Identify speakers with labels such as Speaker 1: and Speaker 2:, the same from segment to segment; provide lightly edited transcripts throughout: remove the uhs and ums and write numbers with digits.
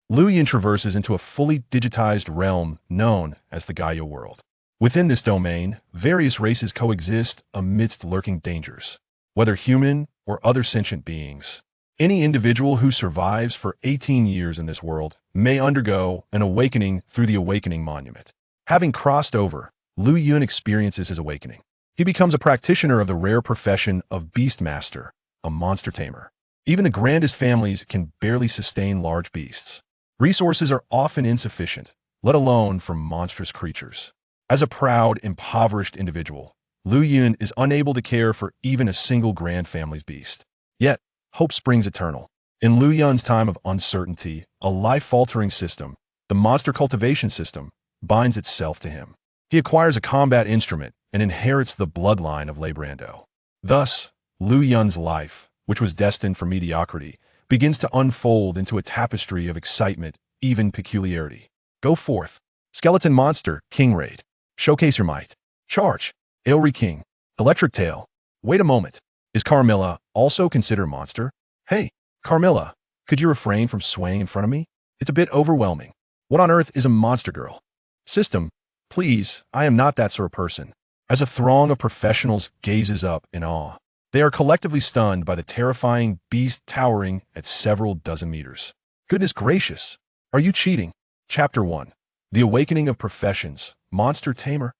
Speaker 1: Liu Yin traverses into a fully digitized realm known as the Gaia World. Within this domain, various races coexist amidst lurking dangers, whether human or other sentient beings. Any individual who survives for 18 years in this world may undergo an awakening through the Awakening Monument. Having crossed over, Liu Yun experiences his awakening. He becomes a practitioner of the rare profession of Beastmaster, a monster tamer. Even the grandest families can barely sustain large beasts. Resources are often insufficient, let alone for monstrous creatures. As a proud, impoverished individual, Liu Yun is unable to care for even a single grand family's beast. Yet, hope springs eternal. In Liu Yun's time of uncertainty, a life-altering system, the monster cultivation system, binds itself to him. He acquires a combat instrument and inherits the bloodline of Reblando. Thus, Liu Yun's life, which was destined for mediocrity, begins to unfold into a tapestry of excitement, even peculiarity. Go forth. Skeleton Monster, King Raid. Showcase your might. Charge. Aire King. Electric Tail. Wait a moment. Is Carmilla also considered monster? Hey, Carmilla, could you refrain from swaying in front of me? It's a bit overwhelming. What on earth is a monster girl? System, please, I am not that sort of person. As a throng of professionals gazes up in awe, they are collectively stunned by the terrifying beast towering at several dozen meters. Goodness gracious, are you cheating? Chapter 1. The Awakening of Professions, Monster Tamer.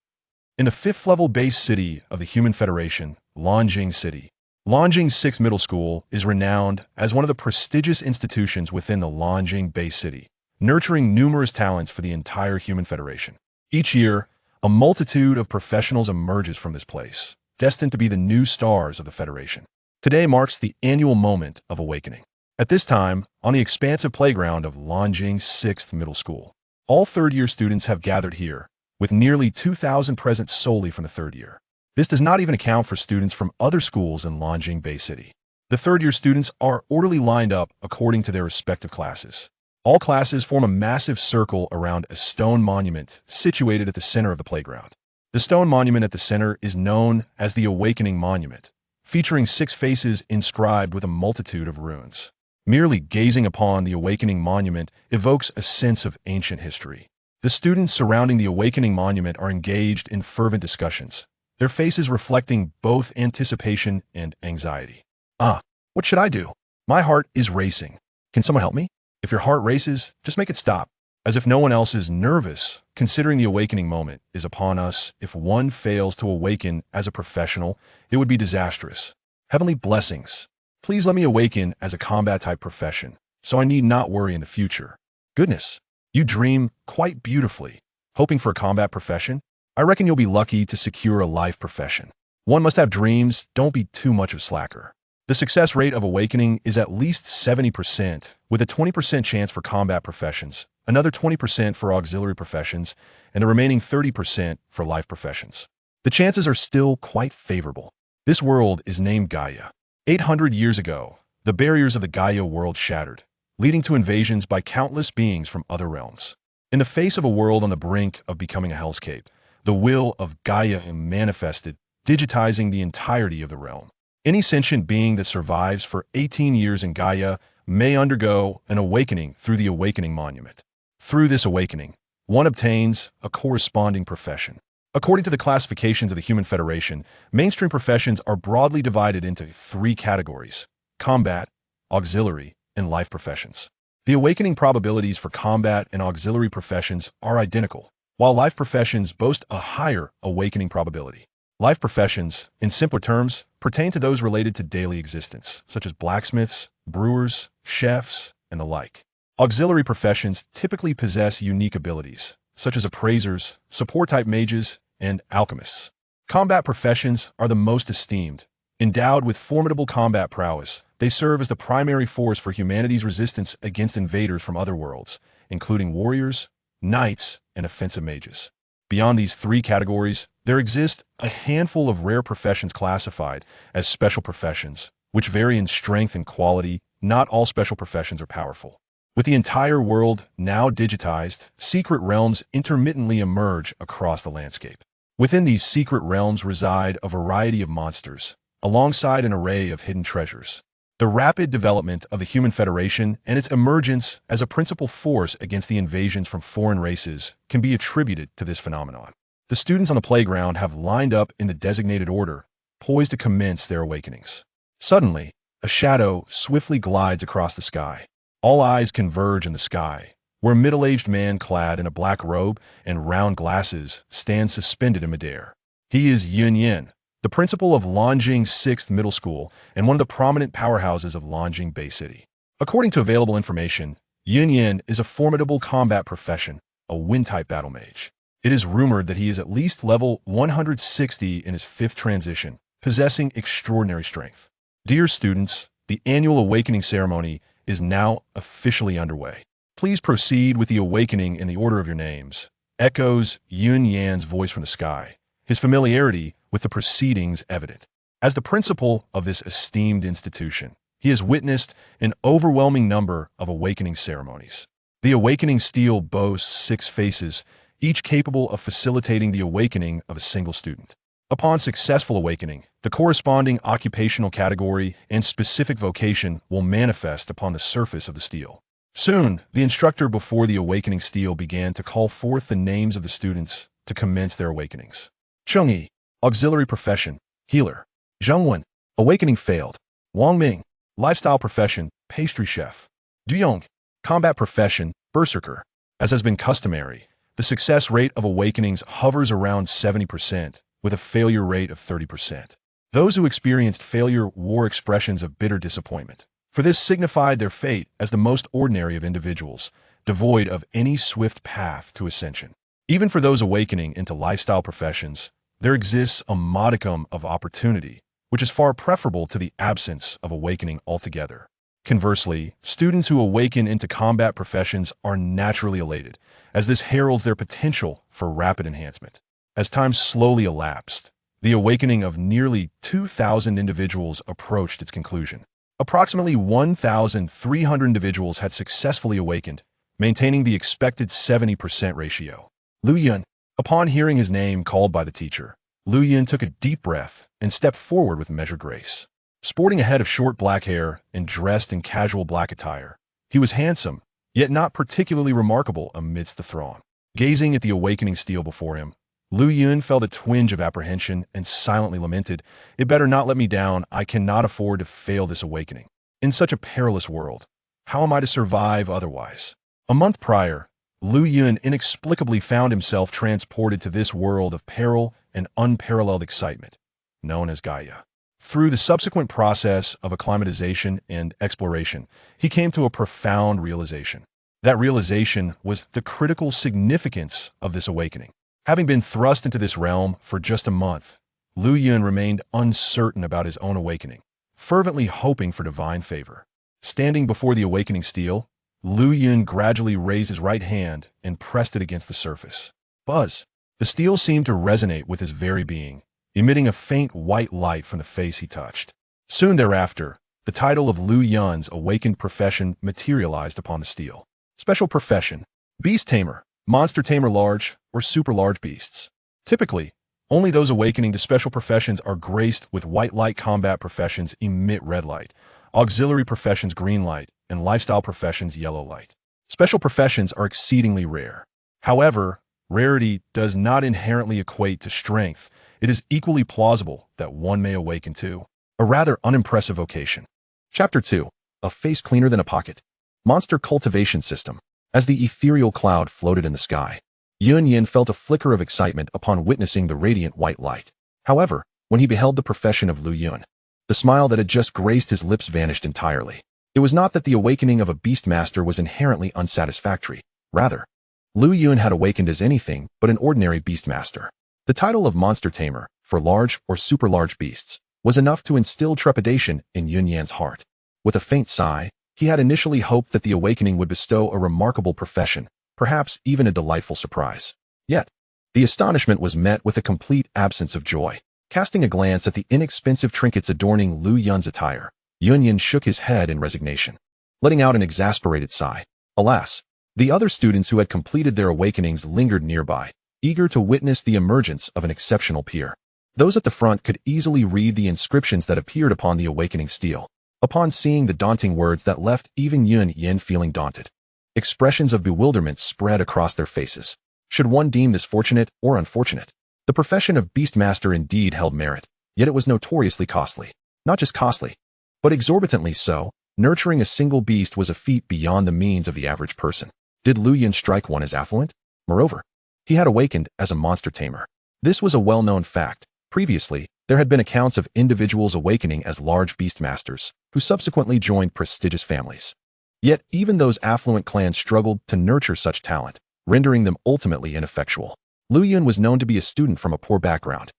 Speaker 1: In the 5th level base city of the Human Federation, Longjing City, Longjing 6th Middle School is renowned as one of the prestigious institutions within the Longjing base city, nurturing numerous talents for the entire Human Federation. Each year, a multitude of professionals emerges from this place, destined to be the new stars of the Federation. Today marks the annual moment of awakening. At this time, on the expansive playground of Longjing 6th Middle School, all third-year students have gathered here, with nearly 2,000 present solely from the third year. This does not even account for students from other schools in Longjing Bay City. The third-year students are orderly lined up according to their respective classes. All classes form a massive circle around a stone monument situated at the center of the playground. The stone monument at the center is known as the Awakening Monument, featuring 6 faces inscribed with a multitude of runes. Merely gazing upon the Awakening Monument evokes a sense of ancient history. The students surrounding the Awakening Monument are engaged in fervent discussions, their faces reflecting both anticipation and anxiety. What should I do? My heart is racing. Can someone help me? If your heart races, just make it stop. As if no one else is nervous, considering the awakening moment is upon us. If one fails to awaken as a professional, it would be disastrous. Heavenly blessings. Please let me awaken as a combat-type profession, so I need not worry in the future. Goodness, you dream quite beautifully. Hoping for a combat profession? I reckon you'll be lucky to secure a life profession. One must have dreams, don't be too much of a slacker. The success rate of awakening is at least 70%, with a 20% chance for combat professions, another 20% for auxiliary professions, and the remaining 30% for life professions. The chances are still quite favorable. This world is named Gaia. 800 years ago, the barriers of the Gaia world shattered, leading to invasions by countless beings from other realms. In the face of a world on the brink of becoming a hellscape, the will of Gaia manifested, digitizing the entirety of the realm. Any sentient being that survives for 18 years in Gaia may undergo an awakening through the Awakening Monument. Through this awakening, one obtains a corresponding profession. According to the classifications of the Human Federation, mainstream professions are broadly divided into 3 categories: combat, auxiliary, and life professions. The awakening probabilities for combat and auxiliary professions are identical, while life professions boast a higher awakening probability. Life professions, in simpler terms, pertain to those related to daily existence, such as blacksmiths, brewers, chefs, and the like. Auxiliary professions typically possess unique abilities, such as appraisers, support-type mages, and alchemists. Combat professions are the most esteemed. Endowed with formidable combat prowess, they serve as the primary force for humanity's resistance against invaders from other worlds, including warriors, knights, and offensive mages. Beyond these 3 categories, there exist a handful of rare professions classified as special professions, which vary in strength and quality. Not all special professions are powerful. With the entire world now digitized, secret realms intermittently emerge across the landscape. Within these secret realms reside a variety of monsters, alongside an array of hidden treasures. The rapid development of the Human Federation and its emergence as a principal force against the invasions from foreign races can be attributed to this phenomenon. The students on the playground have lined up in the designated order, poised to commence their awakenings. Suddenly, a shadow swiftly glides across the sky. All eyes converge in the sky, where a middle-aged man clad in a black robe and round glasses stands suspended in midair. He is Yun Yin, the principal of Longjing 6th Middle School and one of the prominent powerhouses of Longjing Bay City. According to available information, Yun Yin is a formidable combat profession, a wind-type battle mage. It is rumored that he is at least level 160 in his 5th transition, possessing extraordinary strength. Dear students, the annual awakening ceremony is now officially underway. Please proceed with the awakening in the order of your names, echoes Yun Yan's voice from the sky, his familiarity with the proceedings evident. As the principal of this esteemed institution, he has witnessed an overwhelming number of awakening ceremonies. The awakening stele boasts 6 faces, each capable of facilitating the awakening of a single student. Upon successful awakening, the corresponding occupational category and specific vocation will manifest upon the surface of the stele. Soon, the instructor before the awakening stele began to call forth the names of the students to commence their awakenings. Chengyi, auxiliary profession, healer. Zhengwen, awakening failed. Wang Ming, lifestyle profession, pastry chef. Duyong, combat profession, berserker. As has been customary, the success rate of awakenings hovers around 70%, with a failure rate of 30%. Those who experienced failure wore expressions of bitter disappointment, for this signified their fate as the most ordinary of individuals, devoid of any swift path to ascension. Even for those awakening into lifestyle professions, there exists a modicum of opportunity, which is far preferable to the absence of awakening altogether. Conversely, students who awaken into combat professions are naturally elated, as this heralds their potential for rapid enhancement. As time slowly elapsed, the awakening of nearly 2,000 individuals approached its conclusion. Approximately 1,300 individuals had successfully awakened, maintaining the expected 70% ratio. Lu Yun, upon hearing his name called by the teacher, Lu Yun took a deep breath and stepped forward with measured grace. Sporting a head of short black hair and dressed in casual black attire, he was handsome, yet not particularly remarkable amidst the throng. Gazing at the awakening stele before him, Lu Yun felt a twinge of apprehension and silently lamented, "It better not let me down. I cannot afford to fail this awakening. In such a perilous world, how am I to survive otherwise?" A month prior, Lu Yun inexplicably found himself transported to this world of peril and unparalleled excitement, known as Gaia. Through the subsequent process of acclimatization and exploration, he came to a profound realization. That realization was the critical significance of this awakening. Having been thrust into this realm for just a month, Lu Yun remained uncertain about his own awakening, fervently hoping for divine favor. Standing before the awakening stele, Lu Yun gradually raised his right hand and pressed it against the surface. Buzz! The stele seemed to resonate with his very being, emitting a faint white light from the face he touched. Soon thereafter, the title of Lu Yun's awakened profession materialized upon the stele. Special profession: Beast Tamer, Monster Tamer large or super large beasts. Typically, only those awakening to special professions are graced with white light. Combat professions emit red light, auxiliary professions green light, and lifestyle professions yellow light. Special professions are exceedingly rare. However, rarity does not inherently equate to strength. It is equally plausible that one may awaken to a rather unimpressive vocation. Chapter 2. A face cleaner than a pocket. Monster cultivation system. As the ethereal cloud floated in the sky, Yun Yin felt a flicker of excitement upon witnessing the radiant white light. However, when he beheld the profession of Lu Yun, the smile that had just graced his lips vanished entirely. It was not that the awakening of a beastmaster was inherently unsatisfactory. Rather, Lu Yun had awakened as anything but an ordinary beastmaster. The title of Monster Tamer, for large or super large beasts, was enough to instill trepidation in Yun Yan's heart. With a faint sigh, he had initially hoped that the awakening would bestow a remarkable profession, perhaps even a delightful surprise. Yet, the astonishment was met with a complete absence of joy. Casting a glance at the inexpensive trinkets adorning Lu Yun's attire, Yun Yin shook his head in resignation, letting out an exasperated sigh. Alas, the other students who had completed their awakenings lingered nearby, eager to witness the emergence of an exceptional peer. Those at the front could easily read the inscriptions that appeared upon the awakening stele. Upon seeing the daunting words that left even Yun Yin feeling daunted, expressions of bewilderment spread across their faces. Should one deem this fortunate or unfortunate? The profession of Beastmaster indeed held merit, yet it was notoriously costly. Not just costly, but exorbitantly so. Nurturing a single beast was a feat beyond the means of the average person. Did Lu Yun strike one as affluent? Moreover, he had awakened as a monster tamer. This was a well-known fact. Previously, there had been accounts of individuals awakening as large beastmasters, who subsequently joined prestigious families. Yet, even those affluent clans struggled to nurture such talent, rendering them ultimately ineffectual. Lu Yun was known to be a student from a poor background,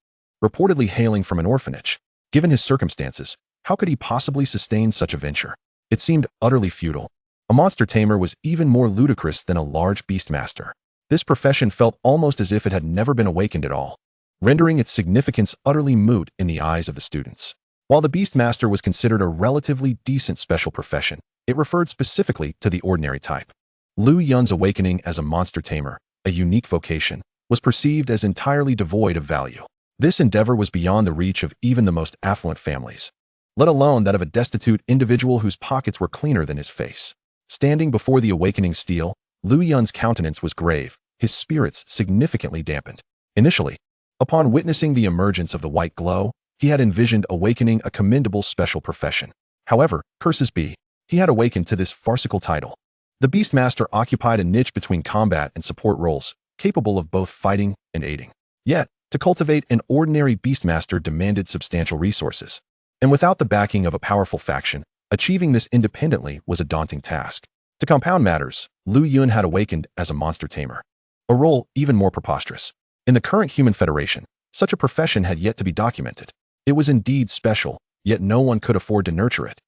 Speaker 1: reportedly hailing from an orphanage. Given his circumstances, how could he possibly sustain such a venture? It seemed utterly futile. A monster tamer was even more ludicrous than a large beastmaster. This profession felt almost as if it had never been awakened at all, rendering its significance utterly moot in the eyes of the students. While the beastmaster was considered a relatively decent special profession, it referred specifically to the ordinary type. Lu Yun's awakening as a monster tamer, a unique vocation, was perceived as entirely devoid of value. This endeavor was beyond the reach of even the most affluent families, let alone that of a destitute individual whose pockets were cleaner than his face. Standing before the awakening steel, Lu Yun's countenance was grave, his spirits significantly dampened. Initially, upon witnessing the emergence of the white glow, he had envisioned awakening a commendable special profession. However, curses be, he had awakened to this farcical title. The Beastmaster occupied a niche between combat and support roles, capable of both fighting and aiding. Yet, to cultivate an ordinary Beastmaster demanded substantial resources. And without the backing of a powerful faction, achieving this independently was a daunting task. To compound matters, Lu Yun had awakened as a monster tamer, a role even more preposterous. In the current human federation, such a profession had yet to be documented. It was indeed special, yet no one could afford to nurture it.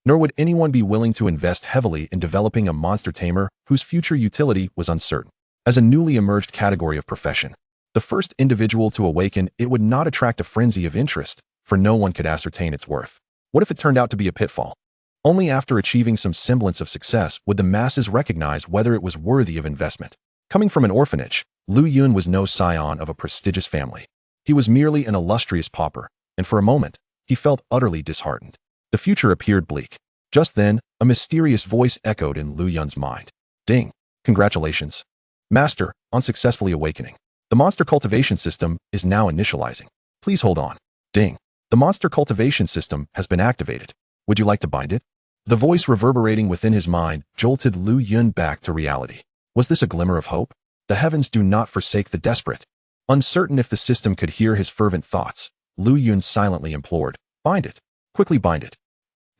Speaker 1: Nor would anyone be willing to invest heavily in developing a monster tamer whose future utility was uncertain. As a newly emerged category of profession, the first individual to awaken it would not attract a frenzy of interest, for no one could ascertain its worth. What if it turned out to be a pitfall? Only after achieving some semblance of success would the masses recognize whether it was worthy of investment. Coming from an orphanage, Lu Yun was no scion of a prestigious family. He was merely an illustrious pauper, and for a moment, he felt utterly disheartened. The future appeared bleak. Just then, a mysterious voice echoed in Lu Yun's mind. Ding! Congratulations, Master, on successfully awakening. The monster cultivation system is now initializing. Please hold on. Ding! The monster cultivation system has been activated. Would you like to bind it? The voice reverberating within his mind jolted Lu Yun back to reality. Was this a glimmer of hope? The heavens do not forsake the desperate. Uncertain if the system could hear his fervent thoughts, Lu Yun silently implored, bind it. Quickly bind it.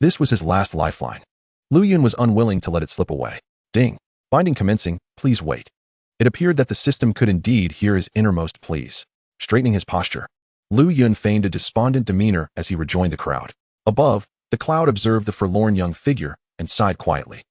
Speaker 1: This was his last lifeline. Lu Yun was unwilling to let it slip away. Ding! Binding commencing, please wait. It appeared that the system could indeed hear his innermost pleas. Straightening his posture, Lu Yun feigned a despondent demeanor as he rejoined the crowd. Above, the cloud observed the forlorn young figure and sighed quietly.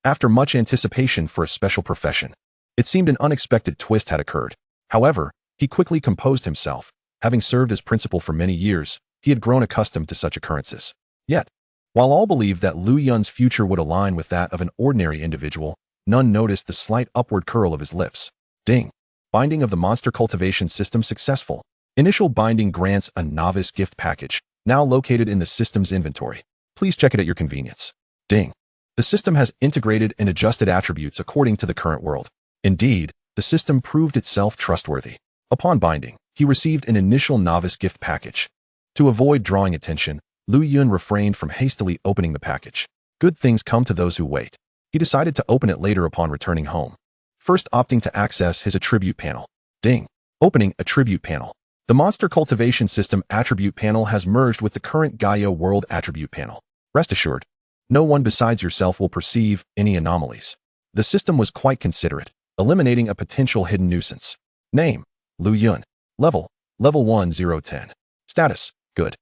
Speaker 1: After much anticipation for a special profession, it seemed an unexpected twist had occurred. However, he quickly composed himself. Having served as principal for many years, he had grown accustomed to such occurrences. Yet, while all believed that Lu Yun's future would align with that of an ordinary individual, none noticed the slight upward curl of his lips. Ding! Binding of the monster cultivation system successful. Initial binding grants a novice gift package, now located in the system's inventory. Please check it at your convenience. Ding! The system has integrated and adjusted attributes according to the current world. Indeed, the system proved itself trustworthy. Upon binding, he received an initial novice gift package. To avoid drawing attention, Lu Yun refrained from hastily opening the package. Good things come to those who wait. He decided to open it later upon returning home, first opting to access his attribute panel. Ding! Opening attribute panel. The monster cultivation system attribute panel has merged with the current Gaia World attribute panel. Rest assured, no one besides yourself will perceive any anomalies. The system was quite considerate, eliminating a potential hidden nuisance. Name: Lu Yun. Level 1010. Status: good.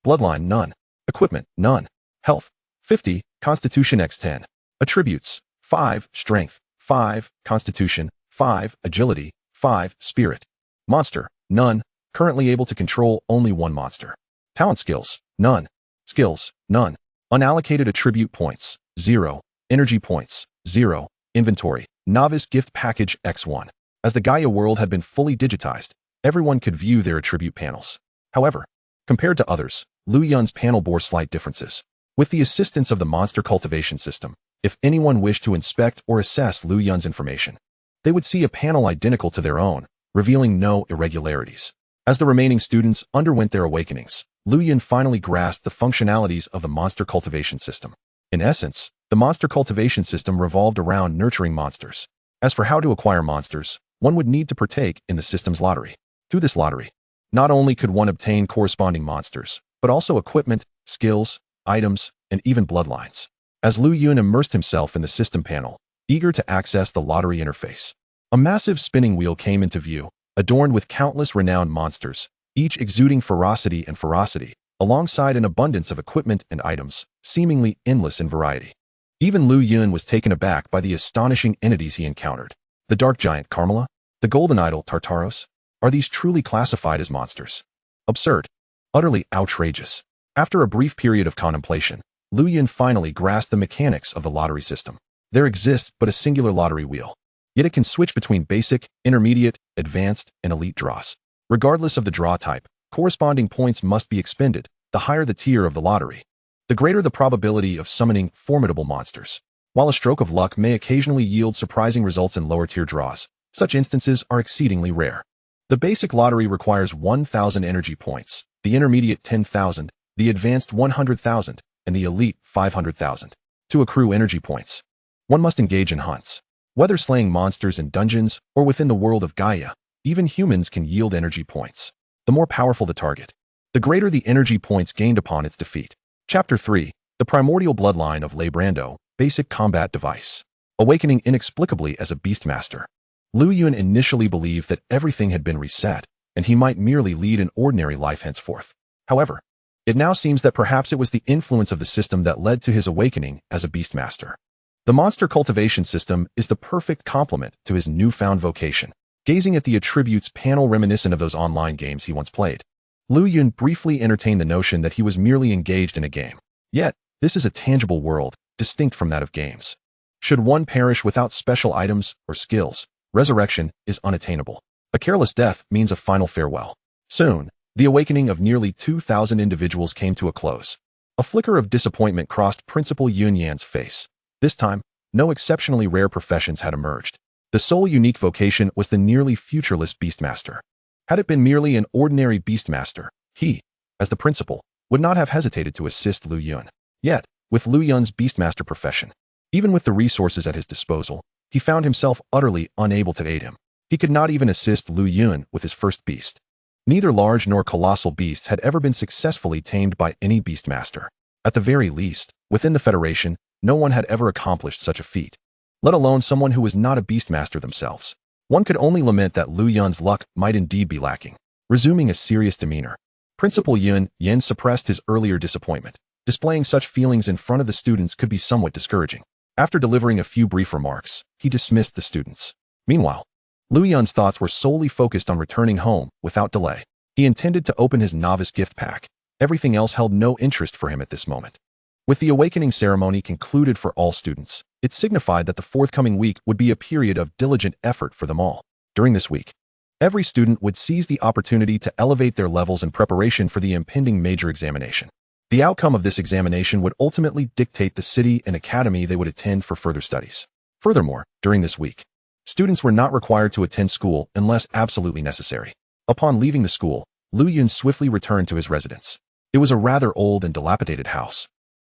Speaker 1: Bloodline: none. Equipment: none. Health: 50. Constitution x10. Attributes: 5. Strength: 5. Constitution: 5. Agility: 5. Spirit. Monster: none. Currently able to control only one monster. Talent skills: none. Skills: none. Unallocated attribute points: 0. Energy points: 0. Inventory: Novice Gift Package X1. As the Gaia World had been fully digitized, everyone could view their attribute panels. However, compared to others, Lu Yun's panel bore slight differences. With the assistance of the monster cultivation system, if anyone wished to inspect or assess Lu Yun's information, they would see a panel identical to their own, revealing no irregularities. As the remaining students underwent their awakenings, Lu Yun finally grasped the functionalities of the monster cultivation system. In essence, the monster cultivation system revolved around nurturing monsters. As for how to acquire monsters, one would need to partake in the system's lottery. Through this lottery, not only could one obtain corresponding monsters, but also equipment, skills, items, and even bloodlines. As Lu Yun immersed himself in the system panel, eager to access the lottery interface, a massive spinning wheel came into view, adorned with countless renowned monsters, each exuding ferocity, alongside an abundance of equipment and items, seemingly endless in variety. Even Lu Yun was taken aback by the astonishing entities he encountered. The dark giant Carmilla, the golden idol Tartaros, are these truly classified as monsters? Absurd. Utterly outrageous. After a brief period of contemplation, Lu Yun finally grasped the mechanics of the lottery system. There exists but a singular lottery wheel. Yet it can switch between basic, intermediate, advanced, and elite draws. Regardless of the draw type, corresponding points must be expended. The higher the tier of the lottery, the greater the probability of summoning formidable monsters. While a stroke of luck may occasionally yield surprising results in lower-tier draws, such instances are exceedingly rare. The basic lottery requires 1,000 energy points, the intermediate 10,000, the advanced 100,000, and the elite 500,000. To accrue energy points, one must engage in hunts. Whether slaying monsters in dungeons or within the world of Gaia, even humans can yield energy points. The more powerful the target, the greater the energy points gained upon its defeat. Chapter 3. The Primordial Bloodline of Reblando, Basic Combat Device. Awakening inexplicably as a Beastmaster. Lu Yun initially believed that everything had been reset, and he might merely lead an ordinary life henceforth. However, it now seems that perhaps it was the influence of the system that led to his awakening as a Beastmaster. The monster cultivation system is the perfect complement to his newfound vocation. Gazing at the attributes panel reminiscent of those online games he once played, Lu Yun briefly entertained the notion that he was merely engaged in a game. Yet, this is a tangible world, distinct from that of games. Should one perish without special items or skills, resurrection is unattainable. A careless death means a final farewell. Soon, the awakening of nearly 2,000 individuals came to a close. A flicker of disappointment crossed Principal Yun Yan's face. This time, no exceptionally rare professions had emerged. The sole unique vocation was the nearly futureless Beastmaster. Had it been merely an ordinary Beastmaster, he, as the principal, would not have hesitated to assist Lu Yun. Yet, with Lu Yun's Beastmaster profession, even with the resources at his disposal, he found himself utterly unable to aid him. He could not even assist Lu Yun with his first beast. Neither large nor colossal beasts had ever been successfully tamed by any Beastmaster. At the very least, within the Federation, no one had ever accomplished such a feat, let alone someone who was not a Beastmaster themselves. One could only lament that Lu Yun's luck might indeed be lacking. Resuming a serious demeanor, Principal Yun Yan suppressed his earlier disappointment. Displaying such feelings in front of the students could be somewhat discouraging. After delivering a few brief remarks, he dismissed the students. Meanwhile, Lu Yun's thoughts were solely focused on returning home without delay. He intended to open his novice gift pack. Everything else held no interest for him at this moment. With the awakening ceremony concluded for all students, it signified that the forthcoming week would be a period of diligent effort for them all. During this week, every student would seize the opportunity to elevate their levels in preparation for the impending major examination. The outcome of this examination would ultimately dictate the city and academy they would attend for further studies. Furthermore, during this week, students were not required to attend school unless absolutely necessary. Upon leaving the school, Lu Yun swiftly returned to his residence. It was a rather old and dilapidated house,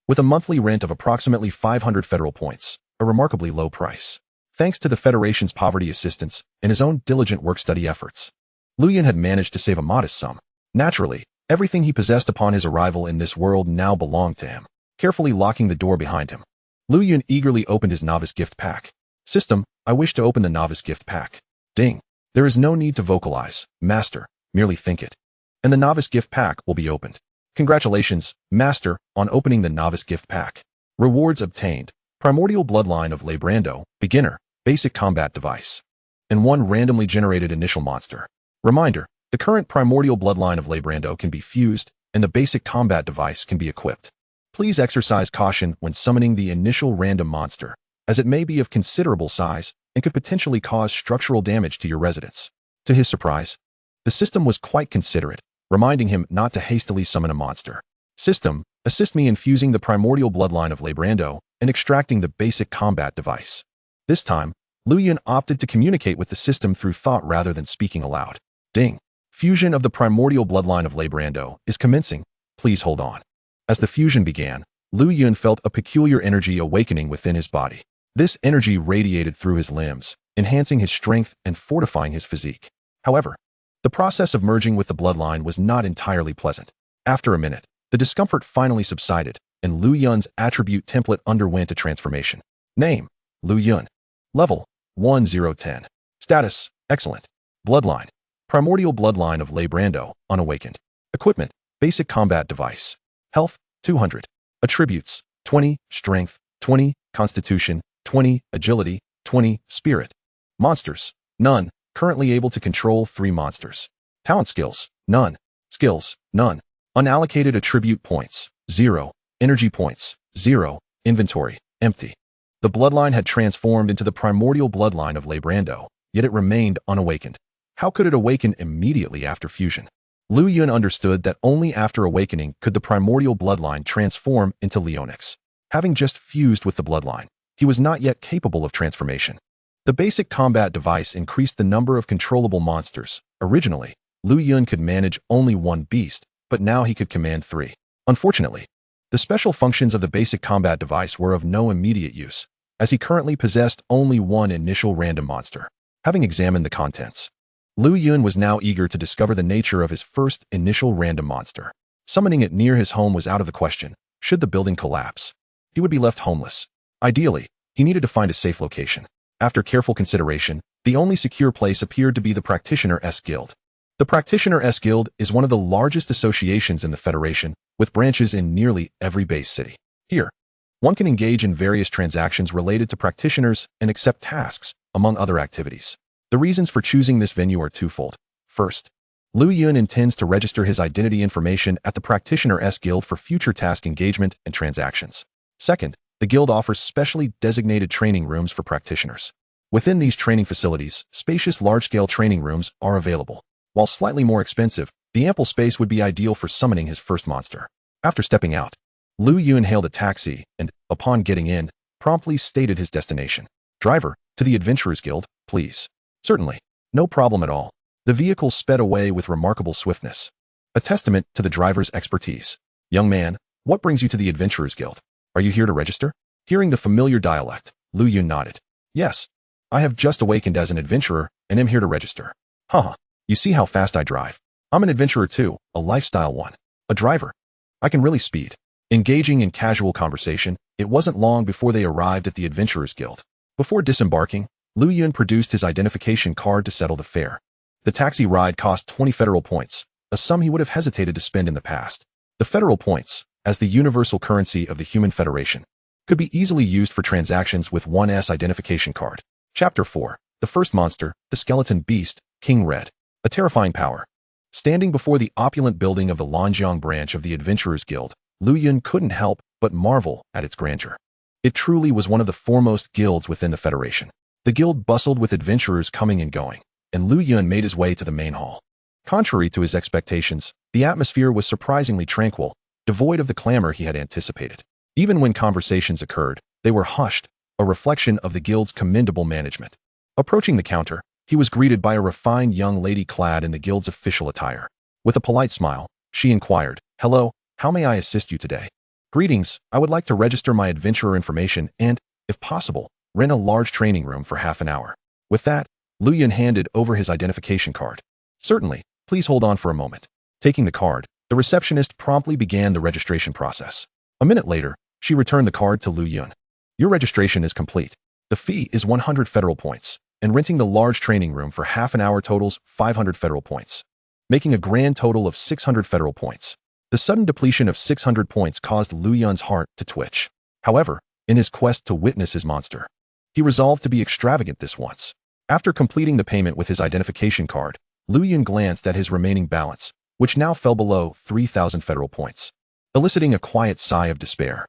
Speaker 1: with a monthly rent of approximately 500 federal points, a remarkably low price. Thanks to the Federation's poverty assistance and his own diligent work-study efforts, Lu Yun had managed to save a modest sum. Naturally, everything he possessed upon his arrival in this world now belonged to him. Carefully locking the door behind him, Lu Yun eagerly opened his novice gift pack. System, I wish to open the novice gift pack. Ding. There is no need to vocalize, Master, merely think it, and the novice gift pack will be opened. Congratulations, Master, on opening the novice gift pack. Rewards obtained. Primordial Bloodline of Reblando, Beginner, Basic Combat Device, and one randomly generated initial monster. Reminder, the current Primordial Bloodline of Reblando can be fused, and the Basic Combat Device can be equipped. Please exercise caution when summoning the initial random monster, as it may be of considerable size and could potentially cause structural damage to your residence. To his surprise, the system was quite considerate, reminding him not to hastily summon a monster. System, assist me in fusing the primordial bloodline of Reblando and extracting the basic combat device. This time, Lu Yun opted to communicate with the system through thought rather than speaking aloud. Ding. Fusion of the primordial bloodline of Reblando is commencing. Please hold on. As the fusion began, Lu Yun felt a peculiar energy awakening within his body. This energy radiated through his limbs, enhancing his strength and fortifying his physique. However, the process of merging with the bloodline was not entirely pleasant. After a minute, the discomfort finally subsided, and Lu Yun's attribute template underwent a transformation. Name: Lu Yun. Level: 1010. Status: Excellent. Bloodline: Primordial bloodline of Reblando, unawakened. Equipment: Basic combat device. Health: 200. Attributes: 20, Strength, 20, Constitution, 20, Agility, 20, Spirit. Monsters: None. Currently able to control 3 monsters. Talent skills: None. Skills: None. Unallocated attribute points: 0. Energy points: 0. Inventory: Empty. The bloodline had transformed into the primordial bloodline of Reblando, yet it remained unawakened. How could it awaken immediately after fusion? Lu Yun understood that only after awakening could the primordial bloodline transform into Leonix. Having just fused with the bloodline, he was not yet capable of transformation. The basic combat device increased the number of controllable monsters. Originally, Lu Yun could manage only 1 beast, but now he could command 3. Unfortunately, the special functions of the basic combat device were of no immediate use, as he currently possessed only 1 initial random monster. Having examined the contents, Lu Yun was now eager to discover the nature of his first initial random monster. Summoning it near his home was out of the question. Should the building collapse, he would be left homeless. Ideally, he needed to find a safe location. After careful consideration, the only secure place appeared to be the Practitioner-S Guild. The Practitioner-S Guild is one of the largest associations in the Federation, with branches in nearly every base city. Here, one can engage in various transactions related to practitioners and accept tasks, among other activities. The reasons for choosing this venue are twofold. First, Lu Yun intends to register his identity information at the Practitioner-S Guild for future task engagement and transactions. Second, the guild offers specially designated training rooms for practitioners. Within these training facilities, spacious large-scale training rooms are available. While slightly more expensive, the ample space would be ideal for summoning his first monster. After stepping out, Lu Yun hailed a taxi and, upon getting in, promptly stated his destination. Driver, to the Adventurers Guild, please. Certainly. No problem at all. The vehicle sped away with remarkable swiftness, a testament to the driver's expertise. Young man, what brings you to the Adventurers Guild? Are you here to register? Hearing the familiar dialect, Lu Yun nodded. Yes. I have just awakened as an adventurer and am here to register. Haha. You see how fast I drive. I'm an adventurer too, a lifestyle one. A driver. I can really speed. Engaging in casual conversation, it wasn't long before they arrived at the Adventurers Guild. Before disembarking, Lu Yun produced his identification card to settle the fare. The taxi ride cost 20 federal points, a sum he would have hesitated to spend in the past. The federal points, as the universal currency of the Human Federation, could be easily used for transactions with 1's identification card. Chapter 4. The first monster, the skeleton beast, King Red. A terrifying power. Standing before the opulent building of the Lanjiang branch of the Adventurers Guild, Lu Yun couldn't help but marvel at its grandeur. It truly was one of the foremost guilds within the Federation. The guild bustled with adventurers coming and going, and Lu Yun made his way to the main hall. Contrary to his expectations, the atmosphere was surprisingly tranquil, devoid of the clamor he had anticipated. Even when conversations occurred, they were hushed, a reflection of the guild's commendable management. Approaching the counter, he was greeted by a refined young lady clad in the guild's official attire. With a polite smile, she inquired, "Hello, how may I assist you today?" "Greetings, I would like to register my adventurer information and, if possible, rent a large training room for half an hour." With that, Lu Yun handed over his identification card. "Certainly, please hold on for a moment." Taking the card, the receptionist promptly began the registration process. A minute later, she returned the card to Lu Yun. "Your registration is complete. The fee is 100 federal points, and renting the large training room for half an hour totals 500 federal points, making a grand total of 600 federal points." The sudden depletion of 600 points caused Lu Yun's heart to twitch. However, in his quest to witness his monster, he resolved to be extravagant this once. After completing the payment with his identification card, Lu Yun glanced at his remaining balance, which now fell below 3,000 federal points, eliciting a quiet sigh of despair.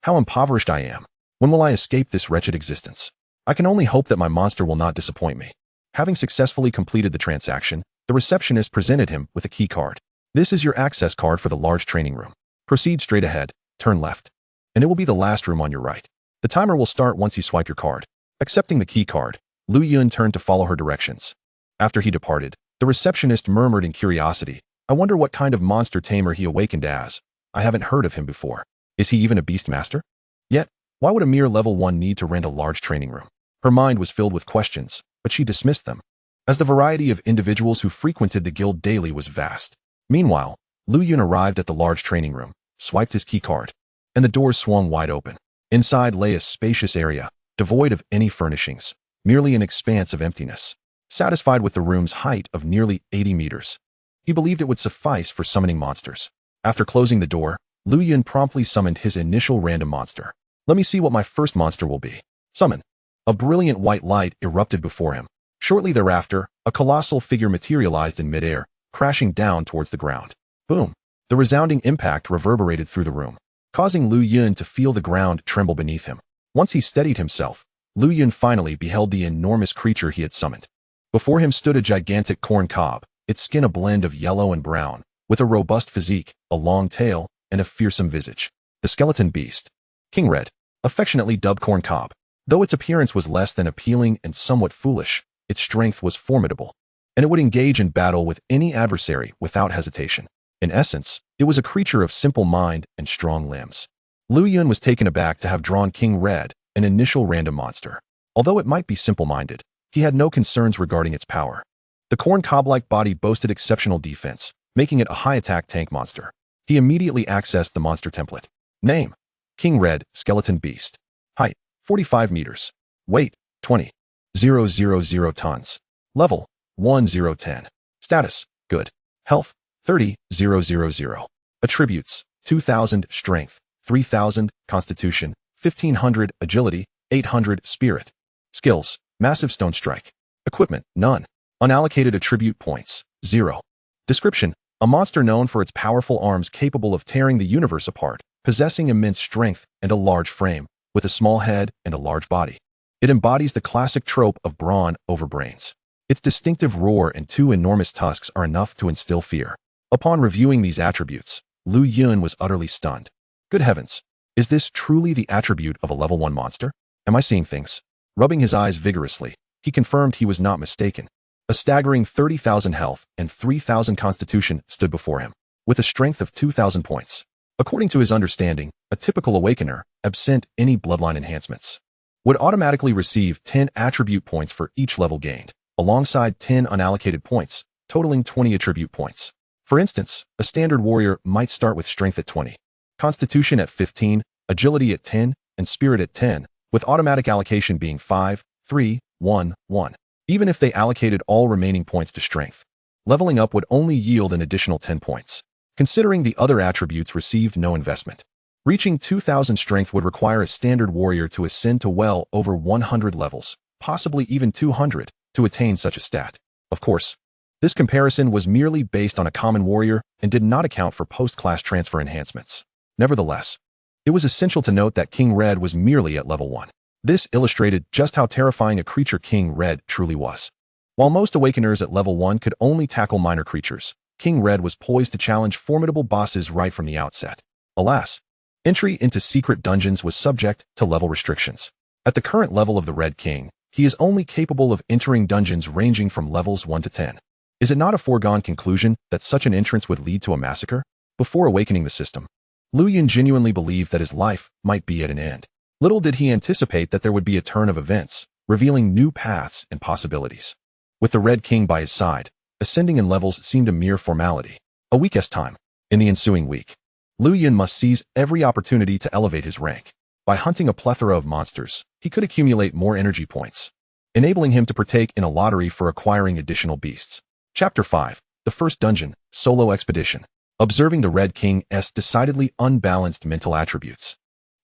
Speaker 1: How impoverished I am. When will I escape this wretched existence? I can only hope that my monster will not disappoint me. Having successfully completed the transaction, the receptionist presented him with a key card. "This is your access card for the large training room. Proceed straight ahead, turn left, and it will be the last room on your right. The timer will start once you swipe your card. Accepting the key card, Lu Yun turned to follow her directions. After he departed, the receptionist murmured in curiosity, "I wonder what kind of monster tamer he awakened as. I haven't heard of him before. Is he even a beast master? Yet, why would a mere level 1 need to rent a large training room?" Her mind was filled with questions, but she dismissed them, as the variety of individuals who frequented the guild daily was vast. Meanwhile, Lu Yun arrived at the large training room, swiped his key card, and the doors swung wide open. Inside lay a spacious area, devoid of any furnishings, merely an expanse of emptiness. Satisfied with the room's height of nearly 80 meters, he believed it would suffice for summoning monsters. After closing the door, Lu Yun promptly summoned his initial random monster. "Let me see what my first monster will be." Summon. A brilliant white light erupted before him. Shortly thereafter, a colossal figure materialized in midair, crashing down towards the ground. Boom! The resounding impact reverberated through the room, causing Lu Yun to feel the ground tremble beneath him. Once he steadied himself, Lu Yun finally beheld the enormous creature he had summoned. Before him stood a gigantic corn cob, its skin a blend of yellow and brown, with a robust physique, a long tail, and a fearsome visage. The skeleton beast. King Red, affectionately dubbed Corn Cob. Though its appearance was less than appealing and somewhat foolish, its strength was formidable, and it would engage in battle with any adversary without hesitation. In essence, it was a creature of simple mind and strong limbs. Lu Yun was taken aback to have drawn King Red, an initial random monster. Although it might be simple-minded, he had no concerns regarding its power. The corn cob-like body boasted exceptional defense, making it a high-attack tank monster. He immediately accessed the monster template. Name: King Red, Skeleton Beast. Height: 45 meters. Weight: 20,000 tons. Level: 1010. Status: Good. Health: 30,000. Attributes: 2000 Strength, 3000 Constitution, 1500 Agility, 800 Spirit. Skills: Massive Stone Strike. Equipment: None. Unallocated attribute points: 0. Description: a monster known for its powerful arms capable of tearing the universe apart, possessing immense strength and a large frame, with a small head and a large body. It embodies the classic trope of brawn over brains. Its distinctive roar and 2 enormous tusks are enough to instill fear. Upon reviewing these attributes, Lu Yun was utterly stunned. Good heavens, is this truly the attribute of a level 1 monster? Am I seeing things? Rubbing his eyes vigorously, he confirmed he was not mistaken. A staggering 30,000 health and 3,000 constitution stood before him, with a strength of 2,000 points. According to his understanding, a typical awakener, absent any bloodline enhancements, would automatically receive 10 attribute points for each level gained, alongside 10 unallocated points, totaling 20 attribute points. For instance, a standard warrior might start with strength at 20, constitution at 15, agility at 10, and spirit at 10, with automatic allocation being 5, 3, 1, 1. Even if they allocated all remaining points to strength, leveling up would only yield an additional 10 points, considering the other attributes received no investment. Reaching 2,000 strength would require a standard warrior to ascend to well over 100 levels, possibly even 200, to attain such a stat. Of course, this comparison was merely based on a common warrior and did not account for post-class transfer enhancements. Nevertheless, it was essential to note that King Red was merely at level 1. This illustrated just how terrifying a creature King Red truly was. While most awakeners at level 1 could only tackle minor creatures, King Red was poised to challenge formidable bosses right from the outset. Alas, entry into secret dungeons was subject to level restrictions. At the current level of the Red King, he is only capable of entering dungeons ranging from levels 1 to 10. Is it not a foregone conclusion that such an entrance would lead to a massacre? Before awakening the system, Lu Yun genuinely believed that his life might be at an end. Little did he anticipate that there would be a turn of events, revealing new paths and possibilities. With the Red King by his side, ascending in levels seemed a mere formality. A week's time. In the ensuing week, Lu Yun must seize every opportunity to elevate his rank. By hunting a plethora of monsters, he could accumulate more energy points, enabling him to partake in a lottery for acquiring additional beasts. Chapter 5. The First Dungeon, Solo Expedition. Observing the Red King's decidedly unbalanced mental attributes,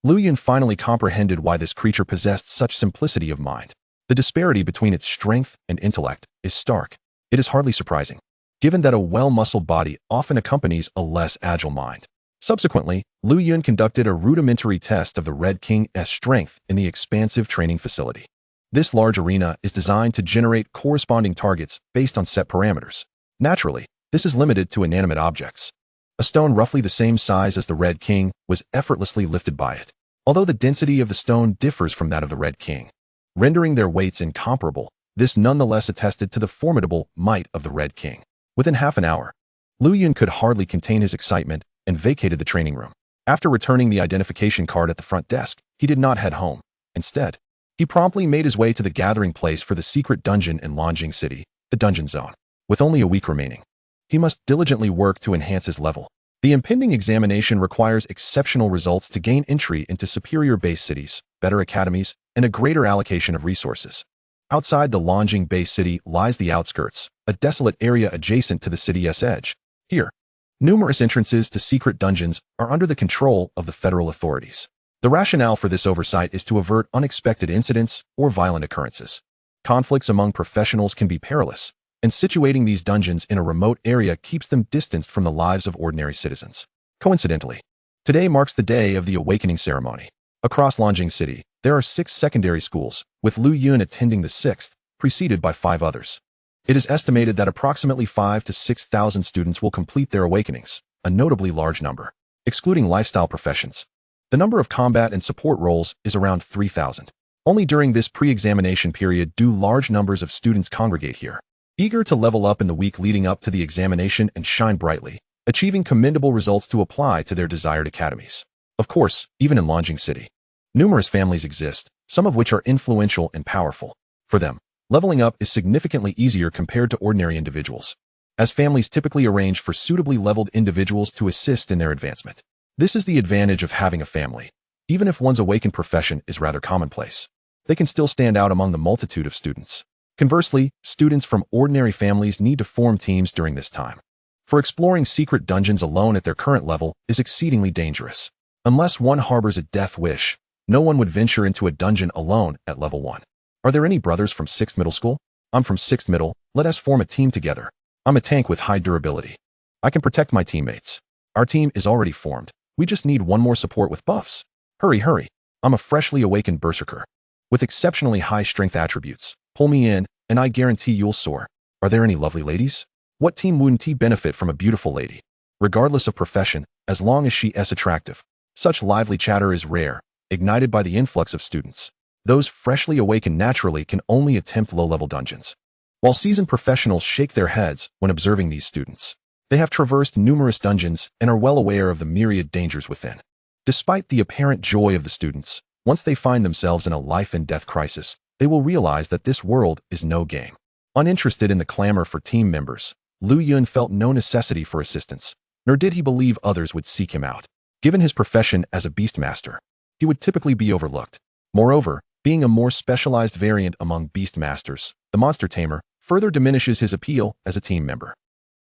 Speaker 1: Lu Yun finally comprehended why this creature possessed such simplicity of mind. The disparity between its strength and intellect is stark. It is hardly surprising, given that a well-muscled body often accompanies a less agile mind. Subsequently, Lu Yun conducted a rudimentary test of the Red King's strength in the expansive training facility. This large arena is designed to generate corresponding targets based on set parameters. Naturally, this is limited to inanimate objects. A stone roughly the same size as the Red King was effortlessly lifted by it, although the density of the stone differs from that of the Red King, rendering their weights incomparable. This nonetheless attested to the formidable might of the Red King. Within half an hour, Lu Yun could hardly contain his excitement and vacated the training room. After returning the identification card at the front desk, he did not head home. Instead, he promptly made his way to the gathering place for the secret dungeon in Longjing City, the Dungeon Zone. With only a week remaining, he must diligently work to enhance his level. The impending examination requires exceptional results to gain entry into superior base cities, better academies, and a greater allocation of resources. Outside the Longjing base city lies the outskirts, a desolate area adjacent to the city's edge. Here, numerous entrances to secret dungeons are under the control of the federal authorities. The rationale for this oversight is to avert unexpected incidents or violent occurrences. Conflicts among professionals can be perilous, and situating these dungeons in a remote area keeps them distanced from the lives of ordinary citizens. Coincidentally, today marks the day of the awakening ceremony. Across Longjing City, there are 6 secondary schools, with Lu Yun attending the 6th, preceded by 5 others. It is estimated that approximately 5,000 to 6,000 students will complete their awakenings, a notably large number. Excluding lifestyle professions, the number of combat and support roles is around 3,000. Only during this pre-examination period do large numbers of students congregate here, eager to level up in the week leading up to the examination and shine brightly, achieving commendable results to apply to their desired academies. Of course, even in Longjing City, numerous families exist, some of which are influential and powerful. For them, leveling up is significantly easier compared to ordinary individuals, as families typically arrange for suitably leveled individuals to assist in their advancement. This is the advantage of having a family. Even if one's awakened profession is rather commonplace, they can still stand out among the multitude of students. Conversely, students from ordinary families need to form teams during this time, for exploring secret dungeons alone at their current level is exceedingly dangerous. Unless one harbors a death wish, no one would venture into a dungeon alone at level 1. Are there any brothers from 6th middle school? I'm from 6th middle, let us form a team together. I'm a tank with high durability. I can protect my teammates. Our team is already formed. We just need one more support with buffs. Hurry, hurry. I'm a freshly awakened berserker with exceptionally high strength attributes. Pull me in, and I guarantee you'll soar. Are there any lovely ladies? What team wouldn't benefit from a beautiful lady? Regardless of profession, as long as she is attractive. Such lively chatter is rare, ignited by the influx of students. Those freshly awakened naturally can only attempt low-level dungeons, while seasoned professionals shake their heads when observing these students. They have traversed numerous dungeons and are well aware of the myriad dangers within. Despite the apparent joy of the students, once they find themselves in a life-and-death crisis, they will realize that this world is no game. Uninterested in the clamor for team members, Lu Yun felt no necessity for assistance, nor did he believe others would seek him out. Given his profession as a beastmaster, he would typically be overlooked. Moreover, being a more specialized variant among beastmasters, the monster tamer further diminishes his appeal as a team member.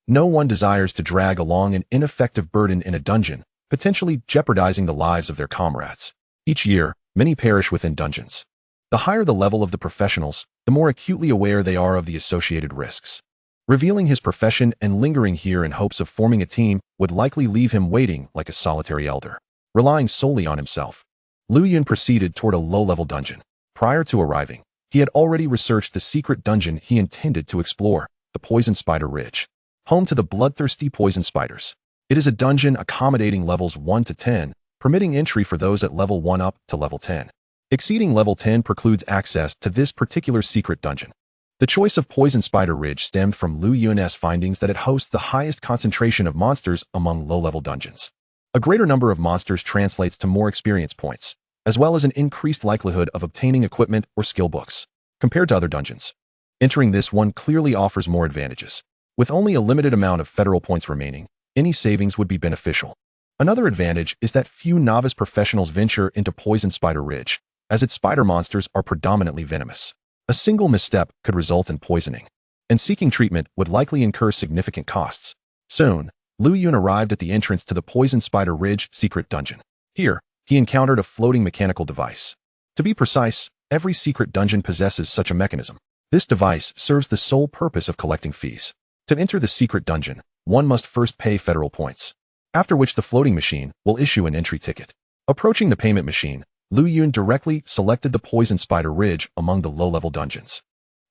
Speaker 1: No one desires to drag along an ineffective burden in a dungeon, potentially jeopardizing the lives of their comrades. Each year, many perish within dungeons. The higher the level of the professionals, the more acutely aware they are of the associated risks. Revealing his profession and lingering here in hopes of forming a team would likely leave him waiting like a solitary elder. Relying solely on himself, Lu Yun proceeded toward a low-level dungeon. Prior to arriving, he had already researched the secret dungeon he intended to explore, the Poison Spider Ridge, home to the bloodthirsty poison spiders. It is a dungeon accommodating levels 1 to 10, permitting entry for those at level 1 up to level 10. Exceeding level 10 precludes access to this particular secret dungeon. The choice of Poison Spider Ridge stemmed from Lu Yun's findings that it hosts the highest concentration of monsters among low-level dungeons. A greater number of monsters translates to more experience points, as well as an increased likelihood of obtaining equipment or skill books. Compared to other dungeons, entering this one clearly offers more advantages. With only a limited amount of federal points remaining, any savings would be beneficial. Another advantage is that few novice professionals venture into Poison Spider Ridge, as its spider monsters are predominantly venomous. A single misstep could result in poisoning, and seeking treatment would likely incur significant costs. Soon, Lu Yun arrived at the entrance to the Poison Spider Ridge secret dungeon. Here, he encountered a floating mechanical device. To be precise, every secret dungeon possesses such a mechanism. This device serves the sole purpose of collecting fees. To enter the secret dungeon, one must first pay federal points, after which the floating machine will issue an entry ticket. Approaching the payment machine, Lu Yun directly selected the Poison Spider Ridge among the low-level dungeons.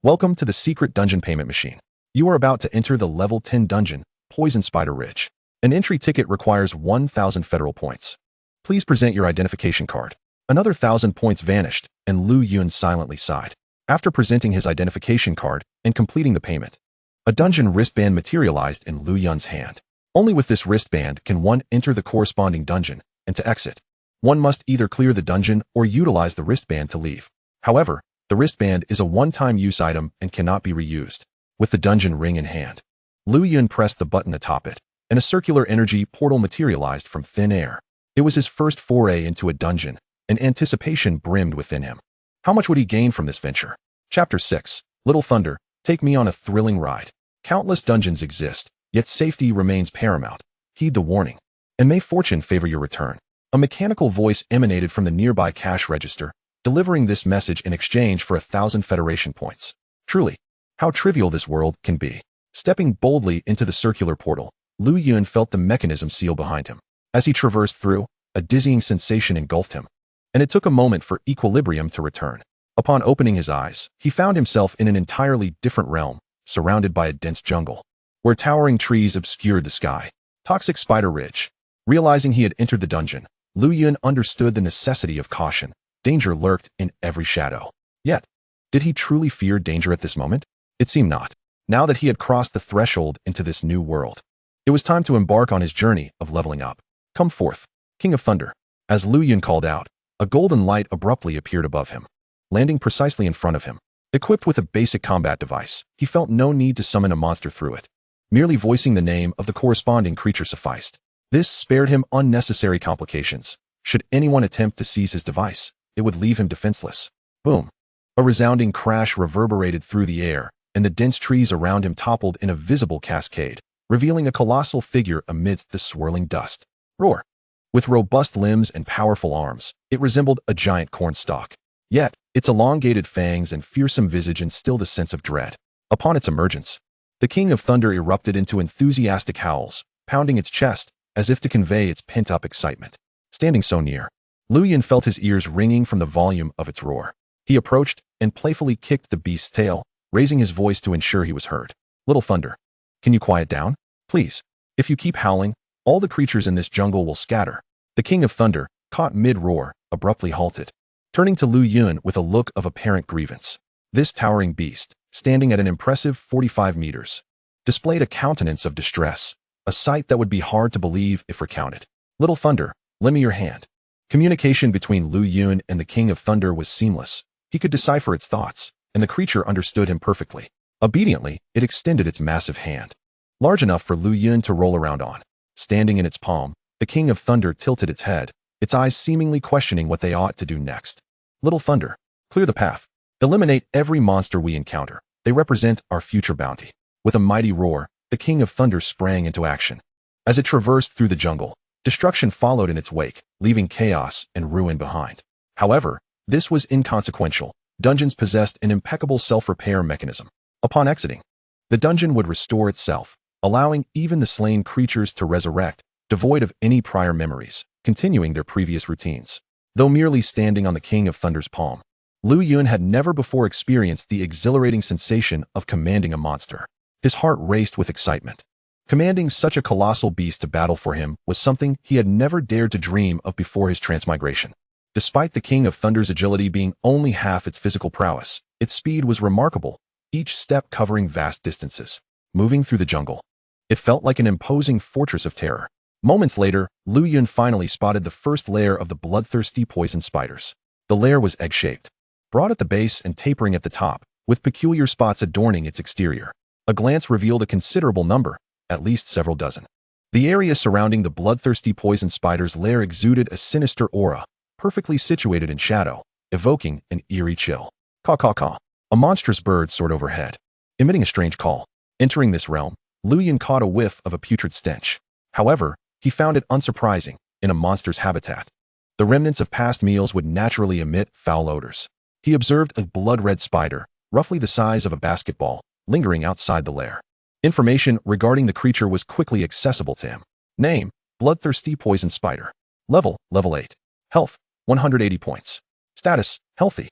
Speaker 1: Welcome to the secret dungeon payment machine. You are about to enter the level 10 dungeon, Poison Spider Ridge. An entry ticket requires 1,000 federal points. Please present your identification card. Another 1,000 points vanished, and Lu Yun silently sighed. After presenting his identification card and completing the payment, a dungeon wristband materialized in Lu Yun's hand. Only with this wristband can one enter the corresponding dungeon, and to exit, one must either clear the dungeon or utilize the wristband to leave. However, the wristband is a one-time use item and cannot be reused. With the dungeon ring in hand, Lu Yun pressed the button atop it, and a circular energy portal materialized from thin air. It was his first foray into a dungeon, and anticipation brimmed within him. How much would he gain from this venture? Chapter 6. Little Thunder, take me on a thrilling ride. Countless dungeons exist, yet safety remains paramount. Heed the warning, and may fortune favor your return. A mechanical voice emanated from the nearby cash register, delivering this message in exchange for 1,000 Federation points. Truly, how trivial this world can be. Stepping boldly into the circular portal, Lu Yun felt the mechanism seal behind him. As he traversed through, a dizzying sensation engulfed him, and it took a moment for equilibrium to return. Upon opening his eyes, he found himself in an entirely different realm, surrounded by a dense jungle, where towering trees obscured the sky. Toxic Spider Ridge. Realizing he had entered the dungeon, Lu Yun understood the necessity of caution. Danger lurked in every shadow. Yet, did he truly fear danger at this moment? It seemed not. Now that he had crossed the threshold into this new world, it was time to embark on his journey of leveling up. Come forth, King of Thunder. As Lu Yun called out, a golden light abruptly appeared above him, landing precisely in front of him. Equipped with a basic combat device, he felt no need to summon a monster through it. Merely voicing the name of the corresponding creature sufficed. This spared him unnecessary complications. Should anyone attempt to seize his device, it would leave him defenseless. Boom! A resounding crash reverberated through the air, and the dense trees around him toppled in a visible cascade, revealing a colossal figure amidst the swirling dust. Roar! With robust limbs and powerful arms, it resembled a giant cornstalk. Yet, its elongated fangs and fearsome visage instilled a sense of dread. Upon its emergence, the King of Thunder erupted into enthusiastic howls, pounding its chest as if to convey its pent-up excitement. Standing so near, Lu Yun felt his ears ringing from the volume of its roar. He approached and playfully kicked the beast's tail, raising his voice to ensure he was heard. Little Thunder, can you quiet down? Please. If you keep howling, all the creatures in this jungle will scatter. The King of Thunder, caught mid-roar, abruptly halted, turning to Lu Yun with a look of apparent grievance. This towering beast, standing at an impressive 45 meters, displayed a countenance of distress, a sight that would be hard to believe if recounted. Little Thunder, lend me your hand. Communication between Lu Yun and the King of Thunder was seamless. He could decipher its thoughts, and the creature understood him perfectly. Obediently, it extended its massive hand, large enough for Lu Yun to roll around on. Standing in its palm, the King of Thunder tilted its head, its eyes seemingly questioning what they ought to do next. Little Thunder, clear the path. Eliminate every monster we encounter. They represent our future bounty. With a mighty roar, the King of Thunder sprang into action. As it traversed through the jungle, destruction followed in its wake, leaving chaos and ruin behind. However, this was inconsequential. Dungeons possessed an impeccable self-repair mechanism. Upon exiting, the dungeon would restore itself, allowing even the slain creatures to resurrect, devoid of any prior memories, continuing their previous routines. Though merely standing on the King of Thunder's palm, Lu Yun had never before experienced the exhilarating sensation of commanding a monster. His heart raced with excitement. Commanding such a colossal beast to battle for him was something he had never dared to dream of before his transmigration. Despite the King of Thunder's agility being only half its physical prowess, its speed was remarkable, each step covering vast distances. Moving through the jungle, it felt like an imposing fortress of terror. Moments later, Lu Yun finally spotted the first layer of the bloodthirsty poison spiders. The layer was egg-shaped, broad at the base and tapering at the top, with peculiar spots adorning its exterior. A glance revealed a considerable number, at least several dozen. The area surrounding the bloodthirsty poison spider's lair exuded a sinister aura, perfectly situated in shadow, evoking an eerie chill. Caw-caw-caw. A monstrous bird soared overhead, emitting a strange call. Entering this realm, Lu Yun caught a whiff of a putrid stench. However, he found it unsurprising in a monster's habitat. The remnants of past meals would naturally emit foul odors. He observed a blood-red spider, roughly the size of a basketball, lingering outside the lair. Information regarding the creature was quickly accessible to him. Name: bloodthirsty poison spider. Level 8. Health: 180 points. Status: healthy.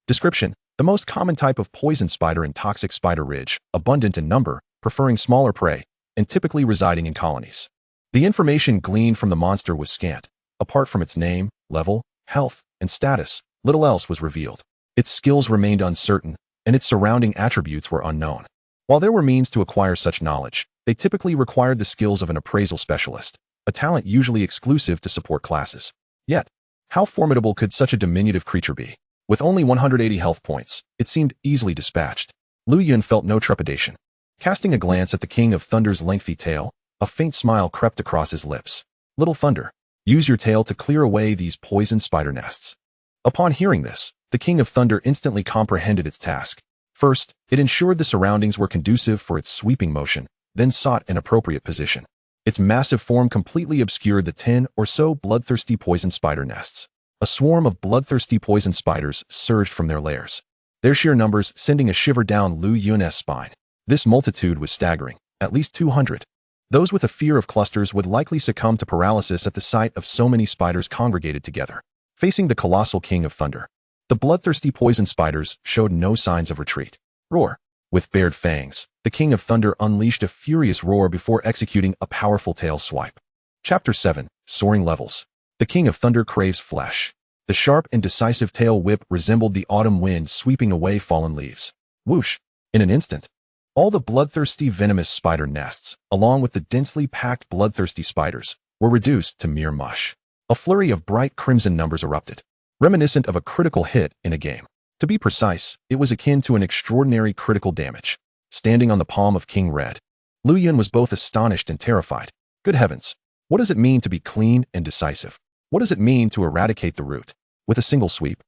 Speaker 1: Description: the most common type of poison spider in Toxic Spider Ridge, abundant in number, preferring smaller prey, and typically residing in colonies. The information gleaned from the monster was scant. Apart from its name, level, health, and status, little else was revealed. Its skills remained uncertain, and its surrounding attributes were unknown. While there were means to acquire such knowledge, they typically required the skills of an appraisal specialist, a talent usually exclusive to support classes. Yet, how formidable could such a diminutive creature be? With only 180 health points, it seemed easily dispatched. Lu Yun felt no trepidation. Casting a glance at the King of Thunder's lengthy tail, a faint smile crept across his lips. Little Thunder, use your tail to clear away these poison spider nests. Upon hearing this, the King of Thunder instantly comprehended its task. First, it ensured the surroundings were conducive for its sweeping motion, then sought an appropriate position. Its massive form completely obscured the 10 or so bloodthirsty poison spider nests. A swarm of bloodthirsty poison spiders surged from their lairs, their sheer numbers sending a shiver down Lu Yun's spine. This multitude was staggering, at least 200. Those with a fear of clusters would likely succumb to paralysis at the sight of so many spiders congregated together. Facing the colossal King of Thunder, the bloodthirsty poison spiders showed no signs of retreat. Roar! With bared fangs, the King of Thunder unleashed a furious roar before executing a powerful tail swipe. Chapter 7. Soaring Levels. The King of Thunder craves flesh. The sharp and decisive tail whip resembled the autumn wind sweeping away fallen leaves. Whoosh! In an instant, all the bloodthirsty venomous spider nests, along with the densely packed bloodthirsty spiders, were reduced to mere mush. A flurry of bright crimson numbers erupted, reminiscent of a critical hit in a game. To be precise, it was akin to an extraordinary critical damage. Standing on the palm of King Red, Lu Yun was both astonished and terrified. Good heavens! What does it mean to be clean and decisive? What does it mean to eradicate the root? With a single sweep,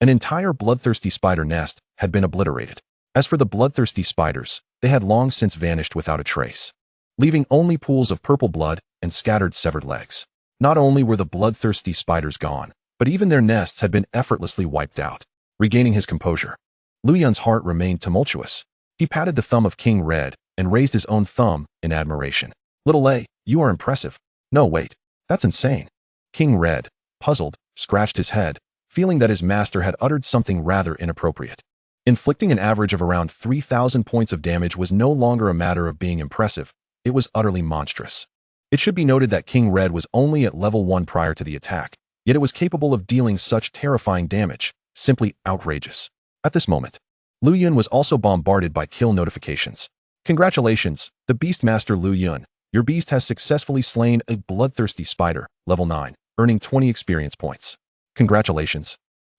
Speaker 1: an entire bloodthirsty spider nest had been obliterated. As for the bloodthirsty spiders, they had long since vanished without a trace, leaving only pools of purple blood and scattered severed legs. Not only were the bloodthirsty spiders gone, but even their nests had been effortlessly wiped out. Regaining his composure, Lu Yun's heart remained tumultuous. He patted the thumb of King Red and raised his own thumb in admiration. Little A, you are impressive. No, wait, that's insane. King Red, puzzled, scratched his head, feeling that his master had uttered something rather inappropriate. Inflicting an average of around 3,000 points of damage was no longer a matter of being impressive, it was utterly monstrous. It should be noted that King Red was only at level 1 prior to the attack, yet it was capable of dealing such terrifying damage. Simply outrageous. At this moment, Lu Yun was also bombarded by kill notifications. Congratulations, the Beastmaster Lu Yun. Your beast has successfully slain a bloodthirsty spider, level 9, earning 20 experience points. Congratulations.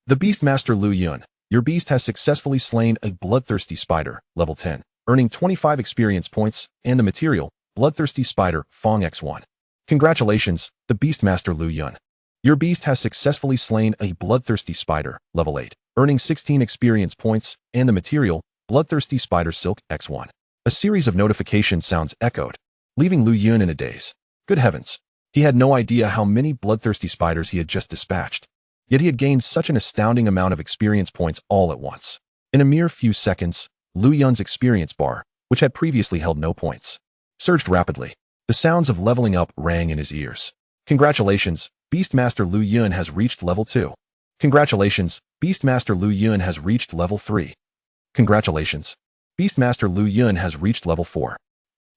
Speaker 1: The Beastmaster Lu Yun. Your beast has successfully slain a bloodthirsty spider, level 10, earning 25 experience points, and the material, Bloodthirsty Spider, Fong X1. Congratulations, the Beastmaster Lu Yun. Your beast has successfully slain a bloodthirsty spider, level 8, earning 16 experience points, and the material, Bloodthirsty Spider Silk X1. A series of notification sounds echoed, leaving Lu Yun in a daze. Good heavens! He had no idea how many bloodthirsty spiders he had just dispatched. Yet he had gained such an astounding amount of experience points all at once. In a mere few seconds, Lu Yun's experience bar, which had previously held no points, surged rapidly. The sounds of leveling up rang in his ears. Congratulations, Beastmaster Lu Yun has reached level 2. Congratulations, Beastmaster Lu Yun has reached level 3. Congratulations, Beastmaster Lu Yun has reached level 4.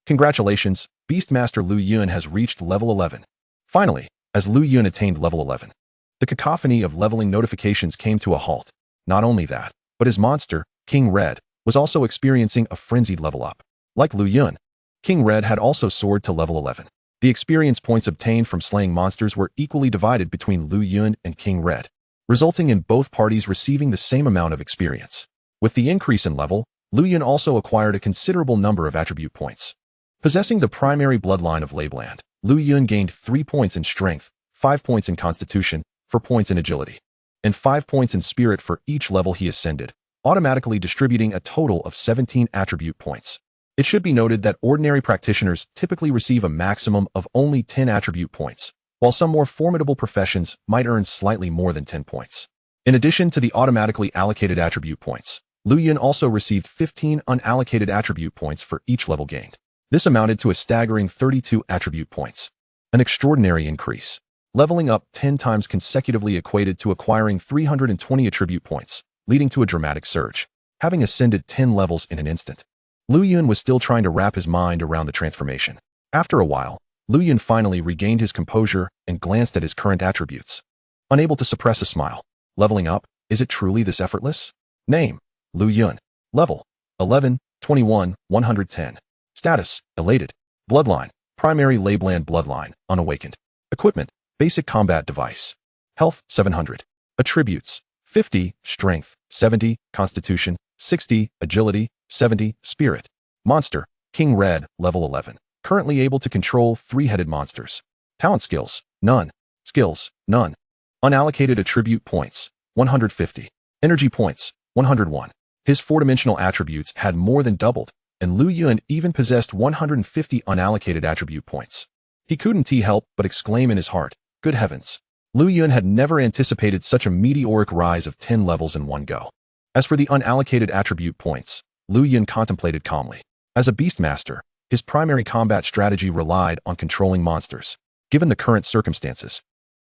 Speaker 1: Congratulations, Beastmaster Lu Yun has reached level 11. Finally, as Lu Yun attained level 11, the cacophony of leveling notifications came to a halt. Not only that, but his monster, King Red, was also experiencing a frenzied level up. Like Lu Yun, King Red had also soared to level 11. The experience points obtained from slaying monsters were equally divided between Lu Yun and King Red, resulting in both parties receiving the same amount of experience. With the increase in level, Lu Yun also acquired a considerable number of attribute points. Possessing the primary bloodline of Reblando, Lu Yun gained 3 points in strength, 5 points in constitution, 4 points in agility, and 5 points in spirit for each level he ascended, automatically distributing a total of 17 attribute points. It should be noted that ordinary practitioners typically receive a maximum of only 10 attribute points, while some more formidable professions might earn slightly more than 10 points. In addition to the automatically allocated attribute points, Lu Yun also received 15 unallocated attribute points for each level gained. This amounted to a staggering 32 attribute points. An extraordinary increase. Leveling up 10 times consecutively equated to acquiring 320 attribute points, leading to a dramatic surge. Having ascended 10 levels in an instant, Lu Yun was still trying to wrap his mind around the transformation. After a while, Lu Yun finally regained his composure and glanced at his current attributes. Unable to suppress a smile. Leveling up, is it truly this effortless? Name, Lu Yun. Level, 11, 21, 110. Status, elated. Bloodline, primary Reblando bloodline, unawakened. Equipment, basic combat device. Health, 700. Attributes, 50, strength, 70, constitution, 60, agility, 70, spirit. Monster, King Red, level 11. Currently able to control three-headed monsters. Talent skills, none. Skills, none. Unallocated attribute points, 150. Energy points, 101. His four-dimensional attributes had more than doubled, and Lu Yun even possessed 150 unallocated attribute points. He couldn't help but exclaim in his heart, good heavens. Lu Yun had never anticipated such a meteoric rise of 10 levels in one go. As for the unallocated attribute points, Lu Yun contemplated calmly. As a beastmaster, his primary combat strategy relied on controlling monsters. Given the current circumstances,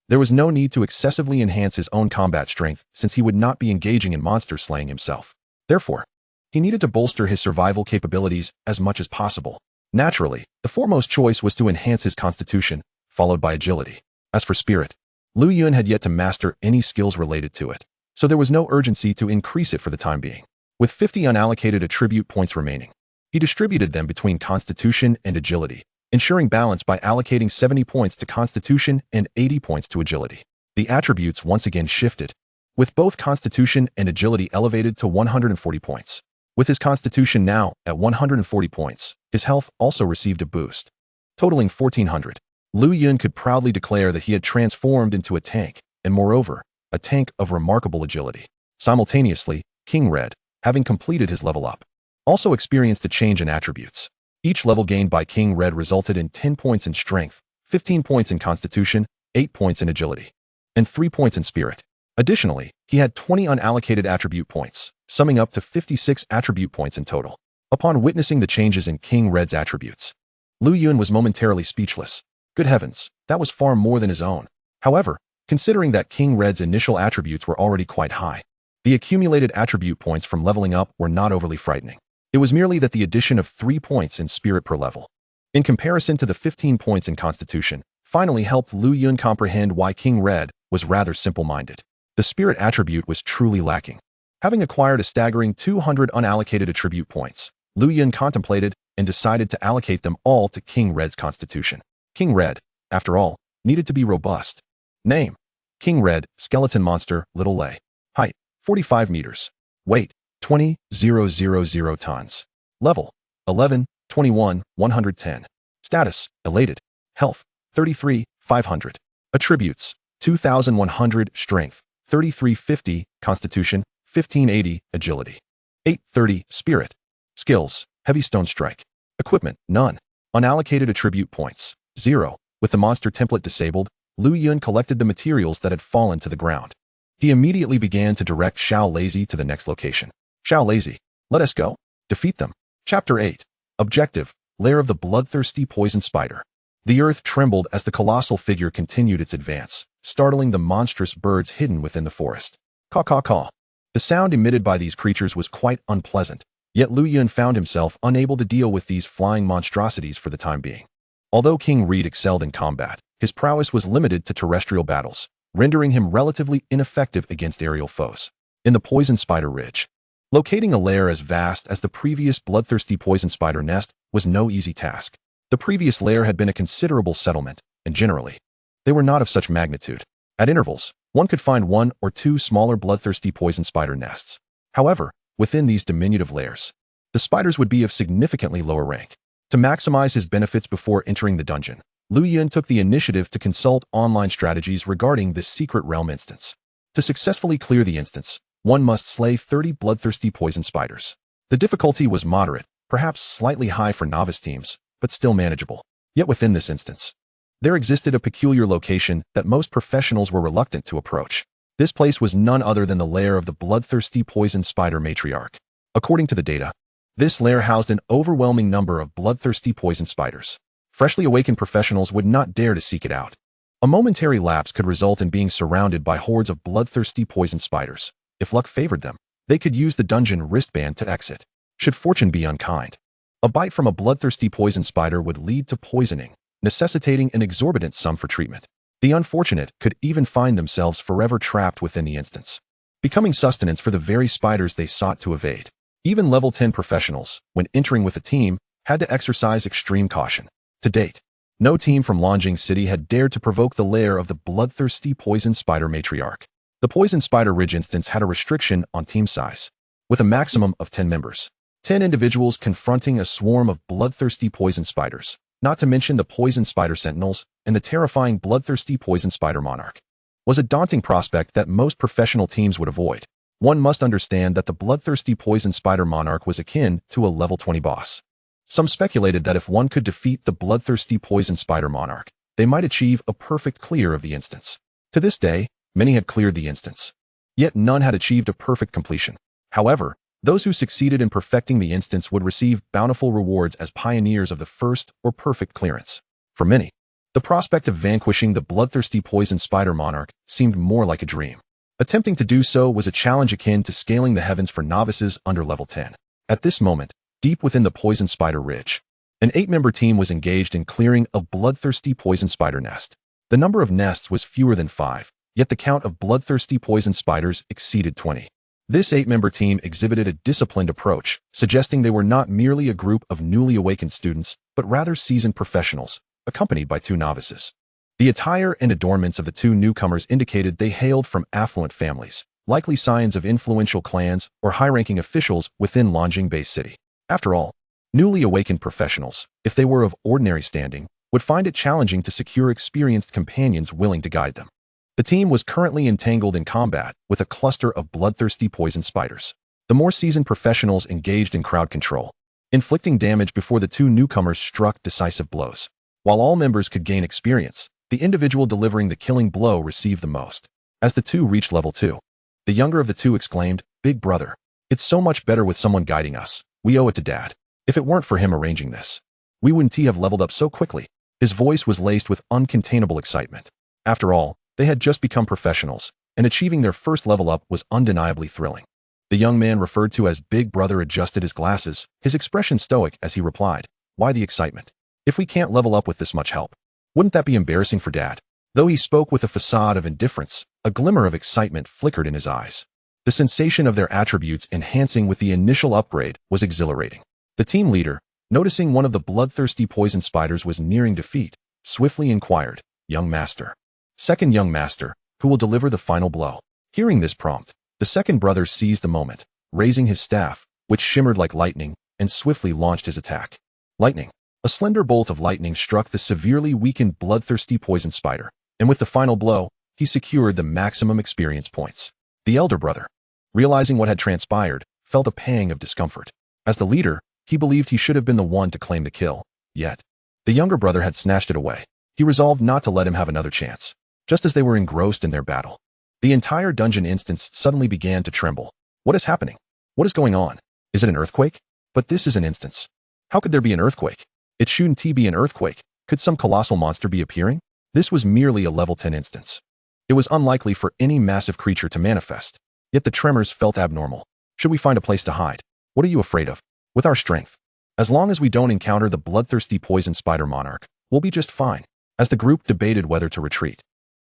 Speaker 1: there was no need to excessively enhance his own combat strength since he would not be engaging in monster slaying himself. Therefore, he needed to bolster his survival capabilities as much as possible. Naturally, the foremost choice was to enhance his constitution, followed by agility. As for spirit, Lu Yun had yet to master any skills related to it, so there was no urgency to increase it for the time being. With 50 unallocated attribute points remaining, he distributed them between constitution and agility, ensuring balance by allocating 70 points to constitution and 80 points to agility. The attributes once again shifted, with both constitution and agility elevated to 140 points. With his constitution now at 140 points, his health also received a boost. Totaling 1400, Lu Yun could proudly declare that he had transformed into a tank, and moreover, a tank of remarkable agility. Simultaneously, King Red, having completed his level up, also experienced a change in attributes. Each level gained by King Red resulted in 10 points in strength, 15 points in constitution, 8 points in agility, and 3 points in spirit. Additionally, he had 20 unallocated attribute points, summing up to 56 attribute points in total. Upon witnessing the changes in King Red's attributes, Lu Yun was momentarily speechless. Good heavens, that was far more than his own. However, considering that King Red's initial attributes were already quite high, the accumulated attribute points from leveling up were not overly frightening. It was merely that the addition of 3 points in spirit per level, in comparison to the 15 points in constitution, finally helped Lu Yun comprehend why King Red was rather simple-minded. The spirit attribute was truly lacking. Having acquired a staggering 200 unallocated attribute points, Lu Yun contemplated and decided to allocate them all to King Red's constitution. King Red, after all, needed to be robust. Name, King Red, skeleton monster, Little Lay. Height, 45 meters. Weight, 20,000 tons. Level, 11, 21, 110. Status, elated. Health, 33, 500. Attributes, 2,100 strength, 3350 constitution, 1580 agility, 830 spirit. Skills, heavy stone strike. Equipment, none. Unallocated attribute points, 0. With the monster template disabled, Lu Yun collected the materials that had fallen to the ground. He immediately began to direct Xiao Lazy to the next location. Xiao Lazy, let us go. Defeat them. Chapter 8. Objective, Lair of the Bloodthirsty Poison Spider. The earth trembled as the colossal figure continued its advance, startling the monstrous birds hidden within the forest. Caw caw caw. The sound emitted by these creatures was quite unpleasant, yet Lu Yun found himself unable to deal with these flying monstrosities for the time being. Although King Reed excelled in combat, his prowess was limited to terrestrial battles, rendering him relatively ineffective against aerial foes. In the Poison Spider Ridge, locating a lair as vast as the previous bloodthirsty poison spider nest was no easy task. The previous lair had been a considerable settlement, and generally, they were not of such magnitude. At intervals, one could find 1 or 2 smaller bloodthirsty poison spider nests. However, within these diminutive lairs, the spiders would be of significantly lower rank. To maximize his benefits before entering the dungeon, Lu Yun took the initiative to consult online strategies regarding this secret realm instance. To successfully clear the instance, one must slay 30 bloodthirsty poison spiders. The difficulty was moderate, perhaps slightly high for novice teams, but still manageable. Yet within this instance, there existed a peculiar location that most professionals were reluctant to approach. This place was none other than the lair of the bloodthirsty poison spider matriarch. According to the data, this lair housed an overwhelming number of bloodthirsty poison spiders. Freshly awakened professionals would not dare to seek it out. A momentary lapse could result in being surrounded by hordes of bloodthirsty poison spiders. If luck favored them, they could use the dungeon wristband to exit. Should fortune be unkind, a bite from a bloodthirsty poison spider would lead to poisoning, necessitating an exorbitant sum for treatment. The unfortunate could even find themselves forever trapped within the instance, becoming sustenance for the very spiders they sought to evade. Even level 10 professionals, when entering with a team, had to exercise extreme caution. To date, no team from Longjing City had dared to provoke the lair of the bloodthirsty poison spider matriarch. The poison spider ridge instance had a restriction on team size, with a maximum of 10 members. 10 individuals confronting a swarm of bloodthirsty poison spiders, not to mention the poison spider sentinels and the terrifying bloodthirsty poison spider monarch, was a daunting prospect that most professional teams would avoid. One must understand that the bloodthirsty poison spider monarch was akin to a level 20 boss. Some speculated that if one could defeat the bloodthirsty poison spider monarch, they might achieve a perfect clear of the instance. To this day, many had cleared the instance, yet none had achieved a perfect completion. However, those who succeeded in perfecting the instance would receive bountiful rewards as pioneers of the first or perfect clearance. For many, the prospect of vanquishing the bloodthirsty poison spider monarch seemed more like a dream. Attempting to do so was a challenge akin to scaling the heavens for novices under level 10. At this moment, deep within the poison spider ridge, an 8-member team was engaged in clearing a bloodthirsty poison spider nest. The number of nests was fewer than 5, yet the count of bloodthirsty poison spiders exceeded 20. This 8-member team exhibited a disciplined approach, suggesting they were not merely a group of newly awakened students, but rather seasoned professionals, accompanied by 2 novices. The attire and adornments of the 2 newcomers indicated they hailed from affluent families, likely signs of influential clans or high-ranking officials within Longjing Bay City. After all, newly awakened professionals, if they were of ordinary standing, would find it challenging to secure experienced companions willing to guide them. The team was currently entangled in combat with a cluster of bloodthirsty poison spiders. The more seasoned professionals engaged in crowd control, inflicting damage before the 2 newcomers struck decisive blows. While all members could gain experience, the individual delivering the killing blow received the most. As the 2 reached level 2, the younger of the 2 exclaimed, "Big brother, it's so much better with someone guiding us. We owe it to Dad. If it weren't for him arranging this, we wouldn't have leveled up so quickly." His voice was laced with uncontainable excitement. After all, they had just become professionals, and achieving their first level up was undeniably thrilling. The young man referred to as Big Brother adjusted his glasses, his expression stoic as he replied, "Why the excitement? If we can't level up with this much help, wouldn't that be embarrassing for Dad?" Though he spoke with a facade of indifference, a glimmer of excitement flickered in his eyes. The sensation of their attributes enhancing with the initial upgrade was exhilarating. The team leader, noticing one of the bloodthirsty poison spiders was nearing defeat, swiftly inquired, "Young master. Second young master, who will deliver the final blow?" Hearing this prompt, the second brother seized the moment, raising his staff, which shimmered like lightning, and swiftly launched his attack. Lightning. A slender bolt of lightning struck the severely weakened bloodthirsty poison spider, and with the final blow, he secured the maximum experience points. The elder brother, realizing what had transpired, felt a pang of discomfort. As the leader, he believed he should have been the one to claim the kill, yet the younger brother had snatched it away. He resolved not to let him have another chance. Just as they were engrossed in their battle, the entire dungeon instance suddenly began to tremble. What is happening? What is going on? Is it an earthquake? But this is an instance. How could there be an earthquake? It shouldn't be an earthquake. Could some colossal monster be appearing? This was merely a level 10 instance. It was unlikely for any massive creature to manifest, yet the tremors felt abnormal. Should we find a place to hide? What are you afraid of? With our strength, as long as we don't encounter the bloodthirsty poison spider monarch, we'll be just fine. As the group debated whether to retreat,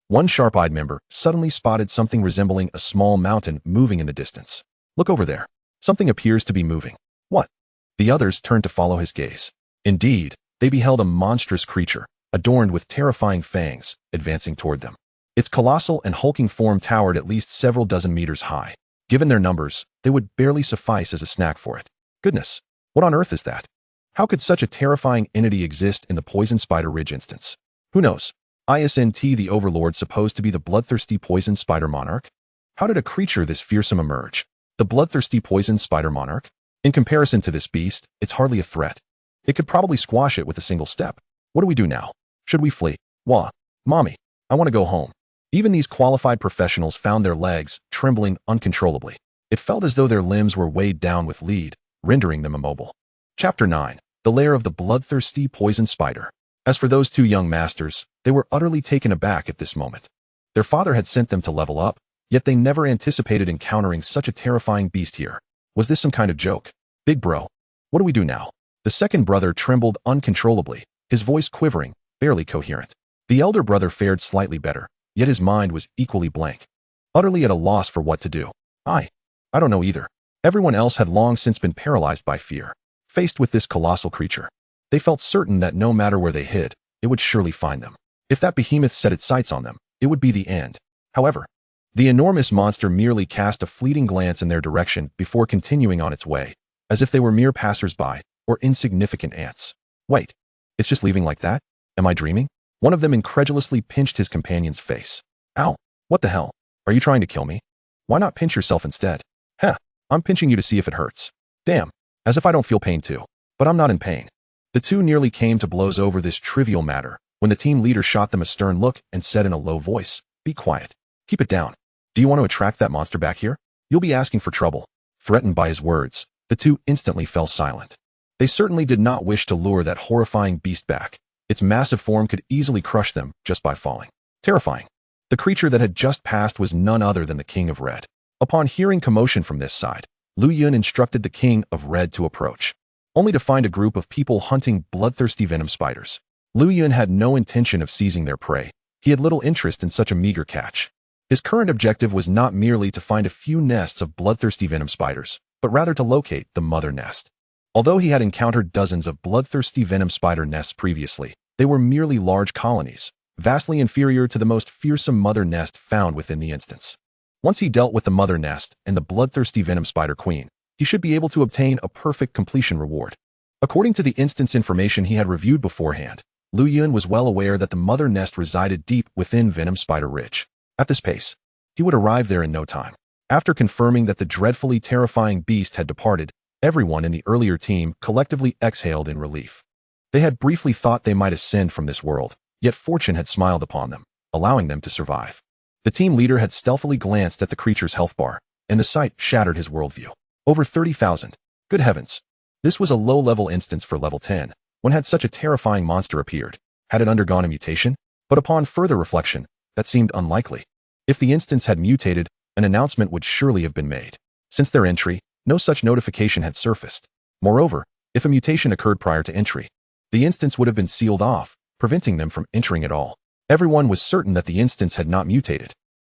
Speaker 1: one sharp-eyed member suddenly spotted something resembling a small mountain moving in the distance. "Look over there. Something appears to be moving." "What?" The others turned to follow his gaze. Indeed, they beheld a monstrous creature, adorned with terrifying fangs, advancing toward them. Its colossal and hulking form towered at least several dozen meters high. Given their numbers, they would barely suffice as a snack for it. Goodness, what on earth is that? How could such a terrifying entity exist in the Poison Spider Ridge instance? Who knows? Isn't the Overlord supposed to be the bloodthirsty poison spider monarch? How did a creature this fearsome emerge? The bloodthirsty poison spider monarch? In comparison to this beast, it's hardly a threat. It could probably squash it with a single step. What do we do now? Should we flee? Wah, mommy, I want to go home. Even these qualified professionals found their legs trembling uncontrollably. It felt as though their limbs were weighed down with lead, rendering them immobile. Chapter 9. The Lair of the Bloodthirsty Poison Spider. As for those 2 young masters, they were utterly taken aback at this moment. Their father had sent them to level up, yet they never anticipated encountering such a terrifying beast here. Was this some kind of joke? "Big bro, what do we do now?" The second brother trembled uncontrollably, his voice quivering. barely coherent. The elder brother fared slightly better, yet his mind was equally blank, utterly at a loss for what to do. I don't know either. Everyone else had long since been paralyzed by fear. Faced with this colossal creature, they felt certain that no matter where they hid, it would surely find them. If that behemoth set its sights on them, it would be the end. However, the enormous monster merely cast a fleeting glance in their direction before continuing on its way, as if they were mere passers-by or insignificant ants. Wait, it's just leaving like that? Am I dreaming? One of them incredulously pinched his companion's face. Ow, what the hell? Are you trying to kill me? Why not pinch yourself instead? Heh, I'm pinching you to see if it hurts. Damn, as if I don't feel pain too. But I'm not in pain. The two nearly came to blows over this trivial matter when the team leader shot them a stern look and said in a low voice, "Be quiet. Keep it down. Do you want to attract that monster back here? You'll be asking for trouble." Threatened by his words, the two instantly fell silent. They certainly did not wish to lure that horrifying beast back. Its massive form could easily crush them just by falling. Terrifying. The creature that had just passed was none other than the King of Red. Upon hearing commotion from this side, Lu Yun instructed the King of Red to approach, only to find a group of people hunting bloodthirsty venom spiders. Lu Yun had no intention of seizing their prey. He had little interest in such a meager catch. His current objective was not merely to find a few nests of bloodthirsty venom spiders, but rather to locate the mother nest. Although he had encountered dozens of bloodthirsty venom spider nests previously, they were merely large colonies, vastly inferior to the most fearsome mother nest found within the instance. Once he dealt with the mother nest and the bloodthirsty venom spider queen, he should be able to obtain a perfect completion reward. According to the instance information he had reviewed beforehand, Lu Yun was well aware that the mother nest resided deep within Venom Spider Ridge. At this pace, he would arrive there in no time. After confirming that the dreadfully terrifying beast had departed, everyone in the earlier team collectively exhaled in relief. They had briefly thought they might ascend from this world, yet fortune had smiled upon them, allowing them to survive. The team leader had stealthily glanced at the creature's health bar, and the sight shattered his worldview. Over 30,000. Good heavens. This was a low-level instance for level 10. When had such a terrifying monster appeared? Had it undergone a mutation? But upon further reflection, that seemed unlikely. If the instance had mutated, an announcement would surely have been made. Since their entry, no such notification had surfaced. Moreover, if a mutation occurred prior to entry, the instance would have been sealed off, preventing them from entering at all. Everyone was certain that the instance had not mutated.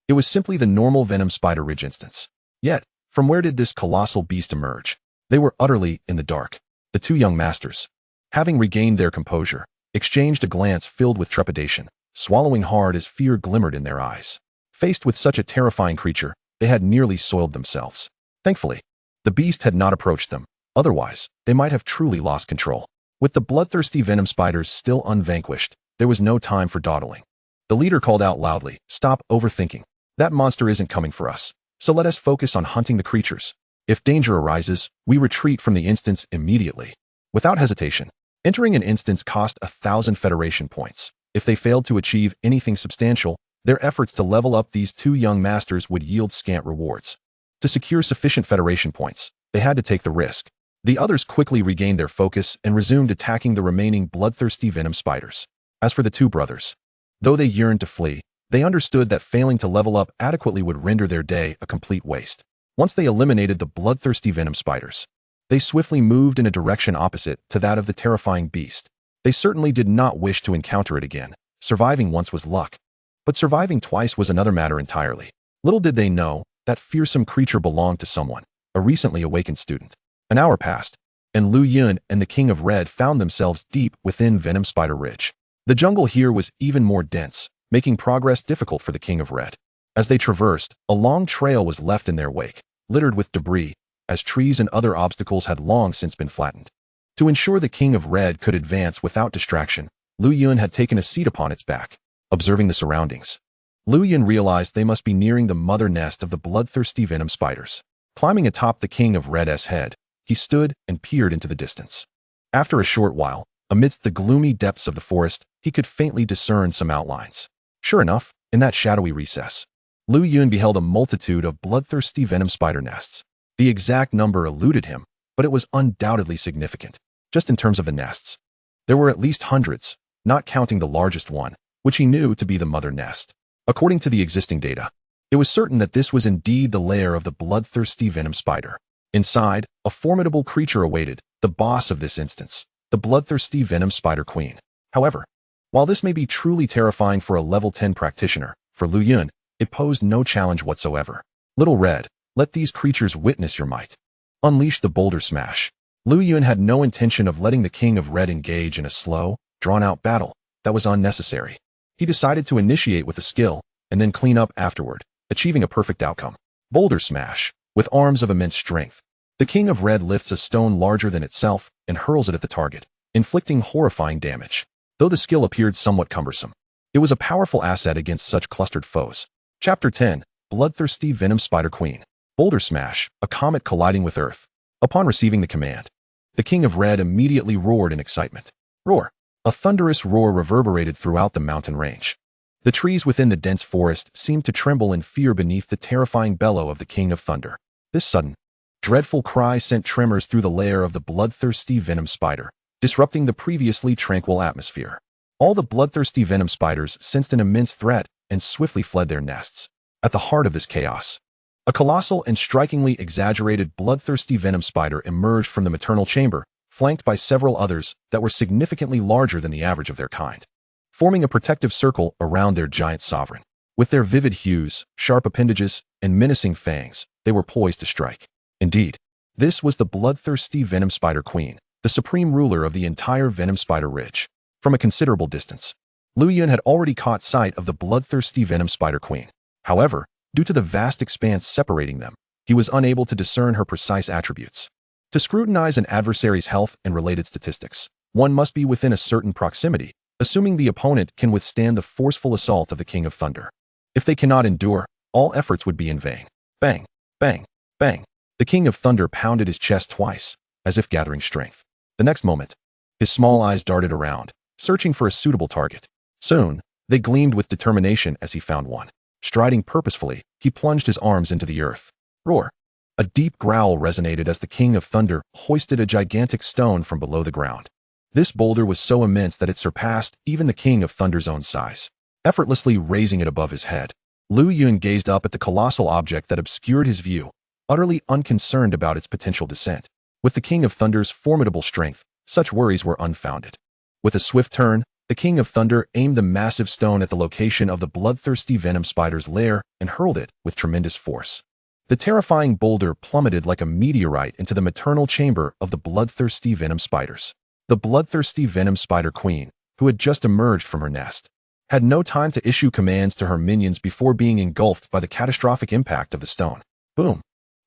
Speaker 1: It was simply the normal Venom Spider Ridge instance. Yet, from where did this colossal beast emerge? They were utterly in the dark. The two young masters, having regained their composure, exchanged a glance filled with trepidation, swallowing hard as fear glimmered in their eyes. Faced with such a terrifying creature, they had nearly soiled themselves. Thankfully, the beast had not approached them. Otherwise, they might have truly lost control. With the bloodthirsty venom spiders still unvanquished, there was no time for dawdling. The leader called out loudly, "Stop overthinking. That monster isn't coming for us, so let us focus on hunting the creatures. If danger arises, we retreat from the instance immediately." Without hesitation, entering an instance cost 1,000 Federation points. If they failed to achieve anything substantial, their efforts to level up these two young masters would yield scant rewards. To secure sufficient Federation points, they had to take the risk. The others quickly regained their focus and resumed attacking the remaining bloodthirsty venom spiders. As for the two brothers, though they yearned to flee, they understood that failing to level up adequately would render their day a complete waste. Once they eliminated the bloodthirsty venom spiders, they swiftly moved in a direction opposite to that of the terrifying beast. They certainly did not wish to encounter it again. Surviving once was luck, but surviving twice was another matter entirely. Little did they know, that fearsome creature belonged to someone, a recently awakened student. An hour passed, and Lu Yun and the King of Red found themselves deep within Venom Spider Ridge. The jungle here was even more dense, making progress difficult for the King of Red. As they traversed, a long trail was left in their wake, littered with debris, as trees and other obstacles had long since been flattened. To ensure the King of Red could advance without distraction, Lu Yun had taken a seat upon its back. Observing the surroundings, Lu Yun realized they must be nearing the mother nest of the bloodthirsty venom spiders. Climbing atop the King of Red's head, he stood and peered into the distance. After a short while, amidst the gloomy depths of the forest, he could faintly discern some outlines. Sure enough, in that shadowy recess, Lu Yun beheld a multitude of bloodthirsty venom spider nests. The exact number eluded him, but it was undoubtedly significant. Just in terms of the nests, there were at least hundreds, not counting the largest one, which he knew to be the mother nest. According to the existing data, it was certain that this was indeed the lair of the bloodthirsty venom spider. Inside, a formidable creature awaited, the boss of this instance, the bloodthirsty venom spider queen. However, While this may be truly terrifying for a level 10 practitioner, for Lu Yun, it posed no challenge whatsoever. Little Red, let these creatures witness your might. Unleash the boulder smash. Lu Yun had no intention of letting the King of Red engage in a slow, drawn-out battle that was unnecessary. He decided to initiate with a skill, and then clean up afterward, achieving a perfect outcome. Boulder smash. With arms of immense strength, the King of Red lifts a stone larger than itself and hurls it at the target, inflicting horrifying damage. Though the skill appeared somewhat cumbersome, it was a powerful asset against such clustered foes. Chapter 10. Bloodthirsty Venom Spider Queen. Boulder smash. A comet colliding with Earth. Upon receiving the command, the King of Red immediately roared in excitement. Roar. A thunderous roar reverberated throughout the mountain range. The trees within the dense forest seemed to tremble in fear beneath the terrifying bellow of the King of Thunder. This sudden, dreadful cry sent tremors through the lair of the bloodthirsty venom spider, disrupting the previously tranquil atmosphere. All the bloodthirsty venom spiders sensed an immense threat and swiftly fled their nests. At the heart of this chaos, a colossal and strikingly exaggerated bloodthirsty venom spider emerged from the maternal chamber, flanked by several others that were significantly larger than the average of their kind, forming a protective circle around their giant sovereign. With their vivid hues, sharp appendages, and menacing fangs, they were poised to strike. Indeed, this was the bloodthirsty venom spider queen, the supreme ruler of the entire venom spider ridge. From a considerable distance, Lu Yun had already caught sight of the bloodthirsty venom spider queen. However, due to the vast expanse separating them, he was unable to discern her precise attributes. To scrutinize an adversary's health and related statistics, one must be within a certain proximity, assuming the opponent can withstand the forceful assault of the King of Thunder. If they cannot endure, all efforts would be in vain. Bang, bang, bang. The King of Thunder pounded his chest twice, as if gathering strength. The next moment, his small eyes darted around, searching for a suitable target. Soon, they gleamed with determination as he found one. Striding purposefully, he plunged his arms into the earth. Roar! A deep growl resonated as the King of Thunder hoisted a gigantic stone from below the ground. This boulder was so immense that it surpassed even the King of Thunder's own size. Effortlessly raising it above his head, Lu Yun gazed up at the colossal object that obscured his view, utterly unconcerned about its potential descent. With the King of Thunder's formidable strength, such worries were unfounded. With a swift turn, the King of Thunder aimed the massive stone at the location of the bloodthirsty venom spider's lair and hurled it with tremendous force. The terrifying boulder plummeted like a meteorite into the maternal chamber of the bloodthirsty venom spiders. The bloodthirsty venom spider queen, who had just emerged from her nest, had no time to issue commands to her minions before being engulfed by the catastrophic impact of the stone. Boom!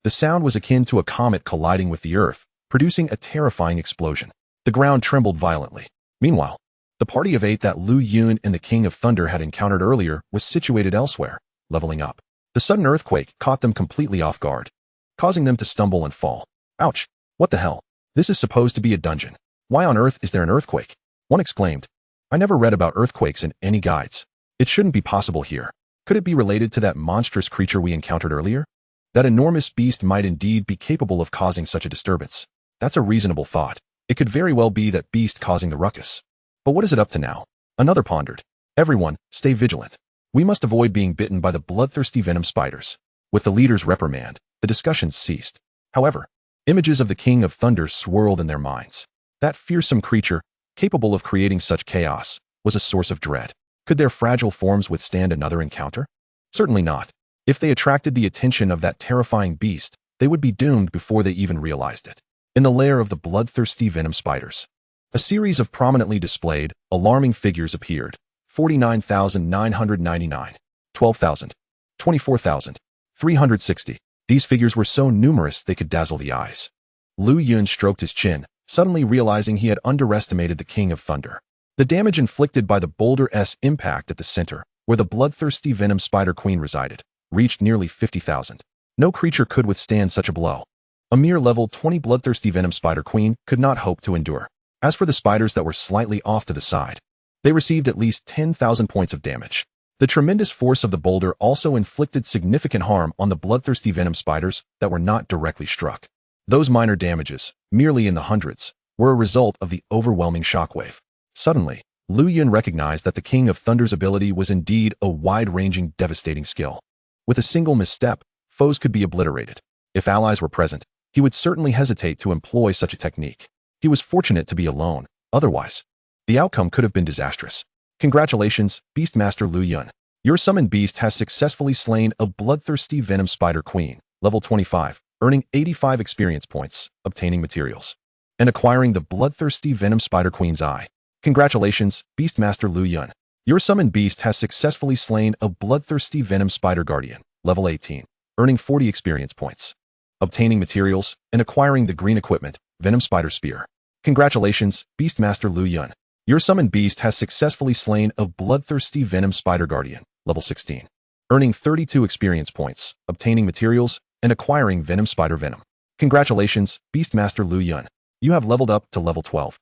Speaker 1: The sound was akin to a comet colliding with the earth, producing a terrifying explosion. The ground trembled violently. Meanwhile, the party of 8 that Lu Yun and the King of Thunder had encountered earlier was situated elsewhere, leveling up. The sudden earthquake caught them completely off guard, causing them to stumble and fall. Ouch! What the hell? This is supposed to be a dungeon. Why on earth is there an earthquake? One exclaimed. I never read about earthquakes in any guides. It shouldn't be possible here. Could it be related to that monstrous creature we encountered earlier? That enormous beast might indeed be capable of causing such a disturbance. That's a reasonable thought. It could very well be that beast causing the ruckus. But what is it up to now? Another pondered. Everyone, stay vigilant. We must avoid being bitten by the bloodthirsty venom spiders. With the leader's reprimand, the discussions ceased. However, images of the King of Thunder swirled in their minds. That fearsome creature, capable of creating such chaos, was a source of dread. Could their fragile forms withstand another encounter? Certainly not. If they attracted the attention of that terrifying beast, they would be doomed before they even realized it. In the lair of the bloodthirsty venom spiders, a series of prominently displayed, alarming figures appeared. 49,999, 12,000, 24,000, 360. These figures were so numerous they could dazzle the eyes. Lu Yun stroked his chin, suddenly realizing he had underestimated the King of Thunder. The damage inflicted by the boulder's impact at the center, where the bloodthirsty venom spider queen resided, reached nearly 50,000. No creature could withstand such a blow. A mere level 20 bloodthirsty venom spider queen could not hope to endure. As for the spiders that were slightly off to the side, they received at least 10,000 points of damage. The tremendous force of the boulder also inflicted significant harm on the bloodthirsty venom spiders that were not directly struck. Those minor damages, merely in the hundreds, were a result of the overwhelming shockwave. Suddenly, Lu Yun recognized that the King of Thunder's ability was indeed a wide-ranging, devastating skill. With a single misstep, foes could be obliterated. If allies were present, he would certainly hesitate to employ such a technique. He was fortunate to be alone, otherwise, the outcome could have been disastrous. Congratulations, Beastmaster Lu Yun. Your summoned beast has successfully slain a bloodthirsty venom spider queen, level 25, earning 85 experience points, obtaining materials, and acquiring the bloodthirsty venom spider queen's eye. Congratulations, Beastmaster Lu Yun. Your summoned beast has successfully slain a bloodthirsty venom spider guardian, level 18, earning 40 experience points, obtaining materials, and acquiring the green equipment, venom spider spear. Congratulations, Beastmaster Lu Yun. Your summoned beast has successfully slain a bloodthirsty venom spider guardian, level 16, earning 32 experience points, obtaining materials, and acquiring venom spider venom. Congratulations, Beastmaster Lu Yun. You have leveled up to level 12.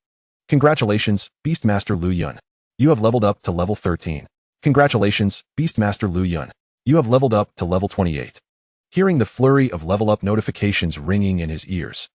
Speaker 1: Congratulations, Beastmaster Lu Yun. You have leveled up to level 13. Congratulations, Beastmaster Lu Yun. You have leveled up to level 28. Hearing the flurry of level up notifications ringing in his ears,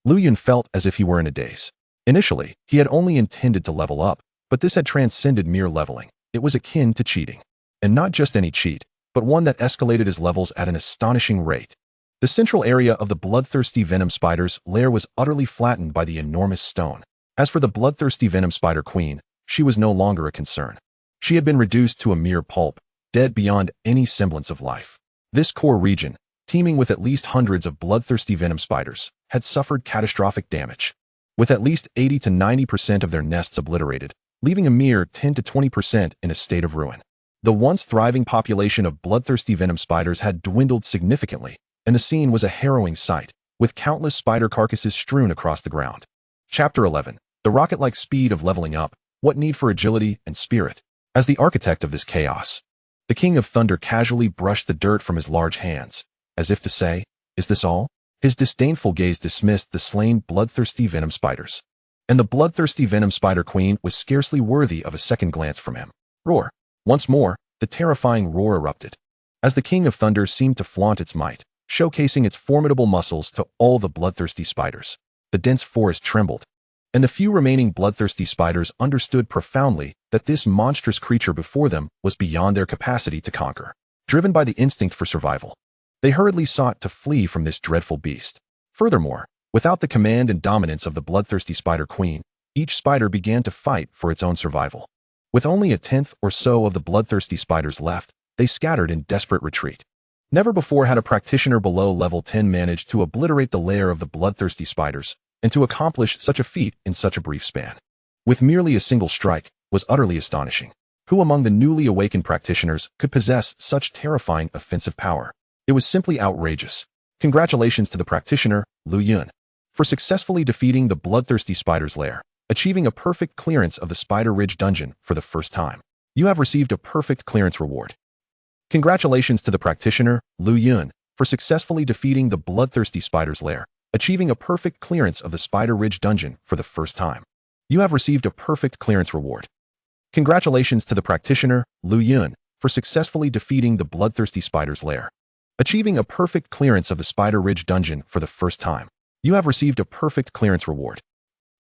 Speaker 1: Lu Yun felt as if he were in a daze. Initially, he had only intended to level up, but this had transcended mere leveling. It was akin to cheating. And not just any cheat, but one that escalated his levels at an astonishing rate. The central area of the bloodthirsty venom spider's lair was utterly flattened by the enormous stone. As for the bloodthirsty venom spider queen, she was no longer a concern. She had been reduced to a mere pulp, dead beyond any semblance of life. This core region, teeming with at least hundreds of bloodthirsty venom spiders, had suffered catastrophic damage, with at least 80 to 90% of their nests obliterated, leaving a mere 10 to 20% in a state of ruin. The once thriving population of bloodthirsty venom spiders had dwindled significantly, and the scene was a harrowing sight, with countless spider carcasses strewn across the ground. Chapter 11. The rocket-like speed of leveling up. What need for agility and spirit? As the architect of this chaos, the King of Thunder casually brushed the dirt from his large hands, as if to say, "Is this all?" His disdainful gaze dismissed the slain bloodthirsty venom spiders, and the bloodthirsty venom spider queen was scarcely worthy of a second glance from him. Roar! Once more, the terrifying roar erupted, as the King of Thunder seemed to flaunt its might, showcasing its formidable muscles to all the bloodthirsty spiders. The dense forest trembled, and the few remaining bloodthirsty spiders understood profoundly that this monstrous creature before them was beyond their capacity to conquer. Driven by the instinct for survival, they hurriedly sought to flee from this dreadful beast. Furthermore, without the command and dominance of the bloodthirsty spider queen, each spider began to fight for its own survival. With only a tenth or so of the bloodthirsty spiders left, they scattered in desperate retreat. Never before had a practitioner below level 10 managed to obliterate the lair of the bloodthirsty spiders, and to accomplish such a feat in such a brief span, with merely a single strike, was utterly astonishing. Who among the newly awakened practitioners could possess such terrifying offensive power? It was simply outrageous. Congratulations to the practitioner, Lu Yun, for successfully defeating the bloodthirsty spider's lair, achieving a perfect clearance of the Spider Ridge dungeon for the first time. You have received a perfect clearance reward. Congratulations to the practitioner, Lu Yun, for successfully defeating the bloodthirsty spider's lair, achieving a perfect clearance of the Spider Ridge dungeon for the first time. You have received a perfect clearance reward. Congratulations to the practitioner, Lu Yun, for successfully defeating the bloodthirsty spider's lair, achieving a perfect clearance of the Spider Ridge dungeon for the first time. You have received a perfect clearance reward.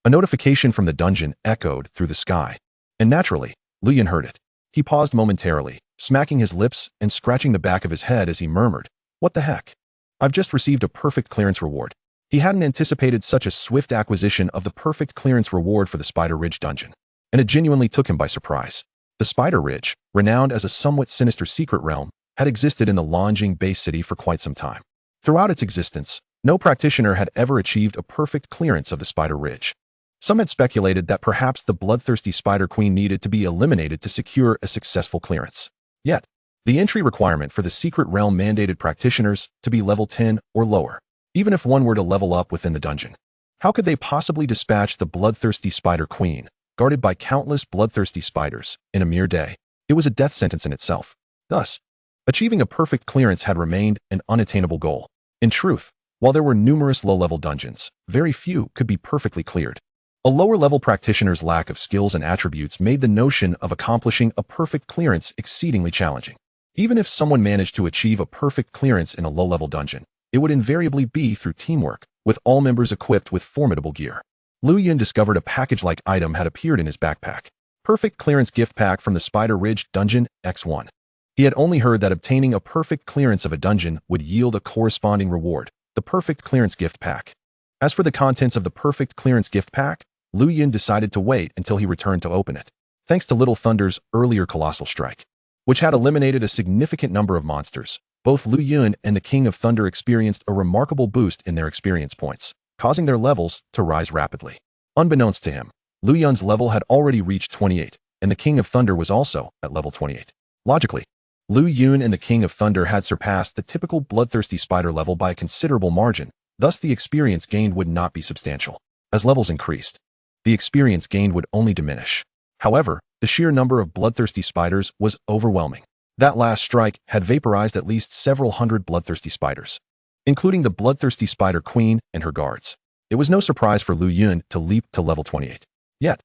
Speaker 1: A notification from the dungeon echoed through the sky, and naturally, Lu Yun heard it. He paused momentarily, smacking his lips and scratching the back of his head as he murmured, "What the heck? I've just received a perfect clearance reward." He hadn't anticipated such a swift acquisition of the perfect clearance reward for the Spider Ridge dungeon, and it genuinely took him by surprise. The Spider Ridge, renowned as a somewhat sinister secret realm, had existed in the Longjing base city for quite some time. Throughout its existence, no practitioner had ever achieved a perfect clearance of the Spider Ridge. Some had speculated that perhaps the bloodthirsty Spider Queen needed to be eliminated to secure a successful clearance. Yet, the entry requirement for the secret realm mandated practitioners to be level 10 or lower, even if one were to level up within the dungeon. How could they possibly dispatch the bloodthirsty Spider Queen, guarded by countless bloodthirsty spiders, in a mere day? It was a death sentence in itself. Thus, achieving a perfect clearance had remained an unattainable goal. In truth, while there were numerous low-level dungeons, very few could be perfectly cleared. A lower-level practitioner's lack of skills and attributes made the notion of accomplishing a perfect clearance exceedingly challenging. Even if someone managed to achieve a perfect clearance in a low-level dungeon, it would invariably be through teamwork, with all members equipped with formidable gear. Lu Yun discovered a package-like item had appeared in his backpack. Perfect clearance gift pack from the Spider Ridge Dungeon, X1. He had only heard that obtaining a perfect clearance of a dungeon would yield a corresponding reward, the perfect clearance gift pack. As for the contents of the perfect clearance gift pack, Lu Yun decided to wait until he returned to open it. thanks to Little Thunder's earlier colossal strike, which had eliminated a significant number of monsters. Both Lu Yun and the King of Thunder experienced a remarkable boost in their experience points, causing their levels to rise rapidly. Unbeknownst to him, Lu Yun's level had already reached 28, and the King of Thunder was also at level 28. Logically, Lu Yun and the King of Thunder had surpassed the typical bloodthirsty spider level by a considerable margin, thus the experience gained would not be substantial. As levels increased, the experience gained would only diminish. However, the sheer number of bloodthirsty spiders was overwhelming. That last strike had vaporized at least several hundred bloodthirsty spiders, including the bloodthirsty spider queen and her guards. It was no surprise for Lu Yun to leap to level 28. Yet,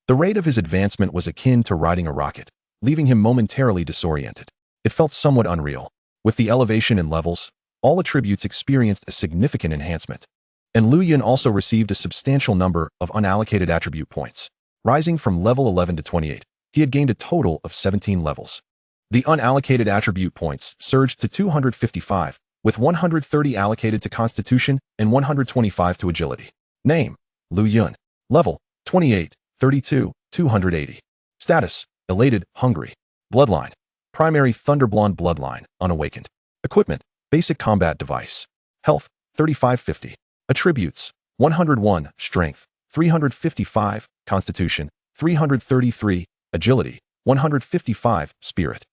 Speaker 1: the rate of his advancement was akin to riding a rocket, leaving him momentarily disoriented. It felt somewhat unreal. With the elevation in levels, all attributes experienced a significant enhancement, and Lu Yun also received a substantial number of unallocated attribute points. Rising from level 11 to 28, he had gained a total of 17 levels. The unallocated attribute points surged to 255, with 130 allocated to Constitution and 125 to Agility. Name: Lu Yun. Level: 28, 32, 280. Status: Elated, Hungry. Bloodline: Primary Thunderblonde Bloodline, Unawakened. Equipment: Basic Combat Device. Health: 3550. Attributes: 101, Strength, 355, Constitution, 333, Agility, 155, Spirit.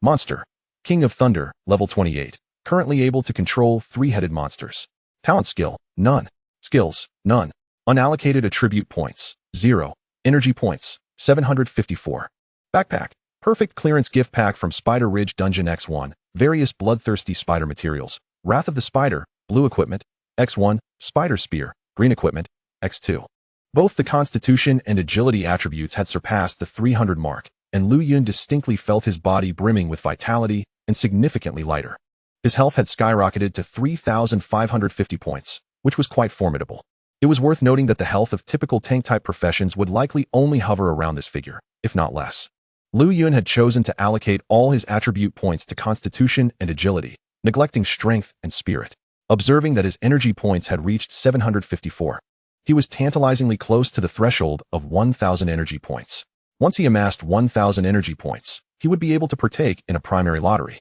Speaker 1: Monster: King of Thunder, level 28, currently able to control three-headed monsters. Talent skill: None. Skills: None. Unallocated attribute points: 0. Energy points: 754. Backpack: Perfect clearance gift pack from Spider Ridge Dungeon X1, various bloodthirsty spider materials, Wrath of the Spider, blue equipment, X1, Spider Spear, green equipment, X2. Both the Constitution and Agility attributes had surpassed the 300 mark, and Lu Yun distinctly felt his body brimming with vitality and significantly lighter. His health had skyrocketed to 3,550 points, which was quite formidable. It was worth noting that the health of typical tank-type professions would likely only hover around this figure, if not less. Lu Yun had chosen to allocate all his attribute points to Constitution and Agility, neglecting Strength and Spirit. Observing that his energy points had reached 754, he was tantalizingly close to the threshold of 1,000 energy points. Once he amassed 1,000 energy points, he would be able to partake in a primary lottery.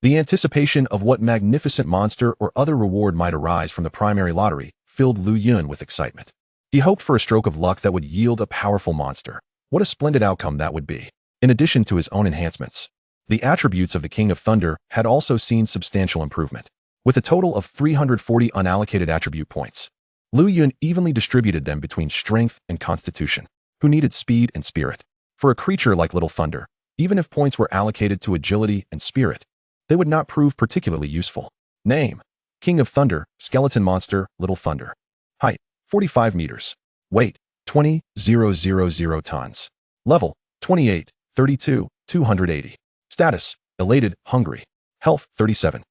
Speaker 1: The anticipation of what magnificent monster or other reward might arise from the primary lottery filled Lu Yun with excitement. He hoped for a stroke of luck that would yield a powerful monster. What a splendid outcome that would be. In addition to his own enhancements, the attributes of the King of Thunder had also seen substantial improvement. With a total of 340 unallocated attribute points, Lu Yun evenly distributed them between Strength and Constitution, who needed Speed and Spirit. For a creature like Little Thunder, even if points were allocated to Agility and Spirit, they would not prove particularly useful. Name: King of Thunder, Skeleton Monster, Little Thunder. Height: 45 meters. Weight: 20,000 tons. Level: 28, 32, 280. Status: Elated, Hungry. Health: 37.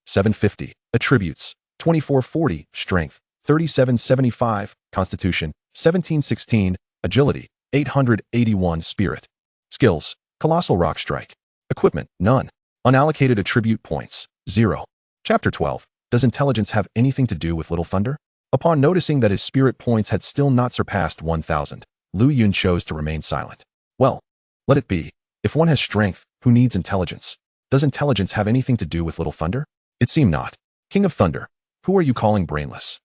Speaker 1: 750. Attributes: 2440, Strength, 3775, Constitution, 1716, Agility, 881, Spirit. Skills: Colossal Rock Strike. Equipment: None. Unallocated attribute points: 0. Chapter 12. Does intelligence have anything to do with Little Thunder? Upon noticing that his spirit points had still not surpassed 1,000, Lu Yun chose to remain silent. Well, let it be. If one has strength, who needs intelligence? Does intelligence have anything to do with Little Thunder? It seemed not. King of Thunder, who are you calling brainless?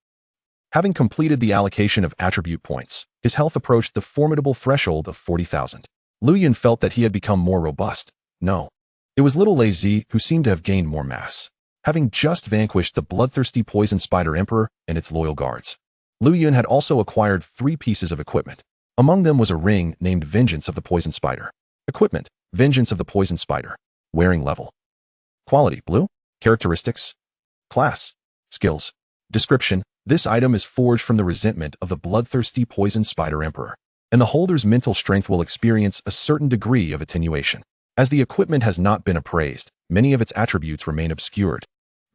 Speaker 1: Having completed the allocation of attribute points, his health approached the formidable threshold of 40,000. Lu Yun felt that he had become more robust. No. It was Little Lazy who seemed to have gained more mass, having just vanquished the bloodthirsty Poison Spider Emperor and its loyal guards. Lu Yun had also acquired 3 pieces of equipment. Among them was a ring named Vengeance of the Poison Spider. Equipment: Vengeance of the Poison Spider. Wearing level. Quality: Blue. Characteristics: Class. Skills. Description: This item is forged from the resentment of the bloodthirsty Poison Spider Emperor, and the holder's mental strength will experience a certain degree of attenuation. As the equipment has not been appraised, many of its attributes remain obscured,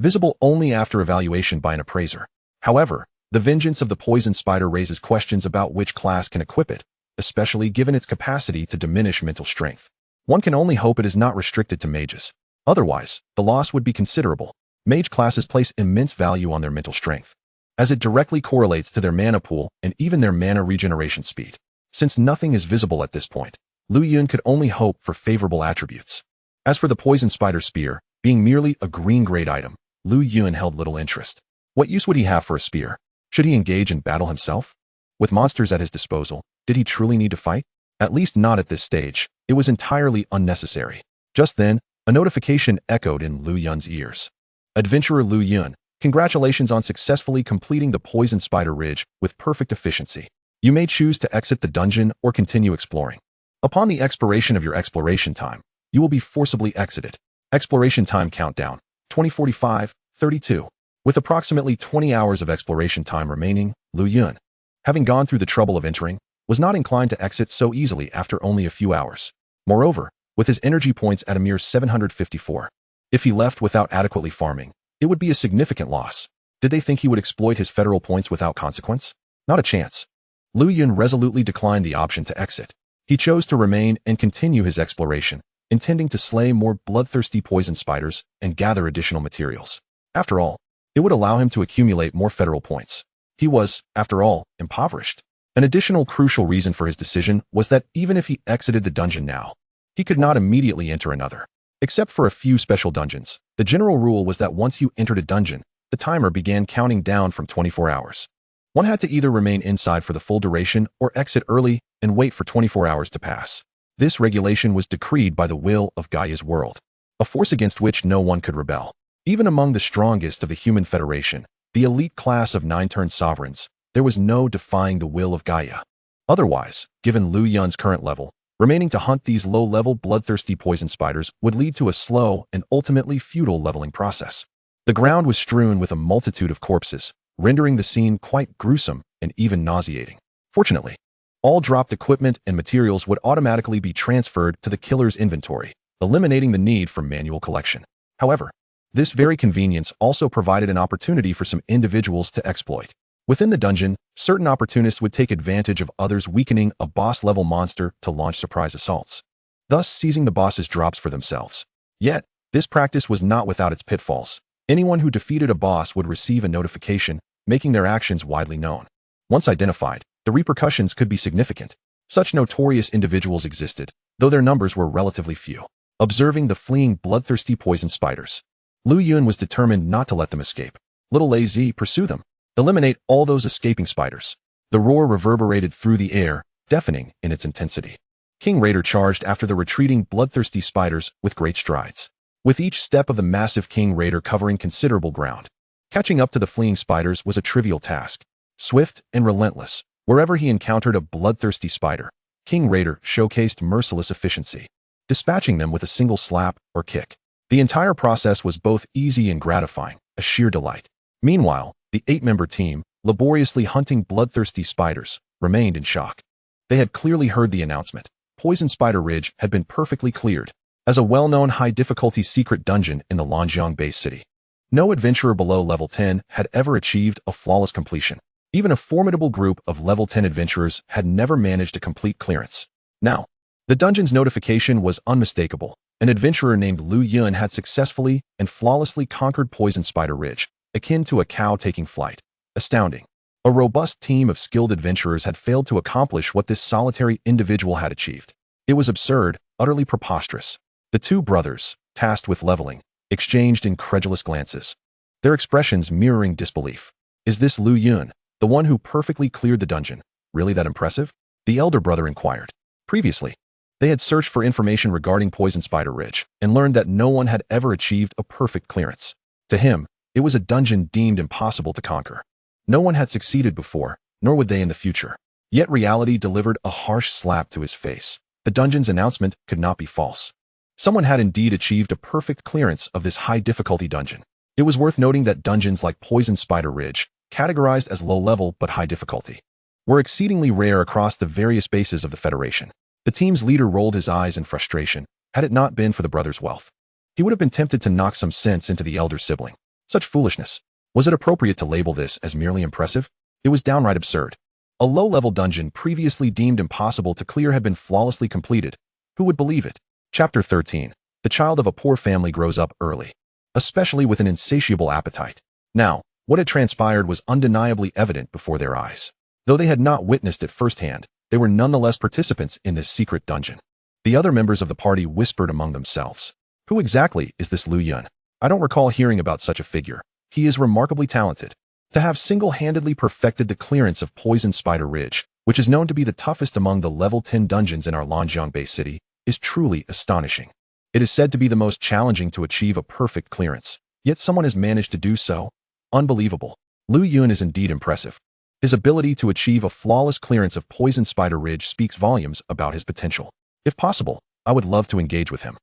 Speaker 1: visible only after evaluation by an appraiser. However, the Vengeance of the Poison Spider raises questions about which class can equip it, especially given its capacity to diminish mental strength. One can only hope it is not restricted to mages. Otherwise, the loss would be considerable. Mage classes place immense value on their mental strength, as it directly correlates to their mana pool and even their mana regeneration speed. Since nothing is visible at this point, Lu Yun could only hope for favorable attributes. As for the poison spider spear, being merely a green-grade item, Lu Yun held little interest. What use would he have for a spear? Should he engage in battle himself? With monsters at his disposal, did he truly need to fight? At least not at this stage. It was entirely unnecessary. Just then, a notification echoed in Lu Yun's ears. Adventurer Lu Yun, congratulations on successfully completing the Poison Spider Ridge with perfect efficiency. You may choose to exit the dungeon or continue exploring. Upon the expiration of your exploration time, you will be forcibly exited. Exploration time countdown, 2045-32. With approximately 20 hours of exploration time remaining, Lu Yun, having gone through the trouble of entering, was not inclined to exit so easily after only a few hours. Moreover, with his energy points at a mere 754, if he left without adequately farming, it would be a significant loss. Did they think he would exploit his federal points without consequence? Not a chance. Lu Yun resolutely declined the option to exit. He chose to remain and continue his exploration, intending to slay more bloodthirsty poison spiders and gather additional materials. After all, it would allow him to accumulate more federal points. He was, after all, impoverished. An additional crucial reason for his decision was that even if he exited the dungeon now, he could not immediately enter another. Except for a few special dungeons, the general rule was that once you entered a dungeon, the timer began counting down from 24 hours. One had to either remain inside for the full duration or exit early and wait for 24 hours to pass. This regulation was decreed by the will of Gaia's World, a force against which no one could rebel. Even among the strongest of the human federation, the elite class of 9-turned sovereigns, there was no defying the will of Gaia. Otherwise, given Lu Yun's current level, remaining to hunt these low-level bloodthirsty poison spiders would lead to a slow and ultimately futile leveling process. The ground was strewn with a multitude of corpses, rendering the scene quite gruesome and even nauseating. Fortunately, all dropped equipment and materials would automatically be transferred to the killer's inventory, eliminating the need for manual collection. However, this very convenience also provided an opportunity for some individuals to exploit. Within the dungeon, certain opportunists would take advantage of others weakening a boss-level monster to launch surprise assaults, thus seizing the boss's drops for themselves. Yet, this practice was not without its pitfalls. Anyone who defeated a boss would receive a notification, making their actions widely known. Once identified, the repercussions could be significant. Such notorious individuals existed, though their numbers were relatively few. Observing the fleeing bloodthirsty poison spiders, Lu Yun was determined not to let them escape. Little Az, pursue them. Eliminate all those escaping spiders. The roar reverberated through the air, deafening in its intensity. King Raider charged after the retreating bloodthirsty spiders with great strides, with each step of the massive King Raider covering considerable ground. Catching up to the fleeing spiders was a trivial task. Swift and relentless, wherever he encountered a bloodthirsty spider, King Raider showcased merciless efficiency, dispatching them with a single slap or kick. The entire process was both easy and gratifying, a sheer delight. Meanwhile, the 8-member team, laboriously hunting bloodthirsty spiders, remained in shock. They had clearly heard the announcement. Poison Spider Ridge had been perfectly cleared as a well-known high-difficulty secret dungeon in the Lanjiang base city. No adventurer below level 10 had ever achieved a flawless completion. Even a formidable group of level 10 adventurers had never managed a complete clearance. Now, the dungeon's notification was unmistakable. An adventurer named Lu Yun had successfully and flawlessly conquered Poison Spider Ridge, akin to a cow taking flight. Astounding. A robust team of skilled adventurers had failed to accomplish what this solitary individual had achieved. It was absurd, utterly preposterous. The two brothers, tasked with leveling, exchanged incredulous glances, their expressions mirroring disbelief. Is this Lu Yun, the one who perfectly cleared the dungeon, really that impressive? The elder brother inquired. Previously, they had searched for information regarding Poison Spider Ridge and learned that no one had ever achieved a perfect clearance. To him, it was a dungeon deemed impossible to conquer. No one had succeeded before, nor would they in the future. Yet reality delivered a harsh slap to his face. The dungeon's announcement could not be false. Someone had indeed achieved a perfect clearance of this high-difficulty dungeon. It was worth noting that dungeons like Poison Spider Ridge, categorized as low-level but high difficulty, were exceedingly rare across the various bases of the Federation. The team's leader rolled his eyes in frustration. Had it not been for the brother's wealth, he would have been tempted to knock some sense into the elder sibling. Such foolishness. Was it appropriate to label this as merely impressive? It was downright absurd. A low-level dungeon previously deemed impossible to clear had been flawlessly completed. Who would believe it? Chapter 13. The child of a poor family grows up early, especially with an insatiable appetite. Now, what had transpired was undeniably evident before their eyes. Though they had not witnessed it firsthand, they were nonetheless participants in this secret dungeon. The other members of the party whispered among themselves. Who exactly is this Lu Yun? I don't recall hearing about such a figure. He is remarkably talented. To have single-handedly perfected the clearance of Poison Spider Ridge, which is known to be the toughest among the level 10 dungeons in our Lanjiang base city, is truly astonishing. It is said to be the most challenging to achieve a perfect clearance, yet someone has managed to do so. Unbelievable. Lu Yun is indeed impressive. His ability to achieve a flawless clearance of Poison Spider Ridge speaks volumes about his potential. If possible, I would love to engage with him,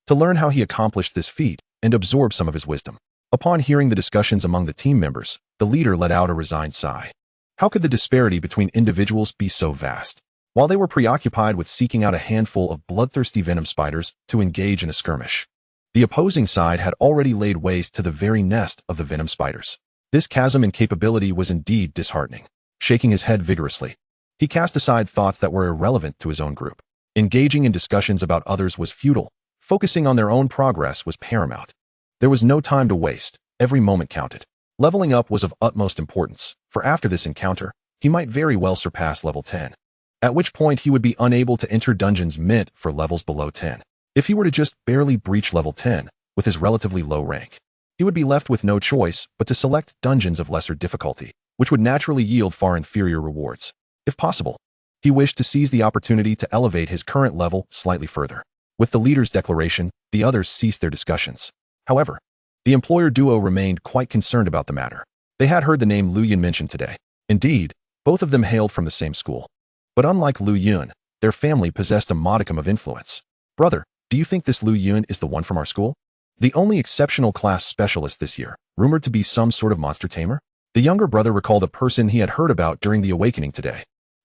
Speaker 1: to learn how he accomplished this feat and absorb some of his wisdom. Upon hearing the discussions among the team members, the leader let out a resigned sigh. How could the disparity between individuals be so vast? While they were preoccupied with seeking out a handful of bloodthirsty venom spiders to engage in a skirmish, the opposing side had already laid waste to the very nest of the venom spiders. This chasm in capability was indeed disheartening. Shaking his head vigorously, he cast aside thoughts that were irrelevant to his own group. Engaging in discussions about others was futile. Focusing on their own progress was paramount. There was no time to waste. Every moment counted. Leveling up was of utmost importance, for after this encounter, he might very well surpass level 10. At which point he would be unable to enter dungeons meant for levels below 10. If he were to just barely breach level 10, with his relatively low rank, he would be left with no choice but to select dungeons of lesser difficulty, which would naturally yield far inferior rewards. If possible, he wished to seize the opportunity to elevate his current level slightly further. With the leader's declaration, the others ceased their discussions. However, the employer duo remained quite concerned about the matter. They had heard the name Lu Yun mentioned today. Indeed, both of them hailed from the same school. But unlike Lu Yun, their family possessed a modicum of influence. Brother, do you think this Lu Yun is the one from our school? The only exceptional class specialist this year, rumored to be some sort of monster tamer? The younger brother recalled a person he had heard about during the awakening today.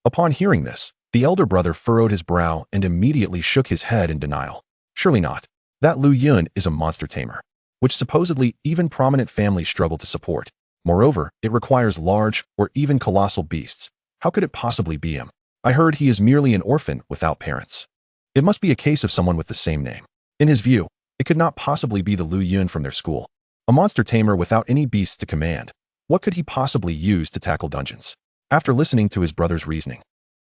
Speaker 1: Upon hearing this, the elder brother furrowed his brow and immediately shook his head in denial. Surely not. That Lu Yun is a monster tamer, which supposedly even prominent families struggle to support. Moreover, it requires large or even colossal beasts. How could it possibly be him? I heard he is merely an orphan without parents. It must be a case of someone with the same name. In his view, it could not possibly be the Lu Yun from their school. A monster tamer without any beasts to command. What could he possibly use to tackle dungeons? After listening to his brother's reasoning,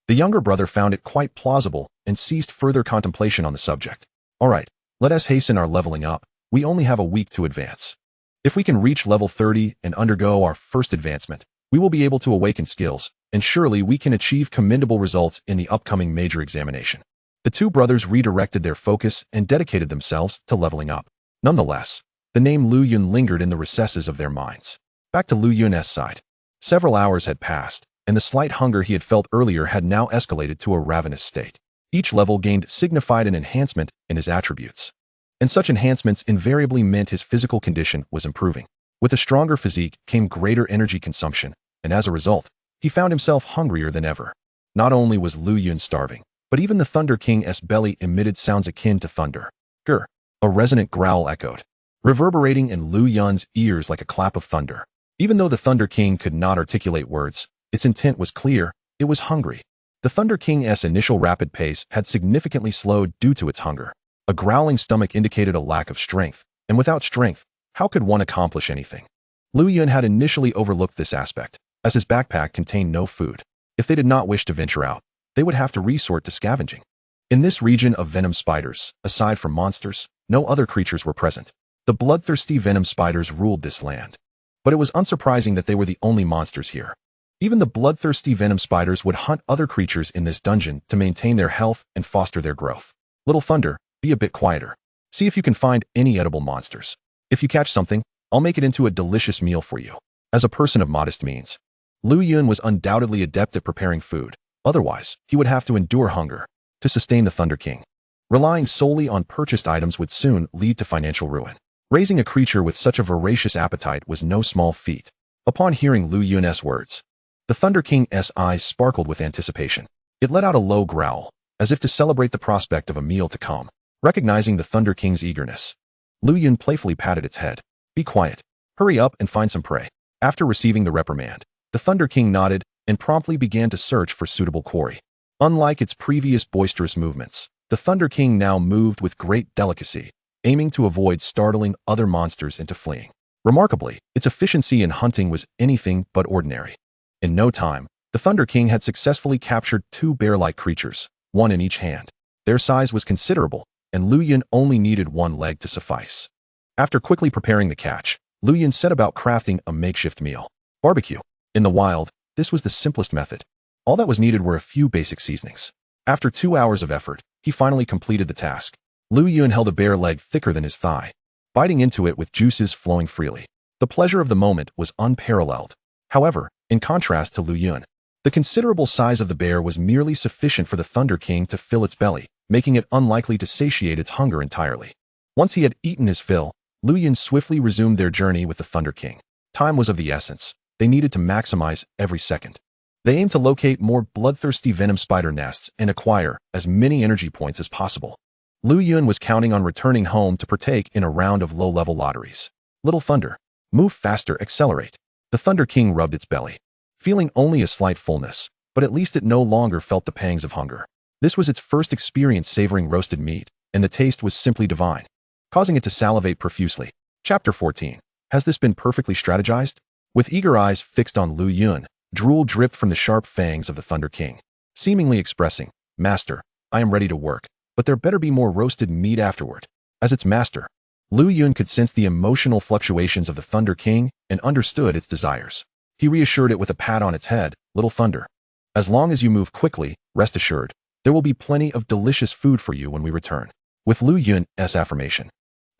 Speaker 1: the younger brother found it quite plausible and ceased further contemplation on the subject. All right, let us hasten our leveling up. We only have a week to advance. If we can reach level 30 and undergo our first advancement, we will be able to awaken skills, and surely we can achieve commendable results in the upcoming major examination. The two brothers redirected their focus and dedicated themselves to leveling up. Nonetheless, the name Lu Yun lingered in the recesses of their minds. Back to Lu Yun's side. Several hours had passed, and the slight hunger he had felt earlier had now escalated to a ravenous state. Each level gained signified an enhancement in his attributes, and such enhancements invariably meant his physical condition was improving. With a stronger physique came greater energy consumption, and as a result, he found himself hungrier than ever. Not only was Lu Yun starving, but even the Thunder King's belly emitted sounds akin to thunder. Grr! A resonant growl echoed, reverberating in Lu Yun's ears like a clap of thunder. Even though the Thunder King could not articulate words, its intent was clear. It was hungry. The Thunder King's initial rapid pace had significantly slowed due to its hunger. A growling stomach indicated a lack of strength, and without strength, how could one accomplish anything? Lu Yun had initially overlooked this aspect, as his backpack contained no food. If they did not wish to venture out, they would have to resort to scavenging. In this region of venom spiders, aside from monsters, no other creatures were present. The bloodthirsty venom spiders ruled this land. But it was unsurprising that they were the only monsters here. Even the bloodthirsty venom spiders would hunt other creatures in this dungeon to maintain their health and foster their growth. Little Thunder, be a bit quieter. See if you can find any edible monsters. If you catch something, I'll make it into a delicious meal for you. As a person of modest means, Lu Yun was undoubtedly adept at preparing food. Otherwise, he would have to endure hunger to sustain the Thunder King. Relying solely on purchased items would soon lead to financial ruin. Raising a creature with such a voracious appetite was no small feat. Upon hearing Lu Yun's words, the Thunder King's eyes sparkled with anticipation. It let out a low growl, as if to celebrate the prospect of a meal to come. Recognizing the Thunder King's eagerness, Lu Yun playfully patted its head. Be quiet. Hurry up and find some prey. After receiving the reprimand, the Thunder King nodded and promptly began to search for suitable quarry. Unlike its previous boisterous movements, the Thunder King now moved with great delicacy, aiming to avoid startling other monsters into fleeing. Remarkably, its efficiency in hunting was anything but ordinary. In no time, the Thunder King had successfully captured two bear-like creatures, one in each hand. Their size was considerable, and Lu Yun only needed one leg to suffice. After quickly preparing the catch, Lu Yun set about crafting a makeshift meal. Barbecue. In the wild, this was the simplest method. All that was needed were a few basic seasonings. After 2 hours of effort, he finally completed the task. Lu Yun held a bare leg thicker than his thigh, biting into it with juices flowing freely. The pleasure of the moment was unparalleled. However, in contrast to Lu Yun, the considerable size of the bear was merely sufficient for the Thunder King to fill its belly, making it unlikely to satiate its hunger entirely. Once he had eaten his fill, Lu Yun swiftly resumed their journey with the Thunder King. Time was of the essence. They needed to maximize every second. They aimed to locate more bloodthirsty venom spider nests and acquire as many energy points as possible. Lu Yun was counting on returning home to partake in a round of low-level lotteries. Little Thunder, move faster, accelerate. The Thunder King rubbed its belly, feeling only a slight fullness, but at least it no longer felt the pangs of hunger. This was its first experience savoring roasted meat, and the taste was simply divine, causing it to salivate profusely. Chapter 14. Has this been perfectly strategized? With eager eyes fixed on Lu Yun, drool dripped from the sharp fangs of the Thunder King, seemingly expressing, "Master, I am ready to work, but there better be more roasted meat afterward." As its master, Lu Yun could sense the emotional fluctuations of the Thunder King and understood its desires. He reassured it with a pat on its head. "Little Thunder, as long as you move quickly, rest assured, there will be plenty of delicious food for you when we return." With Lu Yun's affirmation,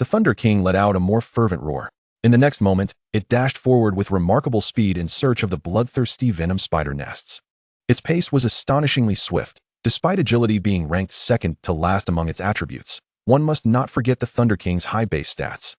Speaker 1: the Thunder King let out a more fervent roar. In the next moment, it dashed forward with remarkable speed in search of the bloodthirsty venom spider nests. Its pace was astonishingly swift, despite agility being ranked second to last among its attributes. One must not forget the Thunder King's high base stats.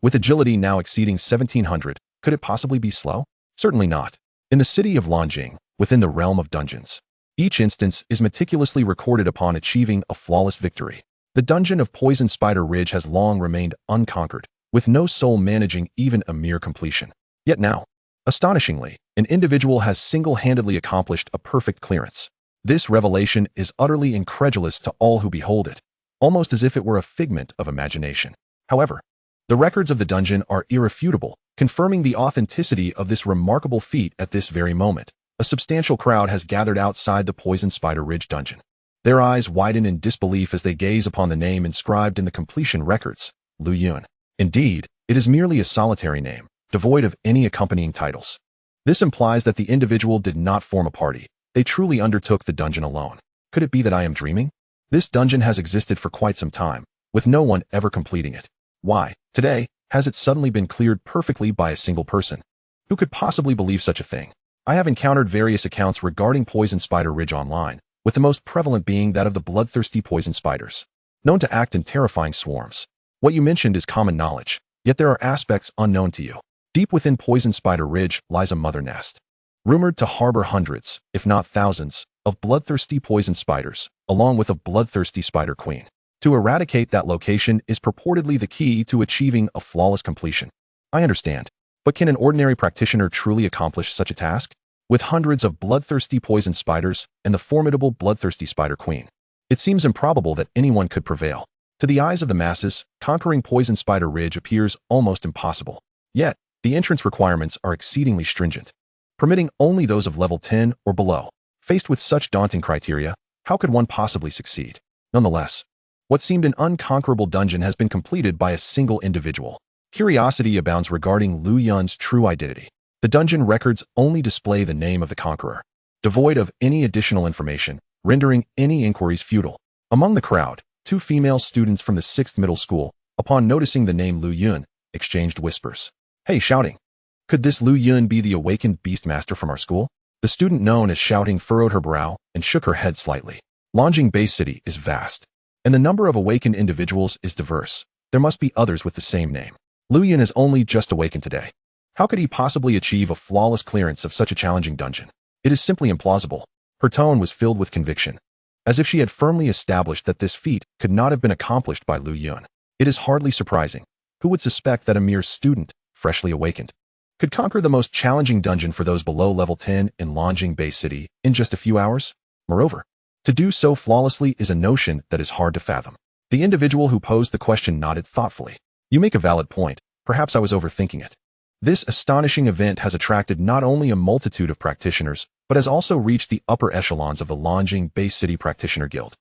Speaker 1: With agility now exceeding 1700, could it possibly be slow? Certainly not. In the city of Longjing, within the realm of dungeons, each instance is meticulously recorded upon achieving a flawless victory. The dungeon of Poison Spider Ridge has long remained unconquered, with no soul managing even a mere completion. Yet now, astonishingly, an individual has single-handedly accomplished a perfect clearance. This revelation is utterly incredulous to all who behold it, almost as if it were a figment of imagination. However, the records of the dungeon are irrefutable, confirming the authenticity of this remarkable feat at this very moment. A substantial crowd has gathered outside the Poison Spider Ridge dungeon. Their eyes widen in disbelief as they gaze upon the name inscribed in the completion records, Lu Yun. Indeed, it is merely a solitary name, devoid of any accompanying titles. This implies that the individual did not form a party. They truly undertook the dungeon alone. Could it be that I am dreaming? This dungeon has existed for quite some time, with no one ever completing it. Why, today, has it suddenly been cleared perfectly by a single person? Who could possibly believe such a thing? I have encountered various accounts regarding Poison Spider Ridge online, with the most prevalent being that of the bloodthirsty poison spiders, known to act in terrifying swarms. What you mentioned is common knowledge, yet there are aspects unknown to you. Deep within Poison Spider Ridge lies a mother nest, rumored to harbor hundreds, if not thousands, of bloodthirsty poison spiders, along with a bloodthirsty spider queen. To eradicate that location is purportedly the key to achieving a flawless completion. I understand, but can an ordinary practitioner truly accomplish such a task? With hundreds of bloodthirsty poison spiders and the formidable bloodthirsty spider queen, it seems improbable that anyone could prevail. To the eyes of the masses, conquering Poison Spider Ridge appears almost impossible. Yet, the entrance requirements are exceedingly stringent, permitting only those of level 10 or below. Faced with such daunting criteria, how could one possibly succeed? Nonetheless, what seemed an unconquerable dungeon has been completed by a single individual. Curiosity abounds regarding Lu Yun's true identity. The dungeon records only display the name of the conqueror, devoid of any additional information, rendering any inquiries futile. Among the crowd, 2 female students from the 6th middle school, upon noticing the name Lu Yun, exchanged whispers. "Hey, Shouting! Could this Lu Yun be the awakened beastmaster from our school?" The student known as Shouting furrowed her brow and shook her head slightly. Longjing Bay City is vast, and the number of awakened individuals is diverse. There must be others with the same name. Lu Yun is only just awakened today. How could he possibly achieve a flawless clearance of such a challenging dungeon? It is simply implausible. Her tone was filled with conviction, as if she had firmly established that this feat could not have been accomplished by Lu Yun. It is hardly surprising. Who would suspect that a mere student, freshly awakened, could conquer the most challenging dungeon for those below level 10 in Longjing Bay City in just a few hours? Moreover, to do so flawlessly is a notion that is hard to fathom. The individual who posed the question nodded thoughtfully. "You make a valid point. Perhaps I was overthinking it. This astonishing event has attracted not only a multitude of practitioners, but has also reached the upper echelons of the Longjing Bay City Practitioner Guild.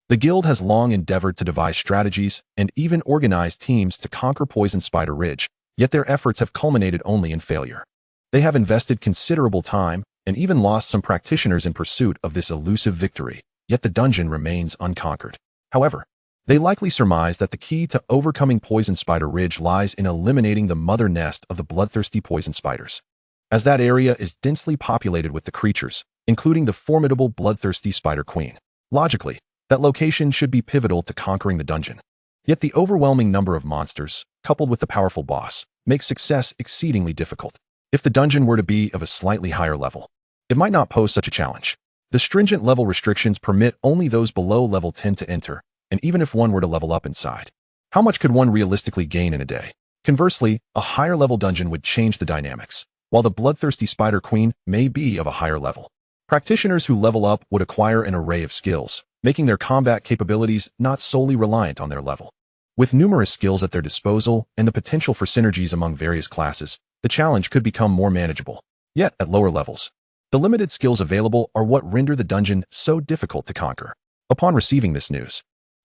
Speaker 1: The guild has long endeavored to devise strategies and even organize teams to conquer Poison Spider Ridge, yet their efforts have culminated only in failure. They have invested considerable time and even lost some practitioners in pursuit of this elusive victory, yet the dungeon remains unconquered. However, they likely surmise that the key to overcoming Poison Spider Ridge lies in eliminating the mother nest of the bloodthirsty poison spiders. As that area is densely populated with the creatures, including the formidable bloodthirsty Spider Queen. Logically, that location should be pivotal to conquering the dungeon. Yet the overwhelming number of monsters, coupled with the powerful boss, makes success exceedingly difficult. If the dungeon were to be of a slightly higher level, it might not pose such a challenge. The stringent level restrictions permit only those below level 10 to enter, and even if one were to level up inside, how much could one realistically gain in a day? Conversely, a higher level dungeon would change the dynamics, while the bloodthirsty Spider Queen may be of a higher level. Practitioners who level up would acquire an array of skills, making their combat capabilities not solely reliant on their level. With numerous skills at their disposal and the potential for synergies among various classes, the challenge could become more manageable. Yet, at lower levels, the limited skills available are what render the dungeon so difficult to conquer. Upon receiving this news,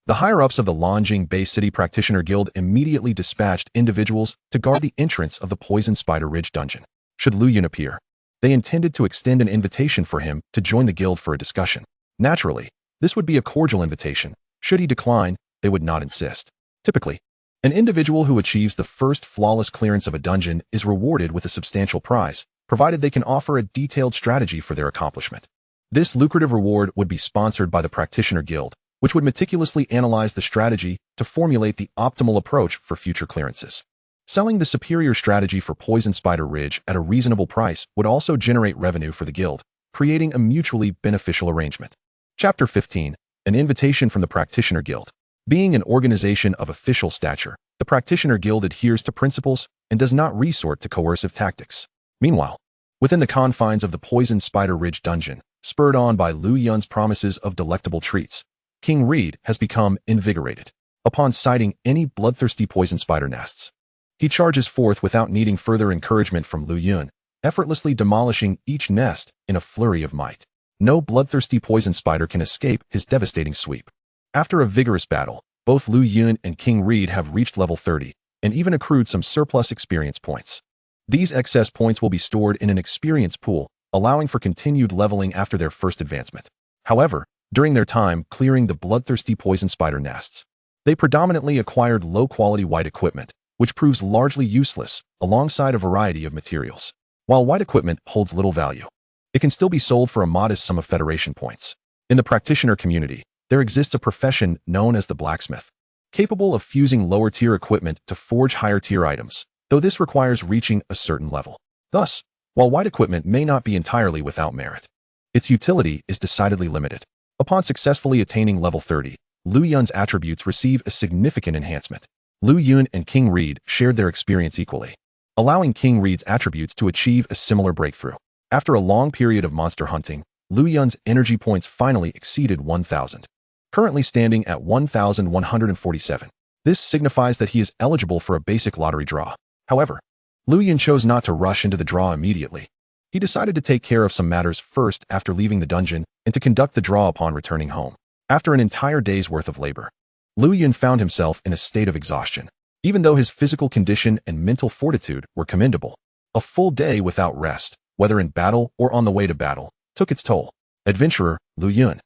Speaker 1: the higher-ups of the Longjing Bay City Practitioner Guild immediately dispatched individuals to guard the entrance of the Poison Spider Ridge dungeon. Should Lu Yun appear, they intended to extend an invitation for him to join the guild for a discussion. Naturally, this would be a cordial invitation. Should he decline, they would not insist. Typically, an individual who achieves the first flawless clearance of a dungeon is rewarded with a substantial prize, provided they can offer a detailed strategy for their accomplishment. This lucrative reward would be sponsored by the Practitioner Guild, which would meticulously analyze the strategy to formulate the optimal approach for future clearances. Selling the superior strategy for Poison Spider Ridge at a reasonable price would also generate revenue for the guild, creating a mutually beneficial arrangement. Chapter 15. An invitation from the Practitioner Guild. Being an organization of official stature, the Practitioner Guild adheres to principles and does not resort to coercive tactics. Meanwhile, within the confines of the Poison Spider Ridge dungeon, spurred on by Lu Yun's promises of delectable treats, King Reed has become invigorated. Upon sighting any bloodthirsty poison spider nests, he charges forth without needing further encouragement from Lu Yun, effortlessly demolishing each nest in a flurry of might. No bloodthirsty poison spider can escape his devastating sweep. After a vigorous battle, both Lu Yun and King Reed have reached level 30 and even accrued some surplus experience points. These excess points will be stored in an experience pool, allowing for continued leveling after their first advancement. However, during their time clearing the bloodthirsty poison spider nests, they predominantly acquired low-quality white equipment, which proves largely useless alongside a variety of materials. While white equipment holds little value, it can still be sold for a modest sum of Federation points. In the practitioner community, there exists a profession known as the blacksmith, capable of fusing lower-tier equipment to forge higher-tier items, though this requires reaching a certain level. Thus, while white equipment may not be entirely without merit, its utility is decidedly limited. Upon successfully attaining level 30, Lu Yun's attributes receive a significant enhancement. Lu Yun and King Reed shared their experience equally, allowing King Reed's attributes to achieve a similar breakthrough. After a long period of monster hunting, Lu Yun's energy points finally exceeded 1,000, currently standing at 1,147. This signifies that he is eligible for a basic lottery draw. However, Lu Yun chose not to rush into the draw immediately. He decided to take care of some matters first after leaving the dungeon and to conduct the draw upon returning home. After an entire day's worth of labor, Lu Yun found himself in a state of exhaustion. Even though his physical condition and mental fortitude were commendable, a full day without rest, whether in battle or on the way to battle, took its toll. Adventurer, Lu Yun,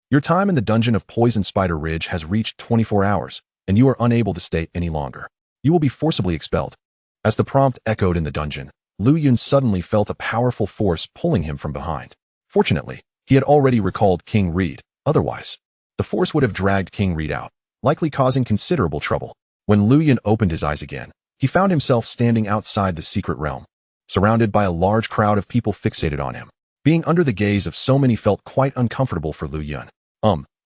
Speaker 1: your time in the dungeon of Poison Spider Ridge has reached 24 hours, and you are unable to stay any longer. You will be forcibly expelled. As the prompt echoed in the dungeon, Lu Yun suddenly felt a powerful force pulling him from behind. Fortunately, he had already recalled King Reed. Otherwise, the force would have dragged King Reed out, likely causing considerable trouble. When Lu Yun opened his eyes again, he found himself standing outside the secret realm, surrounded by a large crowd of people fixated on him. Being under the gaze of so many felt quite uncomfortable for Lu Yun.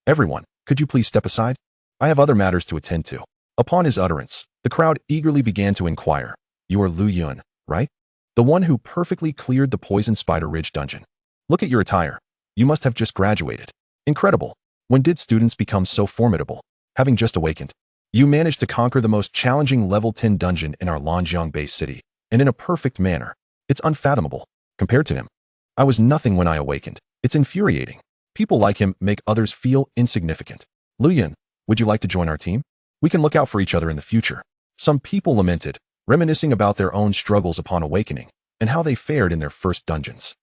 Speaker 1: Everyone, could you please step aside? I have other matters to attend to. Upon his utterance, the crowd eagerly began to inquire. You are Lu Yun, right? The one who perfectly cleared the Poison Spider Ridge dungeon. Look at your attire. You must have just graduated. Incredible. When did students become so formidable? Having just awakened, you managed to conquer the most challenging level 10 dungeon in our Longjing Bay City, and in a perfect manner. It's unfathomable. Compared to him, I was nothing when I awakened. It's infuriating. People like him make others feel insignificant. Lu Yun, would you like to join our team? We can look out for each other in the future. Some people lamented, reminiscing about their own struggles upon awakening and how they fared in their first dungeons.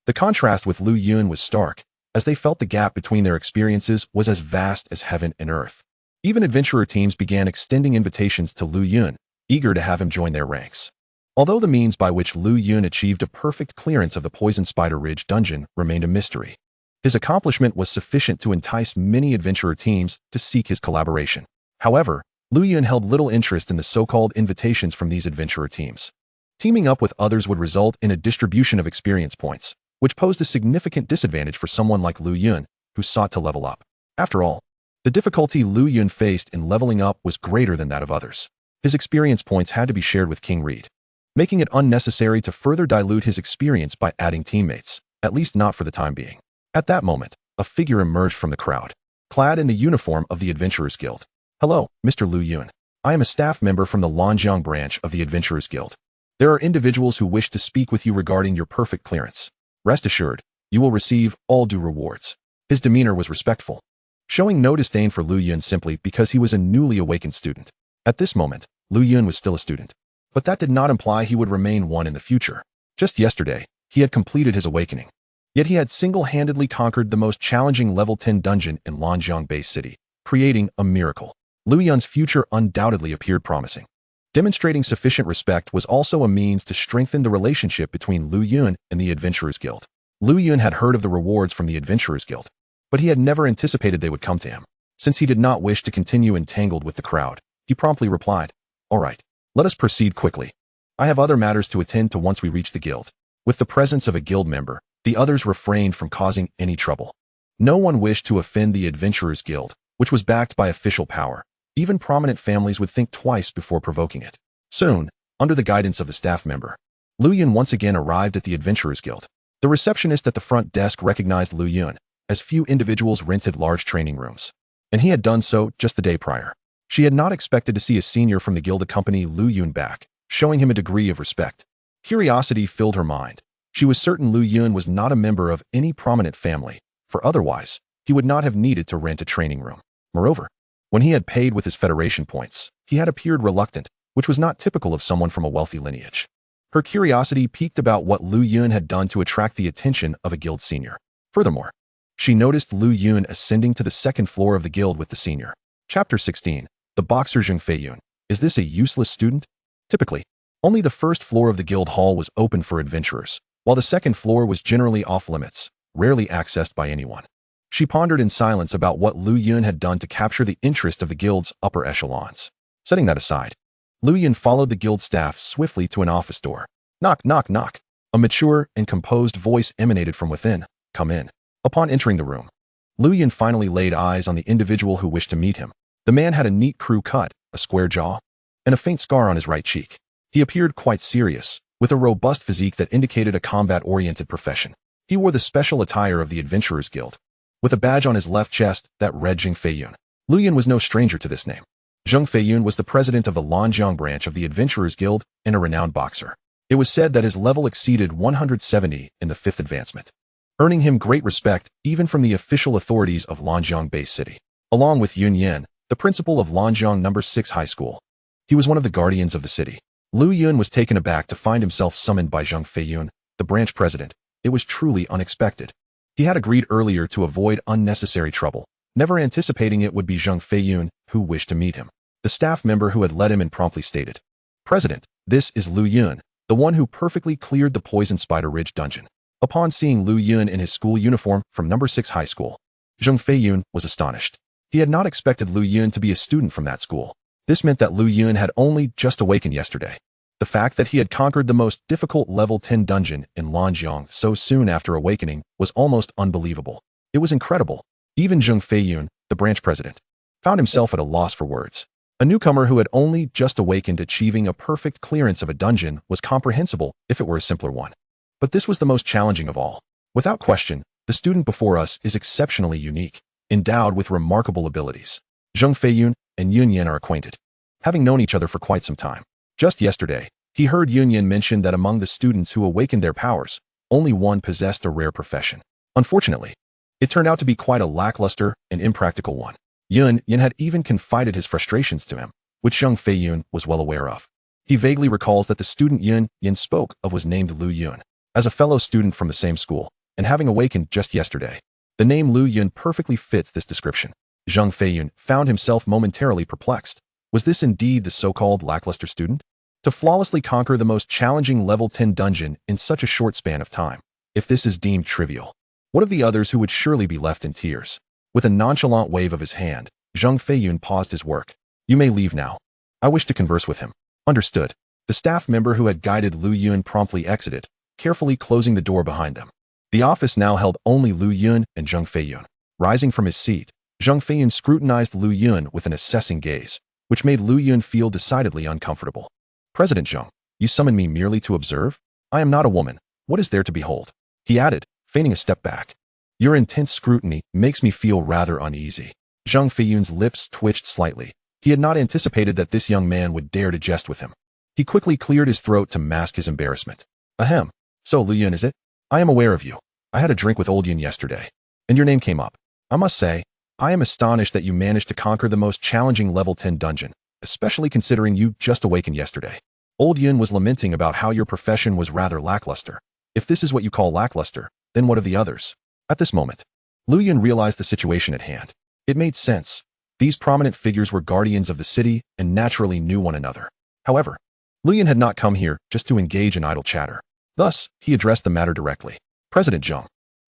Speaker 1: The contrast with Lu Yun was stark, as they felt the gap between their experiences was as vast as heaven and earth. Even adventurer teams began extending invitations to Lu Yun, eager to have him join their ranks. Although the means by which Lu Yun achieved a perfect clearance of the Poison Spider Ridge dungeon remained a mystery, his accomplishment was sufficient to entice many adventurer teams to seek his collaboration. However, Lu Yun held little interest in the so-called invitations from these adventurer teams. Teaming up with others would result in a distribution of experience points, which posed a significant disadvantage for someone like Lu Yun, who sought to level up. After all, the difficulty Lu Yun faced in leveling up was greater than that of others. His experience points had to be shared with King Reed, making it unnecessary to further dilute his experience by adding teammates, at least not for the time being. At that moment, a figure emerged from the crowd, clad in the uniform of the Adventurers Guild. Hello, Mr. Lu Yun. I am a staff member from the Lanjiang branch of the Adventurers Guild. There are individuals who wish to speak with you regarding your perfect clearance. Rest assured, you will receive all due rewards. His demeanor was respectful, showing no disdain for Lu Yun simply because he was a newly awakened student. At this moment, Lu Yun was still a student, but that did not imply he would remain one in the future. Just yesterday, he had completed his awakening. Yet he had single-handedly conquered the most challenging level 10 dungeon in Lanjiang Bay City, creating a miracle. Lu Yun's future undoubtedly appeared promising. Demonstrating sufficient respect was also a means to strengthen the relationship between Lu Yun and the Adventurers Guild. Lu Yun had heard of the rewards from the Adventurers Guild, but he had never anticipated they would come to him. Since he did not wish to continue entangled with the crowd, he promptly replied, "All right, let us proceed quickly. I have other matters to attend to once we reach the guild." With the presence of a guild member, the others refrained from causing any trouble. No one wished to offend the Adventurers Guild, which was backed by official power. Even prominent families would think twice before provoking it. Soon, under the guidance of the staff member, Lu Yun once again arrived at the Adventurers Guild. The receptionist at the front desk recognized Lu Yun, as few individuals rented large training rooms, and he had done so just the day prior. She had not expected to see a senior from the guild accompany Lu Yun back, showing him a degree of respect. Curiosity filled her mind. She was certain Lu Yun was not a member of any prominent family, for otherwise, he would not have needed to rent a training room. Moreover, when he had paid with his Federation points, he had appeared reluctant, which was not typical of someone from a wealthy lineage. Her curiosity piqued about what Lu Yun had done to attract the attention of a guild senior. Furthermore, she noticed Lu Yun ascending to the second floor of the guild with the senior. Chapter 16. The Boxer Zheng Feiyun. Is this a useless student? Typically, only the first floor of the guild hall was open for adventurers, while the second floor was generally off-limits, rarely accessed by anyone. She pondered in silence about what Lu Yun had done to capture the interest of the guild's upper echelons. Setting that aside, Lu Yun followed the guild staff swiftly to an office door. Knock, knock, knock. A mature and composed voice emanated from within. Come in. Upon entering the room, Lu Yun finally laid eyes on the individual who wished to meet him. The man had a neat crew cut, a square jaw, and a faint scar on his right cheek. He appeared quite serious, with a robust physique that indicated a combat-oriented profession. He wore the special attire of the Adventurers Guild, with a badge on his left chest that read Zheng Feiyun. Lu Yun was no stranger to this name. Zheng Feiyun was the president of the Lanjiang branch of the Adventurers Guild and a renowned boxer. It was said that his level exceeded 170 in the 5th advancement, earning him great respect even from the official authorities of Lanjiang Bay City. Along with Yun Yan, the principal of Lanjiang No. 6 High School, he was one of the guardians of the city. Lu Yun was taken aback to find himself summoned by Zheng Feiyun, the branch president. It was truly unexpected. He had agreed earlier to avoid unnecessary trouble, never anticipating it would be Zheng Feiyun who wished to meet him. The staff member who had led him in promptly stated, "President, this is Lu Yun, the one who perfectly cleared the Poison Spider Ridge dungeon." Upon seeing Lu Yun in his school uniform from No. 6 High School, Zheng Feiyun was astonished. He had not expected Lu Yun to be a student from that school. This meant that Lu Yun had only just awakened yesterday. The fact that he had conquered the most difficult level 10 dungeon in Lanjiang so soon after awakening was almost unbelievable. It was incredible. Even Zheng Feiyun, the branch president, found himself at a loss for words. A newcomer who had only just awakened achieving a perfect clearance of a dungeon was comprehensible if it were a simpler one. But this was the most challenging of all. Without question, the student before us is exceptionally unique, endowed with remarkable abilities. Zheng Feiyun and Yun Yan are acquainted, having known each other for quite some time. Just yesterday, he heard Yun Yan mention that among the students who awakened their powers, only one possessed a rare profession. Unfortunately, it turned out to be quite a lackluster and impractical one. Yun had even confided his frustrations to him, which Zhang Feiyun was well aware of. He vaguely recalls that the student Yun spoke of was named Lu Yun. As a fellow student from the same school, and having awakened just yesterday, the name Lu Yun perfectly fits this description. Zhang Feiyun found himself momentarily perplexed. Was this indeed the so-called lackluster student? To flawlessly conquer the most challenging level 10 dungeon in such a short span of time. If this is deemed trivial, what of the others who would surely be left in tears? With a nonchalant wave of his hand, Zhang Feiyun paused his work. You may leave now. I wish to converse with him. Understood. The staff member who had guided Lu Yun promptly exited, carefully closing the door behind them. The office now held only Lu Yun and Zhang Feiyun. Rising from his seat, Zhang Feiyun scrutinized Lu Yun with an assessing gaze, which made Lu Yun feel decidedly uncomfortable. President Zhang, you summon me merely to observe? I am not a woman. What is there to behold? He added, feigning a step back. Your intense scrutiny makes me feel rather uneasy. Zhang Feiyun's lips twitched slightly. He had not anticipated that this young man would dare to jest with him. He quickly cleared his throat to mask his embarrassment. Ahem. So Lu Yun is it? I am aware of you. I had a drink with old Yun yesterday, and your name came up. I must say, I am astonished that you managed to conquer the most challenging level 10 dungeon, especially considering you just awakened yesterday. Old Yun was lamenting about how your profession was rather lackluster. If this is what you call lackluster, then what of the others? At this moment, Lu Yun realized the situation at hand. It made sense. These prominent figures were guardians of the city and naturally knew one another. However, Lu Yun had not come here just to engage in idle chatter. Thus, he addressed the matter directly. President Zhang,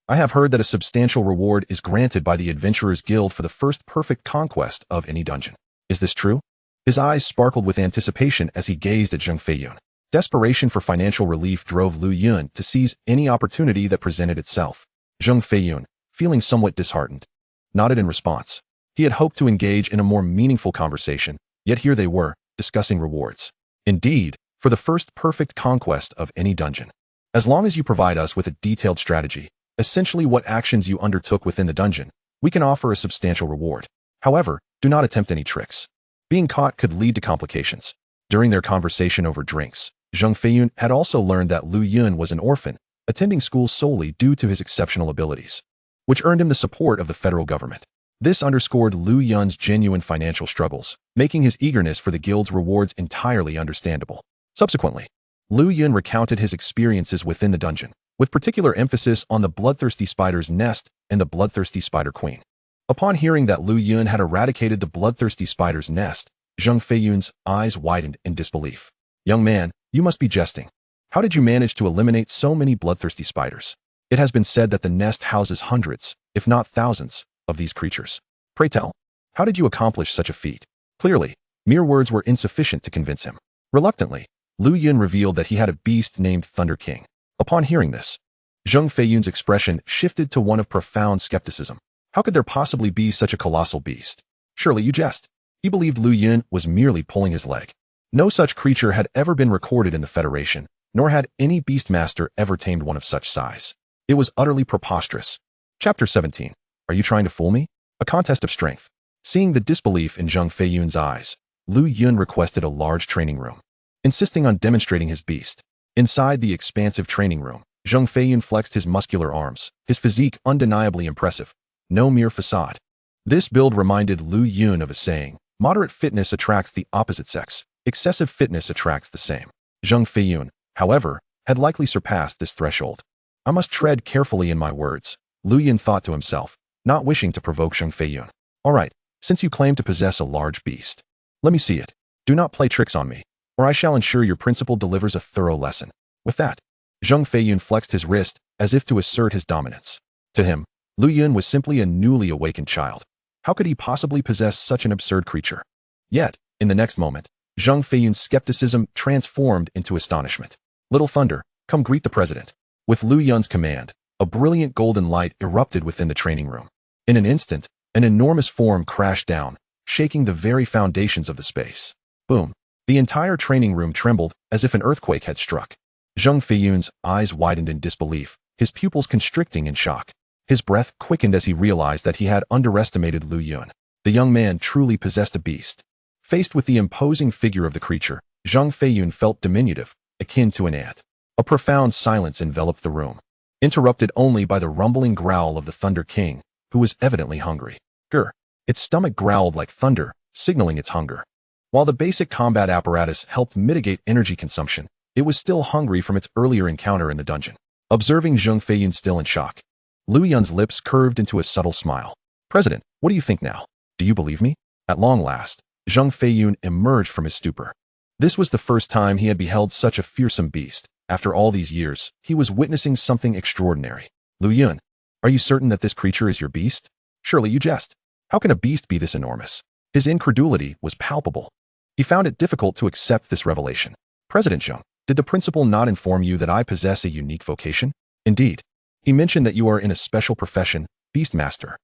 Speaker 1: I have heard that a substantial reward is granted by the Adventurers Guild for the first perfect conquest of any dungeon. Is this true? His eyes sparkled with anticipation as he gazed at Zhang Feiyun. Desperation for financial relief drove Lu Yun to seize any opportunity that presented itself. Zhang Feiyun, feeling somewhat disheartened, nodded in response. He had hoped to engage in a more meaningful conversation, yet here they were, discussing rewards. Indeed, for the first perfect conquest of any dungeon. As long as you provide us with a detailed strategy, essentially what actions you undertook within the dungeon, we can offer a substantial reward. However, do not attempt any tricks. Being caught could lead to complications. During their conversation over drinks, Zhang Feiyun had also learned that Lu Yun was an orphan, attending school solely due to his exceptional abilities, which earned him the support of the federal government. This underscored Lu Yun's genuine financial struggles, making his eagerness for the guild's rewards entirely understandable. Subsequently, Lu Yun recounted his experiences within the dungeon, with particular emphasis on the bloodthirsty spider's nest and the bloodthirsty spider queen. Upon hearing that Lu Yun had eradicated the bloodthirsty spider's nest, Zhang Feiyun's eyes widened in disbelief. Young man, you must be jesting. How did you manage to eliminate so many bloodthirsty spiders? It has been said that the nest houses hundreds, if not thousands, of these creatures. Pray tell, how did you accomplish such a feat? Clearly, mere words were insufficient to convince him. Reluctantly, Lu Yun revealed that he had a beast named Thunder King. Upon hearing this, Zhang Feiyun's expression shifted to one of profound skepticism. How could there possibly be such a colossal beast? Surely you jest. He believed Lu Yun was merely pulling his leg. No such creature had ever been recorded in the Federation, nor had any beastmaster ever tamed one of such size. It was utterly preposterous. Chapter 17. Are you trying to fool me? A contest of strength. Seeing the disbelief in Zhang Feiyun's eyes, Lu Yun requested a large training room, insisting on demonstrating his beast. Inside the expansive training room, Zhang Feiyun flexed his muscular arms, his physique undeniably impressive. No mere facade. This build reminded Lu Yun of a saying, moderate fitness attracts the opposite sex, excessive fitness attracts the same. Zhang Feiyun, however, had likely surpassed this threshold. I must tread carefully in my words, Lu Yun thought to himself, not wishing to provoke Zhang Feiyun. All right, since you claim to possess a large beast, let me see it. Do not play tricks on me, or I shall ensure your principal delivers a thorough lesson. With that, Zhang Feiyun flexed his wrist as if to assert his dominance. To him, Lu Yun was simply a newly awakened child. How could he possibly possess such an absurd creature? Yet, in the next moment, Zhang Feiyun's skepticism transformed into astonishment. Little Thunder, come greet the president. With Lu Yun's command, a brilliant golden light erupted within the training room. In an instant, an enormous form crashed down, shaking the very foundations of the space. Boom. The entire training room trembled as if an earthquake had struck. Zhang Feiyun's eyes widened in disbelief, his pupils constricting in shock. His breath quickened as he realized that he had underestimated Lu Yun. The young man truly possessed a beast. Faced with the imposing figure of the creature, Zhang Feiyun felt diminutive, akin to an ant. A profound silence enveloped the room, interrupted only by the rumbling growl of the Thunder King, who was evidently hungry. Grr. Its stomach growled like thunder, signaling its hunger. While the basic combat apparatus helped mitigate energy consumption, it was still hungry from its earlier encounter in the dungeon. Observing Zhang Feiyun still in shock, Lu Yun's lips curved into a subtle smile. "President, what do you think now? Do you believe me?" At long last, Zhang Feiyun emerged from his stupor. This was the first time he had beheld such a fearsome beast. After all these years, he was witnessing something extraordinary. "Lu Yun, are you certain that this creature is your beast? Surely you jest. How can a beast be this enormous?" His incredulity was palpable. He found it difficult to accept this revelation. "President Zhang, did the principal not inform you that I possess a unique vocation?" "Indeed. He mentioned that you are in a special profession, Beastmaster."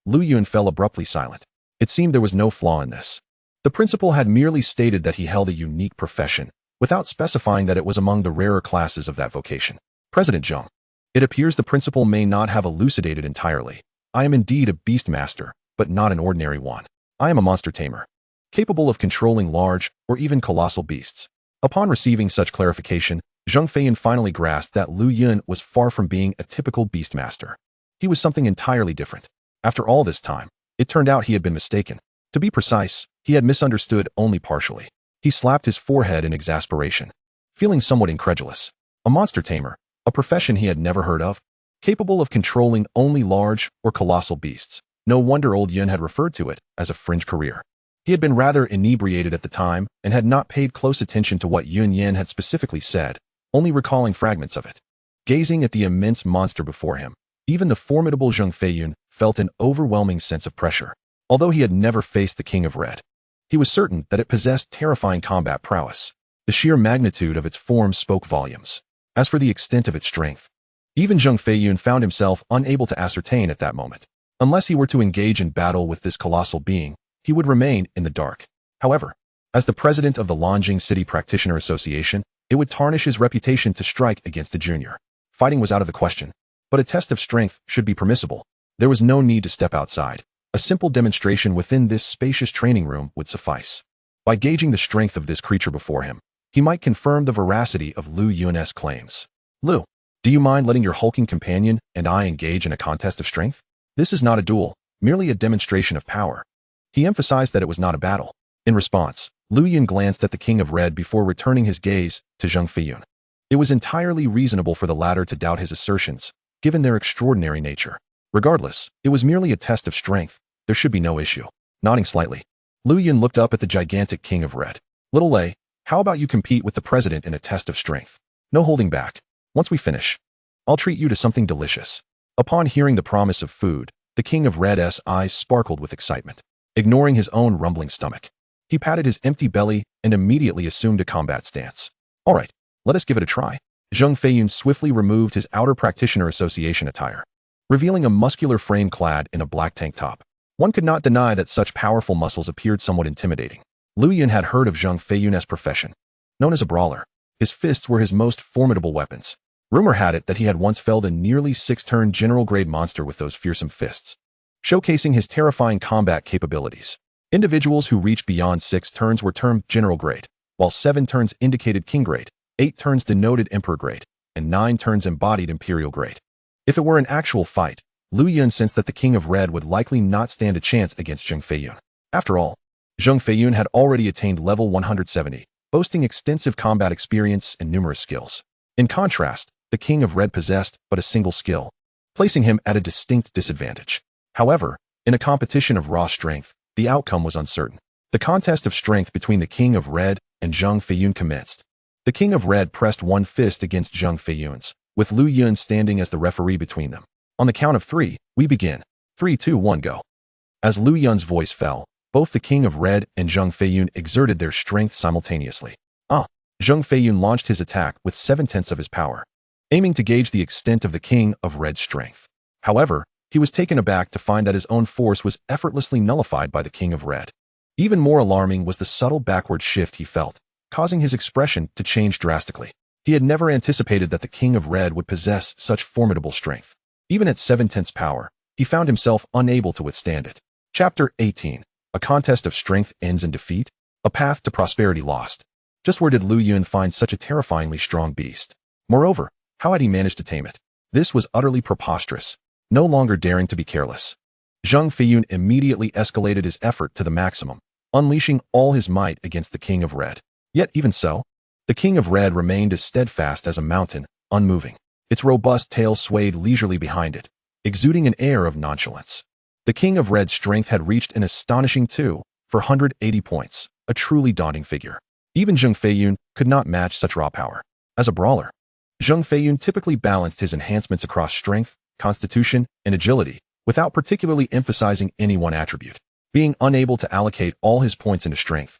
Speaker 1: Lu Yun fell abruptly silent. It seemed there was no flaw in this. The principal had merely stated that he held a unique profession, without specifying that it was among the rarer classes of that vocation. "President Zhang, it appears the principal may not have elucidated entirely. I am indeed a Beastmaster, but not an ordinary one. I am a monster tamer, capable of controlling large or even colossal beasts." Upon receiving such clarification, Zhang Feiyun finally grasped that Lu Yun was far from being a typical Beastmaster. He was something entirely different. After all this time, it turned out he had been mistaken. To be precise, he had misunderstood only partially. He slapped his forehead in exasperation, feeling somewhat incredulous. A monster tamer, a profession he had never heard of, capable of controlling only large or colossal beasts. No wonder old Yun had referred to it as a fringe career. He had been rather inebriated at the time and had not paid close attention to what Yun Yin had specifically said, only recalling fragments of it. Gazing at the immense monster before him, even the formidable Zhang Feiyun felt an overwhelming sense of pressure. Although he had never faced the King of Red, he was certain that it possessed terrifying combat prowess. The sheer magnitude of its form spoke volumes. As for the extent of its strength, even Zhang Feiyun found himself unable to ascertain at that moment. Unless he were to engage in battle with this colossal being, he would remain in the dark. However, as the president of the Longjing City Practitioner Association, it would tarnish his reputation to strike against a junior. Fighting was out of the question, but a test of strength should be permissible. There was no need to step outside. A simple demonstration within this spacious training room would suffice. By gauging the strength of this creature before him, he might confirm the veracity of Lu Yun's claims. "Lu, do you mind letting your hulking companion and I engage in a contest of strength? This is not a duel, merely a demonstration of power." He emphasized that it was not a battle. In response, Lu Yun glanced at the King of Red before returning his gaze to Zhang Feiyun. It was entirely reasonable for the latter to doubt his assertions, given their extraordinary nature. Regardless, it was merely a test of strength. There should be no issue. Nodding slightly, Lu Yun looked up at the gigantic King of Red. "Little Lei, how about you compete with the president in a test of strength? No holding back. Once we finish, I'll treat you to something delicious." Upon hearing the promise of food, the King of Red's eyes sparkled with excitement. Ignoring his own rumbling stomach, he patted his empty belly and immediately assumed a combat stance. "All right, let us give it a try." Zhang Feiyun swiftly removed his outer Practitioner Association attire, revealing a muscular frame clad in a black tank top. One could not deny that such powerful muscles appeared somewhat intimidating. Lu Yun had heard of Zhang Feiyun's profession. Known as a brawler, his fists were his most formidable weapons. Rumor had it that he had once felled a nearly 6-turn general-grade monster with those fearsome fists, showcasing his terrifying combat capabilities. Individuals who reached beyond 6 turns were termed general grade, while 7 turns indicated king grade, 8 turns denoted emperor grade, and 9 turns embodied imperial grade. If it were an actual fight, Lu Yun sensed that the King of Red would likely not stand a chance against Zhang Feiyun. After all, Zhang Feiyun had already attained level 170, boasting extensive combat experience and numerous skills. In contrast, the King of Red possessed but a single skill, placing him at a distinct disadvantage. However, in a competition of raw strength, the outcome was uncertain. The contest of strength between the King of Red and Zhang Feiyun commenced. The King of Red pressed one fist against Zhang Feiyun's, with Lu Yun standing as the referee between them. "On the count of 3, we begin. 3, 2, 1, go." As Lu Yun's voice fell, both the King of Red and Zhang Feiyun exerted their strength simultaneously. Zhang Feiyun launched his attack with 7/10 of his power, aiming to gauge the extent of the King of Red's strength. However, he was taken aback to find that his own force was effortlessly nullified by the King of Red. Even more alarming was the subtle backward shift he felt, causing his expression to change drastically. He had never anticipated that the King of Red would possess such formidable strength. Even at 7/10 power, he found himself unable to withstand it. Chapter 18. A contest of strength ends in defeat? A path to prosperity lost. Just where did Lu Yun find such a terrifyingly strong beast? Moreover, how had he managed to tame it? This was utterly preposterous. No longer daring to be careless, Zhang Feiyun immediately escalated his effort to the maximum, unleashing all his might against the King of Red. Yet even so, the King of Red remained as steadfast as a mountain, unmoving. Its robust tail swayed leisurely behind it, exuding an air of nonchalance. The King of Red's strength had reached an astonishing 480 points, a truly daunting figure. Even Zhang Feiyun could not match such raw power. As a brawler, Zhang Feiyun typically balanced his enhancements across strength, constitution, and agility, without particularly emphasizing any one attribute. Being unable to allocate all his points into strength,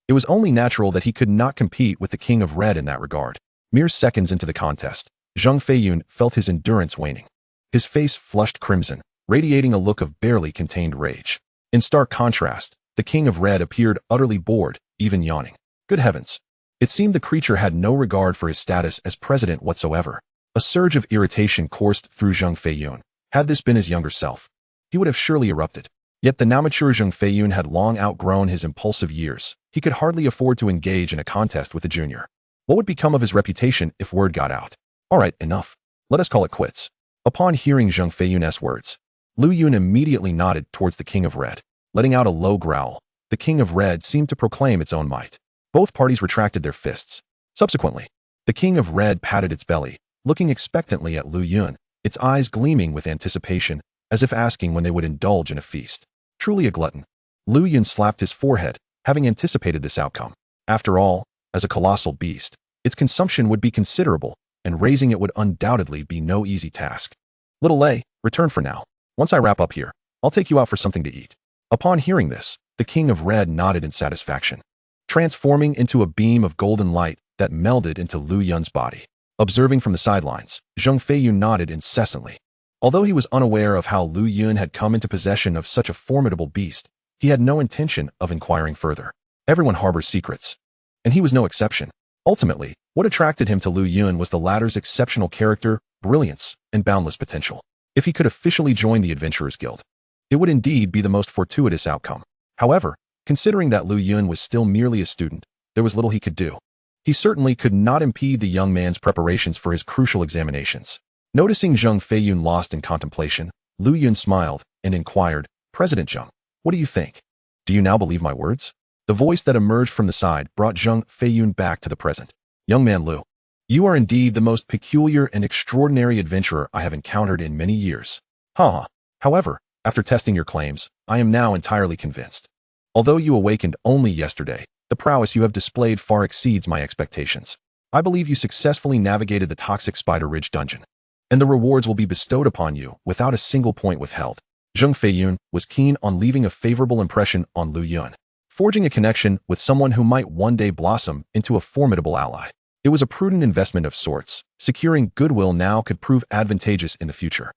Speaker 1: it was only natural that he could not compete with the King of Red in that regard. Mere seconds into the contest, Zhang Feiyun felt his endurance waning. His face flushed crimson, radiating a look of barely contained rage. In stark contrast, the King of Red appeared utterly bored, even yawning. Good heavens! It seemed the creature had no regard for his status as president whatsoever. A surge of irritation coursed through Zhang Feiyun. Had this been his younger self, he would have surely erupted. Yet the now mature Zhang Feiyun had long outgrown his impulsive years. He could hardly afford to engage in a contest with a junior. What would become of his reputation if word got out? All right, enough. Let us call it quits. Upon hearing Zhang Feiyun's words, Lu Yun immediately nodded towards the King of Red. Letting out a low growl, the King of Red seemed to proclaim its own might. Both parties retracted their fists. Subsequently, the King of Red patted its belly, looking expectantly at Lu Yun, its eyes gleaming with anticipation, as if asking when they would indulge in a feast. Truly a glutton. Lu Yun slapped his forehead, having anticipated this outcome. After all, as a colossal beast, its consumption would be considerable, and raising it would undoubtedly be no easy task. Little Lei, return for now. Once I wrap up here, I'll take you out for something to eat. Upon hearing this, the King of Red nodded in satisfaction, transforming into a beam of golden light that melded into Lu Yun's body. Observing from the sidelines, Zhang Feiyun nodded incessantly. Although he was unaware of how Lu Yun had come into possession of such a formidable beast, he had no intention of inquiring further. Everyone harbors secrets, and he was no exception. Ultimately, what attracted him to Lu Yun was the latter's exceptional character, brilliance, and boundless potential. If he could officially join the Adventurers Guild, it would indeed be the most fortuitous outcome. However, considering that Lu Yun was still merely a student, there was little he could do. He certainly could not impede the young man's preparations for his crucial examinations. Noticing Zhang Feiyun lost in contemplation, Lu Yun smiled and inquired, President Zhang, what do you think? Do you now believe my words? The voice that emerged from the side brought Zhang Feiyun back to the present. Young man Lu, you are indeed the most peculiar and extraordinary adventurer I have encountered in many years. However, after testing your claims, I am now entirely convinced. Although you awakened only yesterday, the prowess you have displayed far exceeds my expectations. I believe you successfully navigated the toxic Spider Ridge dungeon, and the rewards will be bestowed upon you without a single point withheld. Zhang Feiyun was keen on leaving a favorable impression on Lu Yun, forging a connection with someone who might one day blossom into a formidable ally. It was a prudent investment of sorts. Securing goodwill now could prove advantageous in the future.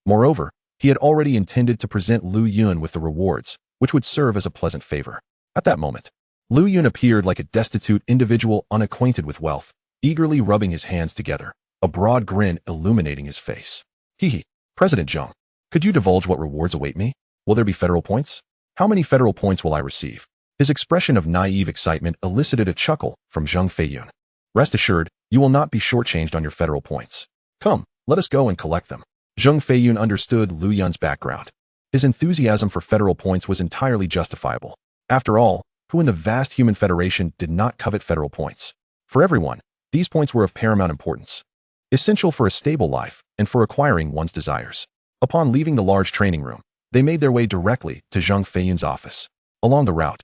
Speaker 1: Moreover, he had already intended to present Lu Yun with the rewards, which would serve as a pleasant favor. At that moment, Lu Yun appeared like a destitute individual unacquainted with wealth, eagerly rubbing his hands together, a broad grin illuminating his face. Hee, President Zhang, could you divulge what rewards await me? Will there be federal points? How many federal points will I receive? His expression of naive excitement elicited a chuckle from Zhang Feiyun. Rest assured, you will not be shortchanged on your federal points. Come, let us go and collect them. Zhang Feiyun understood Lu Yun's background. His enthusiasm for federal points was entirely justifiable. After all, who in the vast human federation did not covet federal points? For everyone, these points were of paramount importance, essential for a stable life and for acquiring one's desires. Upon leaving the large training room, they made their way directly to Zhang Feiyun's office. Along the route,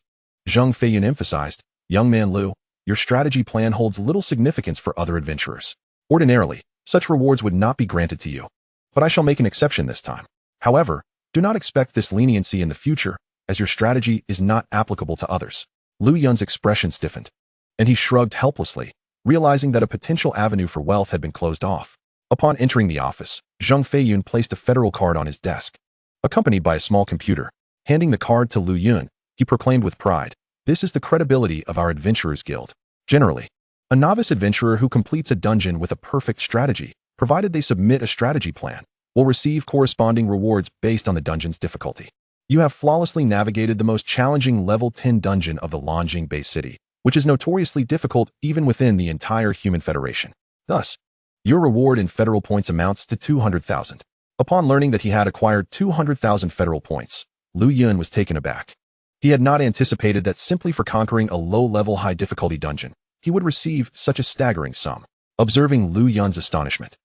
Speaker 1: Zhang Feiyun emphasized, Young man Lu, your strategy plan holds little significance for other adventurers. Ordinarily, such rewards would not be granted to you, but I shall make an exception this time. However, do not expect this leniency in the future, as your strategy is not applicable to others. Lu Yun's expression stiffened, and he shrugged helplessly, realizing that a potential avenue for wealth had been closed off. Upon entering the office, Zhang Feiyun placed a federal card on his desk, accompanied by a small computer. Handing the card to Lu Yun, he proclaimed with pride, "This is the credibility of our Adventurers Guild. Generally, a novice adventurer who completes a dungeon with a perfect strategy, provided they submit a strategy plan, will receive corresponding rewards based on the dungeon's difficulty. You have flawlessly navigated the most challenging level 10 dungeon of the Longjing Bay City, which is notoriously difficult even within the entire Human Federation. Thus, your reward in federal points amounts to 200,000. Upon learning that he had acquired 200,000 federal points, Lu Yun was taken aback. He had not anticipated that simply for conquering a low-level high-difficulty dungeon, he would receive such a staggering sum. Observing Lu Yun's astonishment,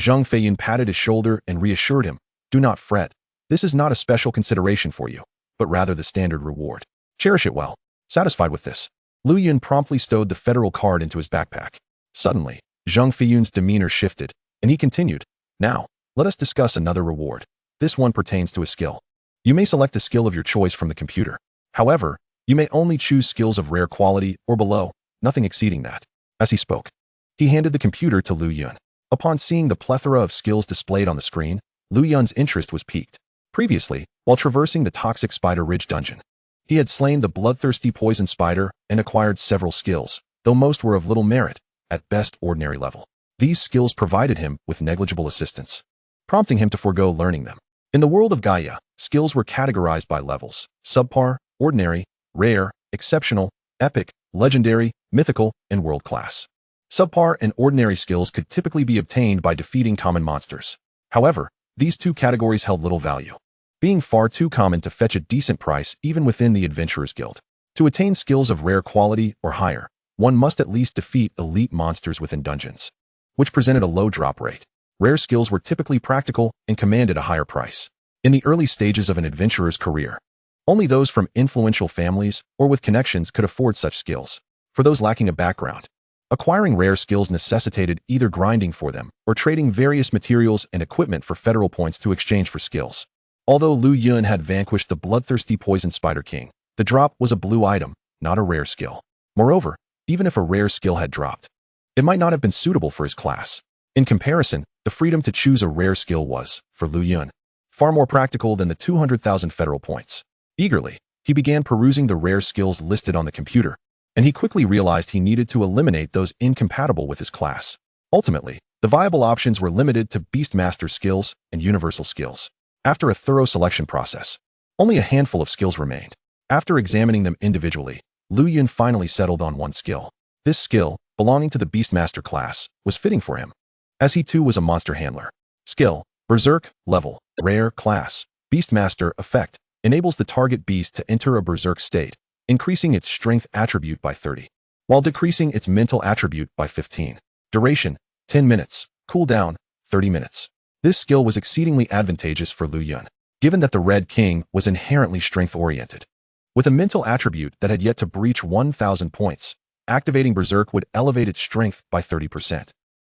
Speaker 1: Zhang Feiyun patted his shoulder and reassured him, "Do not fret. This is not a special consideration for you, but rather the standard reward. Cherish it well." Satisfied with this, Lu Yun promptly stowed the federal card into his backpack. Suddenly, Zhang Feiyun's demeanor shifted, and he continued, "Now, let us discuss another reward. This one pertains to a skill. You may select a skill of your choice from the computer. However, you may only choose skills of rare quality or below, nothing exceeding that." As he spoke, he handed the computer to Lu Yun. Upon seeing the plethora of skills displayed on the screen, Lu Yun's interest was piqued. Previously, while traversing the toxic Spider Ridge dungeon, he had slain the bloodthirsty poison spider and acquired several skills, though most were of little merit, at best ordinary level. These skills provided him with negligible assistance, prompting him to forego learning them. In the world of Gaia, skills were categorized by levels: subpar, ordinary, rare, exceptional, epic, legendary, mythical, and world-class. Subpar and ordinary skills could typically be obtained by defeating common monsters. However, these two categories held little value, being far too common to fetch a decent price even within the Adventurers Guild. To attain skills of rare quality or higher, one must at least defeat elite monsters within dungeons, which presented a low drop rate. Rare skills were typically practical and commanded a higher price. In the early stages of an adventurer's career, only those from influential families or with connections could afford such skills. For those lacking a background, acquiring rare skills necessitated either grinding for them or trading various materials and equipment for federal points to exchange for skills. Although Lu Yun had vanquished the bloodthirsty poison spider king, the drop was a blue item, not a rare skill. Moreover, even if a rare skill had dropped, it might not have been suitable for his class. In comparison, the freedom to choose a rare skill was, for Lu Yun, far more practical than the 200,000 federal points. Eagerly, he began perusing the rare skills listed on the computer, and he quickly realized he needed to eliminate those incompatible with his class. Ultimately, the viable options were limited to Beastmaster skills and Universal skills. After a thorough selection process, only a handful of skills remained. After examining them individually, Lu Yun finally settled on one skill. This skill, belonging to the Beastmaster class, was fitting for him, as he too was a monster handler. Skill: Berserk, level, rare, class. Beastmaster effect enables the target beast to enter a berserk state, increasing its strength attribute by 30, while decreasing its mental attribute by 15. Duration: 10 minutes. Cooldown: 30 minutes. This skill was exceedingly advantageous for Lu Yun, given that the Red King was inherently strength-oriented. With a mental attribute that had yet to breach 1,000 points, activating Berserk would elevate its strength by 30%,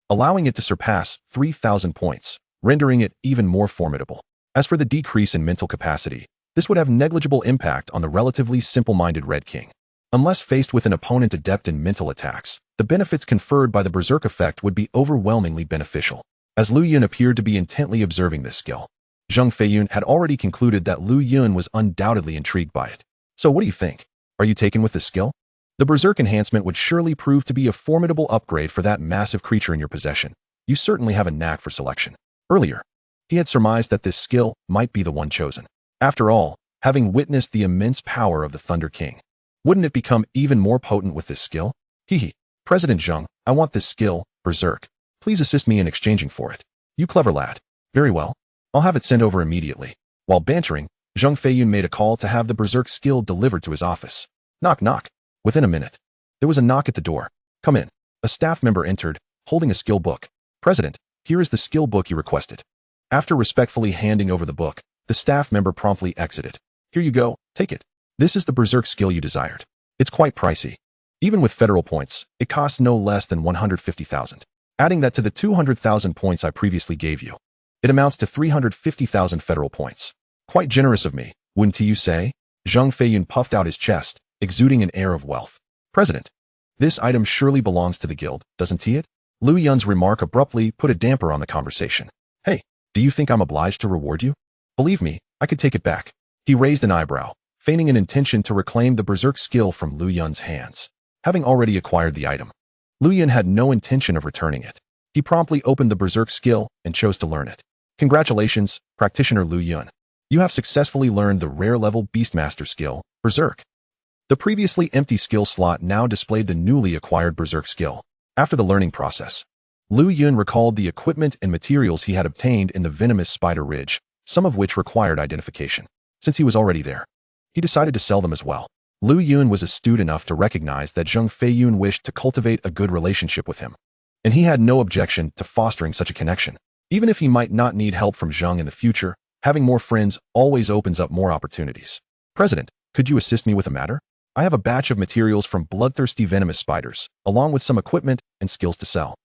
Speaker 1: allowing it to surpass 3,000 points, rendering it even more formidable. As for the decrease in mental capacity, this would have negligible impact on the relatively simple-minded Red King. Unless faced with an opponent adept in mental attacks, the benefits conferred by the Berserk effect would be overwhelmingly beneficial. As Lu Yun appeared to be intently observing this skill, Zhang Feiyun had already concluded that Lu Yun was undoubtedly intrigued by it. "So what do you think? Are you taken with this skill? The Berserk enhancement would surely prove to be a formidable upgrade for that massive creature in your possession. You certainly have a knack for selection." Earlier, he had surmised that this skill might be the one chosen. After all, having witnessed the immense power of the Thunder King, wouldn't it become even more potent with this skill? Hehe. "President Zhang, I want this skill, Berserk. Please assist me in exchanging for it." "You clever lad. Very well. I'll have it sent over immediately." While bantering, Zhang Feiyun made a call to have the Berserk skill delivered to his office. Knock knock. Within a minute, there was a knock at the door. "Come in." A staff member entered, holding a skill book. "President, here is the skill book you requested." After respectfully handing over the book, the staff member promptly exited. "Here you go, take it. This is the Berserk skill you desired. It's quite pricey. Even with federal points, it costs no less than 150,000. Adding that to the 200,000 points I previously gave you, it amounts to 350,000 federal points. Quite generous of me, wouldn't you say?" Zhang Feiyun puffed out his chest, exuding an air of wealth. "President, this item surely belongs to the guild, doesn't it?" Lu Yun's remark abruptly put a damper on the conversation. "Hey, do you think I'm obliged to reward you? Believe me, I could take it back." He raised an eyebrow, feigning an intention to reclaim the Berserk skill from Lu Yun's hands. Having already acquired the item, Lu Yun had no intention of returning it. He promptly opened the Berserk skill and chose to learn it. "Congratulations, Practitioner Lu Yun. You have successfully learned the rare-level Beastmaster skill, Berserk." The previously empty skill slot now displayed the newly acquired Berserk skill. After the learning process, Lu Yun recalled the equipment and materials he had obtained in the venomous spider ridge, some of which required identification. Since he was already there, he decided to sell them as well. Lu Yun was astute enough to recognize that Zheng Feiyun wished to cultivate a good relationship with him, and he had no objection to fostering such a connection. Even if he might not need help from Zheng in the future, having more friends always opens up more opportunities. President, could you assist me with a matter? I have a batch of materials from bloodthirsty venomous spiders, along with some equipment and skills to sell.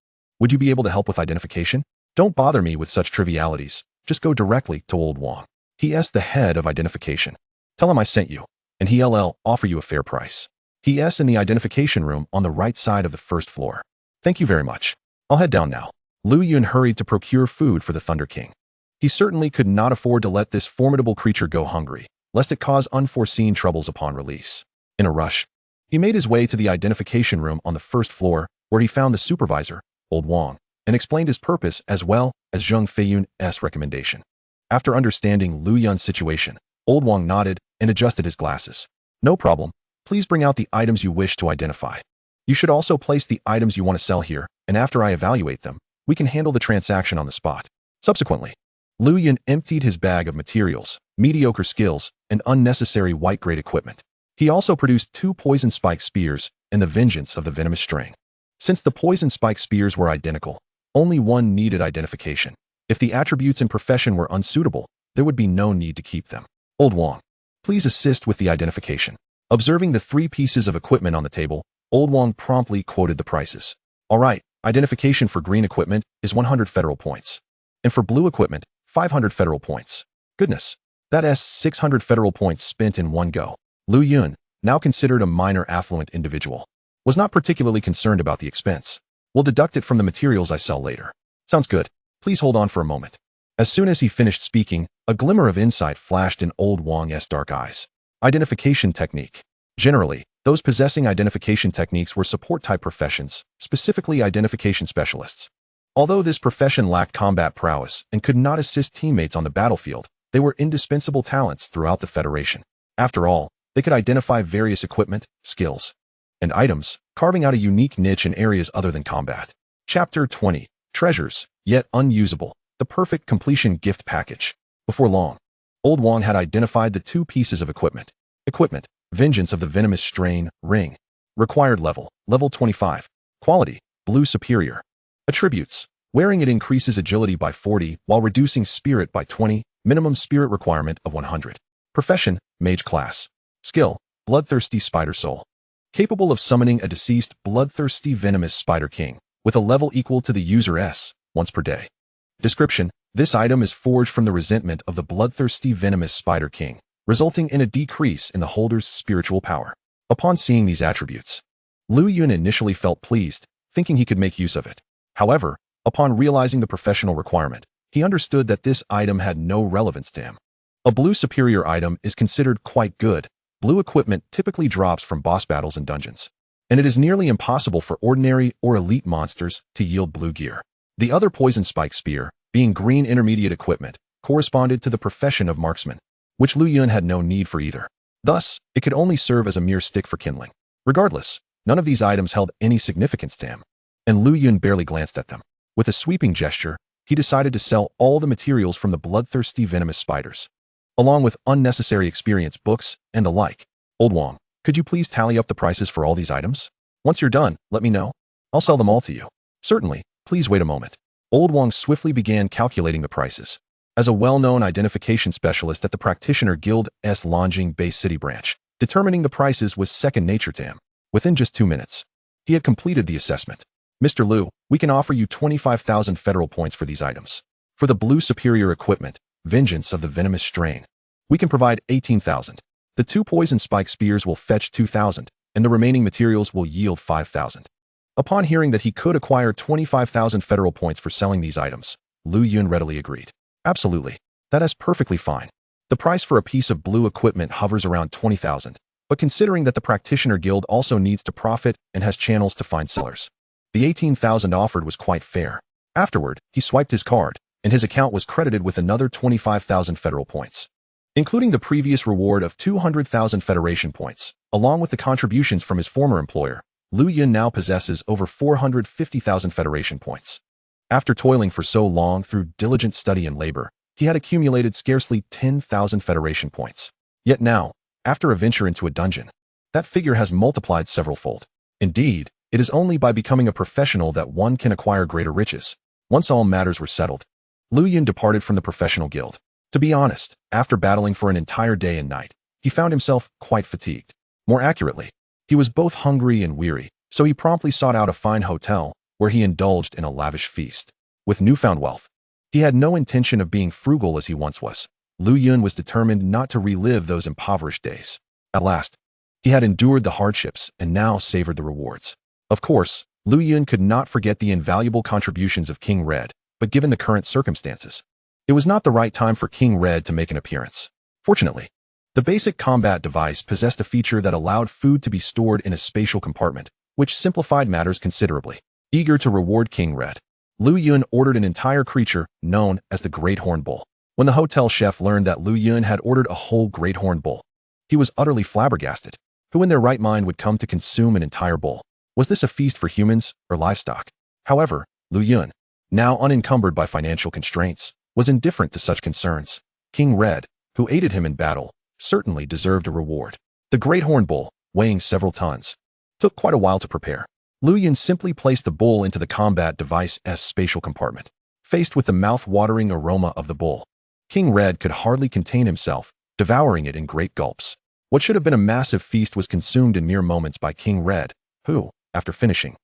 Speaker 1: Would you be able to help with identification? Don't bother me with such trivialities. Just go directly to Old Wang. He asked the head of identification. Tell him I sent you, and he'll offer you a fair price. He asked in the identification room on the right side of the first floor. Thank you very much. I'll head down now. Lu Yun hurried to procure food for the Thunder King. He certainly could not afford to let this formidable creature go hungry, lest it cause unforeseen troubles upon release. In a rush, he made his way to the identification room on the first floor, where he found the supervisor, Old Wang, and explained his purpose as well as Zheng Feiyun's recommendation. After understanding Lu Yun's situation, Old Wang nodded and adjusted his glasses. No problem. Please bring out the items you wish to identify. You should also place the items you want to sell here, and after I evaluate them, we can handle the transaction on the spot. Subsequently, Lu Yun emptied his bag of materials, mediocre skills, and unnecessary white-grade equipment. He also produced 2 poison spike spears and the vengeance of the venomous strain. Since the poison spike spears were identical, only one needed identification. If the attributes and profession were unsuitable, there would be no need to keep them. Old Wang, please assist with the identification. Observing the 3 pieces of equipment on the table, Old Wang promptly quoted the prices. All right, identification for green equipment is 100 federal points. And for blue equipment, 500 federal points. Goodness, that's 600 federal points spent in one go. Lu Yun, now considered a minor affluent individual, was not particularly concerned about the expense. We'll deduct it from the materials I sell later. Sounds good. Please hold on for a moment. As soon as he finished speaking, a glimmer of insight flashed in Old Wang's dark eyes. Identification technique. Generally, those possessing identification techniques were support-type professions, specifically identification specialists. Although this profession lacked combat prowess and could not assist teammates on the battlefield, they were indispensable talents throughout the Federation. After all, they could identify various equipment, skills, and items, carving out a unique niche in areas other than combat. Chapter 20. Treasures, yet unusable. The perfect completion gift package. Before long, Old Wang had identified the 2 pieces of equipment. Equipment, vengeance of the venomous strain, ring. Required level, level 25. Quality, blue superior. Attributes, wearing it increases agility by 40 while reducing spirit by 20, minimum spirit requirement of 100. Profession, mage class. Skill, bloodthirsty spider soul. Capable of summoning a deceased bloodthirsty venomous spider king, with a level equal to the user's, once per day. Description, this item is forged from the resentment of the bloodthirsty venomous spider king, resulting in a decrease in the holder's spiritual power. Upon seeing these attributes, Lu Yun initially felt pleased, thinking he could make use of it. However, upon realizing the professional requirement, he understood that this item had no relevance to him. A blue superior item is considered quite good. Blue equipment typically drops from boss battles and dungeons, and it is nearly impossible for ordinary or elite monsters to yield blue gear. The other poison spike spear, being green intermediate equipment, corresponded to the profession of marksman, which Lu Yun had no need for either. Thus, it could only serve as a mere stick for kindling. Regardless, none of these items held any significance to him, and Lu Yun barely glanced at them. With a sweeping gesture, he decided to sell all the materials from the bloodthirsty venomous spiders, along with unnecessary experience books and the like. Old Wang, could you please tally up the prices for all these items? Once you're done, let me know. I'll sell them all to you. Certainly, please wait a moment. Old Wang swiftly began calculating the prices. As a well-known identification specialist at the Practitioner Guild's Longjing Bay City branch, determining the prices was second nature to him. Within just 2 minutes, he had completed the assessment. Mr. Lu, we can offer you 25,000 federal points for these items. For the blue superior equipment, vengeance of the venomous strain, we can provide 18,000. The 2 poison spike spears will fetch 2,000, and the remaining materials will yield 5,000. Upon hearing that he could acquire 25,000 federal points for selling these items, Lu Yun readily agreed. Absolutely. That is perfectly fine. The price for a piece of blue equipment hovers around 20,000, but considering that the Practitioner Guild also needs to profit and has channels to find sellers, the 18,000 offered was quite fair. Afterward, he swiped his card, and his account was credited with another 25,000 federal points. Including the previous reward of 200,000 Federation points, along with the contributions from his former employer, Lu Yun now possesses over 450,000 Federation points. After toiling for so long through diligent study and labor, he had accumulated scarcely 10,000 Federation points. Yet now, after a venture into a dungeon, that figure has multiplied several-fold. Indeed, it is only by becoming a professional that one can acquire greater riches. Once all matters were settled, Lu Yun departed from the professional guild. To be honest, after battling for an entire day and night, he found himself quite fatigued. More accurately, he was both hungry and weary, so he promptly sought out a fine hotel where he indulged in a lavish feast. With newfound wealth, he had no intention of being frugal as he once was. Lu Yun was determined not to relive those impoverished days. At last, he had endured the hardships and now savored the rewards. Of course, Lu Yun could not forget the invaluable contributions of King Red, but given the current circumstances, it was not the right time for King Red to make an appearance. Fortunately, the basic combat device possessed a feature that allowed food to be stored in a spatial compartment, which simplified matters considerably. Eager to reward King Red, Lu Yun ordered an entire creature known as the Great Horn Bull. When the hotel chef learned that Lu Yun had ordered a whole Great Horn Bull, he was utterly flabbergasted. Who in their right mind would come to consume an entire bull? Was this a feast for humans or livestock? However, Lu Yun, now unencumbered by financial constraints, was indifferent to such concerns. King Red, who aided him in battle, certainly deserved a reward. The Great Horn Bull, weighing several tons, took quite a while to prepare. Lu Yun simply placed the bull into the combat device's spatial compartment. Faced with the mouth-watering aroma of the bull, King Red could hardly contain himself, devouring it in great gulps. What should have been a massive feast was consumed in mere moments by King Red, who, after finishing,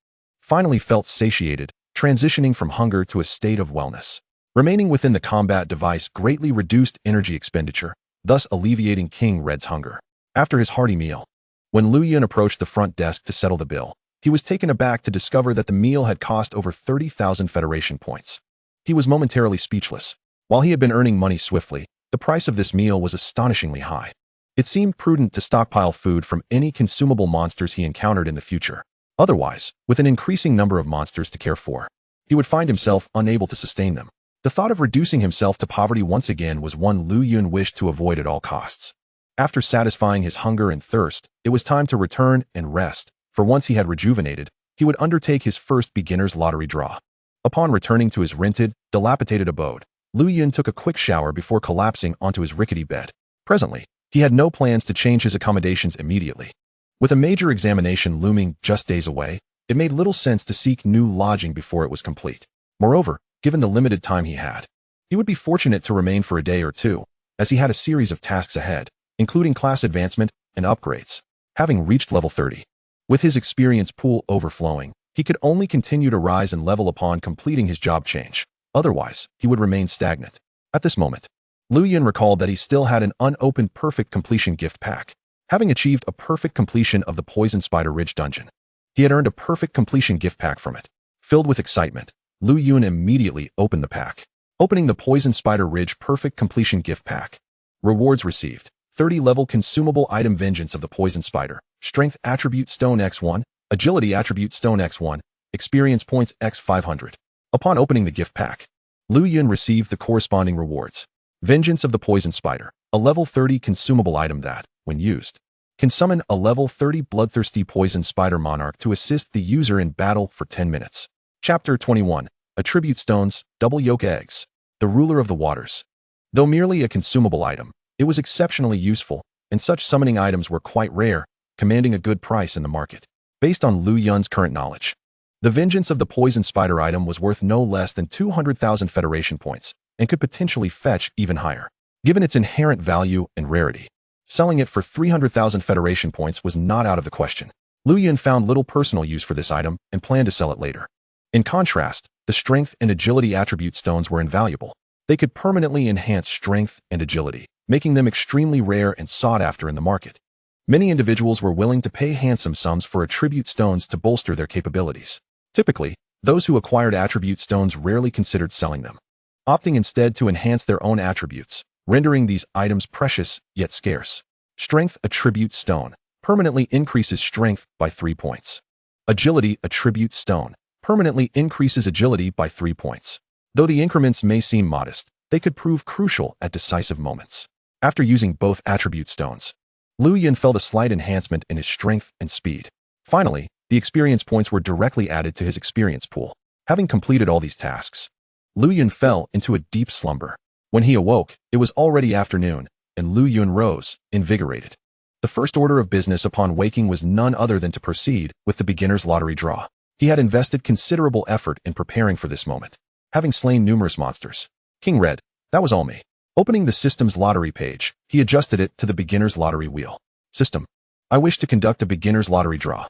Speaker 1: finally felt satiated, transitioning from hunger to a state of wellness. Remaining within the combat device greatly reduced energy expenditure, thus alleviating King Red's hunger. After his hearty meal, when Lu Yun approached the front desk to settle the bill, he was taken aback to discover that the meal had cost over 30,000 Federation points. He was momentarily speechless. While he had been earning money swiftly, the price of this meal was astonishingly high. It seemed prudent to stockpile food from any consumable monsters he encountered in the future. Otherwise, with an increasing number of monsters to care for, he would find himself unable to sustain them. The thought of reducing himself to poverty once again was one Lu Yun wished to avoid at all costs. After satisfying his hunger and thirst, it was time to return and rest, for once he had rejuvenated, he would undertake his first beginner's lottery draw. Upon returning to his rented, dilapidated abode, Lu Yun took a quick shower before collapsing onto his rickety bed. Presently, he had no plans to change his accommodations immediately. With a major examination looming just days away, it made little sense to seek new lodging before it was complete. Moreover, given the limited time he had, he would be fortunate to remain for a day or two, as he had a series of tasks ahead, including class advancement and upgrades. Having reached level 30, with his experience pool overflowing, he could only continue to rise and level upon completing his job change. Otherwise, he would remain stagnant. At this moment, Lu Yun recalled that he still had an unopened perfect completion gift pack. Having achieved a perfect completion of the Poison Spider Ridge dungeon, he had earned a perfect completion gift pack from it. Filled with excitement, Lu Yun immediately opened the pack. Opening the Poison Spider Ridge perfect completion gift pack. Rewards received: 30 level consumable item Vengeance of the Poison Spider, Strength Attribute Stone X1, Agility Attribute Stone X1, Experience Points X500. Upon opening the gift pack, Lu Yun received the corresponding rewards. Vengeance of the Poison Spider, a level 30 consumable item that, when used, can summon a level 30 bloodthirsty poison spider monarch to assist the user in battle for 10 minutes. Chapter 21. Attribute Stones, Double Yolk Eggs. The Ruler of the Waters. Though merely a consumable item, it was exceptionally useful, and such summoning items were quite rare, commanding a good price in the market. Based on Lu Yun's current knowledge, the Vengeance of the Poison Spider item was worth no less than 200,000 Federation points, and could potentially fetch even higher. Given its inherent value and rarity, selling it for 300,000 Federation points was not out of the question. Lu Yun found little personal use for this item and planned to sell it later. In contrast, the Strength and Agility attribute stones were invaluable. They could permanently enhance strength and agility, making them extremely rare and sought after in the market. Many individuals were willing to pay handsome sums for attribute stones to bolster their capabilities. Typically, those who acquired attribute stones rarely considered selling them, opting instead to enhance their own attributes, rendering these items precious yet scarce. Strength Attribute Stone permanently increases strength by 3 points. Agility Attribute Stone permanently increases agility by 3 points. Though the increments may seem modest, they could prove crucial at decisive moments. After using both attribute stones, Lu Yun felt a slight enhancement in his strength and speed. Finally, the experience points were directly added to his experience pool. Having completed all these tasks, Lu Yun fell into a deep slumber. When he awoke, it was already afternoon, and Lu Yun rose, invigorated. The first order of business upon waking was none other than to proceed with the beginner's lottery draw. He had invested considerable effort in preparing for this moment, having slain numerous monsters. King Red, that was all me. Opening the system's lottery page, he adjusted it to the beginner's lottery wheel. System. I wish to conduct a beginner's lottery draw.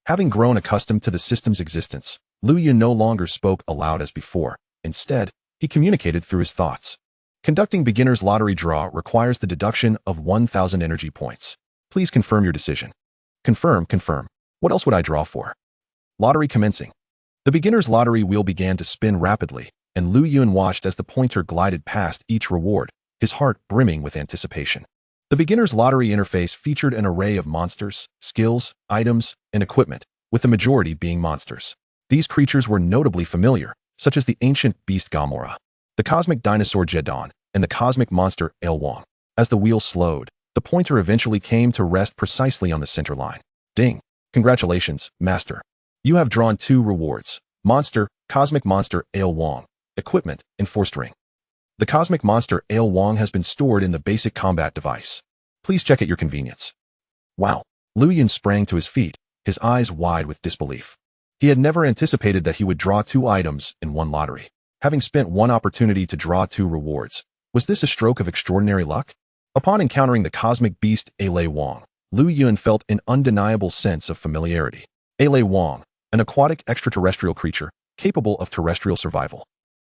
Speaker 1: Having grown accustomed to the system's existence, Lu Yun no longer spoke aloud as before. Instead, he communicated through his thoughts. Conducting beginner's lottery draw requires the deduction of 1,000 energy points. Please confirm your decision. Confirm. What else would I draw for? Lottery commencing. The beginner's lottery wheel began to spin rapidly, and Lu Yun watched as the pointer glided past each reward, his heart brimming with anticipation. The beginner's lottery interface featured an array of monsters, skills, items, and equipment, with the majority being monsters. These creatures were notably familiar, such as the ancient beast Gamora, the cosmic dinosaur Jedon, and the cosmic monster Aile Wong. As the wheel slowed, the pointer eventually came to rest precisely on the center line. Ding! Congratulations, Master. You have drawn 2 rewards. Monster, Cosmic Monster Aile Wong. Equipment, Enforced Ring. The Cosmic Monster Aile Wong has been stored in the basic combat device. Please check at your convenience. Wow! Lu Yun sprang to his feet, his eyes wide with disbelief. He had never anticipated that he would draw 2 items in one lottery. Having spent one opportunity to draw 2 rewards, was this a stroke of extraordinary luck? Upon encountering the cosmic beast Aile Wong, Lu Yun felt an undeniable sense of familiarity. Aile Wong, an aquatic extraterrestrial creature capable of terrestrial survival,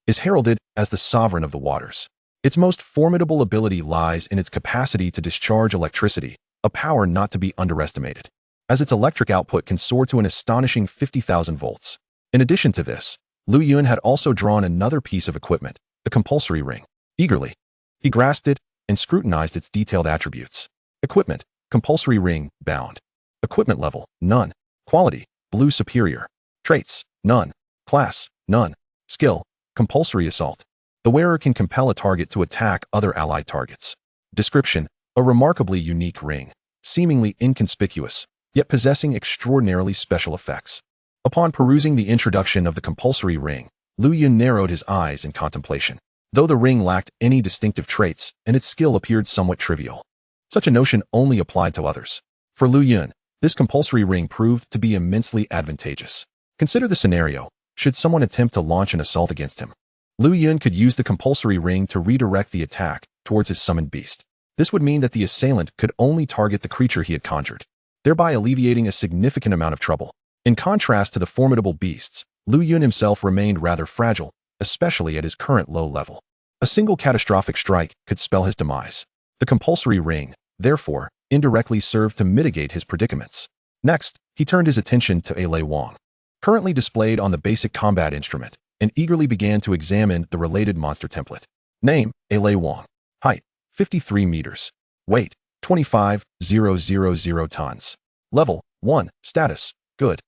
Speaker 1: is heralded as the sovereign of the waters. Its most formidable ability lies in its capacity to discharge electricity, a power not to be underestimated, as its electric output can soar to an astonishing 50,000 volts. In addition to this, Lu Yun had also drawn another piece of equipment, the compulsory ring. Eagerly, he grasped it and scrutinized its detailed attributes. Equipment, compulsory ring, bound. Equipment level, none. Quality, blue superior. Traits, none. Class, none. Skill, compulsory assault. The wearer can compel a target to attack other allied targets. Description, a remarkably unique ring, seemingly inconspicuous, yet possessing extraordinarily special effects. Upon perusing the introduction of the compulsory ring, Lu Yun narrowed his eyes in contemplation. Though the ring lacked any distinctive traits and its skill appeared somewhat trivial, such a notion only applied to others. For Lu Yun, this compulsory ring proved to be immensely advantageous. Consider the scenario, should someone attempt to launch an assault against him. Lu Yun could use the compulsory ring to redirect the attack towards his summoned beast. This would mean that the assailant could only target the creature he had conjured, thereby alleviating a significant amount of trouble. In contrast to the formidable beasts, Lu Yun himself remained rather fragile, especially at his current low level. A single catastrophic strike could spell his demise. The compulsory ring, therefore, indirectly served to mitigate his predicaments. Next, he turned his attention to Aile Wong, currently displayed on the basic combat instrument, and eagerly began to examine the related monster template. Name, Aile Wong. Height, 53 meters. Weight, 25,000 tons. Level, 1. Status, good.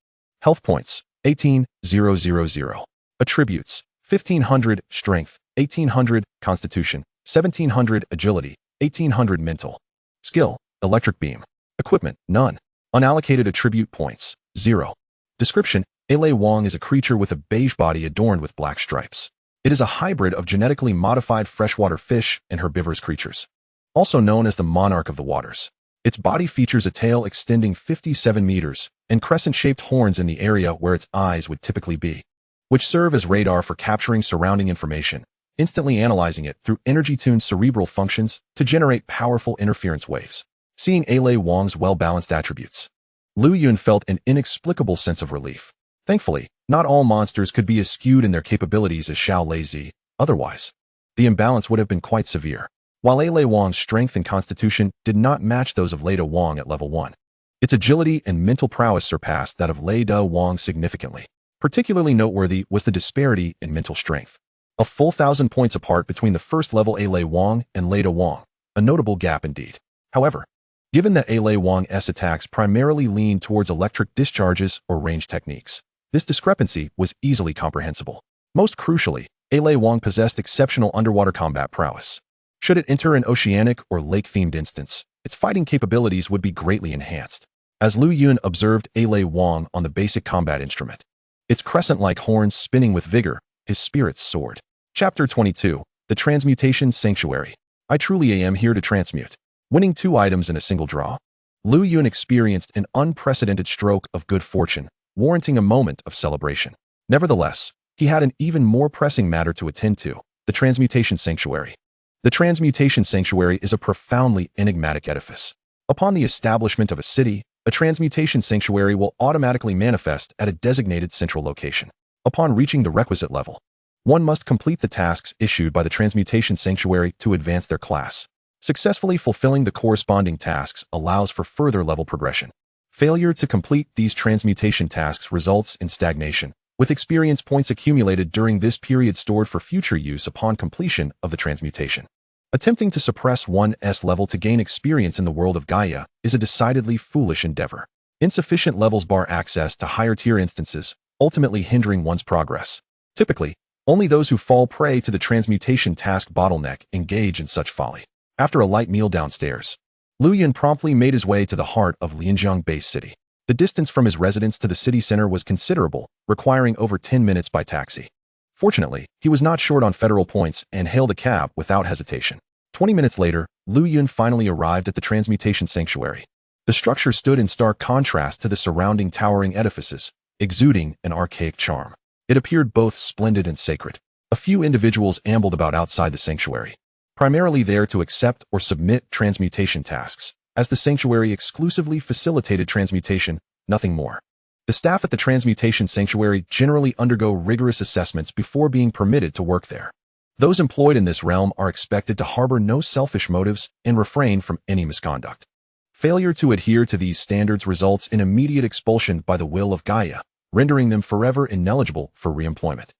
Speaker 1: Health points, 18,000. Attributes, 1,500 strength, 1,800 constitution, 1,700 agility, 1,800 mental. Skill, electric beam. Equipment, none. Unallocated attribute points, 0. Description, Aile Wong is a creature with a beige body adorned with black stripes. It is a hybrid of genetically modified freshwater fish and herbivorous creatures, also known as the monarch of the waters. Its body features a tail extending 57 meters and crescent-shaped horns in the area where its eyes would typically be, which serve as radar for capturing surrounding information, instantly analyzing it through energy-tuned cerebral functions to generate powerful interference waves. Seeing Aile Wong's well-balanced attributes, Lu Yun felt an inexplicable sense of relief. Thankfully, not all monsters could be as skewed in their capabilities as Xiao Lei. Otherwise, the imbalance would have been quite severe. While Aile Wong's strength and constitution did not match those of Lei Da Wong at level 1, its agility and mental prowess surpassed that of Lei Da Wong significantly. Particularly noteworthy was the disparity in mental strength. A full 1,000 points apart between the first level Aile Wong and Lei Da Wong, a notable gap indeed. However, given that Aile Wong's attacks primarily leaned towards electric discharges or range techniques, this discrepancy was easily comprehensible. Most crucially, Aile Wong possessed exceptional underwater combat prowess. Should it enter an oceanic or lake-themed instance, its fighting capabilities would be greatly enhanced. As Lu Yun observed Aile Wong on the basic combat instrument, its crescent-like horns spinning with vigor, his spirits soared. Chapter 22. The Transmutation Sanctuary. I truly am here to transmute. Winning 2 items in a single draw. Lu Yun experienced an unprecedented stroke of good fortune, warranting a moment of celebration. Nevertheless, he had an even more pressing matter to attend to: the Transmutation Sanctuary. The Transmutation Sanctuary is a profoundly enigmatic edifice. Upon the establishment of a city, a Transmutation Sanctuary will automatically manifest at a designated central location. Upon reaching the requisite level, one must complete the tasks issued by the Transmutation Sanctuary to advance their class. Successfully fulfilling the corresponding tasks allows for further level progression. Failure to complete these transmutation tasks results in stagnation, with experience points accumulated during this period stored for future use upon completion of the transmutation. Attempting to suppress one's level to gain experience in the world of Gaia is a decidedly foolish endeavor. Insufficient levels bar access to higher-tier instances, ultimately hindering one's progress. Typically, only those who fall prey to the transmutation task bottleneck engage in such folly. After a light meal downstairs, Lu Yun promptly made his way to the heart of Lianjiang Base City. The distance from his residence to the city center was considerable, requiring over 10 minutes by taxi. Fortunately, he was not short on federal points and hailed a cab without hesitation. 20 minutes later, Lu Yun finally arrived at the Transmutation Sanctuary. The structure stood in stark contrast to the surrounding towering edifices, exuding an archaic charm. It appeared both splendid and sacred. A few individuals ambled about outside the sanctuary, primarily there to accept or submit transmutation tasks, as the sanctuary exclusively facilitated transmutation, nothing more. The staff at the Transmutation Sanctuary generally undergo rigorous assessments before being permitted to work there. Those employed in this realm are expected to harbor no selfish motives and refrain from any misconduct. Failure to adhere to these standards results in immediate expulsion by the will of Gaia, rendering them forever ineligible for reemployment.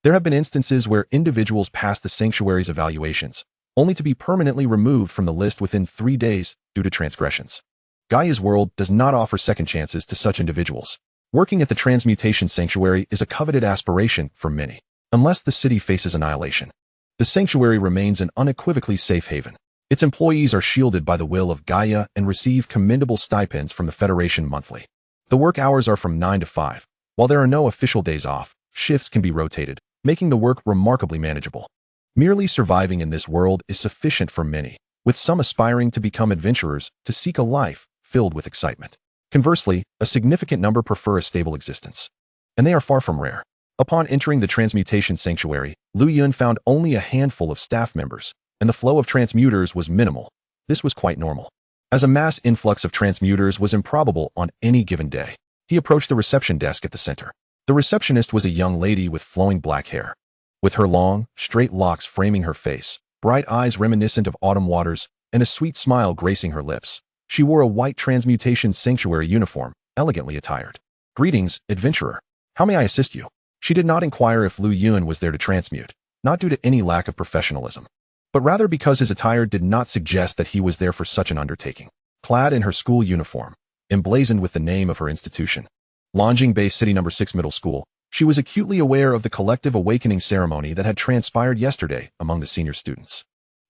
Speaker 1: There have been instances where individuals pass the sanctuary's evaluations, only to be permanently removed from the list within 3 days due to transgressions. Gaia's World does not offer second chances to such individuals. Working at the Transmutation Sanctuary is a coveted aspiration for many. Unless the city faces annihilation, the sanctuary remains an unequivocally safe haven. Its employees are shielded by the will of Gaia and receive commendable stipends from the Federation monthly. The work hours are from 9 to 5. While there are no official days off, shifts can be rotated, making the work remarkably manageable. Merely surviving in this world is sufficient for many, with some aspiring to become adventurers to seek a life filled with excitement. Conversely, a significant number prefer a stable existence, and they are far from rare. Upon entering the Transmutation Sanctuary, Lu Yun found only a handful of staff members, and the flow of transmuters was minimal. This was quite normal, as a mass influx of transmuters was improbable on any given day. He approached the reception desk at the center. The receptionist was a young lady with flowing black hair, with her long, straight locks framing her face, bright eyes reminiscent of autumn waters, and a sweet smile gracing her lips. She wore a white Transmutation Sanctuary uniform, elegantly attired. "Greetings, adventurer. How may I assist you?" She did not inquire if Lu Yun was there to transmute, not due to any lack of professionalism, but rather because his attire did not suggest that he was there for such an undertaking. Clad in her school uniform, emblazoned with the name of her institution, Lianjiang Base City No. 6 Middle School, she was acutely aware of the collective awakening ceremony that had transpired yesterday among the senior students.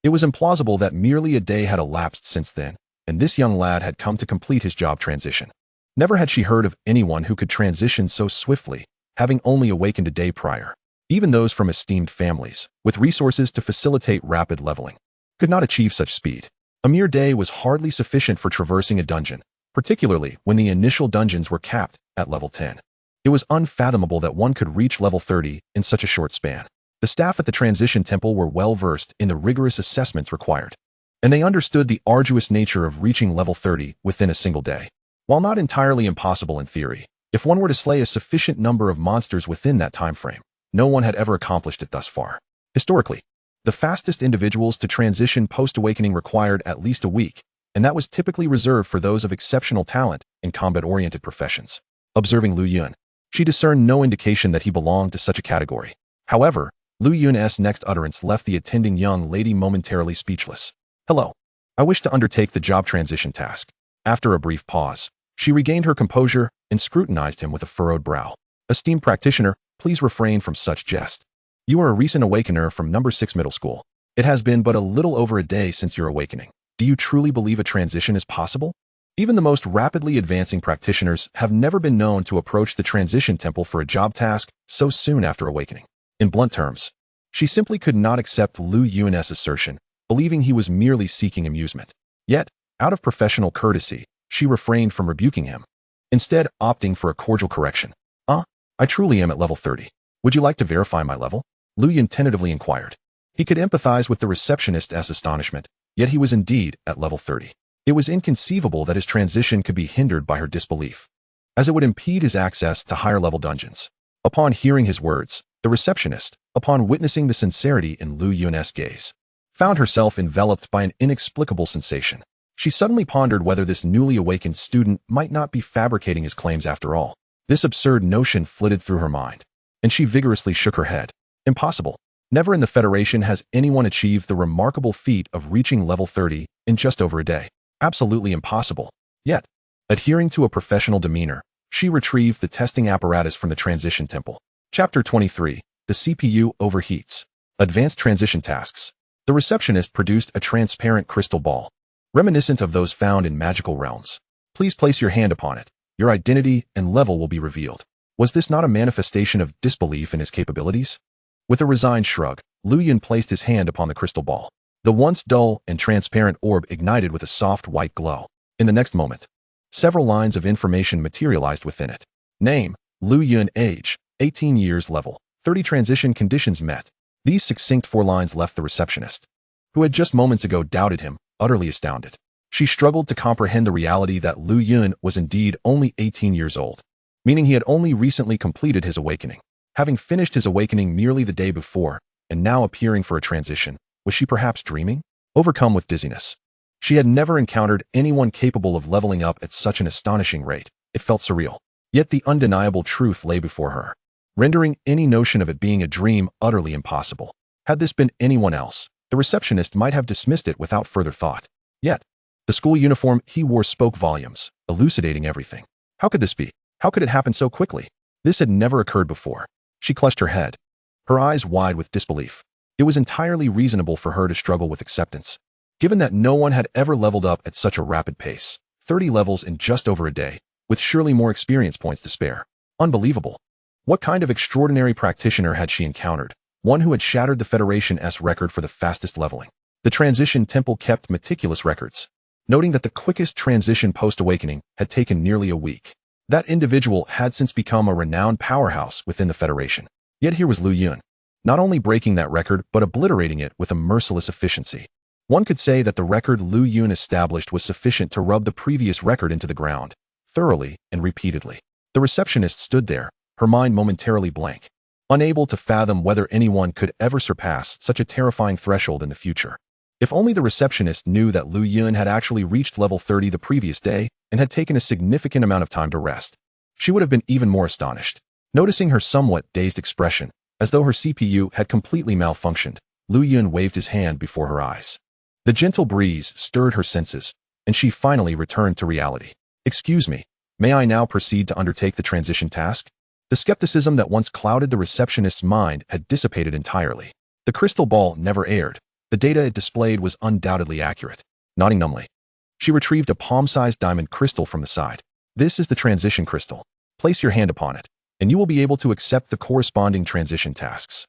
Speaker 1: It was implausible that merely a day had elapsed since then, and this young lad had come to complete his job transition. Never had she heard of anyone who could transition so swiftly, having only awakened a day prior. Even those from esteemed families, with resources to facilitate rapid leveling, could not achieve such speed. A mere day was hardly sufficient for traversing a dungeon, particularly when the initial dungeons were capped at level 10. It was unfathomable that one could reach level 30 in such a short span. The staff at the Transition Temple were well versed in the rigorous assessments required, and they understood the arduous nature of reaching level 30 within a single day. While not entirely impossible in theory, if one were to slay a sufficient number of monsters within that time frame, no one had ever accomplished it thus far. Historically, the fastest individuals to transition post-awakening required at least a week, and that was typically reserved for those of exceptional talent in combat-oriented professions. Observing Lu Yun, she discerned no indication that he belonged to such a category. However, Lu Yun's next utterance left the attending young lady momentarily speechless. "Hello. I wish to undertake the job transition task." After a brief pause, she regained her composure and scrutinized him with a furrowed brow. "Esteemed practitioner, please refrain from such jest. You are a recent awakener from No. 6 Middle School. It has been but a little over a day since your awakening. Do you truly believe a transition is possible?" Even the most rapidly advancing practitioners have never been known to approach the transition temple for a job task so soon after awakening. In blunt terms, she simply could not accept Lu Yun's assertion, believing he was merely seeking amusement. Yet, out of professional courtesy, she refrained from rebuking him, instead opting for a cordial correction. I truly am at level 30. Would you like to verify my level? Lu Yun tentatively inquired. He could empathize with the receptionist's astonishment, yet he was indeed at level 30. It was inconceivable that his transition could be hindered by her disbelief, as it would impede his access to higher-level dungeons. Upon hearing his words, the receptionist, upon witnessing the sincerity in Lu Yun's gaze, found herself enveloped by an inexplicable sensation. She suddenly pondered whether this newly awakened student might not be fabricating his claims after all. This absurd notion flitted through her mind, and she vigorously shook her head. Impossible. Never in the Federation has anyone achieved the remarkable feat of reaching level 30 in just over a day. Absolutely impossible. Yet, adhering to a professional demeanor, she retrieved the testing apparatus from the transition temple. Chapter 23. The CPU overheats. Advanced transition tasks. The receptionist produced a transparent crystal ball, reminiscent of those found in magical realms. Please place your hand upon it. Your identity and level will be revealed. Was this not a manifestation of disbelief in his capabilities? With a resigned shrug, Lu Yun placed his hand upon the crystal ball. The once dull and transparent orb ignited with a soft white glow. In the next moment, several lines of information materialized within it. Name, Lu Yun. Age, 18 years. Level, 30. Transition conditions met. These succinct 4 lines left the receptionist, who had just moments ago doubted him, utterly astounded. She struggled to comprehend the reality that Lu Yun was indeed only 18 years old, meaning he had only recently completed his awakening. Having finished his awakening merely the day before, and now appearing for a transition, was she perhaps dreaming? Overcome with dizziness, she had never encountered anyone capable of leveling up at such an astonishing rate. It felt surreal. Yet the undeniable truth lay before her, rendering any notion of it being a dream utterly impossible. Had this been anyone else, the receptionist might have dismissed it without further thought. Yet, the school uniform he wore spoke volumes, elucidating everything. How could this be? How could it happen so quickly? This had never occurred before. She clutched her head, her eyes wide with disbelief. It was entirely reasonable for her to struggle with acceptance, given that no one had ever leveled up at such a rapid pace. 30 levels in just over a day, with surely more experience points to spare. Unbelievable. What kind of extraordinary practitioner had she encountered? One who had shattered the Federation's record for the fastest leveling. The transition temple kept meticulous records, noting that the quickest transition post-awakening had taken nearly a week. That individual had since become a renowned powerhouse within the Federation. Yet here was Lu Yun, not only breaking that record but obliterating it with a merciless efficiency. One could say that the record Lu Yun established was sufficient to rub the previous record into the ground, thoroughly and repeatedly. The receptionist stood there, her mind momentarily blank, unable to fathom whether anyone could ever surpass such a terrifying threshold in the future. If only the receptionist knew that Lu Yun had actually reached level 30 the previous day and had taken a significant amount of time to rest, she would have been even more astonished. Noticing her somewhat dazed expression, as though her CPU had completely malfunctioned, Lu Yun waved his hand before her eyes. The gentle breeze stirred her senses, and she finally returned to reality. Excuse me, may I now proceed to undertake the transition task? The skepticism that once clouded the receptionist's mind had dissipated entirely. The crystal ball never erred. The data it displayed was undoubtedly accurate. Nodding numbly, she retrieved a palm-sized diamond crystal from the side. This is the transition crystal. Place your hand upon it, and you will be able to accept the corresponding transition tasks.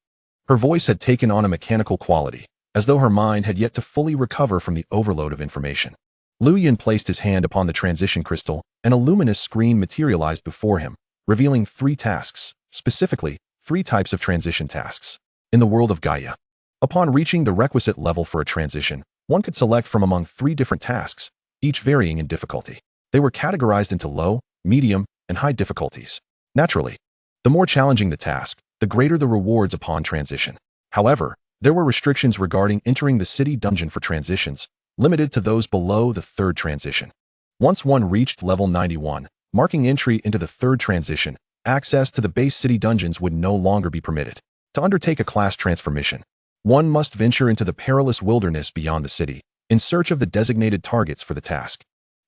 Speaker 1: Her voice had taken on a mechanical quality, as though her mind had yet to fully recover from the overload of information. Lu Yun placed his hand upon the transition crystal, and a luminous screen materialized before him, revealing 3 tasks, specifically 3 types of transition tasks. In the world of Gaia, upon reaching the requisite level for a transition, one could select from among 3 different tasks, each varying in difficulty. They were categorized into low, medium, and high difficulties. Naturally, the more challenging the task, the greater the rewards upon transition. However, there were restrictions regarding entering the city dungeon for transitions, limited to those below the 3rd transition. Once one reached level 91, marking entry into the 3rd transition, access to the base city dungeons would no longer be permitted. To undertake a class transformation, one must venture into the perilous wilderness beyond the city, in search of the designated targets for the task.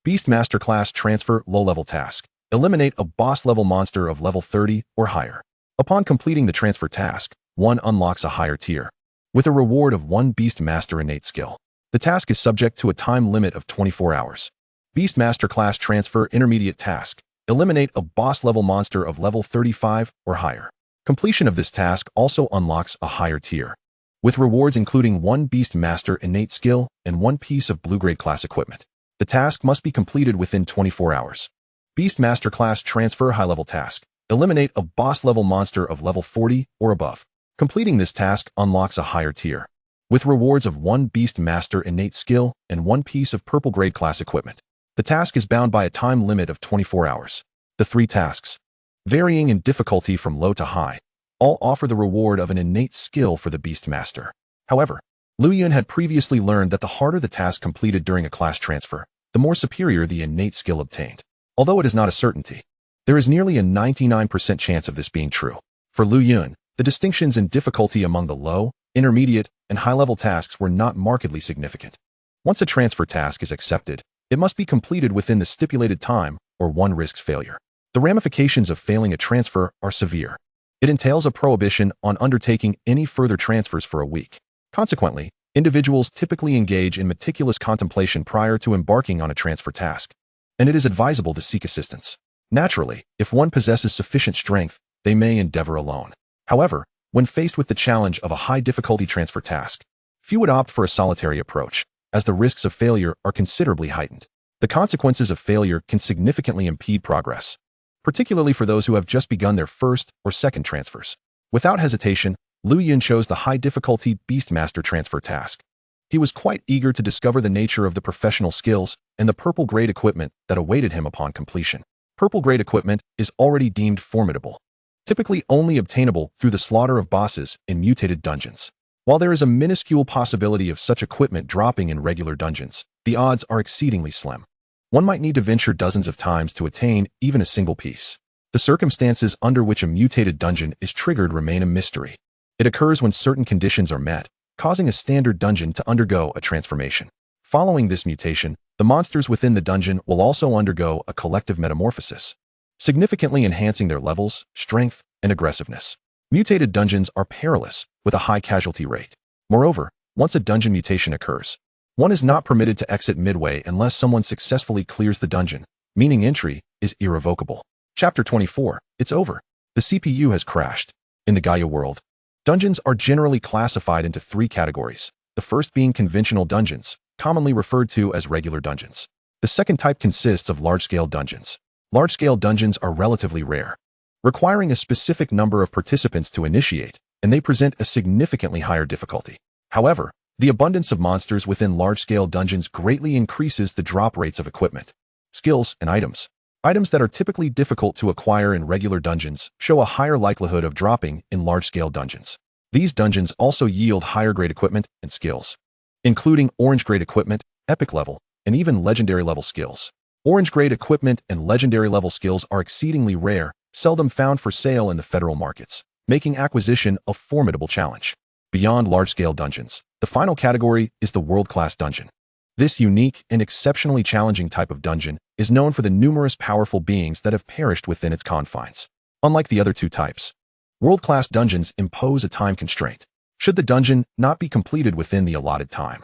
Speaker 1: Beastmaster class transfer low-level task. Eliminate a boss-level monster of level 30 or higher. Upon completing the transfer task, one unlocks a higher tier, with a reward of 1 Beastmaster innate skill. The task is subject to a time limit of 24 hours. Beastmaster Class Transfer Intermediate Task. Eliminate a boss-level monster of level 35 or higher. Completion of this task also unlocks a higher tier, with rewards including 1 Beastmaster innate skill and 1 piece of blue-grade class equipment. The task must be completed within 24 hours. Beastmaster Class Transfer High-Level Task. Eliminate a boss-level monster of level 40 or above. Completing this task unlocks a higher tier, with rewards of 1 Beastmaster innate skill and 1 piece of purple-grade class equipment. The task is bound by a time limit of 24 hours. The 3 tasks, varying in difficulty from low to high, all offer the reward of an innate skill for the Beastmaster. However, Lu Yun had previously learned that the harder the task completed during a class transfer, the more superior the innate skill obtained. Although it is not a certainty, there is nearly a 99% chance of this being true. For Lu Yun, the distinctions in difficulty among the low, intermediate, and high-level tasks were not markedly significant. Once a transfer task is accepted, it must be completed within the stipulated time or one risks failure. The ramifications of failing a transfer are severe. It entails a prohibition on undertaking any further transfers for a week. Consequently, individuals typically engage in meticulous contemplation prior to embarking on a transfer task, and it is advisable to seek assistance. Naturally, if one possesses sufficient strength, they may endeavor alone. However, when faced with the challenge of a high-difficulty transfer task, few would opt for a solitary approach, as the risks of failure are considerably heightened. The consequences of failure can significantly impede progress, particularly for those who have just begun their first or second transfers. Without hesitation, Lu Yun chose the high-difficulty Beastmaster transfer task. He was quite eager to discover the nature of the professional skills and the purple-grade equipment that awaited him upon completion. Purple-grade equipment is already deemed formidable, typically only obtainable through the slaughter of bosses in mutated dungeons. While there is a minuscule possibility of such equipment dropping in regular dungeons, the odds are exceedingly slim. One might need to venture dozens of times to attain even a single piece. The circumstances under which a mutated dungeon is triggered remain a mystery. It occurs when certain conditions are met, causing a standard dungeon to undergo a transformation. Following this mutation, the monsters within the dungeon will also undergo a collective metamorphosis, significantly enhancing their levels, strength, and aggressiveness. Mutated dungeons are perilous, with a high casualty rate. Moreover, once a dungeon mutation occurs, one is not permitted to exit midway unless someone successfully clears the dungeon, meaning entry is irrevocable. Chapter 24. It's over. The CPU has crashed. In the Gaia World, dungeons are generally classified into 3 categories, the first being conventional dungeons, commonly referred to as regular dungeons. The second type consists of large-scale dungeons. Large-scale dungeons are relatively rare, requiring a specific number of participants to initiate, and they present a significantly higher difficulty. However, the abundance of monsters within large-scale dungeons greatly increases the drop rates of equipment, skills, and items. Items that are typically difficult to acquire in regular dungeons show a higher likelihood of dropping in large-scale dungeons. These dungeons also yield higher-grade equipment and skills, including orange-grade equipment, epic level, and even legendary level skills. Orange-grade equipment and legendary level skills are exceedingly rare, seldom found for sale in the federal markets, making acquisition a formidable challenge. Beyond large-scale dungeons, the final category is the world-class dungeon. This unique and exceptionally challenging type of dungeon is known for the numerous powerful beings that have perished within its confines. Unlike the other 2 types, world-class dungeons impose a time constraint. Should the dungeon not be completed within the allotted time,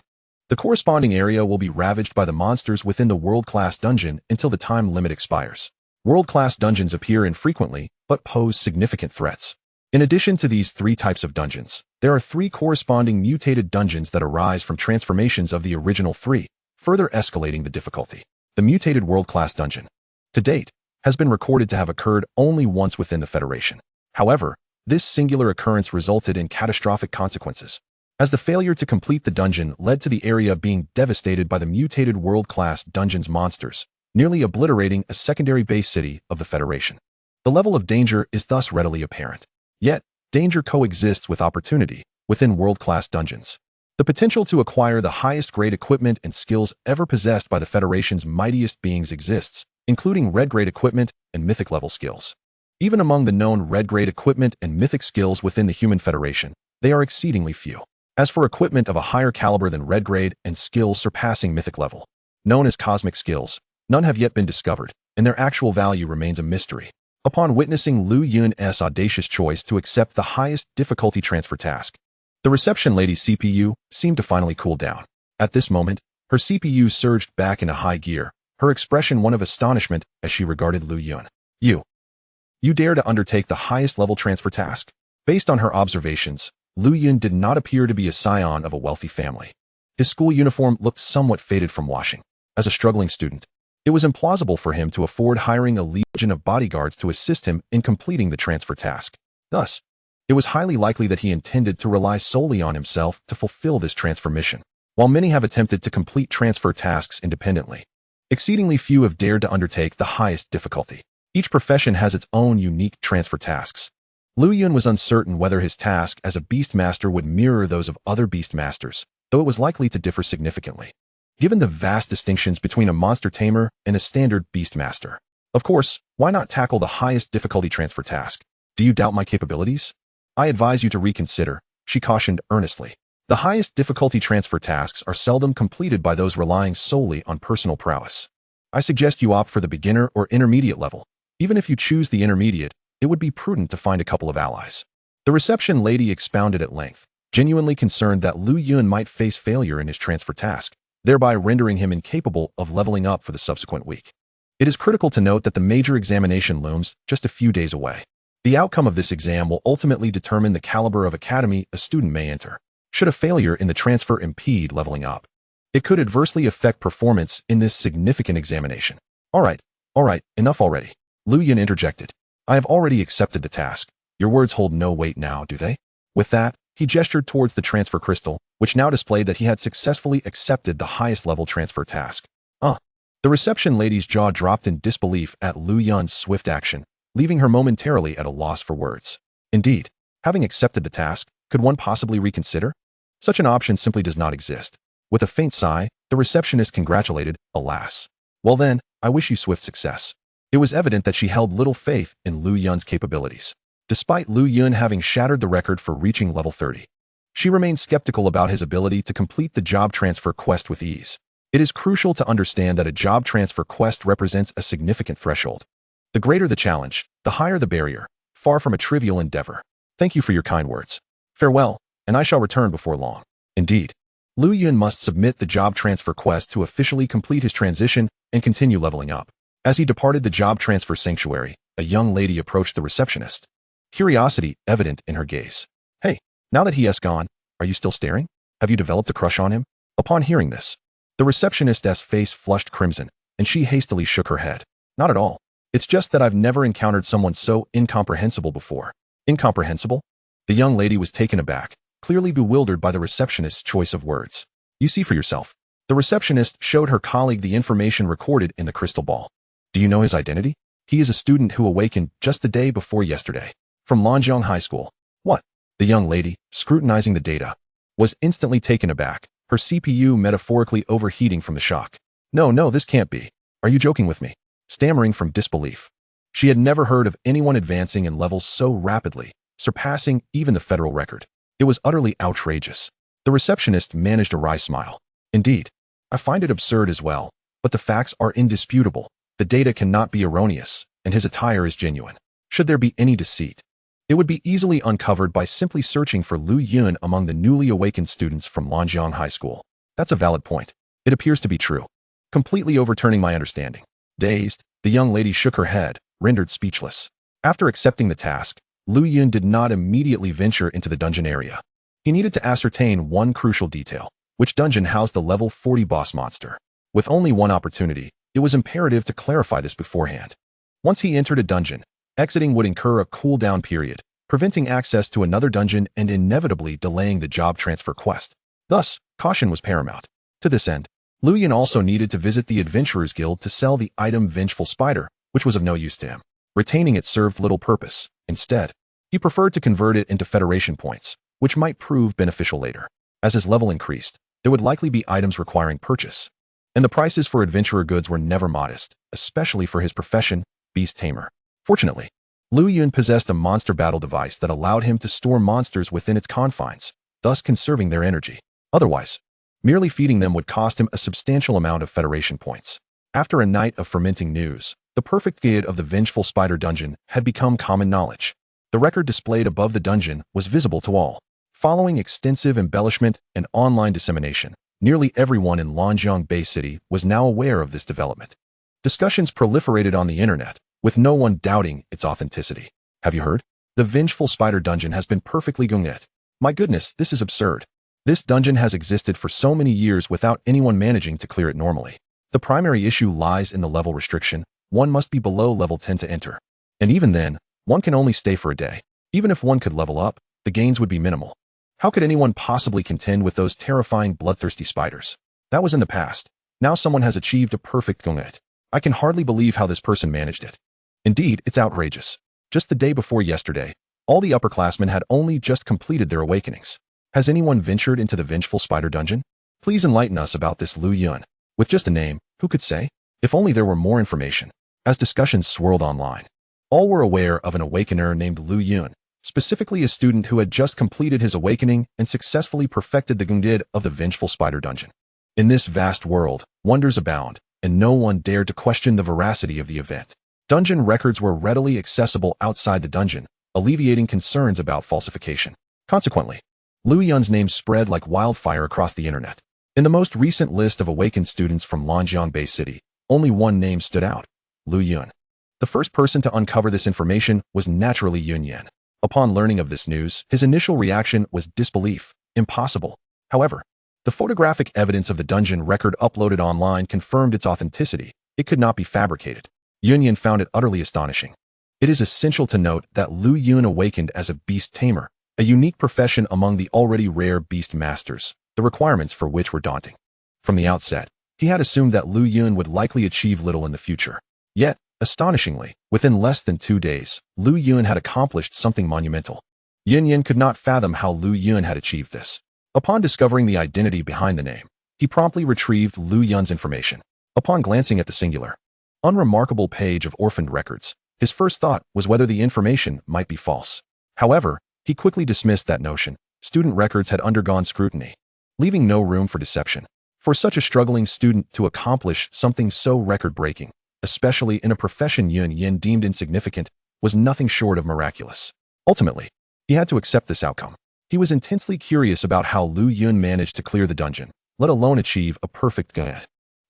Speaker 1: the corresponding area will be ravaged by the monsters within the world-class dungeon until the time limit expires. World-class dungeons appear infrequently, but pose significant threats. In addition to these 3 types of dungeons, there are 3 corresponding mutated dungeons that arise from transformations of the original 3, further escalating the difficulty. The mutated world-class dungeon, to date, has been recorded to have occurred only once within the Federation. However, this singular occurrence resulted in catastrophic consequences, as the failure to complete the dungeon led to the area being devastated by the mutated world-class dungeon's monsters, nearly obliterating a secondary base city of the Federation. The level of danger is thus readily apparent. Yet, danger coexists with opportunity within world-class dungeons. The potential to acquire the highest-grade equipment and skills ever possessed by the Federation's mightiest beings exists, including red-grade equipment and mythic-level skills. Even among the known red-grade equipment and mythic skills within the Human Federation, they are exceedingly few. As for equipment of a higher caliber than red-grade and skills surpassing mythic level, known as cosmic skills, none have yet been discovered, and their actual value remains a mystery. Upon witnessing Lu Yun's audacious choice to accept the highest difficulty transfer task, the reception lady's CPU seemed to finally cool down. At this moment, her CPU surged back into high gear, her expression one of astonishment as she regarded Lu Yun. You dare to undertake the highest level transfer task? Based on her observations, Lu Yun did not appear to be a scion of a wealthy family. His school uniform looked somewhat faded from washing. As a struggling student, it was implausible for him to afford hiring a legion of bodyguards to assist him in completing the transfer task. Thus, it was highly likely that he intended to rely solely on himself to fulfill this transfer mission. While many have attempted to complete transfer tasks independently, exceedingly few have dared to undertake the highest difficulty. Each profession has its own unique transfer tasks. Lu Yun was uncertain whether his task as a Beastmaster would mirror those of other Beastmasters, though it was likely to differ significantly, given the vast distinctions between a monster tamer and a standard Beastmaster. Of course, why not tackle the highest difficulty transfer task? Do you doubt my capabilities? I advise you to reconsider, she cautioned earnestly. The highest difficulty transfer tasks are seldom completed by those relying solely on personal prowess. I suggest you opt for the beginner or intermediate level. Even if you choose the intermediate, it would be prudent to find a couple of allies. The reception lady expounded at length, genuinely concerned that Lu Yun might face failure in his transfer task, thereby rendering him incapable of leveling up for the subsequent week. It is critical to note that the major examination looms just a few days away. The outcome of this exam will ultimately determine the caliber of academy a student may enter. Should a failure in the transfer impede leveling up, it could adversely affect performance in this significant examination. All right, enough already. Lu Yun interjected. I have already accepted the task. Your words hold no weight now, do they? With that, he gestured towards the transfer crystal, which now displayed that he had successfully accepted the highest level transfer task. The reception lady's jaw dropped in disbelief at Lu Yun's swift action, leaving her momentarily at a loss for words. Indeed, having accepted the task, could one possibly reconsider? Such an option simply does not exist. With a faint sigh, the receptionist congratulated, alas. Well then, I wish you swift success. It was evident that she held little faith in Lu Yun's capabilities. Despite Lu Yun having shattered the record for reaching level 30, she remained skeptical about his ability to complete the job transfer quest with ease. It is crucial to understand that a job transfer quest represents a significant threshold. The greater the challenge, the higher the barrier, far from a trivial endeavor. Thank you for your kind words. Farewell, and I shall return before long. Indeed, Lu Yun must submit the job transfer quest to officially complete his transition and continue leveling up. As he departed the job transfer sanctuary, a young lady approached the receptionist, curiosity evident in her gaze. Hey, now that he has gone, are you still staring? Have you developed a crush on him? Upon hearing this, the receptionist's face flushed crimson, and she hastily shook her head. Not at all. It's just that I've never encountered someone so incomprehensible before. Incomprehensible? The young lady was taken aback, clearly bewildered by the receptionist's choice of words. You see for yourself. The receptionist showed her colleague the information recorded in the crystal ball. Do you know his identity? He is a student who awakened just the day before yesterday, from Lanjiang High School. What? The young lady, scrutinizing the data, was instantly taken aback, her CPU metaphorically overheating from the shock. No, this can't be. Are you joking with me? Stammering from disbelief. She had never heard of anyone advancing in levels so rapidly, surpassing even the federal record. It was utterly outrageous. The receptionist managed a wry smile. Indeed, I find it absurd as well, but the facts are indisputable. The data cannot be erroneous, and his attire is genuine. Should there be any deceit, it would be easily uncovered by simply searching for Lu Yun among the newly awakened students from Lanjiang High School. That's a valid point. It appears to be true, completely overturning my understanding. Dazed, the young lady shook her head, rendered speechless. After accepting the task, Lu Yun did not immediately venture into the dungeon area. He needed to ascertain one crucial detail: which dungeon housed the level 40 boss monster. With only one opportunity, it was imperative to clarify this beforehand. Once he entered a dungeon, exiting would incur a cooldown period, preventing access to another dungeon and inevitably delaying the job transfer quest. Thus, caution was paramount. To this end, Lu Yun also needed to visit the Adventurers Guild to sell the item Vengeful Spider, which was of no use to him. Retaining it served little purpose. Instead, he preferred to convert it into Federation points, which might prove beneficial later. As his level increased, there would likely be items requiring purchase, and the prices for adventurer goods were never modest, especially for his profession, Beast Tamer. Fortunately, Lu Yun possessed a monster battle device that allowed him to store monsters within its confines, thus conserving their energy. Otherwise, merely feeding them would cost him a substantial amount of Federation points. After a night of fermenting news, the perfect guide of the Vengeful Spider dungeon had become common knowledge. The record displayed above the dungeon was visible to all. Following extensive embellishment and online dissemination, nearly everyone in Lanjiang Bay City was now aware of this development. Discussions proliferated on the internet, with no one doubting its authenticity. Have you heard? The Vengeful Spider Dungeon has been perfectly gung. My goodness, this is absurd. This dungeon has existed for so many years without anyone managing to clear it normally. The primary issue lies in the level restriction. One must be below level 10 to enter. And even then, one can only stay for a day. Even if one could level up, the gains would be minimal. How could anyone possibly contend with those terrifying bloodthirsty spiders? That was in the past. Now someone has achieved a perfect gung. I can hardly believe how this person managed it. Indeed, it's outrageous. Just the day before yesterday, all the upperclassmen had only just completed their awakenings. Has anyone ventured into the Vengeful Spider Dungeon? Please enlighten us about this Lu Yun. With just a name, who could say? If only there were more information. As discussions swirled online, all were aware of an awakener named Lu Yun, specifically a student who had just completed his awakening and successfully perfected the gungdid of the Vengeful Spider Dungeon. In this vast world, wonders abound, and no one dared to question the veracity of the event. Dungeon records were readily accessible outside the dungeon, alleviating concerns about falsification. Consequently, Lu Yun's name spread like wildfire across the internet. In the most recent list of awakened students from Lanjiang Bay City, only one name stood out: Lu Yun. The first person to uncover this information was naturally Yun Yan. Upon learning of this news, his initial reaction was disbelief. Impossible. However, the photographic evidence of the dungeon record uploaded online confirmed its authenticity. It could not be fabricated. Yun Yan found it utterly astonishing. It is essential to note that Lu Yun awakened as a beast tamer, a unique profession among the already rare beast masters, the requirements for which were daunting. From the outset, he had assumed that Lu Yun would likely achieve little in the future. Yet, astonishingly, within less than 2 days, Lu Yun had accomplished something monumental. Yun Yan could not fathom how Lu Yun had achieved this. Upon discovering the identity behind the name, he promptly retrieved Lu Yun's information. Upon glancing at the singular, unremarkable page of orphaned records, his first thought was whether the information might be false. However, he quickly dismissed that notion. Student records had undergone scrutiny, leaving no room for deception. For such a struggling student to accomplish something so record-breaking, especially in a profession Yun Yan deemed insignificant, was nothing short of miraculous. Ultimately, he had to accept this outcome. He was intensely curious about how Lu Yun managed to clear the dungeon, let alone achieve a perfect gung.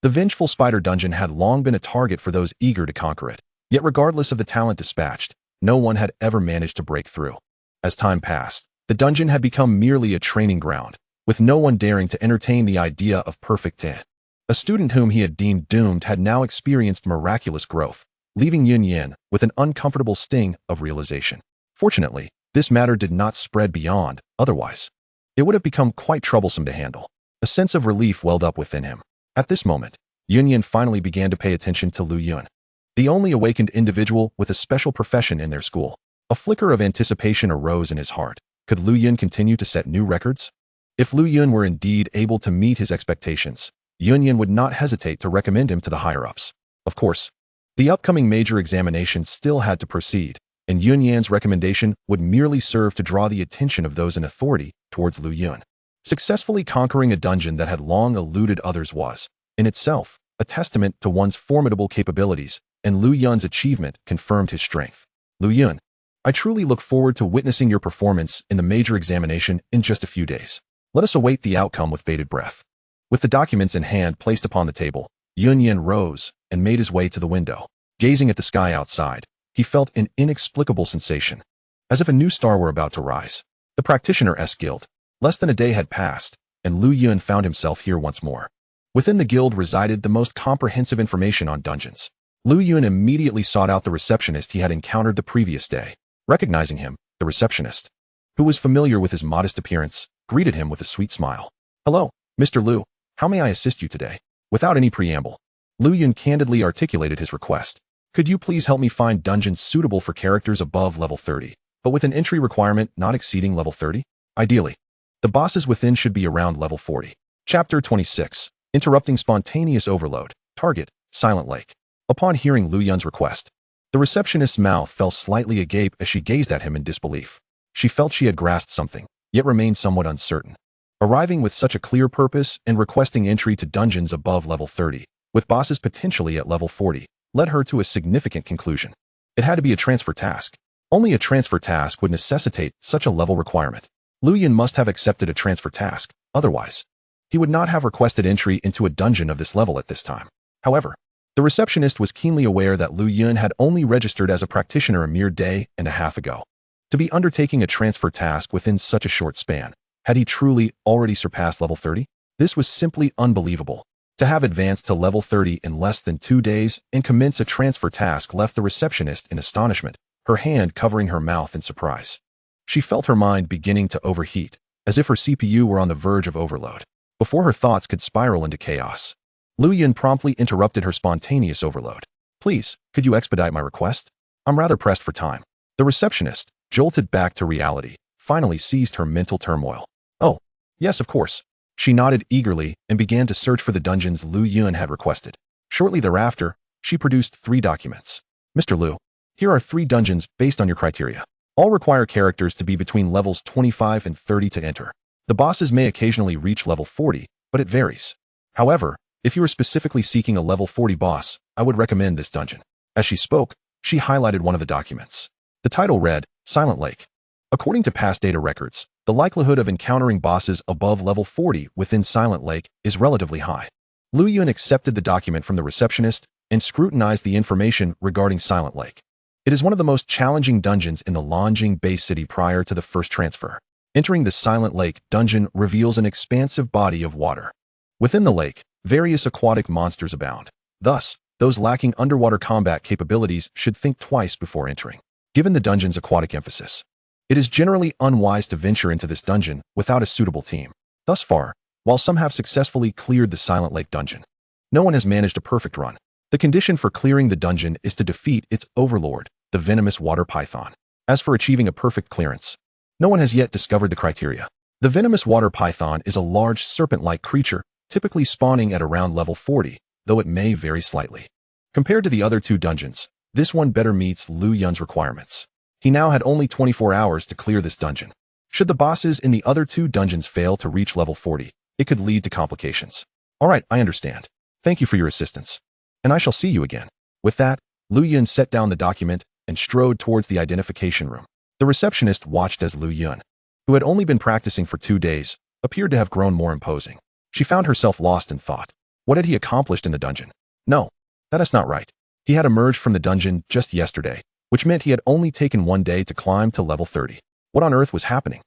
Speaker 1: The Vengeful Spider Dungeon had long been a target for those eager to conquer it, yet regardless of the talent dispatched, no one had ever managed to break through. As time passed, the dungeon had become merely a training ground, with no one daring to entertain the idea of perfect gung. A student whom he had deemed doomed had now experienced miraculous growth, leaving Yun Yan with an uncomfortable sting of realization. Fortunately, this matter did not spread beyond, otherwise, it would have become quite troublesome to handle. A sense of relief welled up within him. At this moment, Yun Yan finally began to pay attention to Lu Yun, the only awakened individual with a special profession in their school. A flicker of anticipation arose in his heart. Could Lu Yun continue to set new records? If Lu Yun were indeed able to meet his expectations, Yun Yan would not hesitate to recommend him to the higher-ups. Of course, the upcoming major examination still had to proceed, and Yun Yan's recommendation would merely serve to draw the attention of those in authority towards Lu Yun. Successfully conquering a dungeon that had long eluded others was, in itself, a testament to one's formidable capabilities, and Lu Yun's achievement confirmed his strength. Lu Yun, I truly look forward to witnessing your performance in the major examination in just a few days. Let us await the outcome with bated breath. With the documents in hand placed upon the table, Yun Yan rose and made his way to the window. Gazing at the sky outside, he felt an inexplicable sensation, as if a new star were about to rise. The Practitioner-S Guild. Less than a day had passed, and Lu Yun found himself here once more. Within the guild resided the most comprehensive information on dungeons. Lu Yun immediately sought out the receptionist he had encountered the previous day. Recognizing him, the receptionist, who was familiar with his modest appearance, greeted him with a sweet smile. Hello, Mr. Lu. How may I assist you today? Without any preamble, Lu Yun candidly articulated his request. Could you please help me find dungeons suitable for characters above level 30, but with an entry requirement not exceeding level 30? Ideally, the bosses within should be around level 40. Chapter 26. Interrupting Spontaneous Overload. Target, Silent Lake. Upon hearing Lu Yun's request, the receptionist's mouth fell slightly agape as she gazed at him in disbelief. She felt she had grasped something, yet remained somewhat uncertain. Arriving with such a clear purpose and requesting entry to dungeons above level 30, with bosses potentially at level 40, led her to a significant conclusion. It had to be a transfer task. Only a transfer task would necessitate such a level requirement. Lu Yun must have accepted a transfer task, otherwise, he would not have requested entry into a dungeon of this level at this time. However, The receptionist was keenly aware that Lu Yun had only registered as a practitioner a mere day and a half ago. To be undertaking a transfer task within such a short span, had he truly already surpassed level 30? This was simply unbelievable. To have advanced to level 30 in less than 2 days and commence a transfer task left the receptionist in astonishment, her hand covering her mouth in surprise. She felt her mind beginning to overheat, as if her CPU were on the verge of overload. Before her thoughts could spiral into chaos, Lu Yun promptly interrupted her spontaneous overload. Please, could you expedite my request? I'm rather pressed for time. The receptionist, jolted back to reality, finally seized her mental turmoil. Oh, yes, of course. She nodded eagerly and began to search for the dungeons Lu Yun had requested. Shortly thereafter, she produced 3 documents. Mr. Lu, here are 3 dungeons based on your criteria. All require characters to be between levels 25 and 30 to enter. The bosses may occasionally reach level 40, but it varies. However, if you are specifically seeking a level 40 boss, I would recommend this dungeon. As she spoke, she highlighted one of the documents. The title read, Silent Lake. According to past data records, the likelihood of encountering bosses above level 40 within Silent Lake is relatively high. Lu Yun accepted the document from the receptionist and scrutinized the information regarding Silent Lake. It is one of the most challenging dungeons in the Longjing Bay City prior to the first transfer. Entering the Silent Lake dungeon reveals an expansive body of water. Within the lake, various aquatic monsters abound. Thus, those lacking underwater combat capabilities should think twice before entering. Given the dungeon's aquatic emphasis, it is generally unwise to venture into this dungeon without a suitable team. Thus far, while some have successfully cleared the Silent Lake dungeon, no one has managed a perfect run. The condition for clearing the dungeon is to defeat its overlord, the venomous water python. As for achieving a perfect clearance, no one has yet discovered the criteria. The venomous water python is a large serpent-like creature, typically spawning at around level 40, though it may vary slightly. Compared to the other 2 dungeons, this one better meets Lu Yun's requirements. He now had only 24 hours to clear this dungeon. Should the bosses in the other 2 dungeons fail to reach level 40, it could lead to complications. Alright, I understand. Thank you for your assistance. And I shall see you again. With that, Lu Yun set down the document and strode towards the identification room. The receptionist watched as Lu Yun, who had only been practicing for 2 days, appeared to have grown more imposing. She found herself lost in thought. What had he accomplished in the dungeon? No, that is not right. He had emerged from the dungeon just yesterday, which meant he had only taken 1 day to climb to level 30. What on earth was happening?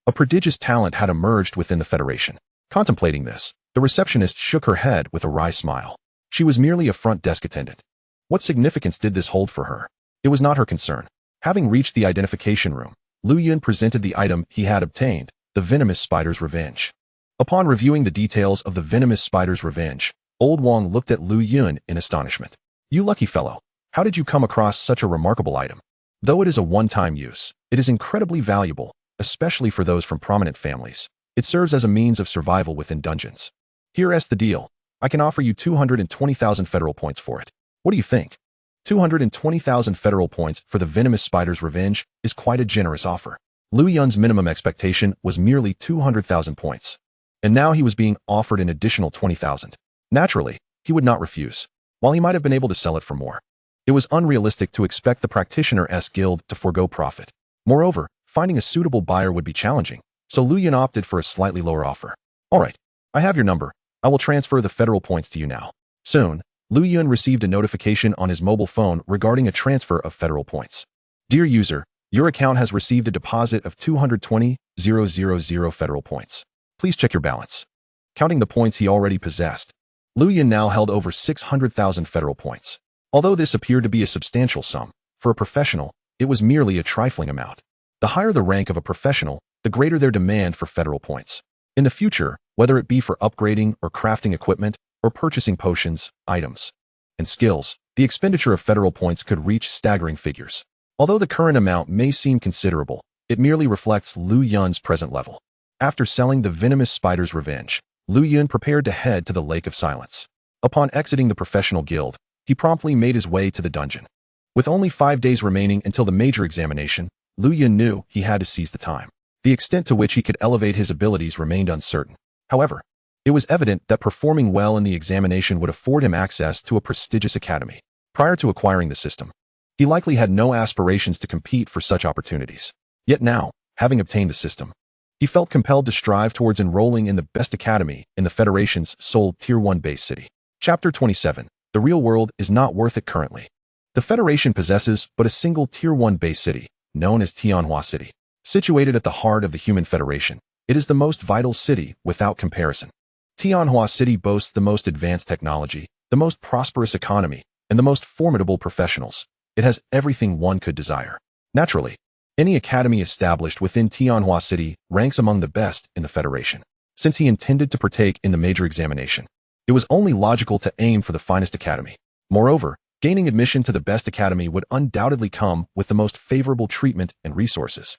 Speaker 1: A prodigious talent had emerged within the Federation. Contemplating this, the receptionist shook her head with a wry smile. She was merely a front desk attendant. What significance did this hold for her? It was not her concern. Having reached the identification room, Lu Yun presented the item he had obtained, the venomous spider's revenge. Upon reviewing the details of the venomous spider's revenge, Old Wong looked at Lu Yun in astonishment. You lucky fellow, how did you come across such a remarkable item? Though it is a one-time use, it is incredibly valuable, especially for those from prominent families. It serves as a means of survival within dungeons. Here's the deal. I can offer you 220,000 federal points for it. What do you think? 220,000 federal points for the venomous spider's revenge is quite a generous offer. Lu Yun's minimum expectation was merely 200,000 points. And now he was being offered an additional 20,000. Naturally, he would not refuse, while he might have been able to sell it for more. It was unrealistic to expect the Practitioner's Guild to forego profit. Moreover, finding a suitable buyer would be challenging, so Lu Yun opted for a slightly lower offer. Alright, I have your number. I will transfer the federal points to you now. Soon, Lu Yun received a notification on his mobile phone regarding a transfer of federal points. Dear user, your account has received a deposit of 220,000 federal points. Please check your balance. Counting the points he already possessed, Lu Yun now held over 600,000 federal points. Although this appeared to be a substantial sum, for a professional, it was merely a trifling amount. The higher the rank of a professional, the greater their demand for federal points. In the future, whether it be for upgrading or crafting equipment, or purchasing potions, items, and skills, the expenditure of federal points could reach staggering figures. Although the current amount may seem considerable, it merely reflects Lu Yun's present level. After selling the venomous spider's revenge, Lu Yun prepared to head to the Lake of Silence. Upon exiting the professional guild, he promptly made his way to the dungeon. With only 5 days remaining until the major examination, Lu Yun knew he had to seize the time. The extent to which he could elevate his abilities remained uncertain. However, it was evident that performing well in the examination would afford him access to a prestigious academy. Prior to acquiring the system, he likely had no aspirations to compete for such opportunities. Yet now, having obtained the system, he felt compelled to strive towards enrolling in the best academy in the Federation's sole Tier 1 base city. Chapter 27. The real world is not worth it currently. The Federation possesses but a single Tier 1 base city, known as Tianhua City. Situated at the heart of the Human Federation, it is the most vital city without comparison. Tianhua City boasts the most advanced technology, the most prosperous economy, and the most formidable professionals. It has everything one could desire. Naturally, any academy established within Tianhua City ranks among the best in the Federation. Since he intended to partake in the major examination, it was only logical to aim for the finest academy. Moreover, gaining admission to the best academy would undoubtedly come with the most favorable treatment and resources.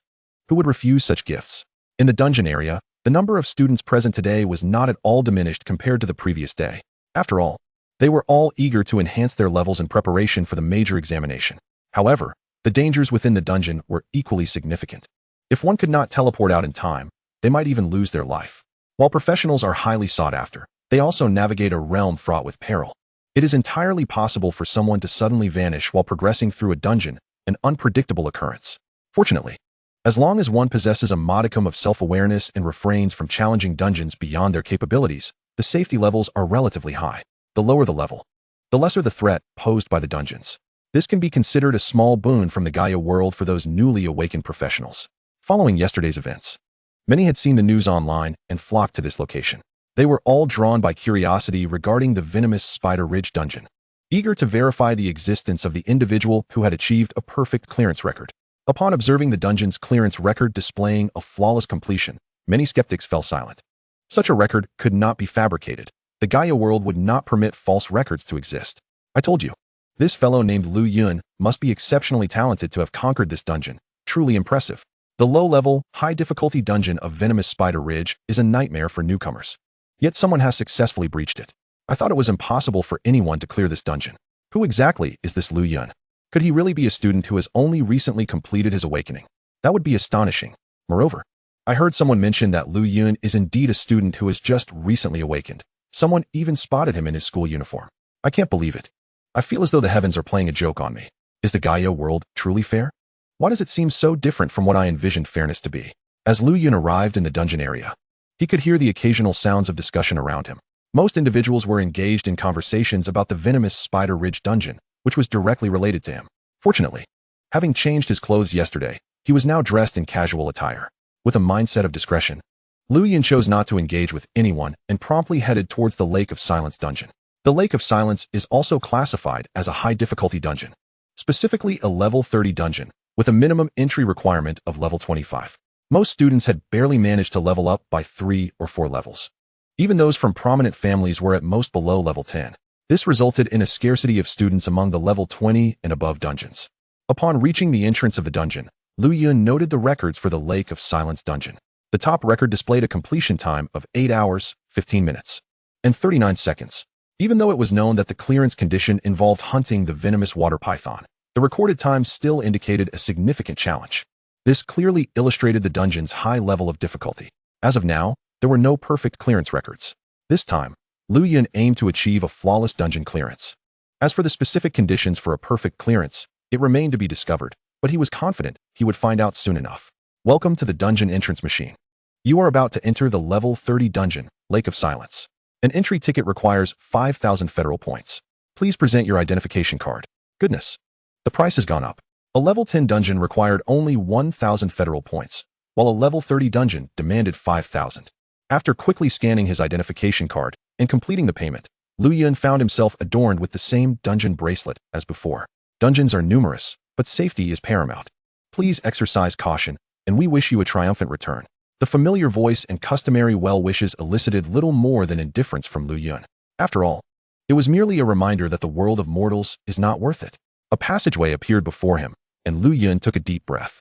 Speaker 1: Who would refuse such gifts? In the dungeon area, the number of students present today was not at all diminished compared to the previous day. After all, they were all eager to enhance their levels in preparation for the major examination. However, the dangers within the dungeon were equally significant. If one could not teleport out in time, they might even lose their life. While professionals are highly sought after, they also navigate a realm fraught with peril. It is entirely possible for someone to suddenly vanish while progressing through a dungeon, an unpredictable occurrence. Fortunately, as long as one possesses a modicum of self-awareness and refrains from challenging dungeons beyond their capabilities, the safety levels are relatively high. The lower the level, the lesser the threat posed by the dungeons. This can be considered a small boon from the Gaia world for those newly awakened professionals. Following yesterday's events, many had seen the news online and flocked to this location. They were all drawn by curiosity regarding the venomous Spider Ridge dungeon, eager to verify the existence of the individual who had achieved a perfect clearance record. Upon observing the dungeon's clearance record displaying a flawless completion, many skeptics fell silent. Such a record could not be fabricated. The Gaia world would not permit false records to exist. I told you, this fellow named Lu Yun must be exceptionally talented to have conquered this dungeon. Truly impressive. The low-level, high-difficulty dungeon of Venomous Spider Ridge is a nightmare for newcomers. Yet someone has successfully breached it. I thought it was impossible for anyone to clear this dungeon. Who exactly is this Lu Yun? Could he really be a student who has only recently completed his awakening? That would be astonishing. Moreover, I heard someone mention that Lu Yun is indeed a student who has just recently awakened. Someone even spotted him in his school uniform. I can't believe it. I feel as though the heavens are playing a joke on me. Is the Gaia world truly fair? Why does it seem so different from what I envisioned fairness to be? As Lu Yun arrived in the dungeon area, he could hear the occasional sounds of discussion around him. Most individuals were engaged in conversations about the venomous Spider Ridge dungeon, which was directly related to him. Fortunately, having changed his clothes yesterday, he was now dressed in casual attire. With a mindset of discretion, Lu Yun chose not to engage with anyone and promptly headed towards the Lake of Silence dungeon. The Lake of Silence is also classified as a high-difficulty dungeon, specifically a level 30 dungeon, with a minimum entry requirement of level 25. Most students had barely managed to level up by 3 or 4 levels. Even those from prominent families were at most below level 10. This resulted in a scarcity of students among the level 20 and above dungeons. Upon reaching the entrance of the dungeon, Lu Yun noted the records for the Lake of Silence dungeon. The top record displayed a completion time of 8 hours, 15 minutes, and 39 seconds. Even though it was known that the clearance condition involved hunting the venomous water python, the recorded time still indicated a significant challenge. This clearly illustrated the dungeon's high level of difficulty. As of now, there were no perfect clearance records. This time, Lu Yun aimed to achieve a flawless dungeon clearance. As for the specific conditions for a perfect clearance, it remained to be discovered, but he was confident he would find out soon enough. Welcome to the dungeon entrance machine. You are about to enter the level 30 dungeon, Lake of Silence. An entry ticket requires 5,000 federal points. Please present your identification card. Goodness, the price has gone up. A level 10 dungeon required only 1,000 federal points, while a level 30 dungeon demanded 5,000. After quickly scanning his identification card and completing the payment, Lu Yun found himself adorned with the same dungeon bracelet as before. Dungeons are numerous, but safety is paramount. Please exercise caution, and we wish you a triumphant return. The familiar voice and customary well wishes elicited little more than indifference from Lu Yun. After all, it was merely a reminder that the world of mortals is not worth it. A passageway appeared before him, and Lu Yun took a deep breath.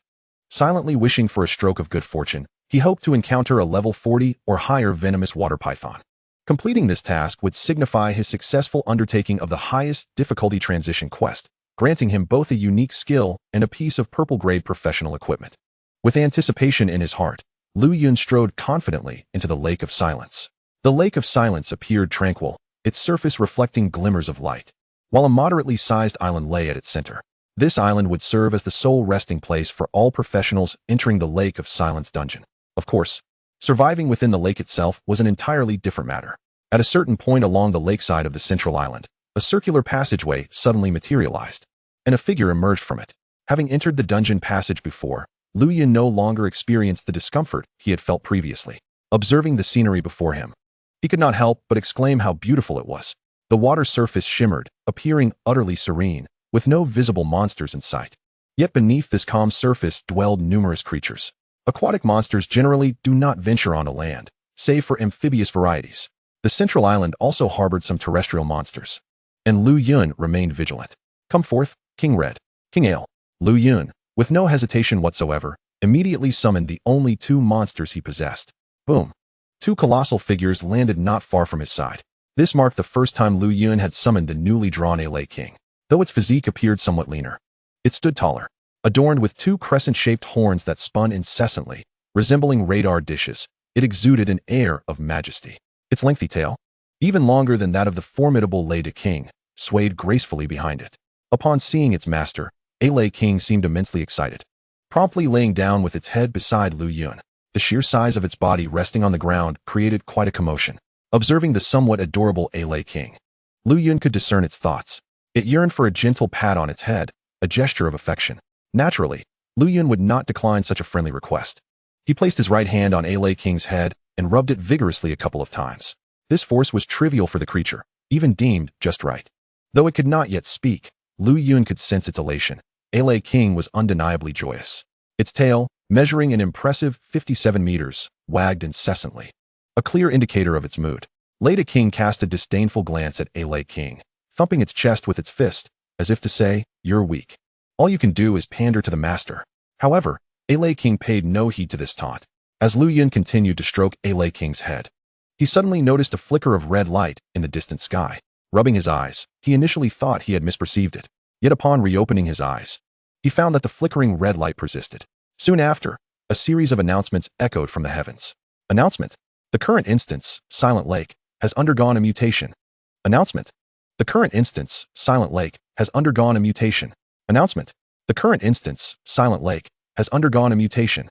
Speaker 1: Silently wishing for a stroke of good fortune, he hoped to encounter a level 40 or higher venomous water python. Completing this task would signify his successful undertaking of the highest difficulty transition quest, granting him both a unique skill and a piece of purple-grade professional equipment. With anticipation in his heart, Lu Yun strode confidently into the Lake of Silence. The Lake of Silence appeared tranquil, its surface reflecting glimmers of light, while a moderately sized island lay at its center. This island would serve as the sole resting place for all professionals entering the Lake of Silence dungeon. Of course, surviving within the lake itself was an entirely different matter. At a certain point along the lakeside of the central island, A circular passageway suddenly materialized, and a figure emerged from it. Having entered the dungeon passage before, Lu Yun no longer experienced the discomfort he had felt previously. Observing the scenery before him, he could not help but exclaim how beautiful it was. The water surface shimmered, appearing utterly serene, with no visible monsters in sight. Yet beneath this calm surface dwelled numerous creatures. Aquatic monsters generally do not venture onto land, save for amphibious varieties. The central island also harbored some terrestrial monsters, and Lu Yun remained vigilant. Come forth, King Red, King Ale. Lu Yun, with no hesitation whatsoever, immediately summoned the only two monsters he possessed. Boom. Two colossal figures landed not far from his side. This marked the first time Lu Yun had summoned the newly drawn Aire King, though its physique appeared somewhat leaner. It stood taller, adorned with two crescent-shaped horns that spun incessantly, resembling radar dishes. It exuded an air of majesty. Its lengthy tail, even longer than that of the formidable Lei King, swayed gracefully behind it. Upon seeing its master, Aire King seemed immensely excited, promptly laying down with its head beside Lu Yun. The sheer size of its body resting on the ground created quite a commotion. Observing the somewhat adorable Aire King, Lu Yun could discern its thoughts. It yearned for a gentle pat on its head, a gesture of affection. Naturally, Lu Yun would not decline such a friendly request. He placed his right hand on Aire King's head and rubbed it vigorously a couple of times. This force was trivial for the creature, even deemed just right. Though it could not yet speak, Lu Yun could sense its elation. Aire King was undeniably joyous. Its tail, measuring an impressive 57 meters, wagged incessantly, a clear indicator of its mood. Lei King cast a disdainful glance at Aire King, thumping its chest with its fist, as if to say, "You're weak. All you can do is pander to the master." However, Aire King paid no heed to this taunt. As Lu Yun continued to stroke Aire King's head, he suddenly noticed a flicker of red light in the distant sky. Rubbing his eyes, he initially thought he had misperceived it. Yet upon reopening his eyes, he found that the flickering red light persisted. Soon after, a series of announcements echoed from the heavens. Announcement: the current instance, Silent Lake, has undergone a mutation. Announcement: the current instance, Silent Lake, has undergone a mutation. Announcement: the current instance, Silent Lake, has undergone a mutation.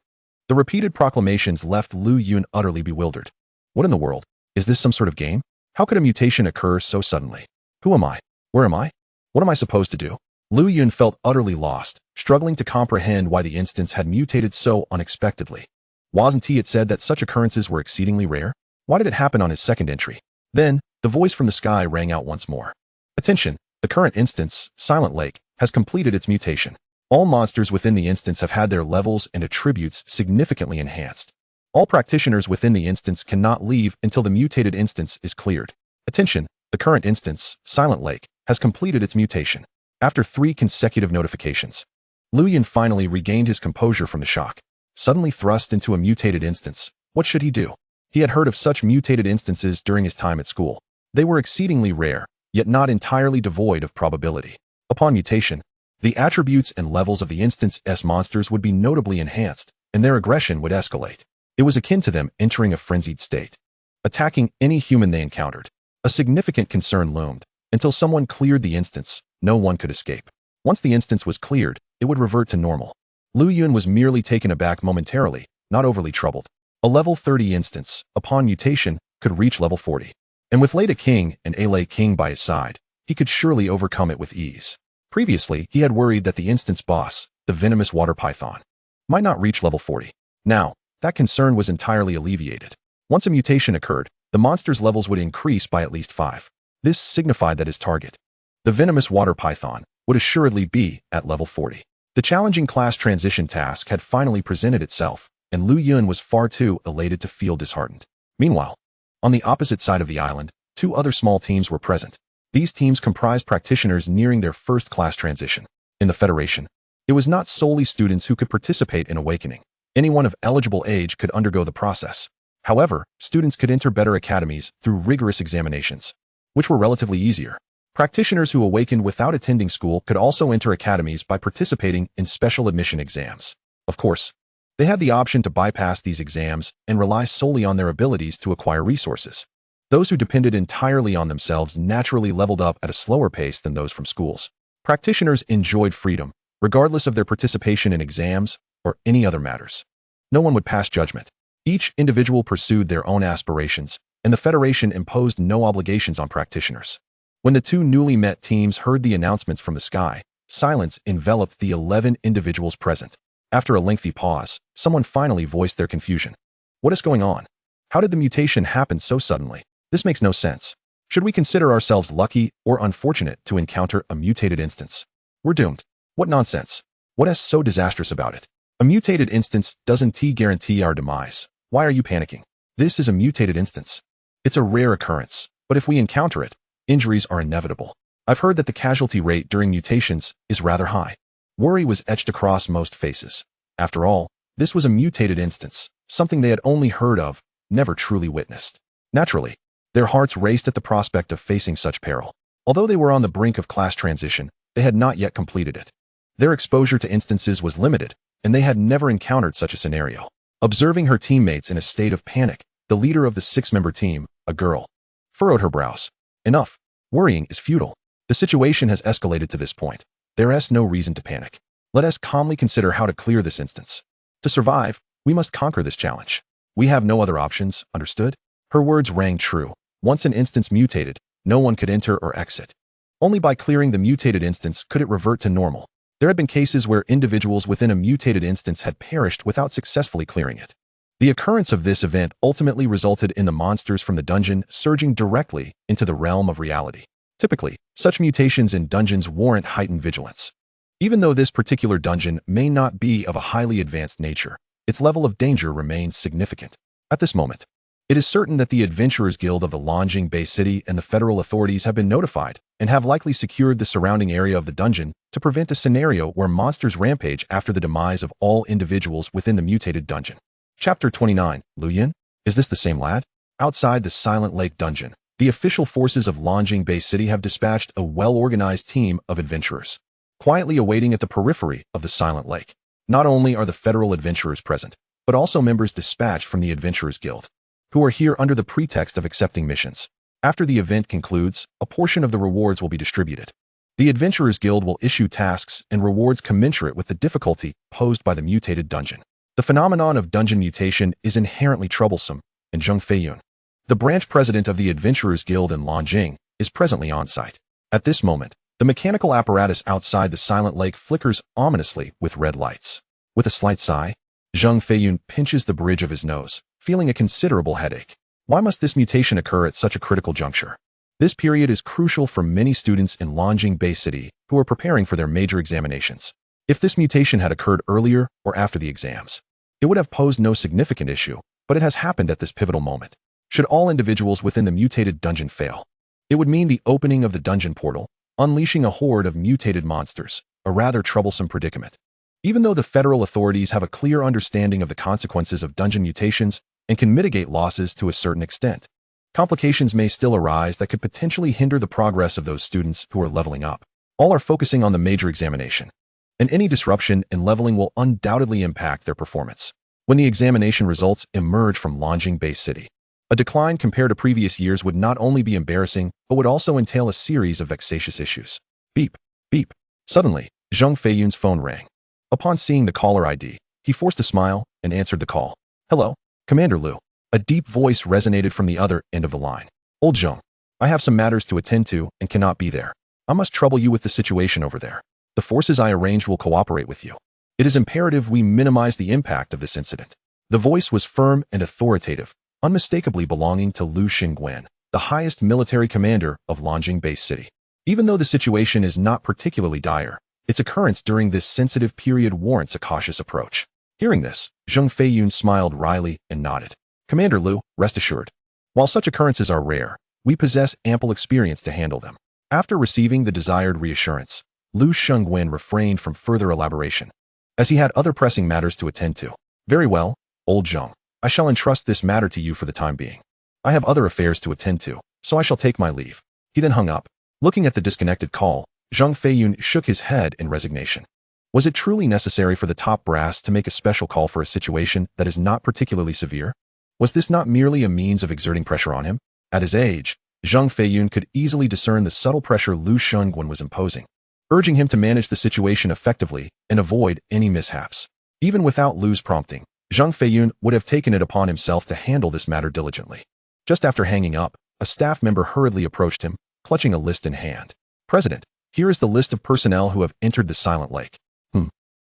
Speaker 1: The repeated proclamations left Lu Yun utterly bewildered. What in the world? Is this some sort of game? How could a mutation occur so suddenly? Who am I? Where am I? What am I supposed to do? Lu Yun felt utterly lost, struggling to comprehend why the instance had mutated so unexpectedly. Wasn't it said that such occurrences were exceedingly rare? Why did it happen on his second entry? Then, the voice from the sky rang out once more. Attention, the current instance, Silent Lake, has completed its mutation. All monsters within the instance have had their levels and attributes significantly enhanced. All practitioners within the instance cannot leave until the mutated instance is cleared. Attention, the current instance, Silent Lake, has completed its mutation. After 3 consecutive notifications, Lu Yun finally regained his composure from the shock. Suddenly thrust into a mutated instance, what should he do? He had heard of such mutated instances during his time at school. They were exceedingly rare, yet not entirely devoid of probability. Upon mutation, the attributes and levels of the instance's monsters would be notably enhanced, and their aggression would escalate. It was akin to them entering a frenzied state, attacking any human they encountered. A significant concern loomed. Until someone cleared the instance, no one could escape. Once the instance was cleared, it would revert to normal. Lu Yun was merely taken aback momentarily, not overly troubled. A level 30 instance, upon mutation, could reach level 40. And with Lei King and Aire King by his side, he could surely overcome it with ease. Previously, he had worried that the instance boss, the venomous water python, might not reach level 40. Now, that concern was entirely alleviated. Once a mutation occurred, the monster's levels would increase by at least 5. This signified that his target, the venomous water python, would assuredly be at level 40. The challenging class transition task had finally presented itself, and Lu Yun was far too elated to feel disheartened. Meanwhile, on the opposite side of the island, 2 other small teams were present. These teams comprised practitioners nearing their first class transition. In the Federation, it was not solely students who could participate in awakening. Anyone of eligible age could undergo the process. However, students could enter better academies through rigorous examinations, which were relatively easier. Practitioners who awakened without attending school could also enter academies by participating in special admission exams. Of course, they had the option to bypass these exams and rely solely on their abilities to acquire resources. Those who depended entirely on themselves naturally leveled up at a slower pace than those from schools. Practitioners enjoyed freedom, regardless of their participation in exams or any other matters. No one would pass judgment. Each individual pursued their own aspirations, and the Federation imposed no obligations on practitioners. When the two newly met teams heard the announcements from the sky, silence enveloped the 11 individuals present. After a lengthy pause, someone finally voiced their confusion. What is going on? How did the mutation happen so suddenly? This makes no sense. Should we consider ourselves lucky or unfortunate to encounter a mutated instance? We're doomed. What nonsense. What is so disastrous about it? A mutated instance doesn't guarantee our demise. Why are you panicking? This is a mutated instance. It's a rare occurrence, but if we encounter it, injuries are inevitable. I've heard that the casualty rate during mutations is rather high. Worry was etched across most faces. After all, this was a mutated instance, something they had only heard of, never truly witnessed. Naturally, their hearts raced at the prospect of facing such peril. Although they were on the brink of class transition, they had not yet completed it. Their exposure to instances was limited, and they had never encountered such a scenario. Observing her teammates in a state of panic, the leader of the 6-member team, a girl, furrowed her brows. Enough. Worrying is futile. The situation has escalated to this point. There is no reason to panic. Let us calmly consider how to clear this instance. To survive, we must conquer this challenge. We have no other options, understood? Her words rang true. Once an instance mutated, no one could enter or exit. Only by clearing the mutated instance could it revert to normal. There had been cases where individuals within a mutated instance had perished without successfully clearing it. The occurrence of this event ultimately resulted in the monsters from the dungeon surging directly into the realm of reality. Typically, such mutations in dungeons warrant heightened vigilance. Even though this particular dungeon may not be of a highly advanced nature, its level of danger remains significant. At this moment, it is certain that the Adventurers Guild of the Longjing Bay City and the federal authorities have been notified and have likely secured the surrounding area of the dungeon to prevent a scenario where monsters rampage after the demise of all individuals within the mutated dungeon. Chapter 29. Lu Yin? Is this the same lad? Outside the Silent Lake dungeon, the official forces of Longjing Bay City have dispatched a well-organized team of adventurers, quietly awaiting at the periphery of the Silent Lake. Not only are the federal adventurers present, but also members dispatched from the Adventurers Guild, who are here under the pretext of accepting missions. After the event concludes, a portion of the rewards will be distributed. The Adventurers Guild will issue tasks and rewards commensurate with the difficulty posed by the mutated dungeon. The phenomenon of dungeon mutation is inherently troublesome, and Zheng Feiyun, the branch president of the Adventurers Guild in Longjing, is presently on site. At this moment, the mechanical apparatus outside the Silent Lake flickers ominously with red lights. With a slight sigh, Zheng Feiyun pinches the bridge of his nose, feeling a considerable headache. Why must this mutation occur at such a critical juncture? This period is crucial for many students in Longjing Bay City who are preparing for their major examinations. If this mutation had occurred earlier or after the exams, it would have posed no significant issue, but it has happened at this pivotal moment. Should all individuals within the mutated dungeon fail, it would mean the opening of the dungeon portal, unleashing a horde of mutated monsters, a rather troublesome predicament. Even though the federal authorities have a clear understanding of the consequences of dungeon mutations and can mitigate losses to a certain extent, complications may still arise that could potentially hinder the progress of those students who are leveling up. All are focusing on the major examination, and any disruption in leveling will undoubtedly impact their performance. When the examination results emerge from Longjing Bay City, a decline compared to previous years would not only be embarrassing, but would also entail a series of vexatious issues. Beep, beep. Suddenly, Zheng Feiyun's phone rang. Upon seeing the caller ID, he forced a smile and answered the call. Hello, Commander Lu. A deep voice resonated from the other end of the line. Old Zheng, I have some matters to attend to and cannot be there. I must trouble you with the situation over there. The forces I arranged will cooperate with you. It is imperative we minimize the impact of this incident. The voice was firm and authoritative, unmistakably belonging to Lu Xingguan, the highest military commander of Longjing Bay City. Even though the situation is not particularly dire, its occurrence during this sensitive period warrants a cautious approach. Hearing this, Zheng Feiyun smiled wryly and nodded. Commander Lu, rest assured. While such occurrences are rare, we possess ample experience to handle them. After receiving the desired reassurance, Lu Xingguan refrained from further elaboration, as he had other pressing matters to attend to. Very well, old Zheng. I shall entrust this matter to you for the time being. I have other affairs to attend to, so I shall take my leave. He then hung up. Looking at the disconnected call, Zheng Feiyun shook his head in resignation. Was it truly necessary for the top brass to make a special call for a situation that is not particularly severe? Was this not merely a means of exerting pressure on him? At his age, Zheng Feiyun could easily discern the subtle pressure Lu Xingguan was imposing, urging him to manage the situation effectively and avoid any mishaps. Even without Lu's prompting, Zheng Feiyun would have taken it upon himself to handle this matter diligently. Just after hanging up, a staff member hurriedly approached him, clutching a list in hand. President, here is the list of personnel who have entered the Silent Lake.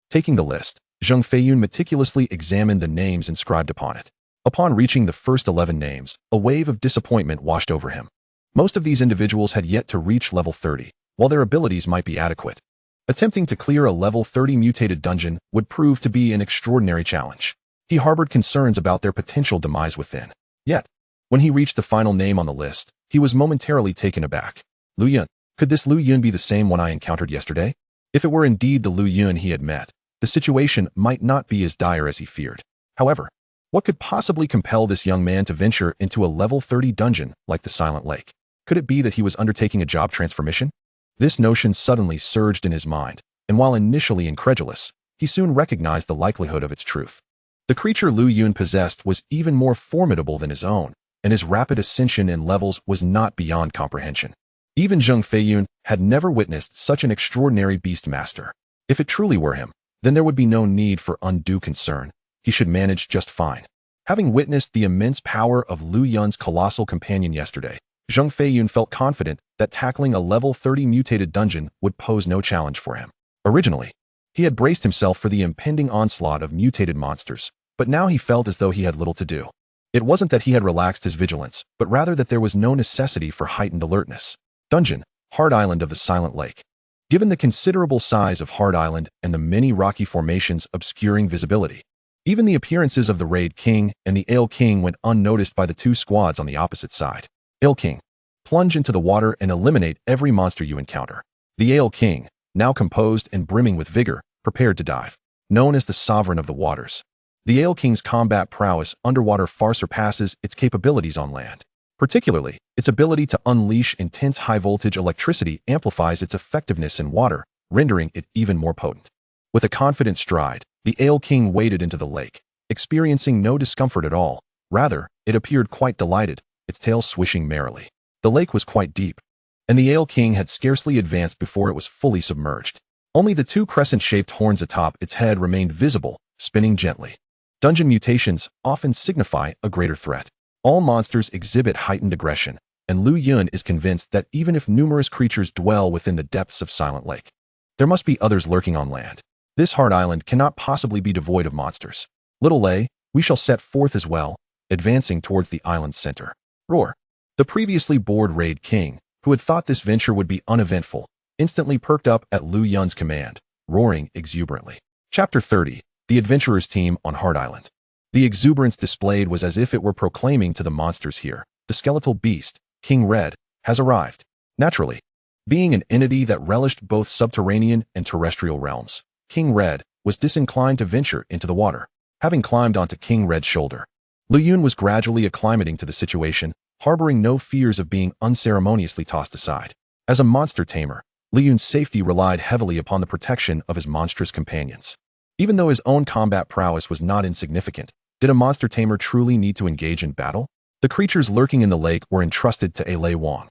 Speaker 1: Taking the list, Zheng Feiyun meticulously examined the names inscribed upon it. Upon reaching the first 11 names, a wave of disappointment washed over him. Most of these individuals had yet to reach level 30, while their abilities might be adequate. Attempting to clear a level 30 mutated dungeon would prove to be an extraordinary challenge. He harbored concerns about their potential demise within. Yet, when he reached the final name on the list, he was momentarily taken aback. Lu Yun. Could this Lu Yun be the same one I encountered yesterday? If it were indeed the Lu Yun he had met, the situation might not be as dire as he feared. However, what could possibly compel this young man to venture into a level 30 dungeon like the Silent Lake? Could it be that he was undertaking a job transformation? This notion suddenly surged in his mind, and while initially incredulous, he soon recognized the likelihood of its truth. The creature Lu Yun possessed was even more formidable than his own, and his rapid ascension in levels was not beyond comprehension. Even Zheng Feiyun had never witnessed such an extraordinary beast master. If it truly were him, then there would be no need for undue concern. He should manage just fine. Having witnessed the immense power of Lu Yun's colossal companion yesterday, Zheng Feiyun felt confident that tackling a level 30 mutated dungeon would pose no challenge for him. Originally, he had braced himself for the impending onslaught of mutated monsters, but now he felt as though he had little to do. It wasn't that he had relaxed his vigilance, but rather that there was no necessity for heightened alertness. Dungeon, Hard Island of the Silent Lake. Given the considerable size of Hard Island and the many rocky formations obscuring visibility, even the appearances of the Raid King and the Ale King went unnoticed by the two squads on the opposite side. Ale King. Plunge into the water and eliminate every monster you encounter. The Ale King, now composed and brimming with vigor, prepared to dive. Known as the Sovereign of the Waters, the Ale King's combat prowess underwater far surpasses its capabilities on land. Particularly, its ability to unleash intense high-voltage electricity amplifies its effectiveness in water, rendering it even more potent. With a confident stride, the Ale King waded into the lake, experiencing no discomfort at all. Rather, it appeared quite delighted, its tail swishing merrily. The lake was quite deep, and the Ale King had scarcely advanced before it was fully submerged. Only the two crescent-shaped horns atop its head remained visible, spinning gently. Dungeon mutations often signify a greater threat. All monsters exhibit heightened aggression, and Lu Yun is convinced that even if numerous creatures dwell within the depths of Silent Lake, there must be others lurking on land. This hard island cannot possibly be devoid of monsters. Little Lay, we shall set forth as well, advancing towards the island's center. Roar. The previously bored Raid King, who had thought this venture would be uneventful, instantly perked up at Lu Yun's command, roaring exuberantly. Chapter 30. The Adventurers Team on Hard Island. The exuberance displayed was as if it were proclaiming to the monsters here, the skeletal beast, King Red, has arrived. Naturally, being an entity that relished both subterranean and terrestrial realms, King Red was disinclined to venture into the water. Having climbed onto King Red's shoulder, Lu Yun was gradually acclimating to the situation, harboring no fears of being unceremoniously tossed aside. As a monster tamer, Lu Yun's safety relied heavily upon the protection of his monstrous companions. Even though his own combat prowess was not insignificant, did a monster tamer truly need to engage in battle? The creatures lurking in the lake were entrusted to Lei Wang,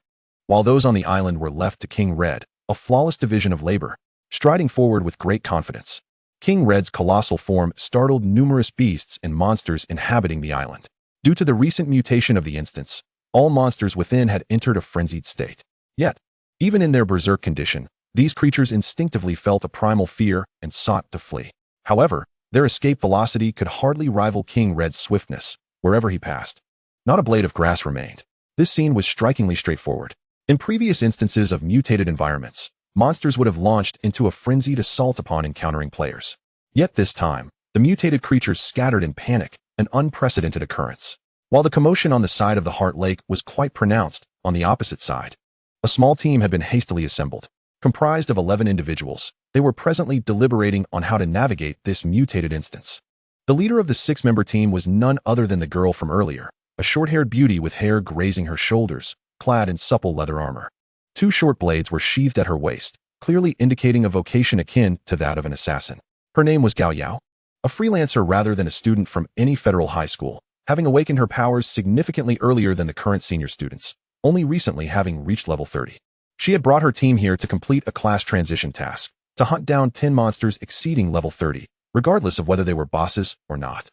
Speaker 1: while those on the island were left to King Red, a flawless division of labor, striding forward with great confidence. King Red's colossal form startled numerous beasts and monsters inhabiting the island. Due to the recent mutation of the instance, all monsters within had entered a frenzied state. Yet, even in their berserk condition, these creatures instinctively felt a primal fear and sought to flee. However, their escape velocity could hardly rival King Red's swiftness, wherever he passed. Not a blade of grass remained. This scene was strikingly straightforward. In previous instances of mutated environments, monsters would have launched into a frenzied assault upon encountering players. Yet this time, the mutated creatures scattered in panic, an unprecedented occurrence. While the commotion on the side of the Heart Lake was quite pronounced, on the opposite side, a small team had been hastily assembled. Comprised of 11 individuals, they were presently deliberating on how to navigate this mutated instance. The leader of the 6-member team was none other than the girl from earlier, a short-haired beauty with hair grazing her shoulders, clad in supple leather armor. 2 short blades were sheathed at her waist, clearly indicating a vocation akin to that of an assassin. Her name was Gao Yao, a freelancer rather than a student from any federal high school, having awakened her powers significantly earlier than the current senior students, only recently having reached level 30. She had brought her team here to complete a class transition task, to hunt down 10 monsters exceeding level 30, regardless of whether they were bosses or not.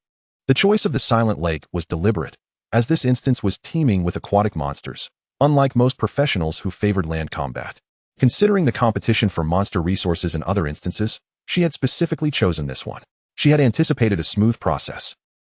Speaker 1: The choice of the Silent Lake was deliberate, as this instance was teeming with aquatic monsters, unlike most professionals who favored land combat. Considering the competition for monster resources in other instances, she had specifically chosen this one. She had anticipated a smooth process.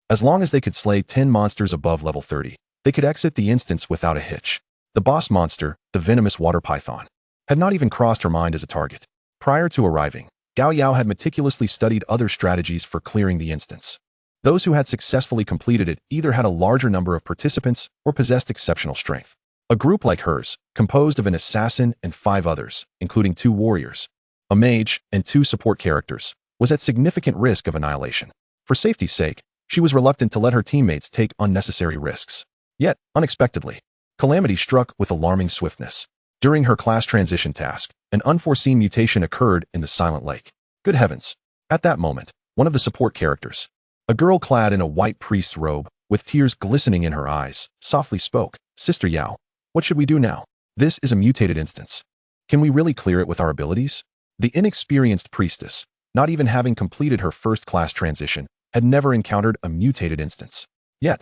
Speaker 1: As long as they could slay 10 monsters above level 30, they could exit the instance without a hitch. The boss monster, the venomous water python, had not even crossed her mind as a target. Prior to arriving, Gao Yao had meticulously studied other strategies for clearing the instance. Those who had successfully completed it either had a larger number of participants or possessed exceptional strength. A group like hers, composed of an assassin and 5 others, including 2 warriors, a mage, and 2 support characters, was at significant risk of annihilation. For safety's sake, she was reluctant to let her teammates take unnecessary risks. Yet, unexpectedly, calamity struck with alarming swiftness. During her class transition task, an unforeseen mutation occurred in the Silent Lake. Good heavens! At that moment, one of the support characters, a girl clad in a white priest's robe, with tears glistening in her eyes, softly spoke, "Sister Yao, what should we do now? This is a mutated instance. Can we really clear it with our abilities?" The inexperienced priestess, not even having completed her first class transition, had never encountered a mutated instance. Yet,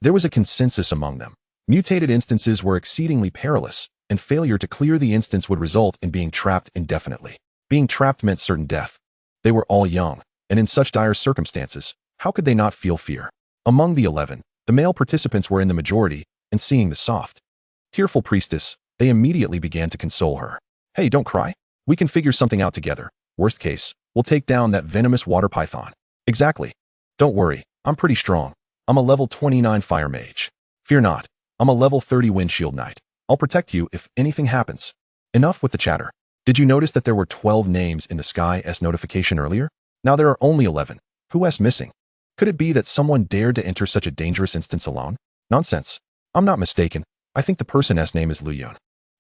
Speaker 1: there was a consensus among them. Mutated instances were exceedingly perilous, and failure to clear the instance would result in being trapped indefinitely. Being trapped meant certain death. They were all young, and in such dire circumstances, how could they not feel fear? Among the 11, the male participants were in the majority, and seeing the soft, tearful priestess, they immediately began to console her. "Hey, don't cry. We can figure something out together. Worst case, we'll take down that venomous water python." "Exactly. Don't worry, I'm pretty strong. I'm a level 29 fire mage. Fear not, I'm a level 30 windshield knight. I'll protect you if anything happens." Enough with the chatter. Did you notice that there were 12 names in the Sky-S notification earlier? Now there are only 11. Who is missing? Could it be that someone dared to enter such a dangerous instance alone? Nonsense. I'm not mistaken. I think the person's name is Lu Yun.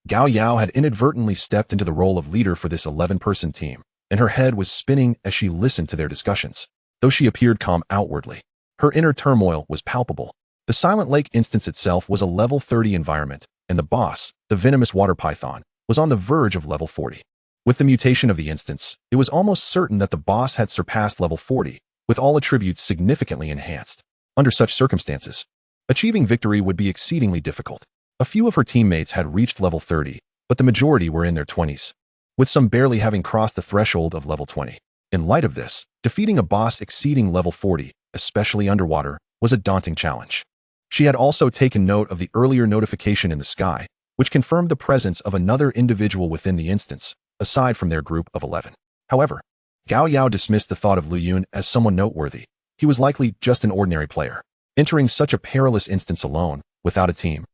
Speaker 1: Gao Yao had inadvertently stepped into the role of leader for this 11-person team, and her head was spinning as she listened to their discussions. Though she appeared calm outwardly, her inner turmoil was palpable. The Silent Lake instance itself was a level 30 environment, and the boss, the venomous water python, was on the verge of level 40. With the mutation of the instance, it was almost certain that the boss had surpassed level 40, with all attributes significantly enhanced. Under such circumstances, achieving victory would be exceedingly difficult. A few of her teammates had reached level 30, but the majority were in their 20s, with some barely having crossed the threshold of level 20. In light of this, defeating a boss exceeding level 40, especially underwater, was a daunting challenge. She had also taken note of the earlier notification in the sky, which confirmed the presence of another individual within the instance, aside from their group of 11. However, Gao Yao dismissed the thought of Lu Yun as someone noteworthy. He was likely just an ordinary player. Entering such a perilous instance alone, without a team,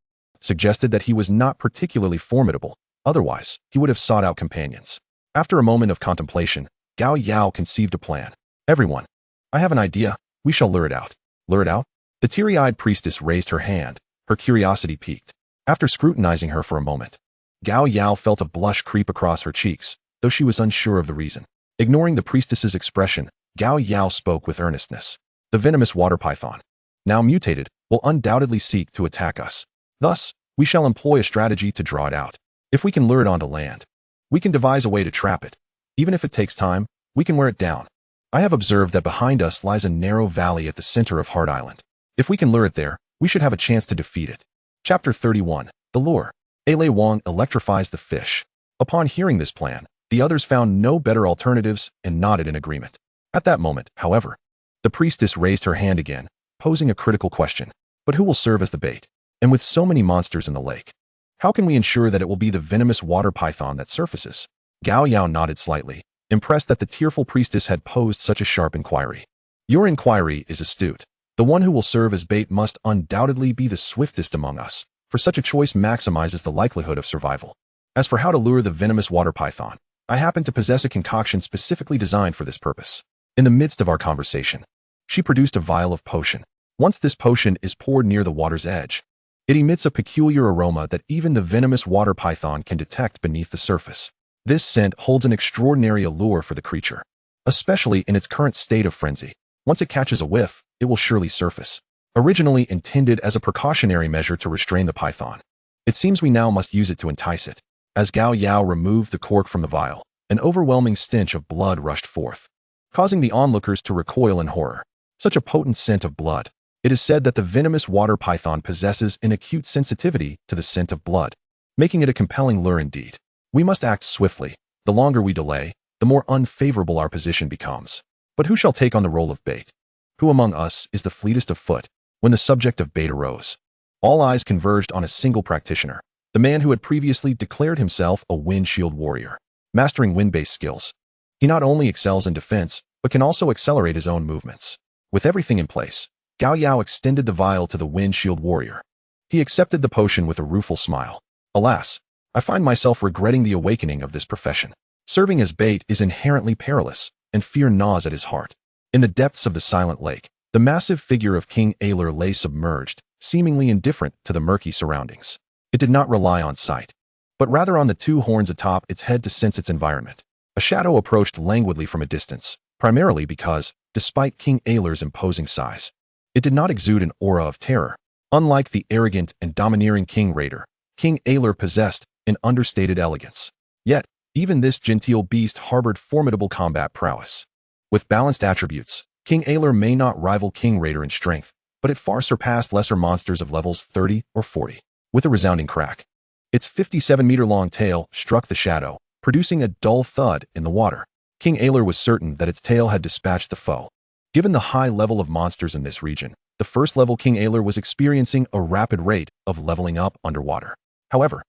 Speaker 1: suggested that he was not particularly formidable, otherwise, he would have sought out companions. After a moment of contemplation, Gao Yao conceived a plan. "Everyone, I have an idea. We shall lure it out." "Lure it out?" The teary-eyed priestess raised her hand, her curiosity piqued. After scrutinizing her for a moment, Gao Yao felt a blush creep across her cheeks, though she was unsure of the reason. Ignoring the priestess's expression, Gao Yao spoke with earnestness. "The venomous water python, now mutated, will undoubtedly seek to attack us. Thus, we shall employ a strategy to draw it out. If we can lure it onto land, we can devise a way to trap it. Even if it takes time, we can wear it down. I have observed that behind us lies a narrow valley at the center of Heart Island. If we can lure it there, we should have a chance to defeat it." Chapter 31. The Lure. Aile Wang electrifies the fish. Upon hearing this plan, the others found no better alternatives and nodded in agreement. At that moment, however, the priestess raised her hand again, posing a critical question. "But who will serve as the bait? And with so many monsters in the lake, how can we ensure that it will be the venomous water python that surfaces?" Gao Yao nodded slightly, impressed that the tearful priestess had posed such a sharp inquiry. "Your inquiry is astute. The one who will serve as bait must undoubtedly be the swiftest among us, for such a choice maximizes the likelihood of survival. As for how to lure the venomous water python, I happen to possess a concoction specifically designed for this purpose." In the midst of our conversation, she produced a vial of potion. Once this potion is poured near the water's edge, it emits a peculiar aroma that even the venomous water python can detect beneath the surface. This scent holds an extraordinary allure for the creature, especially in its current state of frenzy. Once it catches a whiff, it will surely surface. Originally intended as a precautionary measure to restrain the python, it seems we now must use it to entice it. As Gao Yao removed the cork from the vial, an overwhelming stench of blood rushed forth, causing the onlookers to recoil in horror. Such a potent scent of blood. It is said that the venomous water python possesses an acute sensitivity to the scent of blood, making it a compelling lure indeed. We must act swiftly. The longer we delay, the more unfavorable our position becomes. But who shall take on the role of bait? Who among us is the fleetest of foot? When the subject of bait arose, all eyes converged on a single practitioner, the man who had previously declared himself a wind shield warrior. Mastering wind-based skills, he not only excels in defense, but can also accelerate his own movements. With everything in place, Gao Yao extended the vial to the wind shield warrior. He accepted the potion with a rueful smile. Alas, I find myself regretting the awakening of this profession. Serving as bait is inherently perilous, and fear gnaws at his heart. In the depths of the silent lake, the massive figure of King Aire lay submerged, seemingly indifferent to the murky surroundings. It did not rely on sight, but rather on the two horns atop its head to sense its environment. A shadow approached languidly from a distance, primarily because, despite King Aire's imposing size, it did not exude an aura of terror. Unlike the arrogant and domineering King Raider, King Aire possessed an understated elegance. Yet, even this genteel beast harbored formidable combat prowess. With balanced attributes, King Aire may not rival King Raider in strength, but it far surpassed lesser monsters of levels 30 or 40. With a resounding crack, its 57-meter-long tail struck the shadow, producing a dull thud in the water. King Aire was certain that its tail had dispatched the foe. Given the high level of monsters in this region, the first-level King Aire was experiencing a rapid rate of leveling up underwater. However,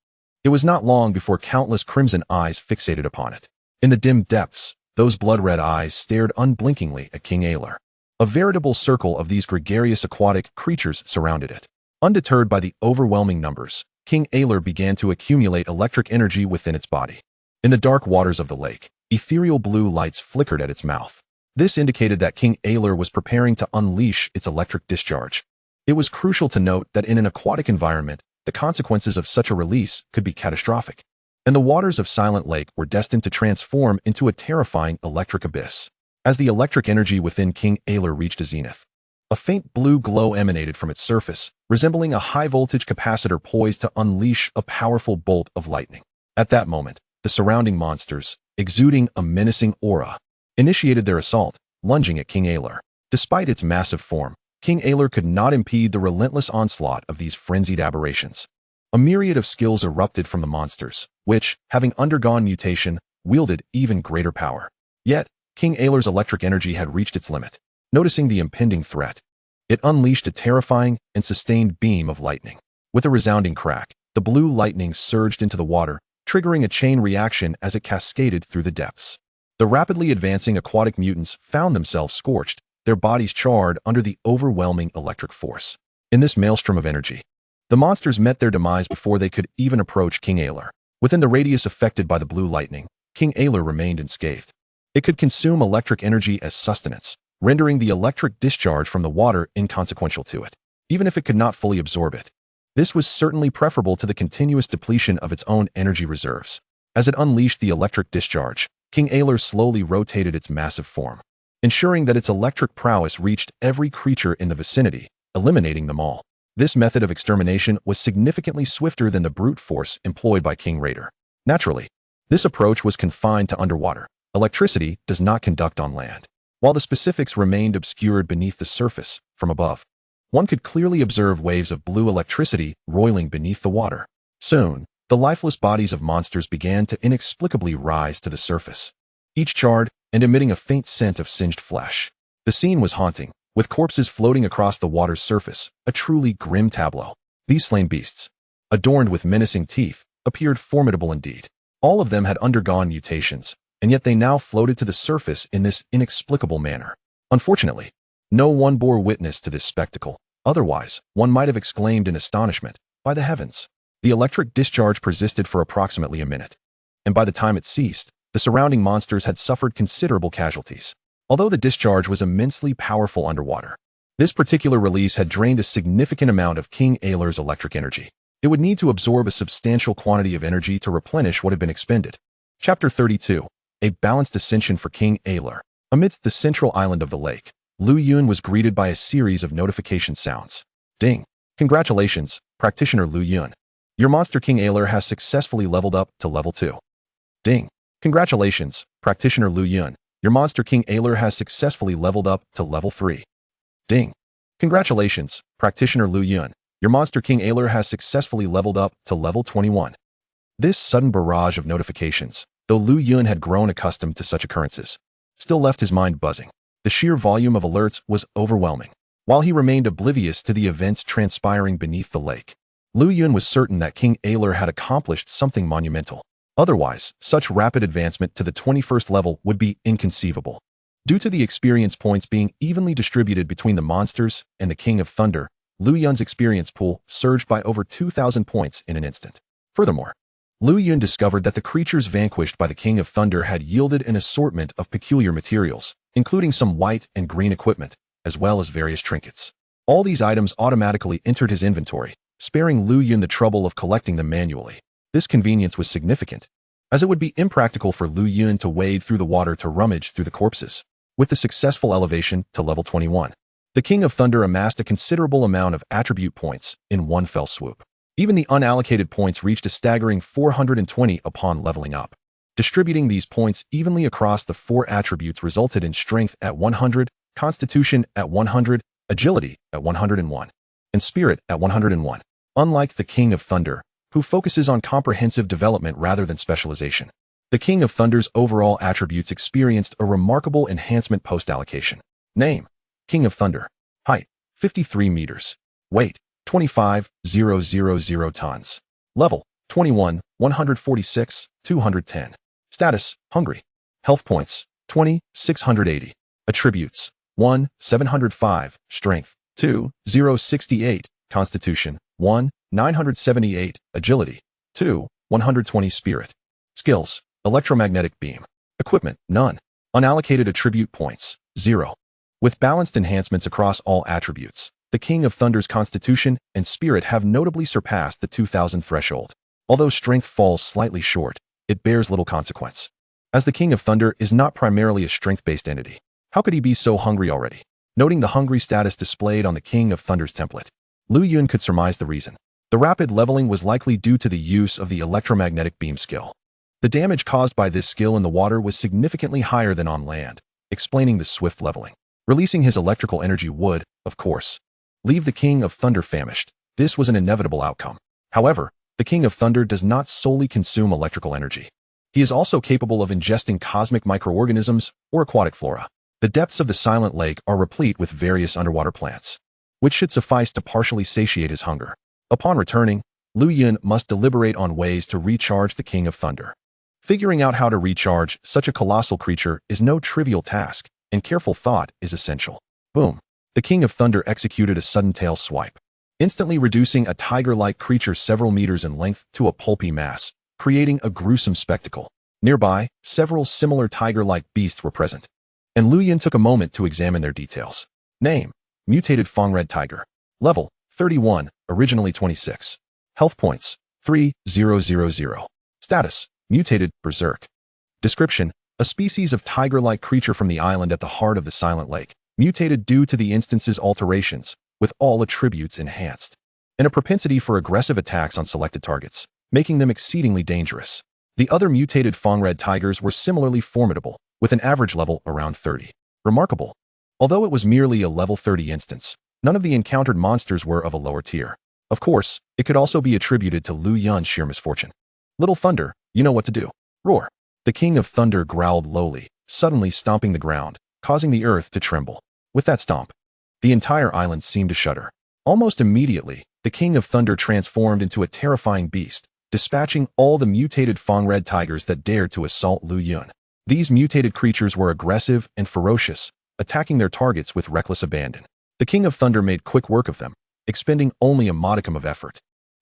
Speaker 1: it was not long before countless crimson eyes fixated upon it. In the dim depths, those blood-red eyes stared unblinkingly at King Aire. A veritable circle of these gregarious aquatic creatures surrounded it. Undeterred by the overwhelming numbers, King Aire began to accumulate electric energy within its body. In the dark waters of the lake, ethereal blue lights flickered at its mouth. This indicated that King Aire was preparing to unleash its electric discharge. It was crucial to note that in an aquatic environment, the consequences of such a release could be catastrophic, and the waters of Silent Lake were destined to transform into a terrifying electric abyss. As the electric energy within King Aire reached a zenith, a faint blue glow emanated from its surface, resembling a high-voltage capacitor poised to unleash a powerful bolt of lightning. At that moment, the surrounding monsters, exuding a menacing aura, initiated their assault, lunging at King Aire. Despite its massive form, King Aire could not impede the relentless onslaught of these frenzied aberrations. A myriad of skills erupted from the monsters, which, having undergone mutation, wielded even greater power. Yet, King Aire's electric energy had reached its limit. Noticing the impending threat, it unleashed a terrifying and sustained beam of lightning. With a resounding crack, the blue lightning surged into the water, triggering a chain reaction as it cascaded through the depths. The rapidly advancing aquatic mutants found themselves scorched, their bodies charred under the overwhelming electric force. In this maelstrom of energy, the monsters met their demise before they could even approach King Aire. Within the radius affected by the blue lightning, King Aire remained unscathed. It could consume electric energy as sustenance, rendering the electric discharge from the water inconsequential to it, even if it could not fully absorb it. This was certainly preferable to the continuous depletion of its own energy reserves. As it unleashed the electric discharge, King Aire slowly rotated its massive form, ensuring that its electric prowess reached every creature in the vicinity, eliminating them all. This method of extermination was significantly swifter than the brute force employed by King Raider. Naturally, this approach was confined to underwater. Electricity does not conduct on land. While the specifics remained obscured beneath the surface, from above, one could clearly observe waves of blue electricity roiling beneath the water. Soon, the lifeless bodies of monsters began to inexplicably rise to the surface, each charred and emitting a faint scent of singed flesh. The scene was haunting, with corpses floating across the water's surface, a truly grim tableau. These slain beasts, adorned with menacing teeth, appeared formidable indeed. All of them had undergone mutations, and yet they now floated to the surface in this inexplicable manner. Unfortunately, no one bore witness to this spectacle. Otherwise, one might have exclaimed in astonishment, "By the heavens!" The electric discharge persisted for approximately a minute, and by the time it ceased, the surrounding monsters had suffered considerable casualties. Although the discharge was immensely powerful underwater, this particular release had drained a significant amount of King Aire's electric energy. It would need to absorb a substantial quantity of energy to replenish what had been expended. Chapter 32. A balanced ascension for King Aire. Amidst the central island of the lake, Lu Yun was greeted by a series of notification sounds. Ding. Congratulations, Practitioner Lu Yun. Your monster King Aire has successfully leveled up to level 2. Ding. Congratulations, Practitioner Lu Yun. Your monster King Aire has successfully leveled up to level 3. Ding. Congratulations, Practitioner Lu Yun. Your monster king Aire has successfully leveled up to level 21. This sudden barrage of notifications, though Lu Yun had grown accustomed to such occurrences, still left his mind buzzing. The sheer volume of alerts was overwhelming. While he remained oblivious to the events transpiring beneath the lake, Lu Yun was certain that King Aire had accomplished something monumental. Otherwise, such rapid advancement to the 21st level would be inconceivable. Due to the experience points being evenly distributed between the monsters and the King of Thunder, Lu Yun's experience pool surged by over 2,000 points in an instant. Furthermore, Lu Yun discovered that the creatures vanquished by the King of Thunder had yielded an assortment of peculiar materials, including some white and green equipment, as well as various trinkets. All these items automatically entered his inventory, sparing Lu Yun the trouble of collecting them manually. This convenience was significant, as it would be impractical for Lu Yun to wade through the water to rummage through the corpses. With the successful elevation to level 21, the King of Thunder amassed a considerable amount of attribute points in one fell swoop. Even the unallocated points reached a staggering 420 upon leveling up. Distributing these points evenly across the 4 attributes resulted in strength at 100, constitution at 100, agility at 101, and spirit at 101. Unlike the King of Thunder, who focuses on comprehensive development rather than specialization, the King of Thunder's overall attributes experienced a remarkable enhancement post-allocation. Name: King of Thunder. Height: 53 meters. Weight: 25,000 tons. Level: 21, 146, 210. Status: Hungry. Health points: 20, 680. Attributes: 1, 705. Strength: 2, 068. Constitution: 1, 978. Agility: 2, 120. Spirit. Skills: Electromagnetic beam. Equipment: none. Unallocated attribute points: 0. With balanced enhancements across all attributes, the King of Thunder's constitution and spirit have notably surpassed the 2,000 threshold. Although strength falls slightly short, it bears little consequence. As the King of Thunder is not primarily a strength-based entity, how could he be so hungry already? Noting the hungry status displayed on the King of Thunder's template, Lu Yun could surmise the reason. The rapid leveling was likely due to the use of the electromagnetic beam skill. The damage caused by this skill in the water was significantly higher than on land, explaining the swift leveling. Releasing his electrical energy would, of course, leave the King of Thunder famished. This was an inevitable outcome. However, the King of Thunder does not solely consume electrical energy. He is also capable of ingesting cosmic microorganisms or aquatic flora. The depths of the Silent Lake are replete with various underwater plants, which should suffice to partially satiate his hunger. Upon returning, Lu Yun must deliberate on ways to recharge the King of Thunder. Figuring out how to recharge such a colossal creature is no trivial task, and careful thought is essential. Boom. The King of Thunder executed a sudden tail swipe, instantly reducing a tiger-like creature several meters in length to a pulpy mass, creating a gruesome spectacle. Nearby, several similar tiger-like beasts were present, and Lu Yun took a moment to examine their details. Name: Mutated Fongred Tiger. Level: 31, originally 26. Health points: 3,000. Status: Mutated Berserk. Description: a species of tiger-like creature from the island at the heart of the Silent Lake, mutated due to the instance's alterations, with all attributes enhanced, and a propensity for aggressive attacks on selected targets, making them exceedingly dangerous. The other mutated Fongred tigers were similarly formidable, with an average level around 30. Remarkable. Although it was merely a level 30 instance, none of the encountered monsters were of a lower tier. Of course, it could also be attributed to Lu Yun's sheer misfortune. Little Thunder, you know what to do. Roar. The King of Thunder growled lowly, suddenly stomping the ground, causing the earth to tremble. With that stomp, the entire island seemed to shudder. Almost immediately, the King of Thunder transformed into a terrifying beast, dispatching all the mutated Fongred tigers that dared to assault Lu Yun. These mutated creatures were aggressive and ferocious, attacking their targets with reckless abandon. The King of Thunder made quick work of them, expending only a modicum of effort.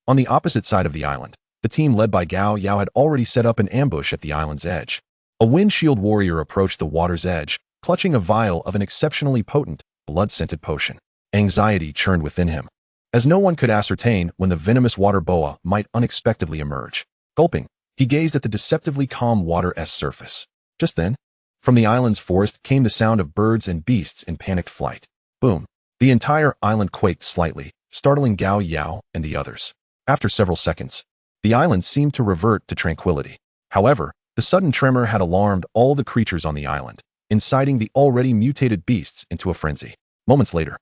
Speaker 1: On the opposite side of the island, the team led by Gao Yao had already set up an ambush at the island's edge. A windshield warrior approached the water's edge, clutching a vial of an exceptionally potent, blood-scented potion. Anxiety churned within him, as no one could ascertain when the venomous water boa might unexpectedly emerge. Gulping, he gazed at the deceptively calm water's surface. Just then, from the island's forest came the sound of birds and beasts in panicked flight. Boom. The entire island quaked slightly, startling Gao Yao and the others. After several seconds, the island seemed to revert to tranquility. However, the sudden tremor had alarmed all the creatures on the island, inciting the already mutated beasts into a frenzy. Moments later,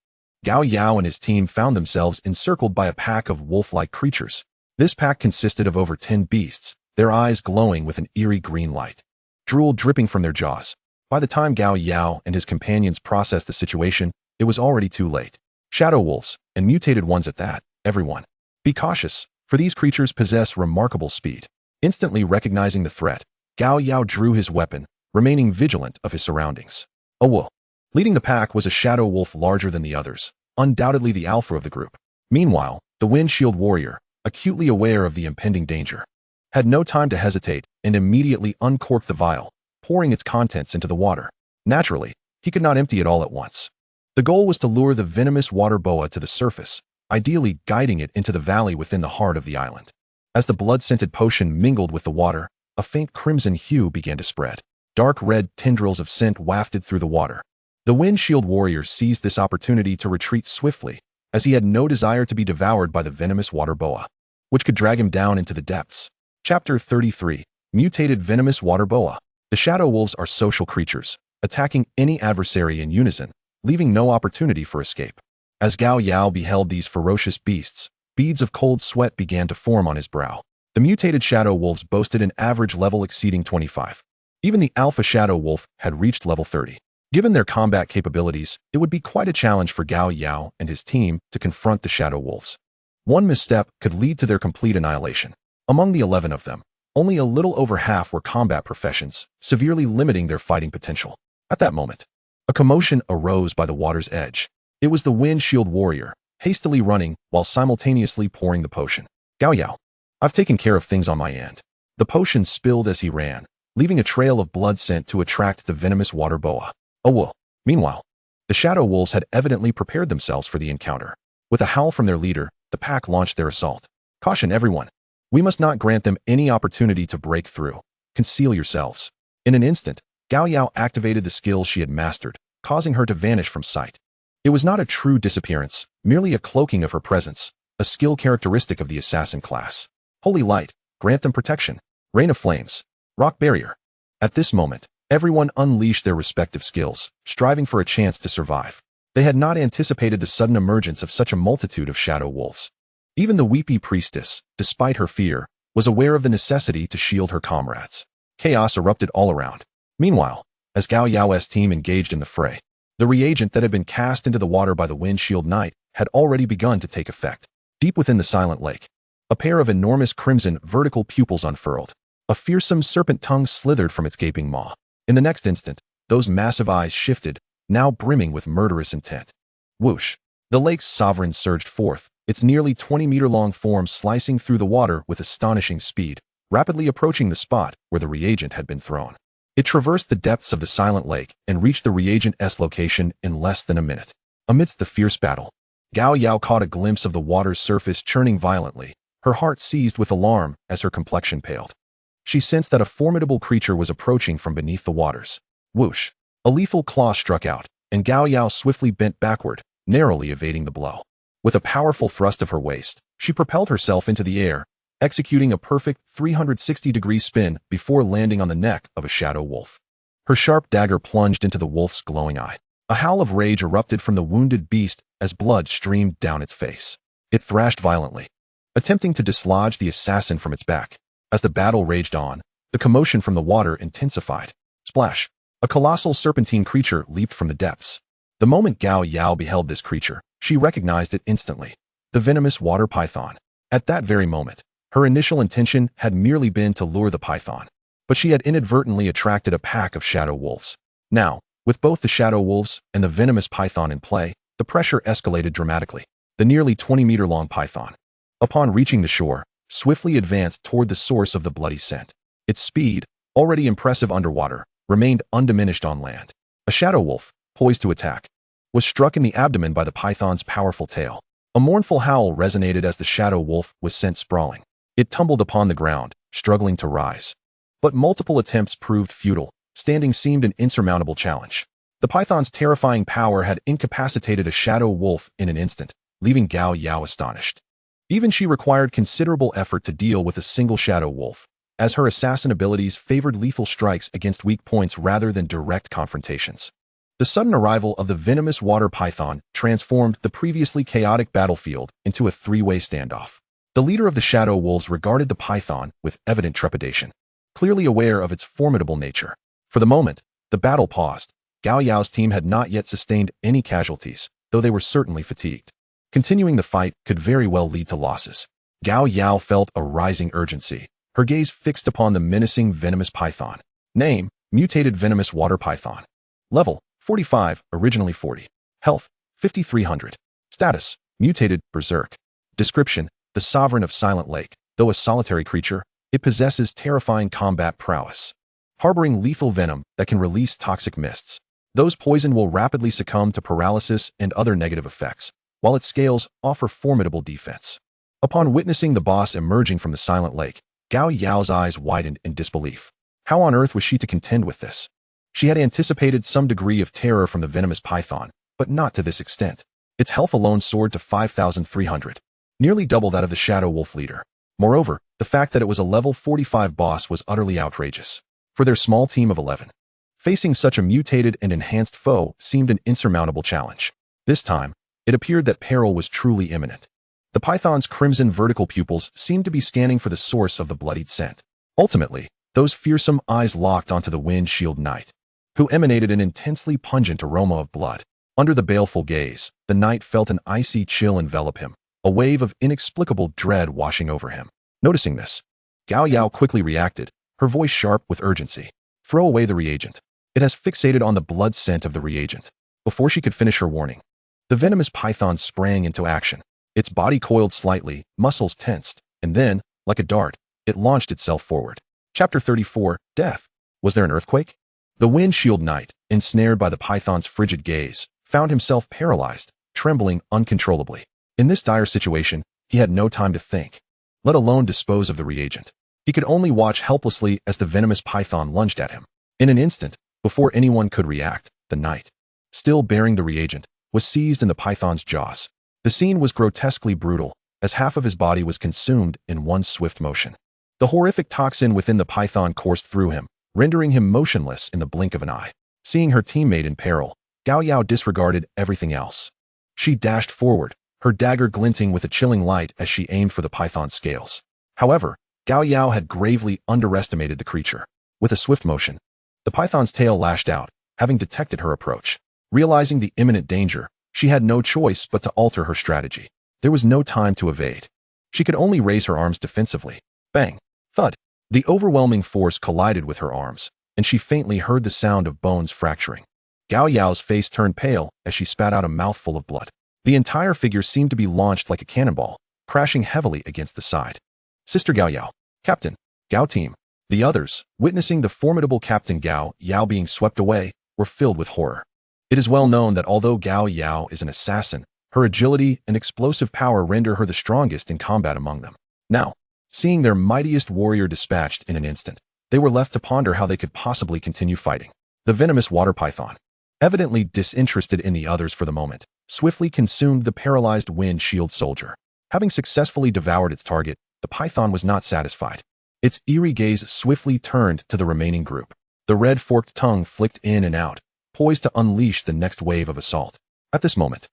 Speaker 1: Gao Yao and his team found themselves encircled by a pack of wolf-like creatures. This pack consisted of over 10 beasts, their eyes glowing with an eerie green light. Drool dripping from their jaws. By the time Gao Yao and his companions processed the situation, it was already too late. Shadow wolves, and mutated ones at that, everyone. Be cautious, for these creatures possess remarkable speed. Instantly recognizing the threat, Gao Yao drew his weapon, remaining vigilant of his surroundings. Awakens. Leading the pack was a shadow wolf larger than the others, undoubtedly the alpha of the group. Meanwhile, the windshield warrior, acutely aware of the impending danger, had no time to hesitate and immediately uncorked the vial, pouring its contents into the water. Naturally, he could not empty it all at once. The goal was to lure the venomous water boa to the surface, ideally guiding it into the valley within the heart of the island. As the blood-scented potion mingled with the water, a faint crimson hue began to spread. Dark red tendrils of scent wafted through the water. The windshield warrior seized this opportunity to retreat swiftly, as he had no desire to be devoured by the venomous water boa, which could drag him down into the depths. Chapter 33. Mutated Venomous Water Boa. The shadow wolves are social creatures, attacking any adversary in unison, leaving no opportunity for escape. As Gao Yao beheld these ferocious beasts, beads of cold sweat began to form on his brow. The mutated shadow wolves boasted an average level exceeding 25. Even the alpha shadow wolf had reached level 30. Given their combat capabilities, it would be quite a challenge for Gao Yao and his team to confront the shadow wolves. One misstep could lead to their complete annihilation. Among the 11 of them, only a little over half were combat professions, severely limiting their fighting potential. At that moment, a commotion arose by the water's edge. It was the windshield warrior, hastily running while simultaneously pouring the potion. Gao Yao, I've taken care of things on my end. The potion spilled as he ran, leaving a trail of blood scent to attract the venomous water boa. Awakens. Meanwhile, the shadow wolves had evidently prepared themselves for the encounter. With a howl from their leader, the pack launched their assault. Caution everyone. We must not grant them any opportunity to break through. Conceal yourselves. In an instant, Gao Yao activated the skills she had mastered, causing her to vanish from sight. It was not a true disappearance, merely a cloaking of her presence, a skill characteristic of the assassin class. Holy light, grant them protection. Rain of flames. Rock barrier. At this moment, everyone unleashed their respective skills, striving for a chance to survive. They had not anticipated the sudden emergence of such a multitude of shadow wolves. Even the weepy priestess, despite her fear, was aware of the necessity to shield her comrades. Chaos erupted all around. Meanwhile, as Gao Yao's team engaged in the fray, the reagent that had been cast into the water by the windshield knight had already begun to take effect. Deep within the silent lake, a pair of enormous crimson vertical pupils unfurled. A fearsome serpent tongue slithered from its gaping maw. In the next instant, those massive eyes shifted, now brimming with murderous intent. Whoosh! The lake's sovereign surged forth, its nearly 20-meter-long form slicing through the water with astonishing speed, rapidly approaching the spot where the reagent had been thrown. It traversed the depths of the silent lake and reached the reagent's location in less than a minute. Amidst the fierce battle, Gao Yao caught a glimpse of the water's surface churning violently, her heart seized with alarm as her complexion paled. She sensed that a formidable creature was approaching from beneath the waters. Whoosh! A lethal claw struck out, and Gao Yao swiftly bent backward, narrowly evading the blow. With a powerful thrust of her waist, she propelled herself into the air, executing a perfect 360-degree spin before landing on the neck of a shadow wolf. Her sharp dagger plunged into the wolf's glowing eye. A howl of rage erupted from the wounded beast as blood streamed down its face. It thrashed violently, attempting to dislodge the assassin from its back. As the battle raged on, the commotion from the water intensified. Splash! A colossal serpentine creature leaped from the depths. The moment Gao Yao beheld this creature, she recognized it instantly. The venomous water python. At that very moment, her initial intention had merely been to lure the python, but she had inadvertently attracted a pack of shadow wolves. Now, with both the shadow wolves and the venomous python in play, the pressure escalated dramatically. The nearly 20-meter-long python, upon reaching the shore, swiftly advanced toward the source of the bloody scent. Its speed, already impressive underwater, remained undiminished on land. A shadow wolf, poised to attack, was struck in the abdomen by the python's powerful tail. A mournful howl resonated as the shadow wolf was sent sprawling. It tumbled upon the ground, struggling to rise. But multiple attempts proved futile. Standing seemed an insurmountable challenge. The python's terrifying power had incapacitated a shadow wolf in an instant, leaving Gao Yao astonished. Even she required considerable effort to deal with a single shadow wolf, as her assassin abilities favored lethal strikes against weak points rather than direct confrontations. The sudden arrival of the venomous water python transformed the previously chaotic battlefield into a three-way standoff. The leader of the Shadow Wolves regarded the python with evident trepidation, clearly aware of its formidable nature. For the moment, the battle paused. Gao Yao's team had not yet sustained any casualties, though they were certainly fatigued. Continuing the fight could very well lead to losses. Gao Yao felt a rising urgency, her gaze fixed upon the menacing venomous python. Name: mutated venomous water python. Level: 45, originally 40. Health: 5300. Status: mutated, berserk. Description: the sovereign of Silent Lake. Though a solitary creature, it possesses terrifying combat prowess, harboring lethal venom that can release toxic mists. Those poisoned will rapidly succumb to paralysis and other negative effects, while its scales offer formidable defense. Upon witnessing the boss emerging from the Silent Lake, Gao Yao's eyes widened in disbelief. How on earth was she to contend with this? She had anticipated some degree of terror from the venomous python, but not to this extent. Its health alone soared to 5,300, nearly double that of the Shadow Wolf leader. Moreover, the fact that it was a level 45 boss was utterly outrageous. For their small team of 11, facing such a mutated and enhanced foe seemed an insurmountable challenge. This time, it appeared that peril was truly imminent. The python's crimson vertical pupils seemed to be scanning for the source of the bloodied scent. Ultimately, those fearsome eyes locked onto the windshield knight, who emanated an intensely pungent aroma of blood. Under the baleful gaze, the knight felt an icy chill envelop him, a wave of inexplicable dread washing over him. Noticing this, Gao Yao quickly reacted, her voice sharp with urgency. Throw away the reagent. It has fixated on the blood scent of the reagent. Before she could finish her warning, the venomous python sprang into action. Its body coiled slightly, muscles tensed, and then, like a dart, it launched itself forward. Chapter 34, Death. Was there an earthquake? The windshield knight, ensnared by the python's frigid gaze, found himself paralyzed, trembling uncontrollably. In this dire situation, he had no time to think, let alone dispose of the reagent. He could only watch helplessly as the venomous python lunged at him. In an instant, before anyone could react, the knight, still bearing the reagent, was seized in the python's jaws. The scene was grotesquely brutal, as half of his body was consumed in one swift motion. The horrific toxin within the python coursed through him, rendering him motionless in the blink of an eye. Seeing her teammate in peril, Gao Yao disregarded everything else. She dashed forward, her dagger glinting with a chilling light as she aimed for the python's scales. However, Gao Yao had gravely underestimated the creature. With a swift motion, the python's tail lashed out, having detected her approach. Realizing the imminent danger, she had no choice but to alter her strategy. There was no time to evade. She could only raise her arms defensively. Bang! Thud! The overwhelming force collided with her arms, and she faintly heard the sound of bones fracturing. Gao Yao's face turned pale as she spat out a mouthful of blood. The entire figure seemed to be launched like a cannonball, crashing heavily against the side. Sister Gao Yao, Captain, Gao team. The others, witnessing the formidable Captain Gao Yao being swept away, were filled with horror. It is well known that although Gao Yao is an assassin, her agility and explosive power render her the strongest in combat among them. Now, seeing their mightiest warrior dispatched in an instant, they were left to ponder how they could possibly continue fighting. The venomous water python, evidently disinterested in the others for the moment, swiftly consumed the paralyzed windshield soldier. Having successfully devoured its target, the python was not satisfied. Its eerie gaze swiftly turned to the remaining group. The red forked tongue flicked in and out, poised to unleash the next wave of assault. At this moment,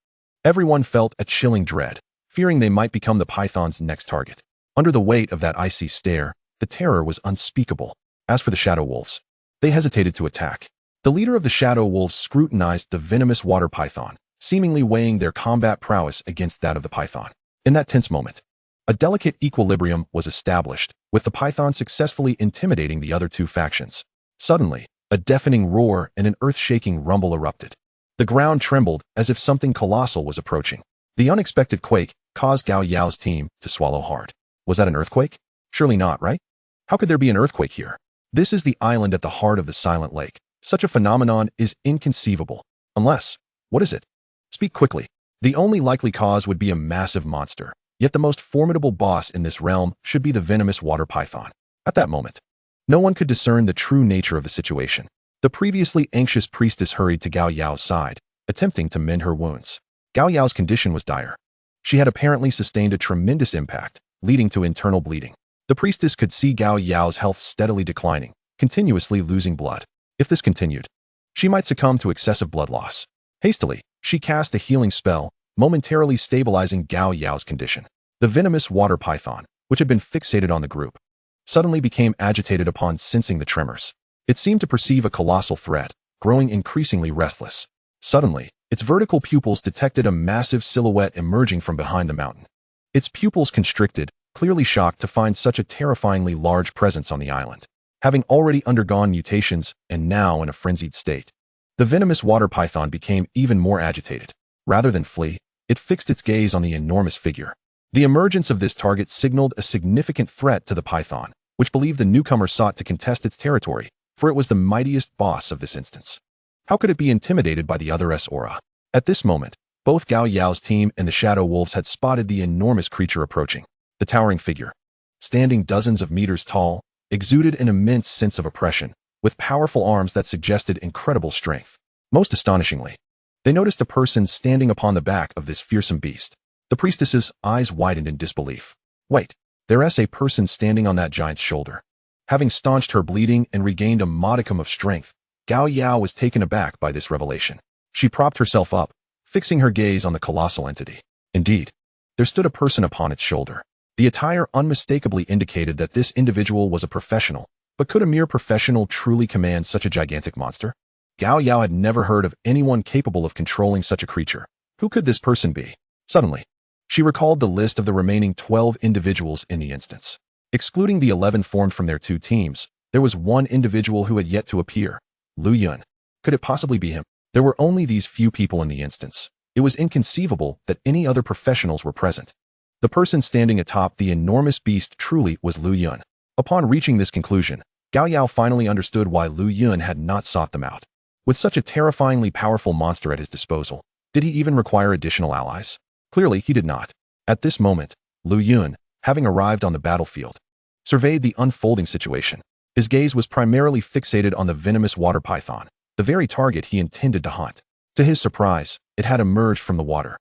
Speaker 1: everyone felt a chilling dread, fearing they might become the python's next target. Under the weight of that icy stare, the terror was unspeakable. As for the Shadow Wolves, they hesitated to attack. The leader of the Shadow Wolves scrutinized the venomous water python, seemingly weighing their combat prowess against that of the python. In that tense moment, a delicate equilibrium was established, with the python successfully intimidating the other two factions. Suddenly, a deafening roar and an earth-shaking rumble erupted. The ground trembled as if something colossal was approaching. The unexpected quake caused Gao Yao's team to swallow hard. Was that an earthquake? Surely not, right? How could there be an earthquake here? This is the island at the heart of the Silent Lake. Such a phenomenon is inconceivable. Unless, what is it? Speak quickly. The only likely cause would be a massive monster. Yet the most formidable boss in this realm should be the venomous water python. At that moment, no one could discern the true nature of the situation. The previously anxious priestess hurried to Gao Yao's side, attempting to mend her wounds. Gao Yao's condition was dire. She had apparently sustained a tremendous impact, leading to internal bleeding. The priestess could see Gao Yao's health steadily declining, continuously losing blood. If this continued, She might succumb to excessive blood loss. Hastily, she cast a healing spell, momentarily stabilizing Gao Yao's condition. The venomous water python, which had been fixated on the group, suddenly became agitated upon sensing the tremors. It seemed to perceive a colossal threat, growing increasingly restless. Suddenly, its vertical pupils detected a massive silhouette emerging from behind the mountain. Its pupils constricted, clearly shocked to find such a terrifyingly large presence on the island, having already undergone mutations and now in a frenzied state. The venomous water python became even more agitated. Rather than flee, it fixed its gaze on the enormous figure. The emergence of this target signaled a significant threat to the python, which believed the newcomer sought to contest its territory, for it was the mightiest boss of this instance. How could it be intimidated by the other's aura? At this moment, both Gao Yao's team and the Shadow Wolves had spotted the enormous creature approaching. The towering figure, standing dozens of meters tall, exuded an immense sense of oppression, with powerful arms that suggested incredible strength. Most astonishingly, they noticed a person standing upon the back of this fearsome beast. The priestess's eyes widened in disbelief. Wait, there's a person standing on that giant's shoulder. Having staunched her bleeding and regained a modicum of strength, Gao Yao was taken aback by this revelation. She propped herself up, fixing her gaze on the colossal entity. Indeed, there stood a person upon its shoulder. The attire unmistakably indicated that this individual was a professional, but could a mere professional truly command such a gigantic monster? Gao Yao had never heard of anyone capable of controlling such a creature. Who could this person be? Suddenly, she recalled the list of the remaining 12 individuals in the instance. Excluding the 11 formed from their two teams, there was one individual who had yet to appear. Lu Yun. Could it possibly be him? There were only these few people in the instance. It was inconceivable that any other professionals were present. The person standing atop the enormous beast truly was Lu Yun. Upon reaching this conclusion, Gao Yao finally understood why Lu Yun had not sought them out. With such a terrifyingly powerful monster at his disposal, did he even require additional allies? Clearly, he did not. At this moment, Lu Yun, having arrived on the battlefield, surveyed the unfolding situation. His gaze was primarily fixated on the venomous water python, the very target he intended to hunt. To his surprise, it had emerged from the water.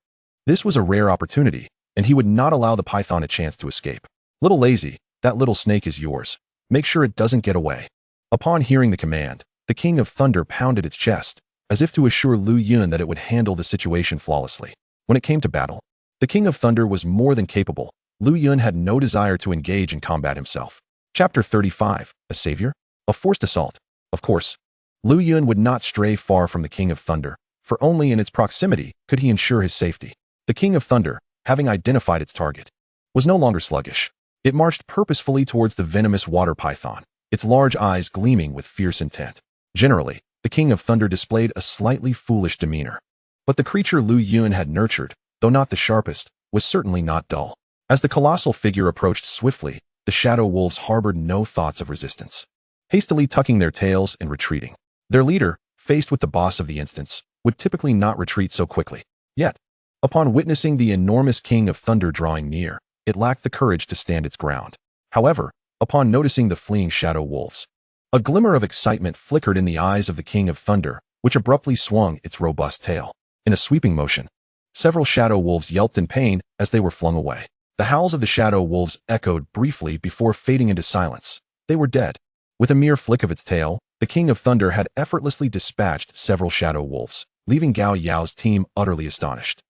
Speaker 1: This was a rare opportunity, and he would not allow the python a chance to escape. Little lazy, that little snake is yours. Make sure it doesn't get away. Upon hearing the command, the King of Thunder pounded its chest, as if to assure Lu Yun that it would handle the situation flawlessly. When it came to battle, the King of Thunder was more than capable. Lu Yun had no desire to engage in combat himself. Chapter 35, A Savior? A Forced Assault. Of course, Lu Yun would not stray far from the King of Thunder, for only in its proximity could he ensure his safety. The King of Thunder, having identified its target, was no longer sluggish. It marched purposefully towards the venomous water python, its large eyes gleaming with fierce intent. Generally, the King of Thunder displayed a slightly foolish demeanor. But the creature Lu Yun had nurtured, though not the sharpest, was certainly not dull. As the colossal figure approached swiftly, the Shadow Wolves harbored no thoughts of resistance, hastily tucking their tails and retreating. Their leader, faced with the boss of the instance, would typically not retreat so quickly. Yet, upon witnessing the enormous King of Thunder drawing near, it lacked the courage to stand its ground. However, upon noticing the fleeing Shadow Wolves, a glimmer of excitement flickered in the eyes of the King of Thunder, which abruptly swung its robust tail. In a sweeping motion, several Shadow Wolves yelped in pain as they were flung away. The howls of the Shadow Wolves echoed briefly before fading into silence. They were dead. With a mere flick of its tail, the King of Thunder had effortlessly dispatched several Shadow Wolves, leaving Gao Yao's team utterly astonished.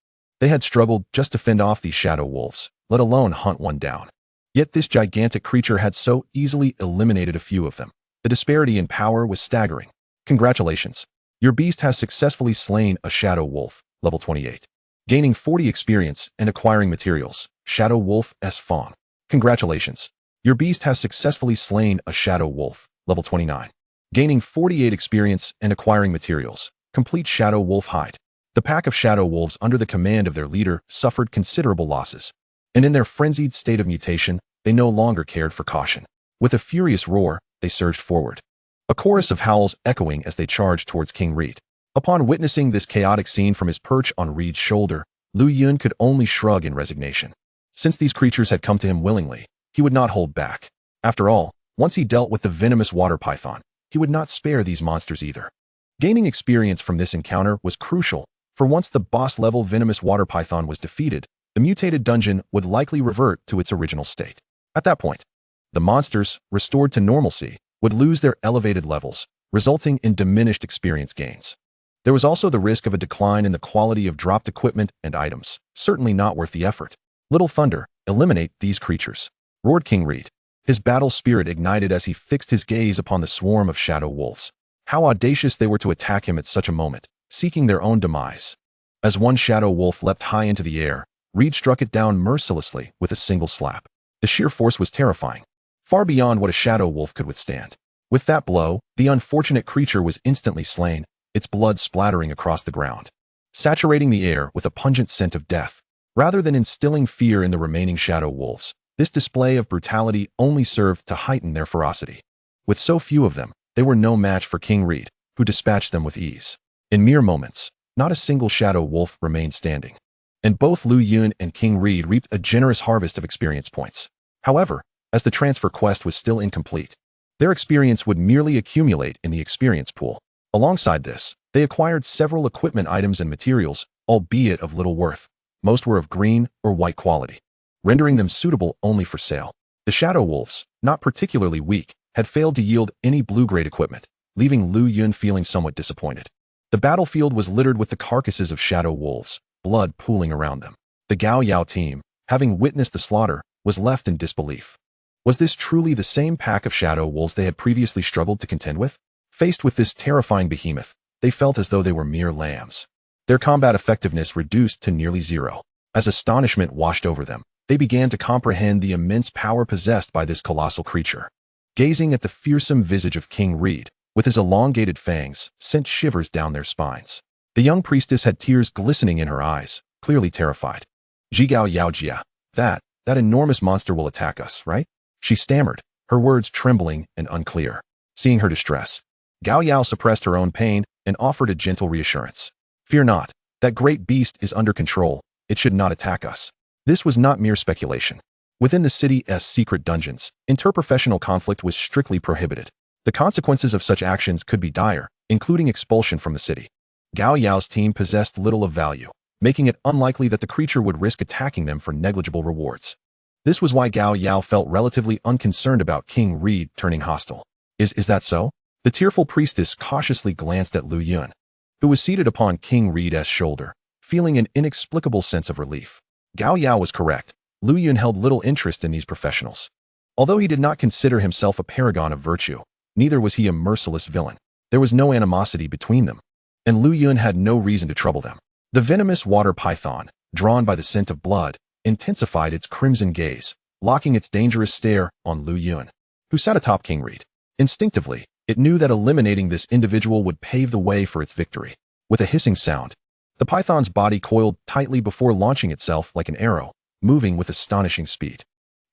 Speaker 1: They had struggled just to fend off these Shadow Wolves, let alone hunt one down. Yet this gigantic creature had so easily eliminated a few of them. The disparity in power was staggering. Congratulations. Your beast has successfully slain a Shadow Wolf, level 28. Gaining 40 experience and acquiring materials, Shadow Wolf S. Fawn. Congratulations. Your beast has successfully slain a Shadow Wolf, level 29. Gaining 48 experience and acquiring materials, complete Shadow Wolf hide. The pack of Shadow Wolves under the command of their leader suffered considerable losses, and in their frenzied state of mutation, they no longer cared for caution. With a furious roar, they surged forward, a chorus of howls echoing as they charged towards King Reed. Upon witnessing this chaotic scene from his perch on Reed's shoulder, Lu Yun could only shrug in resignation. Since these creatures had come to him willingly, he would not hold back. After all, once he dealt with the venomous water python, he would not spare these monsters either. Gaining experience from this encounter was crucial, for once the boss-level venomous water python was defeated, the mutated dungeon would likely revert to its original state. At that point, the monsters, restored to normalcy, would lose their elevated levels, resulting in diminished experience gains. There was also the risk of a decline in the quality of dropped equipment and items, certainly not worth the effort. Little Thunder, eliminate these creatures, roared King Reed. His battle spirit ignited as he fixed his gaze upon the swarm of shadow wolves. How audacious they were to attack him at such a moment, seeking their own demise. As one shadow wolf leapt high into the air, Reed struck it down mercilessly with a single slap. The sheer force was terrifying, far beyond what a shadow wolf could withstand. With that blow, the unfortunate creature was instantly slain, its blood splattering across the ground, saturating the air with a pungent scent of death. Rather than instilling fear in the remaining shadow wolves, this display of brutality only served to heighten their ferocity. With so few of them, they were no match for King Reed, who dispatched them with ease. In mere moments, not a single shadow wolf remained standing, and both Lu Yun and King Reed reaped a generous harvest of experience points. However, as the transfer quest was still incomplete, their experience would merely accumulate in the experience pool. Alongside this, they acquired several equipment items and materials, albeit of little worth. Most were of green or white quality, rendering them suitable only for sale. The shadow wolves, not particularly weak, had failed to yield any blue-grade equipment, leaving Lu Yun feeling somewhat disappointed. The battlefield was littered with the carcasses of shadow wolves, blood pooling around them. The Gao Yao team, having witnessed the slaughter, was left in disbelief. Was this truly the same pack of shadow wolves they had previously struggled to contend with? Faced with this terrifying behemoth, they felt as though they were mere lambs. Their combat effectiveness reduced to nearly zero. As astonishment washed over them, they began to comprehend the immense power possessed by this colossal creature. Gazing at the fearsome visage of King Reed, with his elongated fangs, sent shivers down their spines. The young priestess had tears glistening in her eyes, clearly terrified. Jigao Yaojia, that enormous monster will attack us, right? She stammered, her words trembling and unclear. Seeing her distress, Gao Yao suppressed her own pain and offered a gentle reassurance. Fear not, that great beast is under control, it should not attack us. This was not mere speculation. Within the city's secret dungeons, interprofessional conflict was strictly prohibited. The consequences of such actions could be dire, including expulsion from the city. Gao Yao's team possessed little of value, making it unlikely that the creature would risk attacking them for negligible rewards. This was why Gao Yao felt relatively unconcerned about King Reed turning hostile. Is that so? The tearful priestess cautiously glanced at Lu Yun, who was seated upon King Reed's shoulder, feeling an inexplicable sense of relief. Gao Yao was correct. Lu Yun held little interest in these professionals. Although he did not consider himself a paragon of virtue, neither was he a merciless villain. There was no animosity between them, and Lu Yun had no reason to trouble them. The venomous water python, drawn by the scent of blood, intensified its crimson gaze, locking its dangerous stare on Lu Yun, who sat atop King Reed. Instinctively, it knew that eliminating this individual would pave the way for its victory. With a hissing sound, the python's body coiled tightly before launching itself like an arrow, moving with astonishing speed.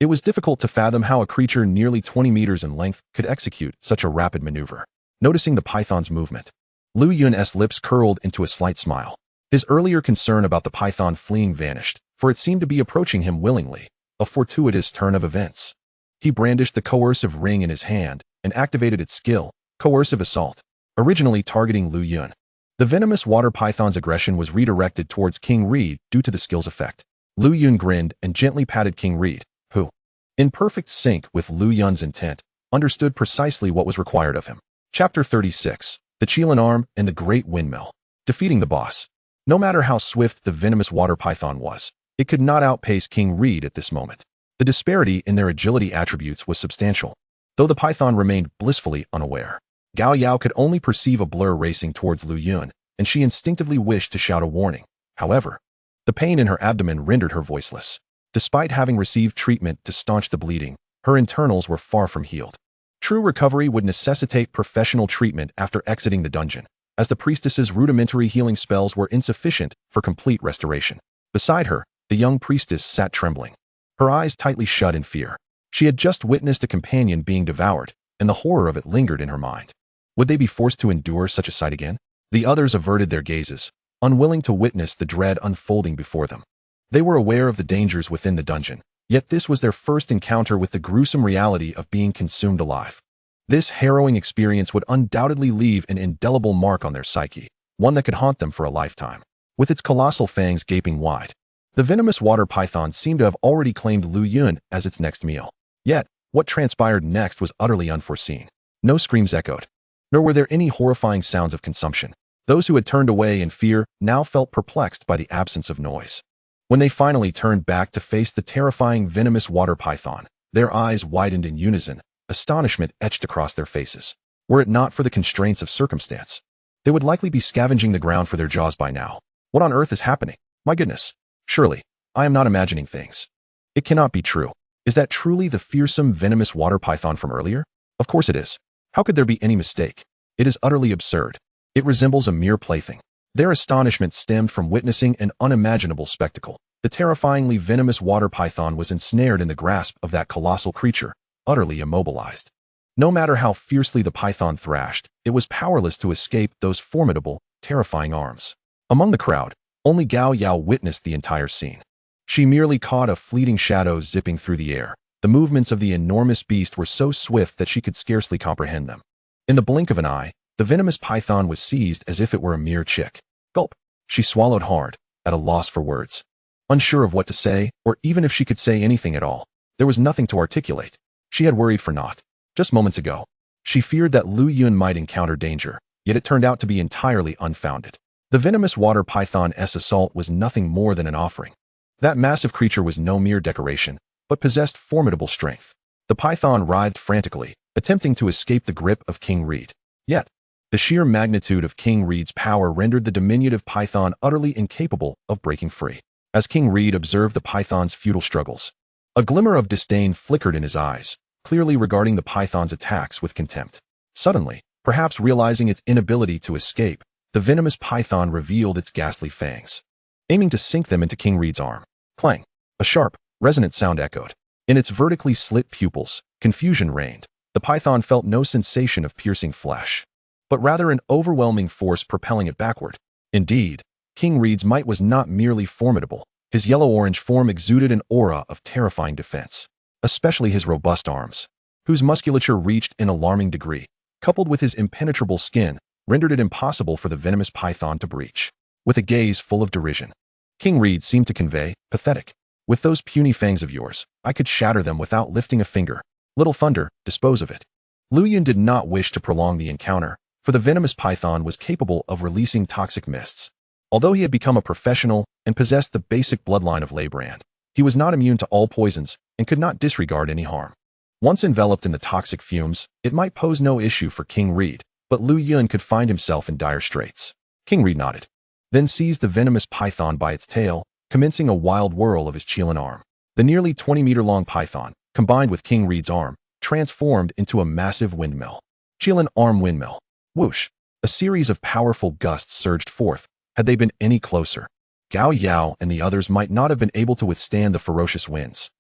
Speaker 1: It was difficult to fathom how a creature nearly 20 meters in length could execute such a rapid maneuver. Noticing the python's movement, Lu Yun's lips curled into a slight smile. His earlier concern about the python fleeing vanished, for it seemed to be approaching him willingly, a fortuitous turn of events. He brandished the coercive ring in his hand and activated its skill, Coercive Assault, originally targeting Lu Yun. The venomous water python's aggression was redirected towards King Reed due to the skill's effect. Lu Yun grinned and gently patted King Reed, who, in perfect sync with Lu Yun's intent, understood precisely what was required of him. Chapter 36, The Qilin Arm and the Great Windmill. Defeating the boss. No matter how swift the venomous water python was, it could not outpace King Reed at this moment. The disparity in their agility attributes was substantial. Though the python remained blissfully unaware, Gao Yao could only perceive a blur racing towards Lu Yun, and she instinctively wished to shout a warning. However, the pain in her abdomen rendered her voiceless. Despite having received treatment to staunch the bleeding, her internals were far from healed. True recovery would necessitate professional treatment after exiting the dungeon, as the priestess's rudimentary healing spells were insufficient for complete restoration. Beside her, the young priestess sat trembling, her eyes tightly shut in fear. She had just witnessed a companion being devoured, and the horror of it lingered in her mind. Would they be forced to endure such a sight again? The others averted their gazes, unwilling to witness the dread unfolding before them. They were aware of the dangers within the dungeon, yet this was their first encounter with the gruesome reality of being consumed alive. This harrowing experience would undoubtedly leave an indelible mark on their psyche, one that could haunt them for a lifetime. With its colossal fangs gaping wide, the venomous water python seemed to have already claimed Lu Yun as its next meal. Yet, what transpired next was utterly unforeseen. No screams echoed. nor were there any horrifying sounds of consumption. Those who had turned away in fear now felt perplexed by the absence of noise. When they finally turned back to face the terrifying venomous water python, their eyes widened in unison, astonishment etched across their faces. Were it not for the constraints of circumstance, they would likely be scavenging the ground for their jaws by now. What on earth is happening? My goodness. Surely, I am not imagining things. It cannot be true. Is that truly the fearsome venomous water python from earlier? Of course it is. How could there be any mistake? It is utterly absurd. It resembles a mere plaything. Their astonishment stemmed from witnessing an unimaginable spectacle. The terrifyingly venomous water python was ensnared in the grasp of that colossal creature, utterly immobilized. No matter how fiercely the python thrashed, it was powerless to escape those formidable, terrifying arms. Among the crowd, only Gao Yao witnessed the entire scene. She merely caught a fleeting shadow zipping through the air. The movements of the enormous beast were so swift that she could scarcely comprehend them. In the blink of an eye, the venomous python was seized as if it were a mere chick. Gulp! She swallowed hard, at a loss for words. Unsure of what to say, or even if she could say anything at all. There was nothing to articulate. She had worried for naught. Just moments ago, she feared that Lu Yun might encounter danger, yet it turned out to be entirely unfounded. The venomous water python's assault was nothing more than an offering. That massive creature was no mere decoration, but possessed formidable strength. The python writhed frantically, attempting to escape the grip of King Reed. Yet, the sheer magnitude of King Reed's power rendered the diminutive python utterly incapable of breaking free. As King Reed observed the python's futile struggles, a glimmer of disdain flickered in his eyes, clearly regarding the python's attacks with contempt. Suddenly, perhaps realizing its inability to escape, the venomous python revealed its ghastly fangs, aiming to sink them into King Reed's arm. Clang! A sharp, resonant sound echoed. In its vertically slit pupils, confusion reigned. The python felt no sensation of piercing flesh, but rather an overwhelming force propelling it backward. Indeed, King Reed's might was not merely formidable. His yellow-orange form exuded an aura of terrifying defense, especially his robust arms, whose musculature reached an alarming degree, coupled with his impenetrable skin, rendered it impossible for the venomous python to breach. With a gaze full of derision, King Reed seemed to convey, pathetic. With those puny fangs of yours, I could shatter them without lifting a finger. Little Thunder, dispose of it. Lu Yun did not wish to prolong the encounter, for the venomous python was capable of releasing toxic mists. Although he had become a professional and possessed the basic bloodline of Reblando, he was not immune to all poisons and could not disregard any harm. Once enveloped in the toxic fumes, it might pose no issue for King Reed, but Lu Yun could find himself in dire straits. King Reed nodded, then seized the venomous python by its tail, commencing a wild whirl of his Qilin arm. The nearly 20-meter-long python, combined with King Reed's arm, transformed into a massive windmill. Qilin arm windmill. Whoosh! A series of powerful gusts surged forth. Had they been any closer, Gao Yao and the others might not have been able to withstand the ferocious winds.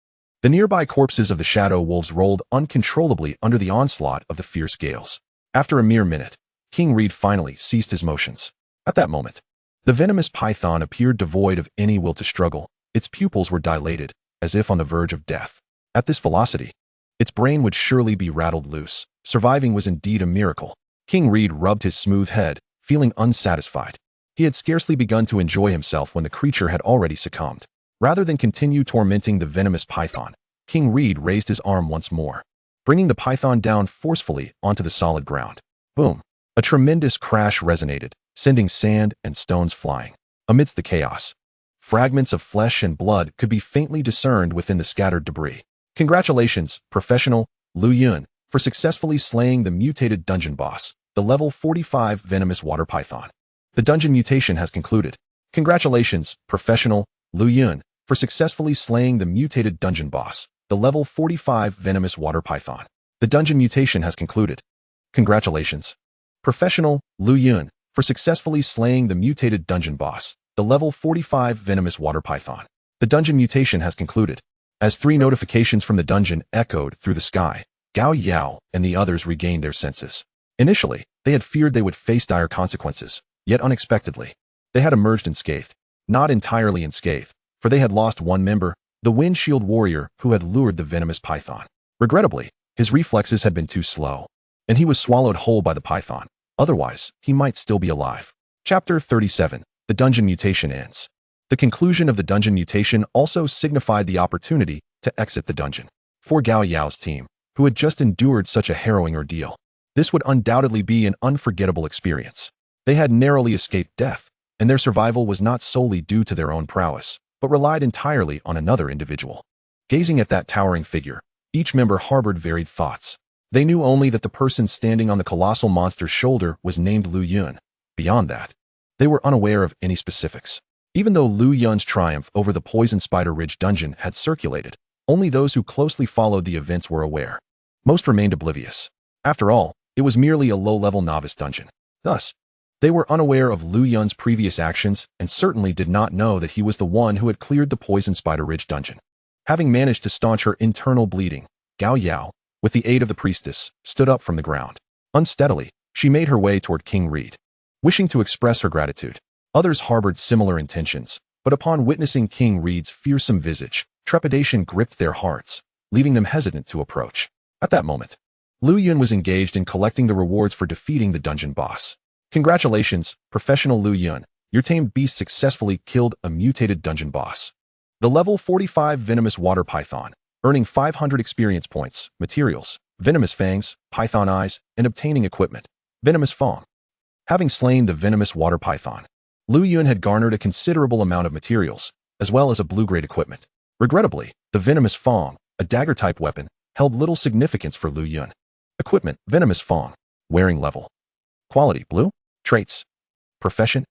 Speaker 1: The nearby corpses of the shadow wolves rolled uncontrollably under the onslaught of the fierce gales. After a mere minute, King Reed finally ceased his motions. At that moment, the venomous python appeared devoid of any will to struggle. Its pupils were dilated, as if on the verge of death. At this velocity, its brain would surely be rattled loose. Surviving was indeed a miracle. King Reed rubbed his smooth head, feeling unsatisfied. He had scarcely begun to enjoy himself when the creature had already succumbed. Rather than continue tormenting the venomous python, King Reed raised his arm once more, bringing the python down forcefully onto the solid ground. Boom! A tremendous crash resonated, sending sand and stones flying. Amidst the chaos, fragments of flesh and blood could be faintly discerned within the scattered debris. Congratulations, Professional Lu Yun, for successfully slaying the mutated dungeon boss, the level 45 venomous water python. The dungeon mutation has concluded. Congratulations, Professional Lu Yun, for successfully slaying the mutated dungeon boss, the level 45 venomous water python. The dungeon mutation has concluded. Congratulations, Professional Lu Yun, for successfully slaying the mutated dungeon boss, the level 45 venomous water python. The dungeon mutation has concluded. As 3 notifications from the dungeon echoed through the sky, Gao Yao and the others regained their senses. Initially, they had feared they would face dire consequences. Yet unexpectedly, they had emerged unscathed. Not entirely unscathed, for they had lost one member, the windshield warrior who had lured the venomous python. Regrettably, his reflexes had been too slow, and he was swallowed whole by the python. Otherwise, he might still be alive. Chapter 37. The dungeon mutation ends. The conclusion of the dungeon mutation also signified the opportunity to exit the dungeon. For Gao Yao's team, who had just endured such a harrowing ordeal, This would undoubtedly be an unforgettable experience. They had narrowly escaped death, and their survival was not solely due to their own prowess, but relied entirely on another individual. Gazing at that towering figure, each member harbored varied thoughts. They knew only that the person standing on the colossal monster's shoulder was named Lu Yun. Beyond that, they were unaware of any specifics. Even though Lu Yun's triumph over the Poison Spider Ridge dungeon had circulated, only those who closely followed the events were aware. Most remained oblivious. After all, it was merely a low-level novice dungeon. Thus, they were unaware of Lu Yun's previous actions and certainly did not know that he was the one who had cleared the Poison Spider Ridge dungeon. Having managed to staunch her internal bleeding, Gao Yao, with the aid of the priestess, stood up from the ground. Unsteadily, she made her way toward King Reed. Wishing to express her gratitude, others harbored similar intentions, but upon witnessing King Reed's fearsome visage, trepidation gripped their hearts, leaving them hesitant to approach. At that moment, Lu Yun was engaged in collecting the rewards for defeating the dungeon boss. Congratulations, professional Lu Yun. Your tamed beast successfully killed a mutated dungeon boss. The level 45 venomous water python, earning 500 experience points, materials, venomous fangs, python eyes, and obtaining equipment, venomous fang. Having slain the venomous water python, Lu Yun had garnered a considerable amount of materials, as well as a blue-grade equipment. Regrettably, the venomous fang, a dagger-type weapon, held little significance for Lu Yun. Equipment, venomous fang. Wearing level. Quality, blue. Traits. Profession.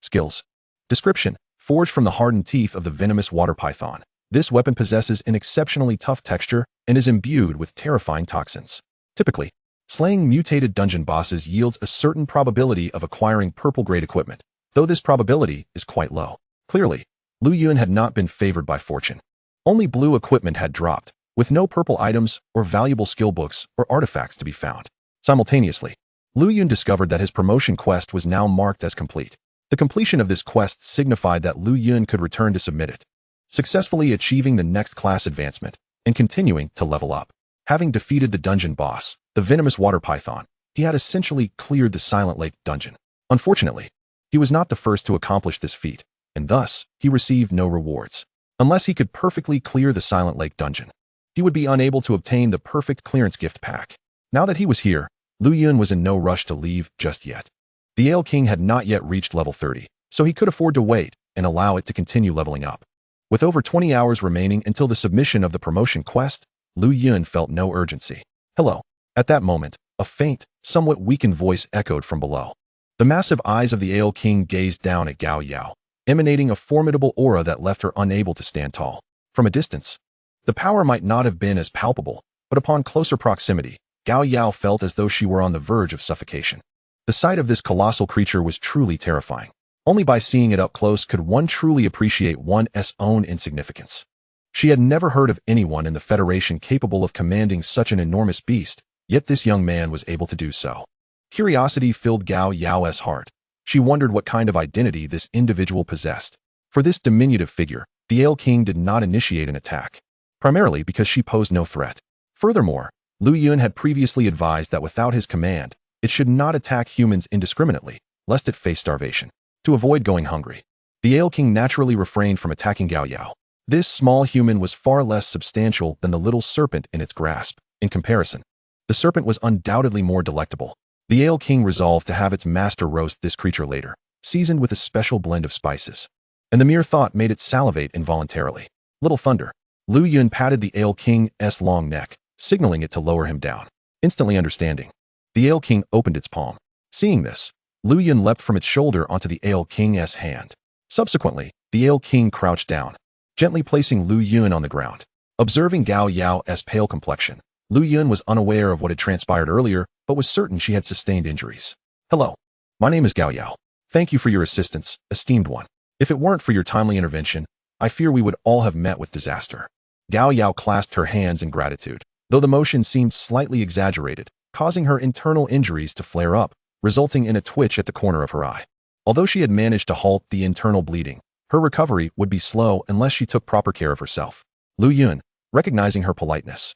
Speaker 1: Skills. Description, forged from the hardened teeth of the venomous water python. This weapon possesses an exceptionally tough texture and is imbued with terrifying toxins. Typically, slaying mutated dungeon bosses yields a certain probability of acquiring purple-grade equipment, though this probability is quite low. Clearly, Lu Yun had not been favored by fortune. Only blue equipment had dropped, with no purple items or valuable skill books or artifacts to be found. Simultaneously, Lu Yun discovered that his promotion quest was now marked as complete. The completion of this quest signified that Lu Yun could return to submit it, successfully achieving the next class advancement and continuing to level up. Having defeated the dungeon boss, the venomous water python, he had essentially cleared the Silent Lake dungeon. Unfortunately, he was not the first to accomplish this feat, and thus, he received no rewards. Unless he could perfectly clear the Silent Lake dungeon, he would be unable to obtain the perfect clearance gift pack. Now that he was here, Lu Yun was in no rush to leave just yet. The Ale King had not yet reached level 30, so he could afford to wait and allow it to continue leveling up. With over 20 hours remaining until the submission of the promotion quest, Lu Yun felt no urgency. Hello. At that moment, a faint, somewhat weakened voice echoed from below. The massive eyes of the Ale King gazed down at Gao Yao, emanating a formidable aura that left her unable to stand tall. From a distance, the power might not have been as palpable, but upon closer proximity, Gao Yao felt as though she were on the verge of suffocation. The sight of this colossal creature was truly terrifying. Only by seeing it up close could one truly appreciate one's own insignificance. She had never heard of anyone in the Federation capable of commanding such an enormous beast, yet this young man was able to do so. Curiosity filled Gao Yao's heart. She wondered what kind of identity this individual possessed. For this diminutive figure, the Ale King did not initiate an attack, primarily because she posed no threat. Furthermore, Lu Yun had previously advised that without his command, it should not attack humans indiscriminately, lest it face starvation. To avoid going hungry, the Ale King naturally refrained from attacking Gao Yao. This small human was far less substantial than the little serpent in its grasp. In comparison, the serpent was undoubtedly more delectable. The Ale King resolved to have its master roast this creature later, seasoned with a special blend of spices. And the mere thought made it salivate involuntarily. Little thunder. Lu Yun patted the Ale King's long neck, signaling it to lower him down. Instantly understanding, the Ale King opened its palm. Seeing this, Lu Yun leapt from its shoulder onto the Ale King's hand. Subsequently, the Ale King crouched down, gently placing Lu Yun on the ground. Observing Gao Yao's pale complexion, Lu Yun was unaware of what had transpired earlier, but was certain she had sustained injuries. Hello. My name is Gao Yao. Thank you for your assistance, esteemed one. If it weren't for your timely intervention, I fear we would all have met with disaster. Gao Yao clasped her hands in gratitude, though the motion seemed slightly exaggerated, causing her internal injuries to flare up, resulting in a twitch at the corner of her eye. Although she had managed to halt the internal bleeding, her recovery would be slow unless she took proper care of herself. Lu Yun, recognizing her politeness,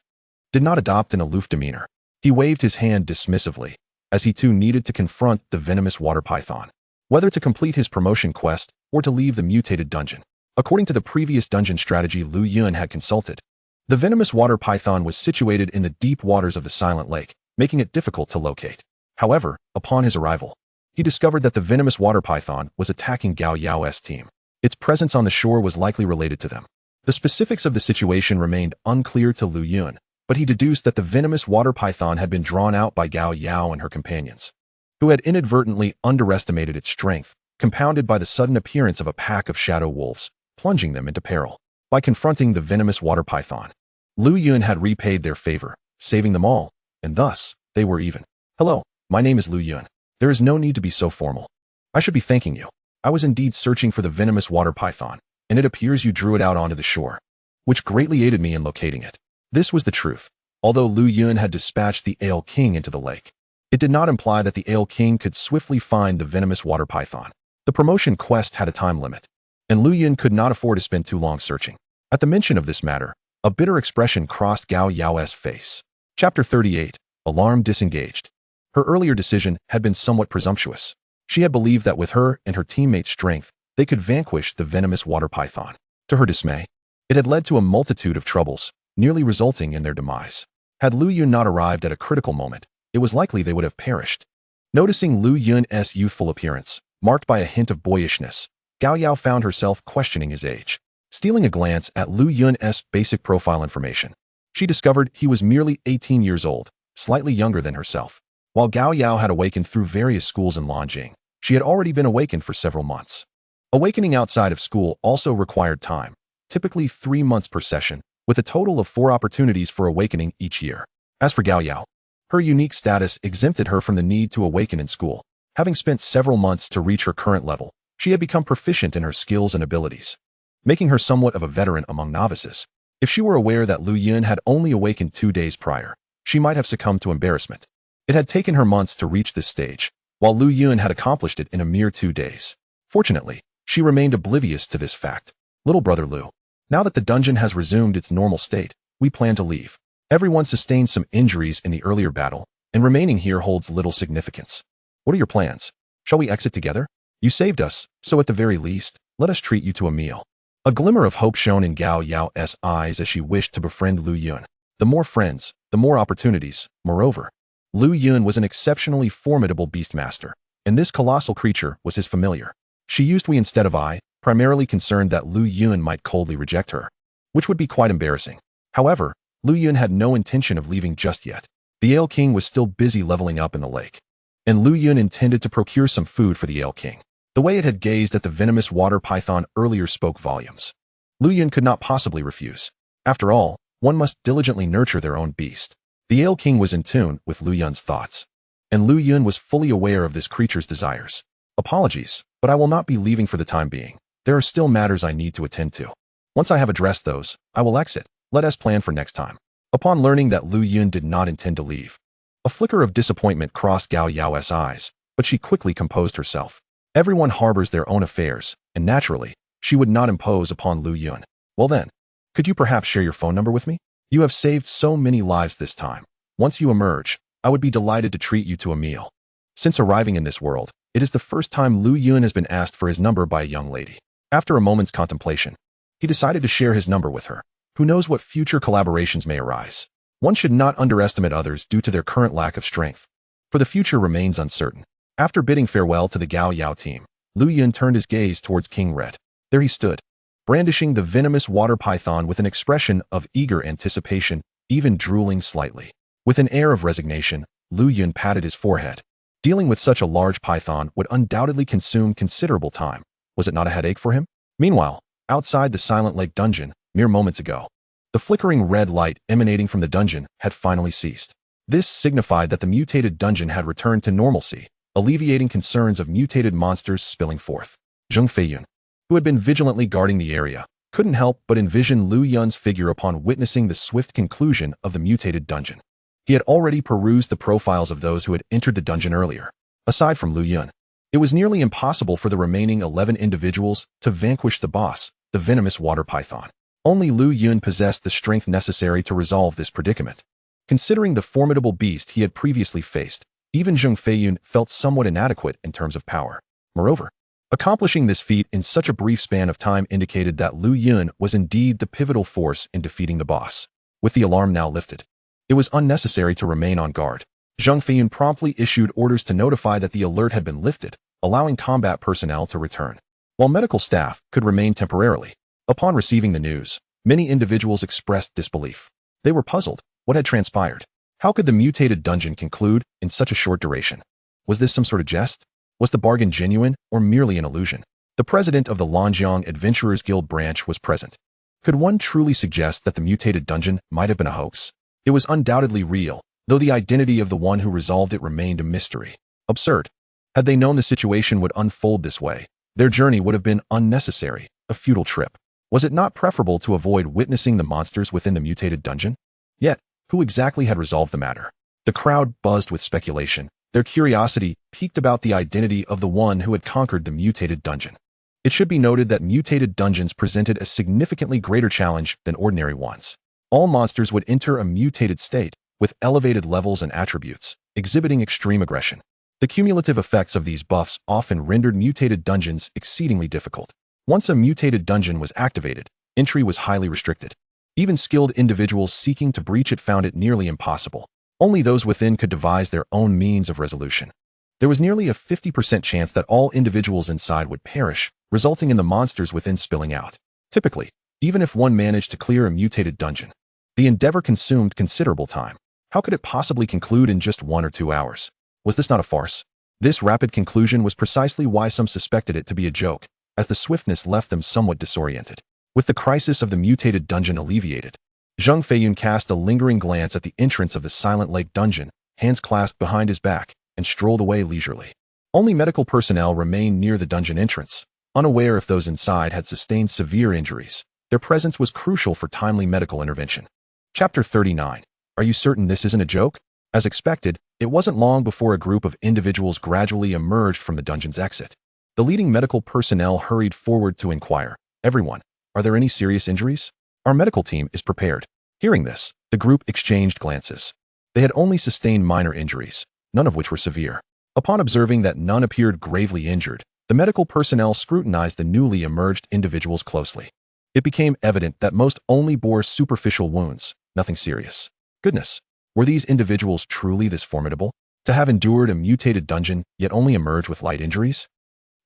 Speaker 1: did not adopt an aloof demeanor. He waved his hand dismissively, as he too needed to confront the venomous water python, whether to complete his promotion quest or to leave the mutated dungeon. According to the previous dungeon strategy Lu Yun had consulted, the venomous water python was situated in the deep waters of the Silent Lake, making it difficult to locate. However, upon his arrival, he discovered that the venomous water python was attacking Gao Yao's team. Its presence on the shore was likely related to them. The specifics of the situation remained unclear to Lu Yun, but he deduced that the venomous water python had been drawn out by Gao Yao and her companions, who had inadvertently underestimated its strength, compounded by the sudden appearance of a pack of shadow wolves, plunging them into peril. By confronting the venomous water python, Lu Yun had repaid their favor, saving them all, and thus, they were even. Hello, my name is Lu Yun. There is no need to be so formal. I should be thanking you. I was indeed searching for the venomous water python, and it appears you drew it out onto the shore, which greatly aided me in locating it. This was the truth. Although Lu Yun had dispatched the Ale King into the lake, it did not imply that the Ale King could swiftly find the venomous water python. The promotion quest had a time limit, and Lu Yun could not afford to spend too long searching. At the mention of this matter, a bitter expression crossed Gao Yao's face. Chapter 38. Alarm disengaged. Her earlier decision had been somewhat presumptuous. She had believed that with her and her teammates' strength, they could vanquish the venomous water python. To her dismay, it had led to a multitude of troubles, nearly resulting in their demise. Had Lu Yun not arrived at a critical moment, it was likely they would have perished. Noticing Lu Yun's youthful appearance, marked by a hint of boyishness, Gao Yao found herself questioning his age. Stealing a glance at Lu Yun's basic profile information, she discovered he was merely 18 years old, slightly younger than herself. While Gao Yao had awakened through various schools in Lanjing, she had already been awakened for several months. Awakening outside of school also required time, typically 3 months per session, with a total of 4 opportunities for awakening each year. As for Gao Yao, her unique status exempted her from the need to awaken in school. Having spent several months to reach her current level, she had become proficient in her skills and abilities, making her somewhat of a veteran among novices. If she were aware that Lu Yun had only awakened 2 days prior, she might have succumbed to embarrassment. It had taken her months to reach this stage, while Lu Yun had accomplished it in a mere 2 days. Fortunately, she remained oblivious to this fact. Little brother Lu, now that the dungeon has resumed its normal state, we plan to leave. Everyone sustained some injuries in the earlier battle, and remaining here holds little significance. What are your plans? Shall we exit together? You saved us, so at the very least, let us treat you to a meal. A glimmer of hope shone in Gao Yao's eyes as she wished to befriend Lu Yun. The more friends, the more opportunities. Moreover, Lu Yun was an exceptionally formidable beastmaster, and this colossal creature was his familiar. She used we instead of I, primarily concerned that Lu Yun might coldly reject her, which would be quite embarrassing. However, Lu Yun had no intention of leaving just yet. The Ale King was still busy leveling up in the lake, and Lu Yun intended to procure some food for the Ale King. The way it had gazed at the venomous water python earlier spoke volumes. Lu Yun could not possibly refuse. After all, one must diligently nurture their own beast. The Ale King was in tune with Lu Yun's thoughts, and Lu Yun was fully aware of this creature's desires. Apologies, but I will not be leaving for the time being. There are still matters I need to attend to. Once I have addressed those, I will exit. Let us plan for next time. Upon learning that Lu Yun did not intend to leave, a flicker of disappointment crossed Gao Yao's eyes, but she quickly composed herself. Everyone harbors their own affairs, and naturally, she would not impose upon Lu Yun. Well then, could you perhaps share your phone number with me? You have saved so many lives this time. Once you emerge, I would be delighted to treat you to a meal. Since arriving in this world, it is the first time Lu Yun has been asked for his number by a young lady. After a moment's contemplation, he decided to share his number with her. Who knows what future collaborations may arise? One should not underestimate others due to their current lack of strength, for the future remains uncertain. After bidding farewell to the Gao Yao team, Lu Yun turned his gaze towards King Red. There he stood, brandishing the venomous water python with an expression of eager anticipation, even drooling slightly. With an air of resignation, Lu Yun patted his forehead. Dealing with such a large python would undoubtedly consume considerable time. Was it not a headache for him? Meanwhile, outside the Silent Lake dungeon, mere moments ago, the flickering red light emanating from the dungeon had finally ceased. This signified that the mutated dungeon had returned to normalcy, alleviating concerns of mutated monsters spilling forth. Zheng Feiyun, who had been vigilantly guarding the area, couldn't help but envision Lu Yun's figure upon witnessing the swift conclusion of the mutated dungeon. He had already perused the profiles of those who had entered the dungeon earlier. Aside from Lu Yun, it was nearly impossible for the remaining 11 individuals to vanquish the boss, the venomous water python. Only Lu Yun possessed the strength necessary to resolve this predicament. Considering the formidable beast he had previously faced, even Zheng Feiyun felt somewhat inadequate in terms of power. Moreover, accomplishing this feat in such a brief span of time indicated that Lu Yun was indeed the pivotal force in defeating the boss. With the alarm now lifted, it was unnecessary to remain on guard. Zhang Feiyun promptly issued orders to notify that the alert had been lifted, allowing combat personnel to return, while medical staff could remain temporarily. Upon receiving the news, many individuals expressed disbelief. They were puzzled. What had transpired? How could the mutated dungeon conclude in such a short duration? Was this some sort of jest? Was the bargain genuine or merely an illusion? The president of the Lanjiang Adventurers Guild branch was present. Could one truly suggest that the mutated dungeon might have been a hoax? It was undoubtedly real, though the identity of the one who resolved it remained a mystery. Absurd. Had they known the situation would unfold this way, their journey would have been unnecessary, a futile trip. Was it not preferable to avoid witnessing the monsters within the mutated dungeon? Yet, who exactly had resolved the matter? The crowd buzzed with speculation. Their curiosity piqued about the identity of the one who had conquered the mutated dungeon. It should be noted that mutated dungeons presented a significantly greater challenge than ordinary ones. All monsters would enter a mutated state, with elevated levels and attributes, exhibiting extreme aggression. The cumulative effects of these buffs often rendered mutated dungeons exceedingly difficult. Once a mutated dungeon was activated, entry was highly restricted. Even skilled individuals seeking to breach it found it nearly impossible. Only those within could devise their own means of resolution. There was nearly a 50% chance that all individuals inside would perish, resulting in the monsters within spilling out. Typically, even if one managed to clear a mutated dungeon, the endeavor consumed considerable time. How could it possibly conclude in just 1 or 2 hours? Was this not a farce? This rapid conclusion was precisely why some suspected it to be a joke, as the swiftness left them somewhat disoriented. With the crisis of the mutated dungeon alleviated, Zhang Feiyun cast a lingering glance at the entrance of the Silent Lake dungeon, hands clasped behind his back, and strolled away leisurely. Only medical personnel remained near the dungeon entrance, unaware if those inside had sustained severe injuries. Their presence was crucial for timely medical intervention. Chapter 39. Are you certain this isn't a joke? As expected, it wasn't long before a group of individuals gradually emerged from the dungeon's exit. The leading medical personnel hurried forward to inquire. Everyone, are there any serious injuries? Our medical team is prepared. Hearing this, the group exchanged glances. They had only sustained minor injuries, none of which were severe. Upon observing that none appeared gravely injured, the medical personnel scrutinized the newly emerged individuals closely. It became evident that most only bore superficial wounds, nothing serious. Goodness, were these individuals truly this formidable? To have endured a mutated dungeon, yet only emerge with light injuries?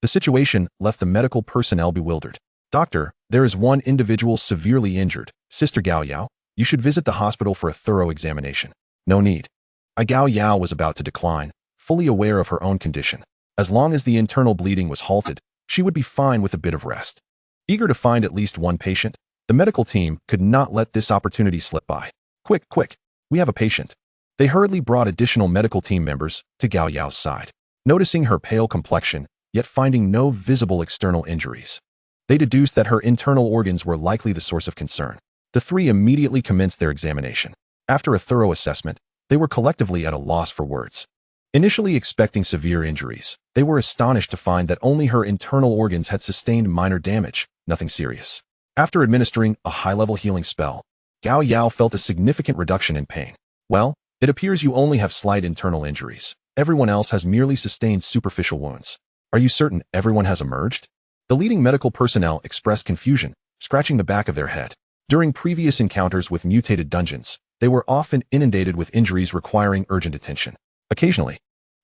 Speaker 1: The situation left the medical personnel bewildered. Doctor, there is one individual severely injured. Sister Gao Yao, you should visit the hospital for a thorough examination. No need. Gao Yao was about to decline, fully aware of her own condition. As long as the internal bleeding was halted, she would be fine with a bit of rest. Eager to find at least one patient, the medical team could not let this opportunity slip by. Quick, quick, we have a patient. They hurriedly brought additional medical team members to Gao Yao's side. Noticing her pale complexion, yet finding no visible external injuries, they deduced that her internal organs were likely the source of concern. The three immediately commenced their examination. After a thorough assessment, they were collectively at a loss for words. Initially expecting severe injuries, they were astonished to find that only her internal organs had sustained minor damage, nothing serious. After administering a high-level healing spell, Gao Yao felt a significant reduction in pain. Well, it appears you only have slight internal injuries. Everyone else has merely sustained superficial wounds. Are you certain everyone has emerged? The leading medical personnel expressed confusion, scratching the back of their head. During previous encounters with mutated dungeons, they were often inundated with injuries requiring urgent attention. Occasionally,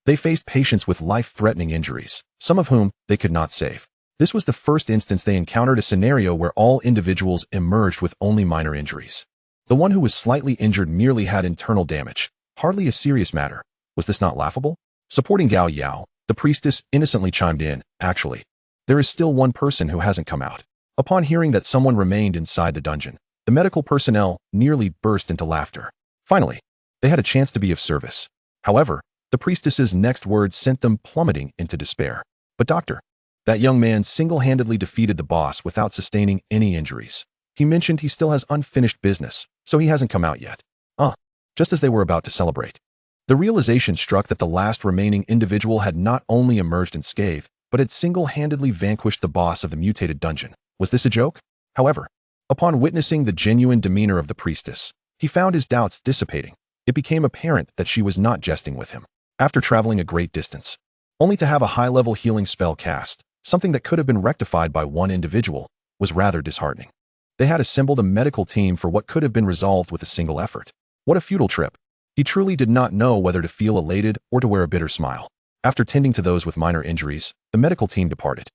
Speaker 1: they faced patients with life-threatening injuries, some of whom they could not save. This was the first instance they encountered a scenario where all individuals emerged with only minor injuries. The one who was slightly injured merely had internal damage, hardly a serious matter. Was this not laughable? Supporting Gao Yao, the priestess innocently chimed in, actually, there is still one person who hasn't come out. Upon hearing that someone remained inside the dungeon, the medical personnel nearly burst into laughter. Finally, they had a chance to be of service. However, the priestess's next words sent them plummeting into despair. But doctor, that young man single-handedly defeated the boss without sustaining any injuries. He mentioned he still has unfinished business, so he hasn't come out yet. Just as they were about to celebrate, the realization struck that the last remaining individual had not only emerged unscathed, but had single-handedly vanquished the boss of the mutated dungeon. Was this a joke? However, upon witnessing the genuine demeanor of the priestess, he found his doubts dissipating. It became apparent that she was not jesting with him. After traveling a great distance, only to have a high-level healing spell cast, something that could have been rectified by one individual, was rather disheartening. They had assembled a medical team for what could have been resolved with a single effort. What a futile trip. He truly did not know whether to feel elated or to wear a bitter smile. After tending to those with minor injuries, the medical team departed.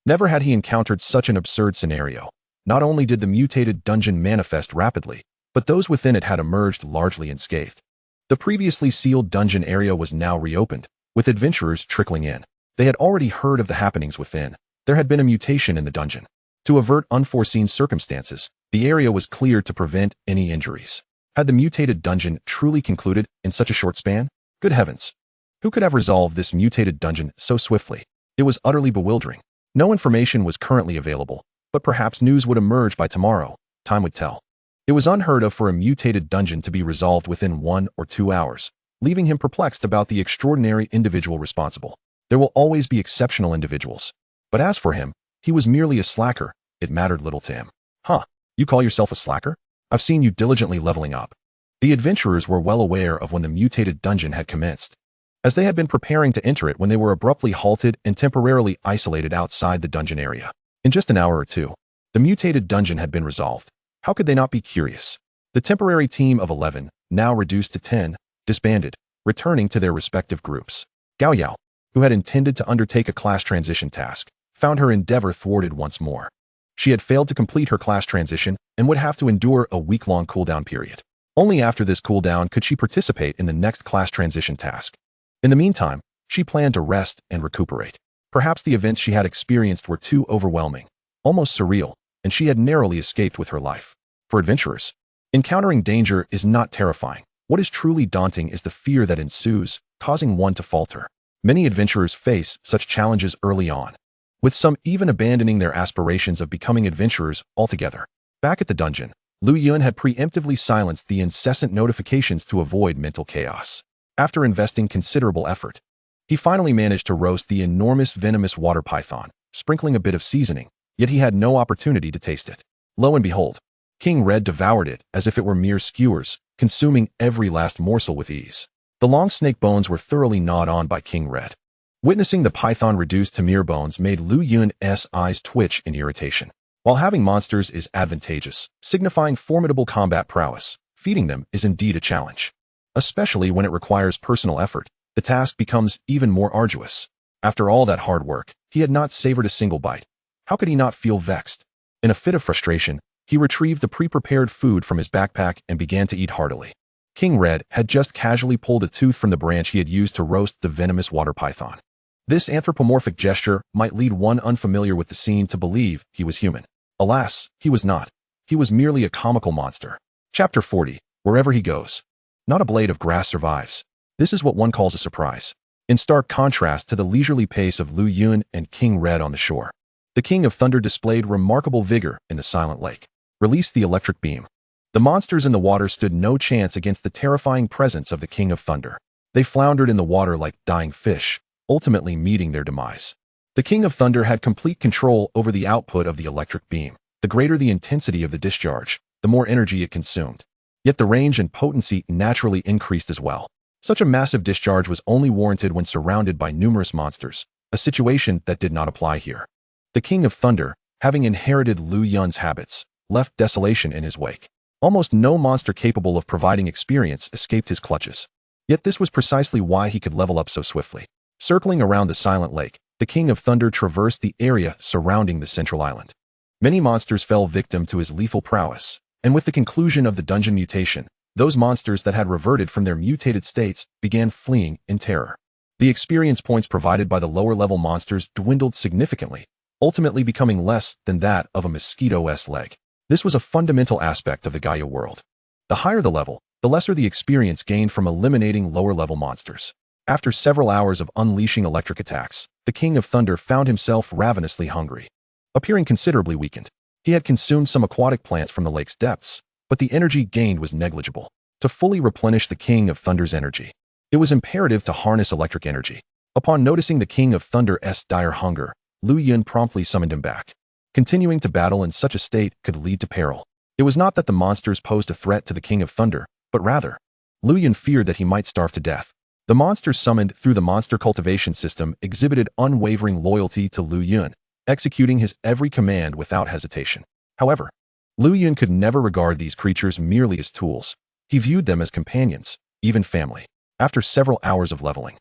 Speaker 1: Never had he encountered such an absurd scenario. Not only did the mutated dungeon manifest rapidly, but those within it had emerged largely unscathed. The previously sealed dungeon area was now reopened, with adventurers trickling in. They had already heard of the happenings within. There had been a mutation in the dungeon. To avert unforeseen circumstances, the area was cleared to prevent any injuries. Had the mutated dungeon truly concluded in such a short span? Good heavens! Who could have resolved this mutated dungeon so swiftly? It was utterly bewildering. No information was currently available, but perhaps news would emerge by tomorrow. Time would tell. It was unheard of for a mutated dungeon to be resolved within 1 or 2 hours, leaving him perplexed about the extraordinary individual responsible. There will always be exceptional individuals. But as for him, he was merely a slacker. It mattered little to him. Huh, you call yourself a slacker? I've seen you diligently leveling up. The adventurers were well aware of when the mutated dungeon had commenced, as they had been preparing to enter it when they were abruptly halted and temporarily isolated outside the dungeon area. In just an hour or two, the mutated dungeon had been resolved. How could they not be curious? The temporary team of 11, now reduced to 10, disbanded, returning to their respective groups. Gaia, who had intended to undertake a class transition task, found her endeavor thwarted once more. She had failed to complete her class transition and would have to endure a week-long cooldown period. Only after this cooldown could she participate in the next class transition task. In the meantime, she planned to rest and recuperate. Perhaps the events she had experienced were too overwhelming, almost surreal, and she had narrowly escaped with her life. For adventurers, encountering danger is not terrifying. What is truly daunting is the fear that ensues, causing one to falter. Many adventurers face such challenges early on, with some even abandoning their aspirations of becoming adventurers altogether. Back at the dungeon, Lu Yun had preemptively silenced the incessant notifications to avoid mental chaos. After investing considerable effort, he finally managed to roast the enormous venomous water python, sprinkling a bit of seasoning, yet he had no opportunity to taste it. Lo and behold, King Red devoured it as if it were mere skewers, consuming every last morsel with ease. The long snake bones were thoroughly gnawed on by King Red. Witnessing the python reduced to mere bones made Lu Yun's eyes twitch in irritation. While having monsters is advantageous, signifying formidable combat prowess, feeding them is indeed a challenge. Especially when it requires personal effort, the task becomes even more arduous. After all that hard work, he had not savored a single bite. How could he not feel vexed? In a fit of frustration, he retrieved the pre-prepared food from his backpack and began to eat heartily. King Red had just casually pulled a tooth from the branch he had used to roast the venomous water python. This anthropomorphic gesture might lead one unfamiliar with the scene to believe he was human. Alas, he was not. He was merely a comical monster. Chapter 40. Wherever he goes. Not a blade of grass survives. This is what one calls a surprise. In stark contrast to the leisurely pace of Lu Yun and King Red on the shore, the King of Thunder displayed remarkable vigor in the silent lake. Released the electric beam. The monsters in the water stood no chance against the terrifying presence of the King of Thunder. They floundered in the water like dying fish, ultimately meeting their demise. The King of Thunder had complete control over the output of the electric beam. The greater the intensity of the discharge, the more energy it consumed. Yet the range and potency naturally increased as well. Such a massive discharge was only warranted when surrounded by numerous monsters, a situation that did not apply here. The King of Thunder, having inherited Lu Yun's habits, left desolation in his wake. Almost no monster capable of providing experience escaped his clutches. Yet this was precisely why he could level up so swiftly. Circling around the silent lake, the King of Thunder traversed the area surrounding the central island. Many monsters fell victim to his lethal prowess, and with the conclusion of the dungeon mutation, those monsters that had reverted from their mutated states began fleeing in terror. The experience points provided by the lower-level monsters dwindled significantly, ultimately becoming less than that of a mosquito's leg. This was a fundamental aspect of the Gaia world. The higher the level, the lesser the experience gained from eliminating lower-level monsters. After several hours of unleashing electric attacks, the King of Thunder found himself ravenously hungry. Appearing considerably weakened, he had consumed some aquatic plants from the lake's depths, but the energy gained was negligible. To fully replenish the King of Thunder's energy, it was imperative to harness electric energy. Upon noticing the King of Thunder's dire hunger, Lu Yun promptly summoned him back. Continuing to battle in such a state could lead to peril. It was not that the monsters posed a threat to the King of Thunder, but rather, Lu Yun feared that he might starve to death. The monsters summoned through the monster cultivation system exhibited unwavering loyalty to Lu Yun, executing his every command without hesitation. However, Lu Yun could never regard these creatures merely as tools. He viewed them as companions, even family. After several hours of leveling,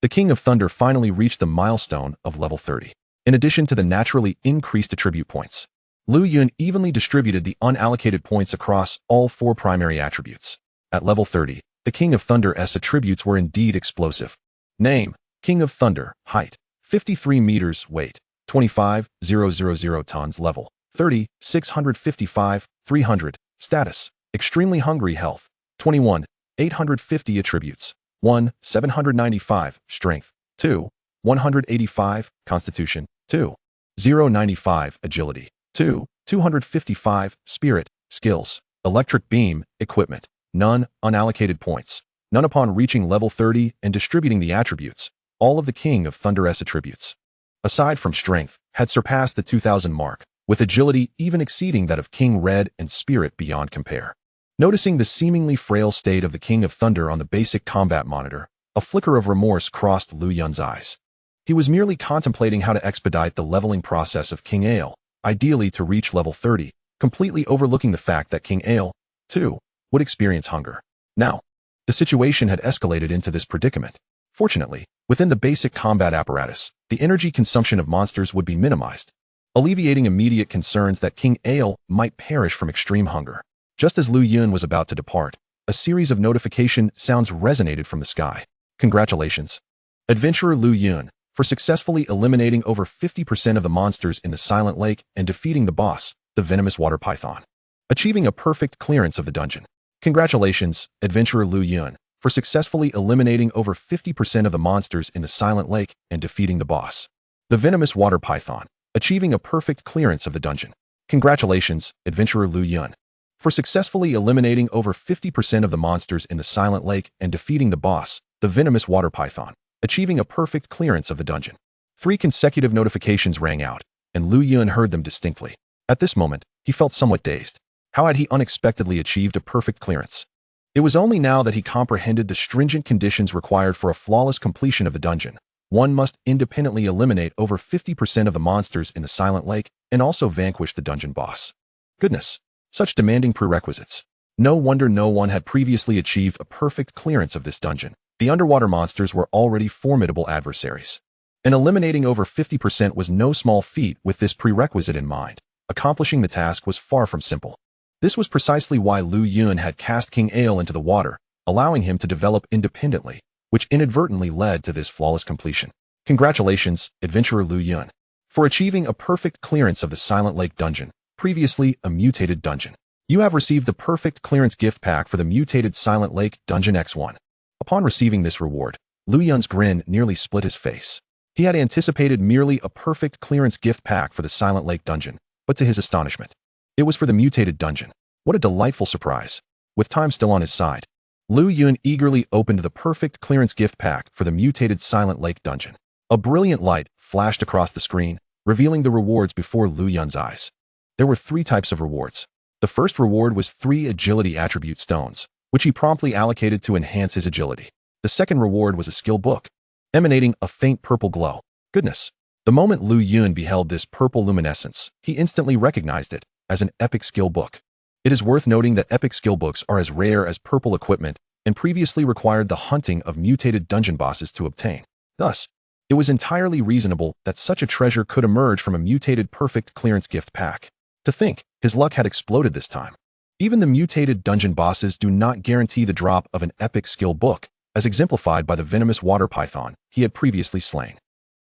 Speaker 1: the King of Thunder finally reached the milestone of level 30. In addition to the naturally increased attribute points, Lu Yun evenly distributed the unallocated points across all 4 primary attributes. At level 30, the King of Thunder's attributes were indeed explosive. Name: King of Thunder. Height: 53 meters. Weight: 25,000 tons. Level: 30, 655, 300. Status: extremely hungry. Health: 21, 850. Attributes: 1, 795. Strength: 2, 185. Constitution: 2, 095. Agility: 2, 255. Spirit. Skills: electric beam. Equipment: none. Unallocated points: none. Upon reaching level 30 and distributing the attributes, all of the King of Thunder's attributes, aside from strength, had surpassed the 2000 mark, with agility even exceeding that of King Red and spirit beyond compare. Noticing the seemingly frail state of the King of Thunder on the basic combat monitor, a flicker of remorse crossed Lu Yun's eyes. He was merely contemplating how to expedite the leveling process of King Aire, ideally to reach level 30, completely overlooking the fact that King Aire, too, would experience hunger. Now, the situation had escalated into this predicament. Fortunately, within the basic combat apparatus, the energy consumption of monsters would be minimized, alleviating immediate concerns that King Aire might perish from extreme hunger. Just as Lu Yun was about to depart, a series of notification sounds resonated from the sky. Congratulations, Adventurer Lu Yun, for successfully eliminating over 50% of the monsters in the Silent Lake and defeating the boss, the venomous water python, achieving a perfect clearance of the dungeon. Congratulations, Adventurer Lu Yun, for successfully eliminating over 50% of the monsters in the Silent Lake and defeating the boss, the venomous water python, achieving a perfect clearance of the dungeon. Congratulations, Adventurer Lu Yun, for successfully eliminating over 50% of the monsters in the Silent Lake and defeating the boss, the venomous water python, achieving a perfect clearance of the dungeon. 3 consecutive notifications rang out, and Lu Yun heard them distinctly. At this moment, he felt somewhat dazed. How had he unexpectedly achieved a perfect clearance? It was only now that he comprehended the stringent conditions required for a flawless completion of the dungeon. One must independently eliminate over 50% of the monsters in the Silent Lake and also vanquish the dungeon boss. Goodness, such demanding prerequisites. No wonder no one had previously achieved a perfect clearance of this dungeon. The underwater monsters were already formidable adversaries, and eliminating over 50% was no small feat with this prerequisite in mind. Accomplishing the task was far from simple. This was precisely why Lu Yun had cast King Aire into the water, allowing him to develop independently, which inadvertently led to this flawless completion. Congratulations, Adventurer Lu Yun, for achieving a perfect clearance of the Silent Lake dungeon, previously a mutated dungeon. You have received the perfect clearance gift pack for the mutated Silent Lake Dungeon X1. Upon receiving this reward, Lu Yun's grin nearly split his face. He had anticipated merely a perfect clearance gift pack for the Silent Lake dungeon, but to his astonishment, it was for the mutated dungeon. What a delightful surprise. With time still on his side, Lu Yun eagerly opened the perfect clearance gift pack for the mutated Silent Lake dungeon. A brilliant light flashed across the screen, revealing the rewards before Lu Yun's eyes. There were 3 types of rewards. The first reward was 3 agility attribute stones, which he promptly allocated to enhance his agility. The second reward was a skill book, emanating a faint purple glow. Goodness! The moment Lu Yun beheld this purple luminescence, he instantly recognized it as an epic skill book. It is worth noting that epic skill books are as rare as purple equipment and previously required the hunting of mutated dungeon bosses to obtain. Thus, it was entirely reasonable that such a treasure could emerge from a mutated perfect clearance gift pack. To think, his luck had exploded this time. Even the mutated dungeon bosses do not guarantee the drop of an epic skill book, as exemplified by the venomous water python he had previously slain.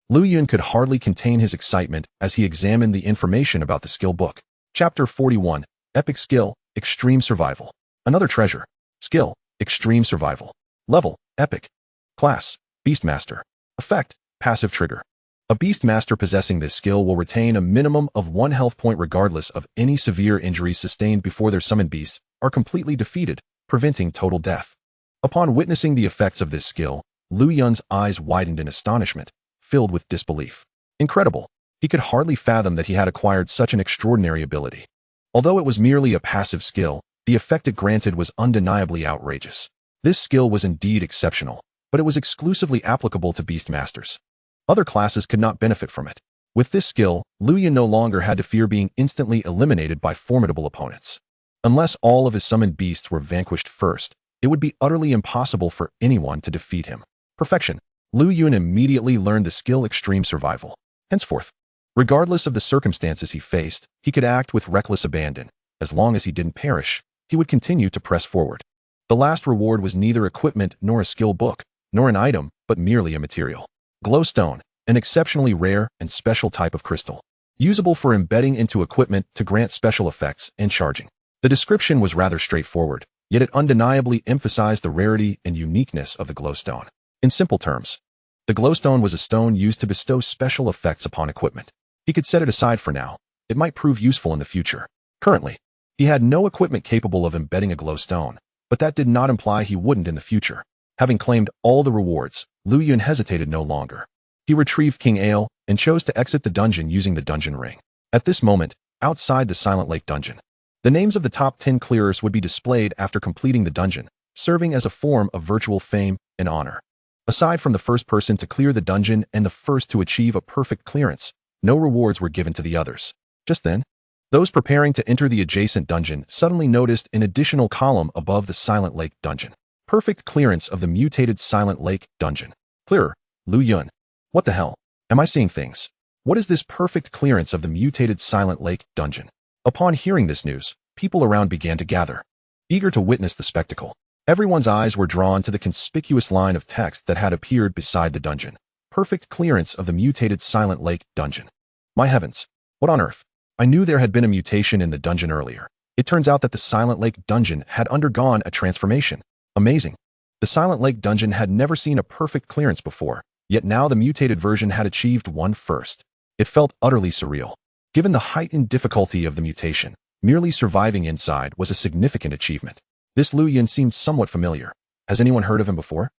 Speaker 1: Lu Yun could hardly contain his excitement as he examined the information about the skill book. Chapter 41, Epic Skill, Extreme Survival. Another treasure. Skill, Extreme Survival. Level, Epic. Class, Beastmaster. Effect, Passive Trigger. A Beastmaster possessing this skill will retain a minimum of 1 health point regardless of any severe injuries sustained before their summoned beasts are completely defeated, preventing total death. Upon witnessing the effects of this skill, Lu Yun's eyes widened in astonishment, filled with disbelief. Incredible! He could hardly fathom that he had acquired such an extraordinary ability. Although it was merely a passive skill, the effect it granted was undeniably outrageous. This skill was indeed exceptional, but it was exclusively applicable to Beastmasters. Other classes could not benefit from it. With this skill, Lu Yun no longer had to fear being instantly eliminated by formidable opponents. Unless all of his summoned beasts were vanquished first, it would be utterly impossible for anyone to defeat him. Perfection. Lu Yun immediately learned the skill extreme survival. Henceforth, regardless of the circumstances he faced, he could act with reckless abandon. As long as he didn't perish, he would continue to press forward. The last reward was neither equipment nor a skill book, nor an item, but merely a material. Glowstone, an exceptionally rare and special type of crystal, usable for embedding into equipment to grant special effects and charging. The description was rather straightforward, yet it undeniably emphasized the rarity and uniqueness of the glowstone. In simple terms, the glowstone was a stone used to bestow special effects upon equipment. He could set it aside for now. It might prove useful in the future. Currently, he had no equipment capable of embedding a glowstone, but that did not imply he wouldn't in the future. Having claimed all the rewards, Lu Yun hesitated no longer. He retrieved King Aire and chose to exit the dungeon using the dungeon ring. At this moment, outside the Silent Lake dungeon, the names of the top 10 clearers would be displayed after completing the dungeon, serving as a form of virtual fame and honor. Aside from the first person to clear the dungeon and the first to achieve a perfect clearance, no rewards were given to the others. Just then, those preparing to enter the adjacent dungeon suddenly noticed an additional column above the Silent Lake dungeon. Perfect clearance of the mutated Silent Lake dungeon. Clearer, Lu Yun. What the hell? Am I seeing things? What is this perfect clearance of the mutated Silent Lake dungeon? Upon hearing this news, people around began to gather, eager to witness the spectacle. Everyone's eyes were drawn to the conspicuous line of text that had appeared beside the dungeon. Perfect clearance of the mutated Silent Lake dungeon. My heavens, what on earth? I knew there had been a mutation in the dungeon earlier. It turns out that the Silent Lake dungeon had undergone a transformation. Amazing. The Silent Lake dungeon had never seen a perfect clearance before, yet now the mutated version had achieved one first. It felt utterly surreal. Given the heightened difficulty of the mutation, merely surviving inside was a significant achievement. This Lu Yun seemed somewhat familiar. Has anyone heard of him before?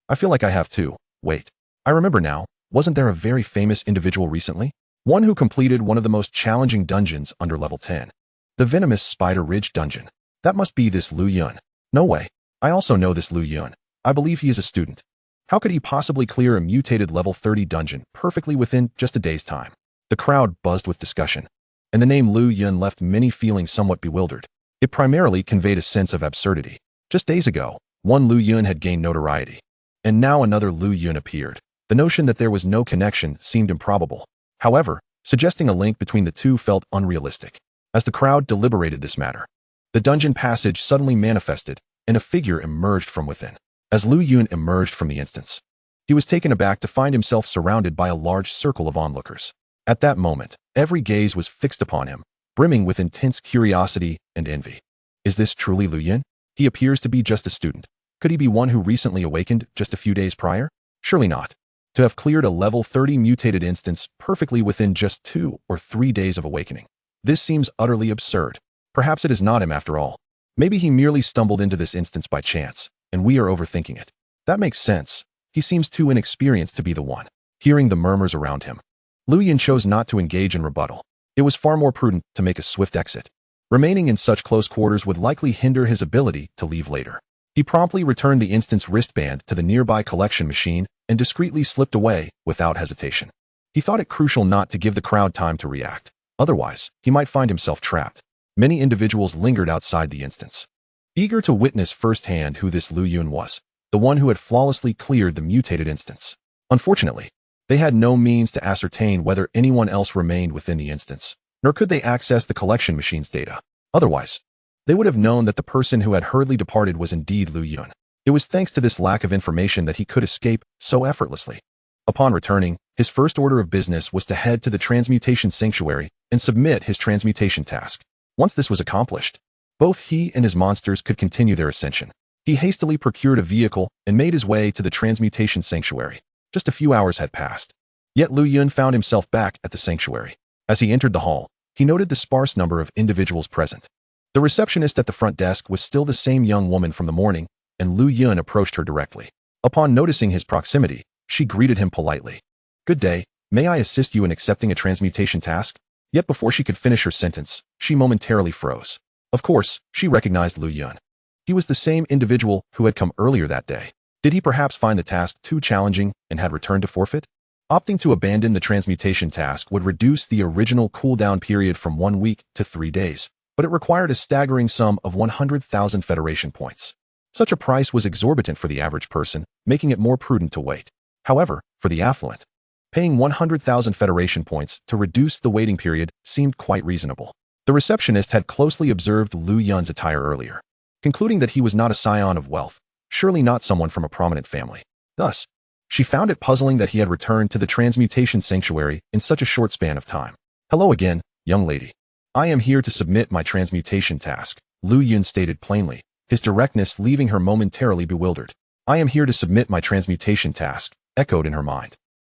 Speaker 1: I feel like I have too. Wait. I remember now. Wasn't there a very famous individual recently? One who completed one of the most challenging dungeons under level 10. The Venomous Spider Ridge dungeon. That must be this Lu Yun. No way. I also know this Lu Yun. I believe he is a student. How could he possibly clear a mutated level 30 dungeon perfectly within just a day's time? The crowd buzzed with discussion, and the name Lu Yun left many feeling somewhat bewildered. It primarily conveyed a sense of absurdity. Just days ago, one Lu Yun had gained notoriety, and now another Lu Yun appeared. The notion that there was no connection seemed improbable. However, suggesting a link between the two felt unrealistic. As the crowd deliberated this matter, the dungeon passage suddenly manifested, and a figure emerged from within. As Lu Yun emerged from the instance, he was taken aback to find himself surrounded by a large circle of onlookers. At that moment, every gaze was fixed upon him, brimming with intense curiosity and envy. Is this truly Lu Yun? He appears to be just a student. Could he be one who recently awakened just a few days prior? Surely not. To have cleared a level 30 mutated instance perfectly within just 2 or 3 days of awakening. This seems utterly absurd. Perhaps it is not him after all. Maybe he merely stumbled into this instance by chance, and we are overthinking it. That makes sense. He seems too inexperienced to be the one. Hearing the murmurs around him, Lu Yun chose not to engage in rebuttal. It was far more prudent to make a swift exit. Remaining in such close quarters would likely hinder his ability to leave later. He promptly returned the instance wristband to the nearby collection machine and discreetly slipped away without hesitation. He thought it crucial not to give the crowd time to react. Otherwise, he might find himself trapped. Many individuals lingered outside the instance, eager to witness firsthand who this Lu Yun was, the one who had flawlessly cleared the mutated instance. Unfortunately, they had no means to ascertain whether anyone else remained within the instance, nor could they access the collection machine's data. Otherwise, they would have known that the person who had hurriedly departed was indeed Lu Yun. It was thanks to this lack of information that he could escape so effortlessly. Upon returning, his first order of business was to head to the transmutation sanctuary and submit his transmutation task. Once this was accomplished, both he and his monsters could continue their ascension. He hastily procured a vehicle and made his way to the transmutation sanctuary. Just a few hours had passed, yet Lu Yun found himself back at the sanctuary. As he entered the hall, he noted the sparse number of individuals present. The receptionist at the front desk was still the same young woman from the morning, and Lu Yun approached her directly. Upon noticing his proximity, she greeted him politely. "Good day, may I assist you in accepting a transmutation task?" Yet before she could finish her sentence, she momentarily froze. Of course, she recognized Lu Yun. He was the same individual who had come earlier that day. Did he perhaps find the task too challenging and had returned to forfeit? Opting to abandon the transmutation task would reduce the original cooldown period from 1 week to 3 days, but it required a staggering sum of 100,000 Federation points. Such a price was exorbitant for the average person, making it more prudent to wait. However, for the affluent, paying 100,000 Federation points to reduce the waiting period seemed quite reasonable. The receptionist had closely observed Lu Yun's attire earlier, concluding that he was not a scion of wealth, surely not someone from a prominent family. Thus, she found it puzzling that he had returned to the transmutation sanctuary in such a short span of time. "Hello again, young lady. I am here to submit my transmutation task," Lu Yun stated plainly, his directness leaving her momentarily bewildered. "I am here to submit my transmutation task," echoed in her mind,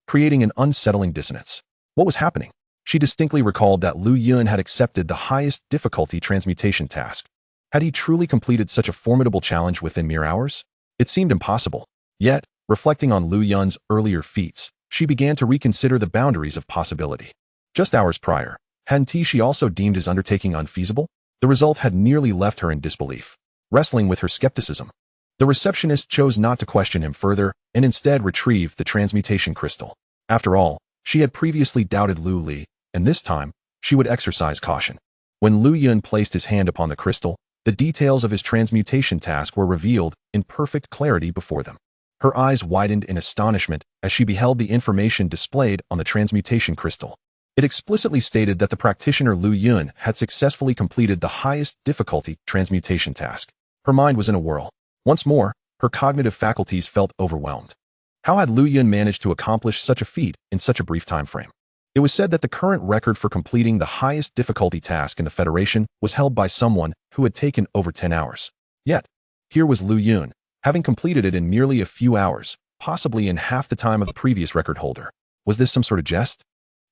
Speaker 1: creating an unsettling dissonance. What was happening? She distinctly recalled that Lu Yun had accepted the highest difficulty transmutation task. Had he truly completed such a formidable challenge within mere hours? It seemed impossible. Yet, reflecting on Lu Yun's earlier feats, she began to reconsider the boundaries of possibility. Just hours prior, hadn't she also deemed his undertaking unfeasible? The result had nearly left her in disbelief, wrestling with her skepticism. The receptionist chose not to question him further and instead retrieved the transmutation crystal. After all, she had previously doubted Lu Li, and this time, she would exercise caution. When Lu Yun placed his hand upon the crystal, the details of his transmutation task were revealed in perfect clarity before them. Her eyes widened in astonishment as she beheld the information displayed on the transmutation crystal. It explicitly stated that the practitioner Lu Yun had successfully completed the highest difficulty transmutation task. Her mind was in a whirl. Once more, her cognitive faculties felt overwhelmed. How had Lu Yun managed to accomplish such a feat in such a brief time frame? It was said that the current record for completing the highest difficulty task in the Federation was held by someone who had taken over 10 hours. Yet, here was Lu Yun, having completed it in merely a few hours, possibly in half the time of the previous record holder. Was this some sort of jest?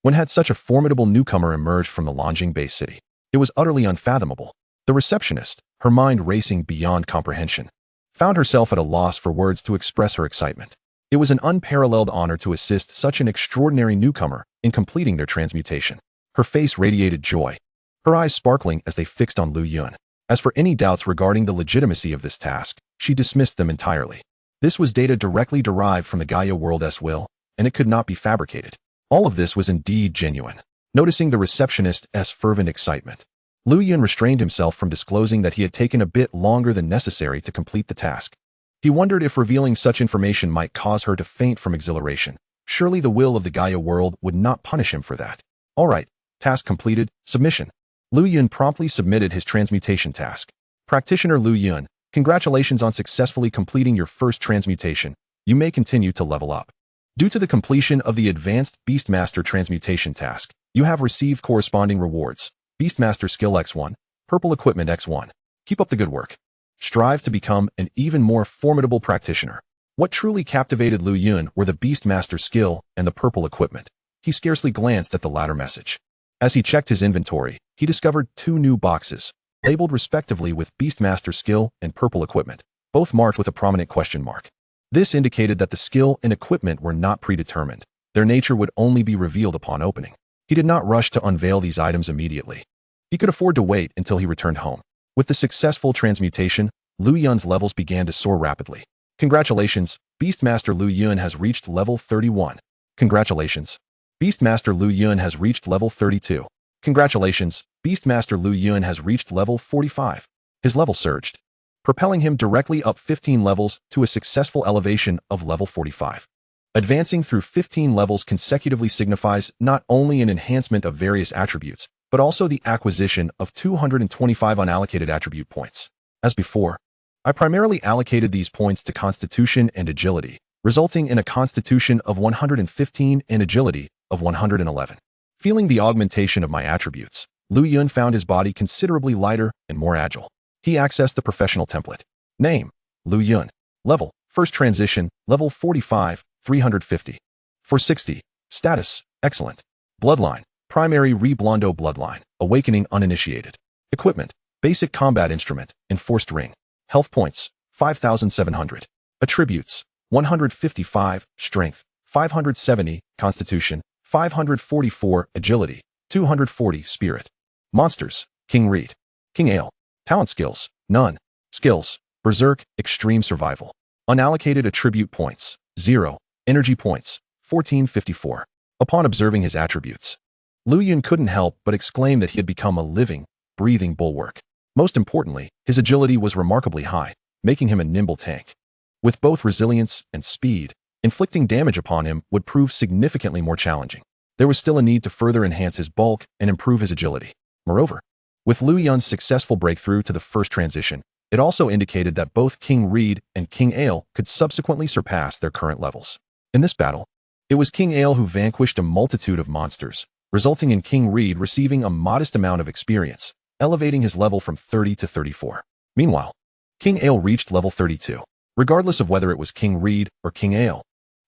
Speaker 1: When had such a formidable newcomer emerged from the Longjing Bay city? It was utterly unfathomable. The receptionist, her mind racing beyond comprehension, found herself at a loss for words to express her excitement. It was an unparalleled honor to assist such an extraordinary newcomer in completing their transmutation. Her face radiated joy, her eyes sparkling as they fixed on Lu Yun. As for any doubts regarding the legitimacy of this task, she dismissed them entirely. This was data directly derived from the Gaia World's will, and it could not be fabricated. All of this was indeed genuine. Noticing the receptionist's fervent excitement, Lu Yun restrained himself from disclosing that he had taken a bit longer than necessary to complete the task. He wondered if revealing such information might cause her to faint from exhilaration. Surely the will of the Gaia World would not punish him for that. All right, task completed, submission. Lu Yun promptly submitted his transmutation task. Practitioner Lu Yun, congratulations on successfully completing your first transmutation. You may continue to level up. Due to the completion of the Advanced Beastmaster Transmutation task, you have received corresponding rewards. Beastmaster Skill X1, Purple Equipment X1. Keep up the good work. Strive to become an even more formidable practitioner. What truly captivated Lu Yun were the Beastmaster skill and the purple equipment. He scarcely glanced at the latter message. As he checked his inventory, he discovered 2 new boxes, labeled respectively with Beastmaster skill and purple equipment, both marked with a prominent question mark. This indicated that the skill and equipment were not predetermined. Their nature would only be revealed upon opening. He did not rush to unveil these items immediately. He could afford to wait until he returned home. With the successful transmutation, Lu Yun's levels began to soar rapidly. Congratulations, Beastmaster Lu Yun has reached level 31. Congratulations. Beastmaster Lu Yun has reached level 32. Congratulations, Beastmaster Lu Yun has reached level 45. His level surged, propelling him directly up 15 levels to a successful elevation of level 45. Advancing through 15 levels consecutively signifies not only an enhancement of various attributes, but also the acquisition of 225 unallocated attribute points. As before, I primarily allocated these points to Constitution and Agility, resulting in a Constitution of 115 and Agility of 111. Feeling the augmentation of my attributes, Lu Yun found his body considerably lighter and more agile. He accessed the professional template. Name: Lu Yun. Level: First Transition, level 45, 350. 460. Status: Excellent. Bloodline: Primary Reblando bloodline, awakening uninitiated. Equipment: Basic combat instrument, enforced ring. Health points: 5,700. Attributes: 155, strength, 570, constitution, 544, agility, 240, spirit. Monsters: King Reed. King Ale. Talent skills: none. Skills: Berserk, extreme survival. Unallocated attribute points: 0. Energy points: 1454. Upon observing his attributes, Lu Yun couldn't help but exclaim that he had become a living, breathing bulwark. Most importantly, his agility was remarkably high, making him a nimble tank. With both resilience and speed, inflicting damage upon him would prove significantly more challenging. There was still a need to further enhance his bulk and improve his agility. Moreover, with Lu Yun's successful breakthrough to the first transition, it also indicated that both King Reed and King Aire could subsequently surpass their current levels. In this battle, it was King Aire who vanquished a multitude of monsters, resulting in King Reed receiving a modest amount of experience, elevating his level from 30 to 34. Meanwhile, King Aire reached level 32. Regardless of whether it was King Reed or King Aire,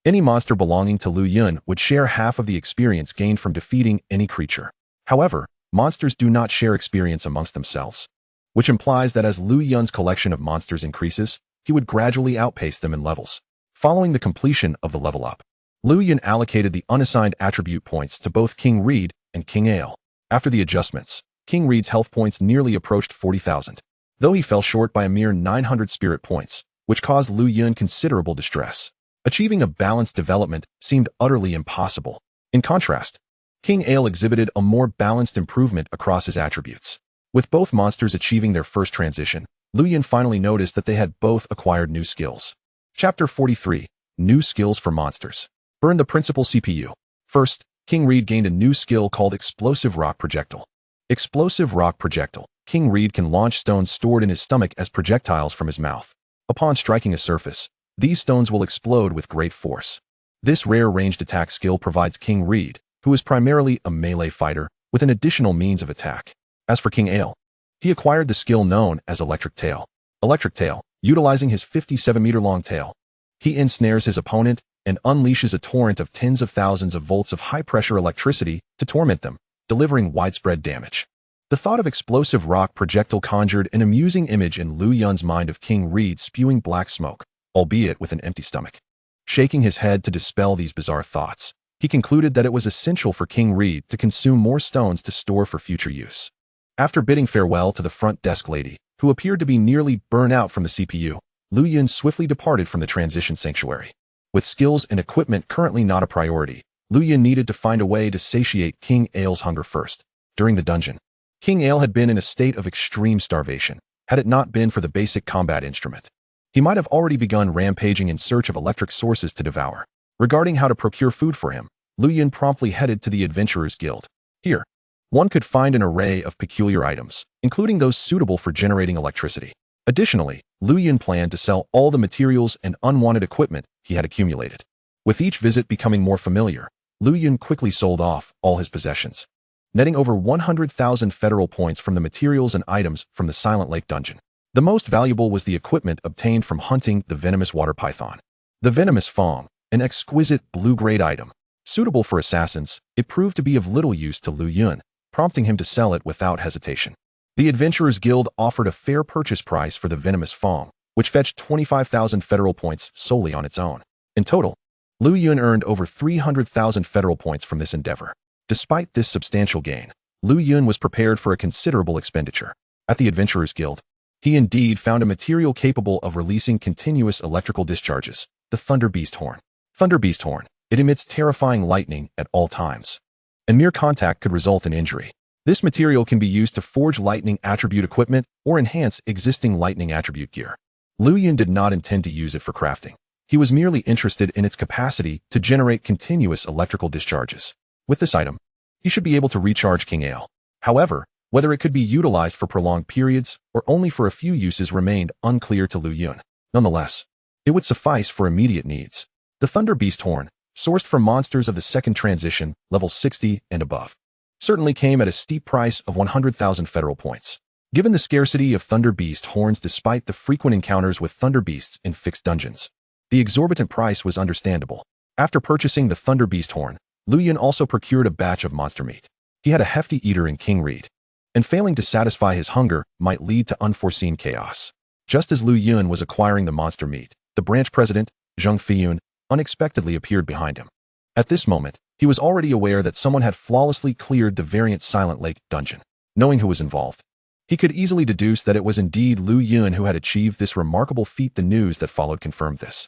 Speaker 1: any monster belonging to Lu Yun would share half of the experience gained from defeating any creature. However, monsters do not share experience amongst themselves, which implies that as Lu Yun's collection of monsters increases, he would gradually outpace them in levels. Following the completion of the level up, Lu Yun allocated the unassigned attribute points to both King Reed and King Aire. After the adjustments, King Reed's health points nearly approached 40,000, though he fell short by a mere 900 spirit points, which caused Lu Yun considerable distress. Achieving a balanced development seemed utterly impossible. In contrast, King Aire exhibited a more balanced improvement across his attributes. With both monsters achieving their first transition, Lu Yun finally noticed that they had both acquired new skills. Chapter 43. New Skills for Monsters. Burn the principal CPU. First, King Reed gained a new skill called Explosive Rock Projectile. Explosive Rock Projectile. King Reed can launch stones stored in his stomach as projectiles from his mouth. Upon striking a surface, these stones will explode with great force. This rare ranged attack skill provides King Reed, who is primarily a melee fighter, with an additional means of attack. As for King Aire, he acquired the skill known as Electric Tail. Electric Tail, utilizing his 57-meter-long tail, he ensnares his opponent and unleashes a torrent of tens of thousands of volts of high-pressure electricity to torment them, delivering widespread damage. The thought of explosive rock projectile conjured an amusing image in Lu Yun's mind of King Reed spewing black smoke, albeit with an empty stomach. Shaking his head to dispel these bizarre thoughts, he concluded that it was essential for King Reed to consume more stones to store for future use. After bidding farewell to the front desk lady, who appeared to be nearly burnt out from the CPU, Lu Yun swiftly departed from the transition sanctuary. With skills and equipment currently not a priority, Lu Yun needed to find a way to satiate King Aire's hunger first. During the dungeon, King Aire had been in a state of extreme starvation, had it not been for the basic combat instrument. He might have already begun rampaging in search of electric sources to devour. Regarding how to procure food for him, Lu Yun promptly headed to the Adventurers Guild. Here, one could find an array of peculiar items, including those suitable for generating electricity. Additionally, Lu Yun planned to sell all the materials and unwanted equipment he had accumulated. With each visit becoming more familiar, Lu Yun quickly sold off all his possessions, netting over 100,000 federal points from the materials and items from the Silent Lake dungeon. The most valuable was the equipment obtained from hunting the venomous water python. The venomous fong, an exquisite blue-grade item, suitable for assassins, it proved to be of little use to Lu Yun, prompting him to sell it without hesitation. The Adventurers Guild offered a fair purchase price for the venomous fong, which fetched 25,000 federal points solely on its own. In total, Lu Yun earned over 300,000 federal points from this endeavor. Despite this substantial gain, Lu Yun was prepared for a considerable expenditure. At the Adventurers Guild, he indeed found a material capable of releasing continuous electrical discharges, the Thunder Beast Horn. Thunder Beast Horn, it emits terrifying lightning at all times, and mere contact could result in injury. This material can be used to forge lightning attribute equipment or enhance existing lightning attribute gear. Lu Yun did not intend to use it for crafting. He was merely interested in its capacity to generate continuous electrical discharges. With this item, he should be able to recharge King Aire. However, whether it could be utilized for prolonged periods or only for a few uses remained unclear to Lu Yun. Nonetheless, it would suffice for immediate needs. The Thunder Beast Horn, sourced from monsters of the second transition, level 60 and above, certainly came at a steep price of 100,000 federal points. Given the scarcity of Thunder Beast horns despite the frequent encounters with Thunder Beasts in fixed dungeons, the exorbitant price was understandable. After purchasing the Thunder Beast horn, Lu Yun also procured a batch of monster meat. He had a hefty eater in King Reed, and failing to satisfy his hunger might lead to unforeseen chaos. Just as Lu Yun was acquiring the monster meat, the branch president, Zhang Feiyun, unexpectedly appeared behind him. At this moment, he was already aware that someone had flawlessly cleared the variant Silent Lake dungeon. Knowing who was involved, he could easily deduce that it was indeed Lu Yun who had achieved this remarkable feat. The news that followed confirmed this,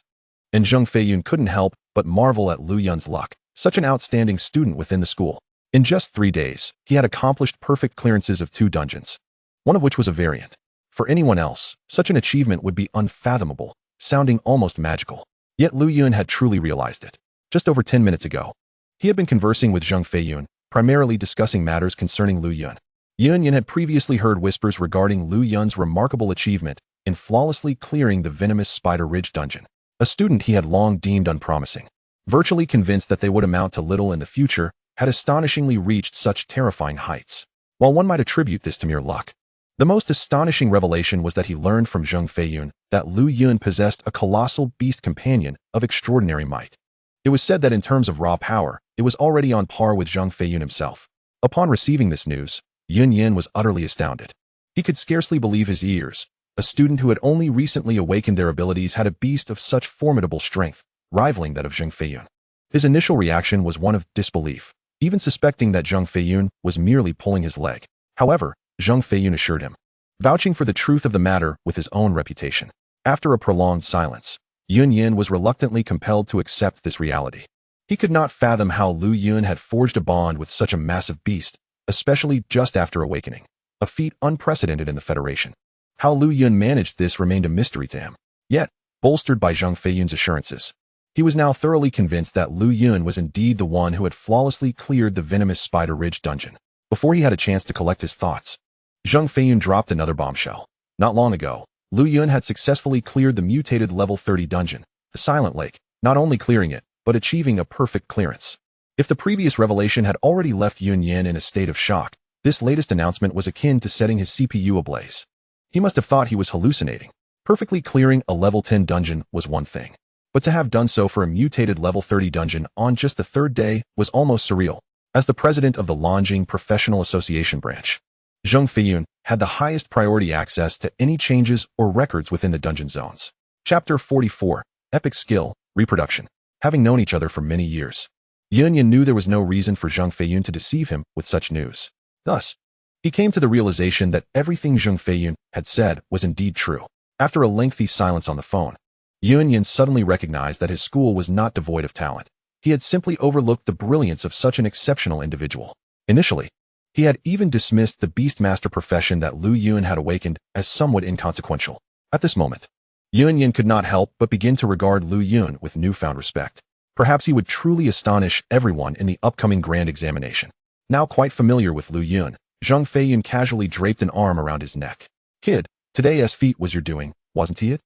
Speaker 1: and Zhang Feiyun couldn't help but marvel at Lu Yun's luck, such an outstanding student within the school. In just 3 days, he had accomplished perfect clearances of 2 dungeons, one of which was a variant. For anyone else, such an achievement would be unfathomable, sounding almost magical. Yet Lu Yun had truly realized it. Just over 10 minutes ago, he had been conversing with Zheng Feiyun, primarily discussing matters concerning Lu Yun. Yun had previously heard whispers regarding Lu Yun's remarkable achievement in flawlessly clearing the venomous Spider Ridge dungeon, a student he had long deemed unpromising. Virtually convinced that they would amount to little in the future, had astonishingly reached such terrifying heights. While one might attribute this to mere luck, the most astonishing revelation was that he learned from Zheng Feiyun that Lu Yun possessed a colossal beast companion of extraordinary might. It was said that in terms of raw power, it was already on par with Zheng Feiyun himself. Upon receiving this news, Yun was utterly astounded. He could scarcely believe his ears. A student who had only recently awakened their abilities had a beast of such formidable strength, rivaling that of Zheng Feiyun. His initial reaction was one of disbelief, even suspecting that Zheng Feiyun was merely pulling his leg. However, Zheng Feiyun assured him, vouching for the truth of the matter with his own reputation. After a prolonged silence, Yun was reluctantly compelled to accept this reality. He could not fathom how Lu Yun had forged a bond with such a massive beast, especially just after awakening, a feat unprecedented in the Federation. How Lu Yun managed this remained a mystery to him. Yet, bolstered by Zheng Feiyun's assurances, he was now thoroughly convinced that Lu Yun was indeed the one who had flawlessly cleared the venomous Spider Ridge dungeon. Before he had a chance to collect his thoughts, Zheng Feiyun dropped another bombshell. Not long ago, Lu Yun had successfully cleared the mutated level 30 dungeon, the Silent Lake, not only clearing it, but achieving a perfect clearance. If the previous revelation had already left Yun in a state of shock, this latest announcement was akin to setting his CPU ablaze. He must have thought he was hallucinating. Perfectly clearing a level 10 dungeon was one thing, but to have done so for a mutated level 30 dungeon on just the third day was almost surreal. As the president of the Longjing Professional Association branch, Zheng Feiyun had the highest priority access to any changes or records within the dungeon zones. Chapter 44, Epic Skill, Reproduction. Having known each other for many years, Yun knew there was no reason for Zheng Feiyun to deceive him with such news. Thus, he came to the realization that everything Zheng Feiyun had said was indeed true. After a lengthy silence on the phone, Yun suddenly recognized that his school was not devoid of talent. He had simply overlooked the brilliance of such an exceptional individual. Initially, he had even dismissed the Beastmaster profession that Lu Yun had awakened as somewhat inconsequential. At this moment, Yun could not help but begin to regard Lu Yun with newfound respect. Perhaps he would truly astonish everyone in the upcoming grand examination. Now quite familiar with Lu Yun, Zheng Feiyun casually draped an arm around his neck. Kid, today's feat was your doing, wasn't he it?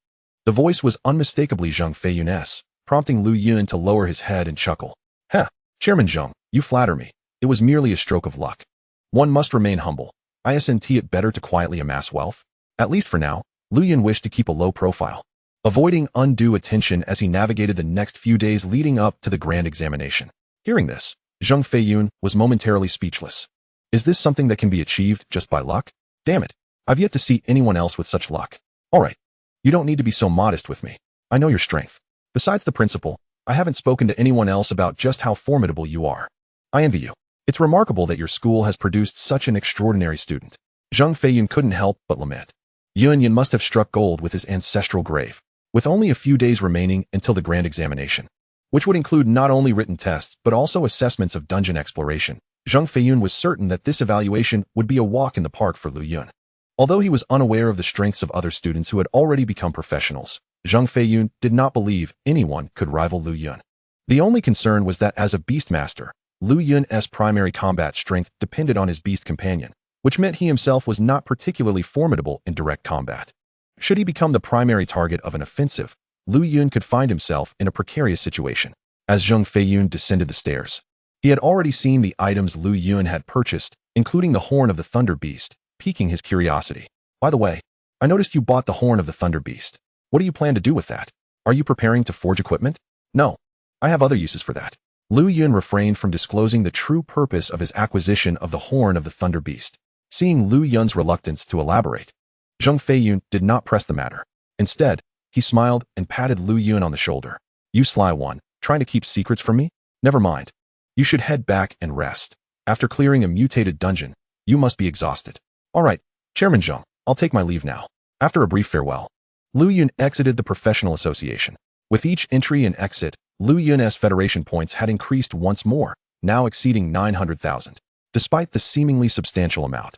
Speaker 1: The voice was unmistakably Zheng Feiyun's, prompting Lu Yun to lower his head and chuckle. Heh, Chairman Zheng, you flatter me. It was merely a stroke of luck. One must remain humble. Isn't it better to quietly amass wealth? At least for now, Lu Yun wished to keep a low profile, avoiding undue attention as he navigated the next few days leading up to the grand examination. Hearing this, Zheng Feiyun was momentarily speechless. Is this something that can be achieved just by luck? Damn it, I've yet to see anyone else with such luck. Alright, you don't need to be so modest with me. I know your strength. Besides the principal, I haven't spoken to anyone else about just how formidable you are. I envy you. It's remarkable that your school has produced such an extraordinary student. Zheng Feiyun couldn't help but lament. Yun must have struck gold with his ancestral grave. With only a few days remaining until the grand examination, which would include not only written tests but also assessments of dungeon exploration, Zheng Feiyun was certain that this evaluation would be a walk in the park for Lu Yun. Although he was unaware of the strengths of other students who had already become professionals, Zheng Feiyun did not believe anyone could rival Lu Yun. The only concern was that as a Beastmaster, Lu Yun's primary combat strength depended on his beast companion, which meant he himself was not particularly formidable in direct combat. Should he become the primary target of an offensive, Lu Yun could find himself in a precarious situation. As Zheng Feiyun descended the stairs, he had already seen the items Lu Yun had purchased, including the horn of the Thunder Beast, piquing his curiosity. By the way, I noticed you bought the horn of the Thunder Beast. What do you plan to do with that? Are you preparing to forge equipment? No, I have other uses for that. Lu Yun refrained from disclosing the true purpose of his acquisition of the horn of the Thunder Beast. Seeing Lu Yun's reluctance to elaborate, Zheng Feiyun did not press the matter. Instead, he smiled and patted Lu Yun on the shoulder. You sly one, trying to keep secrets from me? Never mind. You should head back and rest. After clearing a mutated dungeon, you must be exhausted. Alright, Chairman Zheng, I'll take my leave now. After a brief farewell, Lu Yun exited the professional association. With each entry and exit, Lu Yun's Federation points had increased once more, now exceeding 900,000. Despite the seemingly substantial amount,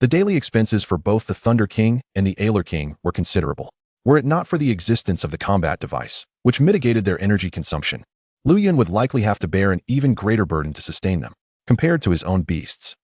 Speaker 1: The daily expenses for both the Thunder King and the Aire King were considerable. Were it not for the existence of the combat device, which mitigated their energy consumption, Lu Yun would likely have to bear an even greater burden to sustain them, compared to his own beasts.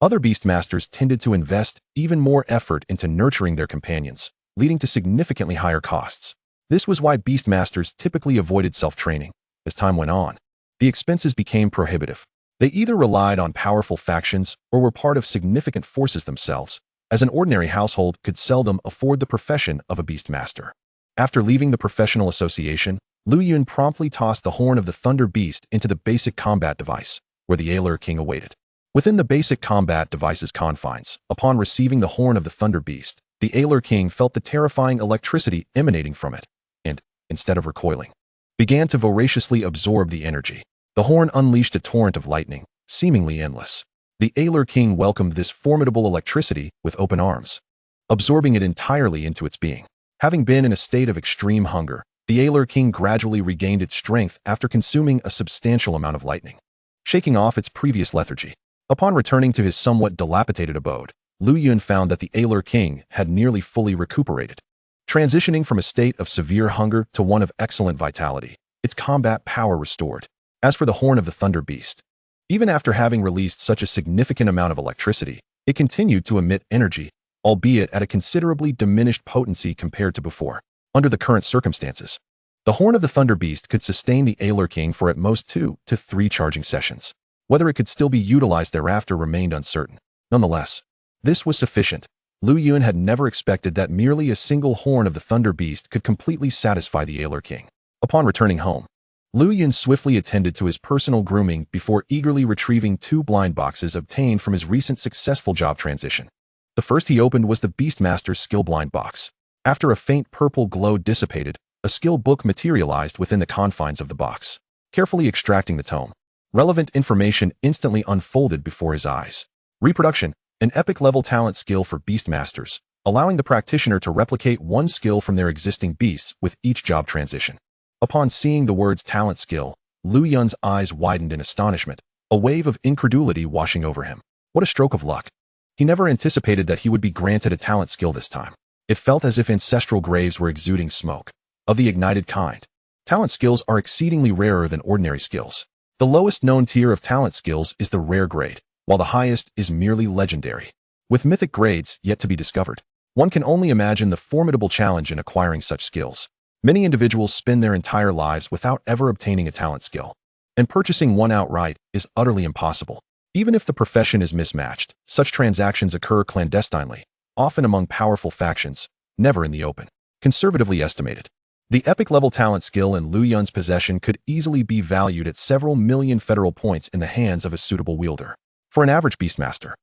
Speaker 1: Other beastmasters tended to invest even more effort into nurturing their companions, leading to significantly higher costs. This was why beastmasters typically avoided self-training. As time went on, the expenses became prohibitive. They either relied on powerful factions or were part of significant forces themselves, as an ordinary household could seldom afford the profession of a beastmaster. After leaving the professional association, Lu Yun promptly tossed the horn of the Thunder Beast into the basic combat device, where the Aire King awaited. Within the basic combat device's confines, upon receiving the horn of the Thunder Beast, the Aire King felt the terrifying electricity emanating from it, and, instead of recoiling, began to voraciously absorb the energy. The horn unleashed a torrent of lightning, seemingly endless. The Aire King welcomed this formidable electricity with open arms, absorbing it entirely into its being. Having been in a state of extreme hunger, the Aire King gradually regained its strength after consuming a substantial amount of lightning, shaking off its previous lethargy. Upon returning to his somewhat dilapidated abode, Lu Yun found that the Aire King had nearly fully recuperated. Transitioning from a state of severe hunger to one of excellent vitality, its combat power restored. As for the horn of the Thunder Beast, even after having released such a significant amount of electricity, it continued to emit energy, albeit at a considerably diminished potency compared to before. Under the current circumstances, the horn of the Thunder Beast could sustain the Aire King for at most 2 to 3 charging sessions. Whether it could still be utilized thereafter remained uncertain. Nonetheless, this was sufficient. Lu Yun had never expected that merely a single horn of the Thunder Beast could completely satisfy the Aire King. Upon returning home, Lu Yun swiftly attended to his personal grooming before eagerly retrieving 2 blind boxes obtained from his recent successful job transition. The first he opened was the Beastmaster's skill blind box. After a faint purple glow dissipated, a skill book materialized within the confines of the box. Carefully extracting the tome, relevant information instantly unfolded before his eyes. Reproduction, an epic-level talent skill for Beastmasters, allowing the practitioner to replicate one skill from their existing beasts with each job transition. Upon seeing the words talent skill, Lu Yun's eyes widened in astonishment, a wave of incredulity washing over him. What a stroke of luck. He never anticipated that he would be granted a talent skill this time. It felt as if ancestral graves were exuding smoke, of the ignited kind. Talent skills are exceedingly rarer than ordinary skills. The lowest known tier of talent skills is the rare grade, while the highest is merely legendary. With mythic grades yet to be discovered, one can only imagine the formidable challenge in acquiring such skills. Many individuals spend their entire lives without ever obtaining a talent skill, and purchasing one outright is utterly impossible. Even if the profession is mismatched, such transactions occur clandestinely, often among powerful factions, never in the open. Conservatively estimated, the epic-level talent skill in Lu Yun's possession could easily be valued at several million federal points in the hands of a suitable wielder. For an average beastmaster,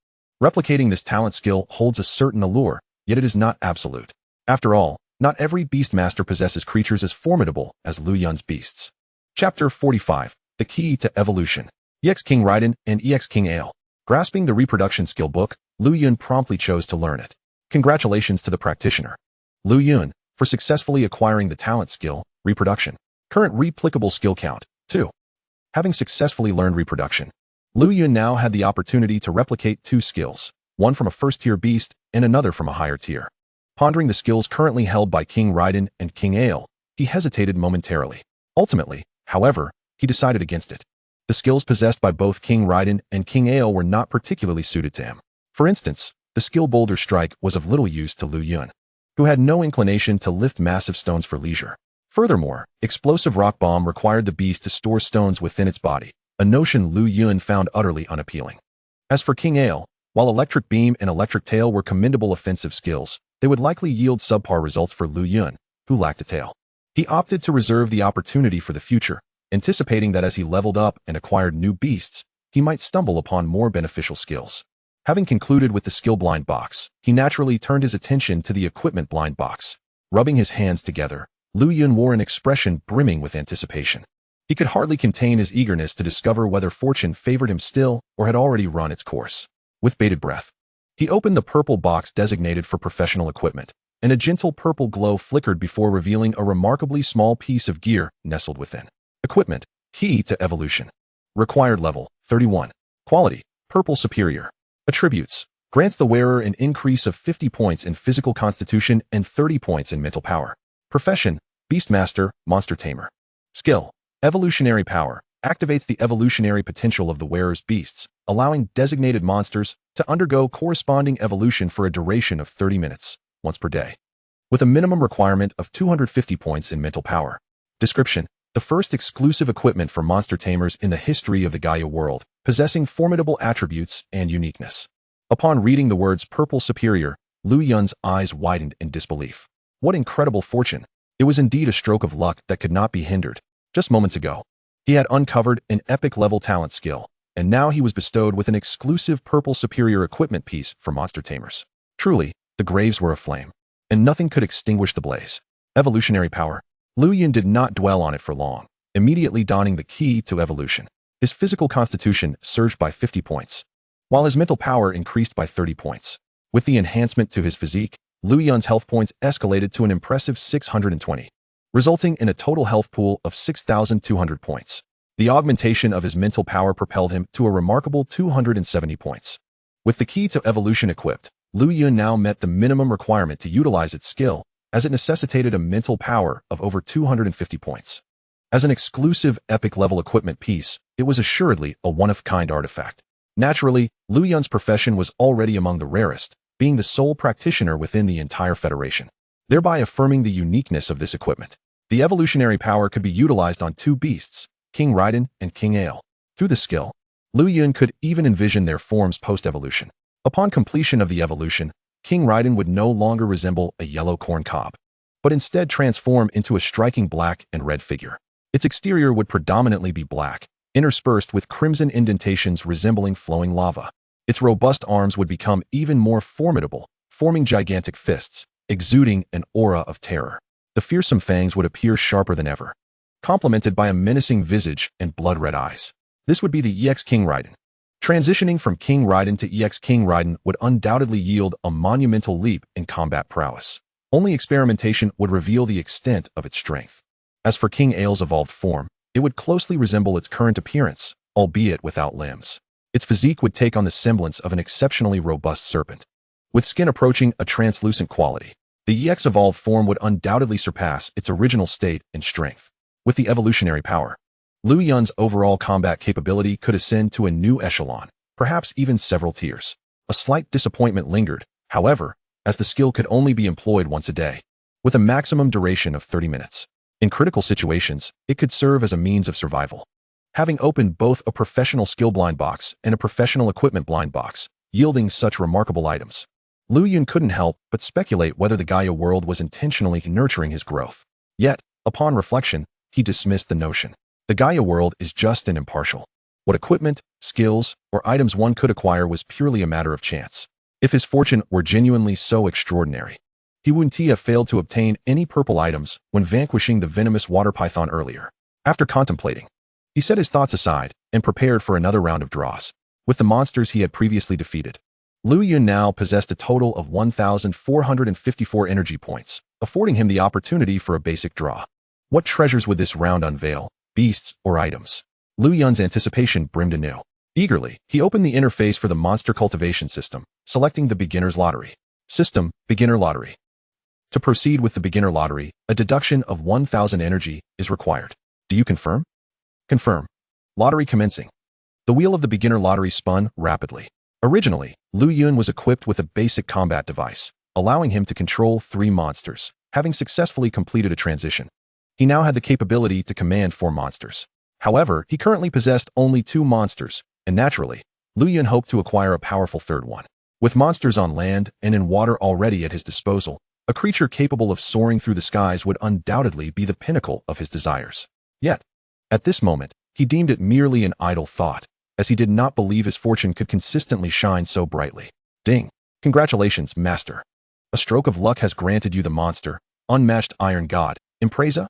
Speaker 1: replicating this talent skill holds a certain allure, yet it is not absolute. After all, not every beastmaster possesses creatures as formidable as Lu Yun's beasts. Chapter 45. The Key to Evolution. EX King Raiden and EX King Aire. Grasping the reproduction skill book, Lu Yun promptly chose to learn it. Congratulations to the practitioner, Lu Yun, for successfully acquiring the talent skill, reproduction. Current replicable skill count, 2. Having successfully learned reproduction, Lu Yun now had the opportunity to replicate 2 skills, one from a first-tier beast and another from a higher tier. Pondering the skills currently held by King Raiden and King Aire, he hesitated momentarily. Ultimately, however, he decided against it. The skills possessed by both King Raiden and King Aire were not particularly suited to him. For instance, the skill Boulder Strike was of little use to Lu Yun, who had no inclination to lift massive stones for leisure. Furthermore, Explosive Rock Bomb required the beast to store stones within its body, a notion Lu Yun found utterly unappealing. As for King Aire, while Electric Beam and Electric Tail were commendable offensive skills, they would likely yield subpar results for Lu Yun, who lacked a tail. He opted to reserve the opportunity for the future, anticipating that as he leveled up and acquired new beasts, he might stumble upon more beneficial skills. Having concluded with the skill blind box, he naturally turned his attention to the equipment blind box. Rubbing his hands together, Lu Yun wore an expression brimming with anticipation. He could hardly contain his eagerness to discover whether fortune favored him still or had already run its course. With bated breath, he opened the purple box designated for professional equipment, and a gentle purple glow flickered before revealing a remarkably small piece of gear nestled within. Equipment, Key to Evolution. Required level, 31. Quality, Purple Superior. Attributes, Grants the wearer an increase of 50 points in physical constitution and 30 points in mental power. Profession, Beastmaster, Monster Tamer. Skill, Evolutionary Power. Activates the evolutionary potential of the wearer's beasts, allowing designated monsters to undergo corresponding evolution for a duration of 30 minutes, once per day, with a minimum requirement of 250 points in mental power. Description: the first exclusive equipment for monster tamers in the history of the Gaia world, possessing formidable attributes and uniqueness. Upon reading the words Purple Superior, Lu Yun's eyes widened in disbelief. What incredible fortune! It was indeed a stroke of luck that could not be hindered. Just moments ago, he had uncovered an epic-level talent skill, and now he was bestowed with an exclusive Purple Superior equipment piece for monster tamers. Truly, the graves were aflame, and nothing could extinguish the blaze. Evolutionary Power. Lu Yun did not dwell on it for long, immediately donning the key to evolution. His physical constitution surged by 50 points, while his mental power increased by 30 points. With the enhancement to his physique, Lu Yun's health points escalated to an impressive 620, resulting in a total health pool of 6,200 points. The augmentation of his mental power propelled him to a remarkable 270 points. With the key to evolution equipped, Lu Yun now met the minimum requirement to utilize its skill, as it necessitated a mental power of over 250 points. As an exclusive epic-level equipment piece, it was assuredly a one-of-kind artifact. Naturally, Lu Yun's profession was already among the rarest, being the sole practitioner within the entire Federation, thereby affirming the uniqueness of this equipment. The evolutionary power could be utilized on two beasts, King Raiden and King Aire. Through the skill, Lu Yun could even envision their forms post-evolution. Upon completion of the evolution, King Raiden would no longer resemble a yellow corn cob, but instead transform into a striking black and red figure. Its exterior would predominantly be black, interspersed with crimson indentations resembling flowing lava. Its robust arms would become even more formidable, forming gigantic fists, exuding an aura of terror. The fearsome fangs would appear sharper than ever, complemented by a menacing visage and blood-red eyes. This would be the EX King Raiden. Transitioning from King Raiden to EX King Raiden would undoubtedly yield a monumental leap in combat prowess. Only experimentation would reveal the extent of its strength. As for King Aire's evolved form, it would closely resemble its current appearance, albeit without limbs. Its physique would take on the semblance of an exceptionally robust serpent, with skin approaching a translucent quality. The EX evolved form would undoubtedly surpass its original state in strength. With the evolutionary power, Lu Yun's overall combat capability could ascend to a new echelon, perhaps even several tiers. A slight disappointment lingered, however, as the skill could only be employed once a day, with a maximum duration of 30 minutes. In critical situations, it could serve as a means of survival. Having opened both a professional skill blind box and a professional equipment blind box, yielding such remarkable items, Lu Yun couldn't help but speculate whether the Gaia world was intentionally nurturing his growth. Yet, upon reflection, he dismissed the notion. The Gaia world is just and impartial. What equipment, skills, or items one could acquire was purely a matter of chance. If his fortune were genuinely so extraordinary, he wouldn't have failed to obtain any purple items when vanquishing the venomous water python earlier. After contemplating, he set his thoughts aside and prepared for another round of draws. With the monsters he had previously defeated, Lu Yun now possessed a total of 1,454 energy points, affording him the opportunity for a basic draw. What treasures would this round unveil, beasts or items? Lu Yun's anticipation brimmed anew. Eagerly, he opened the interface for the monster cultivation system, selecting the beginner's lottery. System, beginner lottery. To proceed with the beginner lottery, a deduction of 1,000 energy is required. Do you confirm? Confirm. Lottery commencing. The wheel of the beginner lottery spun rapidly. Originally, Lu Yun was equipped with a basic combat device, allowing him to control 3 monsters, having successfully completed a transition. He now had the capability to command 4 monsters. However, he currently possessed only 2 monsters, and naturally, Lu Yun hoped to acquire a powerful third one. With monsters on land and in water already at his disposal, a creature capable of soaring through the skies would undoubtedly be the pinnacle of his desires. Yet, at this moment, he deemed it merely an idle thought, as he did not believe his fortune could consistently shine so brightly. Ding! Congratulations, Master. A stroke of luck has granted you the monster, unmatched Iron God, Impreza?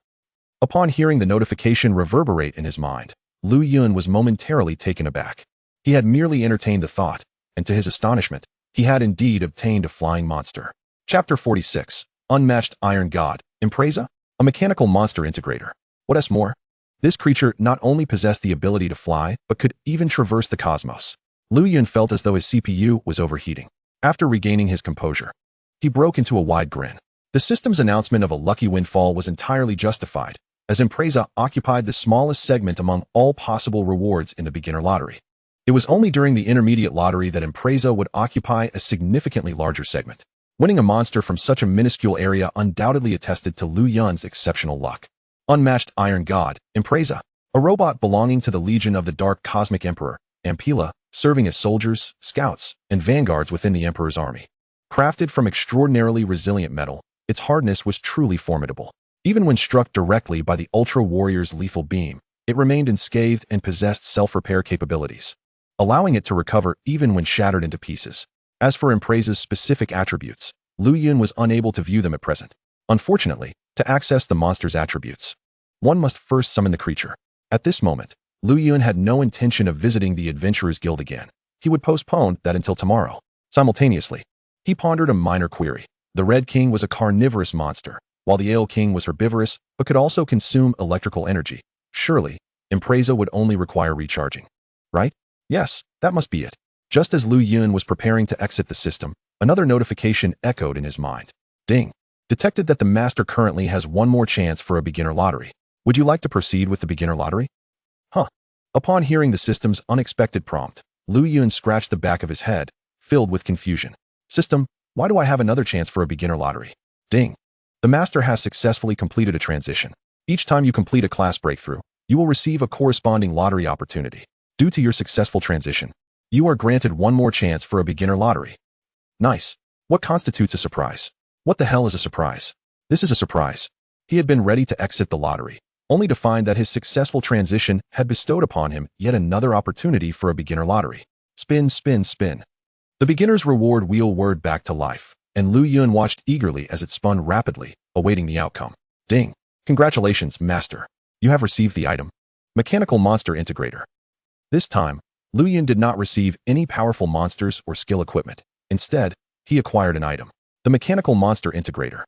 Speaker 1: Upon hearing the notification reverberate in his mind, Lu Yun was momentarily taken aback. He had merely entertained the thought, and to his astonishment, he had indeed obtained a flying monster. Chapter 46, Unmatched Iron God, Impreza? A mechanical monster integrator. What else more? This creature not only possessed the ability to fly, but could even traverse the cosmos. Lu Yun felt as though his CPU was overheating. After regaining his composure, he broke into a wide grin. The system's announcement of a lucky windfall was entirely justified, as Empresa occupied the smallest segment among all possible rewards in the beginner lottery. It was only during the intermediate lottery that Empresa would occupy a significantly larger segment. Winning a monster from such a minuscule area undoubtedly attested to Lu Yun's exceptional luck. Unmatched Iron God, Empresa, a robot belonging to the Legion of the Dark Cosmic Emperor, Ampila, serving as soldiers, scouts, and vanguards within the Emperor's army. Crafted from extraordinarily resilient metal, its hardness was truly formidable. Even when struck directly by the Ultra Warrior's lethal beam, it remained unscathed and possessed self-repair capabilities, allowing it to recover even when shattered into pieces. As for Empresa's specific attributes, Lu Yun was unable to view them at present. Unfortunately, to access the monster's attributes, one must first summon the creature. At this moment, Lu Yun had no intention of visiting the Adventurers Guild again. He would postpone that until tomorrow. Simultaneously, he pondered a minor query. The Red King was a carnivorous monster, while the Ale King was herbivorous but could also consume electrical energy. Surely, Empresa would only require recharging. Right? Yes, that must be it. Just as Lu Yun was preparing to exit the system, another notification echoed in his mind. Ding. Detected that the master currently has one more chance for a beginner lottery. Would you like to proceed with the beginner lottery? Huh. Upon hearing the system's unexpected prompt, Lu Yun scratched the back of his head, filled with confusion. System, why do I have another chance for a beginner lottery? Ding. The master has successfully completed a transition. Each time you complete a class breakthrough, you will receive a corresponding lottery opportunity. Due to your successful transition, you are granted one more chance for a beginner lottery. Nice. What constitutes a surprise? What the hell is a surprise? This is a surprise. He had been ready to exit the lottery, only to find that his successful transition had bestowed upon him yet another opportunity for a beginner lottery. Spin, spin, spin. The beginner's reward wheel whirred back to life, and Lu Yun watched eagerly as it spun rapidly, awaiting the outcome. Ding. Congratulations, master. You have received the item. Mechanical Monster Integrator. This time, Lu Yun did not receive any powerful monsters or skill equipment. Instead, he acquired an item. The Mechanical Monster Integrator.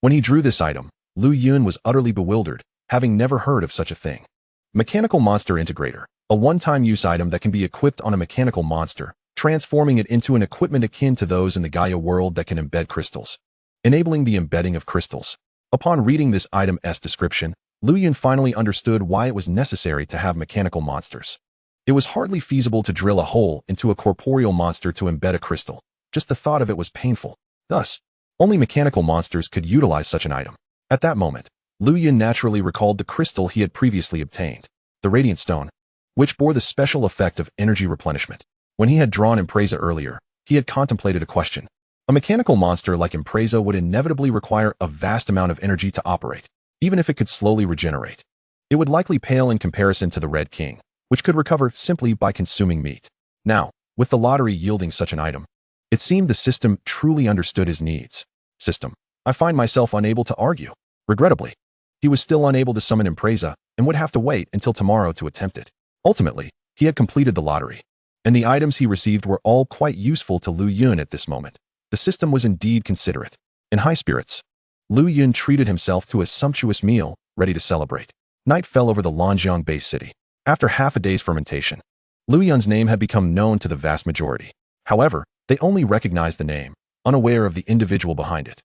Speaker 1: When he drew this item, Lu Yun was utterly bewildered, having never heard of such a thing. Mechanical Monster Integrator, a one-time use item that can be equipped on a mechanical monster, transforming it into an equipment akin to those in the Gaia world that can embed crystals, enabling the embedding of crystals. Upon reading this item's description, Lu Yun finally understood why it was necessary to have mechanical monsters. It was hardly feasible to drill a hole into a corporeal monster to embed a crystal. Just the thought of it was painful. Thus, only mechanical monsters could utilize such an item. At that moment, Lu Yun naturally recalled the crystal he had previously obtained, the Radiant Stone, which bore the special effect of energy replenishment. When he had drawn Empresa earlier, he had contemplated a question. A mechanical monster like Empresa would inevitably require a vast amount of energy to operate, even if it could slowly regenerate. It would likely pale in comparison to the Red King, which could recover simply by consuming meat. Now, with the lottery yielding such an item, it seemed the system truly understood his needs. System, I find myself unable to argue. Regrettably, he was still unable to summon Empresa and would have to wait until tomorrow to attempt it. Ultimately, he had completed the lottery, and the items he received were all quite useful to Lu Yun at this moment. The system was indeed considerate. In high spirits, Lu Yun treated himself to a sumptuous meal, ready to celebrate. Night fell over the Lanjiang base city. After half a day's fermentation, Lu Yun's name had become known to the vast majority. However, they only recognized the name, unaware of the individual behind it.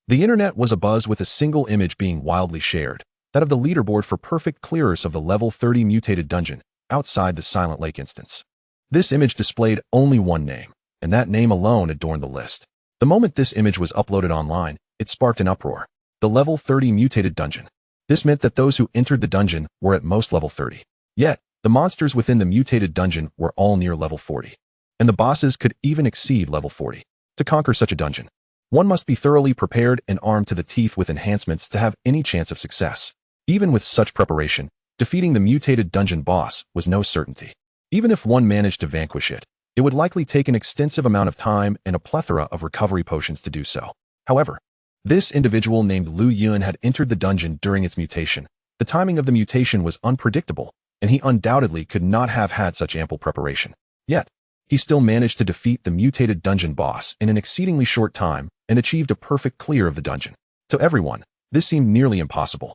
Speaker 1: The internet was abuzz with a single image being wildly shared, that of the leaderboard for perfect clearers of the level 30 mutated dungeon, outside the Silent Lake instance. This image displayed only one name, and that name alone adorned the list. The moment this image was uploaded online, it sparked an uproar. The level 30 mutated dungeon. This meant that those who entered the dungeon were at most level 30. Yet, the monsters within the mutated dungeon were all near level 40. And the bosses could even exceed level 40. To conquer such a dungeon, one must be thoroughly prepared and armed to the teeth with enhancements to have any chance of success. Even with such preparation, defeating the mutated dungeon boss was no certainty. Even if one managed to vanquish it, it would likely take an extensive amount of time and a plethora of recovery potions to do so. However, this individual named Lu Yun had entered the dungeon during its mutation. The timing of the mutation was unpredictable, and he undoubtedly could not have had such ample preparation. Yet, he still managed to defeat the mutated dungeon boss in an exceedingly short time and achieved a perfect clear of the dungeon. To everyone, this seemed nearly impossible.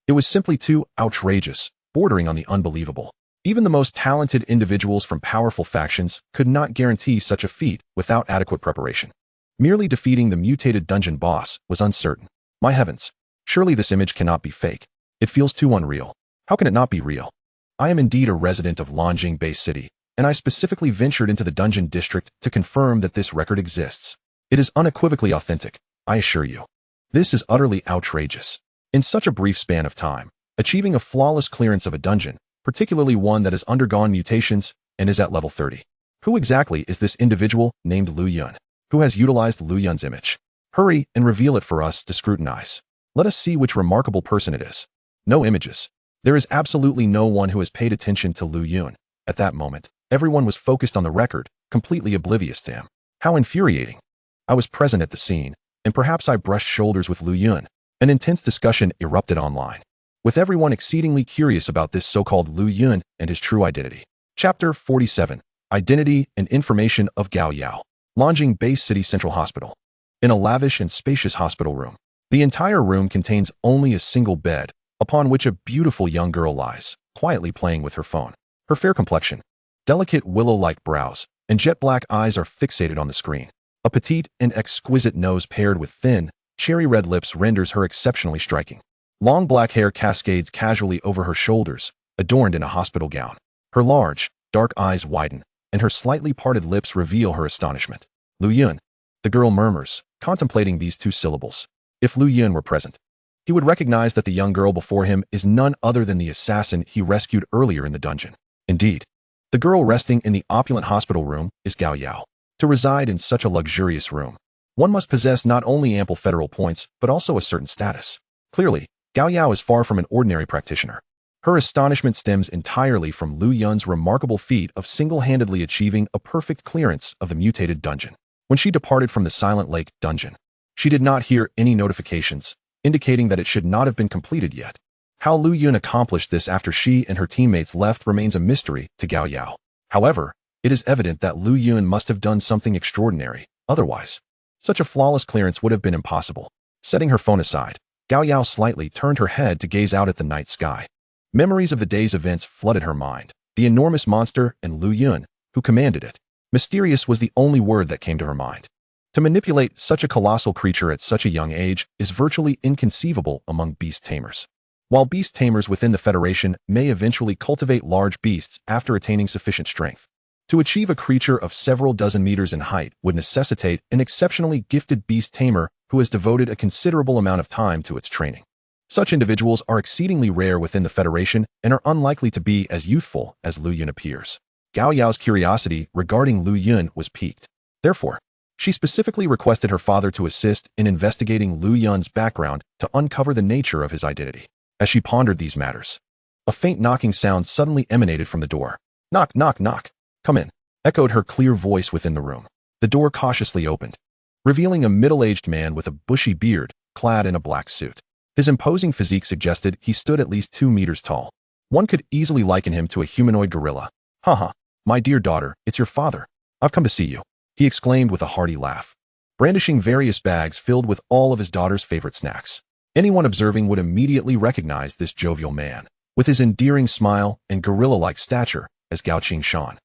Speaker 1: It was simply too outrageous, bordering on the unbelievable. Even the most talented individuals from powerful factions could not guarantee such a feat without adequate preparation. Merely defeating the mutated dungeon boss was uncertain. My heavens, surely this image cannot be fake. It feels too unreal. How can it not be real? I am indeed a resident of Longjing Bay City, and I specifically ventured into the dungeon district to confirm that this record exists. It is unequivocally authentic, I assure you. This is utterly outrageous. In such a brief span of time, achieving a flawless clearance of a dungeon, particularly one that has undergone mutations and is at level 30. Who exactly is this individual named Lu Yun? Who has utilized Lu Yun's image? Hurry and reveal it for us to scrutinize. Let us see which remarkable person it is. No images. There is absolutely no one who has paid attention to Lu Yun. At that moment, everyone was focused on the record, completely oblivious to him. How infuriating. I was present at the scene, and perhaps I brushed shoulders with Lu Yun. An intense discussion erupted online, with everyone exceedingly curious about this so-called Lu Yun and his true identity. Chapter 47. Identity and Information of Gao Yao. Longjing Bay City Central Hospital. In a lavish and spacious hospital room. The entire room contains only a single bed, upon which a beautiful young girl lies, quietly playing with her phone. Her fair complexion, delicate willow-like brows, and jet-black eyes are fixated on the screen. A petite and exquisite nose paired with thin, cherry-red lips renders her exceptionally striking. Long black hair cascades casually over her shoulders, adorned in a hospital gown. Her large, dark eyes widen, and her slightly parted lips reveal her astonishment. Lu Yun, the girl murmurs, contemplating these two syllables. If Lu Yun were present, he would recognize that the young girl before him is none other than the assassin he rescued earlier in the dungeon. Indeed, the girl resting in the opulent hospital room is Gao Yao. To reside in such a luxurious room, one must possess not only ample federal points, but also a certain status. Clearly, Gao Yao is far from an ordinary practitioner. Her astonishment stems entirely from Lu Yun's remarkable feat of single-handedly achieving a perfect clearance of the mutated dungeon. When she departed from the Silent Lake dungeon, she did not hear any notifications, indicating that it should not have been completed yet. How Lu Yun accomplished this after she and her teammates left remains a mystery to Gao Yao. However, it is evident that Lu Yun must have done something extraordinary. Otherwise, such a flawless clearance would have been impossible. Setting her phone aside, Gao Yao slightly turned her head to gaze out at the night sky. Memories of the day's events flooded her mind. The enormous monster and Lu Yun, who commanded it. Mysterious was the only word that came to her mind. To manipulate such a colossal creature at such a young age is virtually inconceivable among beast tamers. While beast tamers within the Federation may eventually cultivate large beasts after attaining sufficient strength, to achieve a creature of several dozen meters in height would necessitate an exceptionally gifted beast tamer who has devoted a considerable amount of time to its training. Such individuals are exceedingly rare within the Federation and are unlikely to be as youthful as Lu Yun appears. Gao Yao's curiosity regarding Lu Yun was piqued. Therefore, she specifically requested her father to assist in investigating Lu Yun's background to uncover the nature of his identity. As she pondered these matters, a faint knocking sound suddenly emanated from the door. Knock, knock, knock. Come in, echoed her clear voice within the room. The door cautiously opened, revealing a middle-aged man with a bushy beard, clad in a black suit. His imposing physique suggested he stood at least 2 meters tall. One could easily liken him to a humanoid gorilla. Haha, my dear daughter, it's your father. I've come to see you, he exclaimed with a hearty laugh, brandishing various bags filled with all of his daughter's favorite snacks. Anyone observing would immediately recognize this jovial man, with his endearing smile and gorilla-like stature, as Gao Qingshan,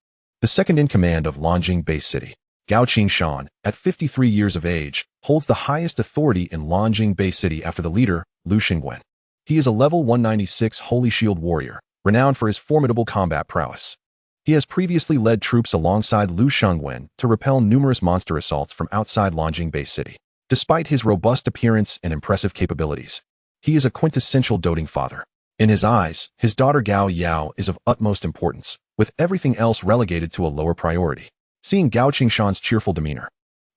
Speaker 1: the second-in-command of Longjing Bay City. Gao Qingshan, at 53 years of age, holds the highest authority in Longjing Bay City after the leader, Lu Xingwen. He is a level 196 Holy Shield warrior, renowned for his formidable combat prowess. He has previously led troops alongside Lu Xingwen to repel numerous monster assaults from outside Longjing Bay City. Despite his robust appearance and impressive capabilities, he is a quintessential doting father. In his eyes, his daughter Gao Yao is of utmost importance, with everything else relegated to a lower priority. Seeing Gao Qingshan's cheerful demeanor,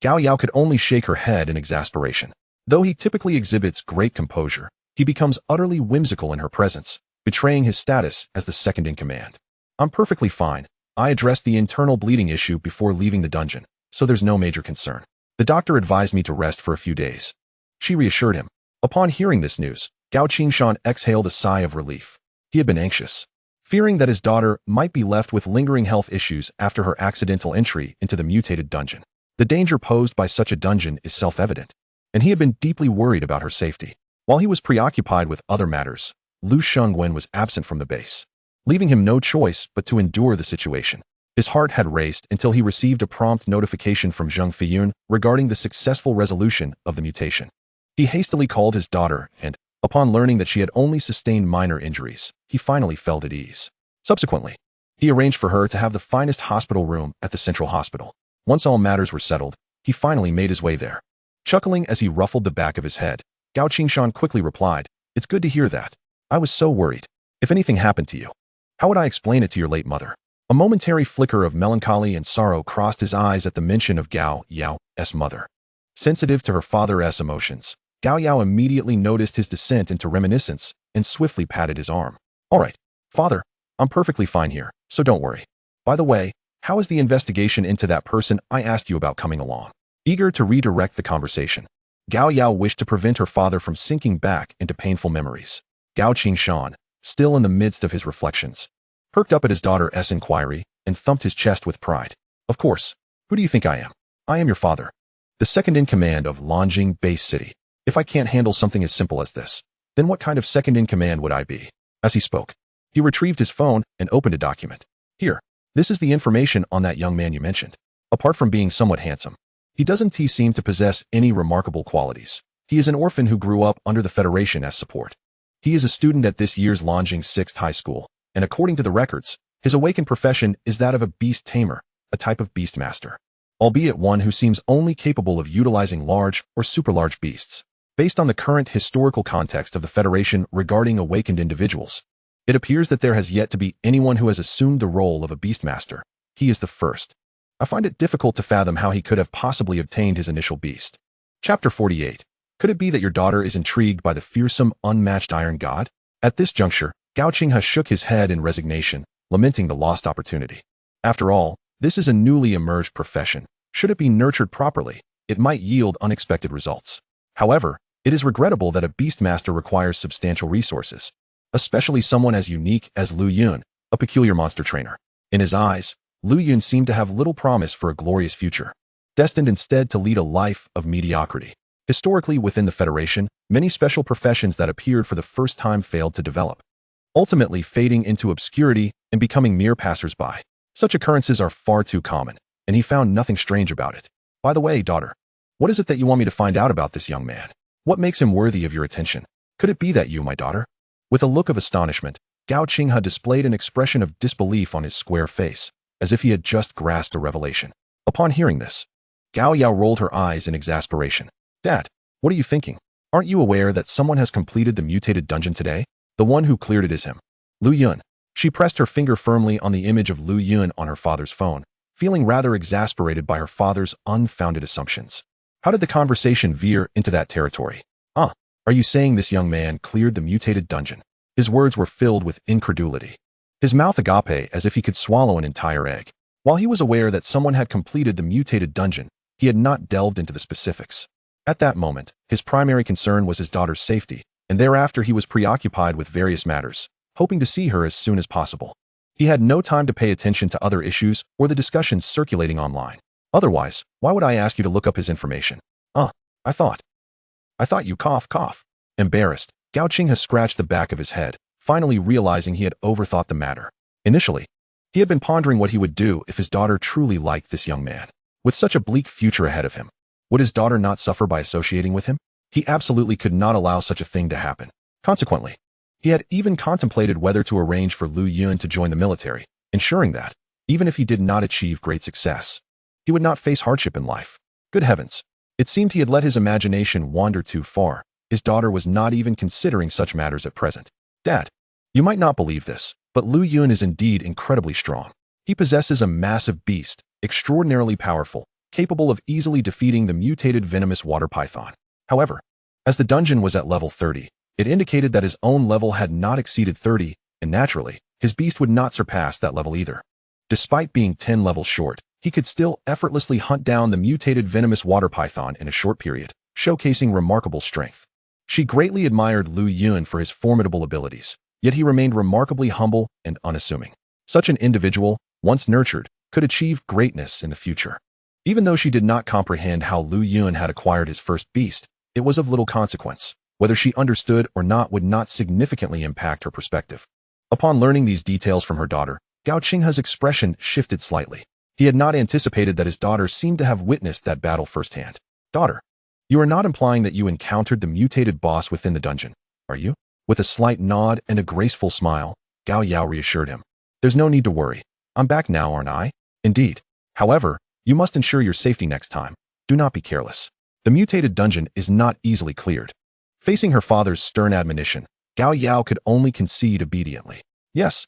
Speaker 1: Gao Yao could only shake her head in exasperation. Though he typically exhibits great composure, he becomes utterly whimsical in her presence, betraying his status as the second-in-command. I'm perfectly fine. I addressed the internal bleeding issue before leaving the dungeon, so there's no major concern. The doctor advised me to rest for a few days. She reassured him. Upon hearing this news, Gao Qingshan exhaled a sigh of relief. He had been anxious, fearing that his daughter might be left with lingering health issues after her accidental entry into the mutated dungeon. The danger posed by such a dungeon is self-evident, and he had been deeply worried about her safety. While he was preoccupied with other matters, Lu Xingwen was absent from the base. leaving him no choice but to endure the situation. His heart had raced until he received a prompt notification from Zheng Fiyun regarding the successful resolution of the mutation. He hastily called his daughter and, upon learning that she had only sustained minor injuries, he finally felt at ease. Subsequently, he arranged for her to have the finest hospital room at the central hospital. Once all matters were settled, he finally made his way there. Chuckling as he ruffled the back of his head, Gao Qingshan quickly replied, "It's good to hear that. I was so worried. If anything happened to you, how would I explain it to your late mother?" A momentary flicker of melancholy and sorrow crossed his eyes at the mention of Gao Yao's mother. Sensitive to her father's emotions, Gao Yao immediately noticed his descent into reminiscence and swiftly patted his arm. "All right, father, I'm perfectly fine here, so don't worry. By the way, how is the investigation into that person I asked you about coming along?" Eager to redirect the conversation, Gao Yao wished to prevent her father from sinking back into painful memories. Gao Qingshan, still in the midst of his reflections, perked up at his daughter's inquiry and thumped his chest with pride. "Of course. Who do you think I am? I am your father, the second in command of Longjing Base City. If I can't handle something as simple as this, then what kind of second in command would I be?" As he spoke, he retrieved his phone and opened a document. "Here, this is the information on that young man you mentioned. Apart from being somewhat handsome, he doesn't seem to possess any remarkable qualities. He is an orphan who grew up under the Federation as support. He is a student at this year's Longjing 6th High School, and according to the records, his awakened profession is that of a beast tamer, a type of beast master, albeit one who seems only capable of utilizing large or super-large beasts. Based on the current historical context of the Federation regarding awakened individuals, it appears that there has yet to be anyone who has assumed the role of a beastmaster. He is the first. I find it difficult to fathom how he could have possibly obtained his initial beast." Chapter 48. Could it be that your daughter is intrigued by the fearsome, unmatched Iron God? At this juncture, Gao Qinghe shook his head in resignation, lamenting the lost opportunity. After all, this is a newly emerged profession. Should it be nurtured properly, it might yield unexpected results. However, it is regrettable that a beastmaster requires substantial resources, especially someone as unique as Lu Yun, a peculiar monster trainer. In his eyes, Lu Yun seemed to have little promise for a glorious future, destined instead to lead a life of mediocrity. Historically, within the Federation, many special professions that appeared for the first time failed to develop, ultimately fading into obscurity and becoming mere passers-by. Such occurrences are far too common, and he found nothing strange about it. "By the way, daughter, what is it that you want me to find out about this young man? What makes him worthy of your attention? Could it be that you, my daughter?" With a look of astonishment, Gao Qinghe displayed an expression of disbelief on his square face, as if he had just grasped a revelation. Upon hearing this, Gao Yao rolled her eyes in exasperation. "Dad, what are you thinking? Aren't you aware that someone has completed the mutated dungeon today? The one who cleared it is him. Lu Yun." She pressed her finger firmly on the image of Lu Yun on her father's phone, feeling rather exasperated by her father's unfounded assumptions. How did the conversation veer into that territory? Are you saying this young man cleared the mutated dungeon?" His words were filled with incredulity, his mouth agape as if he could swallow an entire egg. While he was aware that someone had completed the mutated dungeon, he had not delved into the specifics. At that moment, his primary concern was his daughter's safety, and thereafter he was preoccupied with various matters, hoping to see her as soon as possible. He had no time to pay attention to other issues or the discussions circulating online. Otherwise, why would I ask you to look up his information? I thought you cough. Embarrassed, Gao Qinghe scratched the back of his head, finally realizing he had overthought the matter. Initially, he had been pondering what he would do if his daughter truly liked this young man. With such a bleak future ahead of him, would his daughter not suffer by associating with him? He absolutely could not allow such a thing to happen. Consequently, he had even contemplated whether to arrange for Lu Yun to join the military, ensuring that, even if he did not achieve great success, he would not face hardship in life. Good heavens! It seemed he had let his imagination wander too far. His daughter was not even considering such matters at present. "Dad, you might not believe this, but Lu Yun is indeed incredibly strong. He possesses a massive beast, extraordinarily powerful, capable of easily defeating the mutated venomous water python. However, as the dungeon was at level 30, it indicated that his own level had not exceeded 30, and naturally, his beast would not surpass that level either. Despite being 10 levels short, he could still effortlessly hunt down the mutated venomous water python in a short period, showcasing remarkable strength. She greatly admired Lu Yun for his formidable abilities, yet he remained remarkably humble and unassuming. Such an individual, once nurtured, could achieve greatness in the future. Even though she did not comprehend how Lu Yun had acquired his first beast, it was of little consequence. Whether she understood or not would not significantly impact her perspective. Upon learning these details from her daughter, Gao Qinghe's expression shifted slightly. He had not anticipated that his daughter seemed to have witnessed that battle firsthand. Daughter, you are not implying that you encountered the mutated boss within the dungeon, are you? With a slight nod and a graceful smile, Gao Yao reassured him. There's no need to worry. I'm back now, aren't I? Indeed. However, you must ensure your safety next time. Do not be careless. The mutated dungeon is not easily cleared. Facing her father's stern admonition, Gao Yao could only concede obediently. Yes,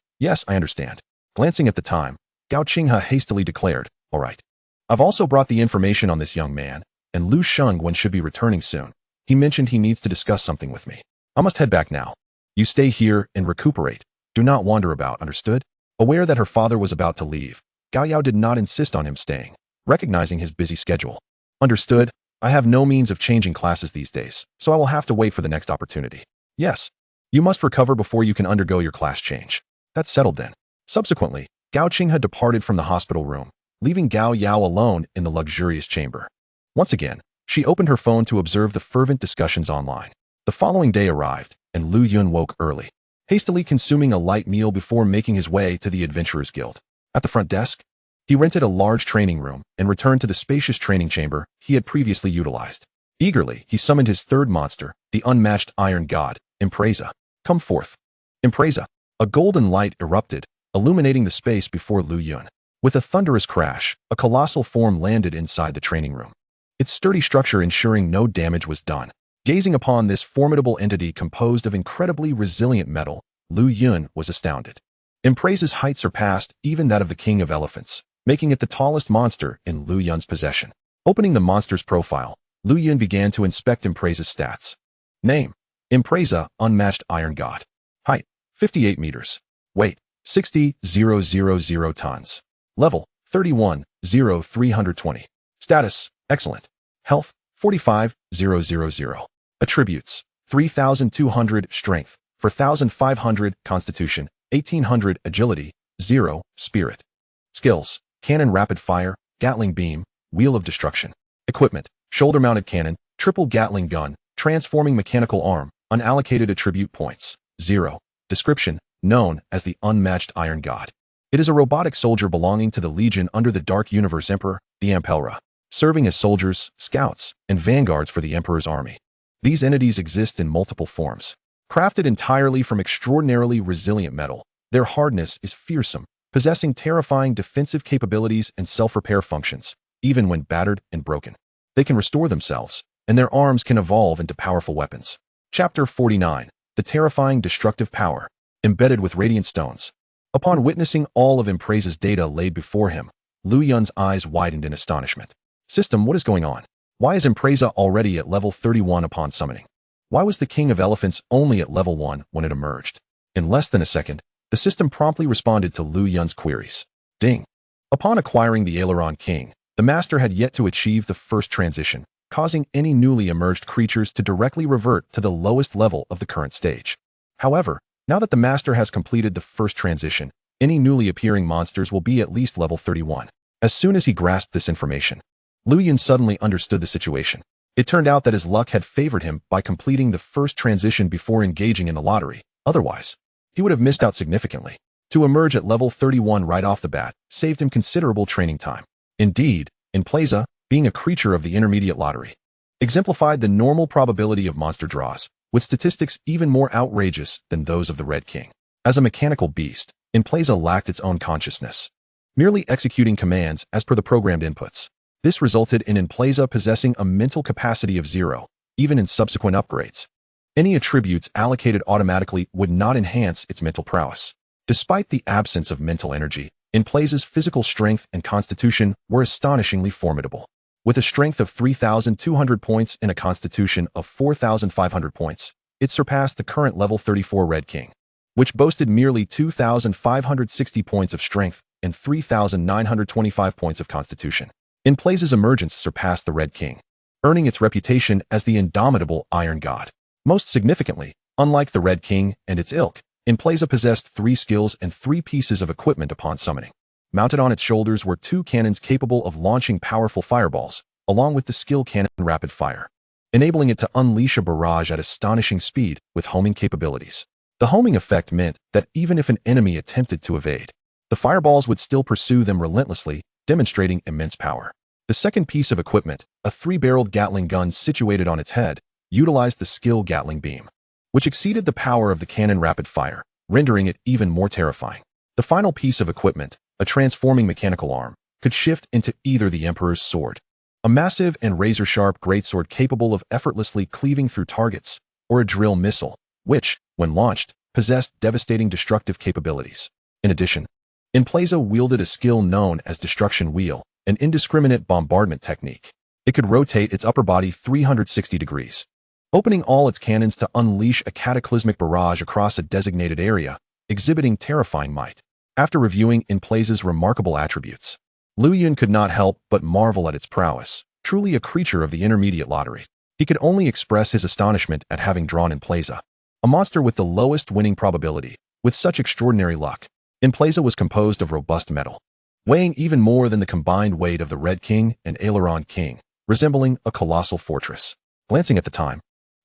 Speaker 1: I understand. Glancing at the time, Gao Qinghe hastily declared, all right. I've also brought the information on this young man, and Lu Shengwen should be returning soon. He mentioned he needs to discuss something with me. I must head back now. You stay here and recuperate. Do not wander about, understood? Aware that her father was about to leave, Gao Yao did not insist on him staying, recognizing his busy schedule. Understood. I have no means of changing classes these days, so I will have to wait for the next opportunity. Yes. You must recover before you can undergo your class change. That's settled then. Subsequently, Gao Qinghe departed from the hospital room, leaving Gao Yao alone in the luxurious chamber. Once again, she opened her phone to observe the fervent discussions online. The following day arrived, and Lu Yun woke early, hastily consuming a light meal before making his way to the Adventurers Guild. At the front desk, he rented a large training room and returned to the spacious training chamber he had previously utilized. Eagerly, he summoned his third monster, the unmatched Iron God, Impreza. Come forth. Impreza. A golden light erupted, illuminating the space before Lu Yun. With a thunderous crash, a colossal form landed inside the training room, its sturdy structure ensuring no damage was done. Gazing upon this formidable entity composed of incredibly resilient metal, Lu Yun was astounded. Impreza's height surpassed even that of the King of Elephants, making it the tallest monster in Lu Yun's possession. Opening the monster's profile, Lu Yun began to inspect Impreza's stats. Name: Impreza, Unmatched Iron God. Height: 58 meters. Weight: 60,000 tons. Level: 31,320. Status: Excellent. Health: 45,000. Attributes: 3,200 Strength, 4,500 Constitution, 1,800 Agility, 0 Spirit. Skills: Cannon Rapid Fire, Gatling Beam, Wheel of Destruction. Equipment: Shoulder-mounted cannon, triple Gatling gun, transforming mechanical arm, unallocated attribute points, 0. Description: Known as the Unmatched Iron God. It is a robotic soldier belonging to the Legion under the Dark Universe Emperor, the Ampelra, serving as soldiers, scouts, and vanguards for the Emperor's army. These entities exist in multiple forms. Crafted entirely from extraordinarily resilient metal, their hardness is fearsome, possessing terrifying defensive capabilities and self-repair functions, even when battered and broken. They can restore themselves, and their arms can evolve into powerful weapons. Chapter 49. The Terrifying Destructive Power. Embedded with Radiant Stones. Upon witnessing all of Impreza's data laid before him, Lu Yun's eyes widened in astonishment. System, what is going on? Why is Impreza already at level 31 upon summoning? Why was the King of Elephants only at level 1 when it emerged? In less than a second, the system promptly responded to Lu Yun's queries. Ding. Upon acquiring the Aileron King, the Master had yet to achieve the first transition, causing any newly emerged creatures to directly revert to the lowest level of the current stage. However, now that the Master has completed the first transition, any newly appearing monsters will be at least level 31. As soon as he grasped this information, Lu Yun suddenly understood the situation. It turned out that his luck had favored him by completing the first transition before engaging in the lottery. Otherwise, he would have missed out significantly. To emerge at level 31 right off the bat saved him considerable training time. Indeed, Impreza, being a creature of the intermediate lottery, exemplified the normal probability of monster draws, with statistics even more outrageous than those of the Red King. As a mechanical beast, Impreza lacked its own consciousness, merely executing commands as per the programmed inputs. This resulted in Impreza possessing a mental capacity of 0, even in subsequent upgrades. Any attributes allocated automatically would not enhance its mental prowess. Despite the absence of mental energy, Impreza's physical strength and constitution were astonishingly formidable. With a strength of 3,200 points and a constitution of 4,500 points, it surpassed the current level 34 Red King, which boasted merely 2,560 points of strength and 3,925 points of constitution. Impreza's emergence surpassed the Red King, earning its reputation as the indomitable Iron God. Most significantly, unlike the Red King and its ilk, Impreza possessed 3 skills and 3 pieces of equipment upon summoning. Mounted on its shoulders were 2 cannons capable of launching powerful fireballs, along with the skill cannon Rapid Fire, enabling it to unleash a barrage at astonishing speed with homing capabilities. The homing effect meant that even if an enemy attempted to evade, the fireballs would still pursue them relentlessly, demonstrating immense power. The second piece of equipment, a 3-barreled Gatling gun situated on its head, utilized the skill Gatling beam, which exceeded the power of the cannon rapid fire, rendering it even more terrifying. The final piece of equipment, a transforming mechanical arm, could shift into either the Emperor's sword, a massive and razor-sharp greatsword capable of effortlessly cleaving through targets, or a drill missile, which, when launched, possessed devastating destructive capabilities. In addition, Emplaza wielded a skill known as Destruction Wheel, an indiscriminate bombardment technique. It could rotate its upper body 360 degrees, opening all its cannons to unleash a cataclysmic barrage across a designated area, exhibiting terrifying might. After reviewing Emplaza's remarkable attributes, Lu Yun could not help but marvel at its prowess, truly a creature of the intermediate lottery. He could only express his astonishment at having drawn Emplaza, a monster with the lowest winning probability, with such extraordinary luck. Emplaza was composed of robust metal, weighing even more than the combined weight of the Red King and Aileron King, resembling a colossal fortress. Glancing at the time,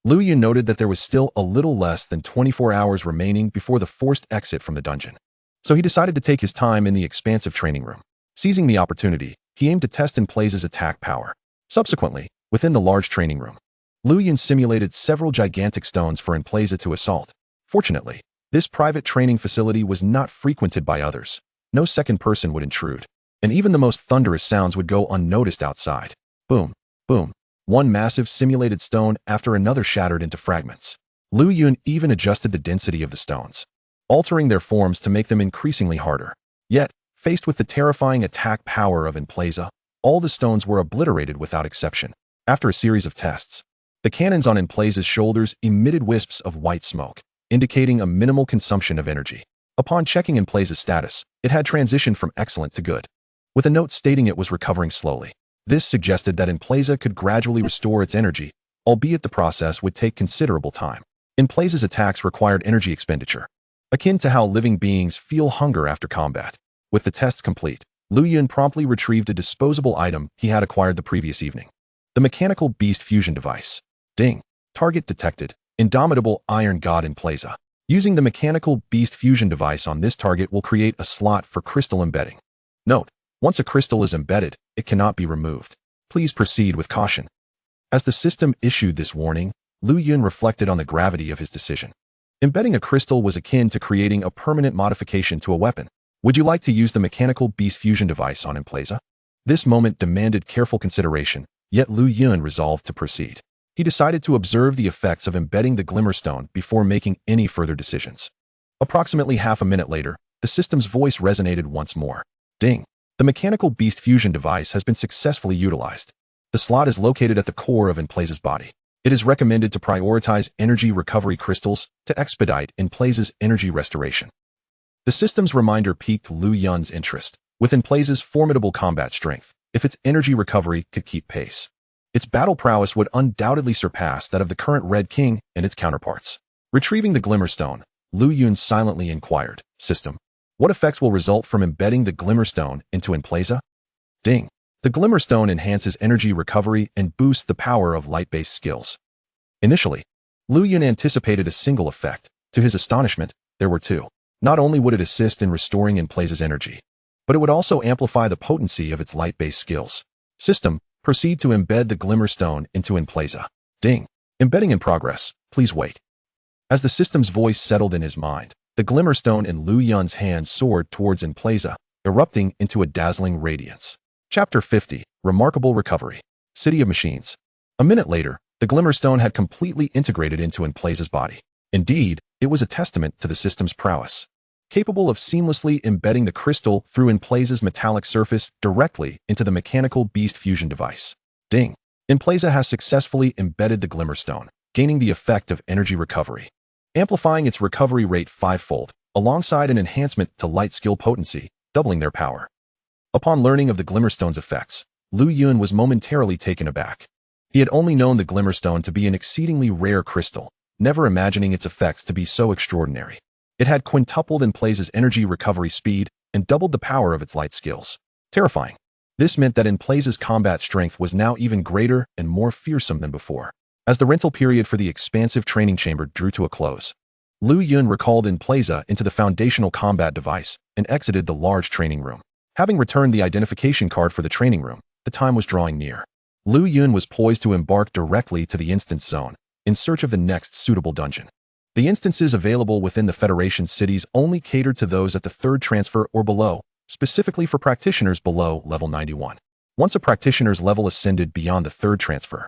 Speaker 1: Lu Yun noted that there was still a little less than 24 hours remaining before the forced exit from the dungeon. So he decided to take his time in the expansive training room. Seizing the opportunity, he aimed to test Emplaza's attack power. Subsequently, within the large training room, Lu Yun simulated several gigantic stones for Emplaza to assault. Fortunately, this private training facility was not frequented by others. No second person would intrude, and even the most thunderous sounds would go unnoticed outside. Boom, boom. One massive simulated stone after another shattered into fragments. Lu Yun even adjusted the density of the stones, altering their forms to make them increasingly harder. Yet, faced with the terrifying attack power of Emplaza, all the stones were obliterated without exception. After a series of tests, the cannons on Emplaza's shoulders emitted wisps of white smoke, indicating a minimal consumption of energy. Upon checking Emplaza's status, it had transitioned from excellent to good, with a note stating it was recovering slowly. This suggested that Emplaza could gradually restore its energy, albeit the process would take considerable time. Emplaza's attacks required energy expenditure, akin to how living beings feel hunger after combat. With the tests complete, Lu Yun promptly retrieved a disposable item he had acquired the previous evening. The mechanical beast fusion device. Ding. Target detected. Indomitable Iron God Emplaza. Using the mechanical beast fusion device on this target will create a slot for crystal embedding. Note: once a crystal is embedded, it cannot be removed. Please proceed with caution. As the system issued this warning, Lu Yun reflected on the gravity of his decision. Embedding a crystal was akin to creating a permanent modification to a weapon. Would you like to use the mechanical beast fusion device on Emplaza? This moment demanded careful consideration, yet Lu Yun resolved to proceed. He decided to observe the effects of embedding the Glimmerstone before making any further decisions. Approximately half a minute later, the system's voice resonated once more. Ding. The mechanical beast fusion device has been successfully utilized. The slot is located at the core of Emplaza's body. It is recommended to prioritize energy recovery crystals to expedite Emplaza's energy restoration. The system's reminder piqued Lu Yun's interest. With Emplaza's formidable combat strength, if its energy recovery could keep pace, its battle prowess would undoubtedly surpass that of the current Red King and its counterparts. Retrieving the Glimmerstone, Lu Yun silently inquired, "System, what effects will result from embedding the Glimmerstone into Emplaza?" Ding. The Glimmerstone enhances energy recovery and boosts the power of light-based skills. Initially, Lu Yun anticipated a single effect. To his astonishment, there were two. Not only would it assist in restoring Emplaza's energy, but it would also amplify the potency of its light-based skills. System, proceed to embed the Glimmerstone into Emplaza. Ding. Embedding in progress. Please wait. As the system's voice settled in his mind, the Glimmerstone in Lu Yun's hand soared towards Emplaza, erupting into a dazzling radiance. Chapter 50. Remarkable Recovery. City of Machines. A minute later, the Glimmerstone had completely integrated into Emplaza's body. Indeed, it was a testament to the system's prowess, capable of seamlessly embedding the crystal through Emplaza's metallic surface directly into the mechanical beast fusion device. Ding. Emplaza has successfully embedded the Glimmerstone, gaining the effect of energy recovery, amplifying its recovery rate 5-fold, alongside an enhancement to light skill potency, doubling their power. Upon learning of the Glimmerstone's effects, Lu Yun was momentarily taken aback. He had only known the Glimmerstone to be an exceedingly rare crystal, never imagining its effects to be so extraordinary. It had quintupled Emplaza's energy recovery speed and doubled the power of its light skills. Terrifying. This meant that Emplaza's combat strength was now even greater and more fearsome than before. As the rental period for the expansive training chamber drew to a close, Lu Yun recalled in Plaza into the foundational combat device and exited the large training room. Having returned the identification card for the training room, the time was drawing near. Lu Yun was poised to embark directly to the instance zone, in search of the next suitable dungeon. The instances available within the Federation cities only catered to those at the third transfer or below, specifically for practitioners below level 91. Once a practitioner's level ascended beyond the third transfer,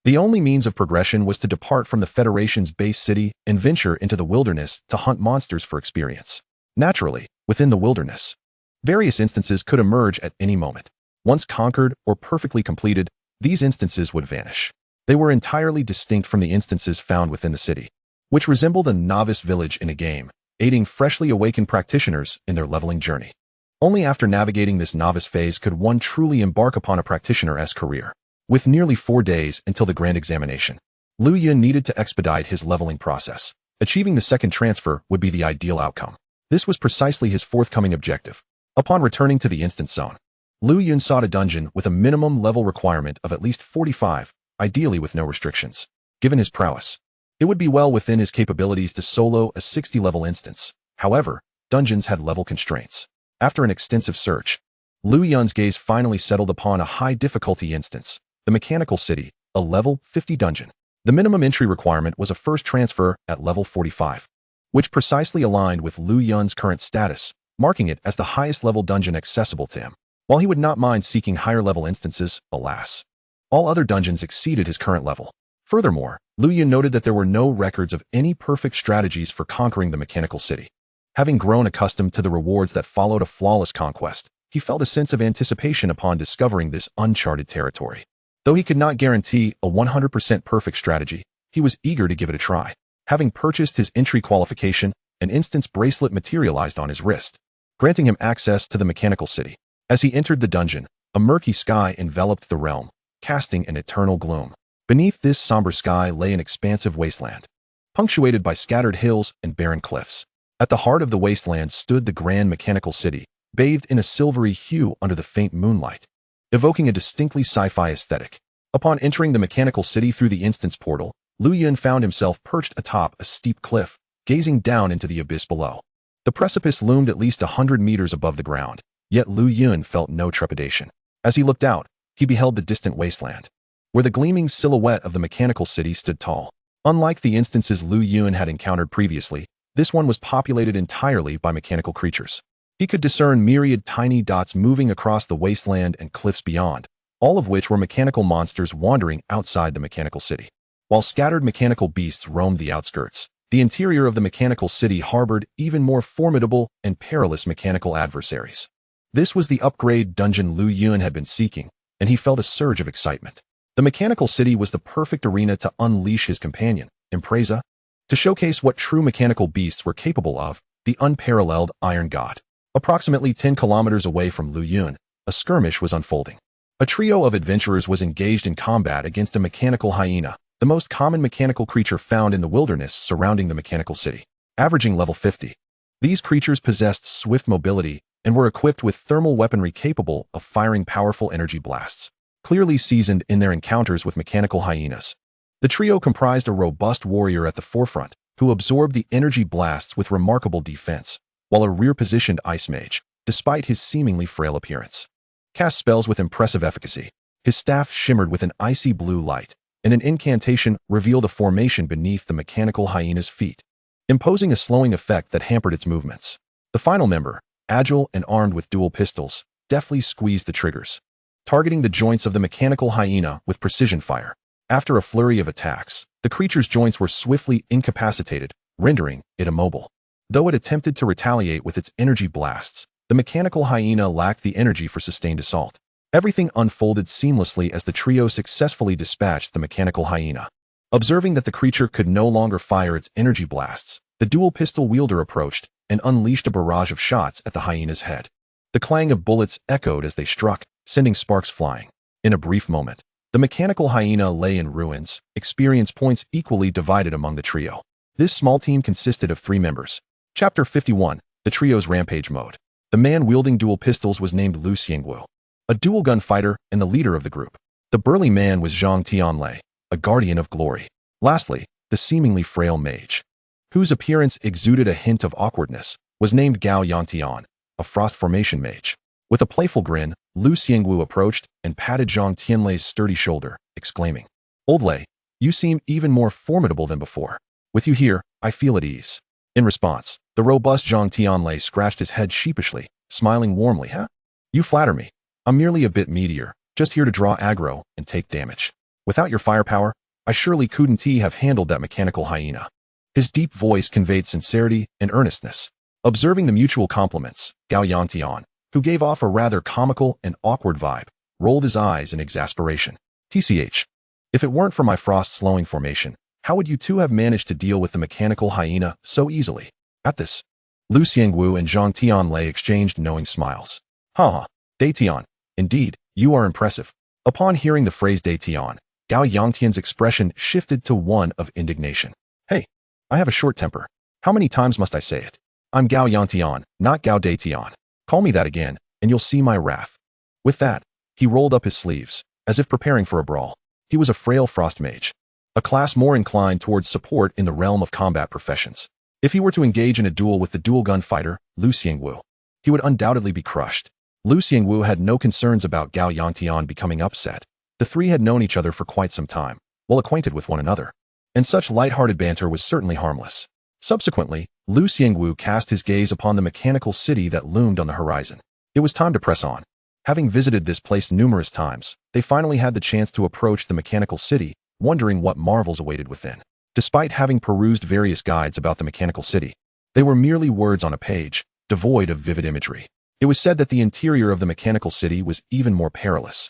Speaker 1: the only means of progression was to depart from the Federation's base city and venture into the wilderness to hunt monsters for experience. Naturally, within the wilderness, various instances could emerge at any moment. Once conquered or perfectly completed, these instances would vanish. They were entirely distinct from the instances found within the city, which resembled a novice village in a game, aiding freshly awakened practitioners in their leveling journey. Only after navigating this novice phase could one truly embark upon a practitioner-esque career. With nearly 4 days until the grand examination, Lu Yun needed to expedite his leveling process. Achieving the second transfer would be the ideal outcome. This was precisely his forthcoming objective. Upon returning to the instance zone, Lu Yun sought a dungeon with a minimum level requirement of at least 45, ideally with no restrictions. Given his prowess, it would be well within his capabilities to solo a 60-level instance. However, dungeons had level constraints. After an extensive search, Lu Yun's gaze finally settled upon a high-difficulty instance, the Mechanical City, a level 50 dungeon. The minimum entry requirement was a first transfer at level 45, which precisely aligned with Lu Yun's current status, marking it as the highest-level dungeon accessible to him. While he would not mind seeking higher-level instances, alas, all other dungeons exceeded his current level. Furthermore, Lu Yun noted that there were no records of any perfect strategies for conquering the Mechanical City. Having grown accustomed to the rewards that followed a flawless conquest, he felt a sense of anticipation upon discovering this uncharted territory. Though he could not guarantee a 100% perfect strategy, he was eager to give it a try. Having purchased his entry qualification, an instance bracelet materialized on his wrist, granting him access to the Mechanical City. As he entered the dungeon, a murky sky enveloped the realm, casting an eternal gloom. Beneath this somber sky lay an expansive wasteland, punctuated by scattered hills and barren cliffs. At the heart of the wasteland stood the grand Mechanical City, bathed in a silvery hue under the faint moonlight, evoking a distinctly sci-fi aesthetic. Upon entering the Mechanical City through the instance portal, Lu Yun found himself perched atop a steep cliff, gazing down into the abyss below. The precipice loomed at least 100 meters above the ground, yet Lu Yun felt no trepidation. As he looked out, he beheld the distant wasteland, where the gleaming silhouette of the Mechanical City stood tall. Unlike the instances Lu Yun had encountered previously, this one was populated entirely by mechanical creatures. He could discern myriad tiny dots moving across the wasteland and cliffs beyond, all of which were mechanical monsters wandering outside the Mechanical City. While scattered mechanical beasts roamed the outskirts, the interior of the Mechanical City harbored even more formidable and perilous mechanical adversaries. This was the upgrade dungeon Lu Yun had been seeking, and he felt a surge of excitement. The Mechanical City was the perfect arena to unleash his companion, Impreza, to showcase what true mechanical beasts were capable of. The unparalleled Iron God. Approximately 10 kilometers away from Lu Yun, a skirmish was unfolding. A trio of adventurers was engaged in combat against a mechanical hyena, the most common mechanical creature found in the wilderness surrounding the Mechanical City. Averaging level 50, these creatures possessed swift mobility and were equipped with thermal weaponry capable of firing powerful energy blasts. Clearly seasoned in their encounters with mechanical hyenas, the trio comprised a robust warrior at the forefront, who absorbed the energy blasts with remarkable defense, while a rear-positioned ice mage, despite his seemingly frail appearance, cast spells with impressive efficacy. His staff shimmered with an icy blue light, and an incantation revealed a formation beneath the mechanical hyena's feet, imposing a slowing effect that hampered its movements. The final member, agile and armed with dual pistols, deftly squeezed the triggers, targeting the joints of the mechanical hyena with precision fire. After a flurry of attacks, the creature's joints were swiftly incapacitated, rendering it immobile. Though it attempted to retaliate with its energy blasts, the mechanical hyena lacked the energy for sustained assault. Everything unfolded seamlessly as the trio successfully dispatched the mechanical hyena. Observing that the creature could no longer fire its energy blasts, the dual pistol wielder approached and unleashed a barrage of shots at the hyena's head. The clang of bullets echoed as they struck, sending sparks flying. In a brief moment, the mechanical hyena lay in ruins, experience points equally divided among the trio. This small team consisted of 3 members. Chapter 51, the trio's rampage mode. The man wielding dual pistols was named Lu Xiangwu, a dual gun fighter and the leader of the group. The burly man was Zhang Tianlei, a guardian of glory. Lastly, the seemingly frail mage, whose appearance exuded a hint of awkwardness, was named Gao Yangtian, a frost formation mage. With a playful grin, Lu Xiangwu approached and patted Zhang Tianlei's sturdy shoulder, exclaiming, "Old Lei, you seem even more formidable than before. With you here, I feel at ease." In response, the robust Zhang Tianlei scratched his head sheepishly, smiling warmly. "Huh? You flatter me. I'm merely a bit meatier, just here to draw aggro and take damage. Without your firepower, I surely couldn't have handled that mechanical hyena." His deep voice conveyed sincerity and earnestness. Observing the mutual compliments, Gao Yangtian, who gave off a rather comical and awkward vibe, rolled his eyes in exasperation. "TCH. If it weren't for my frost-slowing formation, how would you two have managed to deal with the mechanical hyena so easily?" At this, Lu Xiangwu and Zhang Tianlei exchanged knowing smiles. "Haha, Daitian, indeed, you are impressive." Upon hearing the phrase Daitian, Gao Yangtian's expression shifted to one of indignation. "Hey, I have a short temper. How many times must I say it? I'm Gao Yangtian, not Gao Daitian. Call me that again, and you'll see my wrath." With that, he rolled up his sleeves, as if preparing for a brawl. He was a frail frost mage, a class more inclined towards support in the realm of combat professions. If he were to engage in a duel with the dual gun fighter, Lu Xiangwu, he would undoubtedly be crushed. Lu Xiangwu had no concerns about Gao Yangtian becoming upset. The three had known each other for quite some time, well acquainted with one another, and such light-hearted banter was certainly harmless. Subsequently, Lu Xiangwu cast his gaze upon the mechanical city that loomed on the horizon. It was time to press on. Having visited this place numerous times, they finally had the chance to approach the mechanical city, wondering what marvels awaited within. Despite having perused various guides about the mechanical city, they were merely words on a page, devoid of vivid imagery. It was said that the interior of the mechanical city was even more perilous,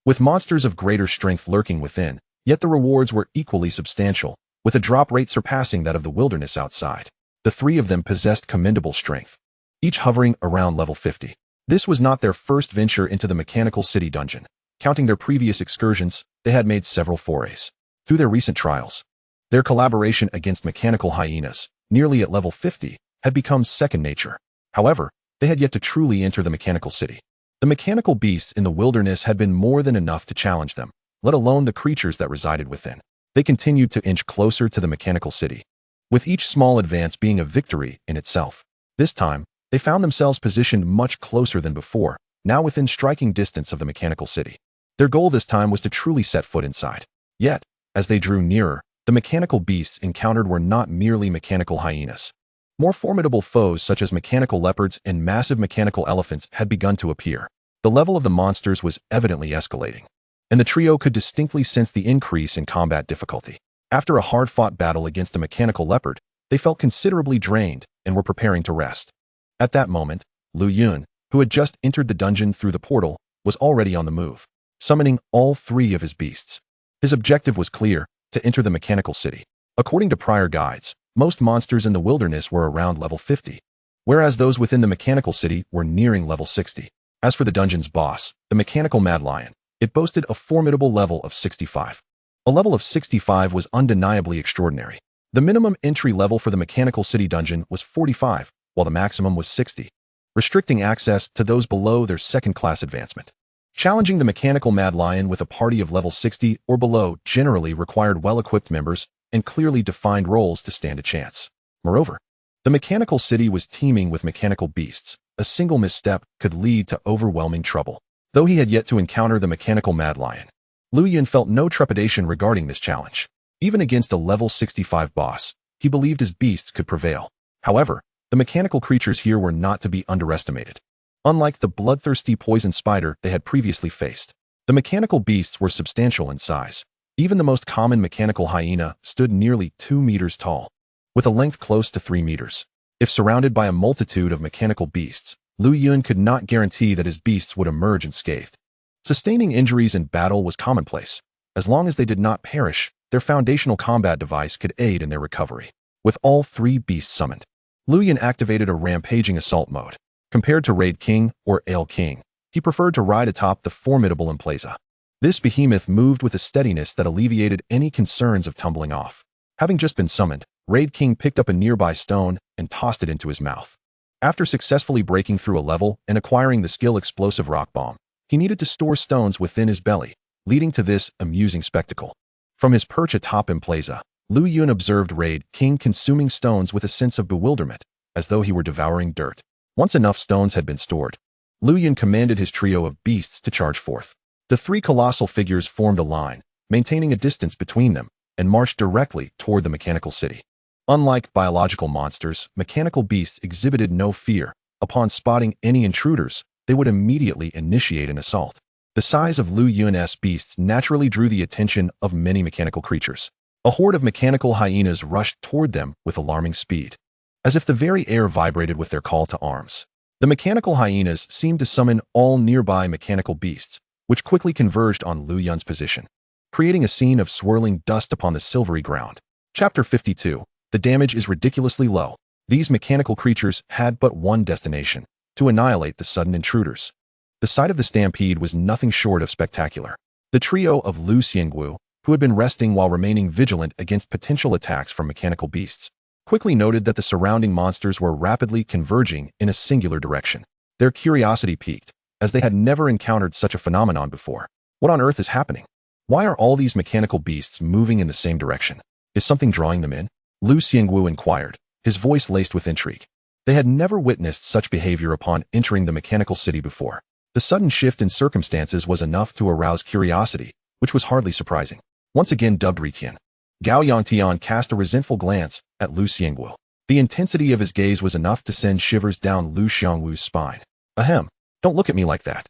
Speaker 1: with monsters of greater strength lurking within, yet the rewards were equally substantial, with a drop rate surpassing that of the wilderness outside. The three of them possessed commendable strength, each hovering around level 50. This was not their first venture into the mechanical city dungeon. Counting their previous excursions, they had made several forays. Through their recent trials, their collaboration against mechanical hyenas, nearly at level 50, had become second nature. However, they had yet to truly enter the mechanical city. The mechanical beasts in the wilderness had been more than enough to challenge them, let alone the creatures that resided within. They continued to inch closer to the mechanical city, with each small advance being a victory in itself. This time, they found themselves positioned much closer than before, now within striking distance of the mechanical city. Their goal this time was to truly set foot inside. Yet, as they drew nearer, the mechanical beasts encountered were not merely mechanical hyenas. More formidable foes such as mechanical leopards and massive mechanical elephants had begun to appear. The level of the monsters was evidently escalating, and the trio could distinctly sense the increase in combat difficulty. After a hard-fought battle against a mechanical leopard, they felt considerably drained and were preparing to rest. At that moment, Lu Yun, who had just entered the dungeon through the portal, was already on the move, summoning all three of his beasts. His objective was clear: to enter the mechanical city. According to prior guides, most monsters in the wilderness were around level 50, whereas those within the mechanical city were nearing level 60. As for the dungeon's boss, the mechanical mad lion, it boasted a formidable level of 65. A level of 65 was undeniably extraordinary. The minimum entry level for the mechanical city dungeon was 45, while the maximum was 60, restricting access to those below their second-class advancement. Challenging the mechanical mad lion with a party of level 60 or below generally required well-equipped members and clearly defined roles to stand a chance. Moreover, the mechanical city was teeming with mechanical beasts. A single misstep could lead to overwhelming trouble. Though he had yet to encounter the mechanical mad lion, Lu Yun felt no trepidation regarding this challenge. Even against a level 65 boss, he believed his beasts could prevail. However, the mechanical creatures here were not to be underestimated. Unlike the bloodthirsty poison spider they had previously faced, the mechanical beasts were substantial in size. Even the most common mechanical hyena stood nearly 2 meters tall, with a length close to 3 meters. If surrounded by a multitude of mechanical beasts, Lu Yun could not guarantee that his beasts would emerge unscathed. Sustaining injuries in battle was commonplace. As long as they did not perish, their foundational combat device could aid in their recovery. With all three beasts summoned, Lu Yun activated a rampaging assault mode. Compared to Raid King or Ale King, he preferred to ride atop the formidable Emplaza. This behemoth moved with a steadiness that alleviated any concerns of tumbling off. Having just been summoned, Raid King picked up a nearby stone and tossed it into his mouth. After successfully breaking through a level and acquiring the skill Explosive Rock Bomb, he needed to store stones within his belly, leading to this amusing spectacle. From his perch atop Emplaza, Lu Yun observed Raid King consuming stones with a sense of bewilderment, as though he were devouring dirt. Once enough stones had been stored, Lu Yun commanded his trio of beasts to charge forth. The three colossal figures formed a line, maintaining a distance between them, and marched directly toward the mechanical city. Unlike biological monsters, mechanical beasts exhibited no fear. Upon spotting any intruders, they would immediately initiate an assault. The size of Lu Yun's beasts naturally drew the attention of many mechanical creatures. A horde of mechanical hyenas rushed toward them with alarming speed, as if the very air vibrated with their call to arms. The mechanical hyenas seemed to summon all nearby mechanical beasts, which quickly converged on Lu Yun's position, creating a scene of swirling dust upon the silvery ground. Chapter 52. The damage is ridiculously low. These mechanical creatures had but one destination: to annihilate the sudden intruders. The sight of the stampede was nothing short of spectacular. The trio of Lu Xiangwu, who had been resting while remaining vigilant against potential attacks from mechanical beasts, quickly noted that the surrounding monsters were rapidly converging in a singular direction. Their curiosity piqued, as they had never encountered such a phenomenon before. What on earth is happening? Why are all these mechanical beasts moving in the same direction? Is something drawing them in? Lu Xiangwu inquired, his voice laced with intrigue. They had never witnessed such behavior upon entering the mechanical city before. The sudden shift in circumstances was enough to arouse curiosity, which was hardly surprising. Once again dubbed Ritian, Gao Yangtian cast a resentful glance at Lu Xiangwu. The intensity of his gaze was enough to send shivers down Lu Xiangwu's spine. Ahem, don't look at me like that.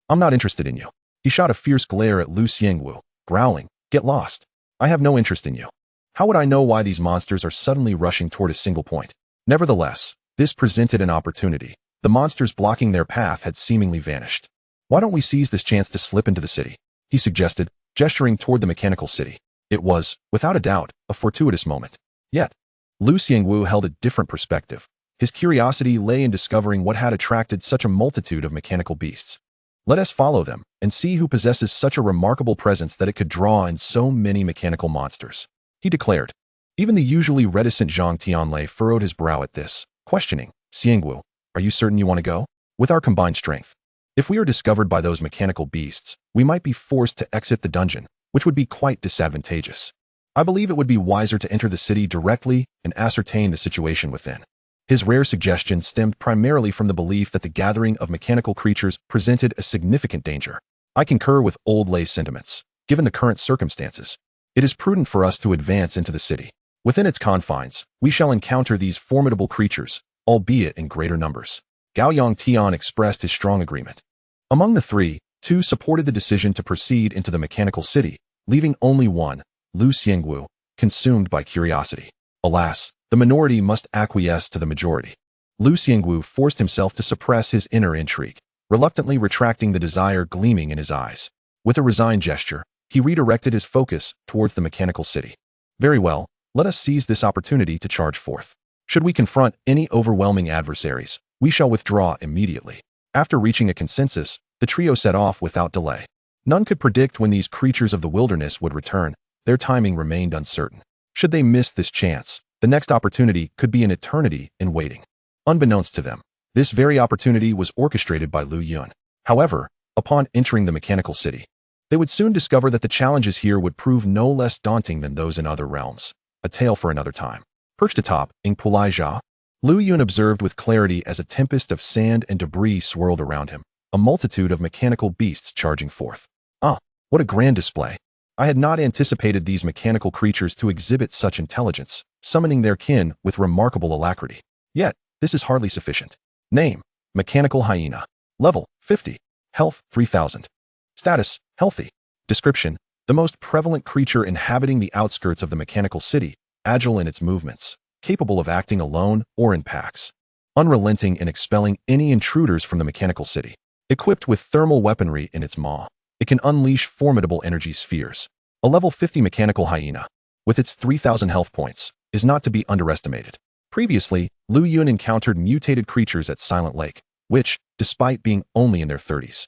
Speaker 1: I'm not interested in you. He shot a fierce glare at Lu Xiangwu, growling, get lost. I have no interest in you. How would I know why these monsters are suddenly rushing toward a single point? Nevertheless, this presented an opportunity. The monsters blocking their path had seemingly vanished. Why don't we seize this chance to slip into the city? He suggested, gesturing toward the mechanical city. It was, without a doubt, a fortuitous moment. Yet, Lu Xiangwu held a different perspective. His curiosity lay in discovering what had attracted such a multitude of mechanical beasts. Let us follow them and see who possesses such a remarkable presence that it could draw in so many mechanical monsters, he declared. Even the usually reticent Zhang Tianlei furrowed his brow at this, questioning, Xiangwu, are you certain you want to go? With our combined strength, if we are discovered by those mechanical beasts, we might be forced to exit the dungeon, which would be quite disadvantageous. I believe it would be wiser to enter the city directly and ascertain the situation within. His rare suggestion stemmed primarily from the belief that the gathering of mechanical creatures presented a significant danger. I concur with Old Lei's sentiments. Given the current circumstances, it is prudent for us to advance into the city. Within its confines, we shall encounter these formidable creatures, albeit in greater numbers. Gao Yangtian expressed his strong agreement. Among the three, two supported the decision to proceed into the mechanical city, leaving only one, Lu Xiangwu, consumed by curiosity. Alas, the minority must acquiesce to the majority. Lu Xiangwu forced himself to suppress his inner intrigue, reluctantly retracting the desire gleaming in his eyes. With a resigned gesture, he redirected his focus towards the mechanical city. Very well, let us seize this opportunity to charge forth. Should we confront any overwhelming adversaries, we shall withdraw immediately. After reaching a consensus, the trio set off without delay. None could predict when these creatures of the wilderness would return. Their timing remained uncertain. Should they miss this chance, the next opportunity could be an eternity in waiting. Unbeknownst to them, this very opportunity was orchestrated by Lu Yun. However, upon entering the mechanical city, they would soon discover that the challenges here would prove no less daunting than those in other realms. A tale for another time. Perched atop Ing Pulai Jia, Lu Yun observed with clarity as a tempest of sand and debris swirled around him, a multitude of mechanical beasts charging forth. Ah, what a grand display! I had not anticipated these mechanical creatures to exhibit such intelligence, summoning their kin with remarkable alacrity. Yet, this is hardly sufficient. Name: Mechanical Hyena. Level: 50. Health: 3000. Status: Healthy. Description: the most prevalent creature inhabiting the outskirts of the mechanical city, agile in its movements, capable of acting alone or in packs, unrelenting in expelling any intruders from the mechanical city. Equipped with thermal weaponry in its maw, it can unleash formidable energy spheres. A level 50 mechanical hyena, with its 3000 health points, is not to be underestimated. Previously, Lu Yun encountered mutated creatures at Silent Lake, which, despite being only in their 30s,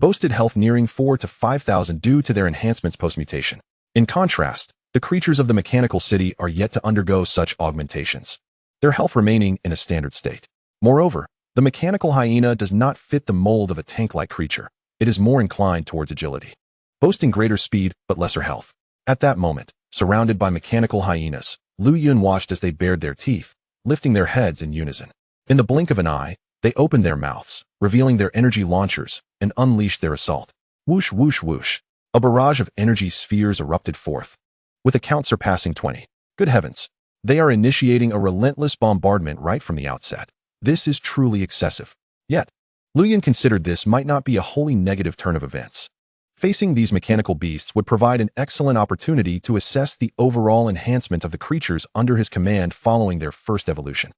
Speaker 1: boasted health nearing 4 to 5,000 due to their enhancements post-mutation. In contrast, the creatures of the mechanical city are yet to undergo such augmentations, their health remaining in a standard state. Moreover, the mechanical hyena does not fit the mold of a tank-like creature. It is more inclined towards agility, boasting greater speed but lesser health. At that moment, surrounded by mechanical hyenas. Lu Yun watched as they bared their teeth, lifting their heads in unison. In the blink of an eye, they opened their mouths, revealing their energy launchers, and unleashed their assault. Whoosh, whoosh, whoosh. A barrage of energy spheres erupted forth, with a count surpassing 20. Good heavens! They are initiating a relentless bombardment right from the outset. This is truly excessive. Yet, Lu Yun considered this might not be a wholly negative turn of events. Facing these mechanical beasts would provide an excellent opportunity to assess the overall enhancement of the creatures under his command following their first evolution.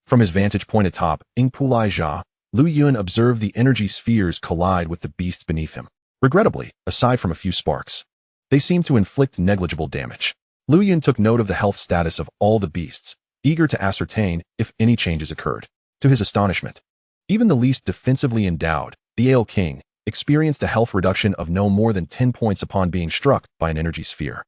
Speaker 1: From his vantage point atop Ingpulai Jia, Lu Yun observed the energy spheres collide with the beasts beneath him. Regrettably, aside from a few sparks, they seemed to inflict negligible damage. Lu Yun took note of the health status of all the beasts, eager to ascertain if any changes occurred. To his astonishment, even the least defensively endowed, the Aire King, experienced a health reduction of no more than 10 points upon being struck by an energy sphere.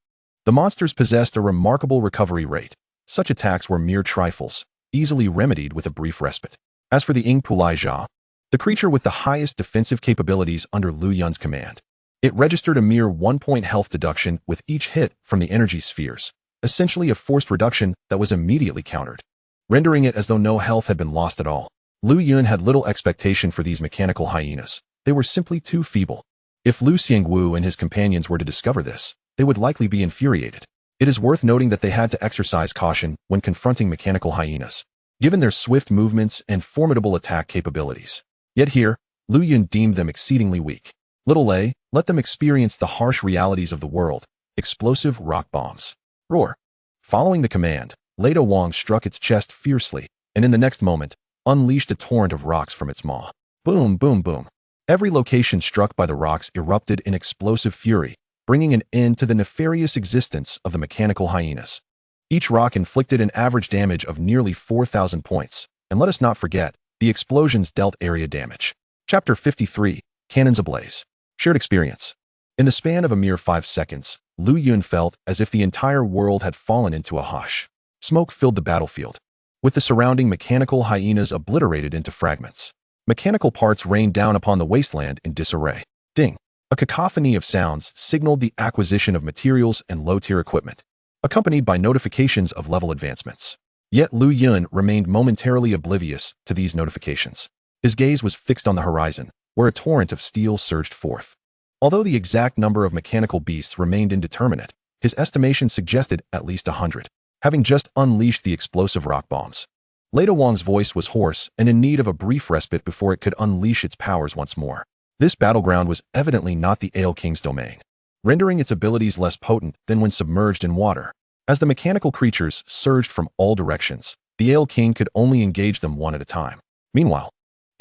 Speaker 1: The monsters possessed a remarkable recovery rate. Such attacks were mere trifles, easily remedied with a brief respite. As for the Ingpulai Jia, the creature with the highest defensive capabilities under Lu Yun's command, it registered a mere 1-point health deduction with each hit from the energy spheres, essentially a forced reduction that was immediately countered, rendering it as though no health had been lost at all. Lu Yun had little expectation for these mechanical hyenas. They were simply too feeble. If Lu Xiangwu and his companions were to discover this, they would likely be infuriated. It is worth noting that they had to exercise caution when confronting mechanical hyenas, given their swift movements and formidable attack capabilities. Yet here, Lu Yun deemed them exceedingly weak. Little A, let them experience the harsh realities of the world. Explosive rock bombs. Roar. Following the command, Leda Wang struck its chest fiercely, and in the next moment, unleashed a torrent of rocks from its maw. Boom, boom, boom. Every location struck by the rocks erupted in explosive fury, bringing an end to the nefarious existence of the mechanical hyenas. Each rock inflicted an average damage of nearly 4,000 points, and let us not forget, the explosions dealt area damage. Chapter 53, Cannons Ablaze. Shared experience. In the span of a mere 5 seconds, Lu Yun felt as if the entire world had fallen into a hush. Smoke filled the battlefield, with the surrounding mechanical hyenas obliterated into fragments. Mechanical parts rained down upon the wasteland in disarray. Ding! A cacophony of sounds signaled the acquisition of materials and low-tier equipment, accompanied by notifications of level advancements. Yet Lu Yun remained momentarily oblivious to these notifications. His gaze was fixed on the horizon, where a torrent of steel surged forth. Although the exact number of mechanical beasts remained indeterminate, his estimation suggested at least 100, having just unleashed the explosive rock bombs. Leda Wang's voice was hoarse and in need of a brief respite before it could unleash its powers once more. This battleground was evidently not the Aire King's domain, rendering its abilities less potent than when submerged in water. As the mechanical creatures surged from all directions, the Aire King could only engage them one at a time. Meanwhile,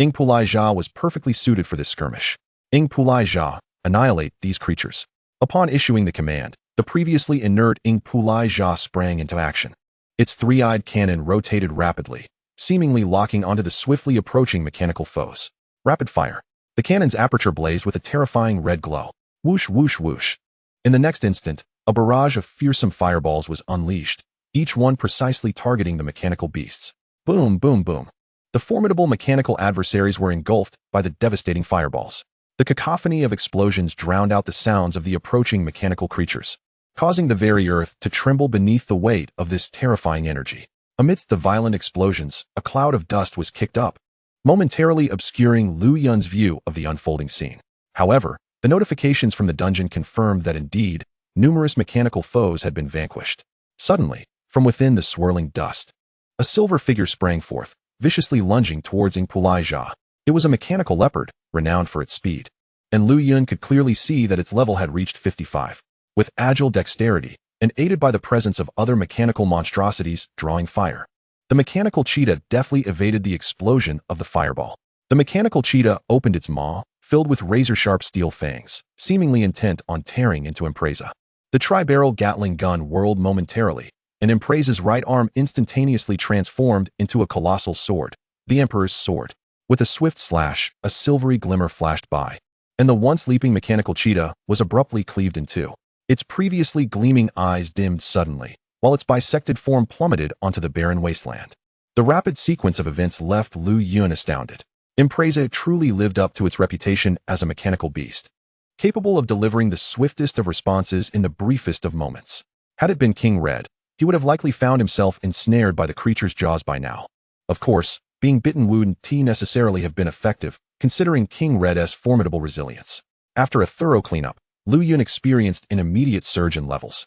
Speaker 1: Ingpulai Jia was perfectly suited for this skirmish. Ingpulai Jia, annihilate these creatures. Upon issuing the command, the previously inert Ingpulai Jia sprang into action. Its three-eyed cannon rotated rapidly, seemingly locking onto the swiftly approaching mechanical foes. Rapid fire. The cannon's aperture blazed with a terrifying red glow. Whoosh, whoosh, whoosh. In the next instant, a barrage of fearsome fireballs was unleashed, each one precisely targeting the mechanical beasts. Boom, boom, boom. The formidable mechanical adversaries were engulfed by the devastating fireballs. The cacophony of explosions drowned out the sounds of the approaching mechanical creatures, causing the very earth to tremble beneath the weight of this terrifying energy. Amidst the violent explosions, a cloud of dust was kicked up, momentarily obscuring Lu Yun's view of the unfolding scene. However, the notifications from the dungeon confirmed that indeed, numerous mechanical foes had been vanquished. Suddenly, from within the swirling dust, a silver figure sprang forth, viciously lunging towards Ingpulai Jia. It was a mechanical leopard, renowned for its speed, and Lu Yun could clearly see that its level had reached 55. With agile dexterity, and aided by the presence of other mechanical monstrosities drawing fire, the mechanical cheetah deftly evaded the explosion of the fireball. The mechanical cheetah opened its maw, filled with razor-sharp steel fangs, seemingly intent on tearing into Empresa. The tri-barrel Gatling gun whirled momentarily, and Empresa's right arm instantaneously transformed into a colossal sword, the Emperor's sword. With a swift slash, a silvery glimmer flashed by, and the once leaping mechanical cheetah was abruptly cleaved in two. Its previously gleaming eyes dimmed suddenly, while its bisected form plummeted onto the barren wasteland. The rapid sequence of events left Lu Yun astounded. Empresa truly lived up to its reputation as a mechanical beast, capable of delivering the swiftest of responses in the briefest of moments. Had it been King Red, he would have likely found himself ensnared by the creature's jaws by now. Of course, being bitten wouldn't necessarily have been effective, considering King Red's formidable resilience. After a thorough cleanup, Lu Yun experienced an immediate surge in levels,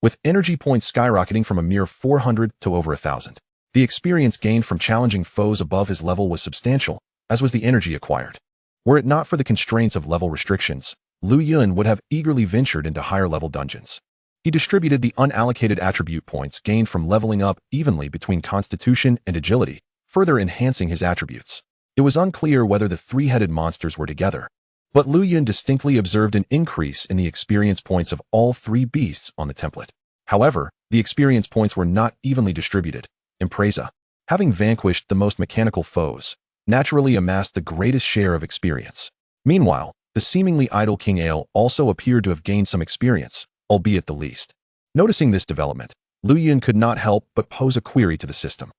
Speaker 1: with energy points skyrocketing from a mere 400 to over 1,000. The experience gained from challenging foes above his level was substantial, as was the energy acquired. Were it not for the constraints of level restrictions, Lu Yun would have eagerly ventured into higher-level dungeons. He distributed the unallocated attribute points gained from leveling up evenly between constitution and agility, further enhancing his attributes. It was unclear whether the three-headed monsters were together, but Lu Yun distinctly observed an increase in the experience points of all three beasts on the template. However, the experience points were not evenly distributed. Impreza, having vanquished the most mechanical foes, naturally amassed the greatest share of experience. Meanwhile, the seemingly idle King Aire also appeared to have gained some experience, albeit the least. Noticing this development, Lu Yun could not help but pose a query to the system.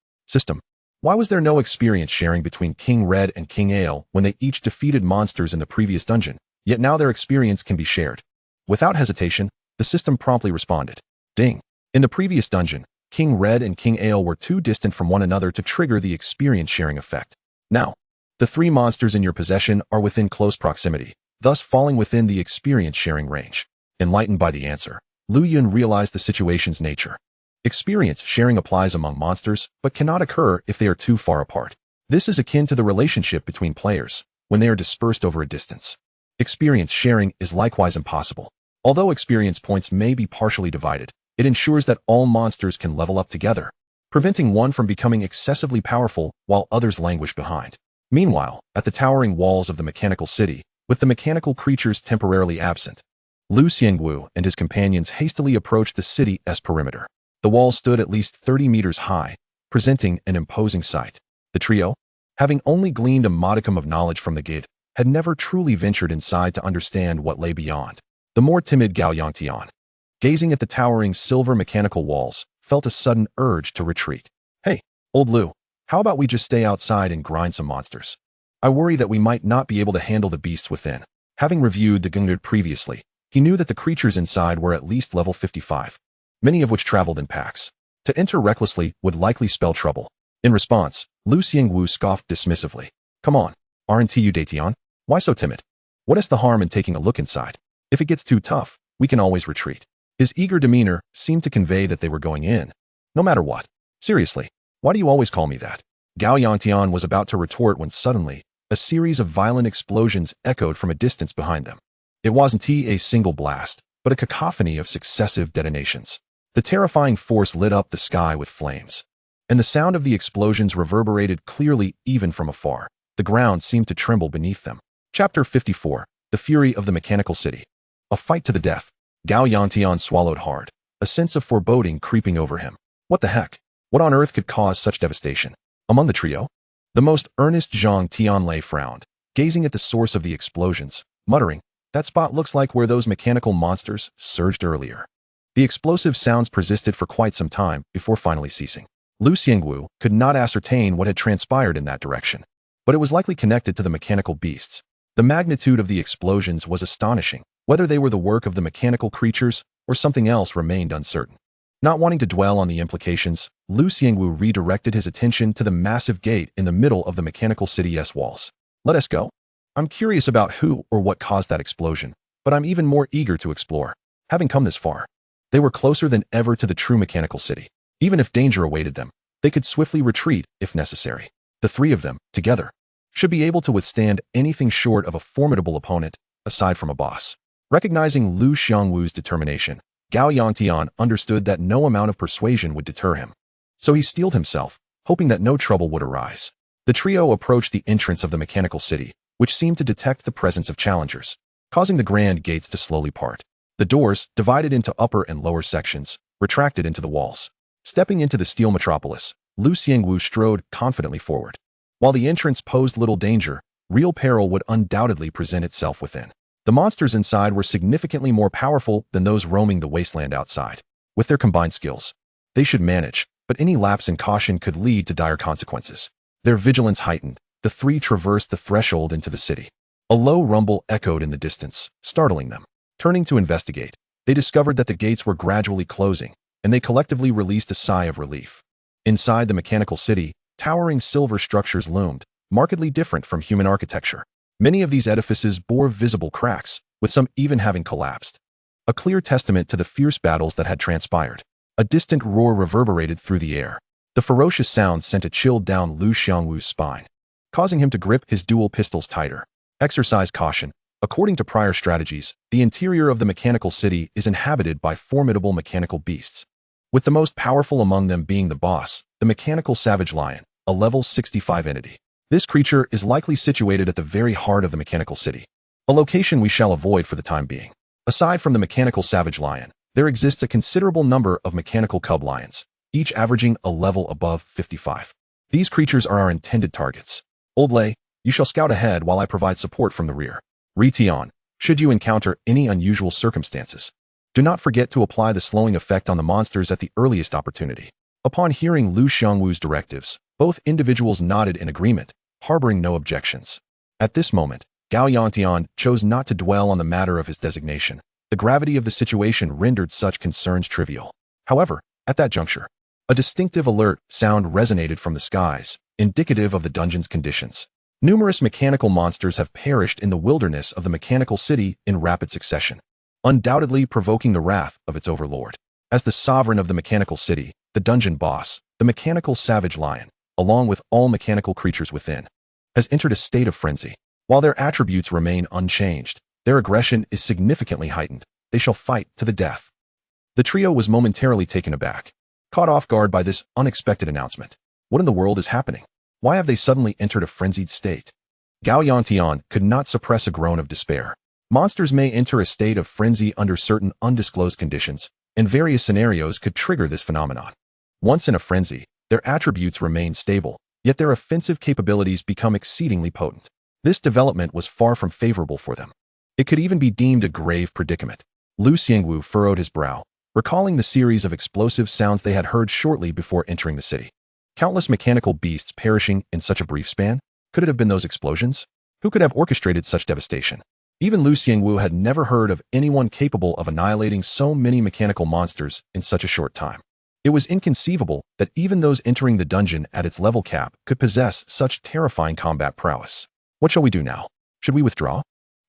Speaker 1: Why was there no experience sharing between King Red and King Aire when they each defeated monsters in the previous dungeon, yet now their experience can be shared? Without hesitation, the system promptly responded. Ding. In the previous dungeon, King Red and King Aire were too distant from one another to trigger the experience sharing effect. Now, the three monsters in your possession are within close proximity, thus falling within the experience sharing range. Enlightened by the answer, Lu Yun realized the situation's nature. Experience sharing applies among monsters, but cannot occur if they are too far apart. This is akin to the relationship between players when they are dispersed over a distance. Experience sharing is likewise impossible. Although experience points may be partially divided, it ensures that all monsters can level up together, preventing one from becoming excessively powerful while others languish behind. Meanwhile, at the towering walls of the mechanical city, with the mechanical creatures temporarily absent, Lu Xiangwu and his companions hastily approached the city's perimeter. The walls stood at least 30 meters high, presenting an imposing sight. The trio, having only gleaned a modicum of knowledge from the guide, had never truly ventured inside to understand what lay beyond. The more timid Gao Yangtian, gazing at the towering silver mechanical walls, felt a sudden urge to retreat. Hey, old Lu, how about we just stay outside and grind some monsters? I worry that we might not be able to handle the beasts within. Having reviewed the Gungnard previously, he knew that the creatures inside were at least level 55. Many of which traveled in packs. To enter recklessly would likely spell trouble. In response, Lu Xiangwu scoffed dismissively. Come on, aren't you Datian? Why so timid? What is the harm in taking a look inside? If it gets too tough, we can always retreat. His eager demeanor seemed to convey that they were going in, no matter what. Seriously, why do you always call me that? Gao Yangtian was about to retort when suddenly, a series of violent explosions echoed from a distance behind them. It wasn't a single blast, but a cacophony of successive detonations. The terrifying force lit up the sky with flames, and the sound of the explosions reverberated clearly even from afar. The ground seemed to tremble beneath them. Chapter 54. The Fury of the Mechanical City. A fight to the death. Gao Yangtian swallowed hard, a sense of foreboding creeping over him. What the heck? What on earth could cause such devastation? Among the trio, the most earnest Zhang Tianlei frowned, gazing at the source of the explosions, muttering, that spot looks like where those mechanical monsters surged earlier. The explosive sounds persisted for quite some time before finally ceasing. Lu Xiangwu could not ascertain what had transpired in that direction, but it was likely connected to the mechanical beasts. The magnitude of the explosions was astonishing. Whether they were the work of the mechanical creatures or something else remained uncertain. Not wanting to dwell on the implications, Lu Xiangwu redirected his attention to the massive gate in the middle of the mechanical city's walls. Let us go. I'm curious about who or what caused that explosion, but I'm even more eager to explore. Having come this far, they were closer than ever to the true mechanical city. Even if danger awaited them, they could swiftly retreat if necessary. The three of them, together, should be able to withstand anything short of a formidable opponent, aside from a boss. Recognizing Lu Xiangwu's determination, Gao Yangtian understood that no amount of persuasion would deter him. So he steeled himself, hoping that no trouble would arise. The trio approached the entrance of the mechanical city, which seemed to detect the presence of challengers, causing the grand gates to slowly part. The doors, divided into upper and lower sections, retracted into the walls. Stepping into the steel metropolis, Lu Xiangwu strode confidently forward. While the entrance posed little danger, real peril would undoubtedly present itself within. The monsters inside were significantly more powerful than those roaming the wasteland outside. With their combined skills, they should manage, but any lapse in caution could lead to dire consequences. Their vigilance heightened, the three traversed the threshold into the city. A low rumble echoed in the distance, startling them. Turning to investigate, They discovered that the gates were gradually closing, and they collectively released a sigh of relief. Inside the mechanical city, towering silver structures loomed, markedly different from human architecture. Many of these edifices bore visible cracks, with some even having collapsed. A clear testament to the fierce battles that had transpired. A distant roar reverberated through the air. The ferocious sound sent a chill down Lu Xiangwu's spine, causing him to grip his dual pistols tighter. Exercise caution. According to prior strategies, the interior of the mechanical city is inhabited by formidable mechanical beasts, with the most powerful among them being the boss, the mechanical savage lion, a level 65 entity. This creature is likely situated at the very heart of the mechanical city, a location we shall avoid for the time being. Aside from the mechanical savage lion, there exists a considerable number of mechanical cub lions, each averaging a level above 55. These creatures are our intended targets. Old Lei, you shall scout ahead while I provide support from the rear. Retian, should you encounter any unusual circumstances, do not forget to apply the slowing effect on the monsters at the earliest opportunity. Upon hearing Lu Xiangwu's directives, both individuals nodded in agreement, harboring no objections. At this moment, Gao Yantian chose not to dwell on the matter of his designation. The gravity of the situation rendered such concerns trivial. However, at that juncture, a distinctive alert sound resonated from the skies, indicative of the dungeon's conditions. Numerous mechanical monsters have perished in the wilderness of the mechanical city in rapid succession, undoubtedly provoking the wrath of its overlord. As the sovereign of the mechanical city, the dungeon boss, the mechanical savage lion, along with all mechanical creatures within, has entered a state of frenzy. While their attributes remain unchanged, their aggression is significantly heightened. They shall fight to the death. The trio was momentarily taken aback, caught off guard by this unexpected announcement. What in the world is happening? Why have they suddenly entered a frenzied state? Gao Yantian could not suppress a groan of despair. Monsters may enter a state of frenzy under certain undisclosed conditions, and various scenarios could trigger this phenomenon. Once in a frenzy, their attributes remain stable, yet their offensive capabilities become exceedingly potent. This development was far from favorable for them. It could even be deemed a grave predicament. Lu Xiangwu furrowed his brow, recalling the series of explosive sounds they had heard shortly before entering the city. Countless mechanical beasts perishing in such a brief span? Could it have been those explosions? Who could have orchestrated such devastation? Even Lu Xiangwu had never heard of anyone capable of annihilating so many mechanical monsters in such a short time. It was inconceivable that even those entering the dungeon at its level cap could possess such terrifying combat prowess. What shall we do now? Should we withdraw?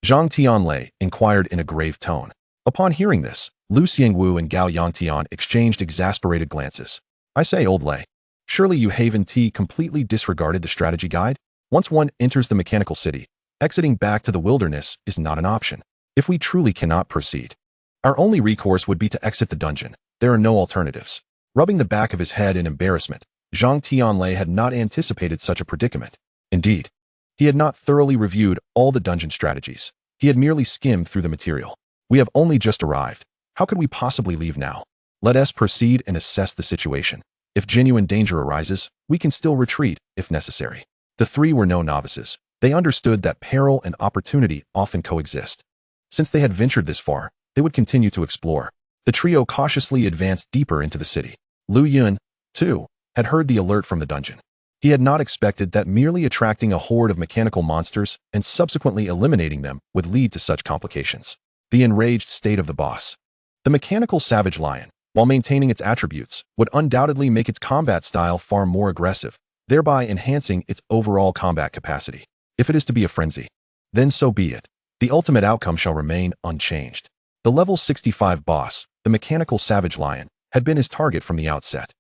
Speaker 1: Zhang Tianlei inquired in a grave tone. Upon hearing this, Lu Xiangwu and Gao Yantian exchanged exasperated glances. I say, Old Lei, surely you Haven T completely disregarded the strategy guide? Once one enters the mechanical city, exiting back to the wilderness is not an option. If we truly cannot proceed, our only recourse would be to exit the dungeon. There are no alternatives. Rubbing the back of his head in embarrassment, Zhang Tianlei had not anticipated such a predicament. Indeed, he had not thoroughly reviewed all the dungeon strategies. He had merely skimmed through the material. We have only just arrived. How could we possibly leave now? Let us proceed and assess the situation. If genuine danger arises, we can still retreat, if necessary. The three were no novices. They understood that peril and opportunity often coexist. Since they had ventured this far, they would continue to explore. The trio cautiously advanced deeper into the city. Lu Yun, too, had heard the alert from the dungeon. He had not expected that merely attracting a horde of mechanical monsters and subsequently eliminating them would lead to such complications. The enraged state of the boss. The mechanical savage lion, while maintaining its attributes, would undoubtedly make its combat style far more aggressive, thereby enhancing its overall combat capacity. If it is to be a frenzy, then so be it. The ultimate outcome shall remain unchanged. The level 65 boss, the mechanical savage lion, had been his target from the outset.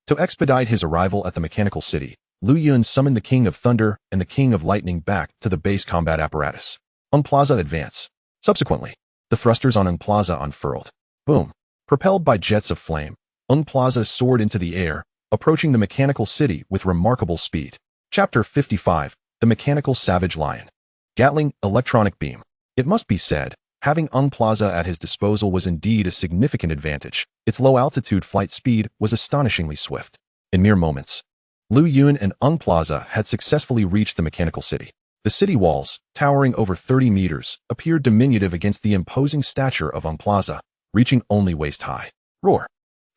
Speaker 1: To expedite his arrival at the mechanical city, Lu Yun summoned the King of Thunder and the King of Lightning back to the base combat apparatus. Plaza advance. Subsequently, the thrusters on Plaza unfurled. Boom. Propelled by jets of flame, Plaza soared into the air, approaching the mechanical city with remarkable speed. Chapter 55, The Mechanical Savage Lion. Gatling Electronic Beam. It must be said, having Plaza at his disposal was indeed a significant advantage. Its low-altitude flight speed was astonishingly swift. In mere moments, Lu Yun and Plaza had successfully reached the mechanical city. The city walls, towering over 30 meters, appeared diminutive against the imposing stature of Plaza, reaching only waist-high. Roar.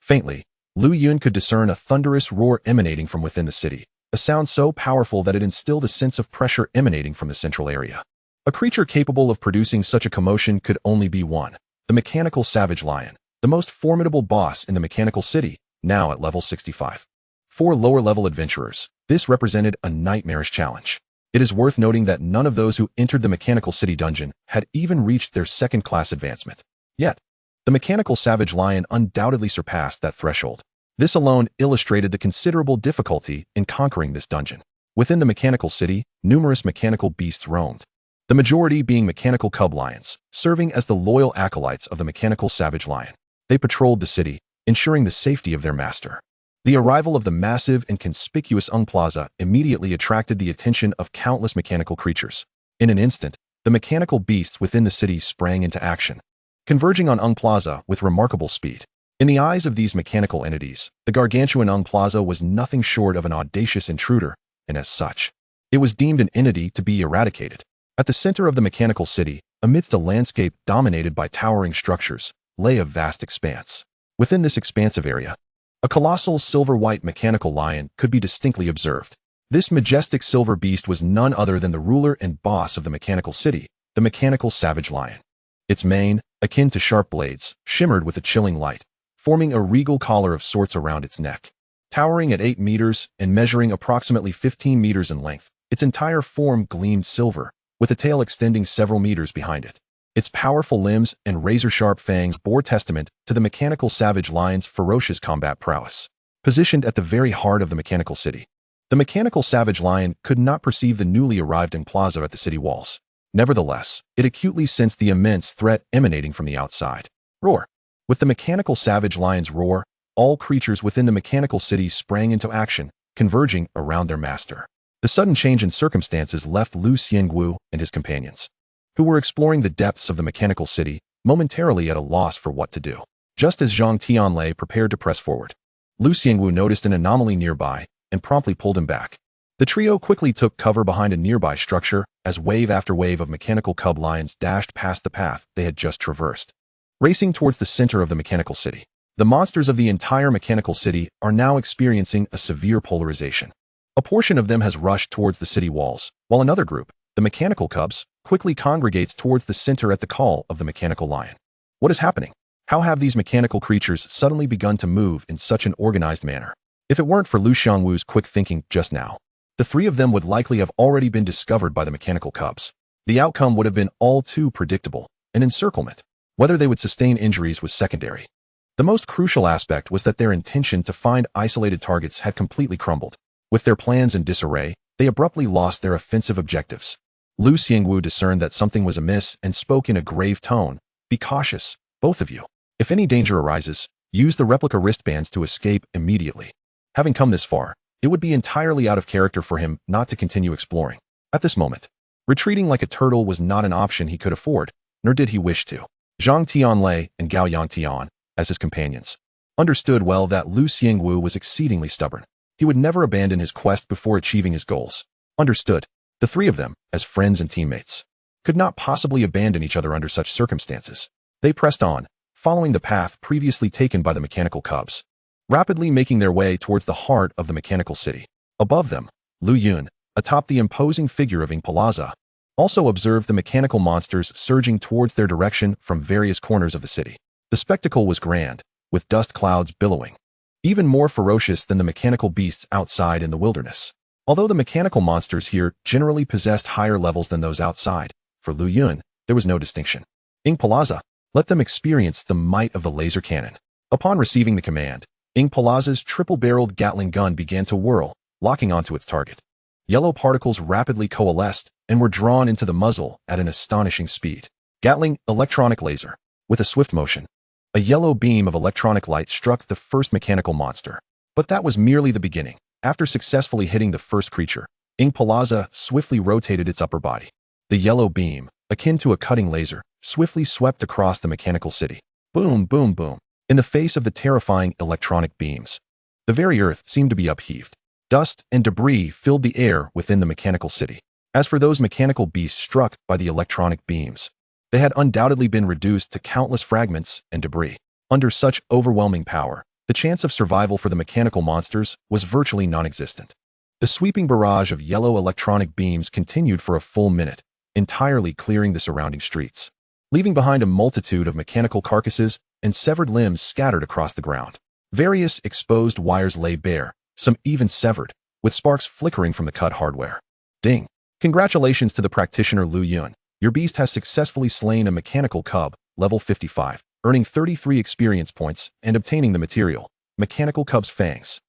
Speaker 1: Faintly, Lu Yun could discern a thunderous roar emanating from within the city, a sound so powerful that it instilled a sense of pressure emanating from the central area. A creature capable of producing such a commotion could only be one. the mechanical savage lion, the most formidable boss in the mechanical city, now at level 65. For lower-level adventurers, this represented a nightmarish challenge. It is worth noting that none of those who entered the mechanical city dungeon had even reached their second-class advancement. Yet, the mechanical savage lion undoubtedly surpassed that threshold. This alone illustrated the considerable difficulty in conquering this dungeon. Within the mechanical city, numerous mechanical beasts roamed, the majority being mechanical cub lions, serving as the loyal acolytes of the mechanical savage lion. They patrolled the city, ensuring the safety of their master. The arrival of the massive and conspicuous Ung Plaza immediately attracted the attention of countless mechanical creatures. In an instant, the mechanical beasts within the city sprang into action, converging on Ung Plaza with remarkable speed. In the eyes of these mechanical entities, the gargantuan Ung Plaza was nothing short of an audacious intruder, and as such, it was deemed an entity to be eradicated. At the center of the mechanical city, amidst a landscape dominated by towering structures, lay a vast expanse. Within this expansive area, a colossal silver-white mechanical lion could be distinctly observed. This majestic silver beast was none other than the ruler and boss of the mechanical city, the mechanical savage lion. Its mane, akin to sharp blades, shimmered with a chilling light, forming a regal collar of sorts around its neck. Towering at 8 meters and measuring approximately 15 meters in length, its entire form gleamed silver, with a tail extending several meters behind it. Its powerful limbs and razor-sharp fangs bore testament to the mechanical savage lion's ferocious combat prowess. Positioned at the very heart of the mechanical city, the mechanical savage lion could not perceive the newly arrived Ung Plaza at the city walls. Nevertheless, it acutely sensed the immense threat emanating from the outside. Roar! With the mechanical savage lion's roar, all creatures within the mechanical city sprang into action, converging around their master. The sudden change in circumstances left Lu Xiangwu and his companions, who were exploring the depths of the mechanical city, momentarily at a loss for what to do. Just as Zhang Tianlei prepared to press forward, Lu Xiangwu noticed an anomaly nearby and promptly pulled him back. The trio quickly took cover behind a nearby structure as wave after wave of mechanical cub lions dashed past the path they had just traversed, racing towards the center of the mechanical city. The monsters of the entire mechanical city are now experiencing a severe polarization. A portion of them has rushed towards the city walls, while another group, the mechanical cubs, quickly congregates towards the center at the call of the mechanical lion. What is happening? How have these mechanical creatures suddenly begun to move in such an organized manner? If it weren't for Lu Xiangwu's quick thinking just now, the three of them would likely have already been discovered by the mechanical cubs. The outcome would have been all too predictable, an encirclement. Whether they would sustain injuries was secondary. The most crucial aspect was that their intention to find isolated targets had completely crumbled. With their plans in disarray, they abruptly lost their offensive objectives. Lu Xiangwu discerned that something was amiss and spoke in a grave tone. Be cautious, both of you. If any danger arises, use the replica wristbands to escape immediately. Having come this far, it would be entirely out of character for him not to continue exploring. At this moment, retreating like a turtle was not an option he could afford, nor did he wish to. Zhang Tianlei and Gao Yangtian, as his companions, understood well that Lu Xiangwu was exceedingly stubborn. He would never abandon his quest before achieving his goals. Understood. The three of them, as friends and teammates, could not possibly abandon each other under such circumstances. They pressed on, following the path previously taken by the mechanical cubs, rapidly making their way towards the heart of the mechanical city. Above them, Lu Yun, atop the imposing figure of Ung Plaza, also observed the mechanical monsters surging towards their direction from various corners of the city. The spectacle was grand, with dust clouds billowing, even more ferocious than the mechanical beasts outside in the wilderness. Although the mechanical monsters here generally possessed higher levels than those outside, for Lu Yun, there was no distinction. Ung Plaza, let them experience the might of the laser cannon. Upon receiving the command, Ung Plaza's triple-barreled Gatling gun began to whirl, locking onto its target. Yellow particles rapidly coalesced and were drawn into the muzzle at an astonishing speed. Gatling electronic laser. With a swift motion, a yellow beam of electronic light struck the first mechanical monster. But that was merely the beginning. After successfully hitting the first creature, Ung Plaza swiftly rotated its upper body. The yellow beam, akin to a cutting laser, swiftly swept across the mechanical city. Boom, boom, boom. In the face of the terrifying electronic beams, the very earth seemed to be upheaved. Dust and debris filled the air within the mechanical city. As for those mechanical beasts struck by the electronic beams, they had undoubtedly been reduced to countless fragments and debris. Under such overwhelming power, the chance of survival for the mechanical monsters was virtually non-existent. The sweeping barrage of yellow electronic beams continued for a full minute, entirely clearing the surrounding streets. leaving behind a multitude of mechanical carcasses and severed limbs scattered across the ground. Various exposed wires lay bare, some even severed, with sparks flickering from the cut hardware. Ding! Congratulations to the practitioner Lu Yun. Your beast has successfully slain a mechanical cub, level 55, earning 33 experience points and obtaining the material, Mechanical Cub's Fangs.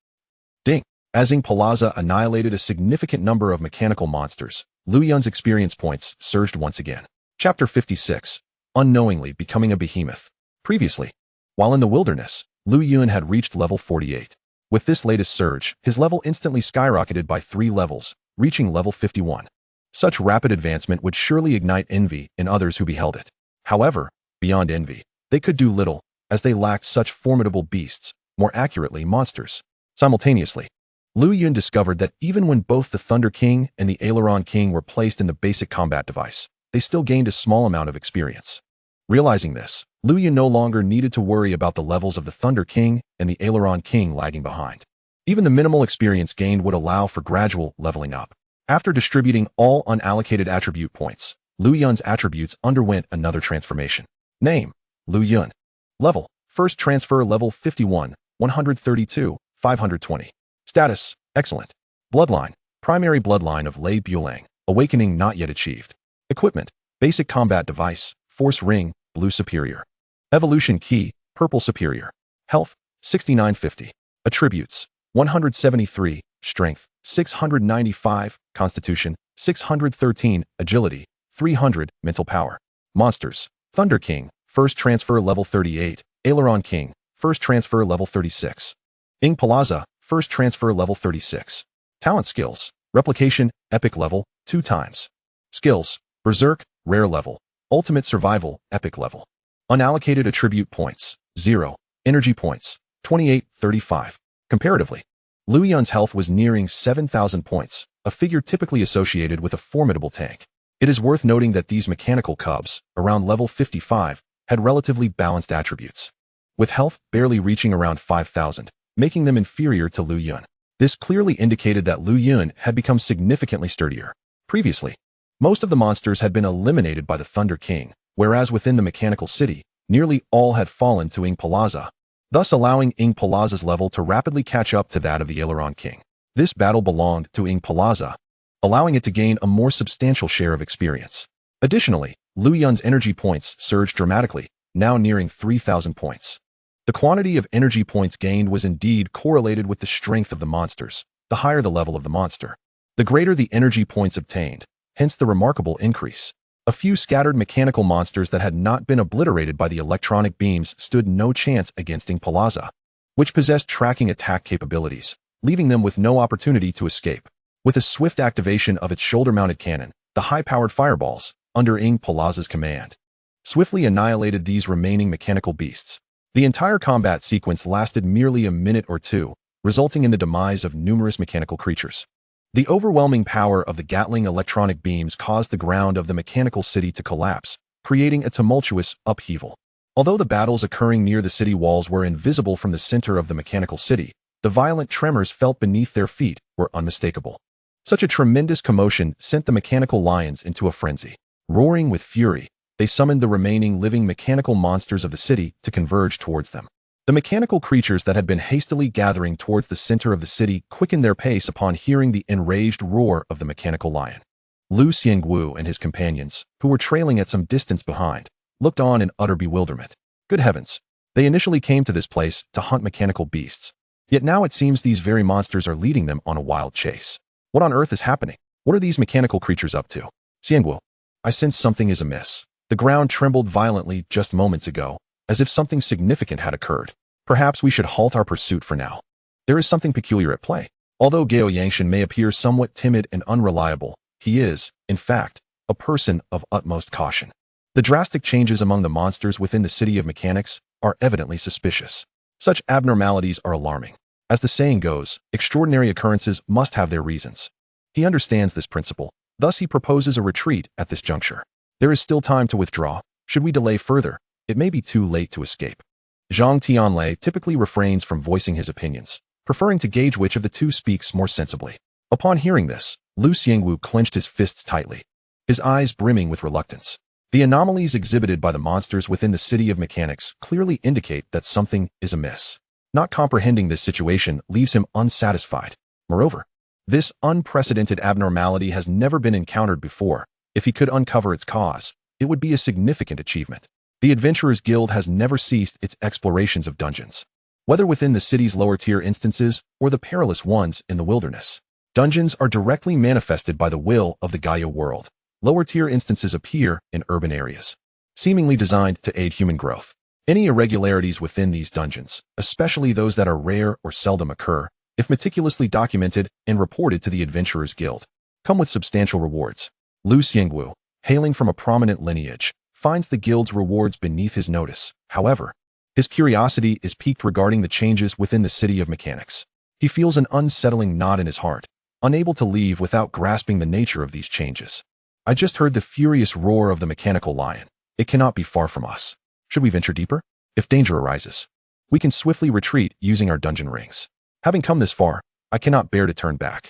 Speaker 1: Ding! As Ing Plaza annihilated a significant number of mechanical monsters, Lu Yun's experience points surged once again. Chapter 56. Unknowingly becoming a behemoth. Previously, while in the wilderness, Lu Yun had reached level 48. With this latest surge, his level instantly skyrocketed by 3 levels, reaching level 51. Such rapid advancement would surely ignite envy in others who beheld it. However, beyond envy, they could do little, as they lacked such formidable beasts, more accurately monsters. Simultaneously, Lu Yun discovered that even when both the Thunder King and the Aileron King were placed in the basic combat device, they still gained a small amount of experience. Realizing this, Lu Yun no longer needed to worry about the levels of the Thunder King and the Aileron King lagging behind. Even the minimal experience gained would allow for gradual leveling up. After distributing all unallocated attribute points, Lu Yun's attributes underwent another transformation. Name: Lu Yun. Level: First transfer level 51, 132, 520. Status: Excellent. Bloodline: Primary bloodline of Lei Bulang, awakening not yet achieved. Equipment: Basic combat device, Force Ring, Blue Superior. Evolution Key, Purple Superior. Health: 6950. Attributes: 173, Strength, 695, Constitution, 613, Agility, 300, Mental Power. Monsters: Thunder King, First transfer level 38, Aileron King, First transfer level 36. Ing Plaza, First transfer level 36. Talent skills: Replication, Epic level, 2 times. Skills: Berserk, Rare level. Ultimate Survival, Epic level. Unallocated attribute points, 0. Energy points, 2835. Comparatively, Lu Yun's health was nearing 7,000 points, a figure typically associated with a formidable tank. It is worth noting that these mechanical cubs, around level 55, had relatively balanced attributes, with health barely reaching around 5,000, making them inferior to Lu Yun. This clearly indicated that Lu Yun had become significantly sturdier. Previously, most of the monsters had been eliminated by the Thunder King, whereas within the mechanical city, nearly all had fallen to Ing Plaza, thus allowing Ing Plaza's level to rapidly catch up to that of the Aileron King. This battle belonged to Ing Plaza, allowing it to gain a more substantial share of experience. Additionally, Lu Yun's energy points surged dramatically, now nearing 3,000 points. The quantity of energy points gained was indeed correlated with the strength of the monsters. The higher the level of the monster, the greater the energy points obtained, hence the remarkable increase. A few scattered mechanical monsters that had not been obliterated by the electronic beams stood no chance against Ing Plaza, which possessed tracking attack capabilities, leaving them with no opportunity to escape. With a swift activation of its shoulder-mounted cannon, the high-powered fireballs, under Ing Plaza's command, swiftly annihilated these remaining mechanical beasts. The entire combat sequence lasted merely a minute or two, resulting in the demise of numerous mechanical creatures. The overwhelming power of the Gatling electronic beams caused the ground of the mechanical city to collapse, creating a tumultuous upheaval. Although the battles occurring near the city walls were invisible from the center of the mechanical city, the violent tremors felt beneath their feet were unmistakable. Such a tremendous commotion sent the mechanical lions into a frenzy. Roaring with fury, they summoned the remaining living mechanical monsters of the city to converge towards them. The mechanical creatures that had been hastily gathering towards the center of the city quickened their pace upon hearing the enraged roar of the mechanical lion. Lu Xiangwu and his companions, who were trailing at some distance behind, looked on in utter bewilderment. Good heavens! They initially came to this place to hunt mechanical beasts. Yet now it seems these very monsters are leading them on a wild chase. What on earth is happening? What are these mechanical creatures up to? Xiangwu, I sense something is amiss. The ground trembled violently just moments ago, as if something significant had occurred. Perhaps we should halt our pursuit for now. There is something peculiar at play. Although Gao Yangshan may appear somewhat timid and unreliable, he is, in fact, a person of utmost caution. The drastic changes among the monsters within the City of Mechanics are evidently suspicious. Such abnormalities are alarming. As the saying goes, extraordinary occurrences must have their reasons. He understands this principle, thus he proposes a retreat at this juncture. There is still time to withdraw. Should we delay further, it may be too late to escape. Zhang Tianlei typically refrains from voicing his opinions, preferring to gauge which of the two speaks more sensibly. Upon hearing this, Lu Xiangwu clenched his fists tightly, his eyes brimming with reluctance. The anomalies exhibited by the monsters within the City of Mechanics clearly indicate that something is amiss. Not comprehending this situation leaves him unsatisfied. Moreover, this unprecedented abnormality has never been encountered before. If he could uncover its cause, it would be a significant achievement. The Adventurers Guild has never ceased its explorations of dungeons. Whether within the city's lower-tier instances or the perilous ones in the wilderness, dungeons are directly manifested by the will of the Gaia World. Lower-tier instances appear in urban areas, seemingly designed to aid human growth. Any irregularities within these dungeons, especially those that are rare or seldom occur, if meticulously documented and reported to the Adventurers Guild, come with substantial rewards. Lu Xiangwu, hailing from a prominent lineage, finds the guild's rewards beneath his notice. However, his curiosity is piqued regarding the changes within the City of Mechanics. He feels an unsettling knot in his heart, unable to leave without grasping the nature of these changes. I just heard the furious roar of the mechanical lion. It cannot be far from us. Should we venture deeper? If danger arises, we can swiftly retreat using our dungeon rings. Having come this far, I cannot bear to turn back.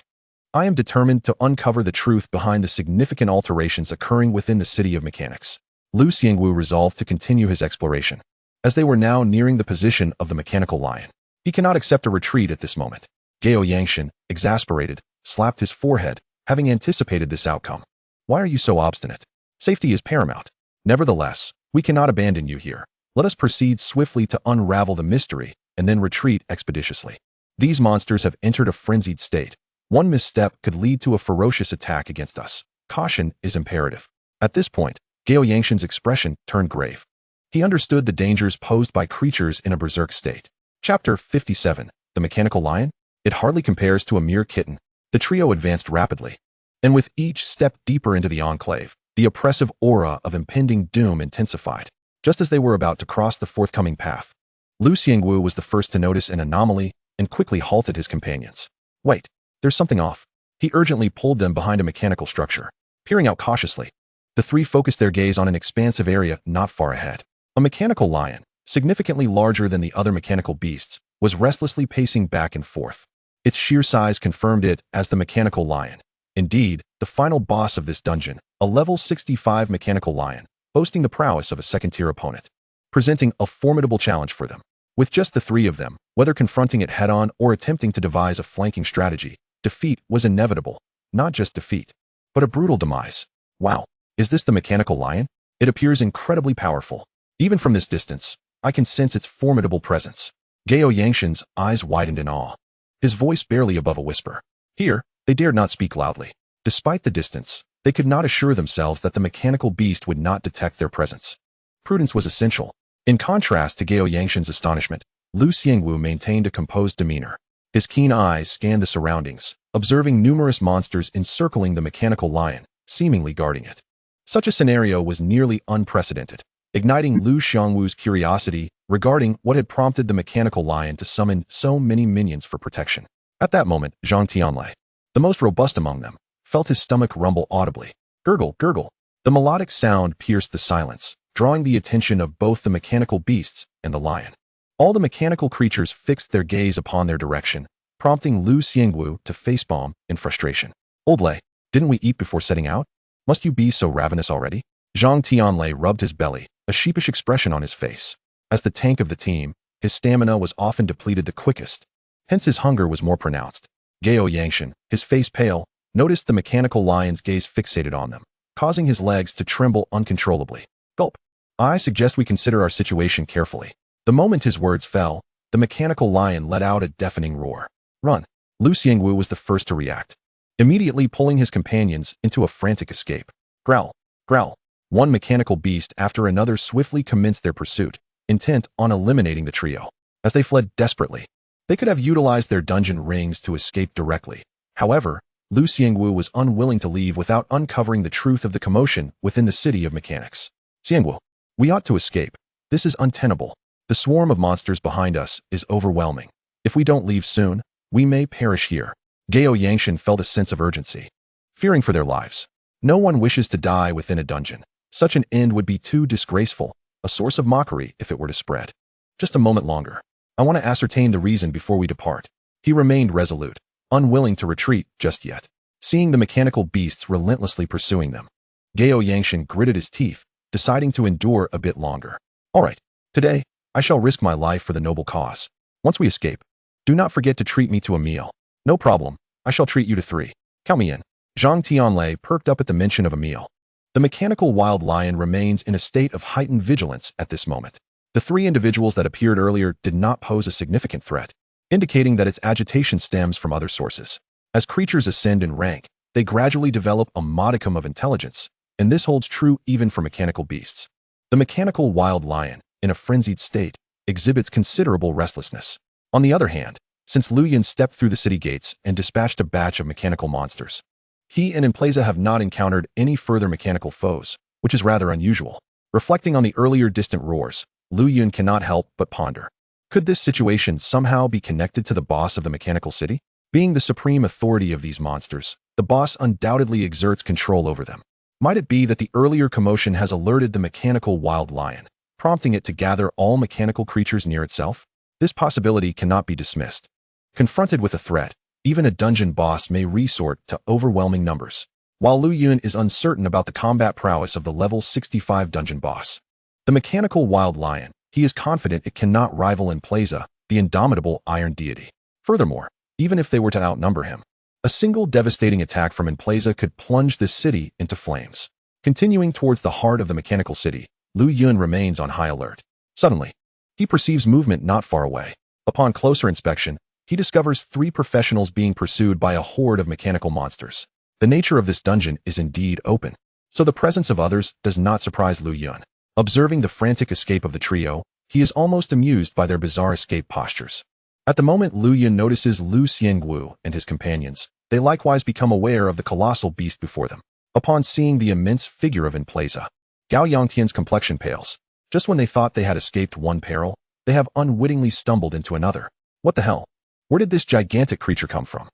Speaker 1: I am determined to uncover the truth behind the significant alterations occurring within the City of Mechanics. Lu Xiangwu resolved to continue his exploration. As they were now nearing the position of the mechanical lion, he cannot accept a retreat at this moment. Gao Yangshan, exasperated, slapped his forehead, having anticipated this outcome. Why are you so obstinate? Safety is paramount. Nevertheless, we cannot abandon you here. Let us proceed swiftly to unravel the mystery and then retreat expeditiously. These monsters have entered a frenzied state. One misstep could lead to a ferocious attack against us. Caution is imperative. At this point, Gao Yangshan's expression turned grave. He understood the dangers posed by creatures in a berserk state. Chapter 57, The Mechanical Lion? It hardly compares to a mere kitten. The trio advanced rapidly, and with each step deeper into the enclave, the oppressive aura of impending doom intensified. Just as they were about to cross the forthcoming path, Lu Xiangwu was the first to notice an anomaly and quickly halted his companions. Wait, there's something off. He urgently pulled them behind a mechanical structure. Peering out cautiously, the three focused their gaze on an expansive area not far ahead. A mechanical lion, significantly larger than the other mechanical beasts, was restlessly pacing back and forth. Its sheer size confirmed it as the mechanical lion. Indeed, the final boss of this dungeon, a level 65 mechanical lion, boasting the prowess of a second-tier opponent, presenting a formidable challenge for them. With just the three of them, whether confronting it head-on or attempting to devise a flanking strategy, defeat was inevitable. Not just defeat, but a brutal demise. Wow, is this the mechanical lion? It appears incredibly powerful. Even from this distance, I can sense its formidable presence. Gao Yangshan's eyes widened in awe, his voice barely above a whisper. Here, they dared not speak loudly. Despite the distance, they could not assure themselves that the mechanical beast would not detect their presence. Prudence was essential. In contrast to Gao Yangshan's astonishment, Lu Xiangwu maintained a composed demeanor. His keen eyes scanned the surroundings, observing numerous monsters encircling the mechanical lion, seemingly guarding it. Such a scenario was nearly unprecedented, igniting Lu Xiangwu's curiosity regarding what had prompted the mechanical lion to summon so many minions for protection. At that moment, Zhang Tianlei, the most robust among them, felt his stomach rumble audibly. Gurgle, gurgle. The melodic sound pierced the silence, drawing the attention of both the mechanical beasts and the lion. All the mechanical creatures fixed their gaze upon their direction, prompting Lu Xiangwu to facepalm in frustration. Old Lei, didn't we eat before setting out? Must you be so ravenous already? Zhang Tianlei rubbed his belly, a sheepish expression on his face. As the tank of the team, his stamina was often depleted the quickest. Hence his hunger was more pronounced. Gao Yangshan, his face pale, noticed the mechanical lion's gaze fixated on them, causing his legs to tremble uncontrollably. Gulp. I suggest we consider our situation carefully. The moment his words fell, the mechanical lion let out a deafening roar. Run. Lu Xiangwu was the first to react, immediately pulling his companions into a frantic escape. Growl. Growl. One mechanical beast after another swiftly commenced their pursuit, intent on eliminating the trio. As they fled desperately, they could have utilized their dungeon rings to escape directly. However, Lu Xiangwu was unwilling to leave without uncovering the truth of the commotion within the City of Mechanics. Xiangwu, we ought to escape. This is untenable. The swarm of monsters behind us is overwhelming. If we don't leave soon, we may perish here. Gao Yangshan felt a sense of urgency, fearing for their lives. No one wishes to die within a dungeon. Such an end would be too disgraceful, a source of mockery if it were to spread. Just a moment longer. I want to ascertain the reason before we depart. He remained resolute, unwilling to retreat just yet, seeing the mechanical beasts relentlessly pursuing them. Gao Yangshan gritted his teeth, deciding to endure a bit longer. All right, today, I shall risk my life for the noble cause. Once we escape, do not forget to treat me to a meal. No problem, I shall treat you to 3. Count me in. Zhang Tianlei perked up at the mention of a meal. The mechanical wild lion remains in a state of heightened vigilance at this moment. The 3 individuals that appeared earlier did not pose a significant threat, indicating that its agitation stems from other sources. As creatures ascend in rank, they gradually develop a modicum of intelligence, and this holds true even for mechanical beasts. The mechanical wild lion, in a frenzied state, exhibits considerable restlessness. On the other hand, since Lu Yun stepped through the city gates and dispatched a batch of mechanical monsters, he and Emplaza have not encountered any further mechanical foes, which is rather unusual. Reflecting on the earlier distant roars, Lu Yun cannot help but ponder. Could this situation somehow be connected to the boss of the mechanical city? Being the supreme authority of these monsters, the boss undoubtedly exerts control over them. Might it be that the earlier commotion has alerted the mechanical wild lion, prompting it to gather all mechanical creatures near itself? This possibility cannot be dismissed. Confronted with a threat, even a dungeon boss may resort to overwhelming numbers. While Lu Yun is uncertain about the combat prowess of the level 65 dungeon boss, the mechanical wild lion, he is confident it cannot rival Emplaza, the indomitable iron deity. Furthermore, even if they were to outnumber him, a single devastating attack from Emplaza could plunge this city into flames. Continuing towards the heart of the mechanical city, Lu Yun remains on high alert. Suddenly, he perceives movement not far away. Upon closer inspection, he discovers 3 professionals being pursued by a horde of mechanical monsters. The nature of this dungeon is indeed open, so the presence of others does not surprise Lu Yun. Observing the frantic escape of the trio, he is almost amused by their bizarre escape postures. At the moment Lu Yun notices Lu Xiangwu and his companions, they likewise become aware of the colossal beast before them. Upon seeing the immense figure of Emplaza, Gao Yangtian's complexion pales. Just when they thought they had escaped one peril, they have unwittingly stumbled into another. What the hell? Where did this gigantic creature come from?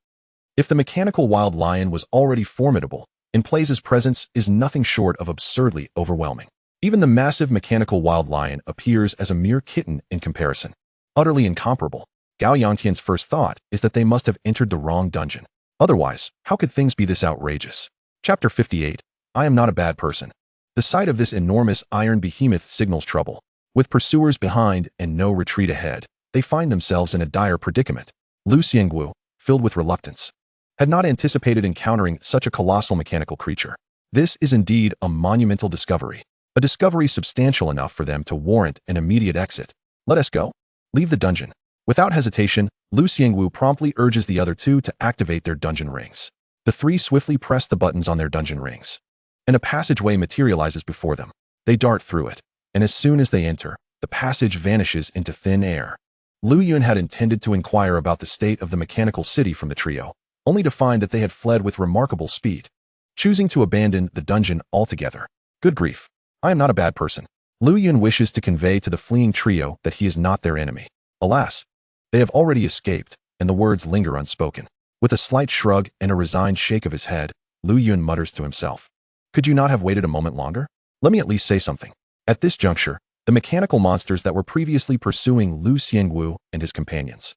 Speaker 1: If the mechanical wild lion was already formidable, Emplaza's presence is nothing short of absurdly overwhelming. Even the massive mechanical wild lion appears as a mere kitten in comparison. Utterly incomparable, Gao Yangtian's first thought is that they must have entered the wrong dungeon. Otherwise, how could things be this outrageous? Chapter 58. I am not a bad person. The sight of this enormous iron behemoth signals trouble. With pursuers behind and no retreat ahead, they find themselves in a dire predicament. Lu Xiangwu, filled with reluctance, had not anticipated encountering such a colossal mechanical creature. This is indeed a monumental discovery, a discovery substantial enough for them to warrant an immediate exit. Let us go. Leave the dungeon. Without hesitation, Lu Xiangwu promptly urges the other 2 to activate their dungeon rings. The 3 swiftly press the buttons on their dungeon rings, and a passageway materializes before them. They dart through it, and as soon as they enter, the passage vanishes into thin air. Lu Yun had intended to inquire about the state of the mechanical city from the trio, only to find that they had fled with remarkable speed, choosing to abandon the dungeon altogether. Good grief, I am not a bad person. Lu Yun wishes to convey to the fleeing trio that he is not their enemy. Alas, they have already escaped, and the words linger unspoken. With a slight shrug and a resigned shake of his head, Lu Yun mutters to himself, "Could you not have waited a moment longer? Let me at least say something." At this juncture, the mechanical monsters that were previously pursuing Lu Xiangwu and his companions,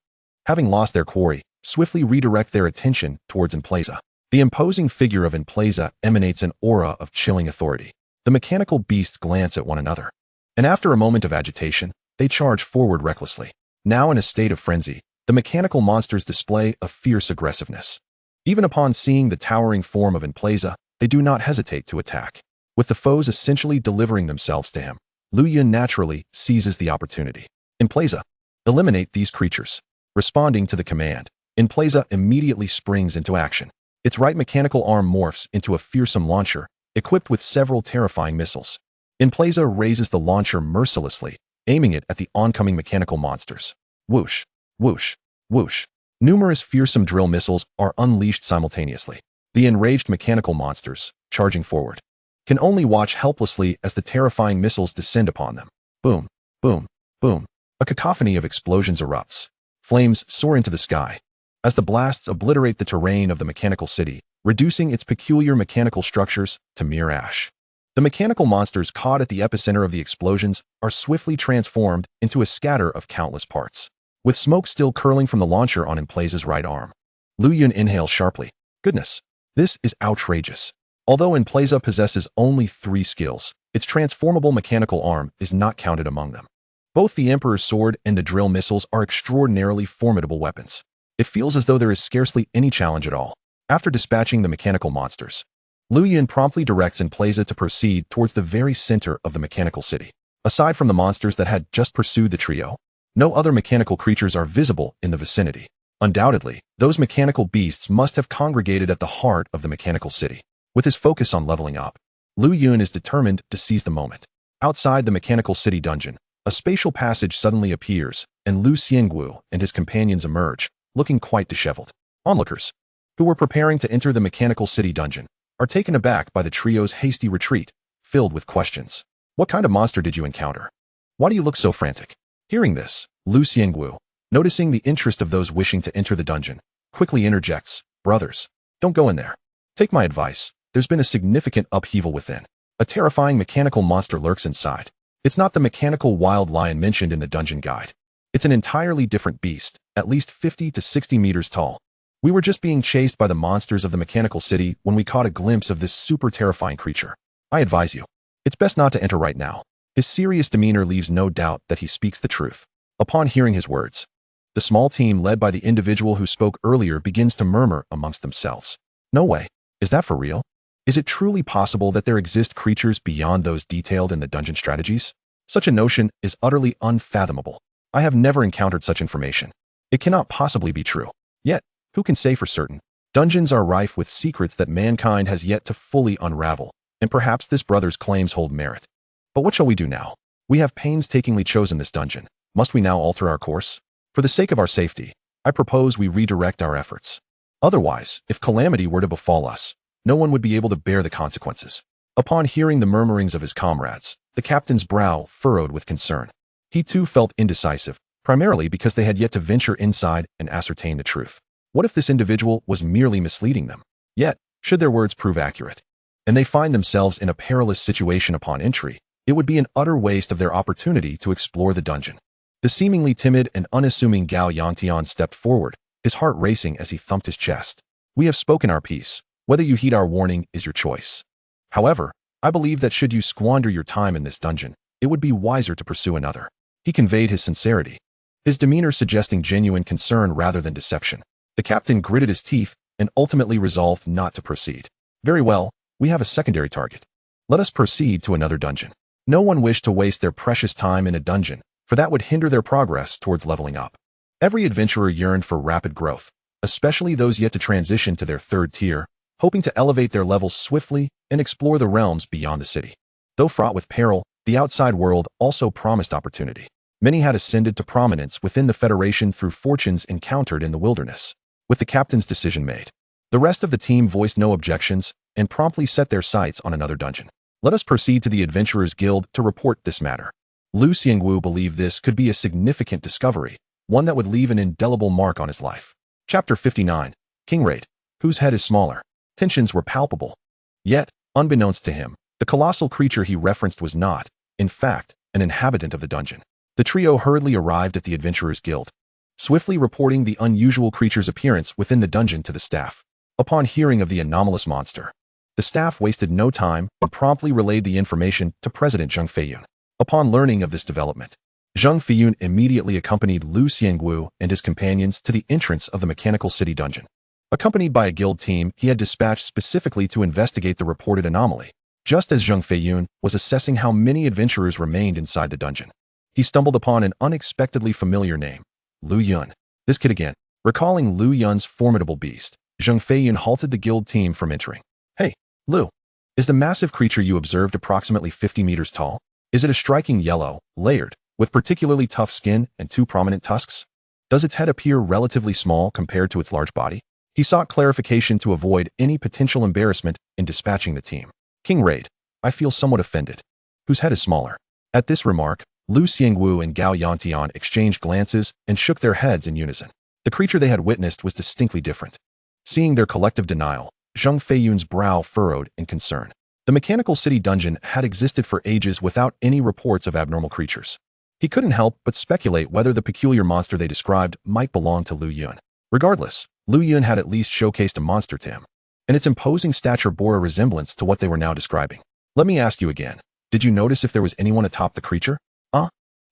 Speaker 1: having lost their quarry, swiftly redirect their attention towards Emplaza. The imposing figure of Emplaza emanates an aura of chilling authority. The mechanical beasts glance at one another, and after a moment of agitation, they charge forward recklessly. Now in a state of frenzy, the mechanical monsters display a fierce aggressiveness. Even upon seeing the towering form of Emplaza, they do not hesitate to attack. With the foes essentially delivering themselves to him, Lu Yun naturally seizes the opportunity. Emplaza, eliminate these creatures. Responding to the command, Emplaza immediately springs into action. Its right mechanical arm morphs into a fearsome launcher, equipped with several terrifying missiles. Emplaza raises the launcher mercilessly, aiming it at the oncoming mechanical monsters. Whoosh, whoosh, whoosh. Numerous fearsome drill missiles are unleashed simultaneously. The enraged mechanical monsters, charging forward, can only watch helplessly as the terrifying missiles descend upon them. Boom, boom, boom. A cacophony of explosions erupts. Flames soar into the sky as the blasts obliterate the terrain of the mechanical city, reducing its peculiar mechanical structures to mere ash. The mechanical monsters caught at the epicenter of the explosions are swiftly transformed into a scatter of countless parts. With smoke still curling from the launcher on Emplaza's right arm, Lu Yun inhales sharply. Goodness, this is outrageous. Although Emplaza possesses only 3 skills, its transformable mechanical arm is not counted among them. Both the Emperor's sword and the drill missiles are extraordinarily formidable weapons. It feels as though there is scarcely any challenge at all. After dispatching the mechanical monsters, Lu Yun promptly directs Emplaza to proceed towards the very center of the mechanical city. Aside from the monsters that had just pursued the trio, no other mechanical creatures are visible in the vicinity. Undoubtedly, those mechanical beasts must have congregated at the heart of the mechanical city. With his focus on leveling up, Lu Yun is determined to seize the moment. Outside the mechanical city dungeon, a spatial passage suddenly appears, and Lu Xiangwu and his companions emerge, looking quite disheveled. Onlookers, who were preparing to enter the mechanical city dungeon, are taken aback by the trio's hasty retreat, filled with questions. What kind of monster did you encounter? Why do you look so frantic? Hearing this, Lu Xiangwu, noticing the interest of those wishing to enter the dungeon, quickly interjects, "Brothers, don't go in there. Take my advice, there's been a significant upheaval within. A terrifying mechanical monster lurks inside. It's not the mechanical wild lion mentioned in the dungeon guide. It's an entirely different beast, at least 50 to 60 meters tall. We were just being chased by the monsters of the mechanical city when we caught a glimpse of this super terrifying creature. I advise you, it's best not to enter right now." His serious demeanor leaves no doubt that he speaks the truth. Upon hearing his words, the small team led by the individual who spoke earlier begins to murmur amongst themselves. No way. Is that for real? Is it truly possible that there exist creatures beyond those detailed in the dungeon strategies? Such a notion is utterly unfathomable. I have never encountered such information. It cannot possibly be true. Yet, who can say for certain? Dungeons are rife with secrets that mankind has yet to fully unravel, and perhaps this brother's claims hold merit. But what shall we do now? We have painstakingly chosen this dungeon. Must we now alter our course? For the sake of our safety, I propose we redirect our efforts. Otherwise, if calamity were to befall us, no one would be able to bear the consequences. Upon hearing the murmurings of his comrades, the captain's brow furrowed with concern. He too felt indecisive, primarily because they had yet to venture inside and ascertain the truth. What if this individual was merely misleading them? Yet, should their words prove accurate, and they find themselves in a perilous situation upon entry, it would be an utter waste of their opportunity to explore the dungeon. The seemingly timid and unassuming Gao Yangtian stepped forward, his heart racing as he thumped his chest. We have spoken our piece. Whether you heed our warning is your choice. However, I believe that should you squander your time in this dungeon, it would be wiser to pursue another. He conveyed his sincerity, his demeanor suggesting genuine concern rather than deception. The captain gritted his teeth and ultimately resolved not to proceed. Very well, we have a secondary target. Let us proceed to another dungeon. No one wished to waste their precious time in a dungeon, for that would hinder their progress towards leveling up. Every adventurer yearned for rapid growth, especially those yet to transition to their 3rd tier, hoping to elevate their levels swiftly and explore the realms beyond the city. Though fraught with peril, the outside world also promised opportunity. Many had ascended to prominence within the Federation through fortunes encountered in the wilderness. With the captain's decision made, the rest of the team voiced no objections and promptly set their sights on another dungeon. Let us proceed to the Adventurers Guild to report this matter. Lu Xiangwu believed this could be a significant discovery, one that would leave an indelible mark on his life. Chapter 59. King Raid, whose head is smaller. Tensions were palpable. Yet, unbeknownst to him, the colossal creature he referenced was not, in fact, an inhabitant of the dungeon. The trio hurriedly arrived at the Adventurers Guild, swiftly reporting the unusual creature's appearance within the dungeon to the staff. Upon hearing of the anomalous monster, the staff wasted no time and promptly relayed the information to President Zheng Feiyun. Upon learning of this development, Zheng Feiyun immediately accompanied Lu Xiangwu and his companions to the entrance of the Mechanical City dungeon. Accompanied by a guild team he had dispatched specifically to investigate the reported anomaly, just as Zheng Feiyun was assessing how many adventurers remained inside the dungeon, he stumbled upon an unexpectedly familiar name, Lu Yun. This kid again. Recalling Lu Yun's formidable beast, Zheng Feiyun halted the guild team from entering. Hey, Lu, is the massive creature you observed approximately 50 meters tall? Is it a striking yellow, layered, with particularly tough skin and 2 prominent tusks? Does its head appear relatively small compared to its large body? He sought clarification to avoid any potential embarrassment in dispatching the team. King Raid, I feel somewhat offended. Whose head is smaller? At this remark, Lu Xiangwu and Gao Yantian exchanged glances and shook their heads in unison. The creature they had witnessed was distinctly different. Seeing their collective denial, Zheng Feiyun's brow furrowed in concern. The Mechanical City dungeon had existed for ages without any reports of abnormal creatures. He couldn't help but speculate whether the peculiar monster they described might belong to Lu Yun. Regardless, Lu Yun had at least showcased a monster to him. and its imposing stature bore a resemblance to what they were now describing. Let me ask you again. Did you notice if there was anyone atop the creature?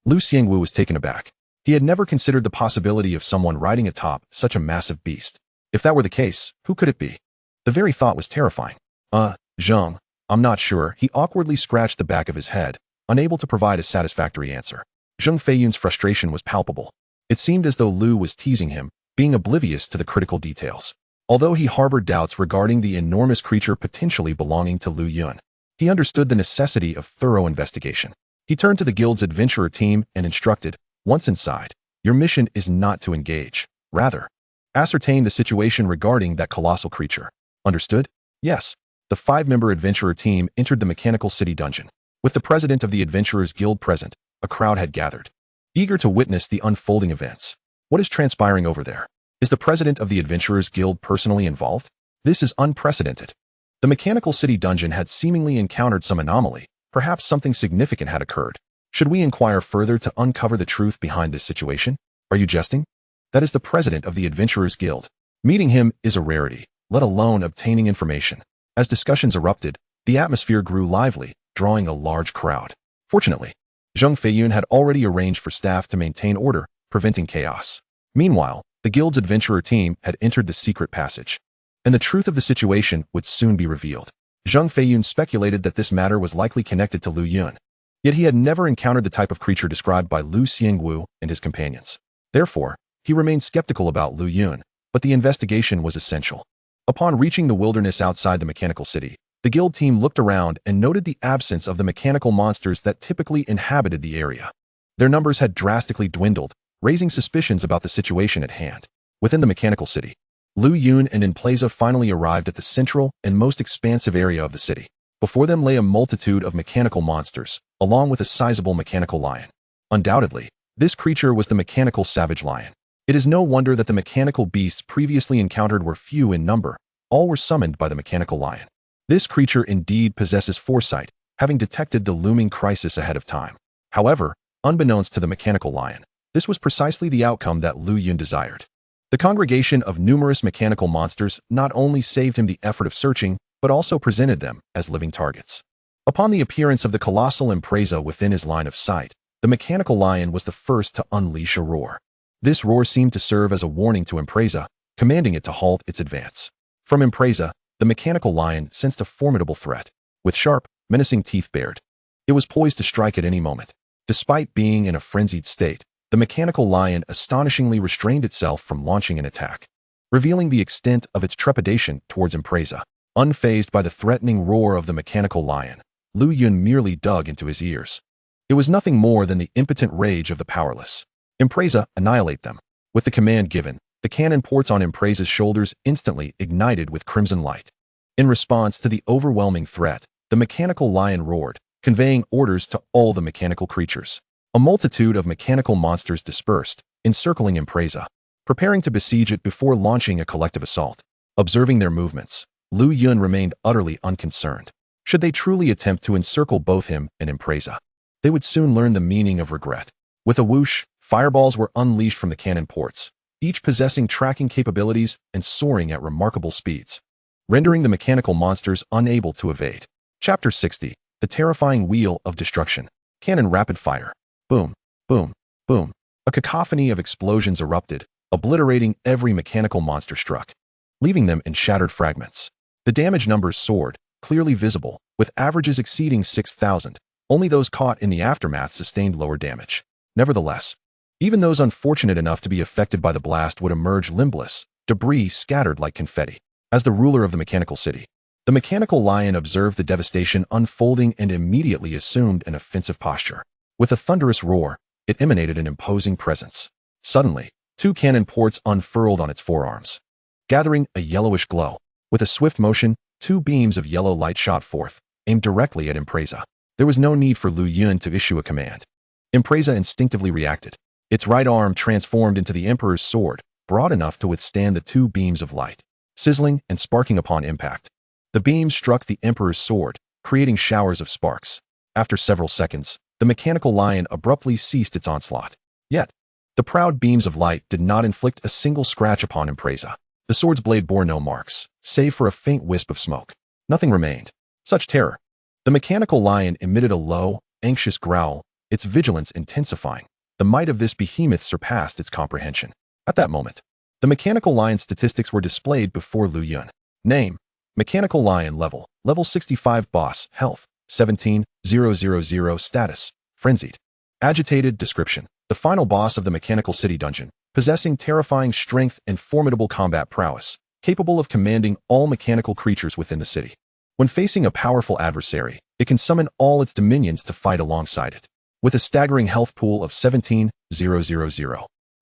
Speaker 1: Lu Xiangwu was taken aback. He had never considered the possibility of someone riding atop such a massive beast. If that were the case, who could it be? The very thought was terrifying. Zheng, I'm not sure. He awkwardly scratched the back of his head, unable to provide a satisfactory answer. Zheng Feiyun's frustration was palpable. It seemed as though Lu was teasing him, being oblivious to the critical details. Although he harbored doubts regarding the enormous creature potentially belonging to Lu Yun, he understood the necessity of thorough investigation. He turned to the guild's adventurer team and instructed, once inside, your mission is not to engage. Rather, ascertain the situation regarding that colossal creature. Understood? Yes. The 5-member adventurer team entered the Mechanical City dungeon. With the president of the Adventurers Guild present, a crowd had gathered, eager to witness the unfolding events. What is transpiring over there? Is the president of the Adventurers Guild personally involved? This is unprecedented. The Mechanical City dungeon had seemingly encountered some anomaly. Perhaps something significant had occurred. Should we inquire further to uncover the truth behind this situation? Are you jesting? That is the president of the Adventurers Guild. Meeting him is a rarity, let alone obtaining information. As discussions erupted, the atmosphere grew lively, drawing a large crowd. Fortunately, Zheng Feiyun had already arranged for staff to maintain order, preventing chaos. Meanwhile, the guild's adventurer team had entered the secret passage, and the truth of the situation would soon be revealed. Zheng Feiyun speculated that this matter was likely connected to Lu Yun, yet he had never encountered the type of creature described by Lu Xiangwu and his companions. Therefore, he remained skeptical about Lu Yun, but the investigation was essential. Upon reaching the wilderness outside the Mechanical City, the guild team looked around and noted the absence of the mechanical monsters that typically inhabited the area. Their numbers had drastically dwindled, raising suspicions about the situation at hand. Within the Mechanical City, Lu Yun and Empresa finally arrived at the central and most expansive area of the city. Before them lay a multitude of mechanical monsters, along with a sizable mechanical lion. Undoubtedly, this creature was the mechanical savage lion. It is no wonder that the mechanical beasts previously encountered were few in number. All were summoned by the mechanical lion. This creature indeed possesses foresight, having detected the looming crisis ahead of time. However, unbeknownst to the mechanical lion, this was precisely the outcome that Lu Yun desired. The congregation of numerous mechanical monsters not only saved him the effort of searching, but also presented them as living targets. Upon the appearance of the colossal Empresa within his line of sight, the mechanical lion was the first to unleash a roar. This roar seemed to serve as a warning to Empresa, commanding it to halt its advance. From Empresa, the mechanical lion sensed a formidable threat. With sharp, menacing teeth bared, it was poised to strike at any moment. Despite being in a frenzied state, the mechanical lion astonishingly restrained itself from launching an attack, revealing the extent of its trepidation towards Empresa. Unfazed by the threatening roar of the mechanical lion, Lu Yun merely dug into his ears. It was nothing more than the impotent rage of the powerless. Empresa, annihilate them. With the command given, the cannon ports on Empresa's shoulders instantly ignited with crimson light. In response to the overwhelming threat, the mechanical lion roared, conveying orders to all the mechanical creatures. A multitude of mechanical monsters dispersed, encircling Empresa, preparing to besiege it before launching a collective assault. Observing their movements, Lu Yun remained utterly unconcerned. Should they truly attempt to encircle both him and Empresa, they would soon learn the meaning of regret. With a whoosh, fireballs were unleashed from the cannon ports, each possessing tracking capabilities and soaring at remarkable speeds, rendering the mechanical monsters unable to evade. Chapter 60, The Terrifying Wheel of Destruction. Cannon rapid fire. Boom, boom, boom. A cacophony of explosions erupted, obliterating every mechanical monster struck, leaving them in shattered fragments. The damage numbers soared, clearly visible, with averages exceeding 6,000. Only those caught in the aftermath sustained lower damage. Nevertheless, even those unfortunate enough to be affected by the blast would emerge limbless, debris scattered like confetti. As the ruler of the Mechanical City, the mechanical lion observed the devastation unfolding and immediately assumed an offensive posture. With a thunderous roar, it emanated an imposing presence. Suddenly, 2 cannon ports unfurled on its forearms, gathering a yellowish glow. With a swift motion, 2 beams of yellow light shot forth, aimed directly at Empresa. There was no need for Lu Yun to issue a command. Empresa instinctively reacted. Its right arm transformed into the Emperor's sword, broad enough to withstand the 2 beams of light, sizzling and sparking upon impact. The beams struck the Emperor's sword, creating showers of sparks. After several seconds, the mechanical lion abruptly ceased its onslaught. Yet, the proud beams of light did not inflict a single scratch upon Empresa. The sword's blade bore no marks, save for a faint wisp of smoke. Nothing remained. Such terror. The mechanical lion emitted a low, anxious growl, its vigilance intensifying. The might of this behemoth surpassed its comprehension. At that moment, the mechanical lion's statistics were displayed before Lu Yun. Name: Mechanical Lion Level 65 Boss Health 17,000 Status Frenzied. Agitated. Description: the final boss of the Mechanical City dungeon, possessing terrifying strength and formidable combat prowess, capable of commanding all mechanical creatures within the city. When facing a powerful adversary, it can summon all its dominions to fight alongside it. With a staggering health pool of 17,000,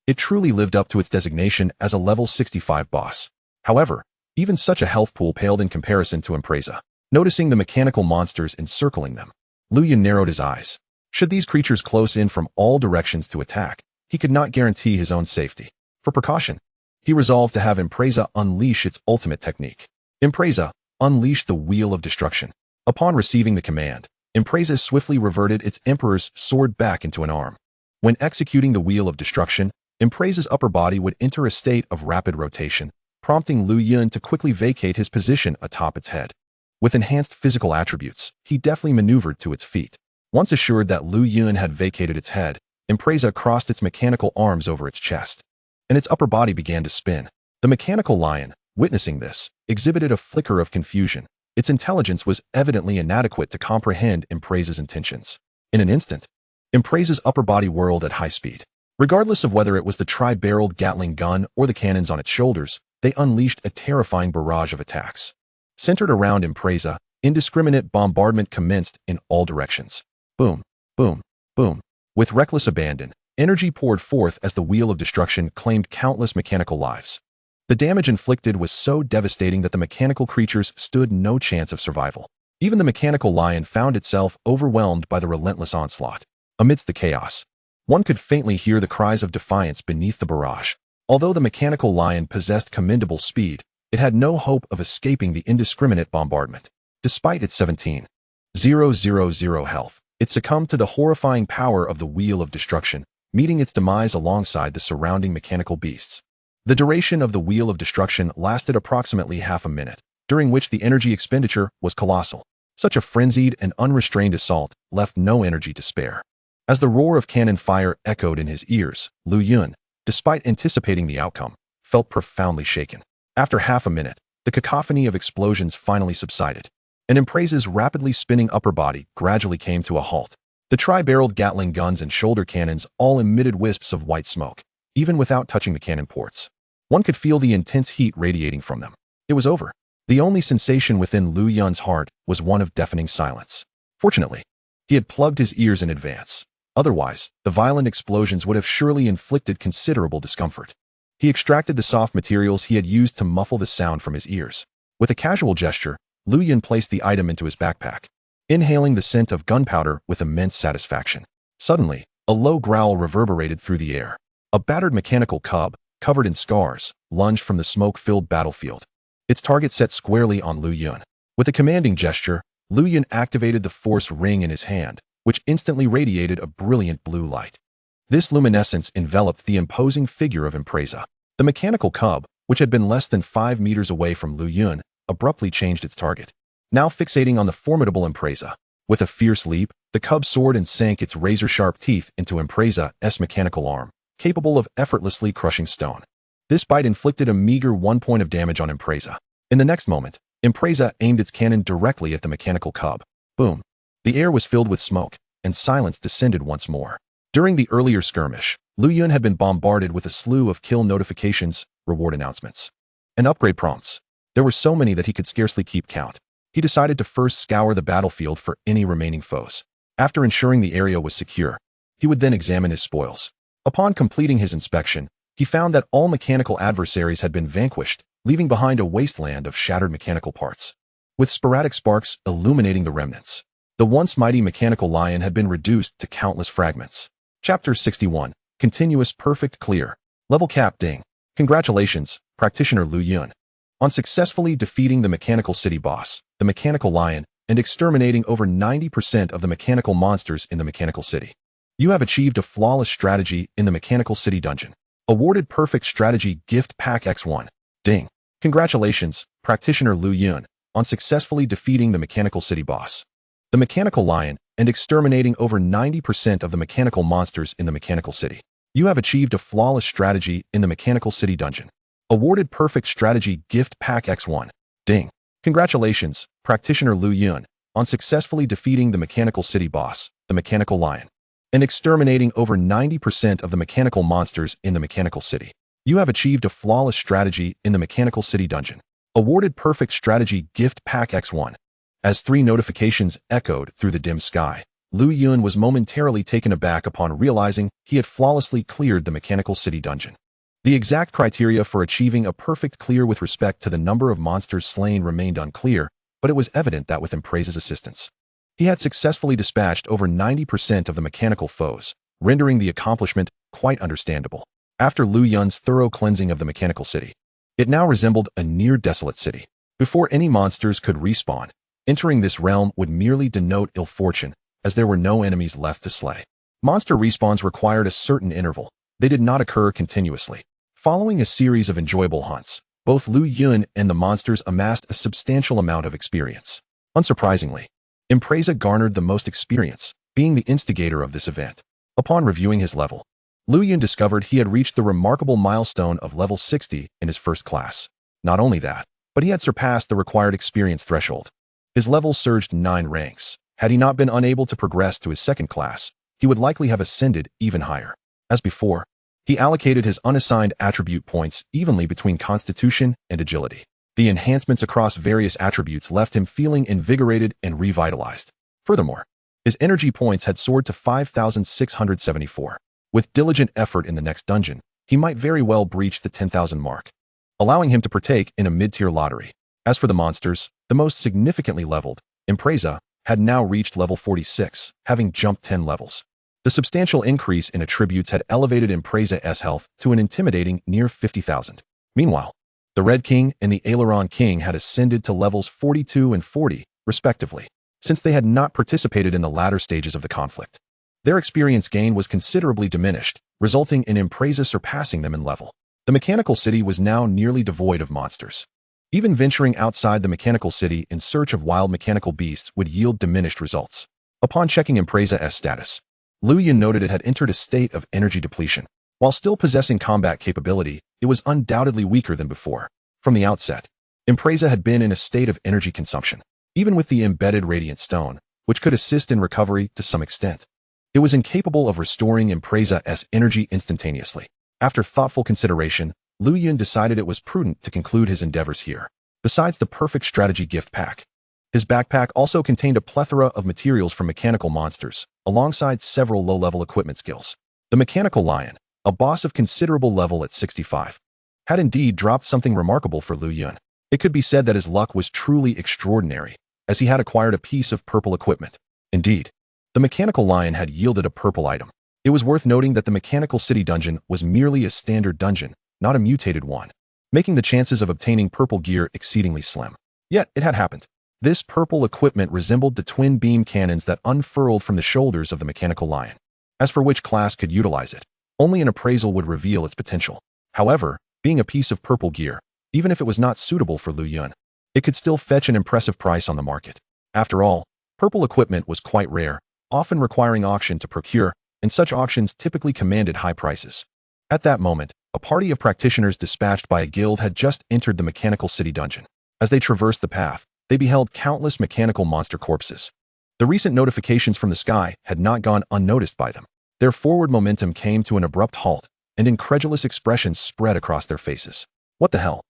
Speaker 1: it truly lived up to its designation as a level 65 boss. However, even such a health pool paled in comparison to Empresa. Noticing the mechanical monsters encircling them, Lu Yun narrowed his eyes. Should these creatures close in from all directions to attack, he could not guarantee his own safety. For precaution, he resolved to have Empresa unleash its ultimate technique. Empresa, unleash the Wheel of Destruction. Upon receiving the command, Empresa swiftly reverted its emperor's sword back into an arm. When executing the Wheel of Destruction, Empresa's upper body would enter a state of rapid rotation, prompting Lu Yun to quickly vacate his position atop its head. With enhanced physical attributes, he deftly maneuvered to its feet. Once assured that Lu Yun had vacated its head, Empresa crossed its mechanical arms over its chest, and its upper body began to spin. The mechanical lion, witnessing this, exhibited a flicker of confusion. Its intelligence was evidently inadequate to comprehend Empresa's intentions. In an instant, Empresa's upper body whirled at high speed. Regardless of whether it was the tri-barreled Gatling gun or the cannons on its shoulders, they unleashed a terrifying barrage of attacks. Centered around Empresa, indiscriminate bombardment commenced in all directions. Boom, boom, boom. With reckless abandon, energy poured forth as the Wheel of Destruction claimed countless mechanical lives. The damage inflicted was so devastating that the mechanical creatures stood no chance of survival. Even the mechanical lion found itself overwhelmed by the relentless onslaught. Amidst the chaos, one could faintly hear the cries of defiance beneath the barrage. Although the mechanical lion possessed commendable speed, it had no hope of escaping the indiscriminate bombardment. Despite its 17,000 health, it succumbed to the horrifying power of the Wheel of Destruction, meeting its demise alongside the surrounding mechanical beasts. The duration of the Wheel of Destruction lasted approximately half a minute, during which the energy expenditure was colossal. Such a frenzied and unrestrained assault left no energy to spare. As the roar of cannon fire echoed in his ears, Lu Yun, despite anticipating the outcome, felt profoundly shaken. After half a minute, the cacophony of explosions finally subsided, and Empresa's rapidly spinning upper body gradually came to a halt. The tri-barreled Gatling guns and shoulder cannons all emitted wisps of white smoke, even without touching the cannon ports. One could feel the intense heat radiating from them. It was over. The only sensation within Lu Yun's heart was one of deafening silence. Fortunately, he had plugged his ears in advance. Otherwise, the violent explosions would have surely inflicted considerable discomfort. He extracted the soft materials he had used to muffle the sound from his ears. With a casual gesture, Lu Yun placed the item into his backpack, inhaling the scent of gunpowder with immense satisfaction. Suddenly, a low growl reverberated through the air. A battered mechanical cub, covered in scars, lunged from the smoke-filled battlefield, its target set squarely on Lu Yun. With a commanding gesture, Lu Yun activated the force ring in his hand, which instantly radiated a brilliant blue light. This luminescence enveloped the imposing figure of Empresa. The mechanical cub, which had been less than 5 meters away from Lu Yun, abruptly changed its target, now fixating on the formidable Empresa. With a fierce leap, the cub soared and sank its razor-sharp teeth into Empresa's mechanical arm, capable of effortlessly crushing stone. This bite inflicted a meager 1 point of damage on Empresa. In the next moment, Empresa aimed its cannon directly at the mechanical cub. Boom! The air was filled with smoke, and silence descended once more. During the earlier skirmish, Lu Yun had been bombarded with a slew of kill notifications, reward announcements, and upgrade prompts. There were so many that he could scarcely keep count. He decided to first scour the battlefield for any remaining foes. After ensuring the area was secure, he would then examine his spoils. Upon completing his inspection, he found that all mechanical adversaries had been vanquished, leaving behind a wasteland of shattered mechanical parts, with sporadic sparks illuminating the remnants. The once mighty mechanical lion had been reduced to countless fragments. Chapter 61. Continuous Perfect Clear. Level Cap Ding. Congratulations, Practitioner Lu Yun, on successfully defeating the Mechanical City boss, the Mechanical Lion, and exterminating over 90% of the mechanical monsters in the Mechanical City. You have achieved a flawless strategy in the Mechanical City dungeon. Awarded Perfect Strategy Gift Pack X1. Ding. Congratulations, Practitioner Lu Yun, on successfully defeating the Mechanical City boss, the Mechanical Lion, and exterminating over 90% of the mechanical monsters in the Mechanical City. You have achieved a flawless strategy in the Mechanical City dungeon. Awarded Perfect Strategy Gift Pack X1. Ding. Congratulations, Practitioner Lu Yun, on successfully defeating the Mechanical City boss, the Mechanical Lion, and exterminating over 90% of the mechanical monsters in the Mechanical City. You have achieved a flawless strategy in the Mechanical City dungeon. Awarded Perfect Strategy Gift Pack X1. As 3 notifications echoed through the dim sky, Lu Yun was momentarily taken aback upon realizing he had flawlessly cleared the Mechanical City dungeon. The exact criteria for achieving a perfect clear with respect to the number of monsters slain remained unclear, but it was evident that with Empresa's assistance, he had successfully dispatched over 90% of the mechanical foes, rendering the accomplishment quite understandable. After Lu Yun's thorough cleansing of the Mechanical City, it now resembled a near-desolate city. Before any monsters could respawn, entering this realm would merely denote ill fortune, as there were no enemies left to slay. Monster respawns required a certain interval. They did not occur continuously. Following a series of enjoyable hunts, both Lu Yun and the monsters amassed a substantial amount of experience. Unsurprisingly, Empresa garnered the most experience, being the instigator of this event. Upon reviewing his level, Lu Yun discovered he had reached the remarkable milestone of level 60 in his first class. Not only that, but he had surpassed the required experience threshold. His level surged 9 ranks. Had he not been unable to progress to his second class, he would likely have ascended even higher. As before, he allocated his unassigned attribute points evenly between Constitution and Agility. The enhancements across various attributes left him feeling invigorated and revitalized. Furthermore, his energy points had soared to 5,674. With diligent effort in the next dungeon, he might very well breach the 10,000 mark, allowing him to partake in a mid-tier lottery. As for the monsters, the most significantly leveled, Empresa, had now reached level 46, having jumped 10 levels. The substantial increase in attributes had elevated Empresa's health to an intimidating near 50,000. Meanwhile, the Red King and the Aileron King had ascended to levels 42 and 40, respectively, since they had not participated in the latter stages of the conflict. Their experience gain was considerably diminished, resulting in Empresa surpassing them in level. The Mechanical City was now nearly devoid of monsters. Even venturing outside the Mechanical City in search of wild mechanical beasts would yield diminished results. Upon checking Empresa's status, Lu Yun noted it had entered a state of energy depletion. While still possessing combat capability, it was undoubtedly weaker than before. From the outset, Empresa had been in a state of energy consumption. Even with the embedded Radiant Stone, which could assist in recovery to some extent, it was incapable of restoring Empresa's energy instantaneously. After thoughtful consideration, Lu Yun decided it was prudent to conclude his endeavors here. Besides the Perfect Strategy Gift Pack, his backpack also contained a plethora of materials for mechanical monsters, alongside several low-level equipment skills. The Mechanical Lion, a boss of considerable level at 65, had indeed dropped something remarkable for Lu Yun. It could be said that his luck was truly extraordinary, as he had acquired a piece of purple equipment. Indeed, the Mechanical Lion had yielded a purple item. It was worth noting that the Mechanical City dungeon was merely a standard dungeon, not a mutated one, making the chances of obtaining purple gear exceedingly slim. Yet, it had happened. This purple equipment resembled the twin beam cannons that unfurled from the shoulders of the Mechanical Lion. As for which class could utilize it, only an appraisal would reveal its potential. However, being a piece of purple gear, even if it was not suitable for Lu Yun, it could still fetch an impressive price on the market. After all, purple equipment was quite rare, often requiring auction to procure, and such auctions typically commanded high prices. At that moment, a party of practitioners dispatched by a guild had just entered the Mechanical City dungeon. As they traversed the path, they beheld countless mechanical monster corpses. The recent notifications from the sky had not gone unnoticed by them. Their forward momentum came to an abrupt halt, and incredulous expressions spread across their faces. What the hell?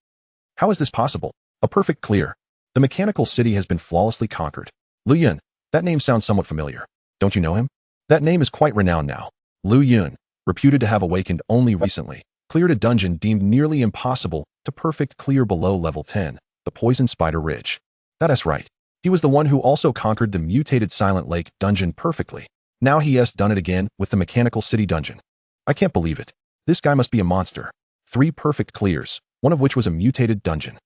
Speaker 1: How is this possible? A perfect clear. The Mechanical City has been flawlessly conquered. Lu Yun, that name sounds somewhat familiar. Don't you know him? That name is quite renowned now. Lu Yun, reputed to have awakened only recently, cleared a dungeon deemed nearly impossible to perfect clear below level 10, the Poison Spider Ridge. That's right. He was the one who also conquered the mutated Silent Lake dungeon perfectly. Now he has done it again with the Mechanical City dungeon. I can't believe it. This guy must be a monster. 3 perfect clears, one of which was a mutated dungeon.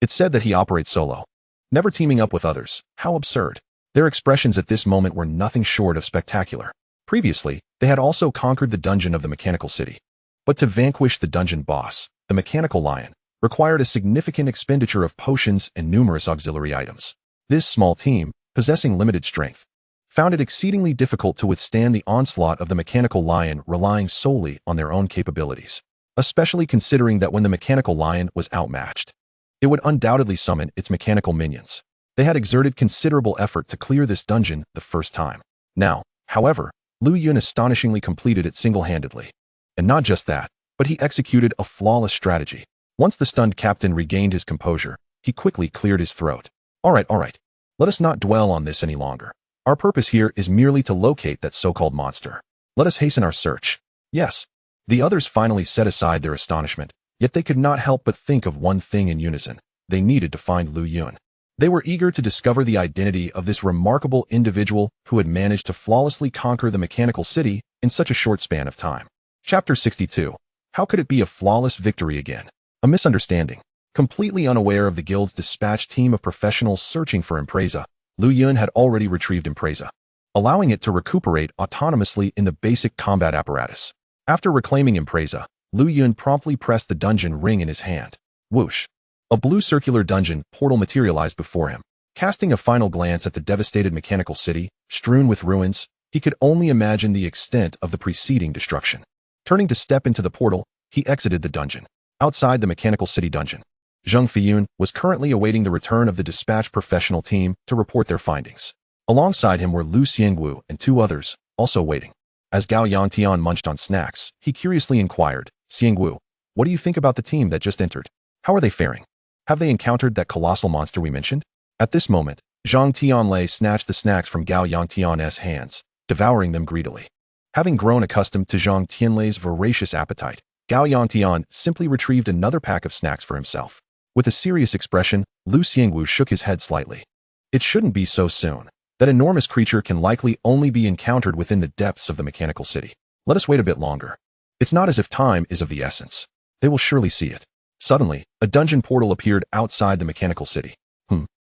Speaker 1: It's said that he operates solo, never teaming up with others. How absurd. Their expressions at this moment were nothing short of spectacular. Previously, they had also conquered the dungeon of the Mechanical City. But to vanquish the dungeon boss, the Mechanical Lion, required a significant expenditure of potions and numerous auxiliary items. This small team, possessing limited strength, found it exceedingly difficult to withstand the onslaught of the mechanical lion relying solely on their own capabilities, especially considering that when the mechanical lion was outmatched, it would undoubtedly summon its mechanical minions. They had exerted considerable effort to clear this dungeon the first time. Now, however, Lu Yun astonishingly completed it single-handedly. And not just that, but he executed a flawless strategy. Once the stunned captain regained his composure, he quickly cleared his throat. All right. Let us not dwell on this any longer. Our purpose here is merely to locate that so-called monster. Let us hasten our search. Yes. The others finally set aside their astonishment, yet they could not help but think of one thing in unison. They needed to find Lu Yun. They were eager to discover the identity of this remarkable individual who had managed to flawlessly conquer the mechanical city in such a short span of time. Chapter 62. How could it be a flawless victory again? A misunderstanding. Completely unaware of the guild's dispatched team of professionals searching for Impreza, Lu Yun had already retrieved Impreza, allowing it to recuperate autonomously in the basic combat apparatus. After reclaiming Impreza, Lu Yun promptly pressed the dungeon ring in his hand. Whoosh! A blue circular dungeon portal materialized before him. Casting a final glance at the devastated mechanical city, strewn with ruins, he could only imagine the extent of the preceding destruction. Turning to step into the portal, he exited the dungeon. Outside the mechanical city dungeon, Zheng Feiyun was currently awaiting the return of the dispatched professional team to report their findings. Alongside him were Lu Xiangwu and two others, also waiting. As Gao Yangtian munched on snacks, he curiously inquired, Xiangwu, what do you think about the team that just entered? How are they faring? Have they encountered that colossal monster we mentioned? At this moment, Zhang Tianlei snatched the snacks from Gao Yangtian's hands, devouring them greedily. Having grown accustomed to Zhang Tianlei's voracious appetite, Gao Yangtian simply retrieved another pack of snacks for himself. With a serious expression, Lu Xiangwu shook his head slightly. It shouldn't be so soon. That enormous creature can likely only be encountered within the depths of the mechanical city. Let us wait a bit longer. It's not as if time is of the essence. They will surely see it. Suddenly, a dungeon portal appeared outside the mechanical city.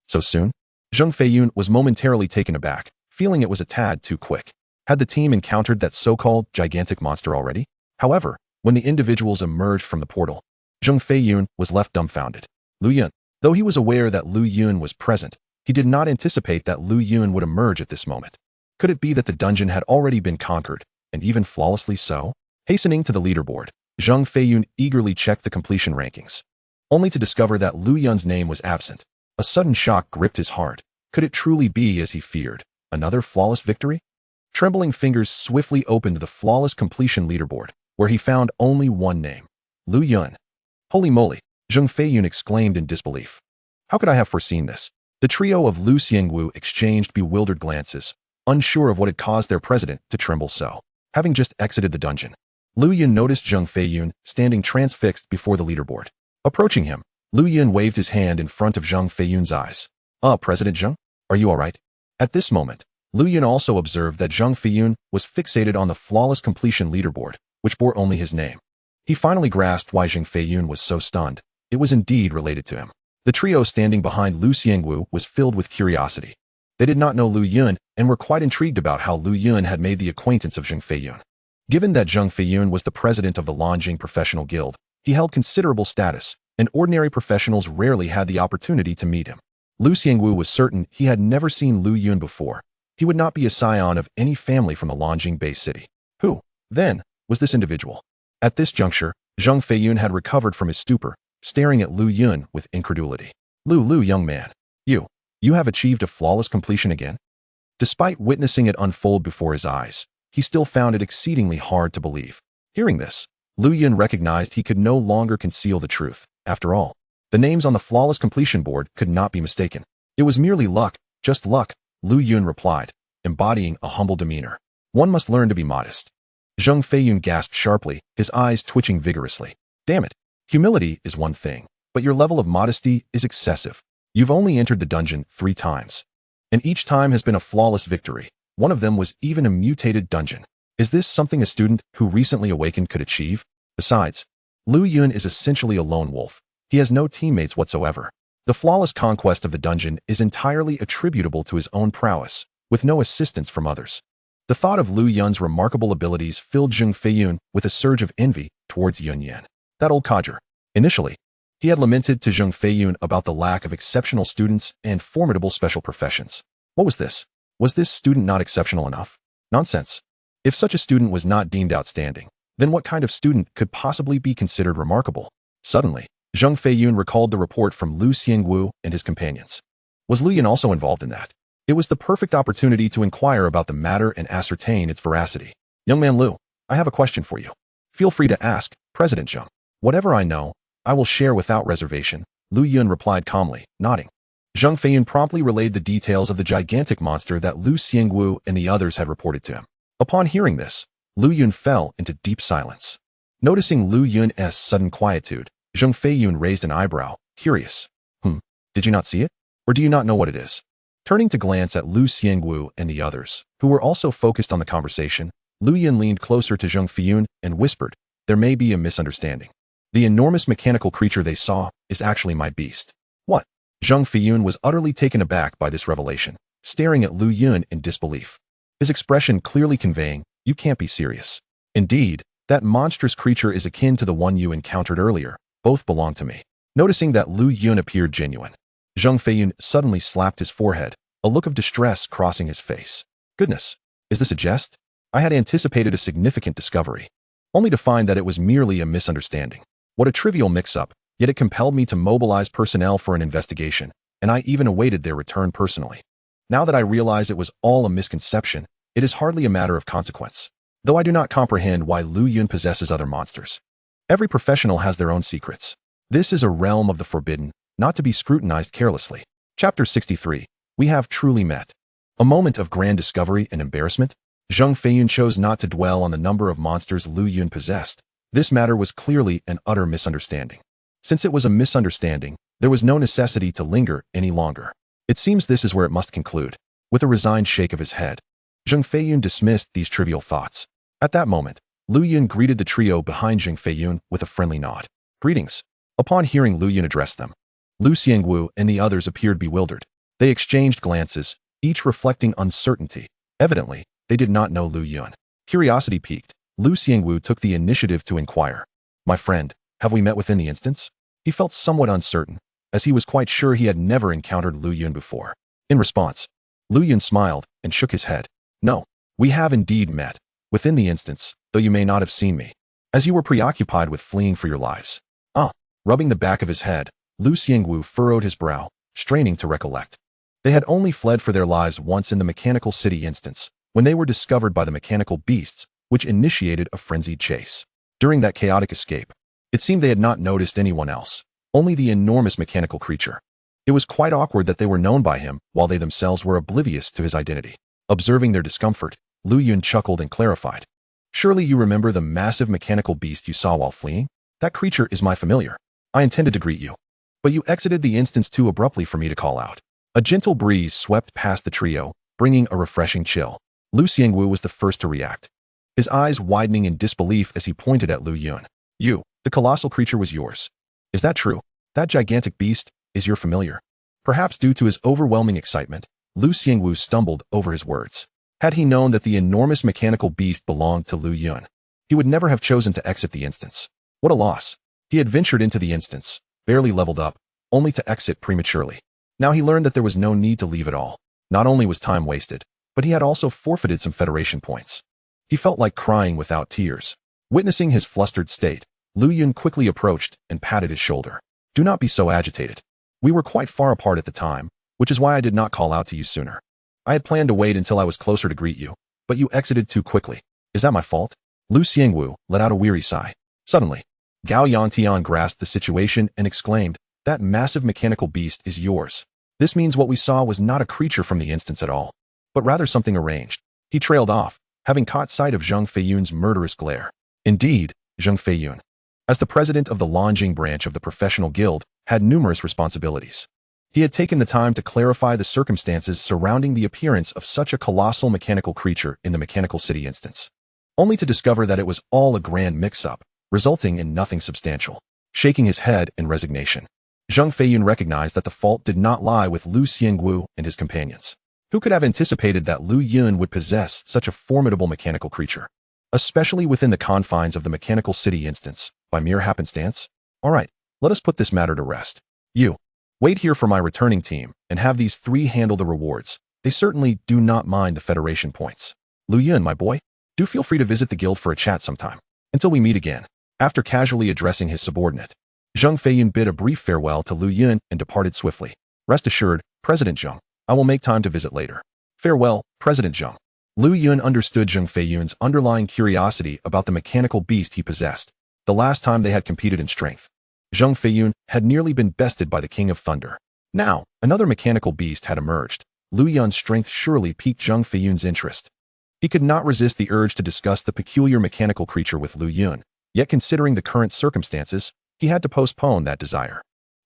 Speaker 1: So soon? Zheng Feiyun was momentarily taken aback, feeling it was a tad too quick. Had the team encountered that so-called gigantic monster already? However, when the individuals emerged from the portal, Zheng Feiyun was left dumbfounded. Lu Yun. Though he was aware that Lu Yun was present, he did not anticipate that Lu Yun would emerge at this moment. Could it be that the dungeon had already been conquered, and even flawlessly so? Hastening to the leaderboard, Zheng Feiyun eagerly checked the completion rankings, only to discover that Lu Yun's name was absent. A sudden shock gripped his heart. Could it truly be as he feared? Another flawless victory? Trembling fingers swiftly opened the flawless completion leaderboard, where he found only one name. Lu Yun. Holy moly! Zheng Feiyun exclaimed in disbelief. How could I have foreseen this? The trio of Lu Xiangwu exchanged bewildered glances, unsure of what had caused their president to tremble so. Having just exited the dungeon, Lu Yun noticed Zheng Feiyun standing transfixed before the leaderboard. Approaching him, Lu Yun waved his hand in front of Zheng Feiyun's eyes. President Zheng? Are you all right? At this moment, Lu Yun also observed that Zheng Feiyun was fixated on the flawless completion leaderboard, which bore only his name. He finally grasped why Zheng Feiyun was so stunned. It was indeed related to him. The trio standing behind Lu Xiangwu was filled with curiosity. They did not know Lu Yun and were quite intrigued about how Lu Yun had made the acquaintance of Zheng Feiyun. Given that Zheng Feiyun was the president of the Lanjing Professional Guild, he held considerable status, and ordinary professionals rarely had the opportunity to meet him. Lu Xiangwu was certain he had never seen Lu Yun before. He would not be a scion of any family from the Lanjing base city. Who, then, was this individual? At this juncture, Zheng Feiyun had recovered from his stupor, staring at Lu Yun with incredulity. Lu, young man. You have achieved a flawless completion again? Despite witnessing it unfold before his eyes, he still found it exceedingly hard to believe. Hearing this, Lu Yun recognized he could no longer conceal the truth. After all, the names on the flawless completion board could not be mistaken. It was merely luck, just luck, Lu Yun replied, embodying a humble demeanor. One must learn to be modest. Zheng Feiyun gasped sharply, his eyes twitching vigorously. Damn it. Humility is one thing, but your level of modesty is excessive. You've only entered the dungeon 3 times, and each time has been a flawless victory. One of them was even a mutated dungeon. Is this something a student who recently awakened could achieve? Besides, Lu Yun is essentially a lone wolf. He has no teammates whatsoever. The flawless conquest of the dungeon is entirely attributable to his own prowess, with no assistance from others. The thought of Lu Yun's remarkable abilities filled Zheng Feiyun with a surge of envy towards Yun Yan. That old codger. Initially, He had lamented to Zheng Feiyun about the lack of exceptional students and formidable special professions. What was this? Was this student not exceptional enough? Nonsense. If such a student was not deemed outstanding, then what kind of student could possibly be considered remarkable? Suddenly, Zheng Feiyun recalled the report from Lu Xiangwu and his companions. Was Lu Yun also involved in that? It was the perfect opportunity to inquire about the matter and ascertain its veracity. Young man Lu, I have a question for you. Feel free to ask, President Zheng. Whatever I know, I will share without reservation, Lu Yun replied calmly, nodding. Zheng Feiyun promptly relayed the details of the gigantic monster that Lu Xiangwu and the others had reported to him. Upon hearing this, Lu Yun fell into deep silence. Noticing Lu Yun's sudden quietude, Zheng Feiyun raised an eyebrow, curious. Did you not see it? Or do you not know what it is? Turning to glance at Lu Xiangwu and the others, who were also focused on the conversation, Lu Yun leaned closer to Zheng Feiyun and whispered, there may be a misunderstanding. The enormous mechanical creature they saw is actually my beast. What? Zheng Feiyun was utterly taken aback by this revelation, staring at Lu Yun in disbelief. His expression clearly conveying, you can't be serious. Indeed, that monstrous creature is akin to the one you encountered earlier, both belong to me. Noticing that Lu Yun appeared genuine, Zheng Feiyun suddenly slapped his forehead, a look of distress crossing his face. Goodness, is this a jest? I had anticipated a significant discovery, only to find that it was merely a misunderstanding. What a trivial mix-up, yet it compelled me to mobilize personnel for an investigation, and I even awaited their return personally. Now that I realize it was all a misconception, it is hardly a matter of consequence, though I do not comprehend why Lu Yun possesses other monsters. Every professional has their own secrets. This is a realm of the forbidden, not to be scrutinized carelessly. Chapter 63. We have truly met. A moment of grand discovery and embarrassment. Zheng Feiyun chose not to dwell on the number of monsters Lu Yun possessed. This matter was clearly an utter misunderstanding. Since it was a misunderstanding, there was no necessity to linger any longer. It seems this is where it must conclude. With a resigned shake of his head, Zheng Feiyun dismissed these trivial thoughts. At that moment, Lu Yun greeted the trio behind Zheng Feiyun with a friendly nod. Greetings. Upon hearing Lu Yun address them, Lu Xiangwu and the others appeared bewildered. They exchanged glances, each reflecting uncertainty. Evidently, they did not know Lu Yun. Curiosity piqued, Lu Xiangwu took the initiative to inquire. My friend, have we met within the instance? He felt somewhat uncertain, as he was quite sure he had never encountered Lu Yun before. In response, Lu Yun smiled and shook his head. No, we have indeed met, within the instance, though you may not have seen me, as you were preoccupied with fleeing for your lives. Rubbing the back of his head, Lu Xiangwu furrowed his brow, straining to recollect. They had only fled for their lives once in the mechanical city instance, when they were discovered by the mechanical beasts, which initiated a frenzied chase. During that chaotic escape, it seemed they had not noticed anyone else, only the enormous mechanical creature. It was quite awkward that they were known by him while they themselves were oblivious to his identity. Observing their discomfort, Lu Yun chuckled and clarified. Surely you remember the massive mechanical beast you saw while fleeing? That creature is my familiar. I intended to greet you, but you exited the instance too abruptly for me to call out. A gentle breeze swept past the trio, bringing a refreshing chill. Lu Xiangwu was the first to react, his eyes widening in disbelief as he pointed at Lu Yun. You, the colossal creature, was yours. Is that true? That gigantic beast is your familiar? Perhaps due to his overwhelming excitement, Lu Xiangwu stumbled over his words. Had he known that the enormous mechanical beast belonged to Lu Yun, he would never have chosen to exit the instance. What a loss. He had ventured into the instance, barely leveled up, only to exit prematurely. Now he learned that there was no need to leave at all. Not only was time wasted, but he had also forfeited some Federation points. He felt like crying without tears. Witnessing his flustered state, Lu Yun quickly approached and patted his shoulder. Do not be so agitated. We were quite far apart at the time, which is why I did not call out to you sooner. I had planned to wait until I was closer to greet you, but you exited too quickly. Is that my fault? Lu Xiangwu let out a weary sigh. Suddenly, Gao Yantian grasped the situation and exclaimed, that massive mechanical beast is yours. This means what we saw was not a creature from the instance at all, but rather something arranged. He trailed off, having caught sight of Zheng Feiyun's murderous glare. Indeed, Zheng Feiyun, as the president of the Longjing branch of the professional guild, had numerous responsibilities. He had taken the time to clarify the circumstances surrounding the appearance of such a colossal mechanical creature in the mechanical city instance, only to discover that it was all a grand mix-up, resulting in nothing substantial. Shaking his head in resignation, Zheng Feiyun recognized that the fault did not lie with Lu Xiangwu and his companions. Who could have anticipated that Lu Yun would possess such a formidable mechanical creature, especially within the confines of the mechanical city instance, by mere happenstance? All right, Let us put this matter to rest. You, wait here for my returning team and have these three handle the rewards. They certainly do not mind the Federation points. Lu Yun, my boy, do feel free to visit the guild for a chat sometime. Until we meet again. After casually addressing his subordinate, Zhang Feiyun bid a brief farewell to Lu Yun and departed swiftly. Rest assured, President Zhang, I will make time to visit later. Farewell, President Zhang. Lu Yun understood Zhang Feiyun's underlying curiosity about the mechanical beast he possessed. The last time they had competed in strength, Zhang Feiyun had nearly been bested by the King of Thunder. Now, another mechanical beast had emerged. Lu Yun's strength surely piqued Zhang Feiyun's interest. He could not resist the urge to discuss the peculiar mechanical creature with Lu Yun, yet considering the current circumstances, he had to postpone that desire.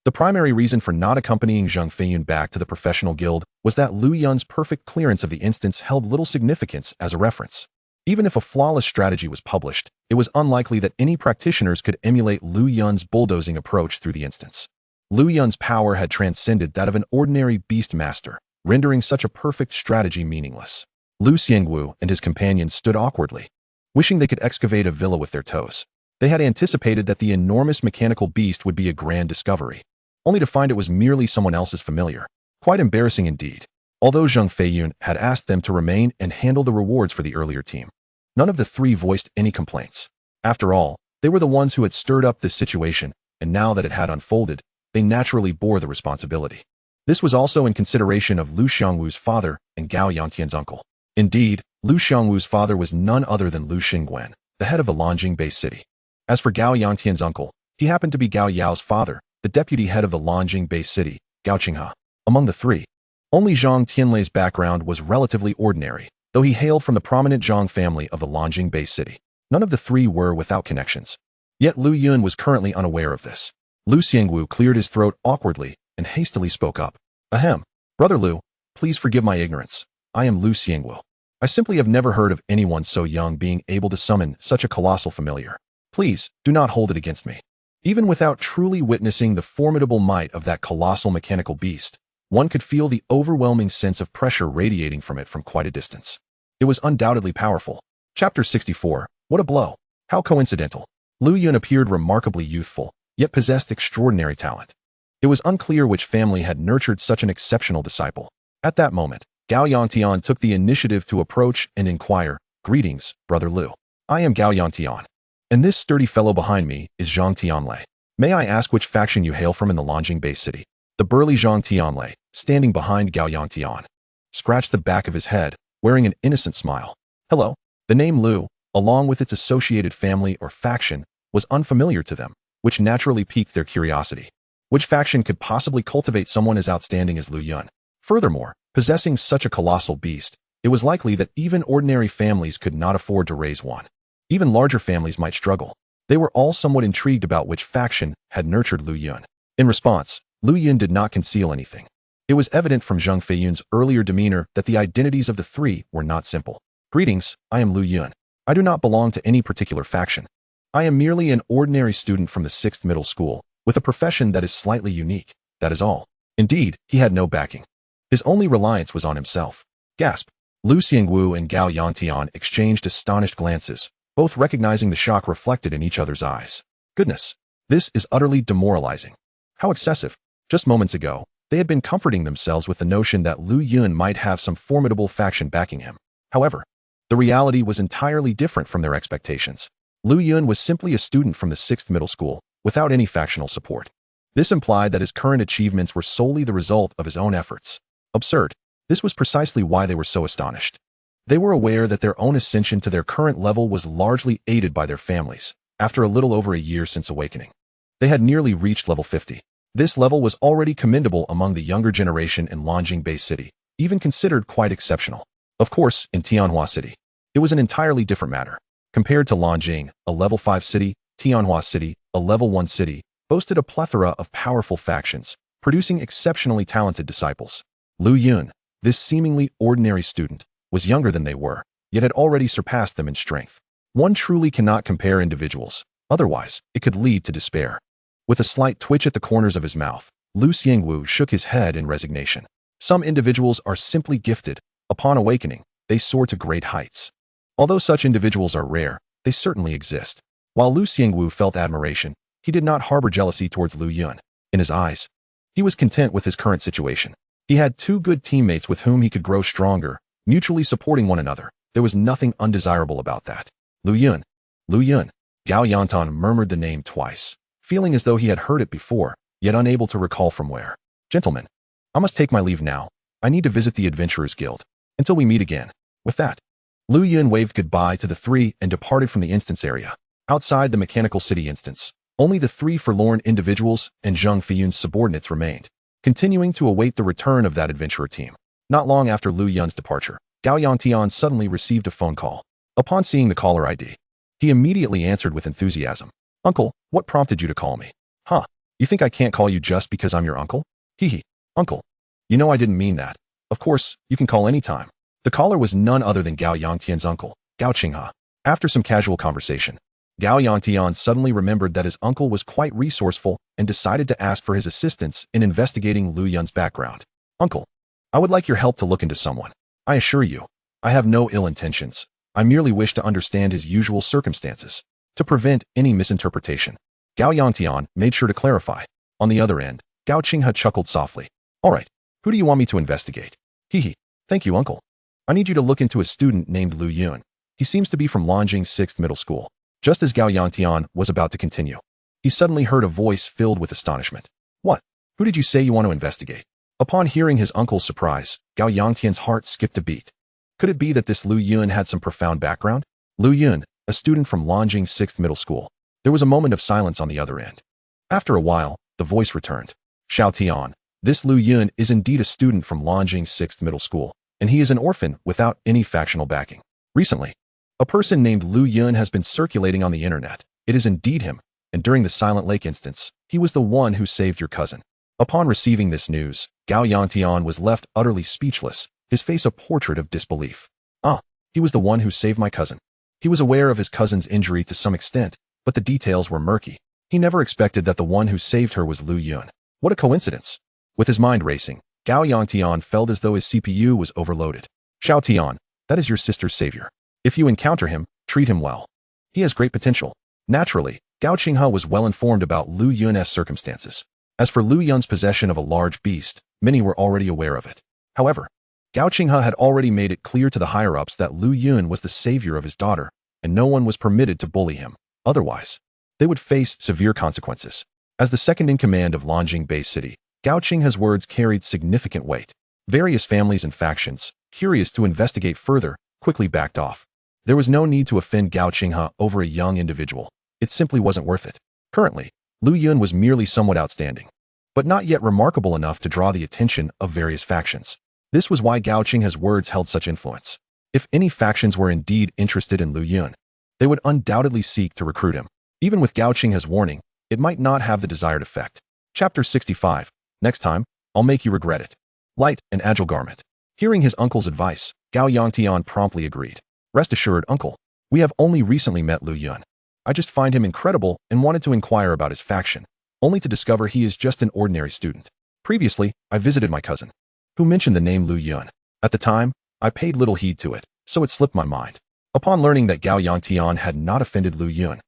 Speaker 1: The primary reason for not accompanying Zhang Feiyun back to the professional guild was that Lu Yun's perfect clearance of the instance held little significance as a reference. Even if a flawless strategy was published, it was unlikely that any practitioners could emulate Lu Yun's bulldozing approach through the instance. Lu Yun's power had transcended that of an ordinary beast master, rendering such a perfect strategy meaningless. Lu Xiangwu and his companions stood awkwardly, wishing they could excavate a villa with their toes. They had anticipated that the enormous mechanical beast would be a grand discovery, only to find it was merely someone else's familiar. Quite embarrassing indeed. Although Zhang Feiyun had asked them to remain and handle the rewards for the earlier team, none of the three voiced any complaints. After all, they were the ones who had stirred up this situation, and now that it had unfolded, they naturally bore the responsibility. This was also in consideration of Lu Xiangwu's father and Gao Yantian's uncle. Indeed, Lu Xiangwu's father was none other than Lu Xingguan, the head of the Longjing base city. As for Gao Yantian's uncle, he happened to be Gao Yao's father, the deputy head of the Longjing base city, Gao Qinghe. Among the three, only Zhang Tianlei's background was relatively ordinary, though he hailed from the prominent Zhang family of the Longjing base city. None of the three were without connections. Yet Lu Yun was currently unaware of this. Lu Xiangwu cleared his throat awkwardly and hastily spoke up. Ahem. Brother Lu, please forgive my ignorance. I am Lu Xiangwu. I simply have never heard of anyone so young being able to summon such a colossal familiar. Please, do not hold it against me. Even without truly witnessing the formidable might of that colossal mechanical beast, one could feel the overwhelming sense of pressure radiating from it from quite a distance. It was undoubtedly powerful. Chapter 64. What a blow. How coincidental. Lu Yun appeared remarkably youthful, yet possessed extraordinary talent. It was unclear which family had nurtured such an exceptional disciple. At that moment, Gao Yantian took the initiative to approach and inquire, "Greetings, Brother Lu. I am Gao Yantian. And this sturdy fellow behind me is Zhang Tianlei. May I ask which faction you hail from in the Longjing base city?" The burly Zhang Tianlei, standing behind Gao Yantian, scratched the back of his head, wearing an innocent smile. Hello. The name Lu, along with its associated family or faction, was unfamiliar to them, which naturally piqued their curiosity. Which faction could possibly cultivate someone as outstanding as Lu Yun? Furthermore, possessing such a colossal beast, it was likely that even ordinary families could not afford to raise one. Even larger families might struggle. They were all somewhat intrigued about which faction had nurtured Lu Yun. In response, Lu Yun did not conceal anything. It was evident from Zhang Feiyun's earlier demeanor that the identities of the three were not simple. Greetings, I am Lu Yun. I do not belong to any particular faction. I am merely an ordinary student from the 6th middle school, with a profession that is slightly unique, that is all. Indeed, he had no backing. His only reliance was on himself. Gasp. Lu Xiangwu and Gao Yantian exchanged astonished glances, both recognizing the shock reflected in each other's eyes. Goodness, this is utterly demoralizing. How excessive. Just moments ago, they had been comforting themselves with the notion that Lu Yun might have some formidable faction backing him. However, the reality was entirely different from their expectations. Lu Yun was simply a student from the 6th middle school, without any factional support. This implied that his current achievements were solely the result of his own efforts. Absurd. This was precisely why they were so astonished. They were aware that their own ascension to their current level was largely aided by their families, after a little over a year since awakening. They had nearly reached level 50. This level was already commendable among the younger generation in Longjing Base City, even considered quite exceptional. Of course, in Tianhua City, it was an entirely different matter. Compared to Longjing, a level 5 city, Tianhua City, a level 1 city, boasted a plethora of powerful factions, producing exceptionally talented disciples. Lu Yun, this seemingly ordinary student, was younger than they were, yet had already surpassed them in strength. One truly cannot compare individuals, otherwise it could lead to despair. With a slight twitch at the corners of his mouth, Lu Xiangwu shook his head in resignation. Some individuals are simply gifted. Upon awakening, they soar to great heights. Although such individuals are rare, they certainly exist. While Lu Xiangwu felt admiration, He did not harbor jealousy towards Lu Yun. In his eyes, he was content with his current situation. He had two good teammates with whom he could grow stronger, mutually supporting one another. There was nothing undesirable about that. Lu Yun. Lu Yun. Gao Yantan murmured the name twice, feeling as though he had heard it before, yet unable to recall from where. Gentlemen, I must take my leave now. I need to visit the Adventurers Guild. Until we meet again. With that, Lu Yun waved goodbye to the three and departed from the instance area. Outside the Mechanical City instance, only the three forlorn individuals and Zheng Fiyun's subordinates remained, continuing to await the return of that adventurer team. Not long after Lu Yun's departure, Gao Yantian suddenly received a phone call. Upon seeing the caller ID, he immediately answered with enthusiasm. Uncle, what prompted you to call me? Huh, you think I can't call you just because I'm your uncle? Hee. Uncle. You know I didn't mean that. Of course, you can call any time. The caller was none other than Gao Yangtian's uncle, Gao Qinghe. After some casual conversation, Gao Yantian suddenly remembered that his uncle was quite resourceful and decided to ask for his assistance in investigating Lu Yun's background. Uncle, I would like your help to look into someone. I assure you, I have no ill intentions. I merely wish to understand his usual circumstances, to prevent any misinterpretation. Gao Yantian made sure to clarify. On the other end, Gao Qinghe chuckled softly. All right, who do you want me to investigate? Hee. Thank you, uncle. I need you to look into a student named Lu Yun. He seems to be from Longjing 6th Middle School. Just as Gao Yantian was about to continue, he suddenly heard a voice filled with astonishment. What? Who did you say you want to investigate? Upon hearing his uncle's surprise, Gao Yangtian's heart skipped a beat. Could it be that this Lu Yun had some profound background? Lu Yun, a student from Longjing 6th Middle School. There was a moment of silence on the other end. After a while, the voice returned. Xiao Tian, this Lu Yun is indeed a student from Longjing 6th Middle School, and he is an orphan without any factional backing. Recently, a person named Lu Yun has been circulating on the internet. It is indeed him, and during the Silent Lake instance, he was the one who saved your cousin. Upon receiving this news, Gao Yantian was left utterly speechless, his face a portrait of disbelief. Ah, he was the one who saved my cousin. He was aware of his cousin's injury to some extent, but the details were murky. He never expected that the one who saved her was Lu Yun. What a coincidence. With his mind racing, Gao Yantian felt as though his CPU was overloaded. Xiao Tian, that is your sister's savior. If you encounter him, treat him well. He has great potential. Naturally, Gao Qinghe was well informed about Lu Yun's circumstances. As for Lu Yun's possession of a large beast, many were already aware of it. However, Gao Qinghe had already made it clear to the higher-ups that Lu Yun was the savior of his daughter, and no one was permitted to bully him. Otherwise, they would face severe consequences. As the second-in-command of Longjing Bay City, Gao Qinghe's words carried significant weight. Various families and factions, curious to investigate further, quickly backed off. There was no need to offend Gao Qinghe over a young individual. It simply wasn't worth it. Currently, Lu Yun was merely somewhat outstanding, but not yet remarkable enough to draw the attention of various factions. This was why Gao Qinghe's words held such influence. If any factions were indeed interested in Lu Yun, they would undoubtedly seek to recruit him. Even with Gao Qinghe's warning, it might not have the desired effect. Chapter 65. Next time, I'll make you regret it. Light and agile garment. Hearing his uncle's advice, Gao Yangtian promptly agreed. Rest assured, uncle, we have only recently met Lu Yun. I just find him incredible and wanted to inquire about his faction, only to discover he is just an ordinary student. Previously, I visited my cousin, who mentioned the name Lu Yun. At the time, I paid little heed to it, so it slipped my mind. Upon learning that Gao Yangtian had not offended Lu Yun,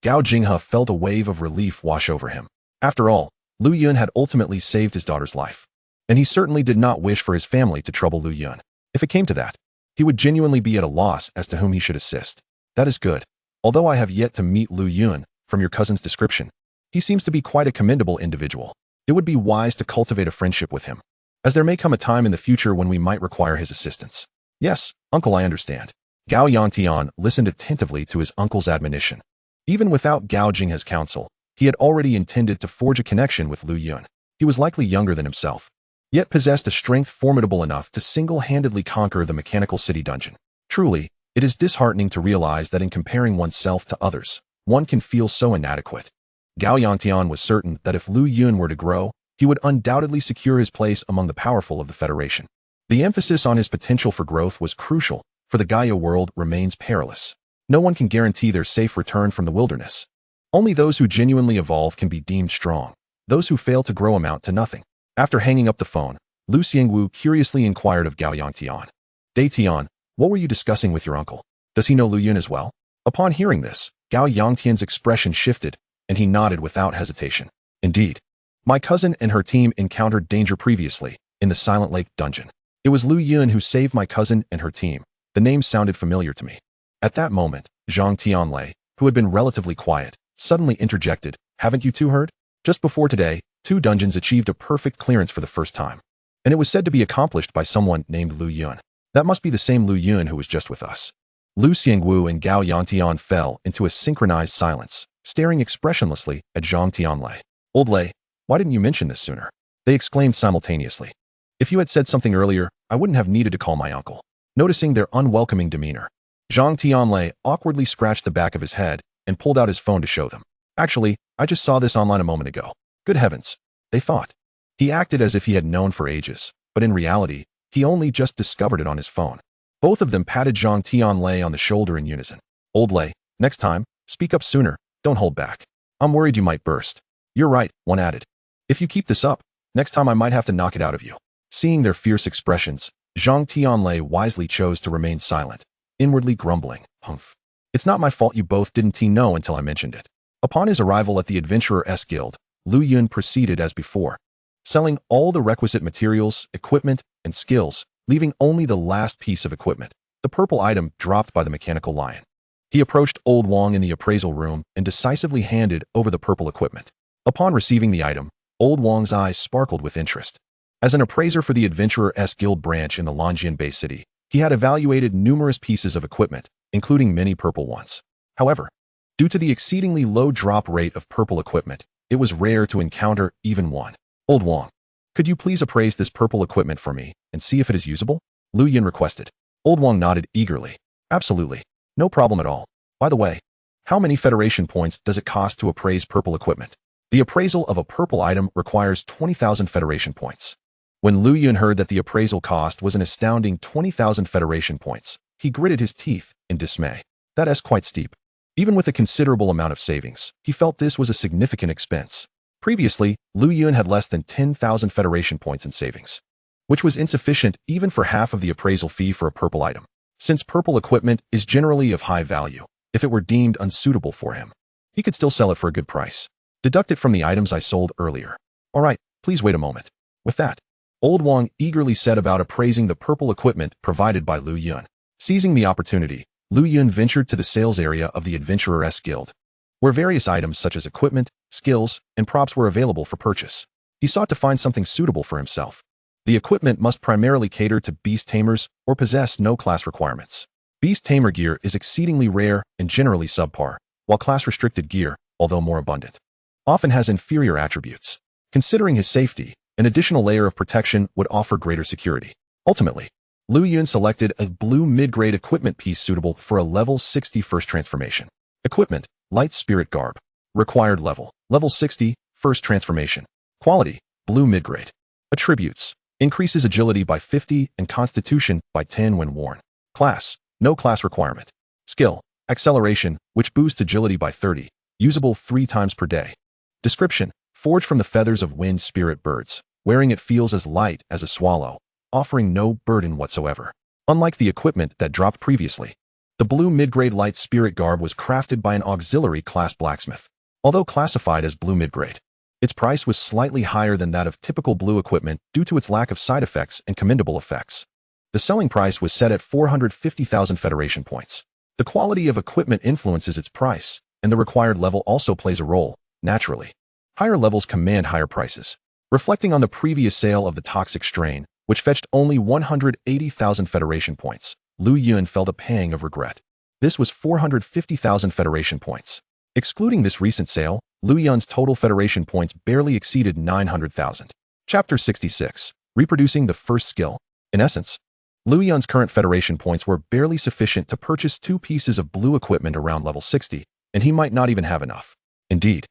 Speaker 1: Gao Qinghe felt a wave of relief wash over him. After all, Lu Yun had ultimately saved his daughter's life, and he certainly did not wish for his family to trouble Lu Yun. If it came to that, he would genuinely be at a loss as to whom he should assist. That is good. Although I have yet to meet Lu Yun, from your cousin's description, he seems to be quite a commendable individual. It would be wise to cultivate a friendship with him, as there may come a time in the future when we might require his assistance. Yes, uncle, I understand. Gao Yantian listened attentively to his uncle's admonition. Even without Gao Qinghe's counsel, he had already intended to forge a connection with Lu Yun. He was likely younger than himself, yet possessed a strength formidable enough to single-handedly conquer the Mechanical City dungeon. Truly, it is disheartening to realize that in comparing oneself to others, one can feel so inadequate. Gao Yantian was certain that if Lu Yun were to grow, he would undoubtedly secure his place among the powerful of the Federation. The emphasis on his potential for growth was crucial, for the Gaia world remains perilous. No one can guarantee their safe return from the wilderness. Only those who genuinely evolve can be deemed strong. Those who fail to grow amount to nothing. After hanging up the phone, Lu Xiangwu curiously inquired of Gao Yangtian. Dai Tian, what were you discussing with your uncle? Does he know Lu Yun as well? Upon hearing this, Gao Yangtian's expression shifted, and he nodded without hesitation. Indeed. My cousin and her team encountered danger previously, in the Silent Lake dungeon. It was Lu Yun who saved my cousin and her team. The name sounded familiar to me. At that moment, Zhang Tianlei, who had been relatively quiet, suddenly interjected, "Haven't you two heard? Just before today, 2 dungeons achieved a perfect clearance for the first time. And it was said to be accomplished by someone named Lu Yun. That must be the same Lu Yun who was just with us." Lu Xiangwu and Gao Yantian fell into a synchronized silence, staring expressionlessly at Zhang Tianlei. "Old Lei, why didn't you mention this sooner?" they exclaimed simultaneously. "If you had said something earlier, I wouldn't have needed to call my uncle." Noticing their unwelcoming demeanor, Zhang Tianlei awkwardly scratched the back of his head and pulled out his phone to show them. "Actually, I just saw this online a moment ago." Good heavens, they thought. He acted as if he had known for ages, but in reality, he only just discovered it on his phone. Both of them patted Zhang Tianlei on the shoulder in unison. "Old Lei, next time, speak up sooner, don't hold back. I'm worried you might burst." "You're right," one added. "If you keep this up, next time I might have to knock it out of you." Seeing their fierce expressions, Zhang Tianlei wisely chose to remain silent, inwardly grumbling, "Humph. It's not my fault you both didn't know until I mentioned it." Upon his arrival at the Adventurers Guild, Lu Yun proceeded as before, selling all the requisite materials, equipment, and skills, leaving only the last piece of equipment, the purple item dropped by the mechanical lion. He approached Old Wang in the appraisal room and decisively handed over the purple equipment. Upon receiving the item, Old Wang's eyes sparkled with interest. As an appraiser for the Adventurers Guild branch in the Longjian Bay City, he had evaluated numerous pieces of equipment, including many purple ones. However, due to the exceedingly low drop rate of purple equipment, it was rare to encounter even one. "Old Wang, could you please appraise this purple equipment for me and see if it is usable?" Lu Yun requested. Old Wang nodded eagerly. "Absolutely. No problem at all. By the way, how many Federation points does it cost to appraise purple equipment?" The appraisal of a purple item requires 20,000 Federation points. When Lu Yun heard that the appraisal cost was an astounding 20,000 Federation points, he gritted his teeth in dismay. That's quite steep. Even with a considerable amount of savings, he felt this was a significant expense. Previously, Lu Yun had less than 10,000 Federation points in savings, which was insufficient even for half of the appraisal fee for a purple item. Since purple equipment is generally of high value, if it were deemed unsuitable for him, he could still sell it for a good price. Deduct it from the items I sold earlier. "All right, please wait a moment." With that, Old Wang eagerly set about appraising the purple equipment provided by Lu Yun. Seizing the opportunity, Lu Yun ventured to the sales area of the Adventurers Guild, where various items such as equipment, skills, and props were available for purchase. He sought to find something suitable for himself. The equipment must primarily cater to beast tamers or possess no class requirements. Beast tamer gear is exceedingly rare and generally subpar, while class-restricted gear, although more abundant, often has inferior attributes. Considering his safety, an additional layer of protection would offer greater security. Ultimately, Lu Yun selected a blue mid-grade equipment piece suitable for a level 60 first transformation. Equipment, Light Spirit Garb. Required level, level 60, first transformation. Quality, blue mid-grade. Attributes, increases agility by 50 and constitution by 10 when worn. Class, no class requirement. Skill, acceleration, which boosts agility by 30, usable 3 times per day. Description, forged from the feathers of wind spirit birds. Wearing it feels as light as a swallow, offering no burden whatsoever. Unlike the equipment that dropped previously, the blue mid-grade light spirit garb was crafted by an auxiliary class blacksmith. Although classified as blue mid-grade, its price was slightly higher than that of typical blue equipment due to its lack of side effects and commendable effects. The selling price was set at 450,000 Federation points. The quality of equipment influences its price, and the required level also plays a role, naturally. Higher levels command higher prices. Reflecting on the previous sale of the toxic strain, which fetched only 180,000 Federation points, Lu Yun felt a pang of regret. This was 450,000 Federation points. Excluding this recent sale, Lu Yun's total Federation points barely exceeded 900,000. Chapter 66. Reproducing the first skill. In essence, Lu Yun's current Federation points were barely sufficient to purchase 2 pieces of blue equipment around level 60, and he might not even have enough. Indeed,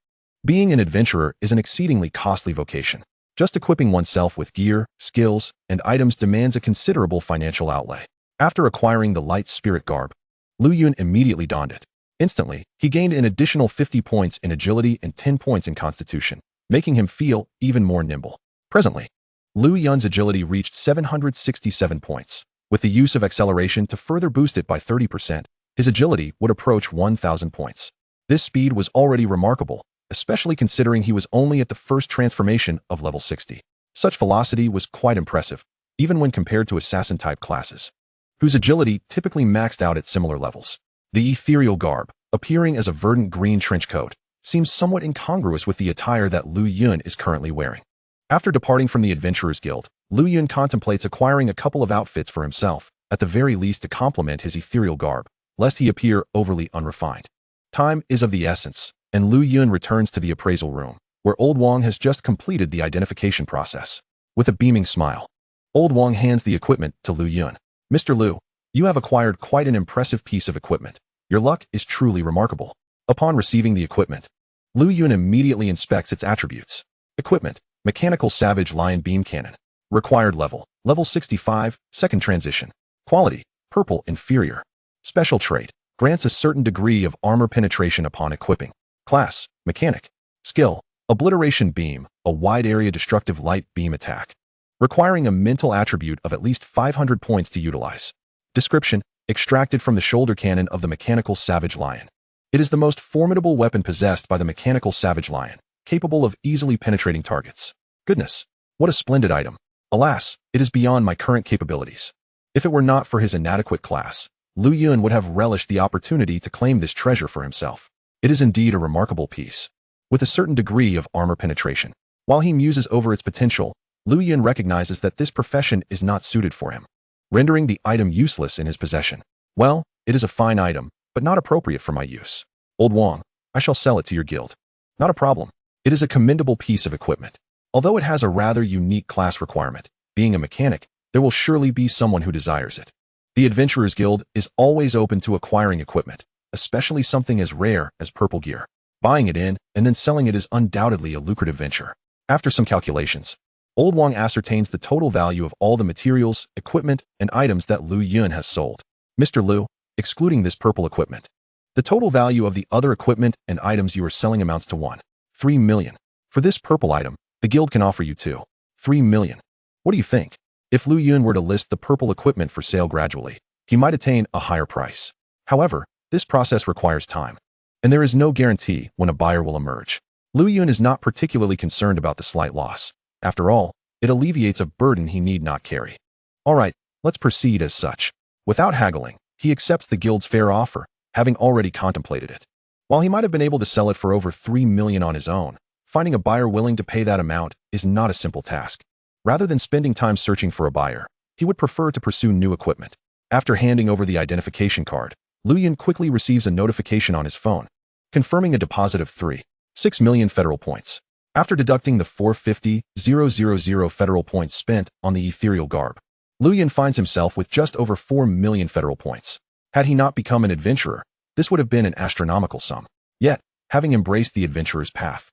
Speaker 1: being an adventurer is an exceedingly costly vocation. Just equipping oneself with gear, skills, and items demands a considerable financial outlay. After acquiring the light spirit garb, Lu Yun immediately donned it. Instantly, he gained an additional 50 points in agility and 10 points in constitution, making him feel even more nimble. Presently, Lu Yun's agility reached 767 points. With the use of acceleration to further boost it by 30%, his agility would approach 1,000 points. This speed was already remarkable, especially considering he was only at the first transformation of level 60. Such velocity was quite impressive, even when compared to assassin-type classes, whose agility typically maxed out at similar levels. The ethereal garb, appearing as a verdant green trench coat, seems somewhat incongruous with the attire that Lu Yun is currently wearing. After departing from the Adventurers Guild, Lu Yun contemplates acquiring a couple of outfits for himself, at the very least to complement his ethereal garb, lest he appear overly unrefined. Time is of the essence, and Lu Yun returns to the appraisal room, where Old Wang has just completed the identification process. With a beaming smile, Old Wang hands the equipment to Lu Yun. Mr. Lu, you have acquired quite an impressive piece of equipment. Your luck is truly remarkable. Upon receiving the equipment, Lu Yun immediately inspects its attributes. Equipment: Mechanical Savage Lion Beam Cannon. Required level: Level 65, second transition. Quality: Purple Inferior. Special trait: Grants a certain degree of armor penetration upon equipping. Class: Mechanic. Skill: Obliteration Beam, a wide area destructive light beam attack, requiring a mental attribute of at least 500 points to utilize. Description: Extracted from the shoulder cannon of the Mechanical Savage Lion. It is the most formidable weapon possessed by the Mechanical Savage Lion, capable of easily penetrating targets. Goodness, what a splendid item. Alas, it is beyond my current capabilities. If it were not for his inadequate class, Lu Yun would have relished the opportunity to claim this treasure for himself. It is indeed a remarkable piece, with a certain degree of armor penetration. While he muses over its potential, Lu Yun recognizes that this profession is not suited for him, rendering the item useless in his possession. Well, it is a fine item, but not appropriate for my use. Old Wang, I shall sell it to your guild. Not a problem. It is a commendable piece of equipment. Although it has a rather unique class requirement, being a mechanic, there will surely be someone who desires it. The Adventurers Guild is always open to acquiring equipment, especially something as rare as purple gear. Buying it in and then selling it is undoubtedly a lucrative venture. After some calculations, Old Wang ascertains the total value of all the materials, equipment, and items that Lu Yun has sold. Mr. Lu, excluding this purple equipment, the total value of the other equipment and items you are selling amounts to 1.3 million. For this purple item, the guild can offer you 2.3 million. What do you think? If Lu Yun were to list the purple equipment for sale gradually, he might attain a higher price. However, this process requires time, and there is no guarantee when a buyer will emerge. Lu Yun is not particularly concerned about the slight loss. After all, it alleviates a burden he need not carry. All right, let's proceed as such. Without haggling, he accepts the guild's fair offer, having already contemplated it. While he might have been able to sell it for over 3 million on his own, finding a buyer willing to pay that amount is not a simple task. Rather than spending time searching for a buyer, he would prefer to pursue new equipment. After handing over the identification card, Lu Yun quickly receives a notification on his phone, confirming a deposit of 3.6 million federal points. After deducting the 450,000 federal points spent on the ethereal garb, Lu Yun finds himself with just over 4 million federal points. Had he not become an adventurer, this would have been an astronomical sum. Yet, having embraced the adventurer's path,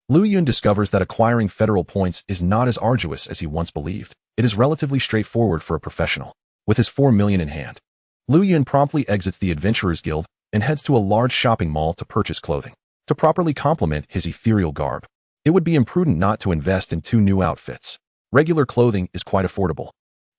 Speaker 1: Lu Yun discovers that acquiring federal points is not as arduous as he once believed. It is relatively straightforward for a professional. With his 4 million in hand, Lu Yun promptly exits the Adventurers Guild and heads to a large shopping mall to purchase clothing. To properly complement his ethereal garb, it would be imprudent not to invest in 2 new outfits. Regular clothing is quite affordable,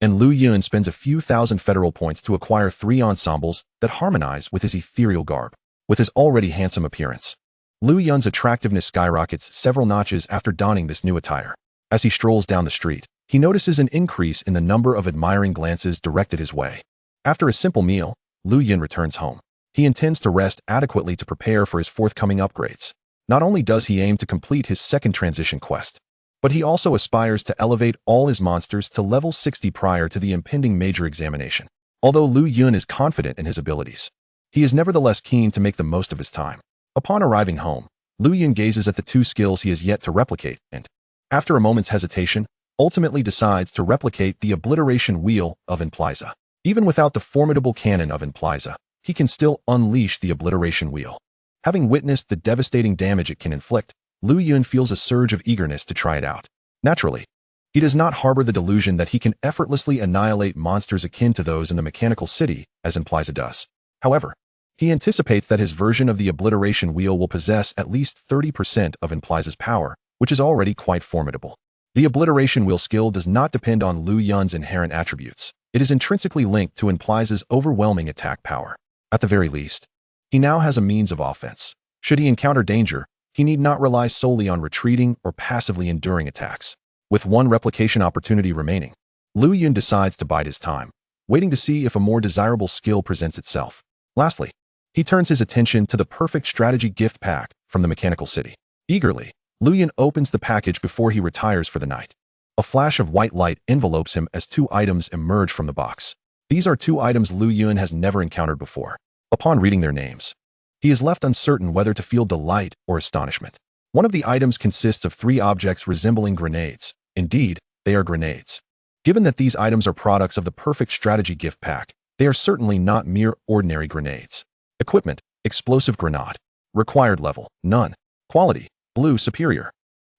Speaker 1: and Lu Yun spends a few thousand federal points to acquire 3 ensembles that harmonize with his ethereal garb. With his already handsome appearance, Lu Yun's attractiveness skyrockets several notches after donning this new attire. As he strolls down the street, he notices an increase in the number of admiring glances directed his way. After a simple meal, Lu Yun returns home. He intends to rest adequately to prepare for his forthcoming upgrades. Not only does he aim to complete his second transition quest, but he also aspires to elevate all his monsters to level 60 prior to the impending major examination. Although Lu Yun is confident in his abilities, he is nevertheless keen to make the most of his time. Upon arriving home, Lu Yun gazes at the 2 skills he has yet to replicate and, after a moment's hesitation, ultimately decides to replicate the obliteration wheel of Impliza. Even without the formidable cannon of Impliza, he can still unleash the obliteration wheel. Having witnessed the devastating damage it can inflict, Lu Yun feels a surge of eagerness to try it out. Naturally, he does not harbor the delusion that he can effortlessly annihilate monsters akin to those in the mechanical city, as Impliza does. However, he anticipates that his version of the obliteration wheel will possess at least 30% of Impliza's power, which is already quite formidable. The obliteration wheel skill does not depend on Lu Yun's inherent attributes. It is intrinsically linked to Impliza's overwhelming attack power. At the very least, he now has a means of offense. Should he encounter danger, he need not rely solely on retreating or passively enduring attacks. With one replication opportunity remaining, Lu Yun decides to bide his time, waiting to see if a more desirable skill presents itself. Lastly, he turns his attention to the perfect strategy gift pack from the Mechanical City. Eagerly, Lu Yun opens the package before he retires for the night. A flash of white light envelopes him as two items emerge from the box. These are two items Lu Yun has never encountered before. Upon reading their names, he is left uncertain whether to feel delight or astonishment. One of the items consists of three objects resembling grenades. Indeed, they are grenades. Given that these items are products of the perfect strategy gift pack, they are certainly not mere ordinary grenades. Equipment: explosive grenade. Required level: none. Quality: blue superior.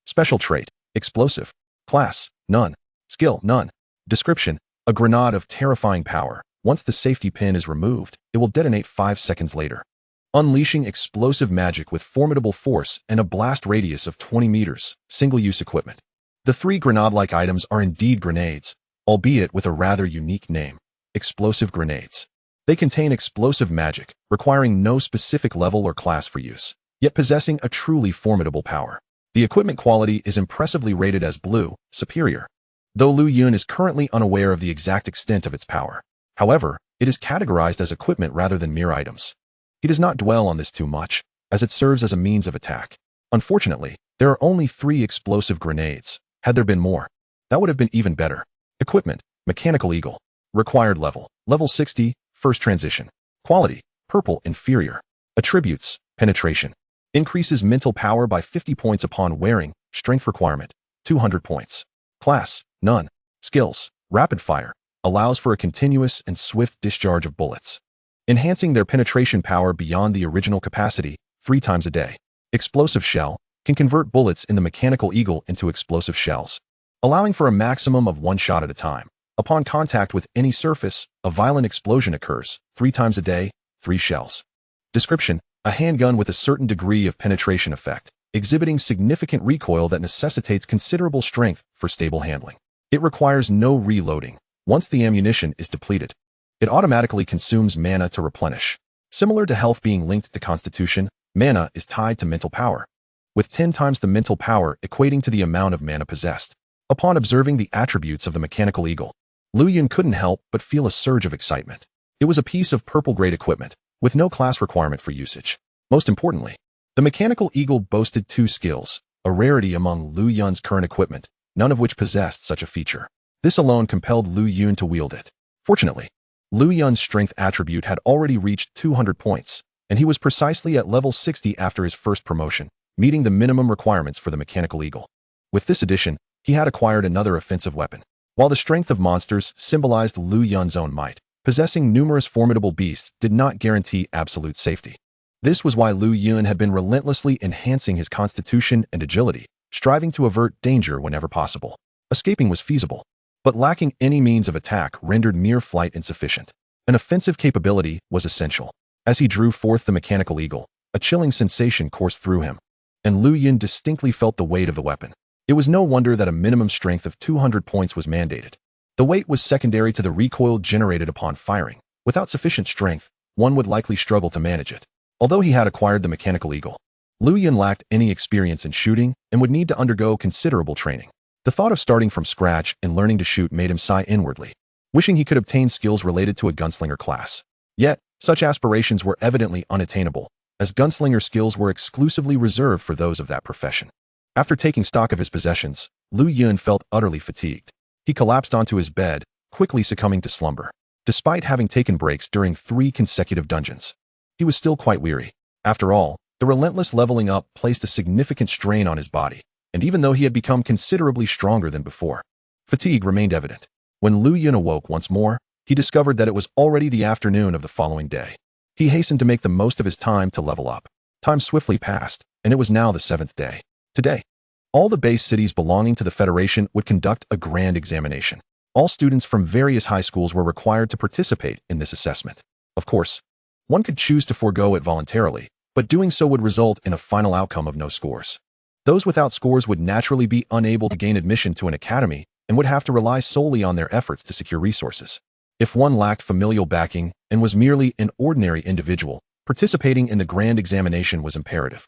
Speaker 1: Special trait: explosive. Class: none. Skill: none. Description: a grenade of terrifying power. Once the safety pin is removed, it will detonate 5 seconds later, unleashing explosive magic with formidable force and a blast radius of 20 meters. Single-use equipment. The three grenade-like items are indeed grenades, albeit with a rather unique name: explosive grenades. They contain explosive magic, requiring no specific level or class for use, yet possessing a truly formidable power. The equipment quality is impressively rated as blue, superior, though Lu Yun is currently unaware of the exact extent of its power. However, it is categorized as equipment rather than mere items. He does not dwell on this too much, as it serves as a means of attack. Unfortunately, there are only 3 explosive grenades. Had there been more, that would have been even better. Equipment: Mechanical Eagle. Required level: level 60, first transition. Quality: purple inferior. Attributes: penetration. Increases mental power by 50 points upon wearing. Strength requirement: 200 points. Class: none. Skills: rapid fire. Allows for a continuous and swift discharge of bullets, enhancing their penetration power beyond the original capacity 3 times a day. Explosive shell. Can convert bullets in the Mechanical Eagle into explosive shells, allowing for a maximum of 1 shot at a time. Upon contact with any surface, a violent explosion occurs 3 times a day, 3 shells. Description: a handgun with a certain degree of penetration effect, exhibiting significant recoil that necessitates considerable strength for stable handling. It requires no reloading. Once the ammunition is depleted, it automatically consumes mana to replenish. Similar to health being linked to constitution, mana is tied to mental power, with 10 times the mental power equating to the amount of mana possessed. Upon observing the attributes of the Mechanical Eagle, Lu Yun couldn't help but feel a surge of excitement. It was a piece of purple-grade equipment, with no class requirement for usage. Most importantly, the Mechanical Eagle boasted 2 skills, a rarity among Lu Yun's current equipment, none of which possessed such a feature. This alone compelled Lu Yun to wield it. Fortunately, Lu Yun's strength attribute had already reached 200 points, and he was precisely at level 60 after his first promotion, meeting the minimum requirements for the Mechanical Eagle. With this addition, he had acquired another offensive weapon. While the strength of monsters symbolized Lu Yun's own might, possessing numerous formidable beasts did not guarantee absolute safety. This was why Lu Yun had been relentlessly enhancing his constitution and agility, striving to avert danger whenever possible. Escaping was feasible, but lacking any means of attack rendered mere flight insufficient. An offensive capability was essential. As he drew forth the Mechanical Eagle, a chilling sensation coursed through him, and Lu Yun distinctly felt the weight of the weapon. It was no wonder that a minimum strength of 200 points was mandated. The weight was secondary to the recoil generated upon firing. Without sufficient strength, one would likely struggle to manage it. Although he had acquired the Mechanical Eagle, Lu Yun lacked any experience in shooting and would need to undergo considerable training. The thought of starting from scratch and learning to shoot made him sigh inwardly, wishing he could obtain skills related to a gunslinger class. Yet, such aspirations were evidently unattainable, as gunslinger skills were exclusively reserved for those of that profession. After taking stock of his possessions, Lu Yun felt utterly fatigued. He collapsed onto his bed, quickly succumbing to slumber. Despite having taken breaks during 3 consecutive dungeons, he was still quite weary. After all, the relentless leveling up placed a significant strain on his body, and even though he had become considerably stronger than before, fatigue remained evident. When Lu Yun awoke once more, he discovered that it was already the afternoon of the following day. He hastened to make the most of his time to level up. Time swiftly passed, and it was now the 7th day. Today, all the base cities belonging to the Federation would conduct a grand examination. All students from various high schools were required to participate in this assessment. Of course, one could choose to forego it voluntarily, but doing so would result in a final outcome of no scores. Those without scores would naturally be unable to gain admission to an academy and would have to rely solely on their efforts to secure resources. If one lacked familial backing and was merely an ordinary individual, participating in the grand examination was imperative.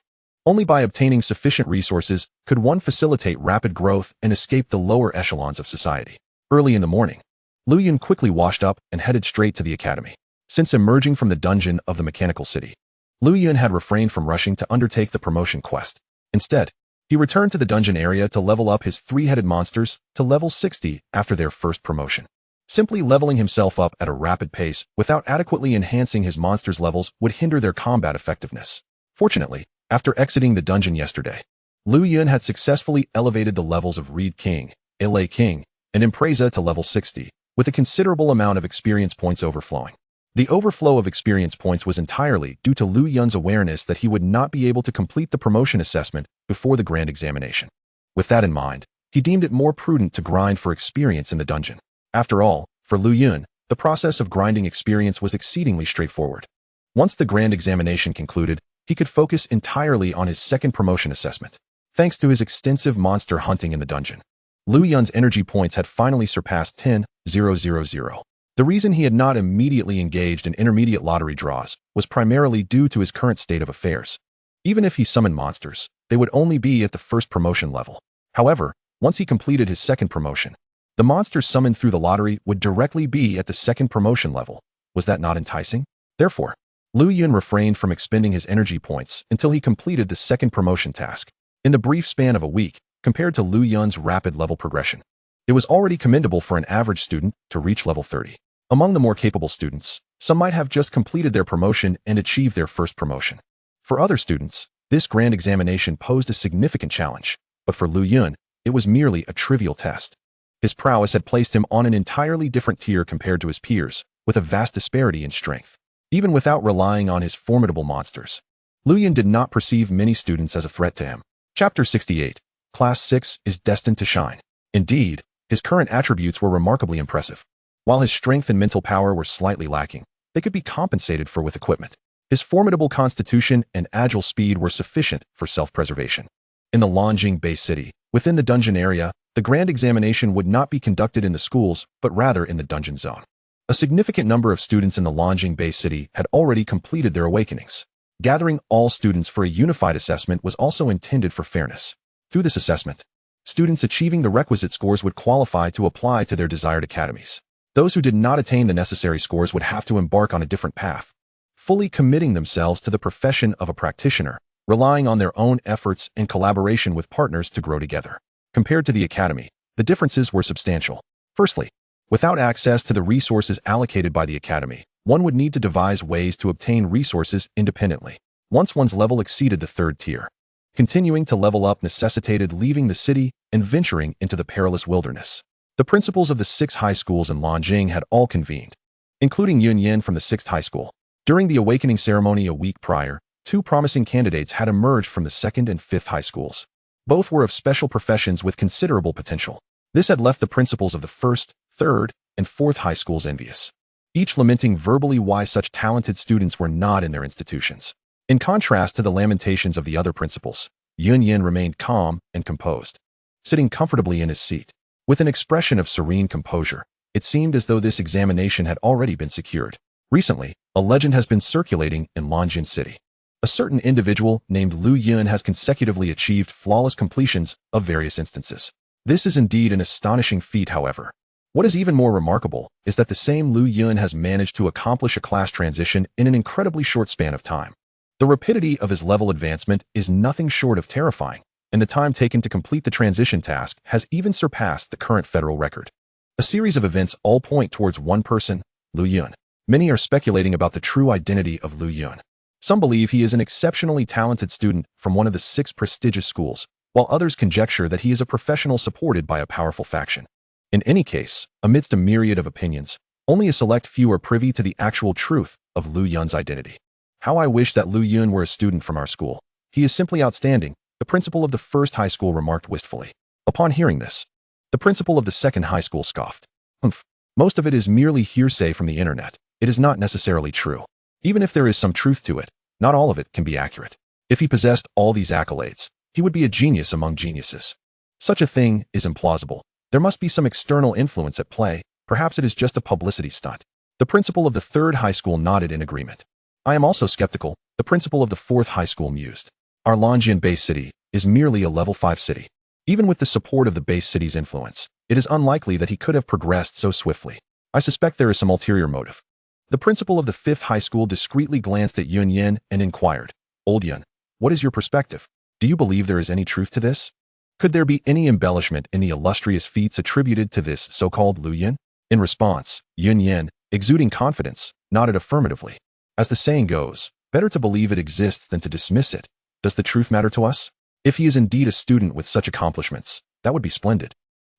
Speaker 1: Only by obtaining sufficient resources could one facilitate rapid growth and escape the lower echelons of society. Early in the morning, Lu Yun quickly washed up and headed straight to the academy. Since emerging from the dungeon of the mechanical city, Lu Yun had refrained from rushing to undertake the promotion quest. Instead, he returned to the dungeon area to level up his three-headed monsters to level 60 after their first promotion. Simply leveling himself up at a rapid pace without adequately enhancing his monsters' levels would hinder their combat effectiveness. Fortunately, after exiting the dungeon yesterday, Lu Yun had successfully elevated the levels of Reed King, Aire King, and Impreza to level 60, with a considerable amount of experience points overflowing. The overflow of experience points was entirely due to Lu Yun's awareness that he would not be able to complete the promotion assessment before the grand examination. With that in mind, he deemed it more prudent to grind for experience in the dungeon. After all, for Lu Yun, the process of grinding experience was exceedingly straightforward. Once the grand examination concluded, he could focus entirely on his second promotion assessment. Thanks to his extensive monster hunting in the dungeon, Lu Yun's energy points had finally surpassed 10,000. The reason he had not immediately engaged in intermediate lottery draws was primarily due to his current state of affairs. Even if he summoned monsters, they would only be at the first promotion level. However, once he completed his second promotion, the monsters summoned through the lottery would directly be at the second promotion level. Was that not enticing? Therefore, Lu Yun refrained from expending his energy points until he completed the second promotion task. In the brief span of a week, compared to Lu Yun's rapid level progression, it was already commendable for an average student to reach level 30. Among the more capable students, some might have just completed their promotion and achieved their first promotion. For other students, this grand examination posed a significant challenge, but for Lu Yun, it was merely a trivial test. His prowess had placed him on an entirely different tier compared to his peers, with a vast disparity in strength. Even without relying on his formidable monsters, Lu Yun did not perceive many students as a threat to him. Chapter 68. Class 6 is destined to shine. Indeed, his current attributes were remarkably impressive. While his strength and mental power were slightly lacking, they could be compensated for with equipment. His formidable constitution and agile speed were sufficient for self-preservation. In the Longjing Bay City, within the dungeon area, the grand examination would not be conducted in the schools, but rather in the dungeon zone. A significant number of students in the Longjing Bay City had already completed their awakenings. Gathering all students for a unified assessment was also intended for fairness. Through this assessment, students achieving the requisite scores would qualify to apply to their desired academies. Those who did not attain the necessary scores would have to embark on a different path, fully committing themselves to the profession of a practitioner, relying on their own efforts and collaboration with partners to grow together. Compared to the academy, the differences were substantial. Firstly, without access to the resources allocated by the academy, one would need to devise ways to obtain resources independently. Once one's level exceeded the third tier, continuing to level up necessitated leaving the city and venturing into the perilous wilderness. The principals of the 6 high schools in Longjing had all convened, including Yun Yin from the 6th high school. During the awakening ceremony a week prior, 2 promising candidates had emerged from the 2nd and 5th high schools. Both were of special professions with considerable potential. This had left the principals of the 1st, 3rd, and 4th high schools envious, each lamenting verbally why such talented students were not in their institutions. In contrast to the lamentations of the other principals, Yun Yin remained calm and composed, sitting comfortably in his seat. With an expression of serene composure, it seemed as though this examination had already been secured. Recently, a legend has been circulating in Longjing City. A certain individual named Lu Yun has consecutively achieved flawless completions of various instances. This is indeed an astonishing feat, however. What is even more remarkable is that the same Lu Yun has managed to accomplish a class transition in an incredibly short span of time. The rapidity of his level advancement is nothing short of terrifying, and the time taken to complete the transition task has even surpassed the current federal record. A series of events all point towards one person, Lu Yun. Many are speculating about the true identity of Lu Yun. Some believe he is an exceptionally talented student from one of the 6 prestigious schools, while others conjecture that he is a professional supported by a powerful faction. In any case, amidst a myriad of opinions, only a select few are privy to the actual truth of Lu Yun's identity. How I wish that Lu Yun were a student from our school. He is simply outstanding, the principal of the 1st high school remarked wistfully. Upon hearing this, the principal of the 2nd high school scoffed. Most of it is merely hearsay from the internet. It is not necessarily true. Even if there is some truth to it, not all of it can be accurate. If he possessed all these accolades, he would be a genius among geniuses. Such a thing is implausible. There must be some external influence at play. Perhaps it is just a publicity stunt. The principal of the 3rd high school nodded in agreement. I am also skeptical, the principal of the 4th high school mused. Our Longian base city is merely a level 5 city. Even with the support of the base city's influence, it is unlikely that he could have progressed so swiftly. I suspect there is some ulterior motive. The principal of the 5th high school discreetly glanced at Yun Yin and inquired, Old Yun, what is your perspective? Do you believe there is any truth to this? Could there be any embellishment in the illustrious feats attributed to this so-called Lu Yun? In response, Yun Yin, exuding confidence, nodded affirmatively. As the saying goes, better to believe it exists than to dismiss it. Does the truth matter to us? If he is indeed a student with such accomplishments, that would be splendid.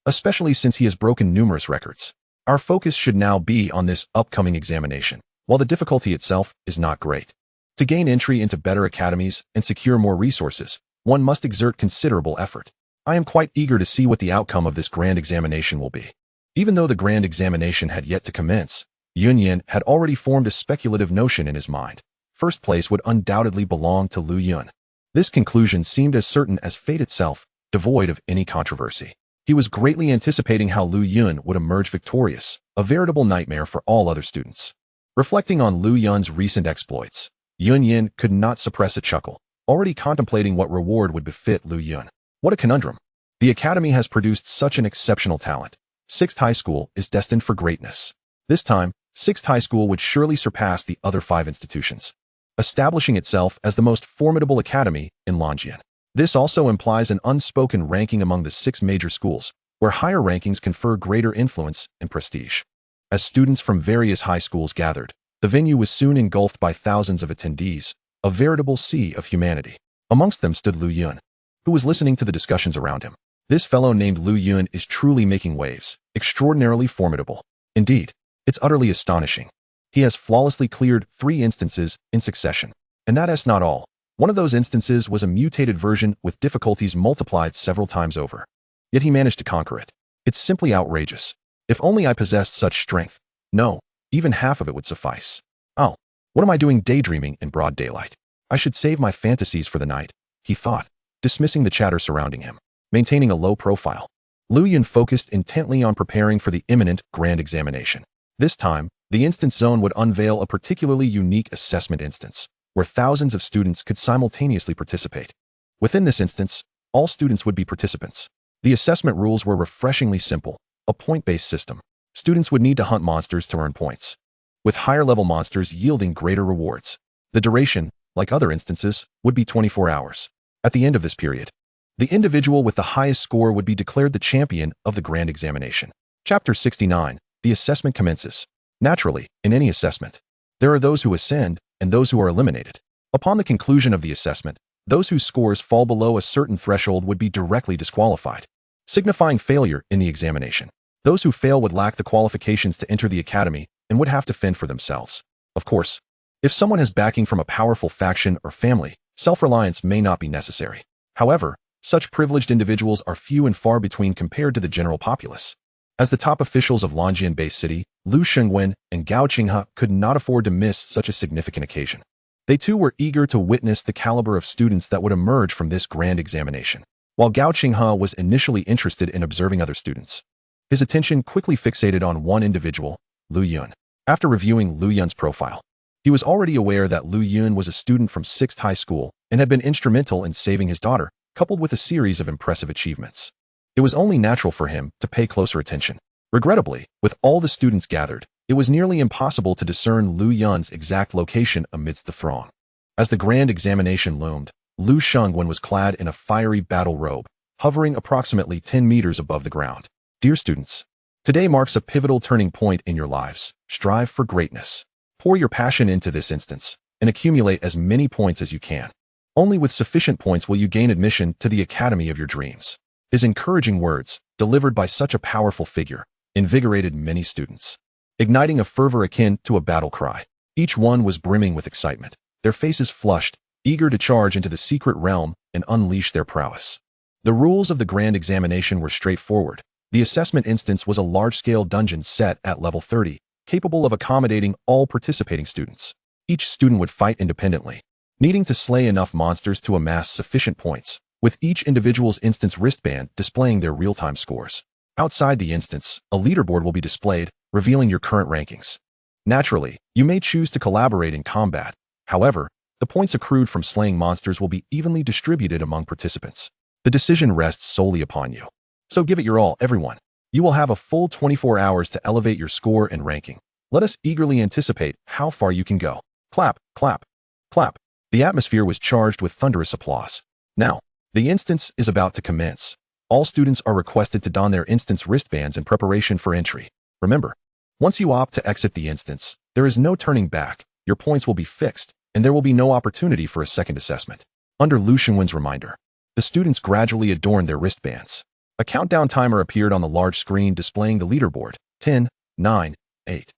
Speaker 1: Especially since he has broken numerous records. Our focus should now be on this upcoming examination, while the difficulty itself is not great. To gain entry into better academies and secure more resources, one must exert considerable effort. I am quite eager to see what the outcome of this grand examination will be. Even though the grand examination had yet to commence, Yun Yin had already formed a speculative notion in his mind. First place would undoubtedly belong to Lu Yun. This conclusion seemed as certain as fate itself, devoid of any controversy. He was greatly anticipating how Lu Yun would emerge victorious, a veritable nightmare for all other students. Reflecting on Lu Yun's recent exploits, Yun Yin could not suppress a chuckle, already contemplating what reward would befit Lu Yun. What a conundrum. The academy has produced such an exceptional talent. 6th High School is destined for greatness. This time, 6th High School would surely surpass the other 5 institutions, establishing itself as the most formidable academy in Longian. This also implies an unspoken ranking among the 6 major schools, where higher rankings confer greater influence and prestige. As students from various high schools gathered, the venue was soon engulfed by thousands of attendees, a veritable sea of humanity. Amongst them stood Lu Yun, who was listening to the discussions around him. This fellow named Lu Yun is truly making waves, extraordinarily formidable. Indeed, it's utterly astonishing. He has flawlessly cleared 3 instances in succession. And that is not all. One of those instances was a mutated version with difficulties multiplied several times over. Yet he managed to conquer it. It's simply outrageous. If only I possessed such strength. No, even half of it would suffice. Oh, what am I doing daydreaming in broad daylight? I should save my fantasies for the night, he thought, dismissing the chatter surrounding him, maintaining a low profile. Lu Yun focused intently on preparing for the imminent grand examination. This time, the instance zone would unveil a particularly unique assessment instance, where thousands of students could simultaneously participate. Within this instance, all students would be participants. The assessment rules were refreshingly simple, a point-based system. Students would need to hunt monsters to earn points, with higher-level monsters yielding greater rewards. The duration, like other instances, would be 24 hours. At the end of this period, the individual with the highest score would be declared the champion of the grand examination. Chapter 69. The assessment commences. Naturally, in any assessment, there are those who ascend and those who are eliminated. Upon the conclusion of the assessment, those whose scores fall below a certain threshold would be directly disqualified, signifying failure in the examination. Those who fail would lack the qualifications to enter the academy and would have to fend for themselves. Of course, if someone has backing from a powerful faction or family, self-reliance may not be necessary. However, such privileged individuals are few and far between compared to the general populace. As the top officials of Longian Base City, Lu Shengwen and Gao Qinghe could not afford to miss such a significant occasion. They too were eager to witness the caliber of students that would emerge from this grand examination. While Gao Qinghe was initially interested in observing other students, his attention quickly fixated on one individual, Lu Yun. After reviewing Lu Yun's profile, he was already aware that Lu Yun was a student from 6th High School and had been instrumental in saving his daughter, coupled with a series of impressive achievements. It was only natural for him to pay closer attention. Regrettably, with all the students gathered, it was nearly impossible to discern Lu Yun's exact location amidst the throng. As the grand examination loomed, Lu Shengwen was clad in a fiery battle robe, hovering approximately 10 meters above the ground. Dear students, today marks a pivotal turning point in your lives. Strive for greatness. Pour your passion into this instance and accumulate as many points as you can. Only with sufficient points will you gain admission to the academy of your dreams. His encouraging words, delivered by such a powerful figure, invigorated many students, igniting a fervor akin to a battle cry. Each one was brimming with excitement, their faces flushed, eager to charge into the secret realm and unleash their prowess. The rules of the grand examination were straightforward. The assessment instance was a large-scale dungeon set at level 30, capable of accommodating all participating students. Each student would fight independently, needing to slay enough monsters to amass sufficient points, with each individual's instance wristband displaying their real-time scores. Outside the instance, a leaderboard will be displayed, revealing your current rankings. Naturally, you may choose to collaborate in combat. However, The points accrued from slaying monsters will be evenly distributed among participants. The decision rests solely upon you. So give it your all, everyone. You will have a full 24 hours to elevate your score and ranking. Let us eagerly anticipate how far you can go. Clap, clap, clap. The atmosphere was charged with thunderous applause. Now, the instance is about to commence. All students are requested to don their instance wristbands in preparation for entry. Remember, once you opt to exit the instance, there is no turning back. Your points will be fixed, and there will be no opportunity for a second assessment. Under Lu Xinwen's reminder, the students gradually adorned their wristbands. A countdown timer appeared on the large screen displaying the leaderboard. 10, 9, 8,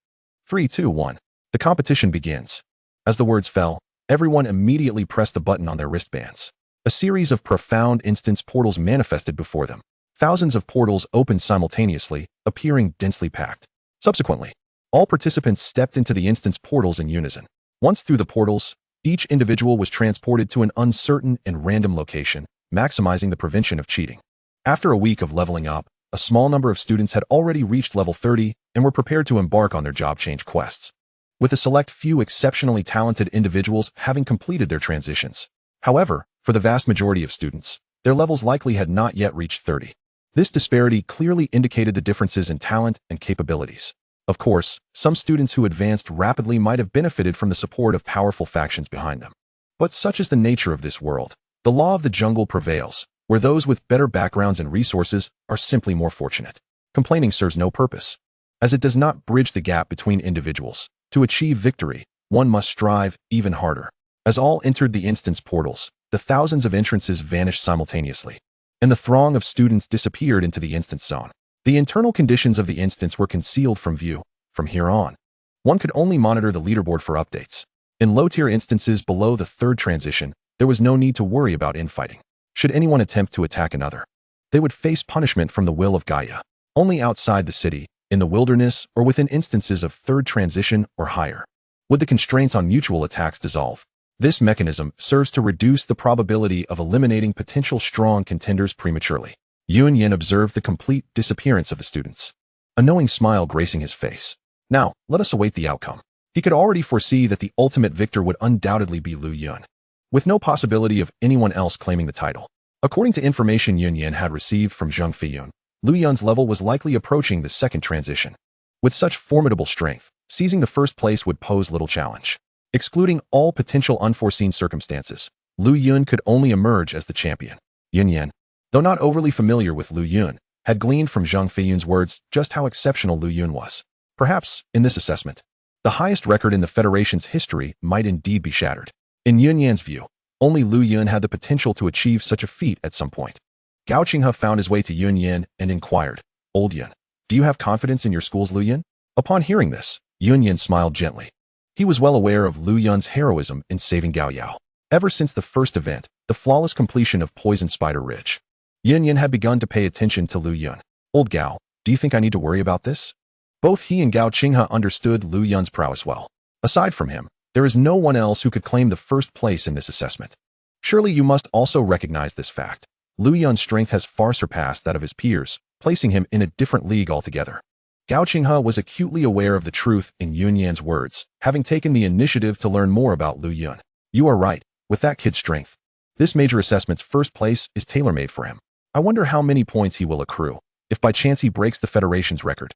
Speaker 1: 3, 2, 1. The competition begins. As the words fell, everyone immediately pressed the button on their wristbands. A series of profound instance portals manifested before them. Thousands of portals opened simultaneously, appearing densely packed. Subsequently, all participants stepped into the instance portals in unison. Once through the portals, each individual was transported to an uncertain and random location, maximizing the prevention of cheating. After a week of leveling up, a small number of students had already reached level 30 and were prepared to embark on their job change quests, with a select few exceptionally talented individuals having completed their transitions. However, for the vast majority of students, their levels likely had not yet reached 30. This disparity clearly indicated the differences in talent and capabilities. Of course, some students who advanced rapidly might have benefited from the support of powerful factions behind them. But such is the nature of this world. The law of the jungle prevails, where those with better backgrounds and resources are simply more fortunate. Complaining serves no purpose, as it does not bridge the gap between individuals. To achieve victory, one must strive even harder. As all entered the instance portals, the thousands of entrances vanished simultaneously, and the throng of students disappeared into the instance zone. The internal conditions of the instance were concealed from view. From here on, one could only monitor the leaderboard for updates. In low-tier instances below the third transition, there was no need to worry about infighting. Should anyone attempt to attack another, they would face punishment from the will of Gaia. Only outside the city, in the wilderness, or within instances of third transition or higher, would the constraints on mutual attacks dissolve. This mechanism serves to reduce the probability of eliminating potential strong contenders prematurely. Yun observed the complete disappearance of the students, a knowing smile gracing his face. Now, let us await the outcome. He could already foresee that the ultimate victor would undoubtedly be Lu Yun, with no possibility of anyone else claiming the title. According to information Yun had received from Zheng Feiyun, Lu Yun's level was likely approaching the second transition. With such formidable strength, seizing the first place would pose little challenge. Excluding all potential unforeseen circumstances, Lu Yun could only emerge as the champion. Yun, though not overly familiar with Lu Yun, had gleaned from Zheng Feiyun's words just how exceptional Lu Yun was. Perhaps, in this assessment, the highest record in the Federation's history might indeed be shattered. In Yun's view, only Lu Yun had the potential to achieve such a feat at some point. Gao Qinghe found his way to Yun and inquired, "Old Yun, do you have confidence in your school's Lu Yun?" Upon hearing this, Yun smiled gently. He was well aware of Lu Yun's heroism in saving Gao Yao. Ever since the first event, the flawless completion of Poison Spider Ridge, Yun had begun to pay attention to Lu Yun. "Old Gao, do you think I need to worry about this?" Both he and Gao Qinghe understood Lu Yun's prowess well. Aside from him, there is no one else who could claim the first place in this assessment. Surely you must also recognize this fact. Lu Yun's strength has far surpassed that of his peers, placing him in a different league altogether. Gao Qinghe was acutely aware of the truth in Yun's words, having taken the initiative to learn more about Lu Yun. "You are right, with that kid's strength. This major assessment's first place is tailor-made for him. I wonder how many points he will accrue, if by chance he breaks the Federation's record.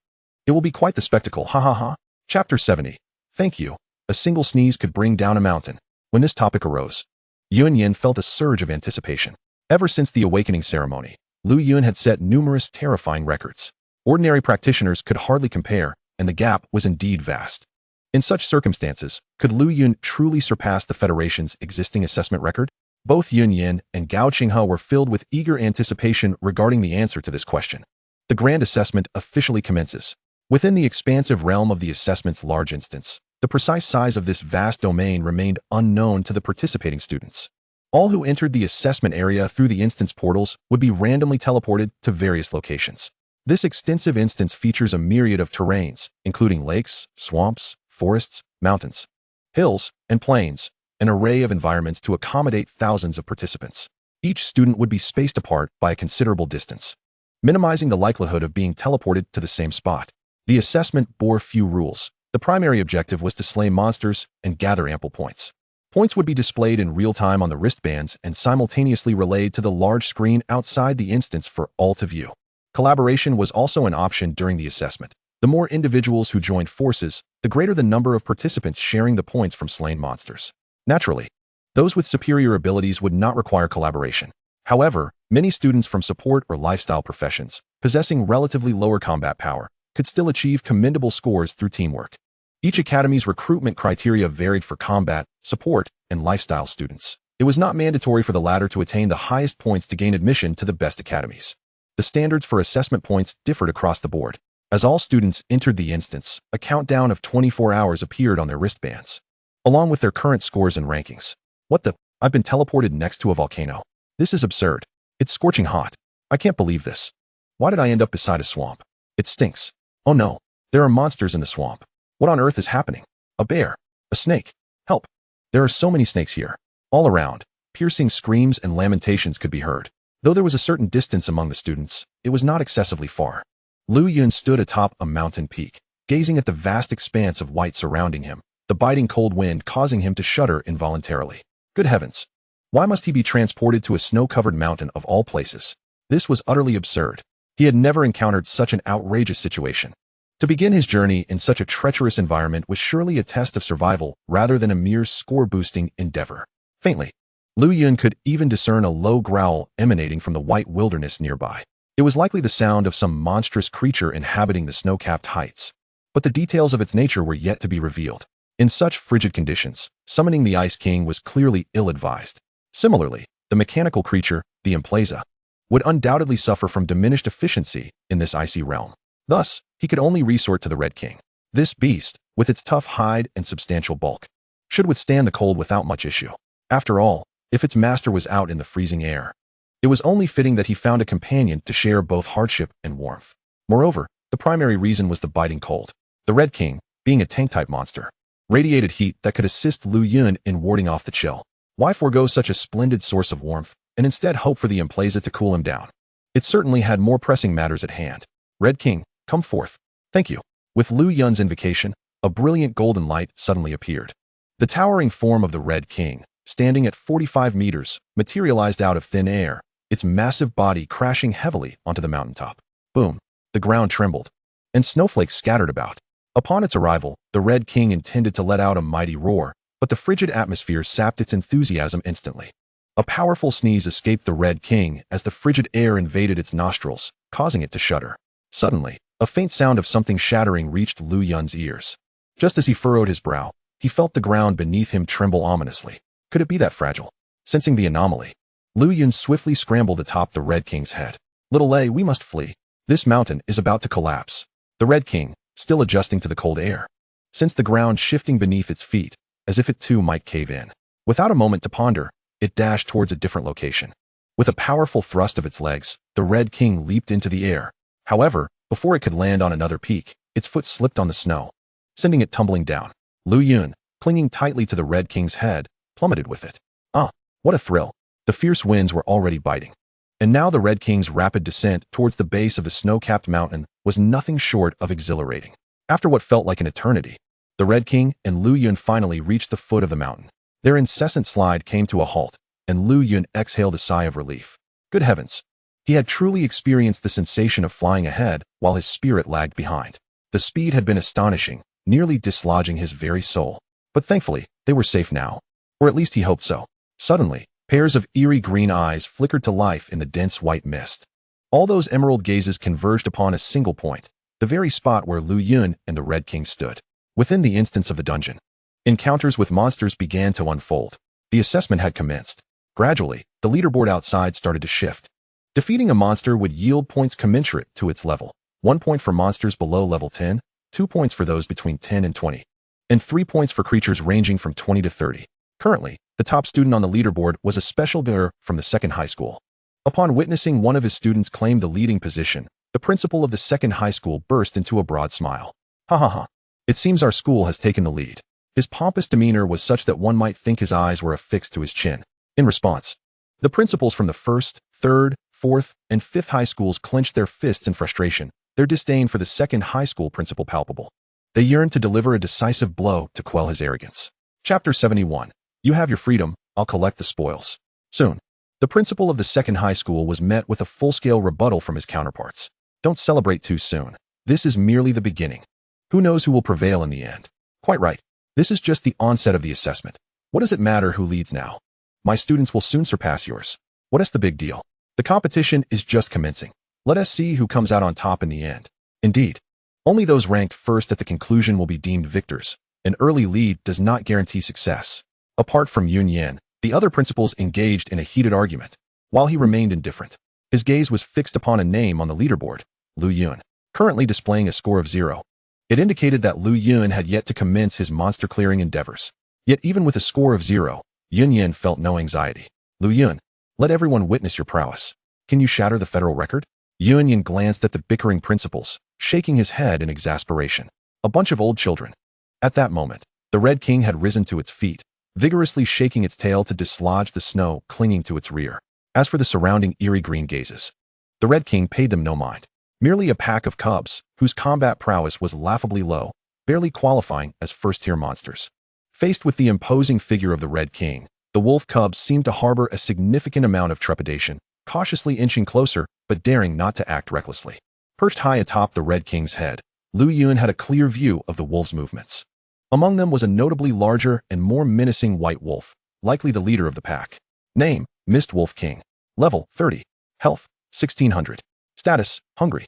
Speaker 1: It will be quite the spectacle, ha ha ha." Chapter 70. Thank you. A single sneeze could bring down a mountain. When this topic arose, Yun felt a surge of anticipation. Ever since the awakening ceremony, Lu Yun had set numerous terrifying records. Ordinary practitioners could hardly compare, and the gap was indeed vast. In such circumstances, could Lu Yun truly surpass the Federation's existing assessment record? Both Yun and Gao Qinghe were filled with eager anticipation regarding the answer to this question. The grand assessment officially commences. Within the expansive realm of the assessment's large instance, the precise size of this vast domain remained unknown to the participating students. All who entered the assessment area through the instance portals would be randomly teleported to various locations. This extensive instance features a myriad of terrains, including lakes, swamps, forests, mountains, hills, and plains, an array of environments to accommodate thousands of participants. Each student would be spaced apart by a considerable distance, minimizing the likelihood of being teleported to the same spot. The assessment bore few rules. The primary objective was to slay monsters and gather ample points. Points would be displayed in real time on the wristbands and simultaneously relayed to the large screen outside the instance for all to view. Collaboration was also an option during the assessment. The more individuals who joined forces, the greater the number of participants sharing the points from slain monsters. Naturally, those with superior abilities would not require collaboration. However, many students from support or lifestyle professions, possessing relatively lower combat power, could still achieve commendable scores through teamwork. Each academy's recruitment criteria varied for combat, support, and lifestyle students. It was not mandatory for the latter to attain the highest points to gain admission to the best academies. The standards for assessment points differed across the board. As all students entered the instance, a countdown of 24 hours appeared on their wristbands, along with their current scores and rankings. What the? I've been teleported next to a volcano. This is absurd. It's scorching hot. I can't believe this. Why did I end up beside a swamp? It stinks. Oh no, there are monsters in the swamp. What on earth is happening? A bear? A snake? Help. There are so many snakes here. All around, piercing screams and lamentations could be heard. Though there was a certain distance among the students, it was not excessively far. Lu Yun stood atop a mountain peak, gazing at the vast expanse of white surrounding him, the biting cold wind causing him to shudder involuntarily. Good heavens! Why must he be transported to a snow-covered mountain of all places? This was utterly absurd. He had never encountered such an outrageous situation. To begin his journey in such a treacherous environment was surely a test of survival rather than a mere score-boosting endeavor. Faintly, Lu Yun could even discern a low growl emanating from the white wilderness nearby. It was likely the sound of some monstrous creature inhabiting the snow-capped heights, but the details of its nature were yet to be revealed. In such frigid conditions, summoning the Ice King was clearly ill-advised. Similarly, the mechanical creature, the Emplaza, would undoubtedly suffer from diminished efficiency in this icy realm. Thus, he could only resort to the Red King. This beast, with its tough hide and substantial bulk, should withstand the cold without much issue. After all, if its master was out in the freezing air, it was only fitting that he found a companion to share both hardship and warmth. Moreover, the primary reason was the biting cold. The Red King, being a tank-type monster, radiated heat that could assist Lu Yun in warding off the chill. Why forego such a splendid source of warmth and instead hope for the Emplaza to cool him down? It certainly had more pressing matters at hand. Red King, come forth. Thank you. With Lu Yun's invocation, a brilliant golden light suddenly appeared. The towering form of the Red King, standing at 45 meters, materialized out of thin air, its massive body crashing heavily onto the mountaintop. Boom! The ground trembled, and snowflakes scattered about. Upon its arrival, the Red King intended to let out a mighty roar, but the frigid atmosphere sapped its enthusiasm instantly. A powerful sneeze escaped the Red King as the frigid air invaded its nostrils, causing it to shudder. Suddenly, a faint sound of something shattering reached Lu Yun's ears. Just as he furrowed his brow, he felt the ground beneath him tremble ominously. Could it be that fragile? Sensing the anomaly, Lu Yun swiftly scrambled atop the Red King's head. Little A, we must flee. This mountain is about to collapse. The Red King, still adjusting to the cold air, sensed the ground shifting beneath its feet, as if it too might cave in. Without a moment to ponder, it dashed towards a different location. With a powerful thrust of its legs, the Red King leaped into the air. However, before it could land on another peak, its foot slipped on the snow, sending it tumbling down. Lu Yun, clinging tightly to the Red King's head, plummeted with it. Ah, what a thrill! The fierce winds were already biting. And now the Red King's rapid descent towards the base of the snow-capped mountain was nothing short of exhilarating. After what felt like an eternity, the Red King and Lu Yun finally reached the foot of the mountain. Their incessant slide came to a halt, and Lu Yun exhaled a sigh of relief. Good heavens! He had truly experienced the sensation of flying ahead while his spirit lagged behind. The speed had been astonishing, nearly dislodging his very soul. But thankfully, they were safe now. Or at least he hoped so. Suddenly, pairs of eerie green eyes flickered to life in the dense white mist. All those emerald gazes converged upon a single point, the very spot where Lu Yun and the Red King stood. Within the instance of the dungeon, encounters with monsters began to unfold. The assessment had commenced. Gradually, the leaderboard outside started to shift. Defeating a monster would yield points commensurate to its level. 1 point for monsters below level 10, 2 points for those between 10 and 20, and 3 points for creatures ranging from 20 to 30. Currently, the top student on the leaderboard was a special bearer from the second high school. Upon witnessing one of his students claim the leading position, the principal of the second high school burst into a broad smile. Ha ha ha. It seems our school has taken the lead. His pompous demeanor was such that one might think his eyes were affixed to his chin. In response, the principals from the first, third, fourth, and fifth high schools clenched their fists in frustration, their disdain for the second high school principal palpable. They yearned to deliver a decisive blow to quell his arrogance. Chapter 71. You have your freedom, I'll collect the spoils. Soon, the principal of the second high school was met with a full-scale rebuttal from his counterparts. Don't celebrate too soon. This is merely the beginning. Who knows who will prevail in the end? Quite right. This is just the onset of the assessment. What does it matter who leads now? My students will soon surpass yours. What is the big deal? The competition is just commencing. Let us see who comes out on top in the end. Indeed, only those ranked first at the conclusion will be deemed victors. An early lead does not guarantee success. Apart from Yun Yan, the other principals engaged in a heated argument. While he remained indifferent, his gaze was fixed upon a name on the leaderboard, Lu Yun, currently displaying a score of 0. It indicated that Lu Yun had yet to commence his monster-clearing endeavors. Yet even with a score of 0, Yun Yan felt no anxiety. Lu Yun, let everyone witness your prowess. Can you shatter the federal record? Yun Yan glanced at the bickering principals, shaking his head in exasperation. A bunch of old children. At that moment, the Red King had risen to its feet, vigorously shaking its tail to dislodge the snow clinging to its rear. As for the surrounding eerie green gazes, the Red King paid them no mind. Merely a pack of cubs, whose combat prowess was laughably low, barely qualifying as first-tier monsters. Faced with the imposing figure of the Red King, the wolf cubs seemed to harbor a significant amount of trepidation, cautiously inching closer, but daring not to act recklessly. Perched high atop the Red King's head, Lu Yun had a clear view of the wolves' movements. Among them was a notably larger and more menacing white wolf, likely the leader of the pack. Name, Mist Wolf King. Level, 30. Health, 1600. Status, hungry.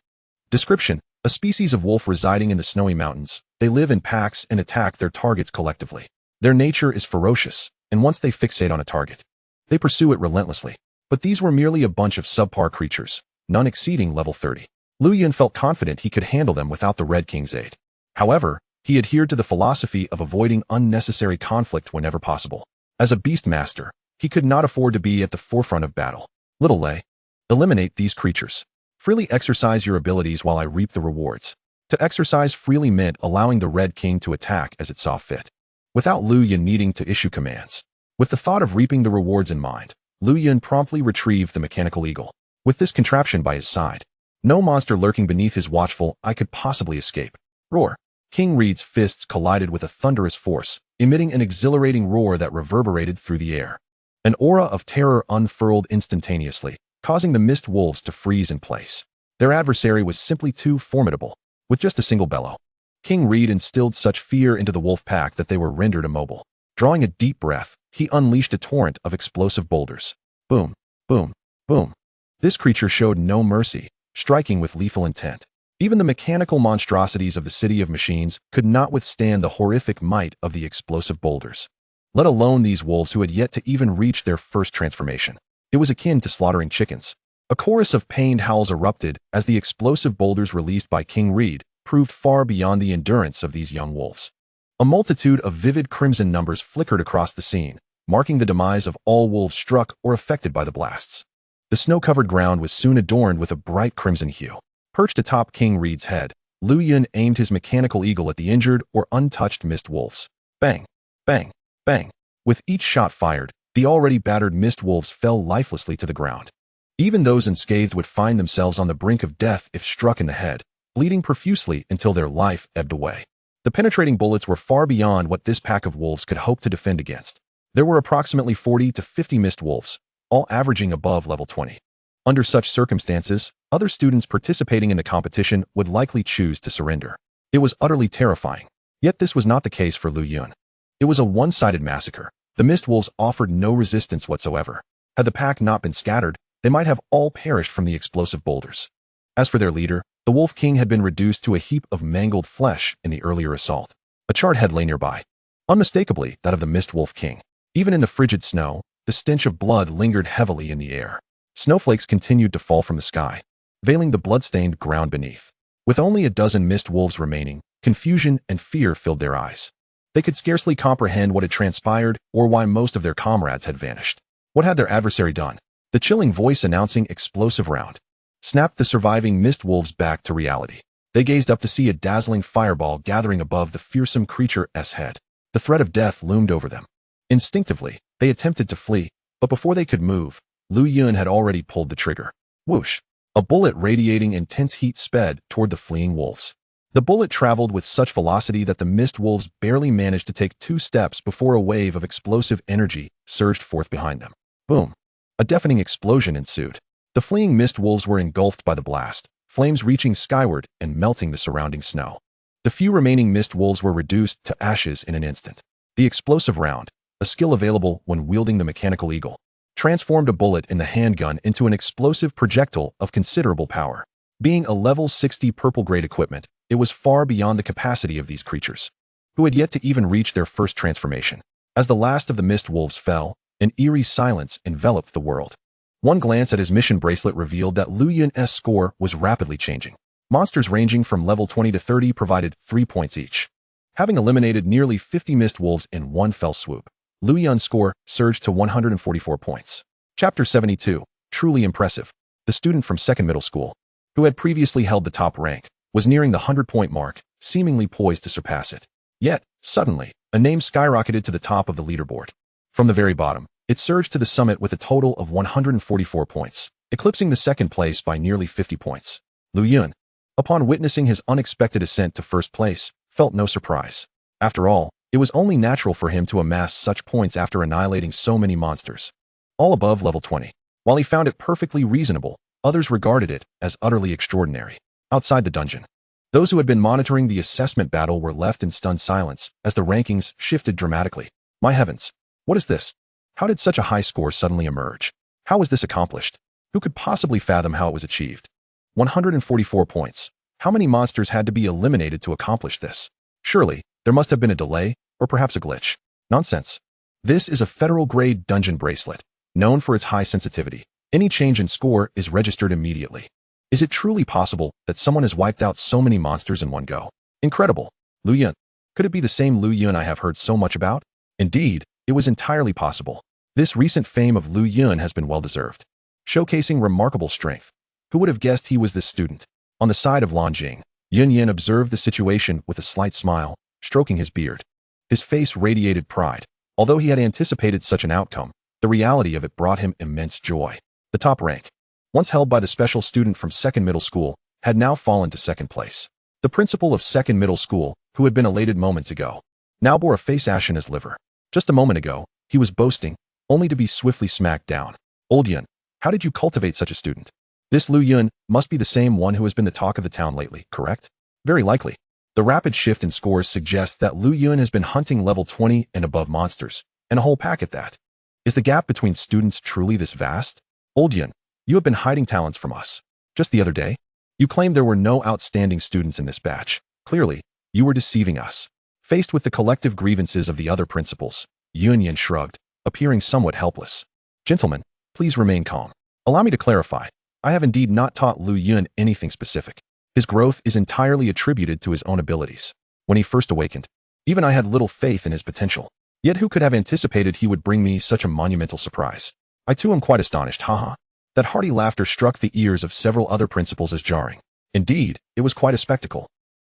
Speaker 1: Description, a species of wolf residing in the snowy mountains. They live in packs and attack their targets collectively. Their nature is ferocious, and once they fixate on a target, they pursue it relentlessly. But these were merely a bunch of subpar creatures, none exceeding level 30. Lu Yun felt confident he could handle them without the Red King's aid. However, he adhered to the philosophy of avoiding unnecessary conflict whenever possible. As a beast master, he could not afford to be at the forefront of battle. Little Lay, eliminate these creatures. Freely exercise your abilities while I reap the rewards. To exercise freely meant allowing the Red King to attack as it saw fit, without Lu Yun needing to issue commands. With the thought of reaping the rewards in mind, Lu Yun promptly retrieved the mechanical eagle. With this contraption by his side, no monster lurking beneath his watchful eye could possibly escape. Roar. King Reed's fists collided with a thunderous force, emitting an exhilarating roar that reverberated through the air. An aura of terror unfurled instantaneously, causing the mist wolves to freeze in place. Their adversary was simply too formidable. With just a single bellow, King Reed instilled such fear into the wolf pack that they were rendered immobile. Drawing a deep breath, he unleashed a torrent of explosive boulders. Boom, boom, boom. This creature showed no mercy, striking with lethal intent. Even the mechanical monstrosities of the City of Machines could not withstand the horrific might of the explosive boulders, let alone these wolves who had yet to even reach their first transformation. It was akin to slaughtering chickens. A chorus of pained howls erupted as the explosive boulders released by King Reed proved far beyond the endurance of these young wolves. A multitude of vivid crimson numbers flickered across the scene, marking the demise of all wolves struck or affected by the blasts. The snow-covered ground was soon adorned with a bright crimson hue. Perched atop King Reed's head, Lu Yun aimed his mechanical eagle at the injured or untouched mist wolves. Bang, bang, bang. With each shot fired, the already battered mist wolves fell lifelessly to the ground. Even those unscathed would find themselves on the brink of death if struck in the head, bleeding profusely until their life ebbed away. The penetrating bullets were far beyond what this pack of wolves could hope to defend against. There were approximately 40 to 50 mist wolves, all averaging above level 20. Under such circumstances, other students participating in the competition would likely choose to surrender. It was utterly terrifying. Yet this was not the case for Lu Yun. It was a one-sided massacre. The mist wolves offered no resistance whatsoever. Had the pack not been scattered, they might have all perished from the explosive boulders. As for their leader, the Wolf King had been reduced to a heap of mangled flesh in the earlier assault. A charred head lay nearby, unmistakably that of the Mist Wolf King. Even in the frigid snow, the stench of blood lingered heavily in the air. Snowflakes continued to fall from the sky, veiling the blood-stained ground beneath. With only a dozen mist wolves remaining, confusion and fear filled their eyes. They could scarcely comprehend what had transpired or why most of their comrades had vanished. What had their adversary done? The chilling voice announcing explosive round snapped the surviving mist wolves back to reality. They gazed up to see a dazzling fireball gathering above the fearsome creature's head. The threat of death loomed over them. Instinctively, they attempted to flee, but before they could move, Lu Yun had already pulled the trigger. Whoosh! A bullet radiating intense heat sped toward the fleeing wolves. The bullet traveled with such velocity that the mist wolves barely managed to take 2 steps before a wave of explosive energy surged forth behind them. Boom! A deafening explosion ensued. The fleeing mist wolves were engulfed by the blast, flames reaching skyward and melting the surrounding snow. The few remaining mist wolves were reduced to ashes in an instant. The explosive round, a skill available when wielding the mechanical eagle, transformed a bullet in the handgun into an explosive projectile of considerable power. Being a level 60 purple-grade equipment, it was far beyond the capacity of these creatures, who had yet to even reach their first transformation. As the last of the mist wolves fell, an eerie silence enveloped the world. One glance at his mission bracelet revealed that Lu Yun's score was rapidly changing. Monsters ranging from level 20 to 30 provided 3 points each. Having eliminated nearly 50 mist wolves in one fell swoop, Lu Yun's score surged to 144 points. Chapter 72, Truly Impressive. The student from second middle school, who had previously held the top rank, was nearing the 100-point mark, seemingly poised to surpass it. Yet, suddenly, a name skyrocketed to the top of the leaderboard. From the very bottom, it surged to the summit with a total of 144 points, eclipsing the second place by nearly 50 points. Lu Yun, upon witnessing his unexpected ascent to first place, felt no surprise. After all, it was only natural for him to amass such points after annihilating so many monsters, all above level 20. While he found it perfectly reasonable, others regarded it as utterly extraordinary. Outside the dungeon, those who had been monitoring the assessment battle were left in stunned silence as the rankings shifted dramatically. My heavens! What is this? How did such a high score suddenly emerge? How was this accomplished? Who could possibly fathom how it was achieved? 144 points. How many monsters had to be eliminated to accomplish this? Surely, there must have been a delay, or perhaps a glitch. Nonsense. This is a federal-grade dungeon bracelet, known for its high sensitivity. Any change in score is registered immediately. Is it truly possible that someone has wiped out so many monsters in one go? Incredible. Lu Yun. Could it be the same Lu Yun I have heard so much about? Indeed, it was entirely possible. This recent fame of Lu Yun has been well-deserved, showcasing remarkable strength. Who would have guessed he was this student? On the side of Lanjing, Yun Yin observed the situation with a slight smile, stroking his beard. His face radiated pride. Although he had anticipated such an outcome, the reality of it brought him immense joy. The top rank, once held by the special student from second middle school, had now fallen to second place. The principal of second middle school, who had been elated moments ago, now bore a face ash in his liver. Just a moment ago, he was boasting, only to be swiftly smacked down. Old Yun, how did you cultivate such a student? This Lu Yun must be the same one who has been the talk of the town lately, correct? Very likely. The rapid shift in scores suggests that Lu Yun has been hunting level 20 and above monsters, and a whole pack at that. Is the gap between students truly this vast? Old Yun, you have been hiding talents from us. Just the other day, you claimed there were no outstanding students in this batch. Clearly, you were deceiving us. Faced with the collective grievances of the other principals, Yun Yin shrugged, appearing somewhat helpless. Gentlemen, please remain calm. Allow me to clarify. I have indeed not taught Lu Yun anything specific. His growth is entirely attributed to his own abilities. When he first awakened, even I had little faith in his potential. Yet who could have anticipated he would bring me such a monumental surprise? I too am quite astonished, haha. That hearty laughter struck the ears of several other principals as jarring. Indeed, it was quite a spectacle.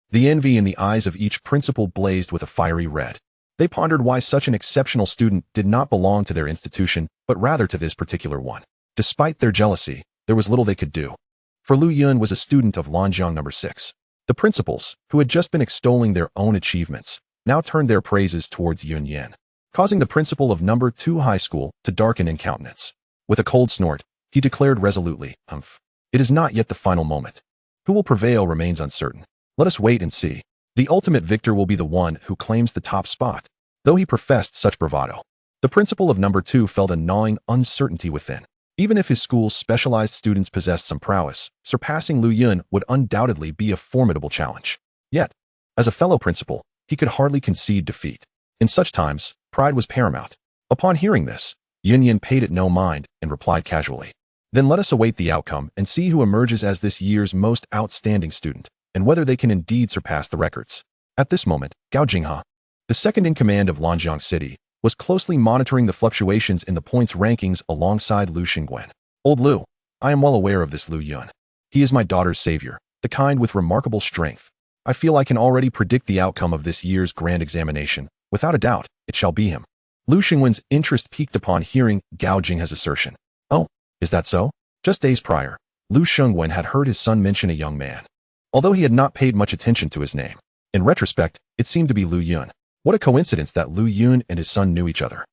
Speaker 1: The envy in the eyes of each principal blazed with a fiery red. They pondered why such an exceptional student did not belong to their institution, but rather to this particular one. Despite their jealousy, there was little they could do. For Lu Yun was a student of Lanjiang No. 6. The principals, who had just been extolling their own achievements, now turned their praises towards Yun Yin, causing the principal of No. 2 high school to darken in countenance. With a cold snort, he declared resolutely, "Humph. It is not yet the final moment. Who will prevail remains uncertain. Let us wait and see. The ultimate victor will be the one who claims the top spot." Though he professed such bravado, the principal of No. 2 felt a gnawing uncertainty within. Even if his school's specialized students possessed some prowess, surpassing Lu Yun would undoubtedly be a formidable challenge. Yet, as a fellow principal, he could hardly concede defeat. In such times, pride was paramount. Upon hearing this, Yun Yin paid it no mind and replied casually, "Then let us await the outcome and see who emerges as this year's most outstanding student, and whether they can indeed surpass the records." At this moment, Gao Jinghe, the second in command of Lanjiang City, was closely monitoring the fluctuations in the points rankings alongside Lu Xingwen. "Old Lu, I am well aware of this Lu Yun. He is my daughter's savior, the kind with remarkable strength. I feel I can already predict the outcome of this year's grand examination. Without a doubt, it shall be him." Lu Xingwen's interest peaked upon hearing Gao Jinghe's assertion. "Oh, is that so?" Just days prior, Lu Xingwen had heard his son mention a young man. although he had not paid much attention to his name. In retrospect, it seemed to be Lu Yun. What a coincidence that Lu Yun and his son knew each other,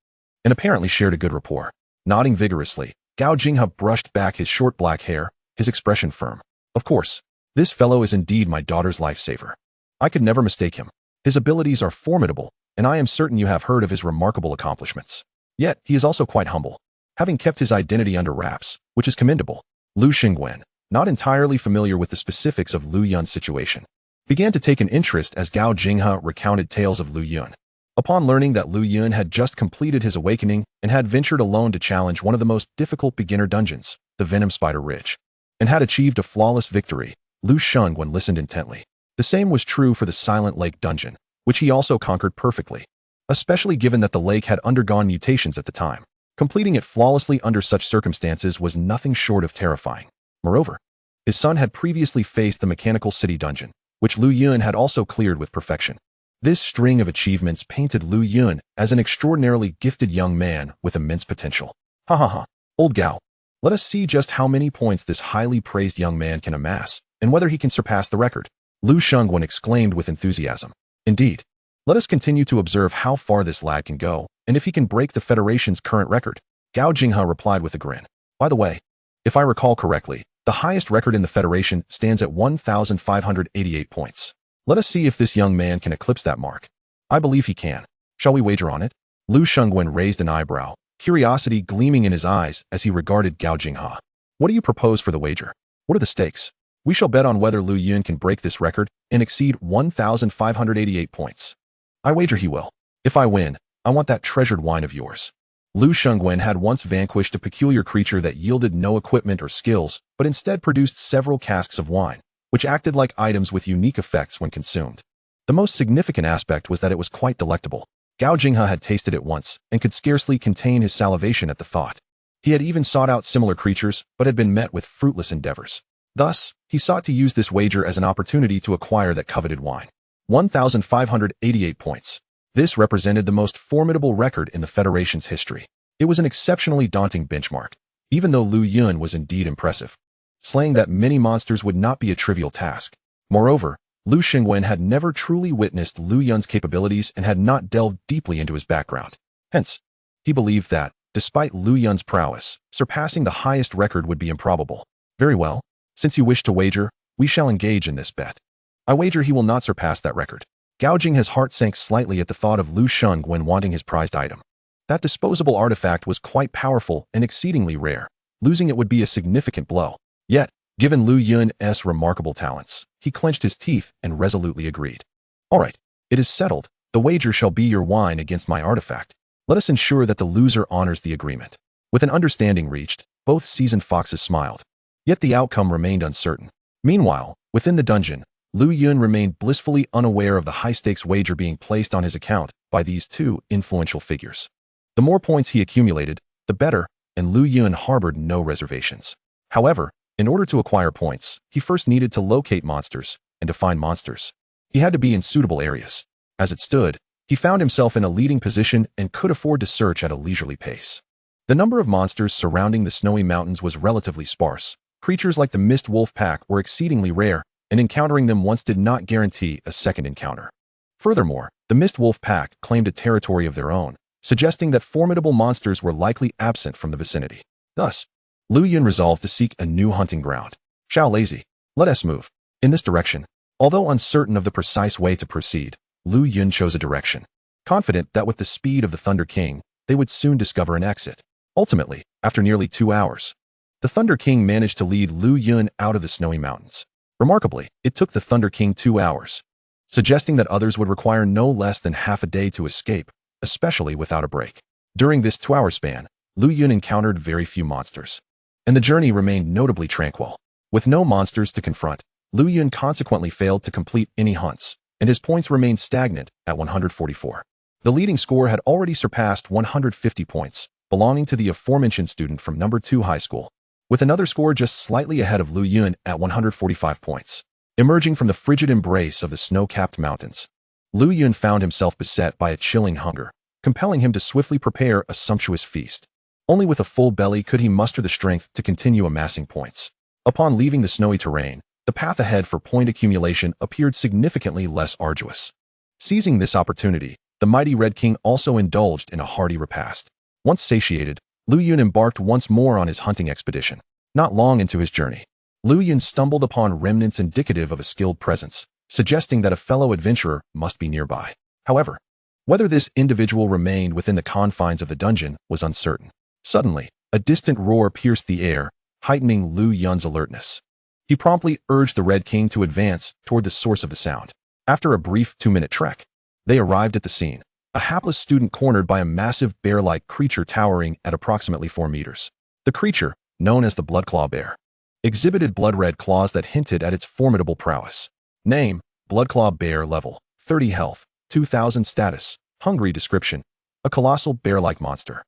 Speaker 1: and apparently shared a good rapport. Nodding vigorously, Gao Jinghe brushed back his short black hair, his expression firm. Of course, this fellow is indeed my daughter's lifesaver. I could never mistake him. His abilities are formidable, and I am certain you have heard of his remarkable accomplishments. Yet, he is also quite humble, having kept his identity under wraps, which is commendable. Lu Xingwen, not entirely familiar with the specifics of Lu Yun's situation, began to take an interest as Gao Jinghe recounted tales of Lu Yun. Upon learning that Lu Yun had just completed his awakening and had ventured alone to challenge one of the most difficult beginner dungeons, the Venom Spider Ridge, and had achieved a flawless victory, Lu Xingwen listened intently. The same was true for the Silent Lake dungeon, which he also conquered perfectly, especially given that the lake had undergone mutations at the time. Completing it flawlessly under such circumstances was nothing short of terrifying. Moreover, his son had previously faced the Mechanical City dungeon, which Lu Yun had also cleared with perfection. This string of achievements painted Lu Yun as an extraordinarily gifted young man with immense potential. Ha ha ha, old Gao. Let us see just how many points this highly praised young man can amass, and whether he can surpass the record. Lu Xingwen exclaimed with enthusiasm. Indeed. Let us continue to observe how far this lad can go, and if he can break the Federation's current record. Gao Jinghe replied with a grin. By the way, if I recall correctly, the highest record in the Federation stands at 1,588 points. Let us see if this young man can eclipse that mark. I believe he can. Shall we wager on it? Lu Xingwen raised an eyebrow, curiosity gleaming in his eyes as he regarded Gao Jinghe. What do you propose for the wager? What are the stakes? We shall bet on whether Lu Yun can break this record and exceed 1,588 points. I wager he will. If I win, I want that treasured wine of yours. Lu Xingwen had once vanquished a peculiar creature that yielded no equipment or skills, but instead produced several casks of wine, which acted like items with unique effects when consumed. The most significant aspect was that it was quite delectable. Gao Jinghe had tasted it once and could scarcely contain his salivation at the thought. He had even sought out similar creatures, but had been met with fruitless endeavors. Thus, he sought to use this wager as an opportunity to acquire that coveted wine. 1,588 points. This represented the most formidable record in the Federation's history. It was an exceptionally daunting benchmark, even though Lu Yun was indeed impressive. Slaying that many monsters would not be a trivial task. Moreover, Lu Xingwen had never truly witnessed Lu Yun's capabilities and had not delved deeply into his background. Hence, he believed that, despite Lu Yun's prowess, surpassing the highest record would be improbable. Very well, since you wish to wager, we shall engage in this bet. I wager he will not surpass that record. Gao Jinghe's heart sank slightly at the thought of Lu Xingwen wanting his prized item. That disposable artifact was quite powerful and exceedingly rare. Losing it would be a significant blow. Yet, given Lu Yun's remarkable talents, he clenched his teeth and resolutely agreed. All right, it is settled. The wager shall be your wine against my artifact. Let us ensure that the loser honors the agreement. With an understanding reached, both seasoned foxes smiled. Yet the outcome remained uncertain. Meanwhile, within the dungeon, Lu Yun remained blissfully unaware of the high-stakes wager being placed on his account by these two influential figures. The more points he accumulated, the better, and Lu Yun harbored no reservations. However, in order to acquire points, he first needed to locate monsters, and to find monsters, he had to be in suitable areas. As it stood, he found himself in a leading position and could afford to search at a leisurely pace. The number of monsters surrounding the snowy mountains was relatively sparse. Creatures like the Mist Wolf Pack were exceedingly rare, and encountering them once did not guarantee a second encounter. Furthermore, the Mist Wolf Pack claimed a territory of their own, suggesting that formidable monsters were likely absent from the vicinity. Thus, Lu Yun resolved to seek a new hunting ground. Shao Lazy, let us move in this direction. Although uncertain of the precise way to proceed, Lu Yun chose a direction, confident that with the speed of the Thunder King, they would soon discover an exit. Ultimately, after nearly 2 hours, the Thunder King managed to lead Lu Yun out of the snowy mountains. Remarkably, it took the Thunder King 2 hours, suggesting that others would require no less than half a day to escape, especially without a break. During this 2-hour span, Lu Yun encountered very few monsters, and the journey remained notably tranquil. With no monsters to confront, Lu Yun consequently failed to complete any hunts, and his points remained stagnant at 144. The leading score had already surpassed 150 points, belonging to the aforementioned student from number 2 high school, with another score just slightly ahead of Lu Yun at 145 points. Emerging from the frigid embrace of the snow-capped mountains, Lu Yun found himself beset by a chilling hunger, compelling him to swiftly prepare a sumptuous feast. Only with a full belly could he muster the strength to continue amassing points. Upon leaving the snowy terrain, The path ahead for point accumulation appeared significantly less arduous. Seizing this opportunity, the mighty Red King also indulged in a hearty repast. Once satiated, Lu Yun embarked once more on his hunting expedition. Not long into his journey, Lu Yun stumbled upon remnants indicative of a skilled presence, suggesting that a fellow adventurer must be nearby. However, whether this individual remained within the confines of the dungeon was uncertain. Suddenly, a distant roar pierced the air, heightening Lu Yun's alertness. He promptly urged the Red King to advance toward the source of the sound. After a brief 2-minute trek, they arrived at the scene, a hapless student cornered by a massive bear-like creature towering at approximately 4 meters. The creature, known as the Bloodclaw Bear, exhibited blood-red claws that hinted at its formidable prowess. Name: Bloodclaw Bear. Level: 30 health, 2000 status, hungry. Description: a colossal bear-like monster.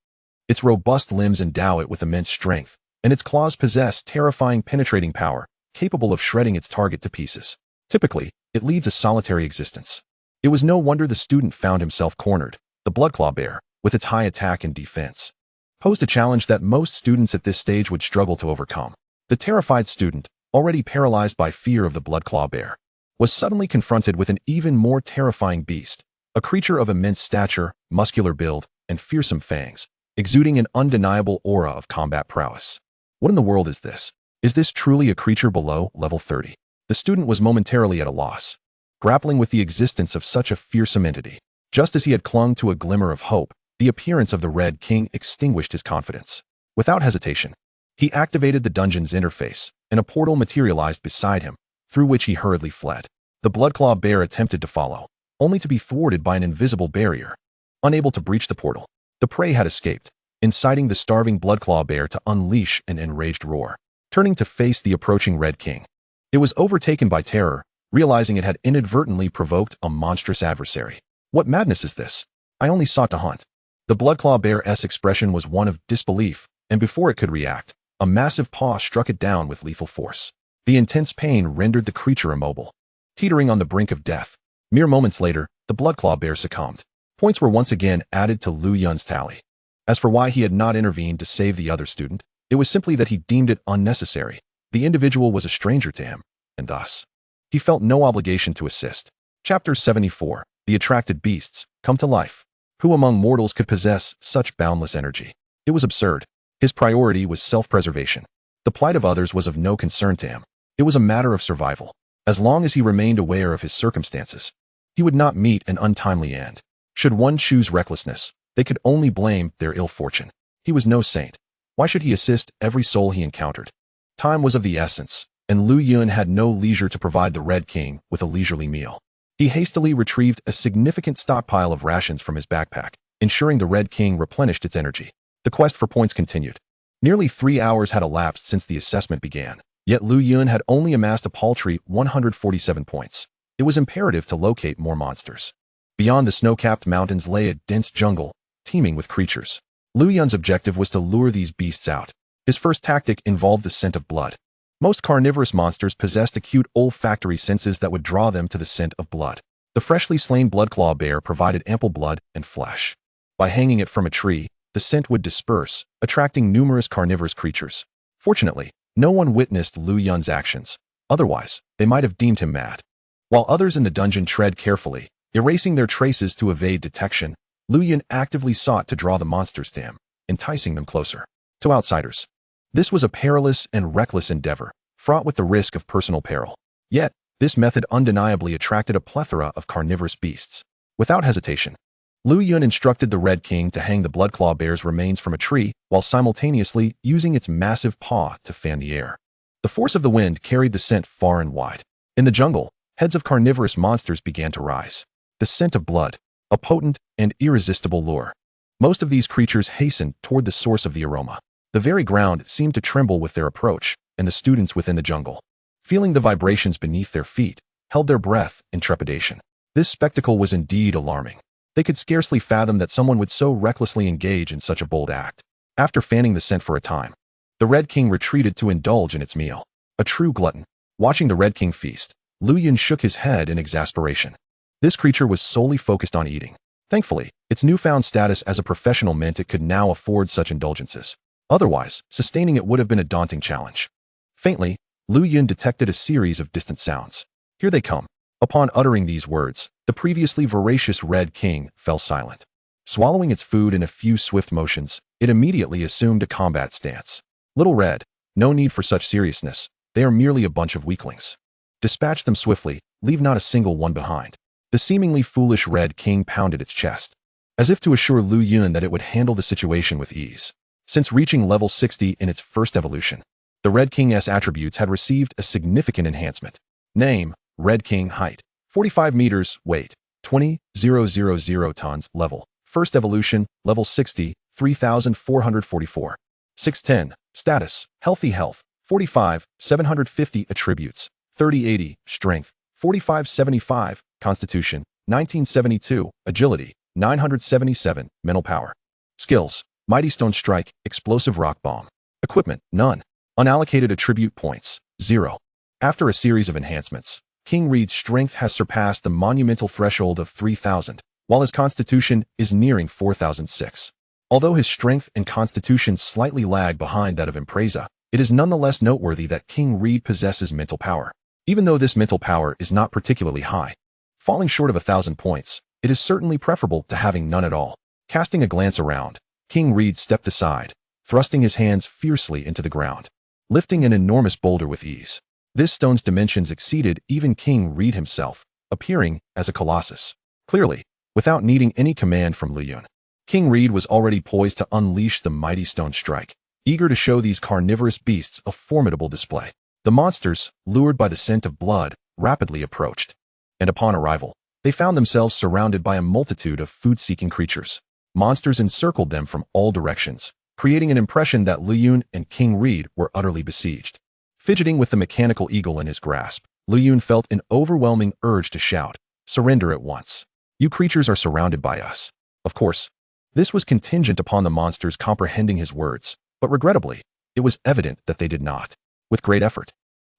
Speaker 1: Its robust limbs endow it with immense strength, and its claws possess terrifying penetrating power, capable of shredding its target to pieces. Typically, it leads a solitary existence. It was no wonder the student found himself cornered. The Bloodclaw Bear, with its high attack and defense, posed a challenge that most students at this stage would struggle to overcome. The terrified student, already paralyzed by fear of the Bloodclaw Bear, was suddenly confronted with an even more terrifying beast, a creature of immense stature, muscular build, and fearsome fangs, exuding an undeniable aura of combat prowess. What in the world is this? Is this truly a creature below level 30? The student was momentarily at a loss, grappling with the existence of such a fearsome entity. Just as he had clung to a glimmer of hope, the appearance of the Red King extinguished his confidence. Without hesitation, he activated the dungeon's interface, and a portal materialized beside him, through which he hurriedly fled. The Bloodclaw Bear attempted to follow, only to be thwarted by an invisible barrier. Unable to breach the portal, the prey had escaped, inciting the starving Bloodclaw Bear to unleash an enraged roar. Turning to face the approaching Red King, it was overtaken by terror, realizing it had inadvertently provoked a monstrous adversary. What madness is this? I only sought to hunt. The Bloodclaw Bear's expression was one of disbelief, and before it could react, a massive paw struck it down with lethal force. The intense pain rendered the creature immobile, teetering on the brink of death. Mere moments later, the Bloodclaw Bear succumbed. Points were once again added to Lu Yun's tally. As for why he had not intervened to save the other student, it was simply that he deemed it unnecessary. The individual was a stranger to him, and thus, he felt no obligation to assist. Chapter 74. The Attracted Beasts Come to Life. Who among mortals could possess such boundless energy? It was absurd. His priority was self-preservation. The plight of others was of no concern to him. It was a matter of survival. As long as he remained aware of his circumstances, he would not meet an untimely end. Should one choose recklessness, they could only blame their ill fortune. He was no saint. Why should he assist every soul he encountered? Time was of the essence, and Lu Yun had no leisure to provide the Red King with a leisurely meal. He hastily retrieved a significant stockpile of rations from his backpack, ensuring the Red King replenished its energy. The quest for points continued. Nearly 3 hours had elapsed since the assessment began, yet Lu Yun had only amassed a paltry 147 points. It was imperative to locate more monsters. Beyond the snow-capped mountains lay a dense jungle, teeming with creatures. Lu Yun's objective was to lure these beasts out. His first tactic involved the scent of blood. Most carnivorous monsters possessed acute olfactory senses that would draw them to the scent of blood. The freshly slain Bloodclaw Bear provided ample blood and flesh. By hanging it from a tree, the scent would disperse, attracting numerous carnivorous creatures. Fortunately, no one witnessed Lu Yun's actions. Otherwise, they might have deemed him mad. While others in the dungeon tread carefully, erasing their traces to evade detection, Lu Yun actively sought to draw the monsters to him, enticing them closer. To outsiders, this was a perilous and reckless endeavor, fraught with the risk of personal peril. Yet, this method undeniably attracted a plethora of carnivorous beasts. Without hesitation, Lu Yun instructed the Red King to hang the Bloodclaw Bear's remains from a tree while simultaneously using its massive paw to fan the air. The force of the wind carried the scent far and wide. In the jungle, heads of carnivorous monsters began to rise. The scent of blood, a potent and irresistible lure. Most of these creatures hastened toward the source of the aroma. The very ground seemed to tremble with their approach, and the students within the jungle, feeling the vibrations beneath their feet, held their breath in trepidation. This spectacle was indeed alarming. They could scarcely fathom that someone would so recklessly engage in such a bold act. After fanning the scent for a time, the Red King retreated to indulge in its meal. A true glutton. Watching the Red King feast, Lu Yun shook his head in exasperation. This creature was solely focused on eating. Thankfully, its newfound status as a professional meant it could now afford such indulgences. Otherwise, sustaining it would have been a daunting challenge. Faintly, Lu Yun detected a series of distant sounds. Here they come. Upon uttering these words, the previously voracious Red King fell silent. Swallowing its food in a few swift motions, it immediately assumed a combat stance. Little Red, no need for such seriousness. They are merely a bunch of weaklings. Dispatch them swiftly, leave not a single one behind. The seemingly foolish Red King pounded its chest, as if to assure Lu Yun that it would handle the situation with ease. Since reaching level 60 in its first evolution, the Red King's attributes had received a significant enhancement. Name, Red King. Height, 45 meters. Weight, 20,000 tons. Level, first evolution, level 60, 3,444. 610. Status, healthy health, 45, 750. Attributes, 3080. Strength, 4575. Constitution, 1972. Agility, 977. Mental power. Skills, Mighty Stone Strike, Explosive Rock Bomb. Equipment, none. Unallocated attribute points, 0. After a series of enhancements, King Reed's strength has surpassed the monumental threshold of 3,000, while his constitution is nearing 4,006. Although his strength and constitution slightly lag behind that of Impreza, it is nonetheless noteworthy that King Reed possesses mental power. Even though this mental power is not particularly high, falling short of 1,000 points, it is certainly preferable to having none at all. Casting a glance around, King Reed stepped aside, thrusting his hands fiercely into the ground, lifting an enormous boulder with ease. This stone's dimensions exceeded even King Reed himself, appearing as a colossus. Clearly, without needing any command from Lu Yun, King Reed was already poised to unleash the mighty stone strike, eager to show these carnivorous beasts a formidable display. The monsters, lured by the scent of blood, rapidly approached, and upon arrival, they found themselves surrounded by a multitude of food-seeking creatures. Monsters encircled them from all directions, creating an impression that Lu Yun and King Reed were utterly besieged. Fidgeting with the mechanical eagle in his grasp, Lu Yun felt an overwhelming urge to shout, "Surrender at once. You creatures are surrounded by us." Of course, this was contingent upon the monsters comprehending his words, but regrettably, it was evident that they did not. With great effort,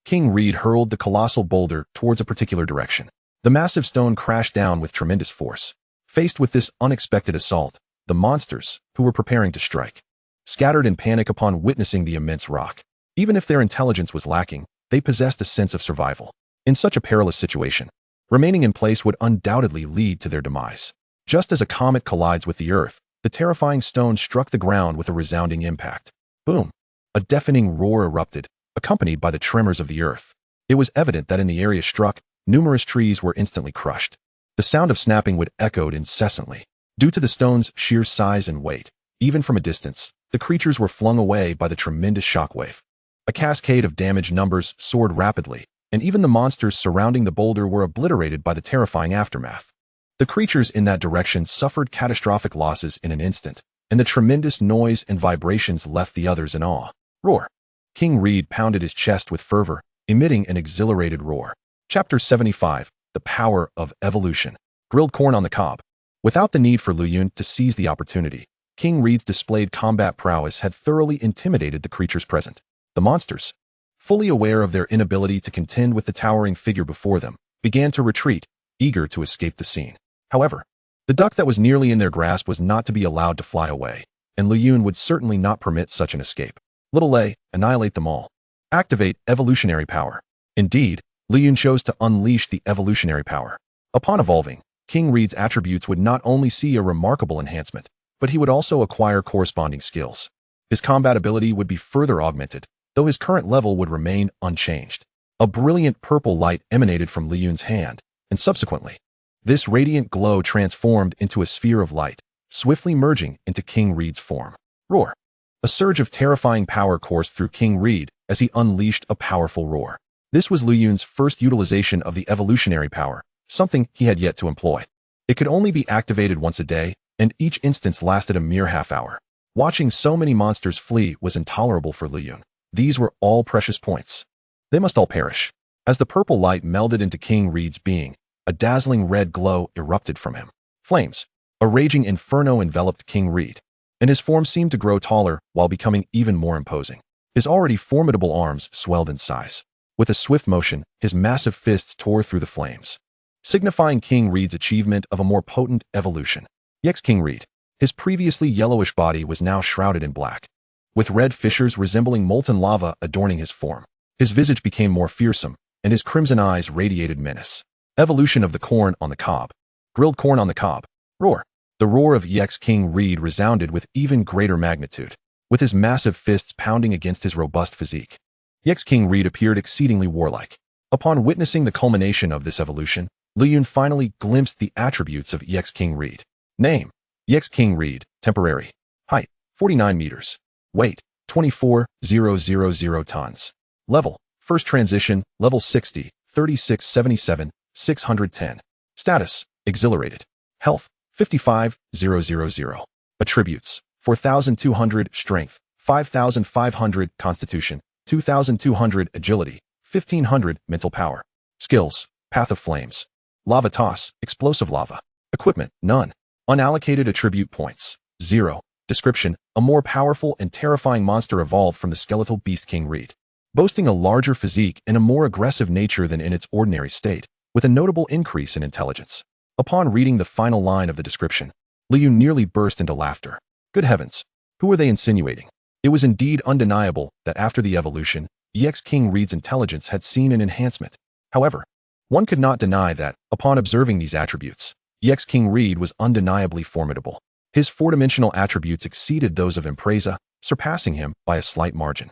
Speaker 1: King Reed hurled the colossal boulder towards a particular direction. The massive stone crashed down with tremendous force. Faced with this unexpected assault, the monsters, who were preparing to strike, scattered in panic upon witnessing the immense rock. Even if their intelligence was lacking, they possessed a sense of survival. In such a perilous situation, remaining in place would undoubtedly lead to their demise. Just as a comet collides with the Earth, the terrifying stone struck the ground with a resounding impact. Boom! A deafening roar erupted, accompanied by the tremors of the Earth. It was evident that in the area struck, numerous trees were instantly crushed. The sound of snapping would echoed incessantly. Due to the stone's sheer size and weight, even from a distance, the creatures were flung away by the tremendous shockwave. A cascade of damage numbers soared rapidly, and even the monsters surrounding the boulder were obliterated by the terrifying aftermath. The creatures in that direction suffered catastrophic losses in an instant, and the tremendous noise and vibrations left the others in awe. Roar! King Reed pounded his chest with fervor, emitting an exhilarated roar. Chapter 75, The Power of Evolution. Grilled corn on the cob. Without the need for Lu Yun to seize the opportunity, King Reed's displayed combat prowess had thoroughly intimidated the creatures present. The monsters, fully aware of their inability to contend with the towering figure before them, began to retreat, eager to escape the scene. However, the duck that was nearly in their grasp was not to be allowed to fly away, and Lu Yun would certainly not permit such an escape. Little A, annihilate them all. Activate evolutionary power. Indeed, Lu Yun chose to unleash the evolutionary power. Upon evolving, King Reed's attributes would not only see a remarkable enhancement, but he would also acquire corresponding skills. His combat ability would be further augmented, though his current level would remain unchanged. A brilliant purple light emanated from Lu Yun's hand, and subsequently, this radiant glow transformed into a sphere of light, swiftly merging into King Reed's form. Roar! A surge of terrifying power coursed through King Reed as he unleashed a powerful roar. This was Lu Yun's first utilization of the evolutionary power, something he had yet to employ. It could only be activated once a day, and each instance lasted a mere half hour. Watching so many monsters flee was intolerable for Lu Yun. These were all precious points. They must all perish. As the purple light melded into King Reed's being, a dazzling red glow erupted from him. Flames, a raging inferno enveloped King Reed, and his form seemed to grow taller while becoming even more imposing. His already formidable arms swelled in size. With a swift motion, his massive fists tore through the flames, signifying King Reed's achievement of a more potent evolution. Yes, King Reed. His previously yellowish body was now shrouded in black, with red fissures resembling molten lava adorning his form. His visage became more fearsome, and his crimson eyes radiated menace. Evolution of the corn on the cob. Grilled corn on the cob. Roar. The roar of EX King Reed resounded with even greater magnitude, with his massive fists pounding against his robust physique. EX King Reed appeared exceedingly warlike. Upon witnessing the culmination of this evolution, Lu Yun finally glimpsed the attributes of EX King Reed. Name: EX King Reed, temporary. Height: 49 meters. Weight: 24,000 tons. Level: First transition, level 60, 3677, 610. Status: Exhilarated. Health: 55,000. Attributes: 4,200 Strength, 5,500 Constitution, 2,200 Agility, 1,500 Mental Power. Skills: Path of Flames. Lava Toss, Explosive Lava. Equipment: None. Unallocated attribute points: 0. Description: A more powerful and terrifying monster evolved from the skeletal beast King Reed, boasting a larger physique and a more aggressive nature than in its ordinary state, with a notable increase in intelligence. Upon reading the final line of the description, Lu Yun nearly burst into laughter. Good heavens! Who were they insinuating? It was indeed undeniable that after the evolution, EX King Reed's intelligence had seen an enhancement. However, one could not deny that, upon observing these attributes, EX King Reed was undeniably formidable. His four-dimensional attributes exceeded those of Impreza, surpassing him by a slight margin.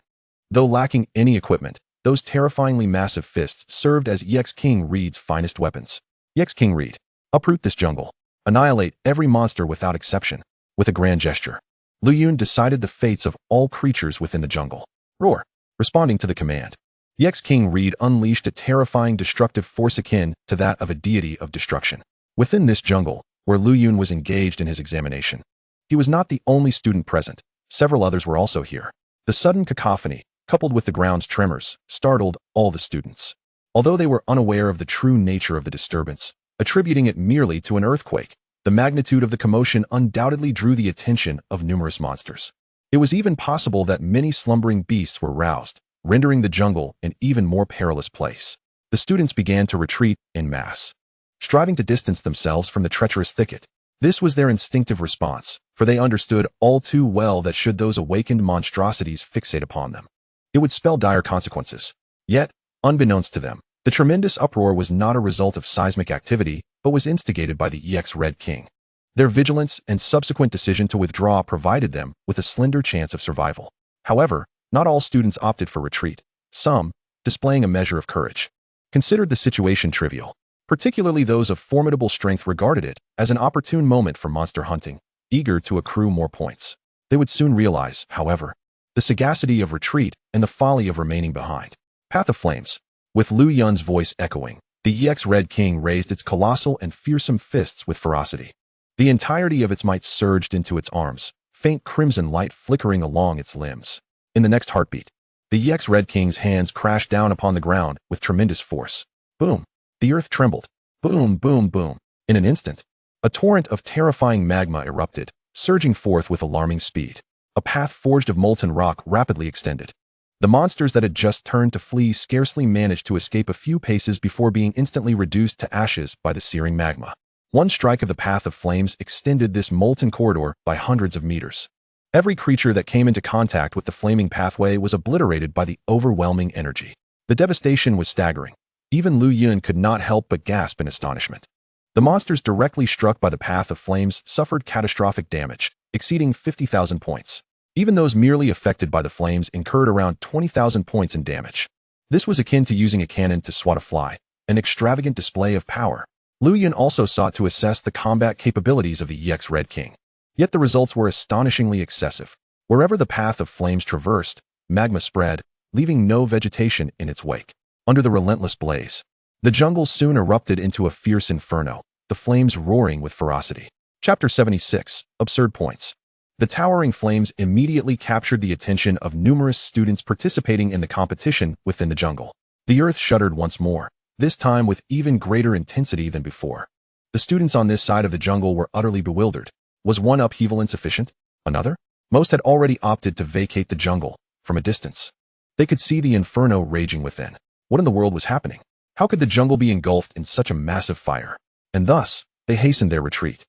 Speaker 1: Though lacking any equipment, those terrifyingly massive fists served as EX King Reed's finest weapons. EX King Reed. Uproot this jungle. Annihilate every monster without exception. With a grand gesture, Lu Yun decided the fates of all creatures within the jungle. Roar. Responding to the command, EX King Reed unleashed a terrifying destructive force akin to that of a deity of destruction. Within this jungle, where Lu Yun was engaged in his examination, he was not the only student present. Several others were also here. The sudden cacophony, coupled with the ground's tremors, startled all the students. Although they were unaware of the true nature of the disturbance, attributing it merely to an earthquake, the magnitude of the commotion undoubtedly drew the attention of numerous monsters. It was even possible that many slumbering beasts were roused, rendering the jungle an even more perilous place. The students began to retreat en masse, striving to distance themselves from the treacherous thicket. This was their instinctive response, for they understood all too well that should those awakened monstrosities fixate upon them, it would spell dire consequences. Yet, unbeknownst to them, the tremendous uproar was not a result of seismic activity, but was instigated by the EX Red King. Their vigilance and subsequent decision to withdraw provided them with a slender chance of survival. However, not all students opted for retreat. Some, displaying a measure of courage, considered the situation trivial. Particularly those of formidable strength regarded it as an opportune moment for monster hunting, eager to accrue more points. They would soon realize, however, the sagacity of retreat and the folly of remaining behind. Path of Flames. With Lu Yun's voice echoing, the EX Red King raised its colossal and fearsome fists with ferocity. The entirety of its might surged into its arms, faint crimson light flickering along its limbs. In the next heartbeat, the EX Red King's hands crashed down upon the ground with tremendous force. Boom! The earth trembled. Boom, boom, boom. In an instant, a torrent of terrifying magma erupted, surging forth with alarming speed. A path forged of molten rock rapidly extended. The monsters that had just turned to flee scarcely managed to escape a few paces before being instantly reduced to ashes by the searing magma. One strike of the Path of Flames extended this molten corridor by hundreds of meters. Every creature that came into contact with the flaming pathway was obliterated by the overwhelming energy. The devastation was staggering. Even Lu Yun could not help but gasp in astonishment. The monsters directly struck by the Path of Flames suffered catastrophic damage, exceeding 50,000 points. Even those merely affected by the flames incurred around 20,000 points in damage. This was akin to using a cannon to swat a fly, an extravagant display of power. Lu Yun also sought to assess the combat capabilities of the EX Red King. Yet the results were astonishingly excessive. Wherever the Path of Flames traversed, magma spread, leaving no vegetation in its wake. Under the relentless blaze, the jungle soon erupted into a fierce inferno, the flames roaring with ferocity. Chapter 76, Absurd Points. The towering flames immediately captured the attention of numerous students participating in the competition within the jungle. The earth shuddered once more, this time with even greater intensity than before. The students on this side of the jungle were utterly bewildered. Was one upheaval insufficient? Another? Most had already opted to vacate the jungle, from a distance. They could see the inferno raging within. What in the world was happening? How could the jungle be engulfed in such a massive fire? And thus, they hastened their retreat.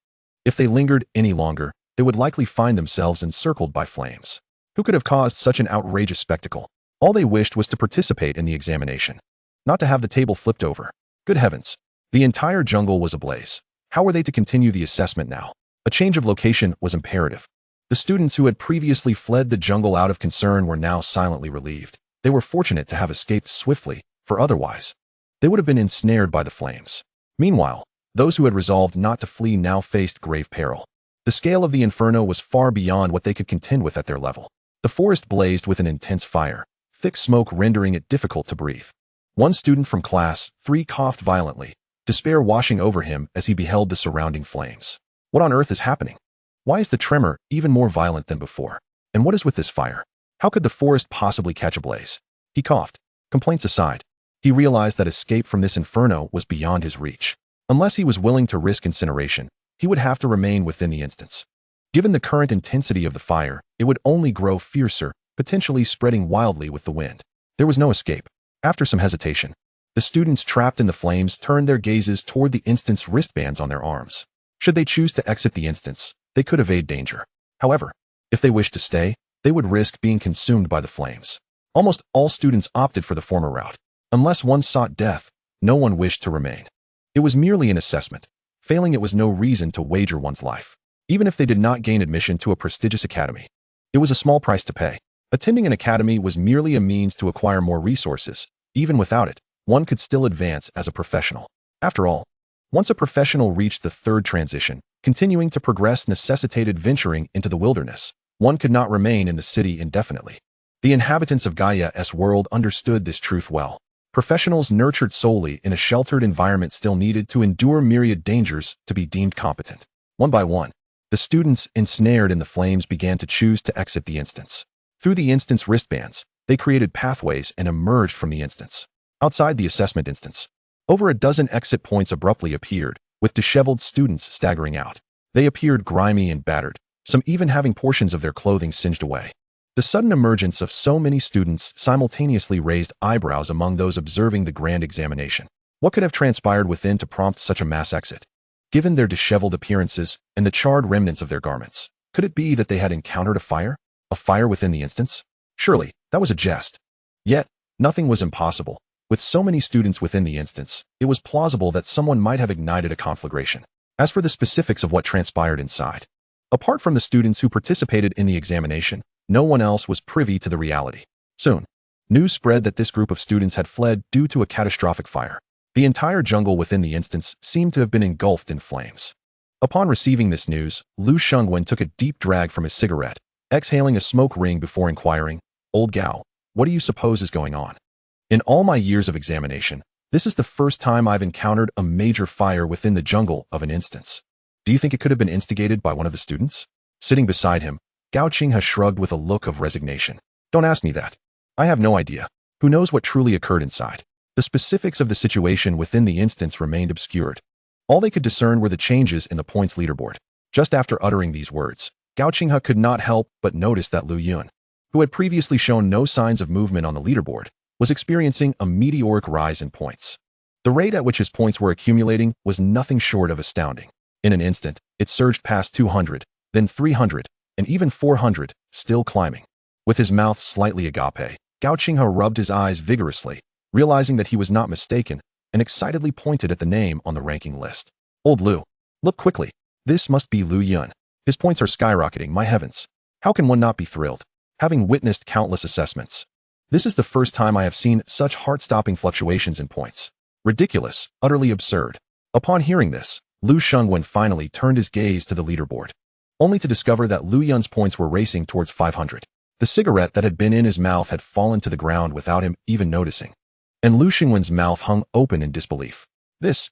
Speaker 1: If they lingered any longer, they would likely find themselves encircled by flames. Who could have caused such an outrageous spectacle? All they wished was to participate in the examination, not to have the table flipped over. Good heavens! The entire jungle was ablaze. How were they to continue the assessment now? A change of location was imperative. The students who had previously fled the jungle out of concern were now silently relieved. They were fortunate to have escaped swiftly, for otherwise, they would have been ensnared by the flames. Meanwhile, those who had resolved not to flee now faced grave peril. The scale of the inferno was far beyond what they could contend with at their level. The forest blazed with an intense fire, thick smoke rendering it difficult to breathe. One student from class 3 coughed violently, despair washing over him as he beheld the surrounding flames. What on earth is happening? Why is the tremor even more violent than before? And what is with this fire? How could the forest possibly catch ablaze? He coughed. Complaints aside, he realized that escape from this inferno was beyond his reach. Unless he was willing to risk incineration, he would have to remain within the instance. Given the current intensity of the fire, it would only grow fiercer, potentially spreading wildly with the wind. There was no escape. After some hesitation, the students trapped in the flames turned their gazes toward the instance wristbands on their arms. Should they choose to exit the instance, they could evade danger. However, if they wished to stay, they would risk being consumed by the flames. Almost all students opted for the former route. Unless one sought death, no one wished to remain. It was merely an assessment. Failing it was no reason to wager one's life. Even if they did not gain admission to a prestigious academy, it was a small price to pay. Attending an academy was merely a means to acquire more resources. Even without it, one could still advance as a professional. After all, once a professional reached the third transition, continuing to progress necessitated venturing into the wilderness. One could not remain in the city indefinitely. The inhabitants of Gaia's world understood this truth well. Professionals nurtured solely in a sheltered environment still needed to endure myriad dangers to be deemed competent. One by one, the students ensnared in the flames began to choose to exit the instance. Through the instance wristbands, they created pathways and emerged from the instance. Outside the assessment instance, over a dozen exit points abruptly appeared, with disheveled students staggering out. They appeared grimy and battered, some even having portions of their clothing singed away. The sudden emergence of so many students simultaneously raised eyebrows among those observing the grand examination. What could have transpired within to prompt such a mass exit? Given their disheveled appearances and the charred remnants of their garments, could it be that they had encountered a fire? A fire within the instance? Surely, that was a jest. Yet, nothing was impossible. With so many students within the instance, it was plausible that someone might have ignited a conflagration. As for the specifics of what transpired inside, apart from the students who participated in the examination, no one else was privy to the reality. Soon, news spread that this group of students had fled due to a catastrophic fire. The entire jungle within the instance seemed to have been engulfed in flames. Upon receiving this news, Lu Shengwen took a deep drag from his cigarette, exhaling a smoke ring before inquiring, "Old Gao, what do you suppose is going on?" In all my years of examination, this is the first time I've encountered a major fire within the jungle of an instance. Do you think it could have been instigated by one of the students? Sitting beside him, Gao Qinghe shrugged with a look of resignation. Don't ask me that. I have no idea. Who knows what truly occurred inside? The specifics of the situation within the instance remained obscured. All they could discern were the changes in the points leaderboard. Just after uttering these words, Gao Qinghe could not help but notice that Lu Yun, who had previously shown no signs of movement on the leaderboard, was experiencing a meteoric rise in points. The rate at which his points were accumulating was nothing short of astounding. In an instant, it surged past 200, then 300, and even 400, still climbing. With his mouth slightly agape, Gao Qinghe rubbed his eyes vigorously, realizing that he was not mistaken, and excitedly pointed at the name on the ranking list. "Old Lu, look quickly. This must be Lu Yun. His points are skyrocketing, my heavens. How can one not be thrilled? Having witnessed countless assessments, this is the first time I have seen such heart-stopping fluctuations in points. Ridiculous, utterly absurd." Upon hearing this, Lu Shengwen finally turned his gaze to the leaderboard, only to discover that Lu Yun's points were racing towards 500. The cigarette that had been in his mouth had fallen to the ground without him even noticing, and Lu Shengwen's mouth hung open in disbelief. This.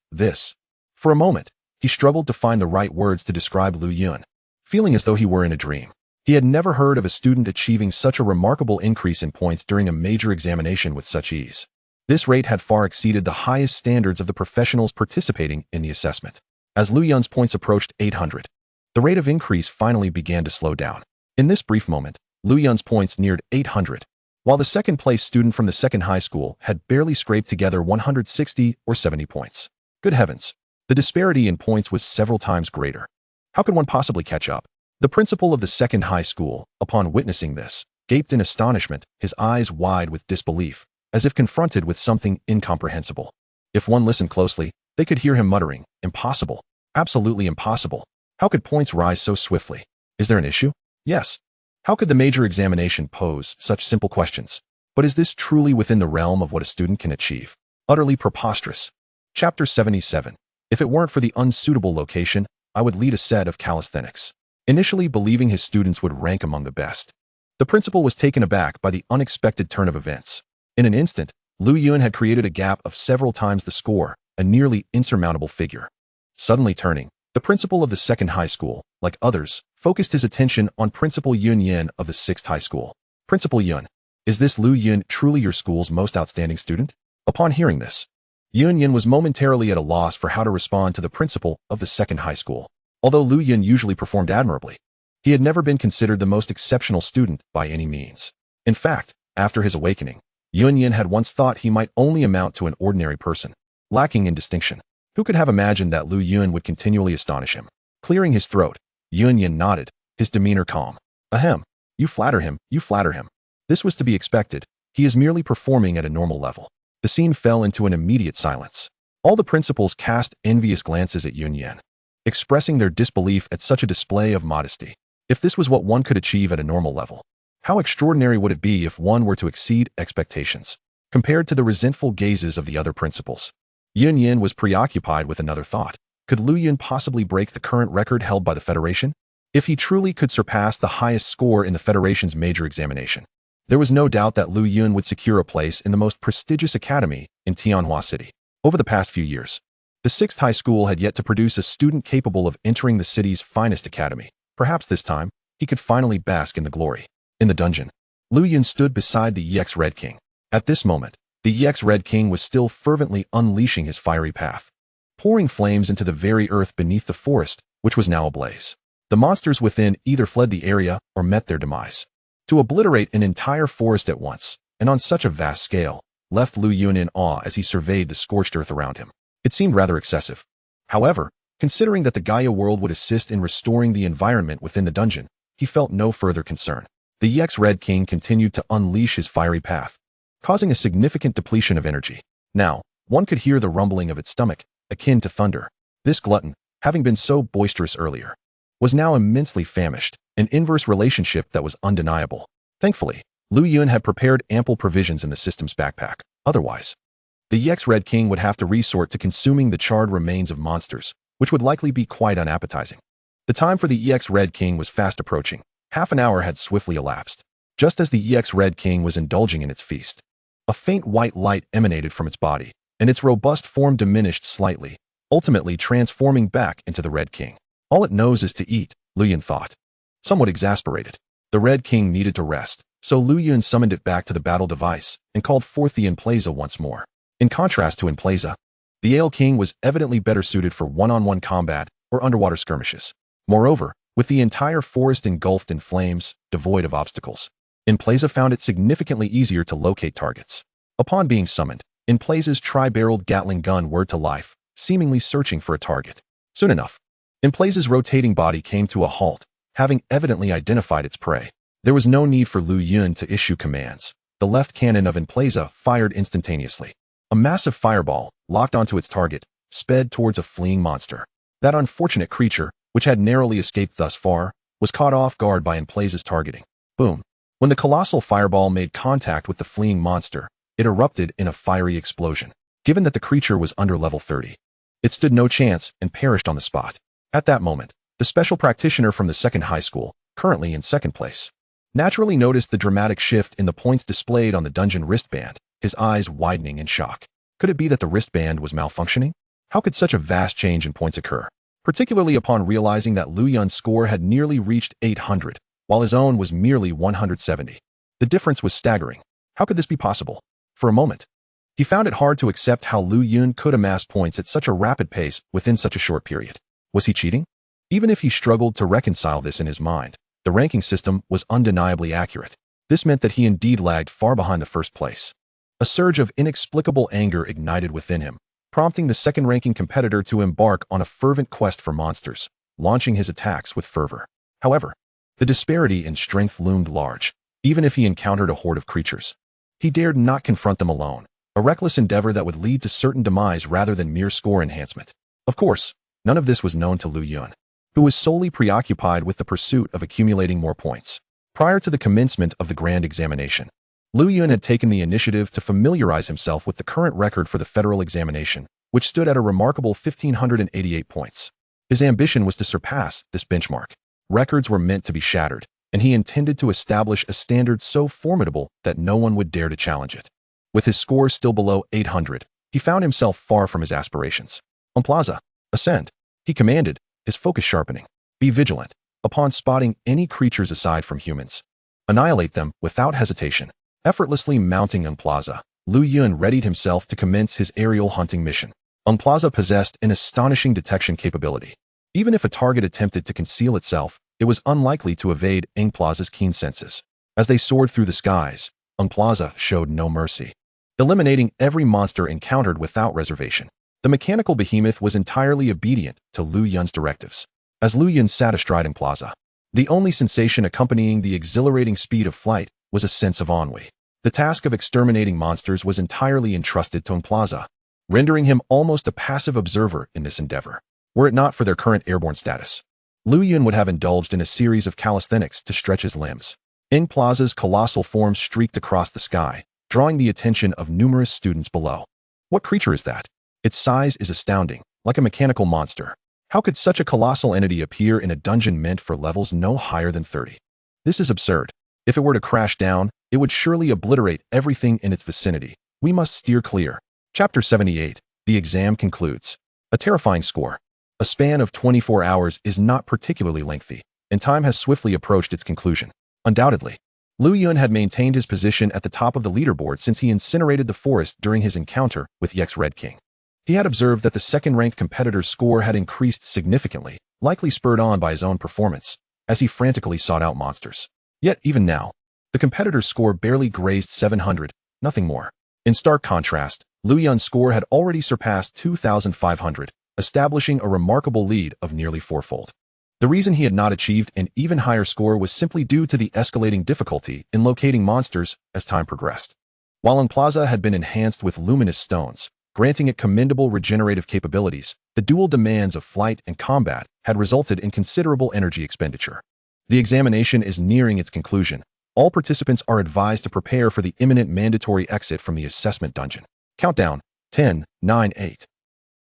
Speaker 1: For a moment, he struggled to find the right words to describe Lu Yun, feeling as though he were in a dream. He had never heard of a student achieving such a remarkable increase in points during a major examination with such ease. This rate had far exceeded the highest standards of the professionals participating in the assessment. As Lu Yun's points approached 800, the rate of increase finally began to slow down. In this brief moment, Lu Yun's points neared 800, while the second-place student from the second high school had barely scraped together 160 or 70 points. Good heavens! The disparity in points was several times greater. How could one possibly catch up? The principal of the second high school, upon witnessing this, gaped in astonishment, his eyes wide with disbelief, as if confronted with something incomprehensible. If one listened closely, they could hear him muttering, "Impossible. Absolutely impossible. How could points rise so swiftly? Is there an issue? Yes. How could the major examination pose such simple questions? But is this truly within the realm of what a student can achieve? Utterly preposterous." Chapter 77. If it weren't for the unsuitable location, I would lead a set of calisthenics. Initially believing his students would rank among the best, the principal was taken aback by the unexpected turn of events. In an instant, Lu Yun had created a gap of several times the score, a nearly insurmountable figure. Suddenly turning, the principal of the 2nd high school, like others, focused his attention on Principal Yun Yin of the 6th high school. "Principal Yun, is this Lu Yun truly your school's most outstanding student?" Upon hearing this, Yun Yin was momentarily at a loss for how to respond to the principal of the 2nd high school. Although Lu Yun usually performed admirably, he had never been considered the most exceptional student by any means. In fact, after his awakening, Yun Yin had once thought he might only amount to an ordinary person, lacking in distinction. Who could have imagined that Lu Yun would continually astonish him? Clearing his throat, Yun Yin nodded, his demeanor calm. "Ahem. You flatter him, you flatter him. This was to be expected. He is merely performing at a normal level." The scene fell into an immediate silence. All the principals cast envious glances at Yun Yin, expressing their disbelief at such a display of modesty. If this was what one could achieve at a normal level, how extraordinary would it be if one were to exceed expectations? Compared to the resentful gazes of the other principals, Yun Yin was preoccupied with another thought. Could Lu Yun possibly break the current record held by the Federation? If he truly could surpass the highest score in the Federation's major examination, there was no doubt that Lu Yun would secure a place in the most prestigious academy in Tianhua City. Over the past few years, the 6th high school had yet to produce a student capable of entering the city's finest academy. Perhaps this time, he could finally bask in the glory. In the dungeon, Lu Yun stood beside the EX Red King. At this moment, the EX Red King was still fervently unleashing his fiery path, pouring flames into the very earth beneath the forest, which was now ablaze. The monsters within either fled the area or met their demise. To obliterate an entire forest at once, and on such a vast scale, left Lu Yun in awe as he surveyed the scorched earth around him. It seemed rather excessive. However, considering that the Gaia World would assist in restoring the environment within the dungeon, he felt no further concern. The EX Red King continued to unleash his fiery path, causing a significant depletion of energy. Now, one could hear the rumbling of its stomach, akin to thunder. This glutton, having been so boisterous earlier, was now immensely famished, an inverse relationship that was undeniable. Thankfully, Lu Yun had prepared ample provisions in the system's backpack. Otherwise, the EX Red King would have to resort to consuming the charred remains of monsters, which would likely be quite unappetizing. The time for the EX Red King was fast approaching. Half an hour had swiftly elapsed. Just as the EX Red King was indulging in its feast, a faint white light emanated from its body, and its robust form diminished slightly, ultimately transforming back into the Red King. All it knows is to eat, Lu Yun thought. Somewhat exasperated, the Red King needed to rest, so Lu Yun summoned it back to the battle device and called forth the Emplaza once more. In contrast to Emplaza, the Ale King was evidently better suited for one-on-one combat or underwater skirmishes. Moreover, with the entire forest engulfed in flames, devoid of obstacles, Emplaza found it significantly easier to locate targets. Upon being summoned, Emplaza's tri-barreled Gatling gun whirred to life, seemingly searching for a target. Soon enough, Emplaza's rotating body came to a halt, having evidently identified its prey. There was no need for Lu Yun to issue commands. The left cannon of Emplaza fired instantaneously. A massive fireball, locked onto its target, sped towards a fleeing monster. That unfortunate creature, which had narrowly escaped thus far, was caught off guard by Emplaza's targeting. Boom. When the colossal fireball made contact with the fleeing monster, it erupted in a fiery explosion. Given that the creature was under level 30, it stood no chance and perished on the spot. At that moment, the special practitioner from the 2nd high school, currently in 2nd place, naturally noticed the dramatic shift in the points displayed on the dungeon wristband, his eyes widening in shock. Could it be that the wristband was malfunctioning? How could such a vast change in points occur? Particularly upon realizing that Lu Yun's score had nearly reached 800, while his own was merely 170. The difference was staggering. How could this be possible? For a moment, he found it hard to accept how Lu Yun could amass points at such a rapid pace within such a short period. Was he cheating? Even if he struggled to reconcile this in his mind, the ranking system was undeniably accurate. This meant that he indeed lagged far behind the first place. A surge of inexplicable anger ignited within him, prompting the second-ranking competitor to embark on a fervent quest for monsters, launching his attacks with fervor. However, the disparity in strength loomed large. even if he encountered a horde of creatures. He dared not confront them alone, a reckless endeavor that would lead to certain demise rather than mere score enhancement. Of course, none of this was known to Lu Yun, who was solely preoccupied with the pursuit of accumulating more points. Prior to the commencement of the grand examination, Lu Yun had taken the initiative to familiarize himself with the current record for the federal examination, which stood at a remarkable 1,588 points. His ambition was to surpass this benchmark. Records were meant to be shattered, and he intended to establish a standard so formidable that no one would dare to challenge it. With his score still below 800, he found himself far from his aspirations. On Plaza, ascend, he commanded, his focus sharpening. Be vigilant. Upon spotting any creatures aside from humans, annihilate them without hesitation. Effortlessly mounting on Plaza, Lu Yun readied himself to commence his aerial hunting mission. Plaza possessed an astonishing detection capability. Even if a target attempted to conceal itself, it was unlikely to evade Plaza's keen senses. As they soared through the skies, Plaza showed no mercy, eliminating every monster encountered without reservation. The mechanical behemoth was entirely obedient to Lu Yun's directives. As Lu Yun sat astride Plaza, the only sensation accompanying the exhilarating speed of flight was a sense of ennui. The task of exterminating monsters was entirely entrusted to Plaza, rendering him almost a passive observer in this endeavor. Were it not for their current airborne status, Lu Yun would have indulged in a series of calisthenics to stretch his limbs. Plaza's colossal form streaked across the sky, drawing the attention of numerous students below. What creature is that? Its size is astounding, like a mechanical monster. How could such a colossal entity appear in a dungeon meant for levels no higher than 30? This is absurd. If it were to crash down, it would surely obliterate everything in its vicinity. We must steer clear. Chapter 78. The exam concludes. A terrifying score. A span of 24 hours is not particularly lengthy, and time has swiftly approached its conclusion. Undoubtedly, Lu Yun had maintained his position at the top of the leaderboard since he incinerated the forest during his encounter with Yex Red King. He had observed that the second-ranked competitor's score had increased significantly, likely spurred on by his own performance, as he frantically sought out monsters. Yet, even now, the competitor's score barely grazed 700, nothing more. In stark contrast, Lu Yun's score had already surpassed 2,500, establishing a remarkable lead of nearly fourfold. The reason he had not achieved an even higher score was simply due to the escalating difficulty in locating monsters as time progressed. While Plaza had been enhanced with luminous stones, granting it commendable regenerative capabilities, the dual demands of flight and combat had resulted in considerable energy expenditure. The examination is nearing its conclusion. All participants are advised to prepare for the imminent mandatory exit from the assessment dungeon. Countdown, 10, 9, 8.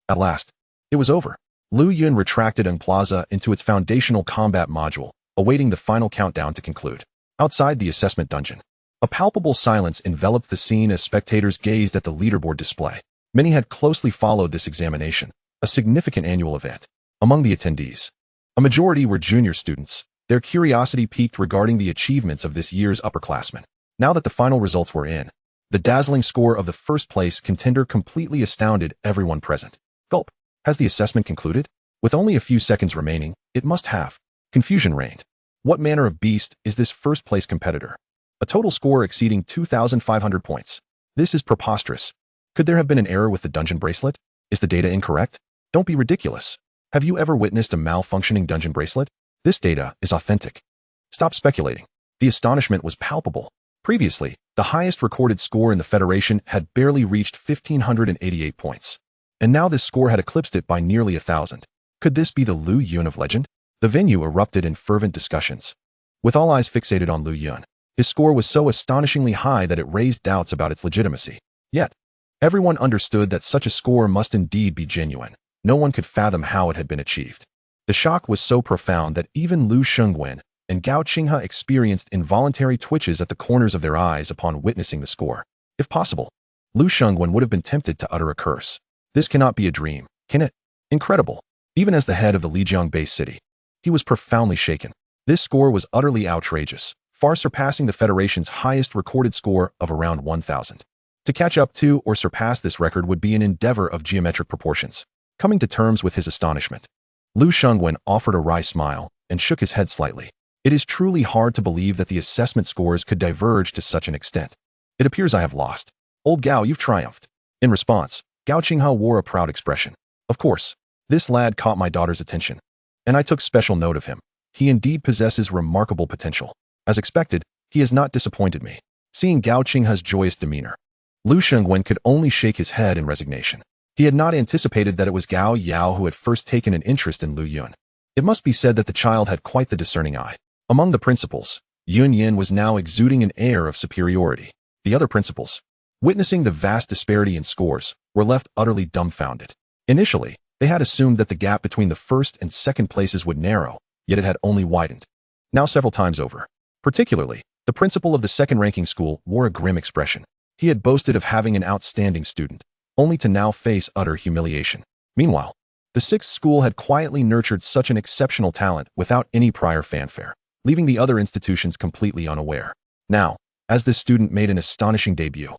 Speaker 1: At last, it was over. Lu Yun retracted Plaza into its foundational combat module, awaiting the final countdown to conclude. Outside the assessment dungeon, a palpable silence enveloped the scene as spectators gazed at the leaderboard display. Many had closely followed this examination, a significant annual event. Among the attendees, a majority were junior students, their curiosity piqued regarding the achievements of this year's upperclassmen. Now that the final results were in, the dazzling score of the first-place contender completely astounded everyone present. Gulp. Has the assessment concluded? With only a few seconds remaining, it must have. Confusion reigned. What manner of beast is this first-place competitor? A total score exceeding 2,500 points. This is preposterous. Could there have been an error with the dungeon bracelet? Is the data incorrect? Don't be ridiculous. Have you ever witnessed a malfunctioning dungeon bracelet? This data is authentic. Stop speculating. The astonishment was palpable. Previously, the highest recorded score in the Federation had barely reached 1,588 points. And now this score had eclipsed it by nearly 1,000. Could this be the Lu Yun of legend? The venue erupted in fervent discussions. With all eyes fixated on Lu Yun, his score was so astonishingly high that it raised doubts about its legitimacy. Yet, everyone understood that such a score must indeed be genuine. No one could fathom how it had been achieved. The shock was so profound that even Lu Shengwen and Gao Qinghe experienced involuntary twitches at the corners of their eyes upon witnessing the score. If possible, Lu Shengwen would have been tempted to utter a curse. This cannot be a dream, can it? Incredible. Even as the head of the Lijiang base city, he was profoundly shaken. This score was utterly outrageous, far surpassing the Federation's highest recorded score of around 1,000. To catch up to or surpass this record would be an endeavor of geometric proportions. Coming to terms with his astonishment, Lu Shengwen offered a wry smile and shook his head slightly. It is truly hard to believe that the assessment scores could diverge to such an extent. It appears I have lost. Old Gao, you've triumphed. In response, Gao Qinghe wore a proud expression. Of course, this lad caught my daughter's attention, and I took special note of him. He indeed possesses remarkable potential. As expected, he has not disappointed me. Seeing Gao Qinghe's joyous demeanor, Lu Shengwen could only shake his head in resignation. He had not anticipated that it was Gao Yao who had first taken an interest in Lu Yun. It must be said that the child had quite the discerning eye. Among the principals, Yun Yin was now exuding an air of superiority. The other principals, witnessing the vast disparity in scores, were left utterly dumbfounded. Initially, they had assumed that the gap between the first and second places would narrow, yet it had only widened. Now several times over. Particularly, the principal of the second-ranking school wore a grim expression. He had boasted of having an outstanding student, only to now face utter humiliation. Meanwhile, the sixth school had quietly nurtured such an exceptional talent without any prior fanfare, leaving the other institutions completely unaware. Now, as this student made an astonishing debut,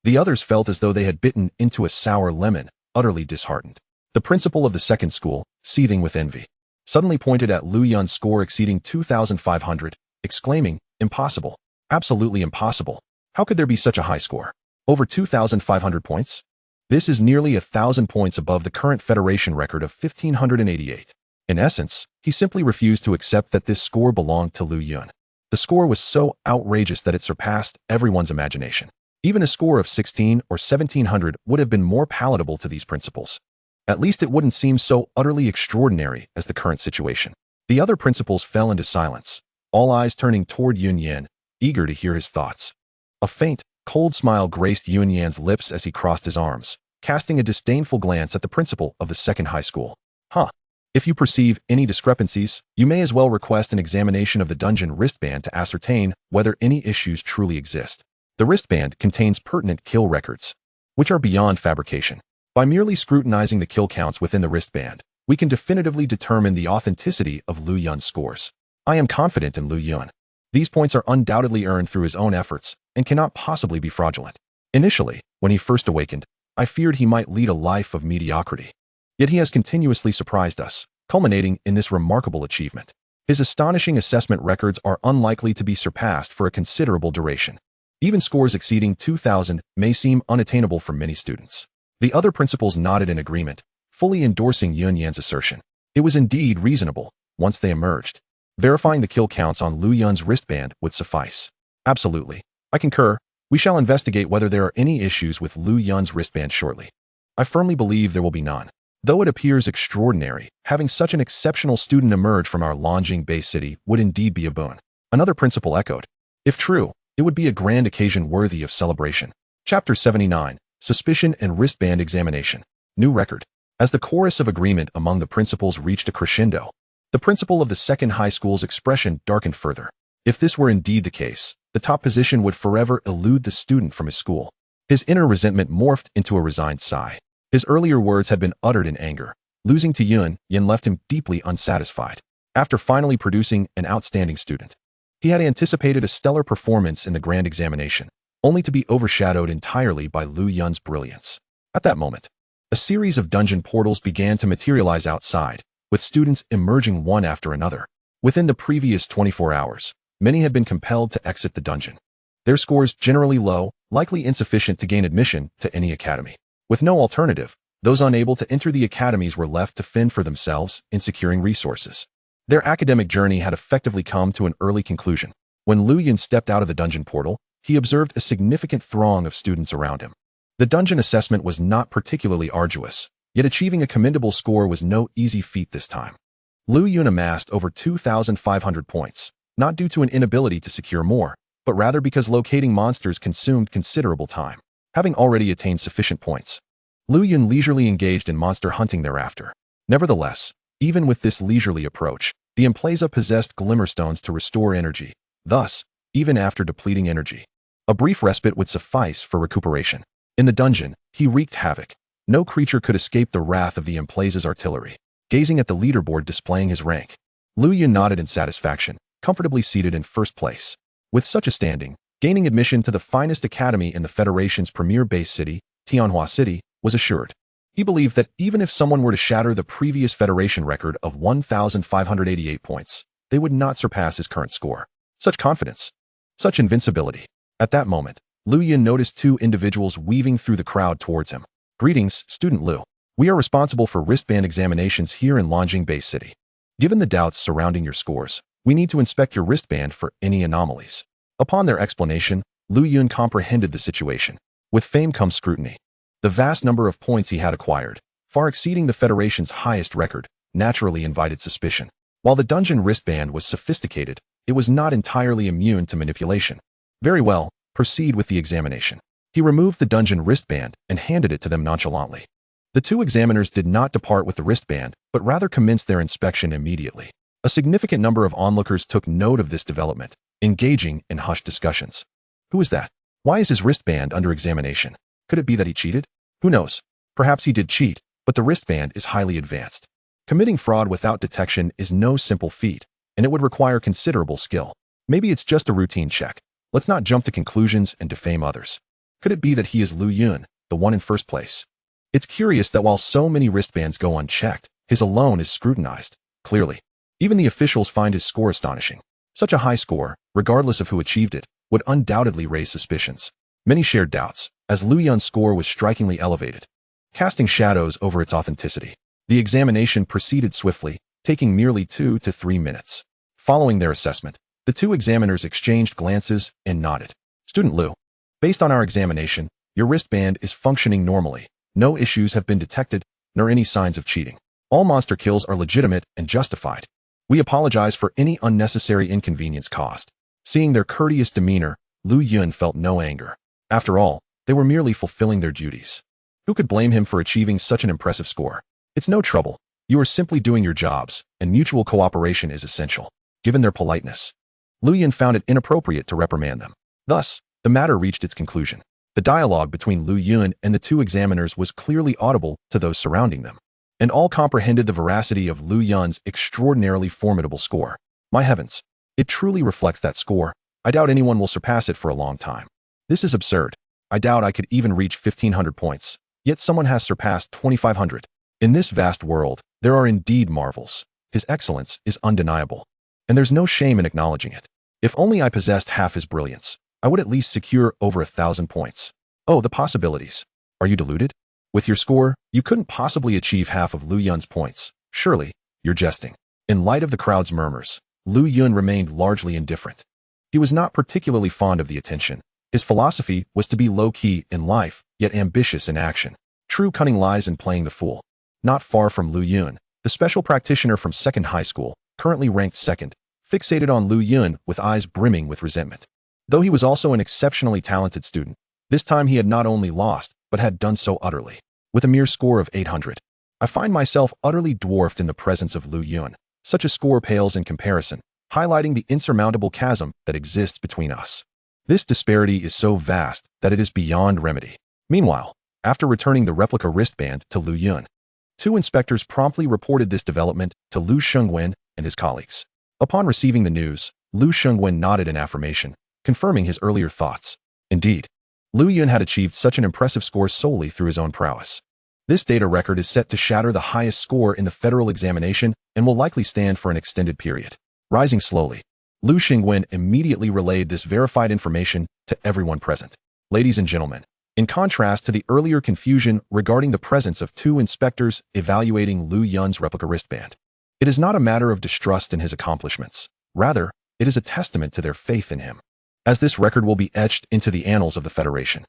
Speaker 1: the others felt as though they had bitten into a sour lemon, utterly disheartened. The principal of the second school, seething with envy, suddenly pointed at Lu Yun's score exceeding 2,500, exclaiming, "Impossible. Absolutely impossible. How could there be such a high score? Over 2,500 points? This is nearly 1,000 points above the current Federation record of 1,588. In essence, he simply refused to accept that this score belonged to Lu Yun. The score was so outrageous that it surpassed everyone's imagination. Even a score of 16 or 1,700 would have been more palatable to these principals. At least it wouldn't seem so utterly extraordinary as the current situation. The other principals fell into silence, all eyes turning toward Yun Yan, eager to hear his thoughts. A faint, cold smile graced Yun Yan's lips as he crossed his arms, casting a disdainful glance at the principal of the second high school. If you perceive any discrepancies, you may as well request an examination of the dungeon wristband to ascertain whether any issues truly exist. The wristband contains pertinent kill records, which are beyond fabrication. By merely scrutinizing the kill counts within the wristband, we can definitively determine the authenticity of Lu Yun's scores. I am confident in Lu Yun. These points are undoubtedly earned through his own efforts and cannot possibly be fraudulent. Initially, when he first awakened, I feared he might lead a life of mediocrity. Yet he has continuously surprised us, culminating in this remarkable achievement. His astonishing assessment records are unlikely to be surpassed for a considerable duration. Even scores exceeding 2,000 may seem unattainable for many students. The other principals nodded in agreement, fully endorsing Yun Yan's assertion. It was indeed reasonable, once they emerged. Verifying the kill counts on Lu Yun's wristband would suffice. Absolutely. I concur. We shall investigate whether there are any issues with Lu Yun's wristband shortly. I firmly believe there will be none. Though it appears extraordinary, having such an exceptional student emerge from our Longjing Bay city would indeed be a boon. Another principal echoed. If true, it would be a grand occasion worthy of celebration. Chapter 79. Suspicion and Wristband Examination. New record. As the chorus of agreement among the principals reached a crescendo, the principal of the second high school's expression darkened further. If this were indeed the case, the top position would forever elude the student from his school. His inner resentment morphed into a resigned sigh. His earlier words had been uttered in anger. Losing to Yun left him deeply unsatisfied. After finally producing an outstanding student, he had anticipated a stellar performance in the grand examination, only to be overshadowed entirely by Lu Yun's brilliance. At that moment, a series of dungeon portals began to materialize outside, with students emerging one after another. Within the previous 24 hours, many had been compelled to exit the dungeon. Their scores generally low, likely insufficient to gain admission to any academy. With no alternative, those unable to enter the academies were left to fend for themselves in securing resources. Their academic journey had effectively come to an early conclusion. When Lu Yun stepped out of the dungeon portal, he observed a significant throng of students around him. The dungeon assessment was not particularly arduous, yet achieving a commendable score was no easy feat this time. Lu Yun amassed over 2,500 points, not due to an inability to secure more, but rather because locating monsters consumed considerable time. Having already attained sufficient points, Lu Yun leisurely engaged in monster hunting thereafter. Nevertheless, even with this leisurely approach, the Emplaza possessed glimmerstones to restore energy. Thus, even after depleting energy, a brief respite would suffice for recuperation. In the dungeon, he wreaked havoc. No creature could escape the wrath of the Emplaza's artillery. Gazing at the leaderboard displaying his rank, Lu Yun nodded in satisfaction, comfortably seated in first place. With such a standing, gaining admission to the finest academy in the Federation's premier base city, Tianhua City, was assured. He believed that even if someone were to shatter the previous Federation record of 1,588 points, they would not surpass his current score. Such confidence. Such invincibility. At that moment, Lu Yun noticed two individuals weaving through the crowd towards him. Greetings, Student Lu. We are responsible for wristband examinations here in Longjing Bay City. Given the doubts surrounding your scores, we need to inspect your wristband for any anomalies. Upon their explanation, Lu Yun comprehended the situation. With fame comes scrutiny. The vast number of points he had acquired, far exceeding the Federation's highest record, naturally invited suspicion. While the dungeon wristband was sophisticated, it was not entirely immune to manipulation. Very well, proceed with the examination. He removed the dungeon wristband and handed it to them nonchalantly. The two examiners did not depart with the wristband, but rather commenced their inspection immediately. A significant number of onlookers took note of this development, engaging in hushed discussions. Who is that? Why is his wristband under examination? Could it be that he cheated? Who knows? Perhaps he did cheat, but the wristband is highly advanced. Committing fraud without detection is no simple feat, and it would require considerable skill. Maybe it's just a routine check. Let's not jump to conclusions and defame others. Could it be that he is Lu Yun, the one in first place? It's curious that while so many wristbands go unchecked, his alone is scrutinized. Clearly, even the officials find his score astonishing. Such a high score, regardless of who achieved it, would undoubtedly raise suspicions. Many shared doubts, as Lu Yun's score was strikingly elevated, casting shadows over its authenticity. The examination proceeded swiftly, taking merely 2 to 3 minutes. Following their assessment, the two examiners exchanged glances and nodded. Student Lu, based on our examination, your wristband is functioning normally. No issues have been detected, nor any signs of cheating. All monster kills are legitimate and justified. We apologize for any unnecessary inconvenience caused. Seeing their courteous demeanor, Lu Yun felt no anger. After all, they were merely fulfilling their duties. Who could blame him for achieving such an impressive score? It's no trouble. You are simply doing your jobs, and mutual cooperation is essential. Given their politeness, Lu Yun found it inappropriate to reprimand them. Thus, the matter reached its conclusion. The dialogue between Lu Yun and the two examiners was clearly audible to those surrounding them, and all comprehended the veracity of Lu Yun's extraordinarily formidable score. My heavens, it truly reflects that score. I doubt anyone will surpass it for a long time. This is absurd. I doubt I could even reach 1,500 points, yet someone has surpassed 2,500. In this vast world, there are indeed marvels. His excellence is undeniable, and there's no shame in acknowledging it. If only I possessed half his brilliance, I would at least secure over 1,000 points. Oh, the possibilities. Are you deluded? With your score, you couldn't possibly achieve half of Lu Yun's points. Surely, you're jesting. In light of the crowd's murmurs, Lu Yun remained largely indifferent. He was not particularly fond of the attention. His philosophy was to be low-key in life, yet ambitious in action. True cunning lies in playing the fool. Not far from Lu Yun, the special practitioner from second high school, currently ranked second, fixated on Lu Yun with eyes brimming with resentment. Though he was also an exceptionally talented student, this time he had not only lost, but had done so utterly. With a mere score of 800, I find myself utterly dwarfed in the presence of Lu Yun. Such a score pales in comparison, highlighting the insurmountable chasm that exists between us. This disparity is so vast that it is beyond remedy. Meanwhile, after returning the replica wristband to Lu Yun, two inspectors promptly reported this development to Lu Shengwen and his colleagues. Upon receiving the news, Lu Shengwen nodded in affirmation, confirming his earlier thoughts. Indeed, Lu Yun had achieved such an impressive score solely through his own prowess. This data record is set to shatter the highest score in the federal examination and will likely stand for an extended period. Rising slowly, Lu Shengwen immediately relayed this verified information to everyone present. Ladies and gentlemen, in contrast to the earlier confusion regarding the presence of two inspectors evaluating Lu Yun's replica wristband, it is not a matter of distrust in his accomplishments. Rather, it is a testament to their faith in him, as this record will be etched into the annals of the Federation.